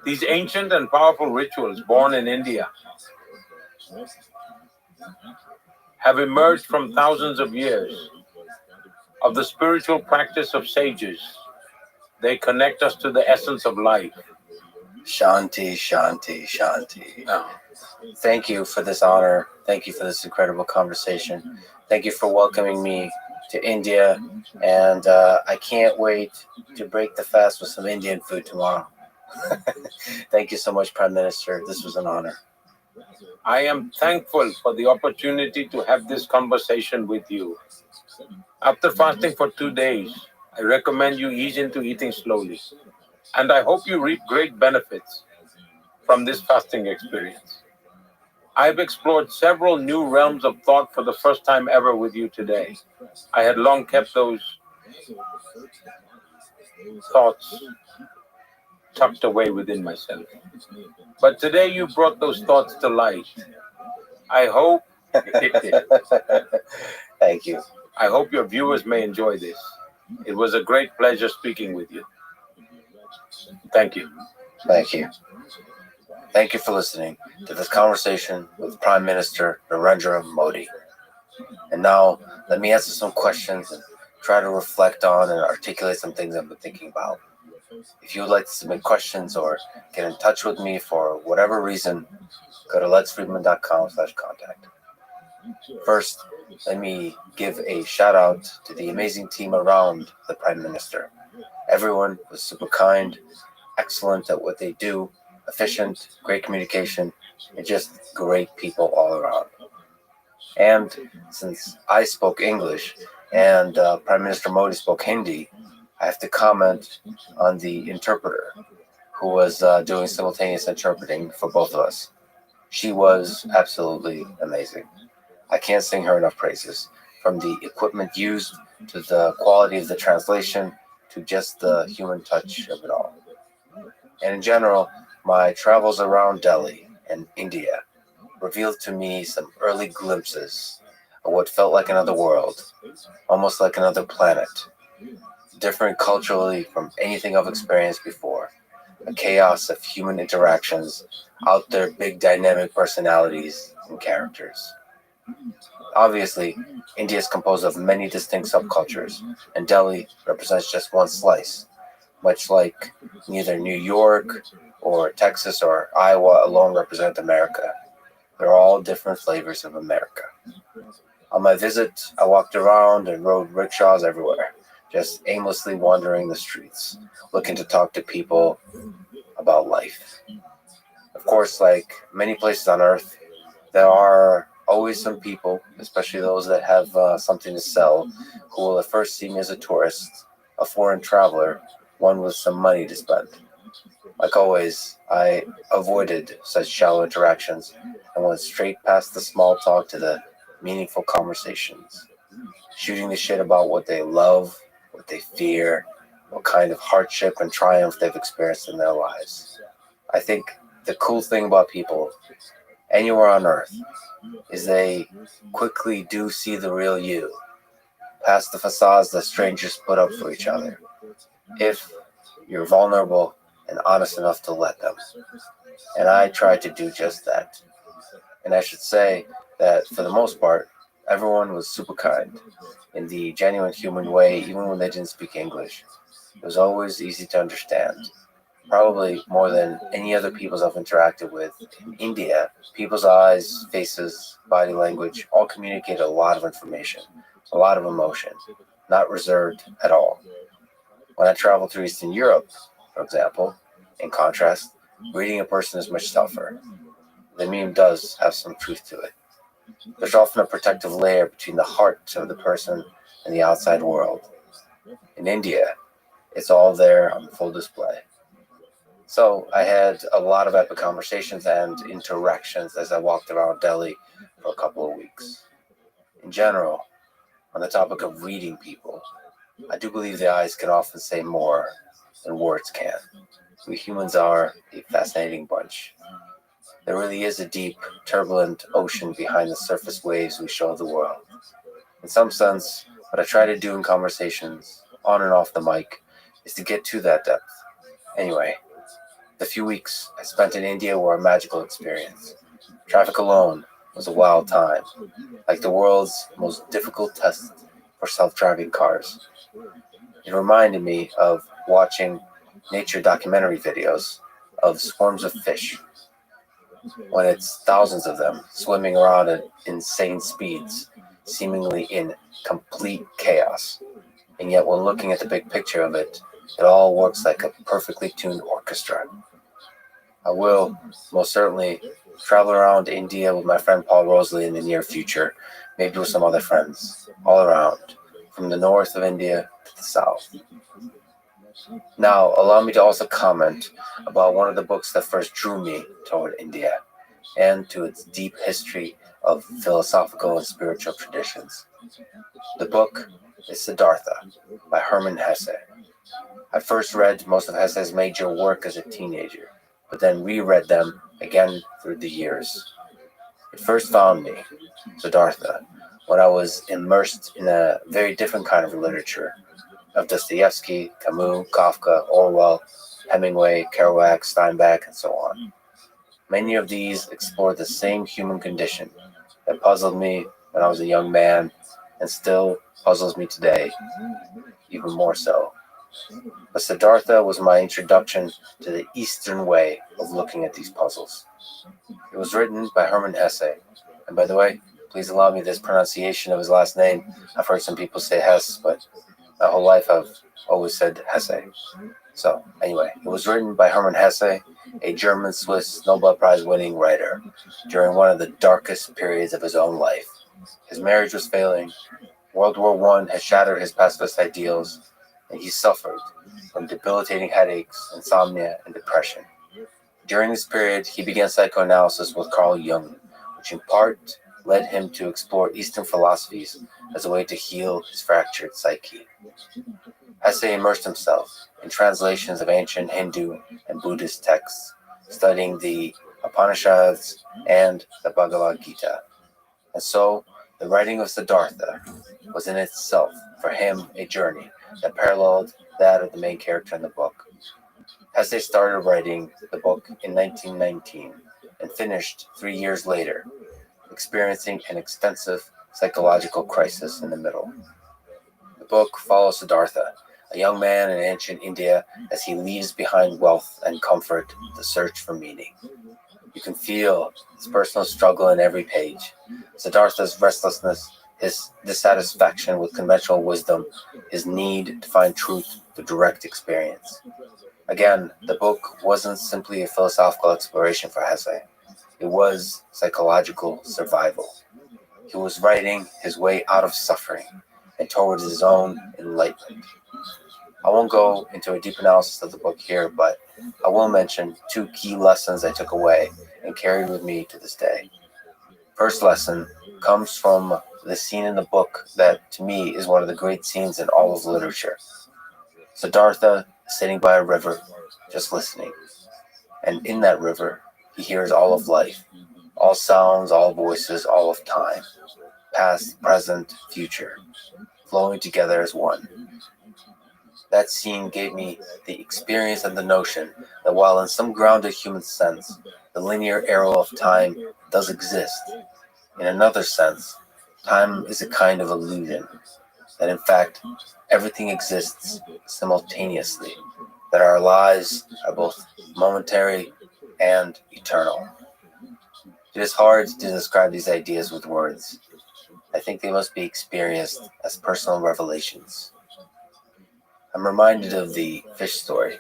These ancient and powerful rituals born in India have emerged from thousands of years of the spiritual practice of sages. They connect us to the essence of life. Shanti, Shanti, Shanti. Now, Thank you for this honor. Thank you for this incredible conversation. Thank you for welcoming me to India. And I can't wait to break the fast with some Indian food tomorrow. Thank you so much, Prime Minister. This was an honor. I am thankful for the opportunity to have this conversation with you. After fasting for 2 days, I recommend you ease into eating slowly. And I hope you reap great benefits from this fasting experience. I've explored several new realms of thought for the first time ever with you today. I had long kept those thoughts tucked away within myself. But today you brought those thoughts to light. I hope Thank you. I hope your viewers may enjoy this. It was a great pleasure speaking with you. Thank you. Thank you. Thank you for listening to this conversation with Prime Minister Narendra Modi. And now, let me answer some questions and try to reflect on and articulate some things I've been thinking about. If you would like to submit questions or get in touch with me for whatever reason, go to letsfriedman.com/contact. First, let me give a shout out to the amazing team around the Prime Minister. Everyone was super kind, excellent at what they do, efficient, great communication, and just great people all around. And since I spoke English and Prime Minister Modi spoke Hindi, I have to comment on the interpreter who was doing simultaneous interpreting for both of us. She was absolutely amazing. I can't sing her enough praises, from the equipment used to the quality of the translation to just the human touch of it all. And in general, my travels around Delhi and India revealed to me some early glimpses of what felt like another world, almost like another planet, different culturally from anything I've experienced before. A chaos of human interactions, out there big dynamic personalities and characters. Obviously, India is composed of many distinct subcultures, and Delhi represents just one slice, much like neither New York or Texas or Iowa alone represent America. They're all different flavors of America. On my visit, I walked around and rode rickshaws everywhere, just aimlessly wandering the streets, looking to talk to people about life. Of course, like many places on Earth, there are always some people, especially those that have something to sell, who will at first see me as a tourist, a foreign traveler, one with some money to spend. Like always, I avoided such shallow interactions and went straight past the small talk to the meaningful conversations, shooting the shit about what they love, what they fear, what kind of hardship and triumph they've experienced in their lives. I think the cool thing about people, anywhere on Earth, is they quickly do see the real you, past the facades that strangers put up for each other, if you're vulnerable and honest enough to let them. And I try to do just that. And I should say that for the most part, everyone was super kind in the genuine human way, even when they didn't speak English. It was always easy to understand. Probably more than any other peoples I've interacted with in India, people's eyes, faces, body language all communicate a lot of information, a lot of emotion, not reserved at all. When I travel through Eastern Europe, for example, in contrast, reading a person is much tougher. The meme does have some truth to it. There's often a protective layer between the heart of the person and the outside world. In India, it's all there on full display. So I had a lot of epic conversations and interactions as I walked around Delhi for a couple of weeks. In general, on the topic of reading people, I do believe the eyes can often say more than words can. We humans are a fascinating bunch. There really is a deep, turbulent ocean behind the surface waves we show the world. In some sense, what I try to do in conversations, on and off the mic, is to get to that depth. Anyway, the few weeks I spent in India were a magical experience. Traffic alone was a wild time, like the world's most difficult test for self-driving cars. It reminded me of watching nature documentary videos of swarms of fish, when it's thousands of them swimming around at insane speeds, seemingly in complete chaos. And yet when looking at the big picture of it, it all works like a perfectly tuned orchestra. I will most certainly travel around India with my friend Paul Rosalie in the near future, maybe with some other friends, all around, from the north of India to the south. Now, allow me to also comment about one of the books that first drew me toward India. and to its deep history of philosophical and spiritual traditions. The book is Siddhartha by Hermann Hesse. I first read most of Hesse's major work as a teenager, but then reread them again through the years. It first found me, Siddhartha, when I was immersed in a very different kind of literature, of Dostoevsky, Camus, Kafka, Orwell, Hemingway, Kerouac, Steinbeck, and so on. Many of these explore the same human condition that puzzled me when I was a young man and still puzzles me today, even more so. But Siddhartha was my introduction to the Eastern way of looking at these puzzles. It was written by Hermann Hesse, and by the way, please allow me this pronunciation of his last name. I've heard some people say Hess, but my whole life I've always said Hesse. So anyway, it was written by Hermann Hesse, a German-Swiss Nobel Prize winning writer, during one of the darkest periods of his own life. His marriage was failing, World War I had shattered his pacifist ideals, and he suffered from debilitating headaches, insomnia, and depression. During this period, he began psychoanalysis with Carl Jung, which in part led him to explore Eastern philosophies as a way to heal his fractured psyche. Hesse immersed himself in translations of ancient Hindu and Buddhist texts, studying the Upanishads and the Bhagavad Gita. And so, the writing of Siddhartha was in itself, for him, a journey that paralleled that of the main character in the book. Hesse started writing the book in 1919 and finished 3 years later, experiencing an extensive psychological crisis in the middle. The book follows Siddhartha, a young man in ancient India, as he leaves behind wealth and comfort to search for meaning. You can feel his personal struggle in every page. Siddhartha's restlessness, his dissatisfaction with conventional wisdom, his need to find truth through direct experience. Again, the book wasn't simply a philosophical exploration for Hesse. It was psychological survival. He was writing his way out of suffering and towards his own enlightenment. I won't go into a deep analysis of the book here, but I will mention 2 key lessons I took away and carried with me to this day. First lesson comes from the scene in the book that, to me, is one of the great scenes in all of literature. Siddhartha is sitting by a river, just listening. And in that river, he hears all of life, all sounds, all voices, all of time, past, present, future, flowing together as one. That scene gave me the experience and the notion that while in some grounded human sense, the linear arrow of time does exist, in another sense, time is a kind of illusion, that in fact, everything exists simultaneously, that our lives are both momentary and eternal. It is hard to describe these ideas with words. I think they must be experienced as personal revelations. I'm reminded of the fish story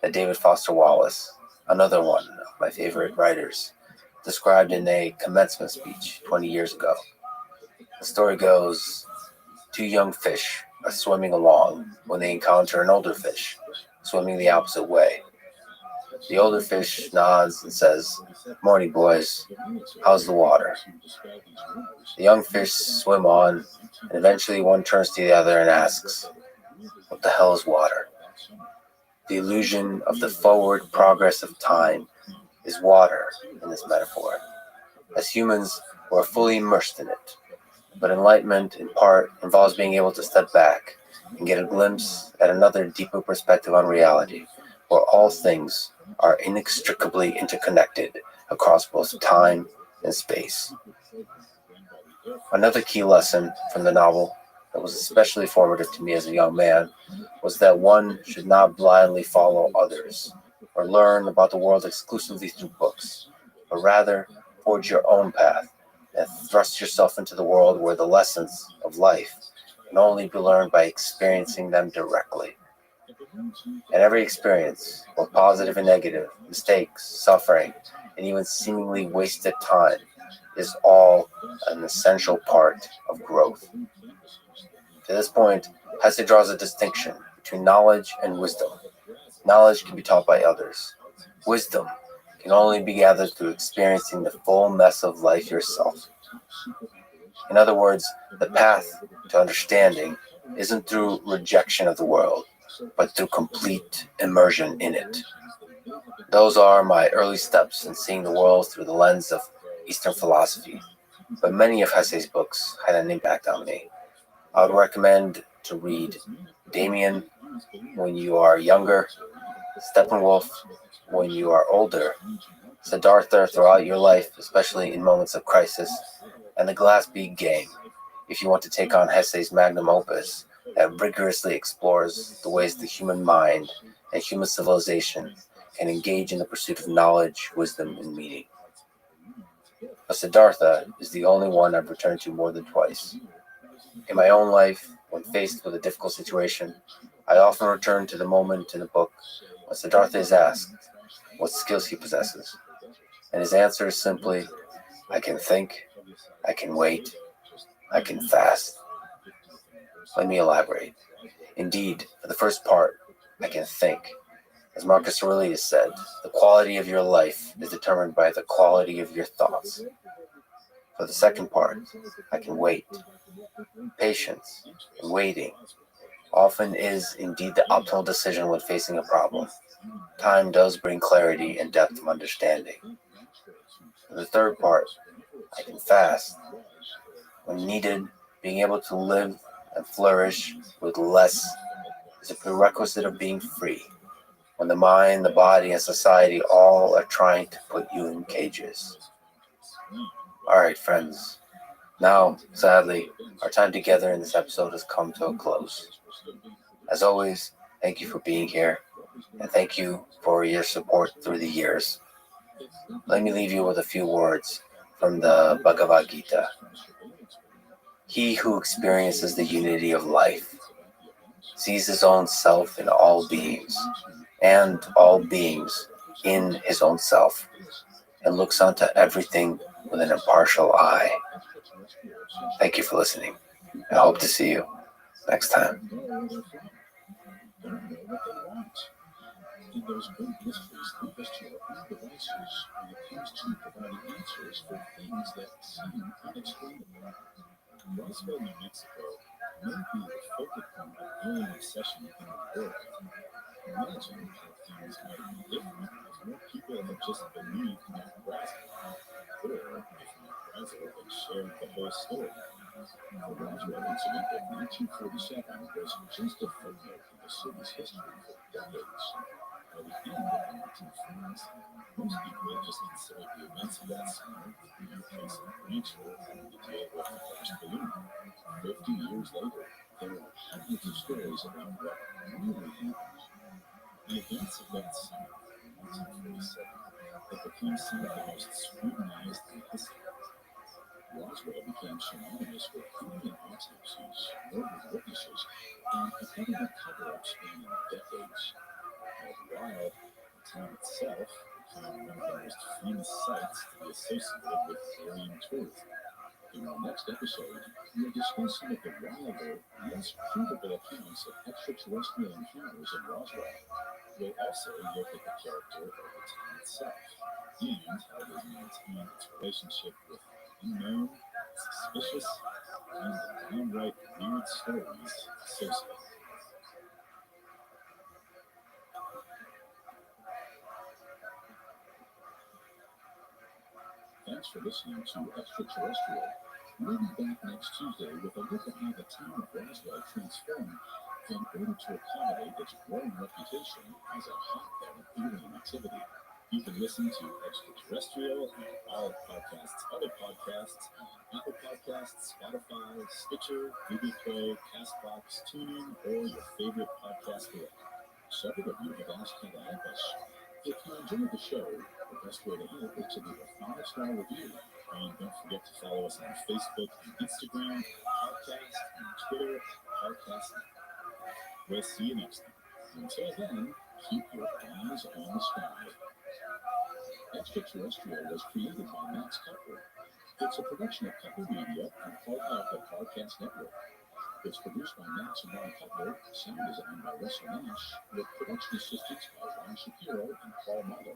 that David Foster Wallace, another one of my favorite writers, described in a commencement speech 20 years ago. The story goes, 2 young fish are swimming along when they encounter an older fish swimming the opposite way. The older fish nods and says, "Morning, boys. How's the water?" The young fish swim on, and eventually one turns to the other and asks, "What the hell is water?" The illusion of the forward progress of time is water in this metaphor. As humans, we're fully immersed in it. But enlightenment, in part, involves being able to step back and get a glimpse at another deeper perspective on reality, where all things are inextricably interconnected across both time and space. Another key lesson from the novel that was especially formative to me as a young man was that one should not blindly follow others or learn about the world exclusively through books, but rather forge your own path and thrust yourself into the world where the lessons of life can only be learned by experiencing them directly. And every experience, both positive and negative, mistakes, suffering, and even seemingly wasted time, is all an essential part of growth. To this point, Hesse draws a distinction between knowledge and wisdom. Knowledge can be taught by others. Wisdom can only be gathered through experiencing the full mess of life yourself. In other words, the path to understanding isn't through rejection of the world, but through complete immersion in it. Those are my early steps in seeing the world through the lens of Eastern philosophy, but many of Hesse's books had an impact on me. I would recommend to read Damien when you are younger, Steppenwolf when you are older, Siddhartha throughout your life, especially in moments of crisis, and The Glass Bead Game if you want to take on Hesse's magnum opus that rigorously explores the ways the human mind and human civilization can engage in the pursuit of knowledge, wisdom, and meaning. But Siddhartha is the only one I've returned to more than twice. In my own life, when faced with a difficult situation, I often return to the moment in the book when Siddhartha is asked what skills he possesses. And his answer is simply, I can think, I can wait, I can fast. Let me elaborate. Indeed, for the first part, I can think. As Marcus Aurelius said, the quality of your life is determined by the quality of your thoughts. For the second part, I can wait. Patience and waiting often is indeed the optimal decision when facing a problem. Time does bring clarity and depth of understanding. For the third part, I can fast. When needed, being able to live and flourish with less is a prerequisite of being free, when the mind, the body, and society all are trying to put you in cages. All right, friends. Now, sadly, our time together in this episode has come to a close. As always, thank you for being here, and thank you for your support through the years. Let me leave you with a few words from the Bhagavad Gita. He who experiences the unity of life sees his own self in all beings, and all beings in his own self, and looks onto everything with an impartial eye. Thank you for listening. I hope to see you next time. And those great mysteries lead us to our own devices when it comes to providing answers for things that seem unexplainable. Rothschild, New Mexico may be the focal point of alien obsession in the world. Imagine how things might be different if more people had just believed Matt Brazel, or if Matt Brazel had shared the whole story. The Rothschild incident of 1947 was just a footnote in the city's history for decades. By the end of the 1940s, most people just considered the events of that summer, the case of Rothschild having to deal with the crashed balloon. 50 years later, there are hundreds of stories about what really happened. The events of that summer, 1947, have become some of the most scrutinized in history. Roswell became synonymous with Indian autopsies, murdered witnesses, and a government cover-up spanning decades. All the while, the town itself became one of the most famous sites to be associated with alien tourism. In our next episode, we'll discuss some of the wilder, less provable accounts of extraterrestrial encounters in Roswell. We'll also look at the character of the town itself, and how it has maintained its relationship with unknown, suspicious, and downright weird stories associated. Thanks for listening to Extraterrestrial. We'll be back next Tuesday with a look at how the town of Roswell transformed in order to accommodate its growing reputation as a hotbed of alien activity. You can listen to Extraterrestrial and all podcasts, other podcasts on Apple Podcasts, Spotify, Stitcher, Google Play, CastBox, TuneIn, or your favorite podcast app. Several of you have asked how to help us. If you enjoyed the show, the best way to help is to leave a 5-star review. And don't forget to follow us on Facebook and Instagram, Podcast, and Twitter, Podcast. We'll see you next time. Until then, keep your eyes on the sky. Extraterrestrial was created by Max Cutler. It's a production of Cutler Media and part of the Podcast Network. It's produced by Max and Ron Cutler, sound design by Russell Nash, with production assistance by Ron Shapiro and Paul Model.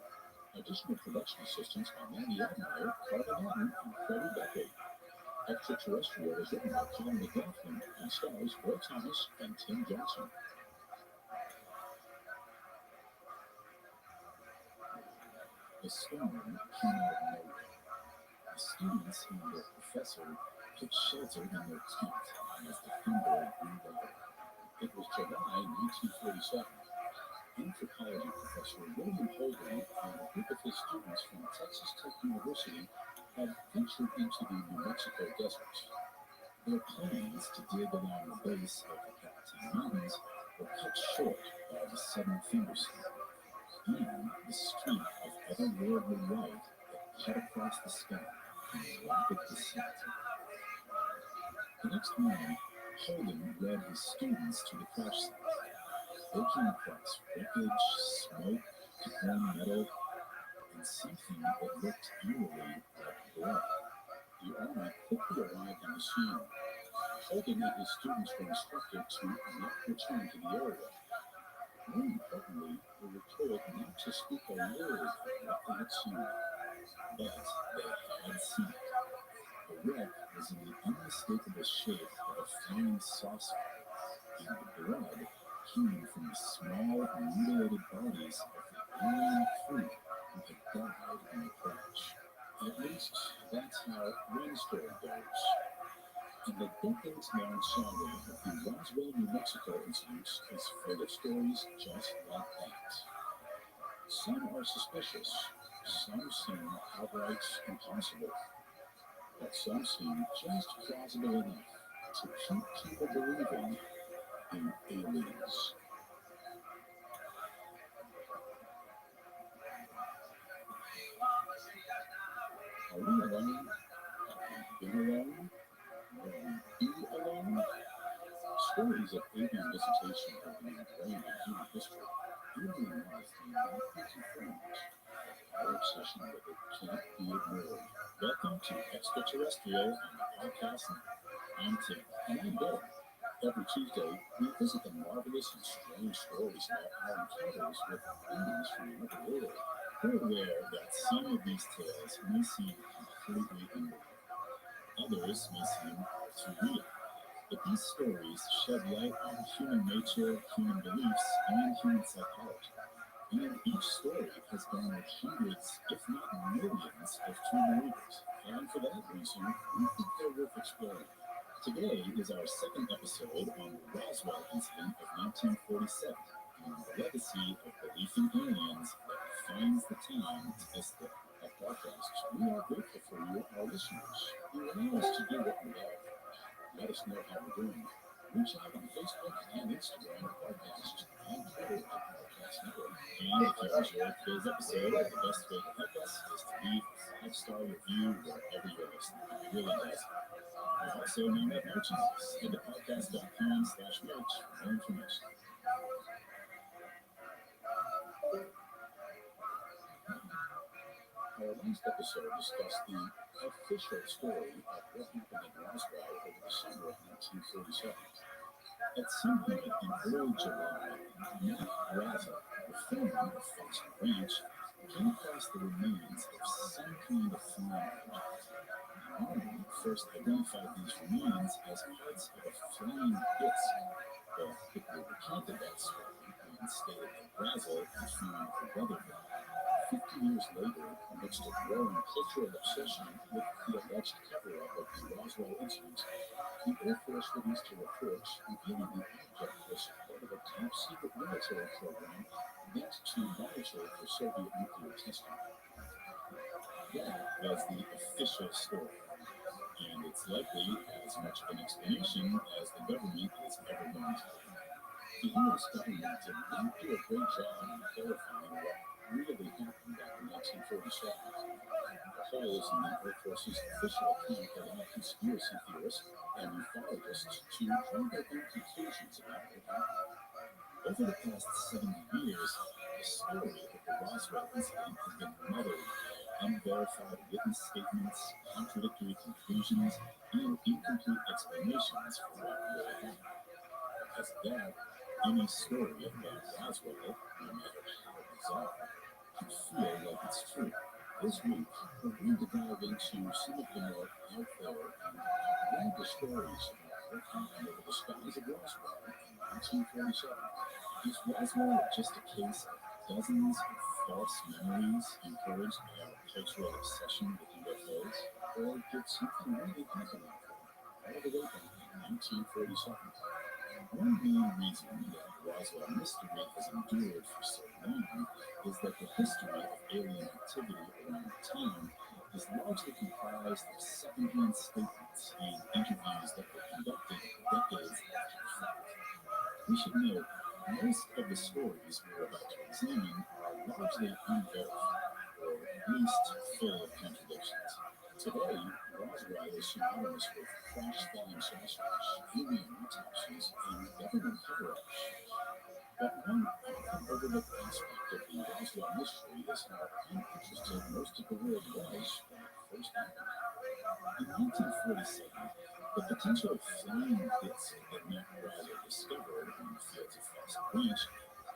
Additional production assistants by Mandy Admire, Carla Madden, and Freddie Beckley. Extraterrestrial is written by Colin McLaughlin and stars Will Thomas and Tim Johnson. The storm came out of nowhere. The students and their professor took shelter in their tent as the thunder grew louder. It was July 1947. Anthropology professor William Holden and a group of his students from Texas Tech University had ventured into the New Mexico desert. Their plans to dig along the base of the Palatine Mountains were cut short by the sudden thunderstorm and the streak of otherworldly light that cut across the sky in rapid descent. The next morning, Holden led his students to the crash site. They came across wreckage, smoke, torn metal, and something that looked eerily like blood. The Army quickly arrived on the scene. Holden and his students were instructed to not return to the area. More importantly, they were told not to speak a word of what they had seen. But they had seen it. The wreck was in the unmistakable shape of a flying saucer, and the blood came from the small, mutilated bodies of the alien crew who had died in the crash. At least, that's how one story goes. And the decades-long saga of the Roswell, New Mexico incidents is full of stories just like that. Some are suspicious, some seem outright impossible, but some seem just plausible enough to keep people believing in aliens. Are we alone? Have we been alone? Will we be alone? Stories of alien visitation have been ingrained in human history. Alien life may not be confirmed, but our obsession with it can't be ignored. Welcome to Extraterrestrial on the podcast. I'm Tim, and I'm Bill. Every Tuesday, we visit the marvelous and strange stories about our encounters with beings from another world. We're aware that some of these tales may seem completely unbelievable. Others may seem too real. But these stories shed light on human nature, human beliefs, and human psychology. And each story has garnered hundreds, if not millions, of true believers. And for that reason, we think they're worth exploring. Today is our second episode on the Roswell incident of 1947 and the legacy of belief in aliens that defines the time to this day. At Podcast, we are grateful for you, our listeners, who allow us to do what we love. Let us know how we're doing. Reach out on Facebook and Instagram at Podcast and Twitter at Podcast Network. And if you enjoyed today's episode, the best way to help us is to leave a 5-star review wherever you're listening. It really does. We also now have merchandise. Head to podcast.com/merch for more information. Our last episode discussed the official story of what happened in Roswell over the summer of 1947. At some point in early July, Matt Braza, the foreman of Foster Ranch, came across the remains of some kind of flying object. The Army first identified these remains as parts of a flying disc, but quickly recanted that story and stated that Braza had found a weather balloon. 50 years later, amidst a growing cultural obsession with the alleged cover-up of the Roswell incident, the Air Force released a report revealing the object was part of a top-secret military program meant to monitor for Soviet nuclear testing. That was the official story, and it's likely as much of an explanation as the government is ever going to do. The U.S. government did not do a great job in clarifying what really happened back in 1947. The holes in the Air Force's official account allowed conspiracy theorists and ufologists to draw their own conclusions about what happened. Over the past 70 years, the story of the Roswell incident has been muddled by unverified witness statements, contradictory conclusions, and incomplete explanations for what really happened. Because of that, any story about Roswell, no matter how bizarre, can feel like it's true. This week, we're going to dive into some of the more out there and outlandish stories about what happened over the skies of Roswell in 1947. Is Roswell just a case of dozens of false memories encouraged by our cultural obsession with UFOs? Or did something really happen out there all the way back in 1947? One main reason that Roswell mystery has endured for so long is that the history of alien activity around the town is largely comprised of secondhand statements and interviews that were conducted decades after the fact. We should note, most of the stories we're about to examine are largely unverified, or at least full of contradictions. Today, Roswell is synonymous with crash-flying saucers, alien autopsies, and government cover-ups. But one often overlooked aspect of the Roswell mystery is how uninterested most of the world was when it first happened. In 1947, the potential flying disc that Matt Bradley discovered on the fields of Fox Ranch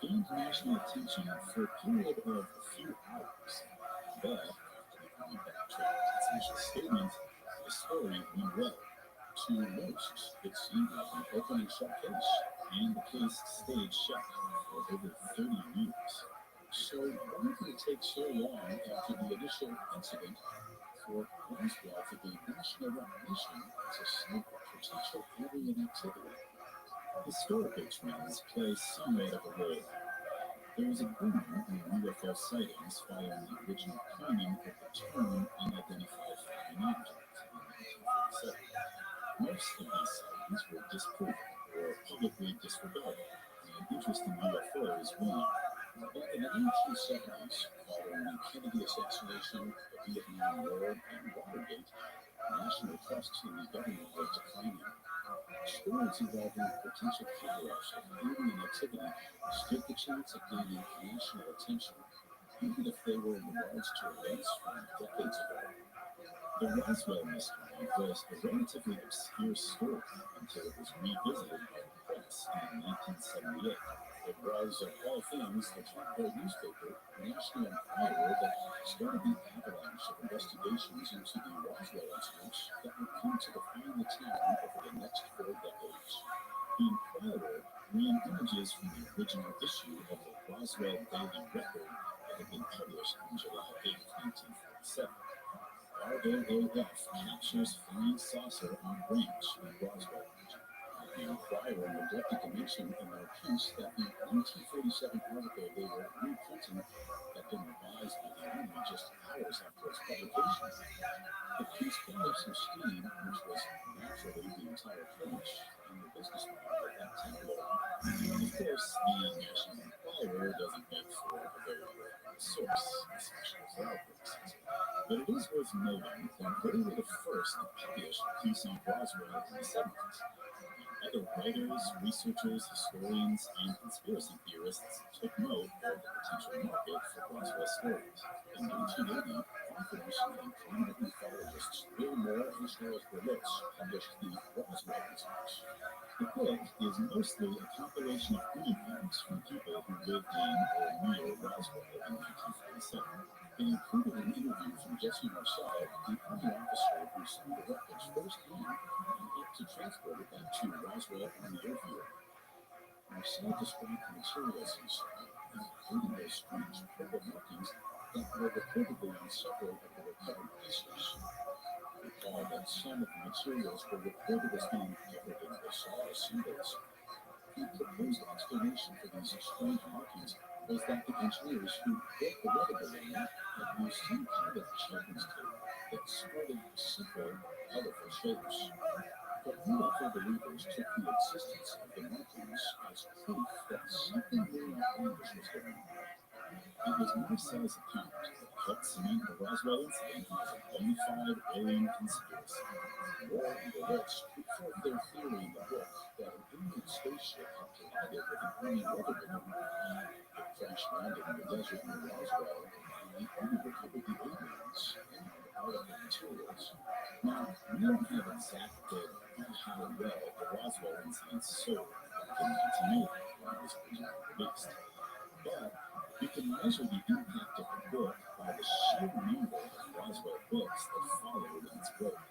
gained national attention for a period of a few hours. But after the Army backtracked its initial statement, the story went well. To most, it seemed like an open and shut case, and the case stayed shut for over 30 years. So why did it take so long after the initial incident for Roswell to gain national recognition as a site of potential alien activity? Historical trends play somewhat of a role. There was a boom in UFO sightings following the original coining of the term unidentified flying object in 1947. Most of these sightings were disproven or publicly disregarded, and interest in UFOs waned. But in the 1970s, following the Kennedy assassination, the Vietnam War, and Watergate, national trust in the government was declining. Stories involving potential cover-ups of alien activity stood the chance of gaining national attention, even if they were in regards to events from decades ago. The Roswell mystery was a relatively obscure story until it was revisited by the press in 1978. It was, of all things, the tabloid newspaper National Enquirer that started the avalanche of investigations into the Roswell incidents that would come to define the town over the next 4 decades. The Enquirer ran images from the original issue of the Roswell Daily Record that had been published on July 8, 1947. RAAF captures flying saucer on ranch in Roswell. The Enquirer neglected to mention in their piece that the 1947 article they were reprinting had been revised by the Army just hours after its publication. The piece gained up some steam, which was naturally the entire premise and the business model of that tabloid. Of course, the National Enquirer doesn't make for a very reliable source, especially for our purposes. But it is worth noting that they were the first to publish a piece on Roswell in the 70s. Other writers, researchers, historians, and conspiracy theorists took note of the potential market for Roswell stories. In 1980, authors and prominent ufologists Bill Moore and Charles Berlitz published the Roswell Research. The book is mostly a compilation of interviews from people who lived in or near Roswell in 1947. It included an interview from Jesse Marcel, the Army officer who saw the wreckage firsthand and helped to transport it back to Roswell on the airfield. Marcel described the materials he saw, including those strange purple markings that were reportedly on several of the recovered pieces. Recall that some of the materials were reported as being covered in bizarre symbols. The proposed explanation for these strange markings was that the engineers who built the weather balloon had used some kind of children's tape that sported several colorful shapes. But UFO believers took the existence of the markings as proof that something more outlandish was going on. It was Marcel's account that helped cement the Roswell incident as a bona fide alien conspiracy. Moore and Berlitz put forth their theory in the book that an alien spaceship had collided with an Army weather balloon. It crash landed in the desert near Roswell, and the Army recovered the aliens and all of the materials. Now, we don't have exact data on how well the Roswell incident sold back in 1980 when it was originally released. But You can measure the impact of the book by the sheer number of Roswell books that followed in its wake.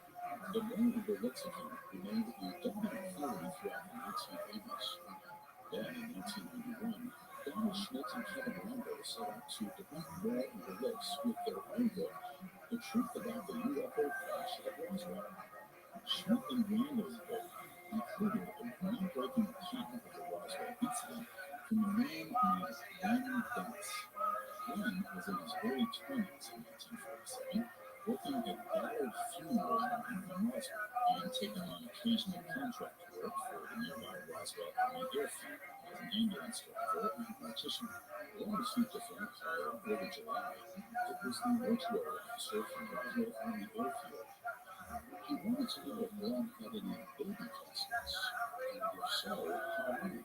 The more overlooks of you remained a dominant theory throughout the 1980s. Then, in 1991, Donald Schmidt and Kevin Rambo set out to debunk more overlooks with their own book, The Truth About the UFO Crash at Roswell. Schmidt and Rambo's book included a groundbreaking account of the Roswell incident from a man named Glenn Dennis. Glenn was in his early 20s in 1947, working at Ballard Funeral Home in Roswell and taking on occasional contract work for the nearby Roswell Army Airfield as an ambulance driver and mortician. Glenn received a phone call in early July. It was the mortuary officer from Roswell Army Airfield. He wanted to know if Glenn had any baby caskets, and if so, how many.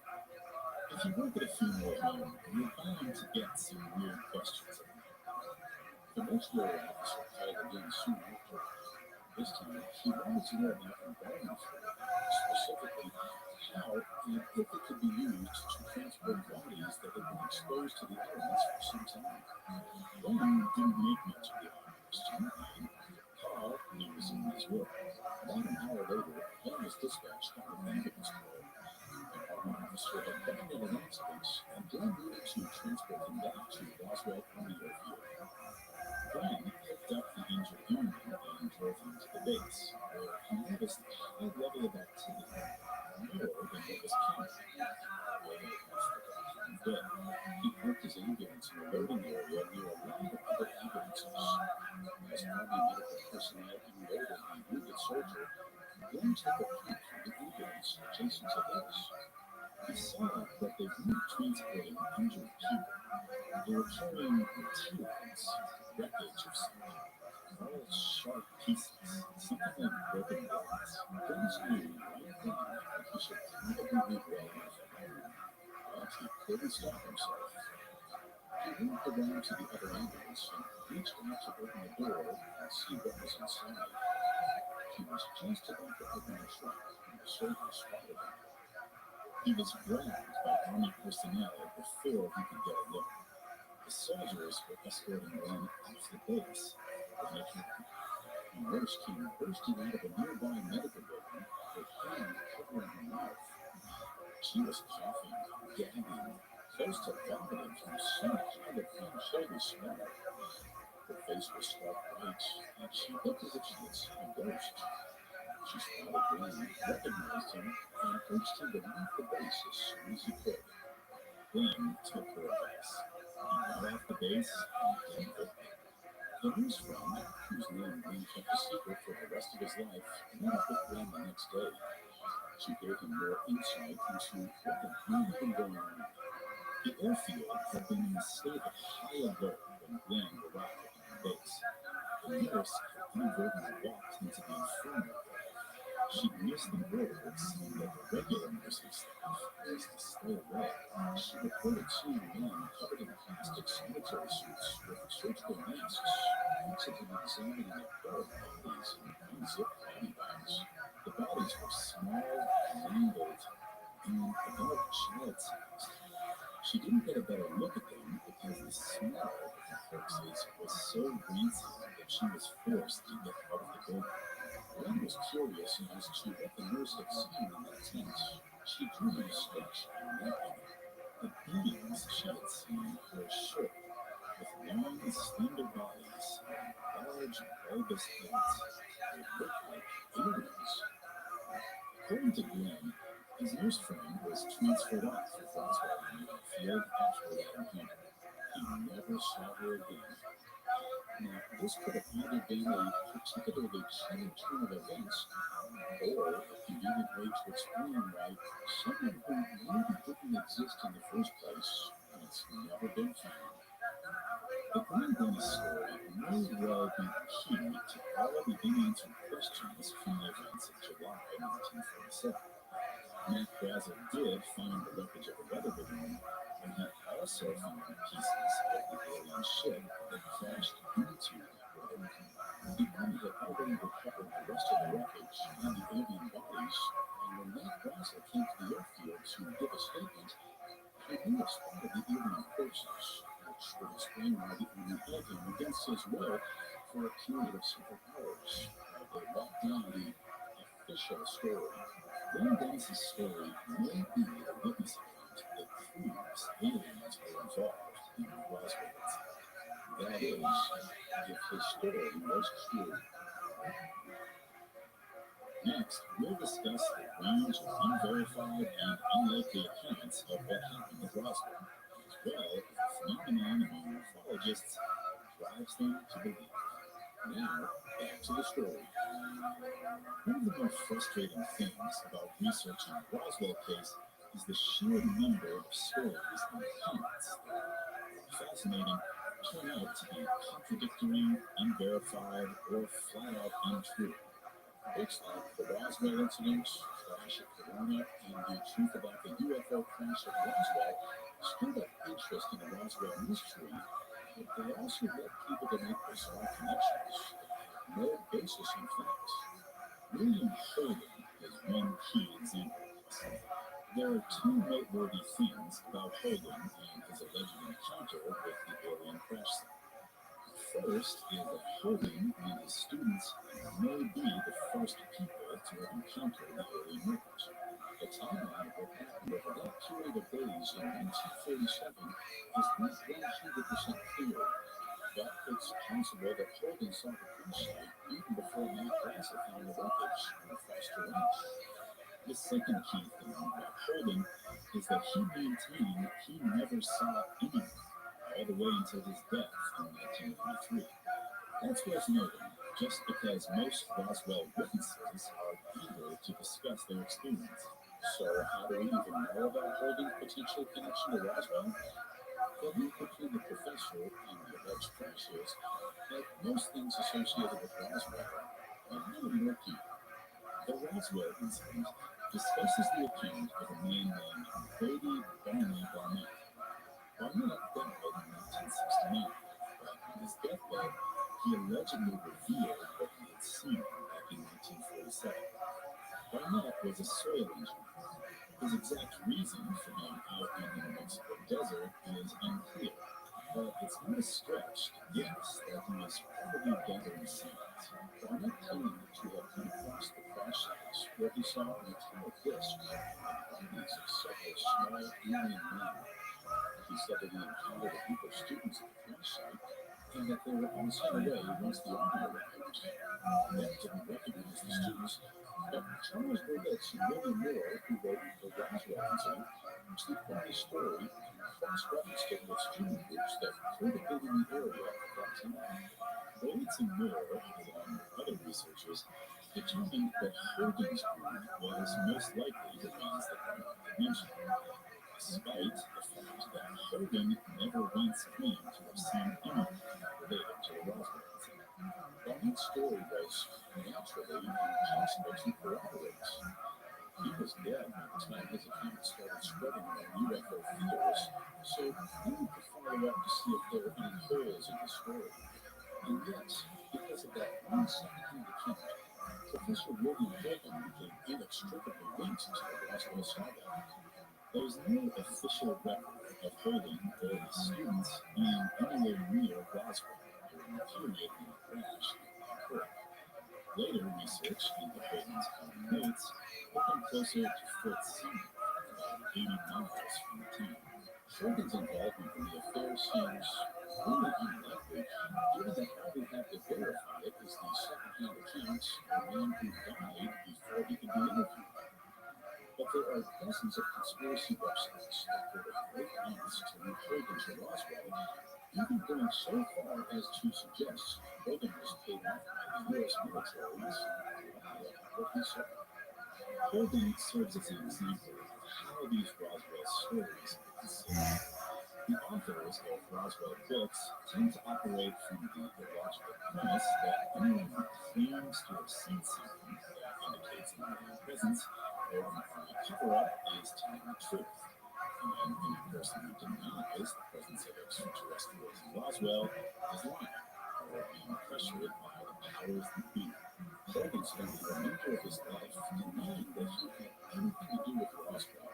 If you work at a funeral home, you're bound to get some weird questions. The mortuary officer called again soon after. This time, he wanted to know about embalming fluid, specifically how and if it could be used to transport bodies that had been exposed to the elements for some time. Glenn didn't make much of the question, and Paul knew was in his will. About an hour later, Glenn was dispatched on an ambulance call. An Army officer had died in an accident, and Glenn needed to transport him back to Roswell Army Airfield. Glenn picked up the injured airman and drove him to the base, where he noticed a high level of activity, more than what was common. Way after the guy dead, he parked his ambulance in a loading area near a line of other ambulances. As Army medical personnel unloaded the wounded soldier, Glenn took a peek from the ambulance adjacent to his. He saw that they weren't transporting injured people. They were carrying materials, wreckage of something, all sharp pieces, something like broken glass. Glenn knew right then that he should probably leave well enough alone, but he couldn't stop himself. He walked around to the other ambulance and reached out to open the door and see what was inside. He was just about to open the trunk when the soldier spotted him. He was grabbed by Army personnel before he could get a look. The soldiers were escorting Glenn off the base when they came. A nurse came bursting out of a nearby medical building, her hand covering her mouth. She was coughing, gagging, close to vomiting from some kind of unholy smell. Her face was stark white, and she looked as if she had seen a ghost. She spotted Glenn, recognized him, and urged him to leave the base as soon as he could. Glenn took her advice. He got off the base and didn't look back. The news friend, whose name Glenn kept a secret for the rest of his life, met up with Glenn the next day. She gave him more insight into what had really been going on. The airfield had been in a state of high alert when Glenn arrived on the base. The nurse had inadvertently walked into the infirmary. She missed the word saying that the regular nursing staff was to stay away. She reported seeing men covered in plastic sanitary suits with surgical masks, each of them examining a pair of bodies in unzipped body bags. The bodies were small, mangled, and about child-sized. She didn't get a better look at them because the smell of the corpses was so rancid that she was forced to get out of the building. Glenn was curious as to what the nurse had seen in that tent. She drew him a sketch on a napkin. The beings she had seen were short, with long, slender bodies and large, bulbous heads. They looked like aliens. According to Glenn, his nurse friend was transferred off of Rothschild Field after that encounter. He never saw her again. Now, this could have either been a particularly chilling turn of events, or a convenient way to explain why someone who maybe didn't exist in the first place has never been found. The Glenn Dennis story may well be key to all the unanswered questions from the events of July 1947. Matt Brazel did find the wreckage of a weather balloon, and he also found pieces of the alien ship that crashed into that weather. The Army had already recovered the rest of the wreckage and the alien bodies, and when Matt Brazel came to the airfield to give a statement, he may have spotted the alien corpses, which for a period of several hours while they lock down the official story. Glenn Dennis's story may be the witness account that proves aliens were involved in Roswell. That is, if his story was true. Next, we'll discuss the range of unverified and unlikely accounts of what happened at Roswell, as well as the phenomenon among ufologists drives them to believe. Now, back to the story. One of the more frustrating things about researching the Roswell case is the sheer number of stories and accounts that are fascinating turn out to be contradictory, unverified, or flat out untrue. Books like The Roswell Incident, Crash at Corona, and The Truth About the UFO Crash at Roswell stirred up interest in the Roswell mystery, but they also led people to make bizarre connections that have no basis in fact. William Holden is one key example of this. There are two noteworthy things about Holden and his alleged encounter with the alien crash site. First is that Holden and his students may be the first people to have encountered the alien movement. The timeline of what happened over that period of days in 1947 is not 100% clear, but it's possible that Holden saw the crash site even before Matt Glaser found the wreckage on Foster Ranch. The second key thing about Holden is that he maintained he never saw anyone all the way until his death in 1993. That's worth noting, just because most Roswell witnesses are eager to discuss their experience. So how do we even know about Holden's potential connection to Roswell? The link between the professor and the alleged crashes, like most things associated with Roswell, are really murky. The Roswell incident discusses the account of a man named Brady Barney Barnett. Barnett died in 1969, but on his deathbed, he allegedly revealed what he had seen back in 1947. Barnett was a soil engineer. His exact reason for being out in the New Mexico desert is unclear, but it's not a stretch to guess that he was probably gathering seeds. Barnett claimed to have come across the crash sites where he saw metallic discs and bodies of several small alien men. He said that he encountered a group of students at the crash site and that they were all sent away once the army arrived. That didn't recognize the students, but Charles Burlett's and William Moore, who wrote The Roswell Incident, took Barney's story and cross-referenced it with student groups that could have been in the area at that time. Burlett and Moore, along with other researchers, determined that Holden's group was most likely the ones that Barnett had mentioned, despite the fact that Holden never once claimed to have seen anything related to the Roswell incident. Barnett's story was naturally impossible to corroborate. He was dead by the time his account started spreading among UFO theorists, so no one could follow up to see if there were any holes in his story. And yet, because of that one second-hand account, Professor William Holden became inextricably linked to the Roswell saga. There is no official record of Holden or his students being anywhere near Roswell during the period when the crash occurred. Later research into Holden's own notes put them closer to Fort Sumner, about 80 miles from the town. Holden's involvement in the affair seems really unlikely, given that all we have to verify it is the second-hand accounts of a man who died before he could be interviewed. But there are dozens of conspiracy websites that go to great lengths to link Holden to Roswell, even going so far as to suggest Holden was paid off by the U.S. military to lie about what he saw. Holden serves as an example of how these Roswell stories are conceived. The authors of Roswell books tend to operate from the illogical premise that anyone who claims to have seen something that indicates an alien presence or an army cover-up is telling the truth. And any person who denies the presence of extraterrestrials in Roswell is lying or being pressured by the powers that be. Holden spent the remainder of his life denying that he had anything to do with Roswell.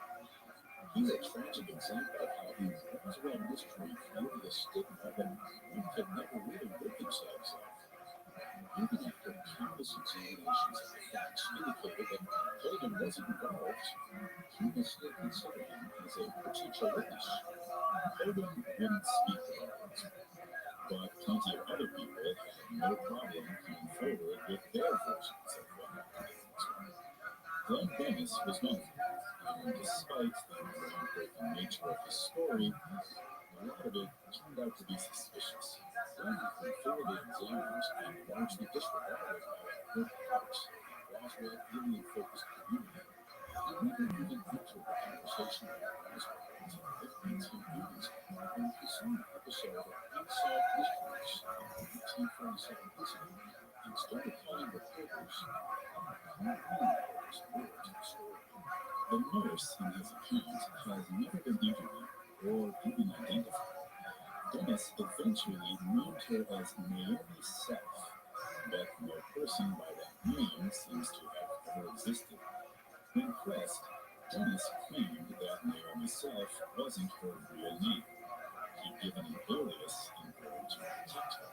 He's a tragic example of how the Roswell mystery created a stigma that one could never really rid themselves of. Rothschild was involved, previously considered him as a potential witness. Hogan wouldn't speak about it, but plenty of other people had no problem coming forward with their versions of what happened. Glenn Dennis was one of them, and despite the groundbreaking nature of his story, a lot of it turned out to be suspicious. Glenn had been thoroughly examined and largely disregarded by a good part of the Roswell alien-focused community. He never even entered the conversation about Roswell until the late 1980s when he saw an episode of Unsolved Mysteries, the 1947 incident, and started calling reporters. He really was more to the story. The nurse in his account has never been interviewed or even identified. Dennis eventually named her as Naomi Self, but no person by that name seems to have ever existed. When pressed, Dennis claimed that Naomi Self wasn't her real name. He'd given an alias in order to protect her.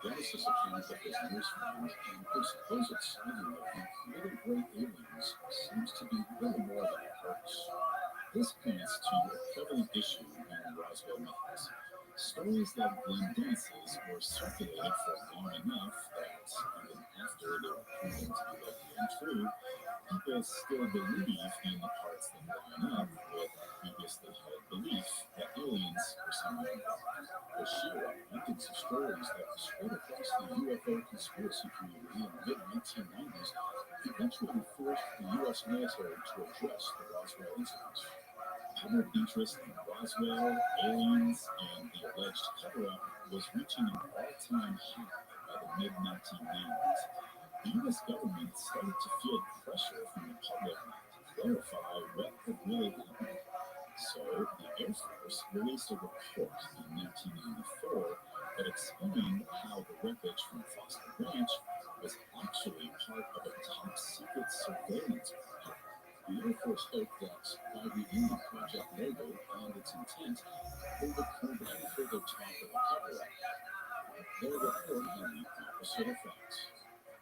Dennis's account of his nurse friend and her supposed sighting of the little gray aliens seems to be little more than a hoax. This points to a prevalent issue in Roswell myths. Stories like Glenn Dennis's were circulated for long enough that, even after they were proven to be likely untrue, people still believe in the parts that line up with previously held belief that aliens were somehow involved. The sheer abundance of stories that spread across the UFO conspiracy community in the mid-1990s eventually forced the U.S. military to address the Roswell incident. Public interest in Roswell, aliens, and the alleged cover-up was reaching an all-time high by the mid-1990s. The U.S. government started to feel pressure from the public to clarify what had really happened. So the Air Force released a report in 1994 that explained how the wreckage from Foster Ranch was actually part of a top-secret surveillance project. The Air Force hoped that by the end of Project Logo and its intent, they would prevent further talk of a cover-up. Their report had the opposite effect.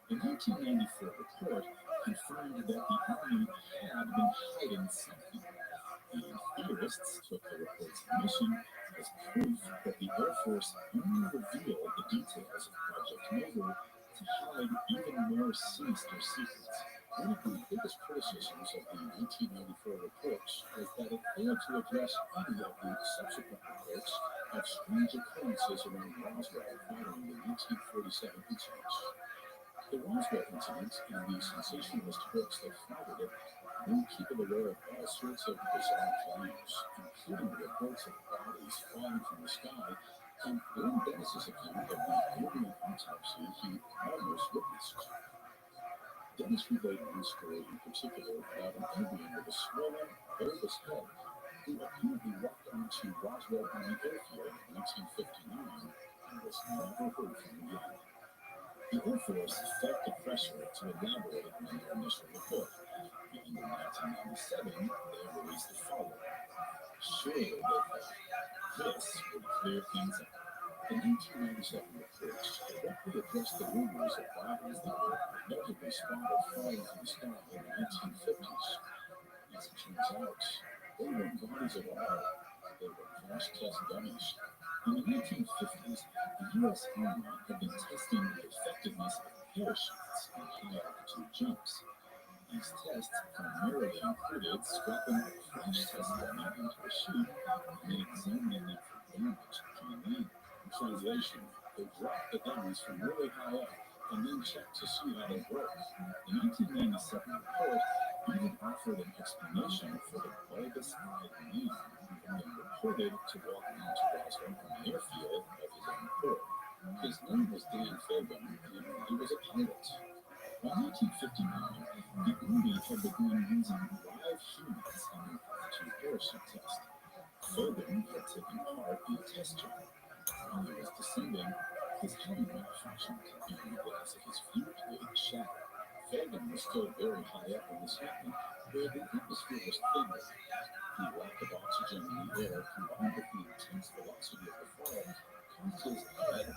The 1994 report confirmed that the Army had been hiding something, and theorists took the report's admission as proof that the Air Force only revealed the details of Project Mogul to hide even more sinister secrets. One of the biggest criticisms of the 1994 reports was that it failed to address any of the subsequent reports of strange occurrences around Roswell following the 1947 incidents. The Rothschild incident and the sensationalist books that followed it made people aware of all sorts of bizarre claims, including the reports of bodies falling from the sky and Glenn Dennis's account of the alien autopsy he almost witnessed. Dennis relayed one story in particular about an alien with a swollen, bulbous head who apparently walked onto Roswell Army Airfield in 1959 and was never heard from again. The Air Force felt the pressure to elaborate on their initial report, and in 1997 they released the follow-up. Surely they thought this would clear things up. The 1997 reports directly addressed the rumors of bodies that were allegedly spotted falling from the sky in the 1950s. As it turns out, they weren't bodies at all. They were crash test dummies. In the 1950s, the U.S. Army had been testing the effectiveness of parachutes in high-altitude jumps. These tests primarily included strapping a crash test dummy into a chute and then examining them for damage upon landing. In translation, they dropped the dummies from really high up and then checked to see how they worked. The 1997 report even offered an explanation for the bulbous-eyed man who had been reported to walk onto Roswell Army Airfield of his own accord. His name was Dan Fagan, and he was a pilot. By 1959, the Army had begun using live humans in an altitude parachute test. Fagan had taken part in a test jump. When he was descending, his helmet malfunctioned and the glass of his view plate shattered. Fagan was still very high up in this mountain, where the atmosphere was thinner. The lack of oxygen in the air, combined with the intense velocity of the fall, caused his head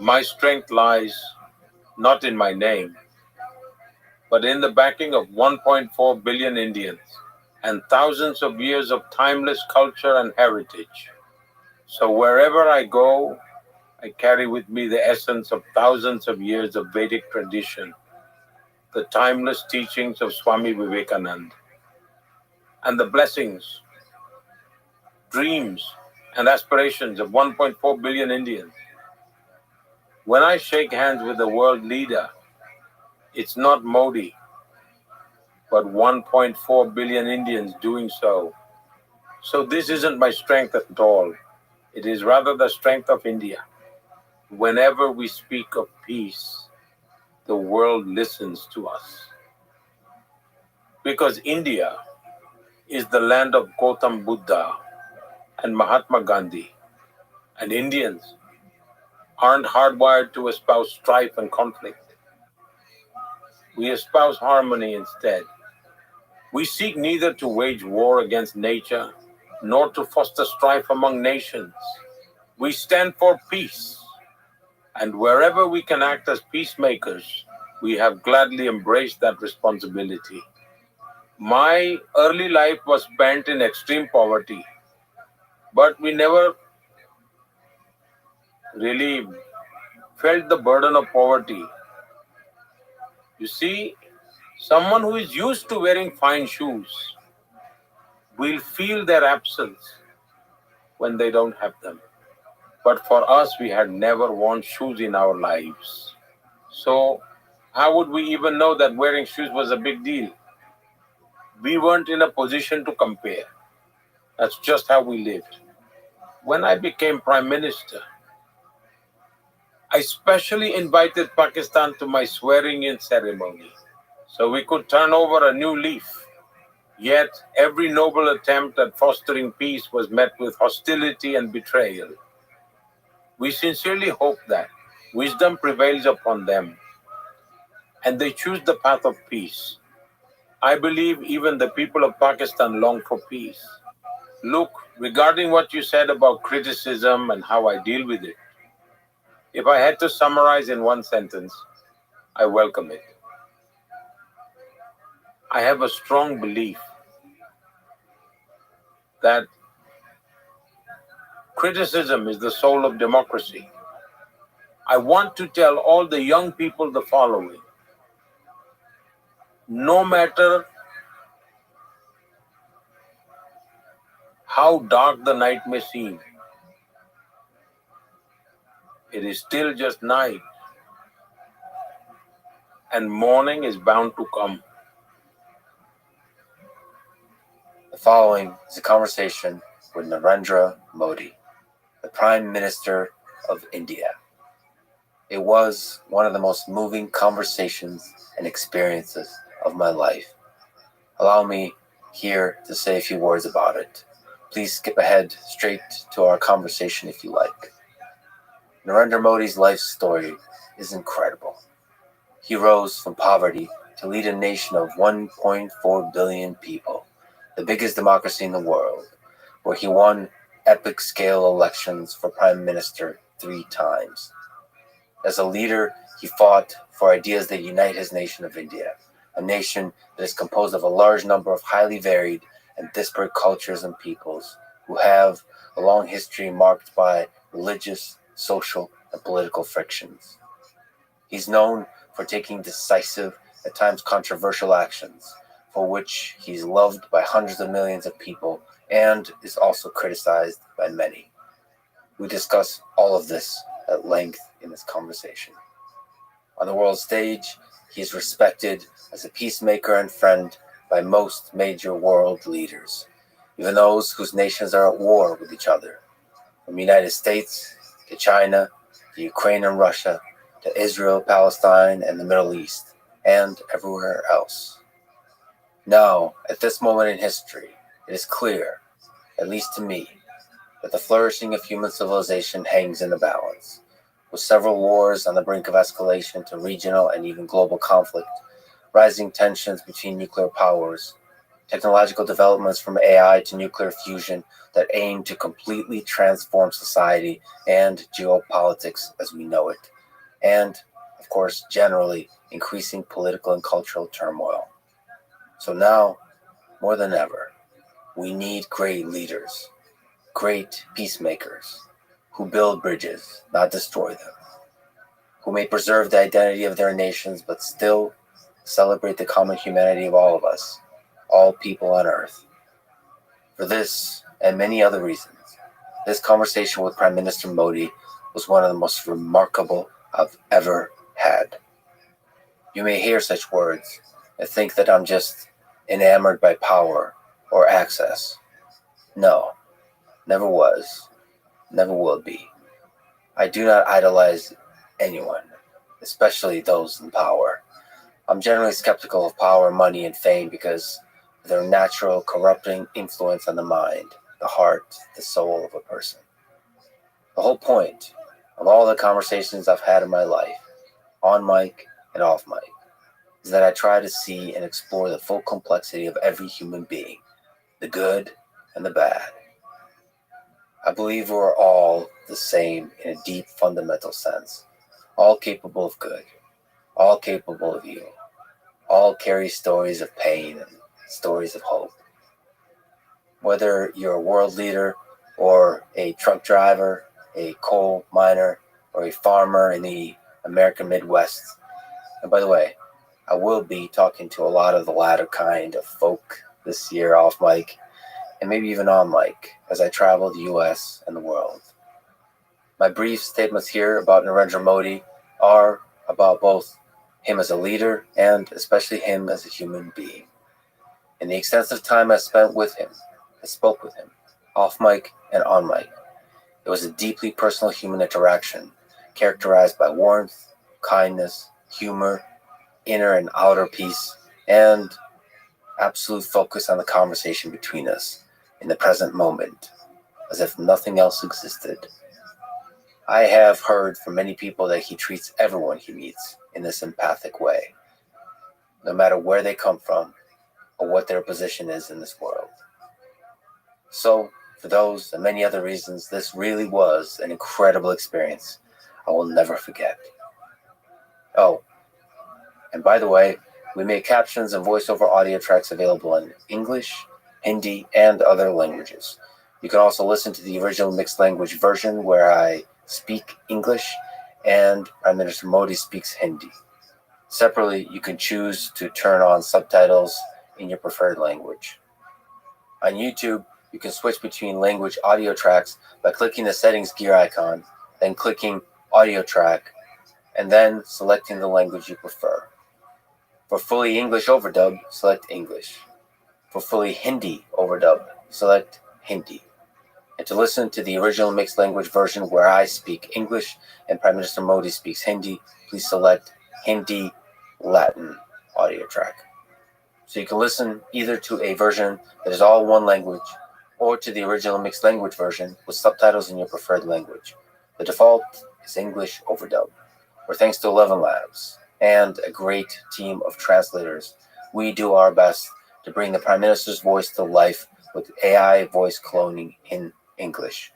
My strength lies not in my name, but in the backing of 1.4 billion Indians and thousands of years of timeless culture and heritage. So wherever I go, I carry with me the essence of thousands of years of Vedic tradition, the timeless teachings of Swami Vivekananda, and the blessings, dreams, and aspirations of 1.4 billion Indians. When I shake hands with a world leader, it's not Modi, but 1.4 billion Indians doing so. So this isn't my strength at all. It is rather the strength of India. Whenever we speak of peace, the world listens to us. Because India is the land of Gautam Buddha and Mahatma Gandhi, and Indians aren't hardwired to espouse strife and conflict. We espouse harmony instead. We seek neither to wage war against nature nor to foster strife among nations. We stand for peace, and wherever we can act as peacemakers, we have gladly embraced that responsibility. My early life was spent in extreme poverty, but we never really felt the burden of poverty. You see, someone who is used to wearing fine shoes will feel their absence when they don't have them. But for us, we had never worn shoes in our lives. So, how would we even know that wearing shoes was a big deal? We weren't in a position to compare. That's just how we lived. When I became Prime Minister, I specially invited Pakistan to my swearing-in ceremony so we could turn over a new leaf. Yet, every noble attempt at fostering peace was met with hostility and betrayal. We sincerely hope that wisdom prevails upon them and they choose the path of peace. I believe even the people of Pakistan long for peace. Look, regarding what you said about criticism and how I deal with it, if I had to summarize in one sentence, I welcome it. I have a strong belief that criticism is the soul of democracy. I want to tell all the young people the following. No matter how dark the night may seem, it is still just night, and morning is bound to come. The following is a conversation with Narendra Modi, the Prime Minister of India. It was one of the most moving conversations and experiences of my life. Allow me here to say a few words about it. Please skip ahead straight to our conversation if you like. Narendra Modi's life story is incredible. He rose from poverty to lead a nation of 1.4 billion people, the biggest democracy in the world, where he won epic scale elections for prime minister 3 times. As a leader, he fought for ideas that unite his nation of India, a nation that is composed of a large number of highly varied and disparate cultures and peoples who have a long history marked by religious, social, and political frictions. He's known for taking decisive, at times controversial actions, for which he's loved by hundreds of millions of people and is also criticized by many. We discuss all of this at length in this conversation. On the world stage, he is respected as a peacemaker and friend by most major world leaders, even those whose nations are at war with each other, from the United States to China, to Ukraine and Russia, to Israel, Palestine, and the Middle East, and everywhere else. Now, at this moment in history, it is clear, at least to me, that the flourishing of human civilization hangs in the balance. With several wars on the brink of escalation to regional and even global conflict, rising tensions between nuclear powers, technological developments from AI to nuclear fusion that aim to completely transform society and geopolitics as we know it, and, of course, generally increasing political and cultural turmoil. So now, more than ever, we need great leaders, great peacemakers, who build bridges, not destroy them, who may preserve the identity of their nations but still celebrate the common humanity of all of us, all people on earth. For this and many other reasons, this conversation with Prime Minister Modi was one of the most remarkable I've ever had. You may hear such words and think that I'm just enamored by power or access. No, never was, never will be. I do not idolize anyone, especially those in power. I'm generally skeptical of power, money, and fame because of their natural corrupting influence on the mind, the heart, the soul of a person. The whole point of all the conversations I've had in my life, on mic and off mic, is that I try to see and explore the full complexity of every human being, the good and the bad. I believe we're all the same in a deep, fundamental sense, all capable of good, all capable of evil, all carry stories of pain and stories of hope. Whether you're a world leader or a truck driver, a coal miner, or a farmer in the American Midwest. And by the way, I will be talking to a lot of the latter kind of folk this year off mic, and maybe even on mic, as I travel the US and the world. My brief statements here about Narendra Modi are about both him as a leader and especially him as a human being. In the extensive time I spent with him, I spoke with him, off mic and on mic. It was a deeply personal human interaction, characterized by warmth, kindness, humor, inner and outer peace, and absolute focus on the conversation between us in the present moment, as if nothing else existed. I have heard from many people that he treats everyone he meets in this empathic way, no matter where they come from or what their position is in this world. So, for those and many other reasons, this really was an incredible experience I will never forget. Oh, and by the way, we make captions and voiceover audio tracks available in English, Hindi, and other languages. You can also listen to the original mixed language version where I speak English and Prime Minister Modi speaks Hindi. Separately, you can choose to turn on subtitles in your preferred language. On YouTube, you can switch between language audio tracks by clicking the settings gear icon, then clicking audio track, and then selecting the language you prefer. For fully English overdub, select English. For fully Hindi overdub, select Hindi. And to listen to the original mixed language version where I speak English and Prime Minister Modi speaks Hindi, please select Hindi Latin audio track. So you can listen either to a version that is all one language or to the original mixed language version with subtitles in your preferred language. The default is English overdub, where thanks to 11 Labs and a great team of translators, we do our best to bring the Prime Minister's voice to life with AI voice cloning in English.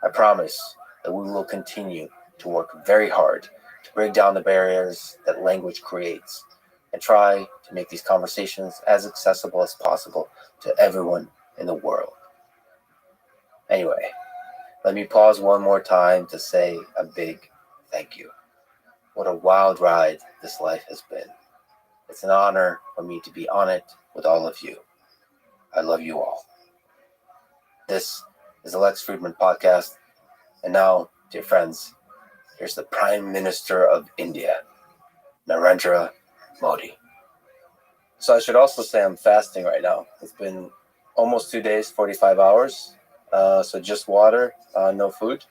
I promise that we will continue to work very hard to break down the barriers that language creates and try to make these conversations as accessible as possible to everyone in the world. Anyway, let me pause one more time to say a big thank you. What a wild ride this life has been. It's an honor for me to be on it with all of you. I love you all. This is the Lex Friedman Podcast. And now, dear friends, here's the Prime Minister of India, Narendra Modi. So I should also say I'm fasting right now. It's been almost 2 days, 45 hours. So just water, no food.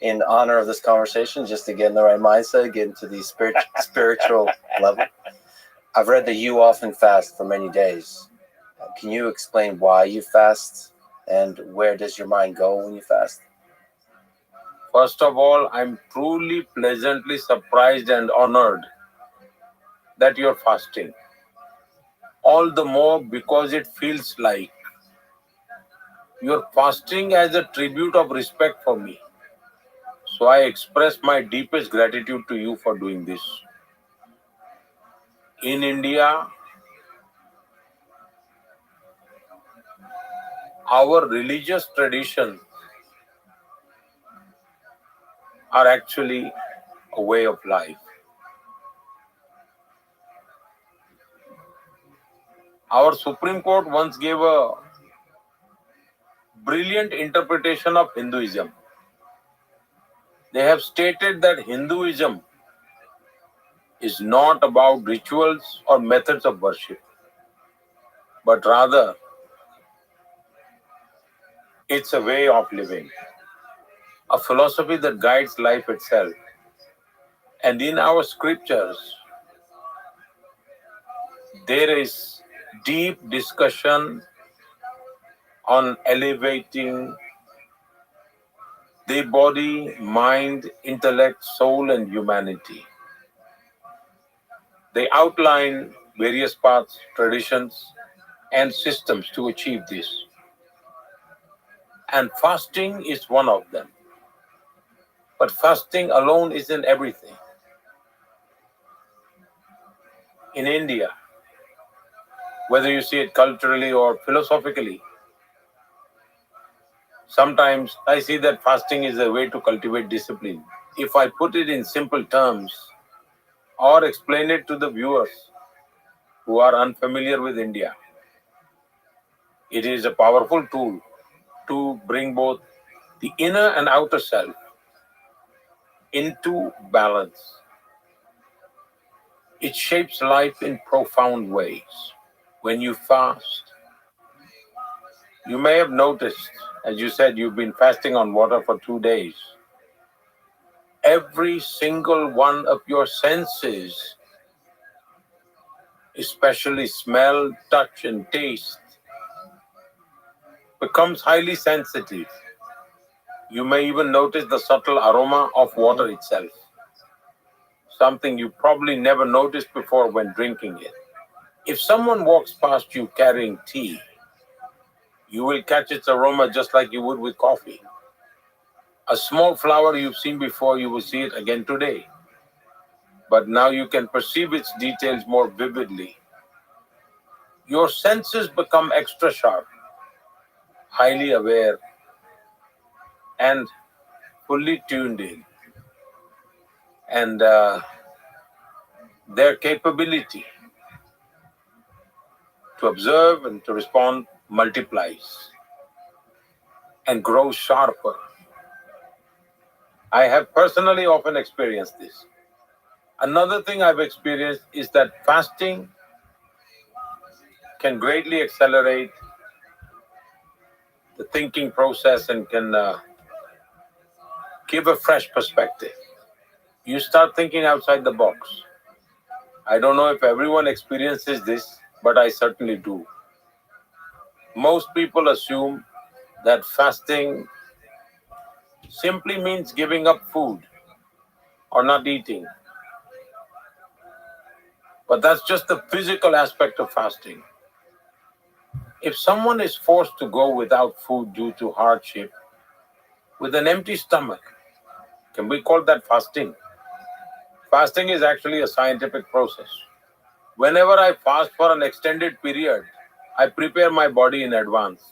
In honor of this conversation, just to get in the right mindset, get into the spiritual level. I've read that you often fast for many days. Can you explain why you fast and where does your mind go when you fast? First of all, I'm truly pleasantly surprised and honored that you're fasting. All the more because it feels like you're fasting as a tribute of respect for me. So I express my deepest gratitude to you for doing this. In India, our religious traditions are actually a way of life. Our Supreme Court once gave a brilliant interpretation of Hinduism. They have stated that Hinduism is not about rituals or methods of worship, but rather it's a way of living, a philosophy that guides life itself. And in our scriptures, there is deep discussion on elevating the body, mind, intellect, soul, and humanity. They outline various paths, traditions, and systems to achieve this. And fasting is one of them. But fasting alone isn't everything. In India, whether you see it culturally or philosophically, sometimes I see that fasting is a way to cultivate discipline. If I put it in simple terms or explain it to the viewers who are unfamiliar with India, it is a powerful tool to bring both the inner and outer self into balance. It shapes life in profound ways. When you fast, you may have noticed, as you said, you've been fasting on water for 2 days. Every single one of your senses, especially smell, touch, and taste, becomes highly sensitive. You may even notice the subtle aroma of water itself, something you probably never noticed before when drinking it. If someone walks past you carrying tea, you will catch its aroma just like you would with coffee. A small flower you've seen before, you will see it again today. But now you can perceive its details more vividly. Your senses become extra sharp, highly aware, and fully tuned in. And their capability to observe and to respond multiplies and grows sharper. I have personally often experienced this. Another thing I've experienced is that fasting can greatly accelerate the thinking process and can give a fresh perspective. You start thinking outside the box. I don't know if everyone experiences this, but I certainly do. Most people assume that fasting simply means giving up food or not eating. But that's just the physical aspect of fasting. If someone is forced to go without food due to hardship, with an empty stomach, can we call that fasting? Fasting is actually a scientific process. Whenever I fast for an extended period, I prepare my body in advance.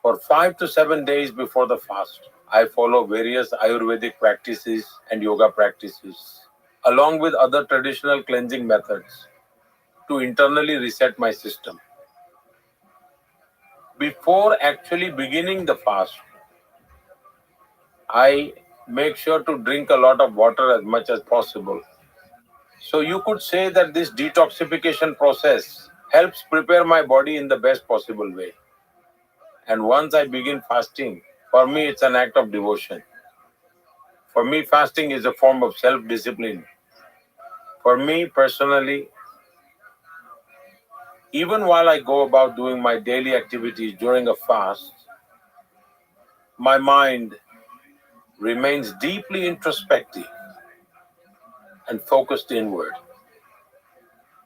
For 5 to 7 days before the fast, I follow various Ayurvedic practices and yoga practices, along with other traditional cleansing methods, to internally reset my system. Before actually beginning the fast, I make sure to drink a lot of water as much as possible. So you could say that this detoxification process helps prepare my body in the best possible way. And once I begin fasting, for me it's an act of devotion. For me, fasting is a form of self-discipline. For me personally, even while I go about doing my daily activities during a fast, my mind remains deeply introspective and focused inward.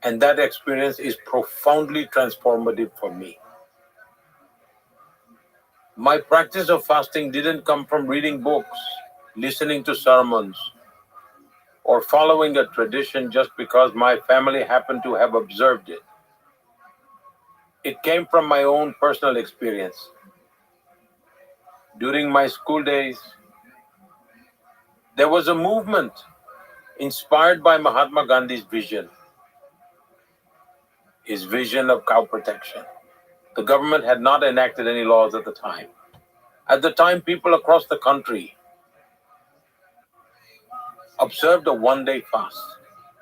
And that experience is profoundly transformative for me. My practice of fasting didn't come from reading books, listening to sermons, or following a tradition just because my family happened to have observed it. It came from my own personal experience. During my school days, there was a movement inspired by Mahatma Gandhi's vision, his vision of cow protection. The government had not enacted any laws at the time. At the time, people across the country observed a one-day fast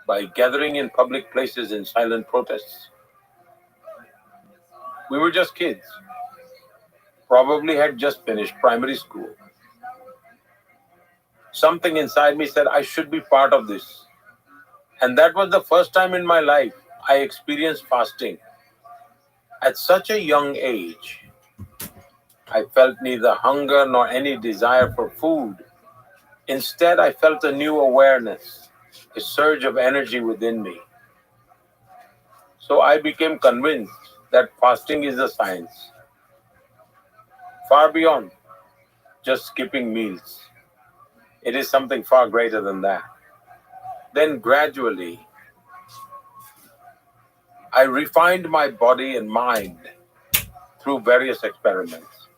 by gathering in public places in silent protests. We were just kids, probably had just finished primary school. Something inside me said I should be part of this. And that was the first time in my life I experienced fasting. At such a young age, I felt neither hunger nor any desire for food. Instead, I felt a new awareness, a surge of energy within me. So I became convinced that fasting is a science, far beyond just skipping meals. It is something far greater than that. Then gradually, I refined my body and mind through various experiments.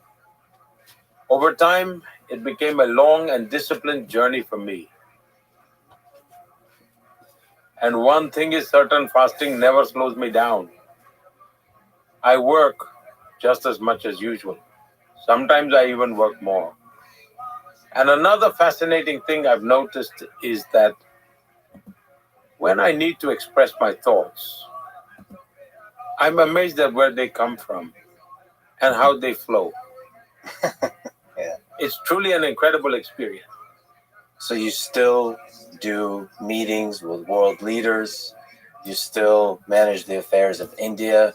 Over time, it became a long and disciplined journey for me. And one thing is certain, fasting never slows me down. I work just as much as usual. Sometimes I even work more. And another fascinating thing I've noticed is that when I need to express my thoughts, I'm amazed at where they come from and how they flow. Yeah. It's truly an incredible experience. So you still do meetings with world leaders. You still manage the affairs of India.